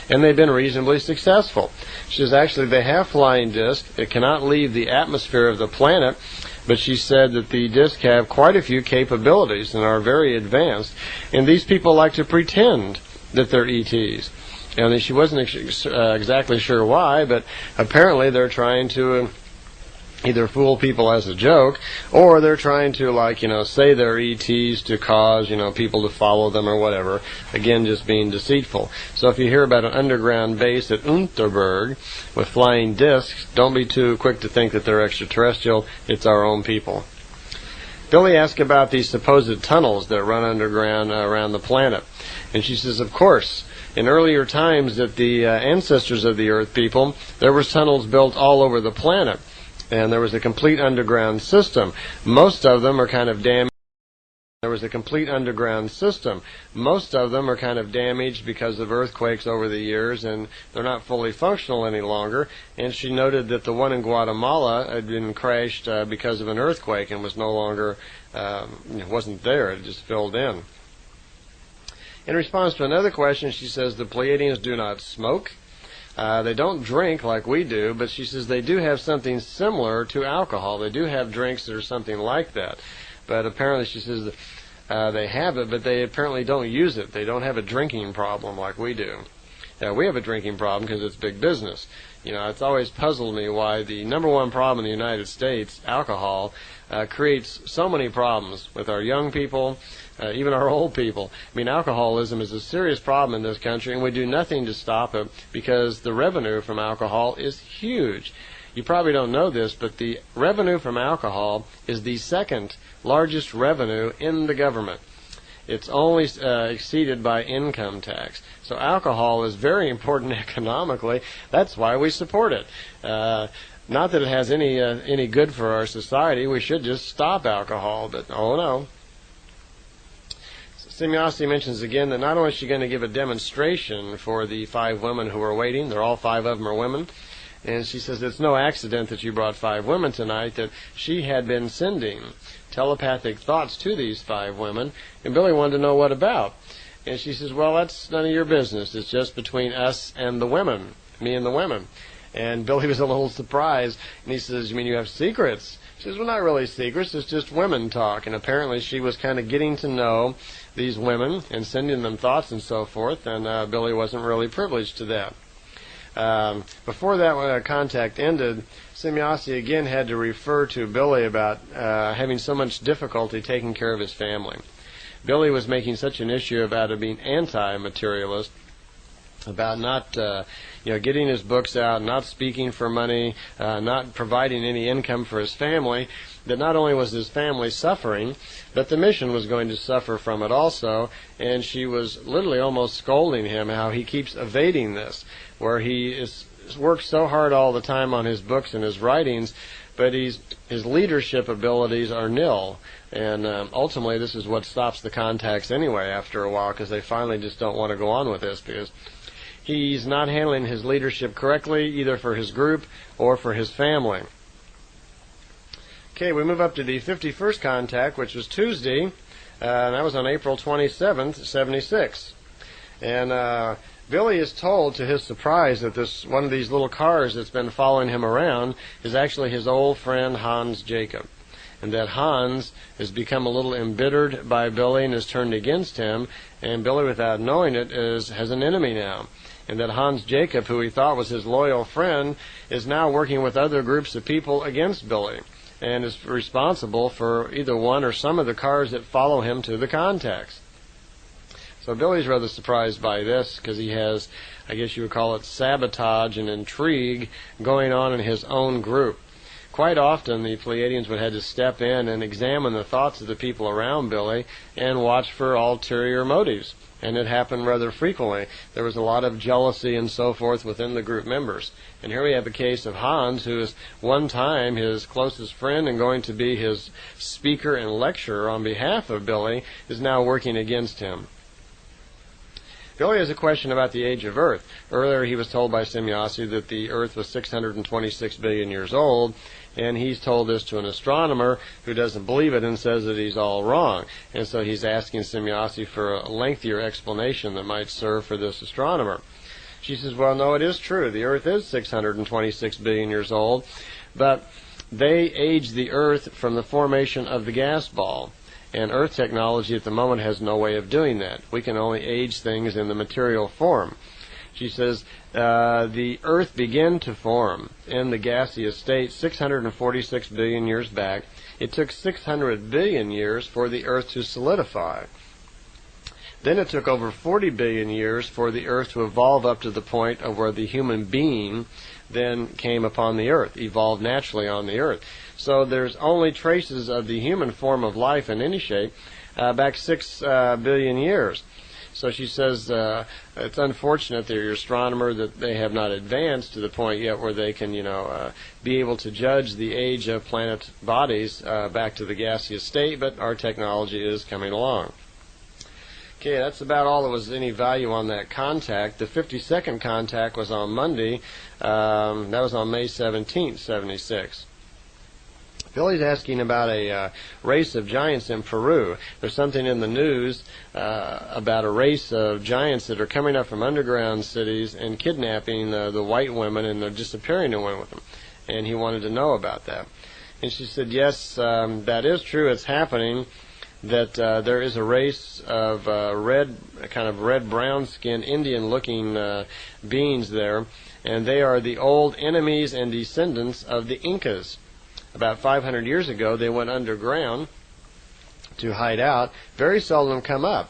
And they've been reasonably successful. She says, actually, they have flying discs. It cannot leave the atmosphere of the planet. But she said that the discs have quite a few capabilities and are very advanced. And these people like to pretend that they're ETs. And she wasn't exactly sure why, but apparently they're trying to either fool people as a joke, or they're trying to, say they're ETs to cause, people to follow them or whatever. Again, just being deceitful. So if you hear about an underground base at Unterberg with flying discs, don't be too quick to think that they're extraterrestrial. It's our own people. Billy asked about these supposed tunnels that run underground around the planet. And she says, of course, in earlier times that the ancestors of the Earth people, there were tunnels built all over the planet. And there was a complete underground system. Most of them are kind of damaged. There was a complete underground system. Most of them are kind of damaged because of earthquakes over the years, and they're not fully functional any longer. And she noted that the one in Guatemala had been crashed because of an earthquake and was no longer, wasn't there. It just filled in. In response to another question, she says the Pleiadians do not smoke. They don't drink like we do, but she says they do have something similar to alcohol. They do have drinks that are something like that. But apparently she says they have it, but they apparently don't use it. They don't have a drinking problem like we do. We have a drinking problem because it's big business. It's always puzzled me why the number one problem in the United States, alcohol, creates so many problems with our young people, even our old people. Alcoholism is a serious problem in this country, and we do nothing to stop it because the revenue from alcohol is huge. You probably don't know this, but the revenue from alcohol is the second largest revenue in the government. It's only exceeded by income tax. So alcohol is very important economically. That's why we support it. Not that it has any good for our society. We should just stop alcohol, but oh no. Semjase mentions again that not only is she going to give a demonstration for the 5 women who are waiting, they're all 5 of them are women, and she says it's no accident that you brought 5 women tonight, that she had been sending telepathic thoughts to these 5 women, and Billy wanted to know what about. And she says, well, that's none of your business. It's just between us and the women, me and the women. And Billy was a little surprised, and he says, you mean you have secrets? She says, well, not really secrets, it's just women talk. And apparently she was kind of getting to know these women and sending them thoughts and so forth, and Billy wasn't really privileged to that. Before that contact ended, Semjase again had to refer to Billy about having so much difficulty taking care of his family. Billy was making such an issue about it being anti-materialist, about not getting his books out, not speaking for money, not providing any income for his family, that not only was his family suffering, but the mission was going to suffer from it also. And she was literally almost scolding him how he keeps evading this, where he works so hard all the time on his books and his writings, but his leadership abilities are nil. And ultimately, this is what stops the contacts anyway after a while, because they finally just don't want to go on with this, because he's not handling his leadership correctly, either for his group or for his family. Okay, we move up to the 51st contact, which was Tuesday, and that was on April 27th, 76. And Billy is told, to his surprise, that one of these little cars that's been following him around is actually his old friend Hans Jacob, and that Hans has become a little embittered by Billy and has turned against him, and Billy, without knowing it, has an enemy now. And that Hans Jacob, who he thought was his loyal friend, is now working with other groups of people against Billy, and is responsible for either one or some of the cars that follow him to the contacts. So Billy's rather surprised by this, because he has, I guess you would call it, sabotage and intrigue going on in his own group. Quite often the Pleiadians would have to step in and examine the thoughts of the people around Billy and watch for ulterior motives. And it happened rather frequently. There was a lot of jealousy and so forth within the group members. And here we have a case of Hans, who is one time his closest friend and going to be his speaker and lecturer on behalf of Billy, is now working against him. Billy has a question about the age of Earth. Earlier he was told by Semjase that the Earth was 626 billion years old, and he's told this to an astronomer who doesn't believe it and says that he's all wrong. And so he's asking Semjase for a lengthier explanation that might serve for this astronomer. She says, well, no, it is true. The Earth is 626 billion years old, but they age the Earth from the formation of the gas ball. And Earth technology at the moment has no way of doing that. We can only age things in the material form. She says the Earth began to form in the gaseous state 646 billion years back. It took 600 billion years for the Earth to solidify. Then it took over 40 billion years for the Earth to evolve up to the point of where the human being then came upon the Earth, evolved naturally on the Earth. So there's only traces of the human form of life in any shape back 6 billion years. So she says it's unfortunate that your astronomer that they have not advanced to the point yet where they can, be able to judge the age of planet bodies back to the gaseous state, but our technology is coming along. Okay, that's about all that was any value on that contact. The 52nd contact was on Monday. That was on May 17th, 76. Billy's asking about a race of giants in Peru. There's something in the news about a race of giants that are coming up from underground cities and kidnapping the white women, and they're disappearing away with them. And he wanted to know about that. And she said, yes, that is true. It's happening. That there is a race of red-brown skinned Indian-looking beings there, and they are the old enemies and descendants of the Incas. About 500 years ago, they went underground to hide out. Very seldom come up,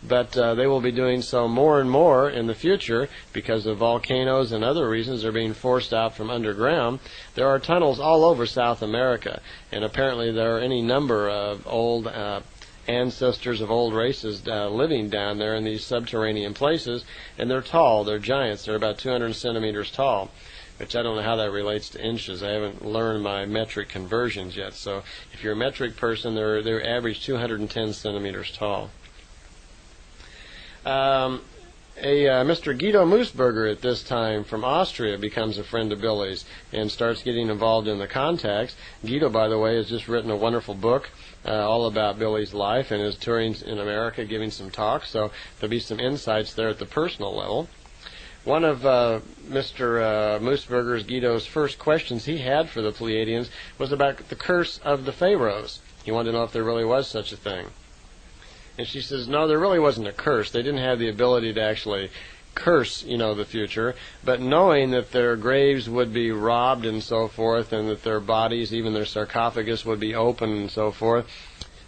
but they will be doing so more and more in the future because of volcanoes and other reasons. They're being forced out from underground. There are tunnels all over South America, and apparently there are any number of old ancestors of old races living down there in these subterranean places, and they're tall. They're giants. They're about 200 centimeters tall, which I don't know how that relates to inches. I haven't learned my metric conversions yet. So if you're a metric person, they're average 210 centimeters tall. Mr. Guido Moosberger at this time from Austria becomes a friend of Billy's and starts getting involved in the contacts. Guido, by the way, has just written a wonderful book all about Billy's life and his tourings in America, giving some talks. So there'll be some insights there at the personal level. One of Mr. Moosberger's, Guido's, first questions he had for the Pleiadians was about the curse of the pharaohs. He wanted to know if there really was such a thing. And she says, no, there really wasn't a curse. They didn't have the ability to actually curse, the future, but knowing that their graves would be robbed and so forth, and that their bodies, even their sarcophagus, would be open and so forth,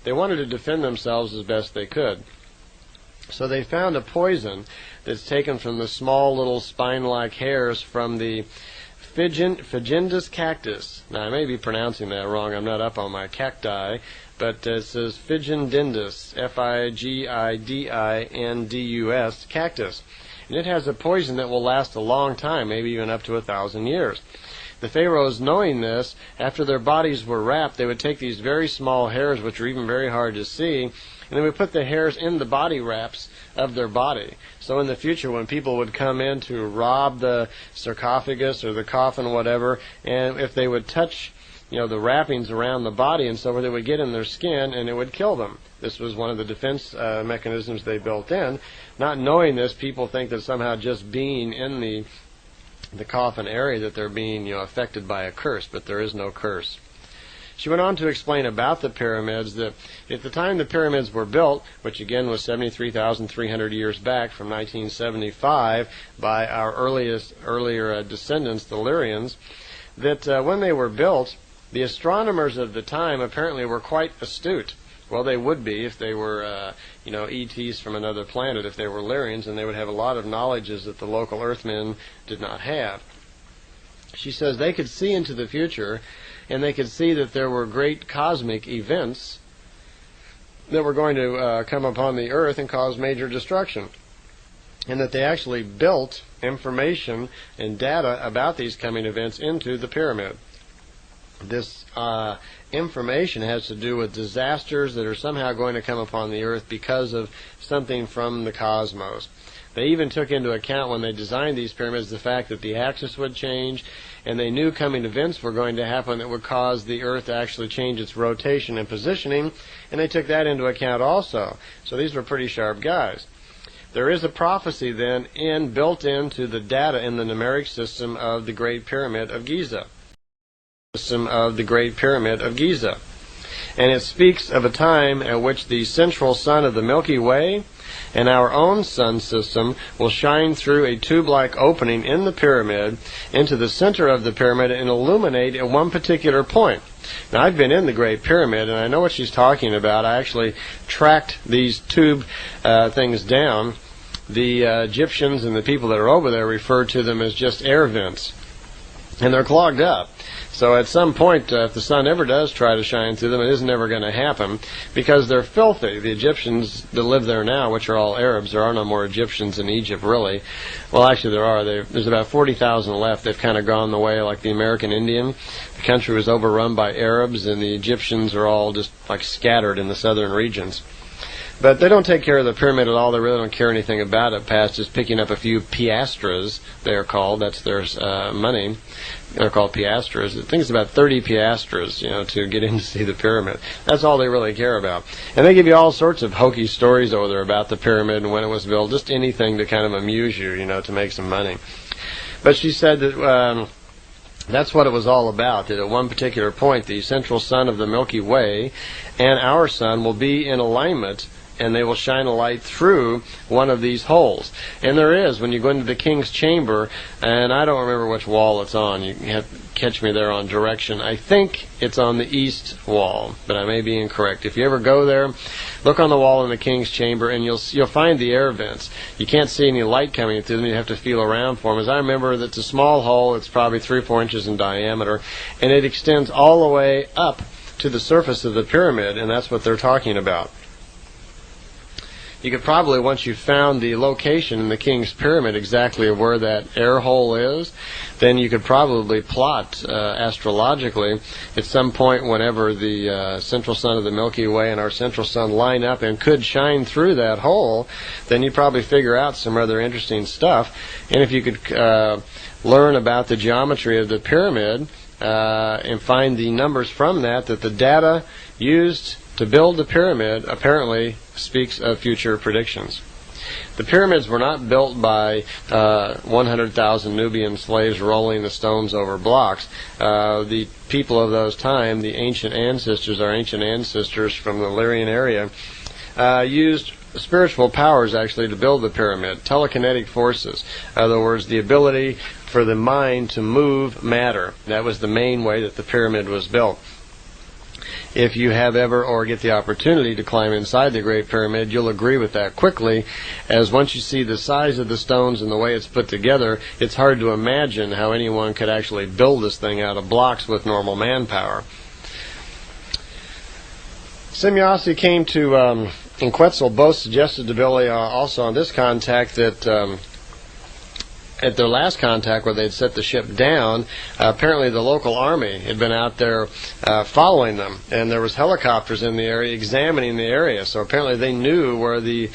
they wanted to defend themselves as best they could. So they found a poison that's taken from the small little spine-like hairs from the Figindus cactus. Now, I may be pronouncing that wrong. I'm not up on my cacti, but it says Figindus, Figidindus cactus. And it has a poison that will last a long time, maybe even up to 1,000 years. The pharaohs, knowing this, after their bodies were wrapped, they would take these very small hairs, which are even very hard to see, and they would put the hairs in the body wraps of their body. So in the future, when people would come in to rob the sarcophagus or the coffin, whatever, and if they would touch the wrappings around the body and so forth, they would get in their skin and it would kill them. This was one of the defense mechanisms they built in. Not knowing this, people think that somehow just being in the coffin area that they're being affected by a curse, but there is no curse. She went on to explain about the pyramids that at the time the pyramids were built, which again was 73,300 years back from 1975 by our earlier descendants, the Lyrians, that when they were built, the astronomers of the time apparently were quite astute. Well, they would be if they were, ETs from another planet, if they were Lyrians, and they would have a lot of knowledges that the local Earthmen did not have. She says they could see into the future, and they could see that there were great cosmic events that were going to come upon the Earth and cause major destruction, and that they actually built information and data about these coming events into the pyramid. This information has to do with disasters that are somehow going to come upon the Earth because of something from the cosmos. They even took into account when they designed these pyramids the fact that the axis would change, and they knew coming events were going to happen that would cause the Earth to actually change its rotation and positioning, and they took that into account also. So these were pretty sharp guys. There is a prophecy then built into the data in the numeric system of the Great Pyramid of Giza. And it speaks of a time at which the central sun of the Milky Way and our own sun system will shine through a tube-like opening in the pyramid into the center of the pyramid and illuminate at one particular point. Now, I've been in the Great Pyramid, and I know what she's talking about. I actually tracked these tube things down. The Egyptians and the people that are over there refer to them as just air vents, and they're clogged up. So at some point, if the sun ever does try to shine through them, it isn't ever going to happen because they're filthy. The Egyptians that live there now, which are all Arabs, there are no more Egyptians in Egypt, really. Well, actually, there are. There's about 40,000 left. They've kind of gone the way like the American Indian. The country was overrun by Arabs, and the Egyptians are all just like scattered in the southern regions. But they don't take care of the pyramid at all. They really don't care anything about it past just picking up a few piastres, they're called. That's their money. They're called piastres. I think it's about 30 piastres, to get in to see the pyramid. That's all they really care about. And they give you all sorts of hokey stories over there about the pyramid and when it was built, just anything to kind of amuse you, to make some money. But she said that that's what it was all about, that at one particular point, the central sun of the Milky Way and our sun will be in alignment, and they will shine a light through one of these holes. And there is, when you go into the king's chamber, and I don't remember which wall it's on. You have to catch me there on direction. I think it's on the east wall, but I may be incorrect. If you ever go there, look on the wall in the king's chamber, and you'll find the air vents. You can't see any light coming through them. You have to feel around for them. As I remember, it's a small hole. It's probably 3 or 4 inches in diameter, and it extends all the way up to the surface of the pyramid, and that's what they're talking about. You could probably, once you've found the location in the King's Pyramid exactly of where that air hole is, then you could probably plot astrologically at some point whenever the central sun of the Milky Way and our central sun line up and could shine through that hole, then you'd probably figure out some rather interesting stuff. And if you could learn about the geometry of the pyramid and find the numbers from that the data used to build the pyramid apparently speaks of future predictions. The pyramids were not built by 100,000 Nubian slaves rolling the stones over blocks. The people of those times, our ancient ancestors from the Illyrian area, used spiritual powers actually to build the pyramid, telekinetic forces. In other words, the ability for the mind to move matter. That was the main way that the pyramid was built. If you have ever or get the opportunity to climb inside the Great Pyramid, you'll agree with that quickly, as once you see the size of the stones and the way it's put together, it's hard to imagine how anyone could actually build this thing out of blocks with normal manpower. Semjase came to, and Quetzal both suggested to Billy also on this contact that at their last contact where they'd set the ship down, apparently the local army had been out there following them, and there was helicopters in the area examining the area, so apparently they knew where the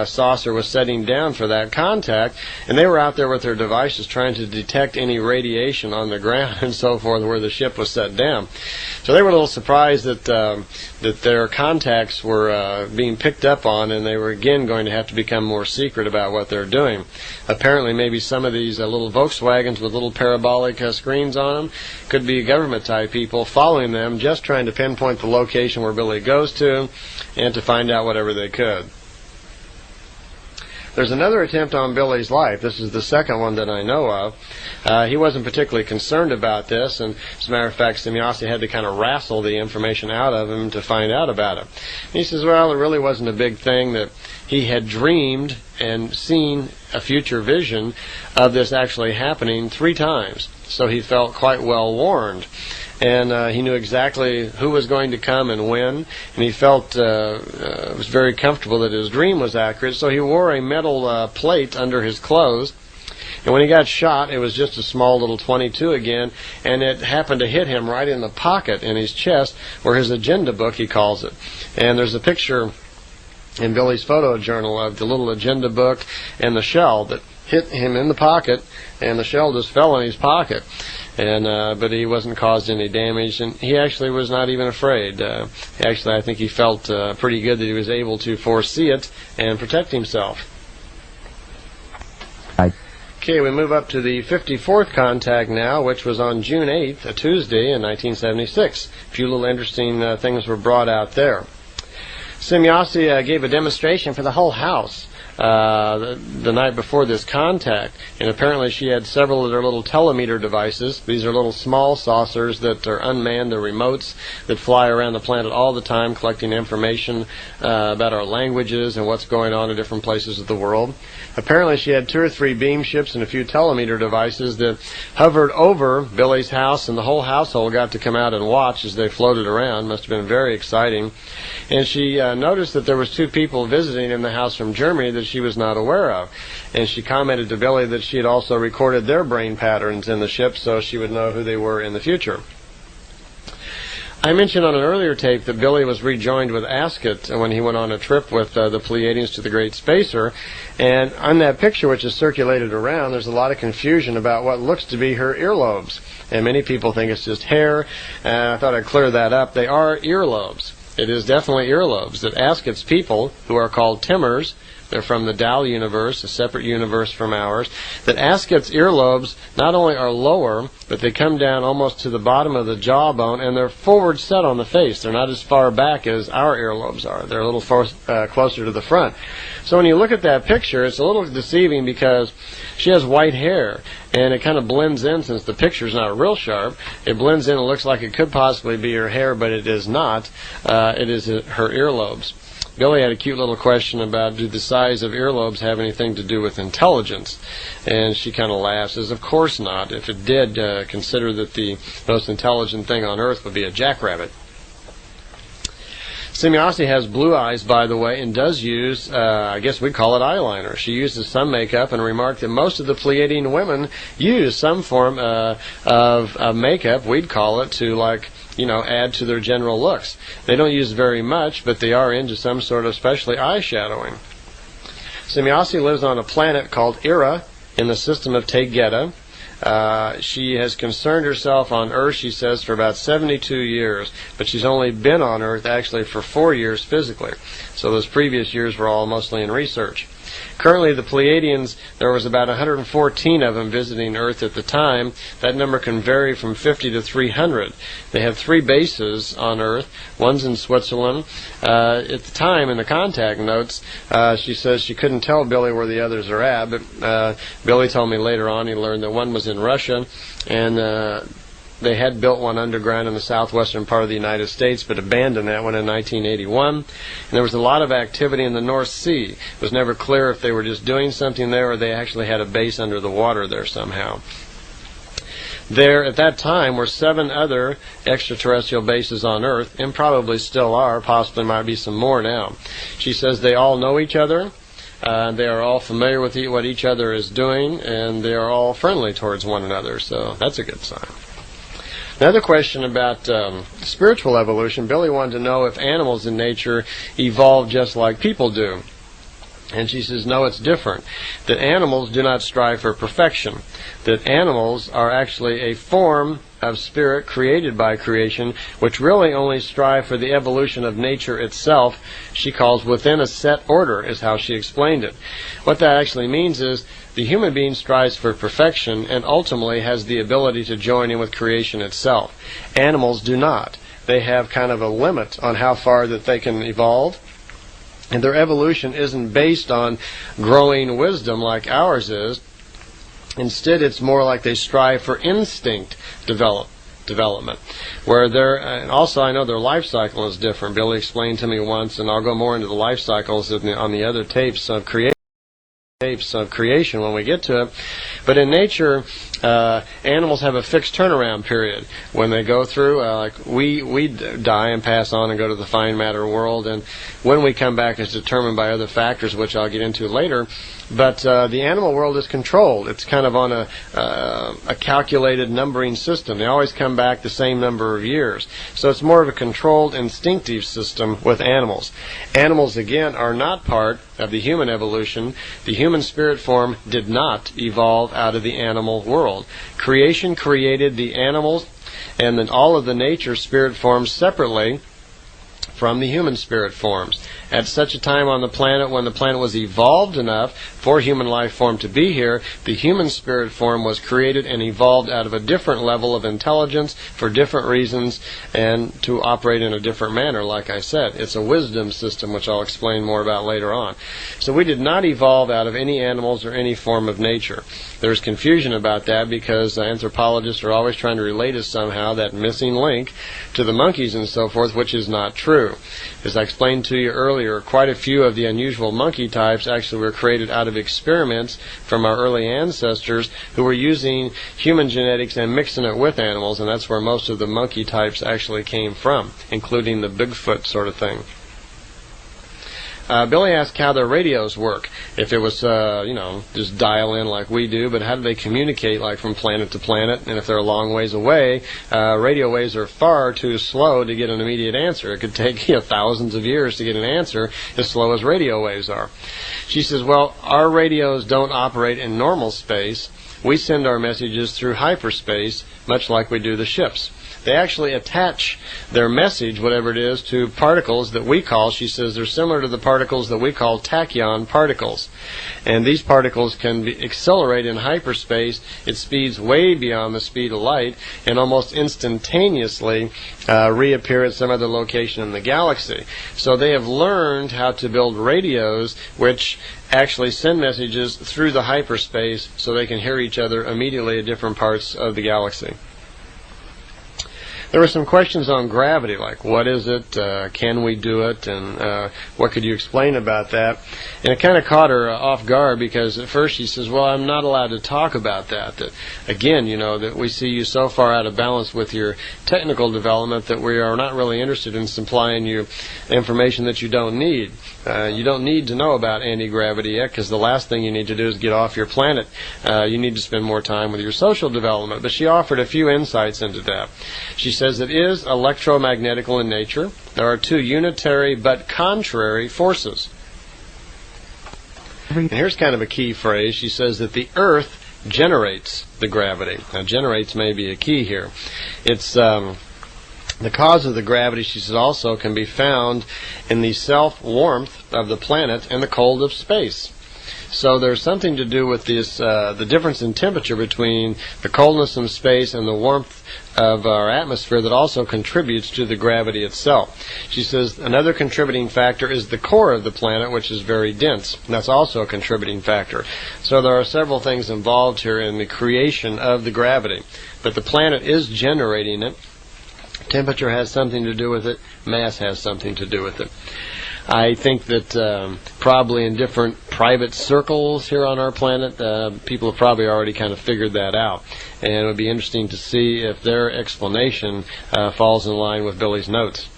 saucer was setting down for that contact, and they were out there with their devices trying to detect any radiation on the ground and so forth where the ship was set down. So they were a little surprised that that their contacts were being picked up on, and they were again going to have to become more secret about what they're doing. Apparently maybe some of these little Volkswagens with little parabolic screens on them could be government type people following them, just trying to pinpoint the location where Billy goes to and to find out whatever they could. There's another attempt on Billy's life. This is the second one that I know of. He wasn't particularly concerned about this, and as a matter of fact, Semjase had to kind of wrestle the information out of him to find out about it. And he says, well, it really wasn't a big thing, that he had dreamed and seen a future vision of this actually happening 3 times. So he felt quite well warned. And he knew exactly who was going to come and when, and he felt was very comfortable that his dream was accurate, so he wore a metal plate under his clothes. And when he got shot, it was just a small little .22 again, and it happened to hit him right in the pocket in his chest, where his agenda book, he calls it. And there's a picture in Billy's photo journal of the little agenda book and the shell that hit him in the pocket, and the shell just fell in his pocket. And but he wasn't caused any damage, and he actually was not even afraid. Actually, I think he felt pretty good that he was able to foresee it and protect himself. Okay, we move up to the 54th contact now, which was on June 8th, a Tuesday in 1976. A few little interesting things were brought out there. Semjase gave a demonstration for the whole house the night before this contact, and apparently she had several of their little telemeter devices. These are little small saucers that are unmanned. They're remotes that fly around the planet all the time collecting information about our languages and what's going on in different places of the world. Apparently she had 2 or 3 beam ships and a few telemeter devices that hovered over Billy's house, and the whole household got to come out and watch as they floated around. Must have been very exciting. And she noticed that there was 2 people visiting in the house from Germany that she was not aware of. And she commented to Billy that she had also recorded their brain patterns in the ship so she would know who they were in the future. I mentioned on an earlier tape that Billy was rejoined with Asket when he went on a trip with the Pleiadians to the Great Spacer, and on that picture which is circulated around, there's a lot of confusion about what looks to be her earlobes, and many people think it's just hair, and I thought I'd clear that up. They are earlobes. It is definitely earlobes. That Asket's people, who are called Timmers, they're from the Dal universe, a separate universe from ours, that Asket's earlobes not only are lower, but they come down almost to the bottom of the jawbone, and they're forward set on the face. They're not as far back as our earlobes are. They're a little closer to the front. So when you look at that picture, it's a little deceiving because she has white hair, and it kind of blends in. Since the picture's not real sharp, it blends in and looks like it could possibly be her hair, but it is not. It is her earlobes. Billy had a cute little question about, do the size of earlobes have anything to do with intelligence? And she kind of laughs, says, of course not. If it did, consider that the most intelligent thing on Earth would be a jackrabbit. Semjase has blue eyes, by the way, and does use, I guess we'd call it eyeliner. She uses some makeup, and remarked that most of the Pleiadian women use some form of makeup, we'd call it, to add to their general looks. They don't use very much, but they are into some sort of especially eyeshadowing. Semjase lives on a planet called Ira in the system of Tegeta. She has concerned herself on Earth, she says, for about 72 years, but she's only been on Earth actually for 4 years physically. So those previous years were all mostly in research. Currently, the Pleiadians, there was about 114 of them visiting Earth at the time. That number can vary from 50 to 300. They have 3 bases on Earth. One's in Switzerland. At the time, in the contact notes, she says she couldn't tell Billy where the others are at, but Billy told me later on he learned that one was in Russia, and they had built one underground in the southwestern part of the United States, but abandoned that one in 1981. And there was a lot of activity in the North Sea. It was never clear if they were just doing something there or they actually had a base under the water there somehow. There, at that time, were 7 other extraterrestrial bases on Earth, and probably still are, possibly might be some more now. She says they all know each other. They are all familiar with what each other is doing, and they are all friendly towards one another, so that's a good sign. Another question about spiritual evolution. Billy wanted to know if animals in nature evolve just like people do. And she says, no, it's different. That animals do not strive for perfection. That animals are actually a form of spirit created by creation, which really only strive for the evolution of nature itself. She calls within a set order, is how she explained it. What that actually means is the human being strives for perfection and ultimately has the ability to join in with creation itself. Animals do not. They have kind of a limit on how far that they can evolve. And their evolution isn't based on growing wisdom like ours is. Instead, it's more like they strive for instinct development. Where and also I know their life cycle is different. Billy explained to me once, and I'll go more into the life cycles on the other tapes of creation when we get to it. But in nature, animals have a fixed turnaround period when they go through. Like we die and pass on and go to the fine matter world, and when we come back is determined by other factors, which I'll get into later. But the animal world is controlled. It's kind of on a calculated numbering system. They always come back the same number of years. So it's more of a controlled, instinctive system with animals. Animals, again, are not part of the human evolution. The human spirit form did not evolve out of the animal world. Creation created the animals and then all of the nature spirit forms separately from the human spirit forms. At such a time on the planet when the planet was evolved enough for human life form to be here, the human spirit form was created and evolved out of a different level of intelligence for different reasons and to operate in a different manner. Like I said, it's a wisdom system, which I'll explain more about later on. So we did not evolve out of any animals or any form of nature. There's confusion about that because anthropologists are always trying to relate us somehow, that missing link, to the monkeys and so forth, which is not true. As I explained to you earlier, quite a few of the unusual monkey types actually were created out of experiments from our early ancestors who were using human genetics and mixing it with animals, and that's where most of the monkey types actually came from, including the Bigfoot sort of thing. Billy asked how their radios work. If it was, just dial in like we do, but how do they communicate like from planet to planet? And if they're a long ways away, radio waves are far too slow to get an immediate answer. It could take thousands of years to get an answer as slow as radio waves are. She says, well, our radios don't operate in normal space. We send our messages through hyperspace, much like we do the ships. They actually attach their message, whatever it is, to particles that we call, she says, they're similar to the particles that we call tachyon particles. And these particles can accelerate in hyperspace at speeds way beyond the speed of light and almost instantaneously reappear at some other location in the galaxy. So they have learned how to build radios which actually send messages through the hyperspace so they can hear each other immediately at different parts of the galaxy. There were some questions on gravity, like what is it, can we do it, and what could you explain about that? And it kind of caught her off guard because at first she says, well, I'm not allowed to talk about that. That again, that we see you so far out of balance with your technical development that we are not really interested in supplying you information that you don't need. You don't need to know about anti-gravity yet because the last thing you need to do is get off your planet. You need to spend more time with your social development. But she offered a few insights into that. She says it is electromagnetical in nature. There are two unitary but contrary forces. And here's kind of a key phrase. She says that the Earth generates the gravity. Now, generates may be a key here. It's the cause of the gravity, she says, also can be found in the self-warmth of the planet and the cold of space. So there's something to do with this, the difference in temperature between the coldness of space and the warmth of our atmosphere that also contributes to the gravity itself. She says another contributing factor is the core of the planet, which is very dense. That's also a contributing factor. So there are several things involved here in the creation of the gravity. But the planet is generating it. Temperature has something to do with it. Mass has something to do with it. I think that probably in different private circles here on our planet, people have probably already kind of figured that out. And it would be interesting to see if their explanation falls in line with Billy's notes.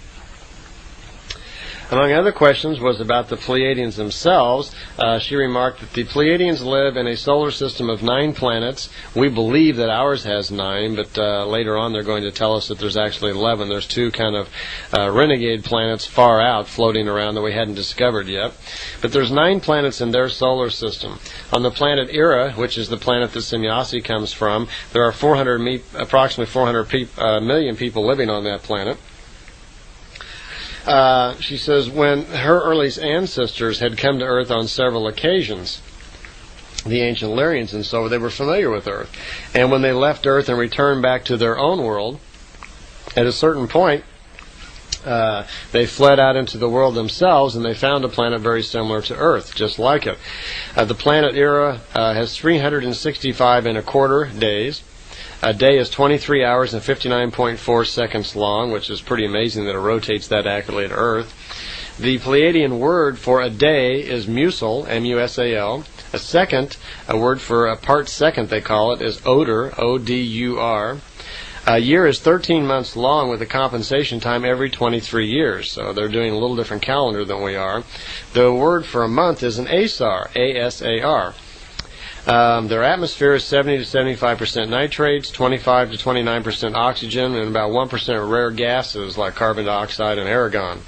Among other questions was about the Pleiadians themselves. She remarked that the Pleiadians live in a solar system of 9 planets. We believe that ours has 9, but later on they're going to tell us that there's actually 11. There's 2 kind of renegade planets far out floating around that we hadn't discovered yet. But there's 9 planets in their solar system. On the planet Ira, which is the planet that Semjase comes from, there are approximately 400 million people living on that planet. She says when her earliest ancestors had come to Earth on several occasions, the ancient Lyrians and so they were familiar with Earth. And when they left Earth and returned back to their own world, at a certain point, they fled out into the world themselves and they found a planet very similar to Earth, just like it. The planet Ira has 365.25 days. A day is 23 hours and 59.4 seconds long, which is pretty amazing that it rotates that accurately to Earth. The Pleiadian word for a day is musal, M-U-S-A-L. A second, a word for a part second they call it, is odur, O-D-U-R. A year is 13 months long with a compensation time every 23 years, so they're doing a little different calendar than we are. The word for a month is an asar, A-S-A-R. Their atmosphere is 70 to 75% nitrates, 25 to 29% oxygen, and about 1% rare gases like carbon dioxide and argon.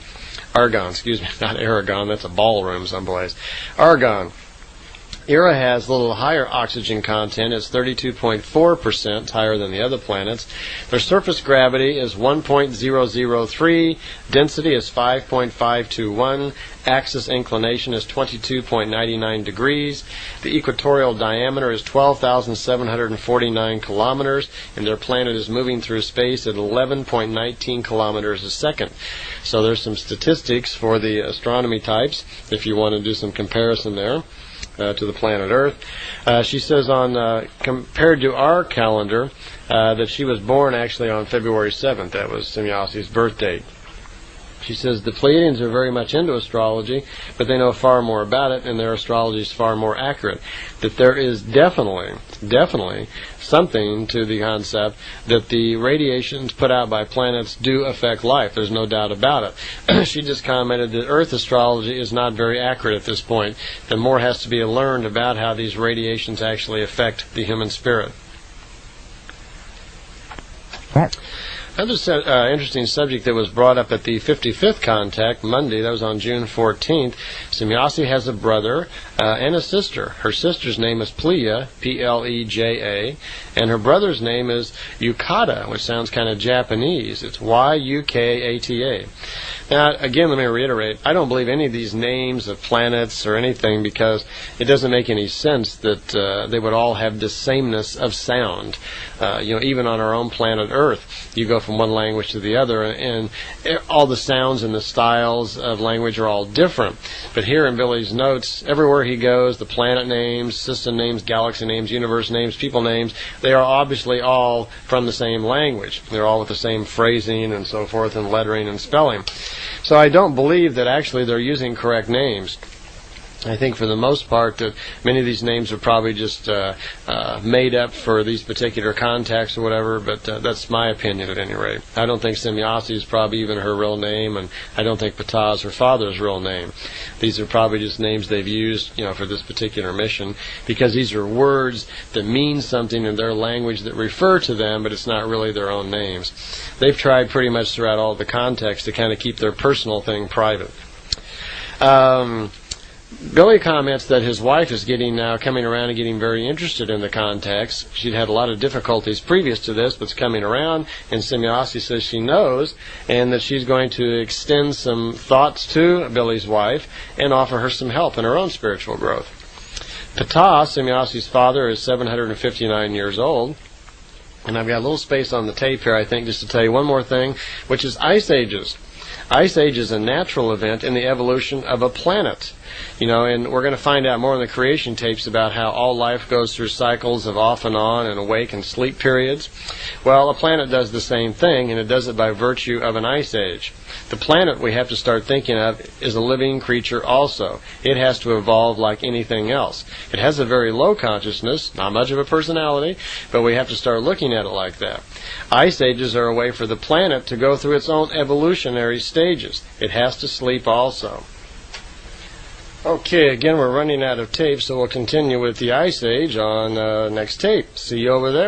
Argon, excuse me, not Aragon, that's a ballroom someplace. Argon. Ira has a little higher oxygen content. It's 32.4%, higher than the other planets. Their surface gravity is 1.003. Density is 5.521. Axis inclination is 22.99 degrees. The equatorial diameter is 12,749 kilometers, and their planet is moving through space at 11.19 kilometers a second. So there's some statistics for the astronomy types, if you want to do some comparison there. To the planet Earth. She says compared to our calendar that she was born actually on February 7th. That was Semjase's birth date. She says the Pleiadians are very much into astrology, but they know far more about it, and their astrology is far more accurate. That there is definitely something to the concept that the radiations put out by planets do affect life. There's no doubt about it. She just commented that Earth astrology is not very accurate at this point, and more has to be learned about how these radiations actually affect the human spirit. Another interesting subject that was brought up at the 55th contact Monday, that was on June 14th, Semjase has a brother and a sister. Her sister's name is Pleiya, P-L-E-J-A, and her brother's name is Yukata, which sounds kind of Japanese. It's Y-U-K-A-T-A. Now, again, let me reiterate, I don't believe any of these names of planets or anything because it doesn't make any sense that they would all have the sameness of sound. Even on our own planet Earth, you go from one language to the other, and all the sounds and the styles of language are all different. But here in Billy's notes, everywhere he goes, the planet names, system names, galaxy names, universe names, people names, they are obviously all from the same language. They're all with the same phrasing and so forth, and lettering and spelling. So I don't believe that actually they're using correct names. I think for the most part that many of these names are probably just made up for these particular contacts or whatever, but that's my opinion at any rate. I don't think Semjase is probably even her real name, and I don't think Ptah is her father's real name. These are probably just names they've used, for this particular mission, because these are words that mean something in their language that refer to them, but it's not really their own names. They've tried pretty much throughout all the contexts to kind of keep their personal thing private. Billy comments that his wife is coming around and getting very interested in the contacts. She'd had a lot of difficulties previous to this, but it's coming around, and Semjase says she knows, and that she's going to extend some thoughts to Billy's wife and offer her some help in her own spiritual growth. Ptah, Semjase's father, is 759 years old. And I've got a little space on the tape here, I think, just to tell you one more thing, which is ice ages. Ice age is a natural event in the evolution of a planet. And we're going to find out more in the creation tapes about how all life goes through cycles of off and on and awake and sleep periods. Well, a planet does the same thing, and it does it by virtue of an ice age. The planet we have to start thinking of is a living creature also. It has to evolve like anything else. It has a very low consciousness, not much of a personality, but we have to start looking at it like that. Ice ages are a way for the planet to go through its own evolutionary stages. It has to sleep also. Okay, again, we're running out of tape, so we'll continue with the Ice Age on next tape. See you over there.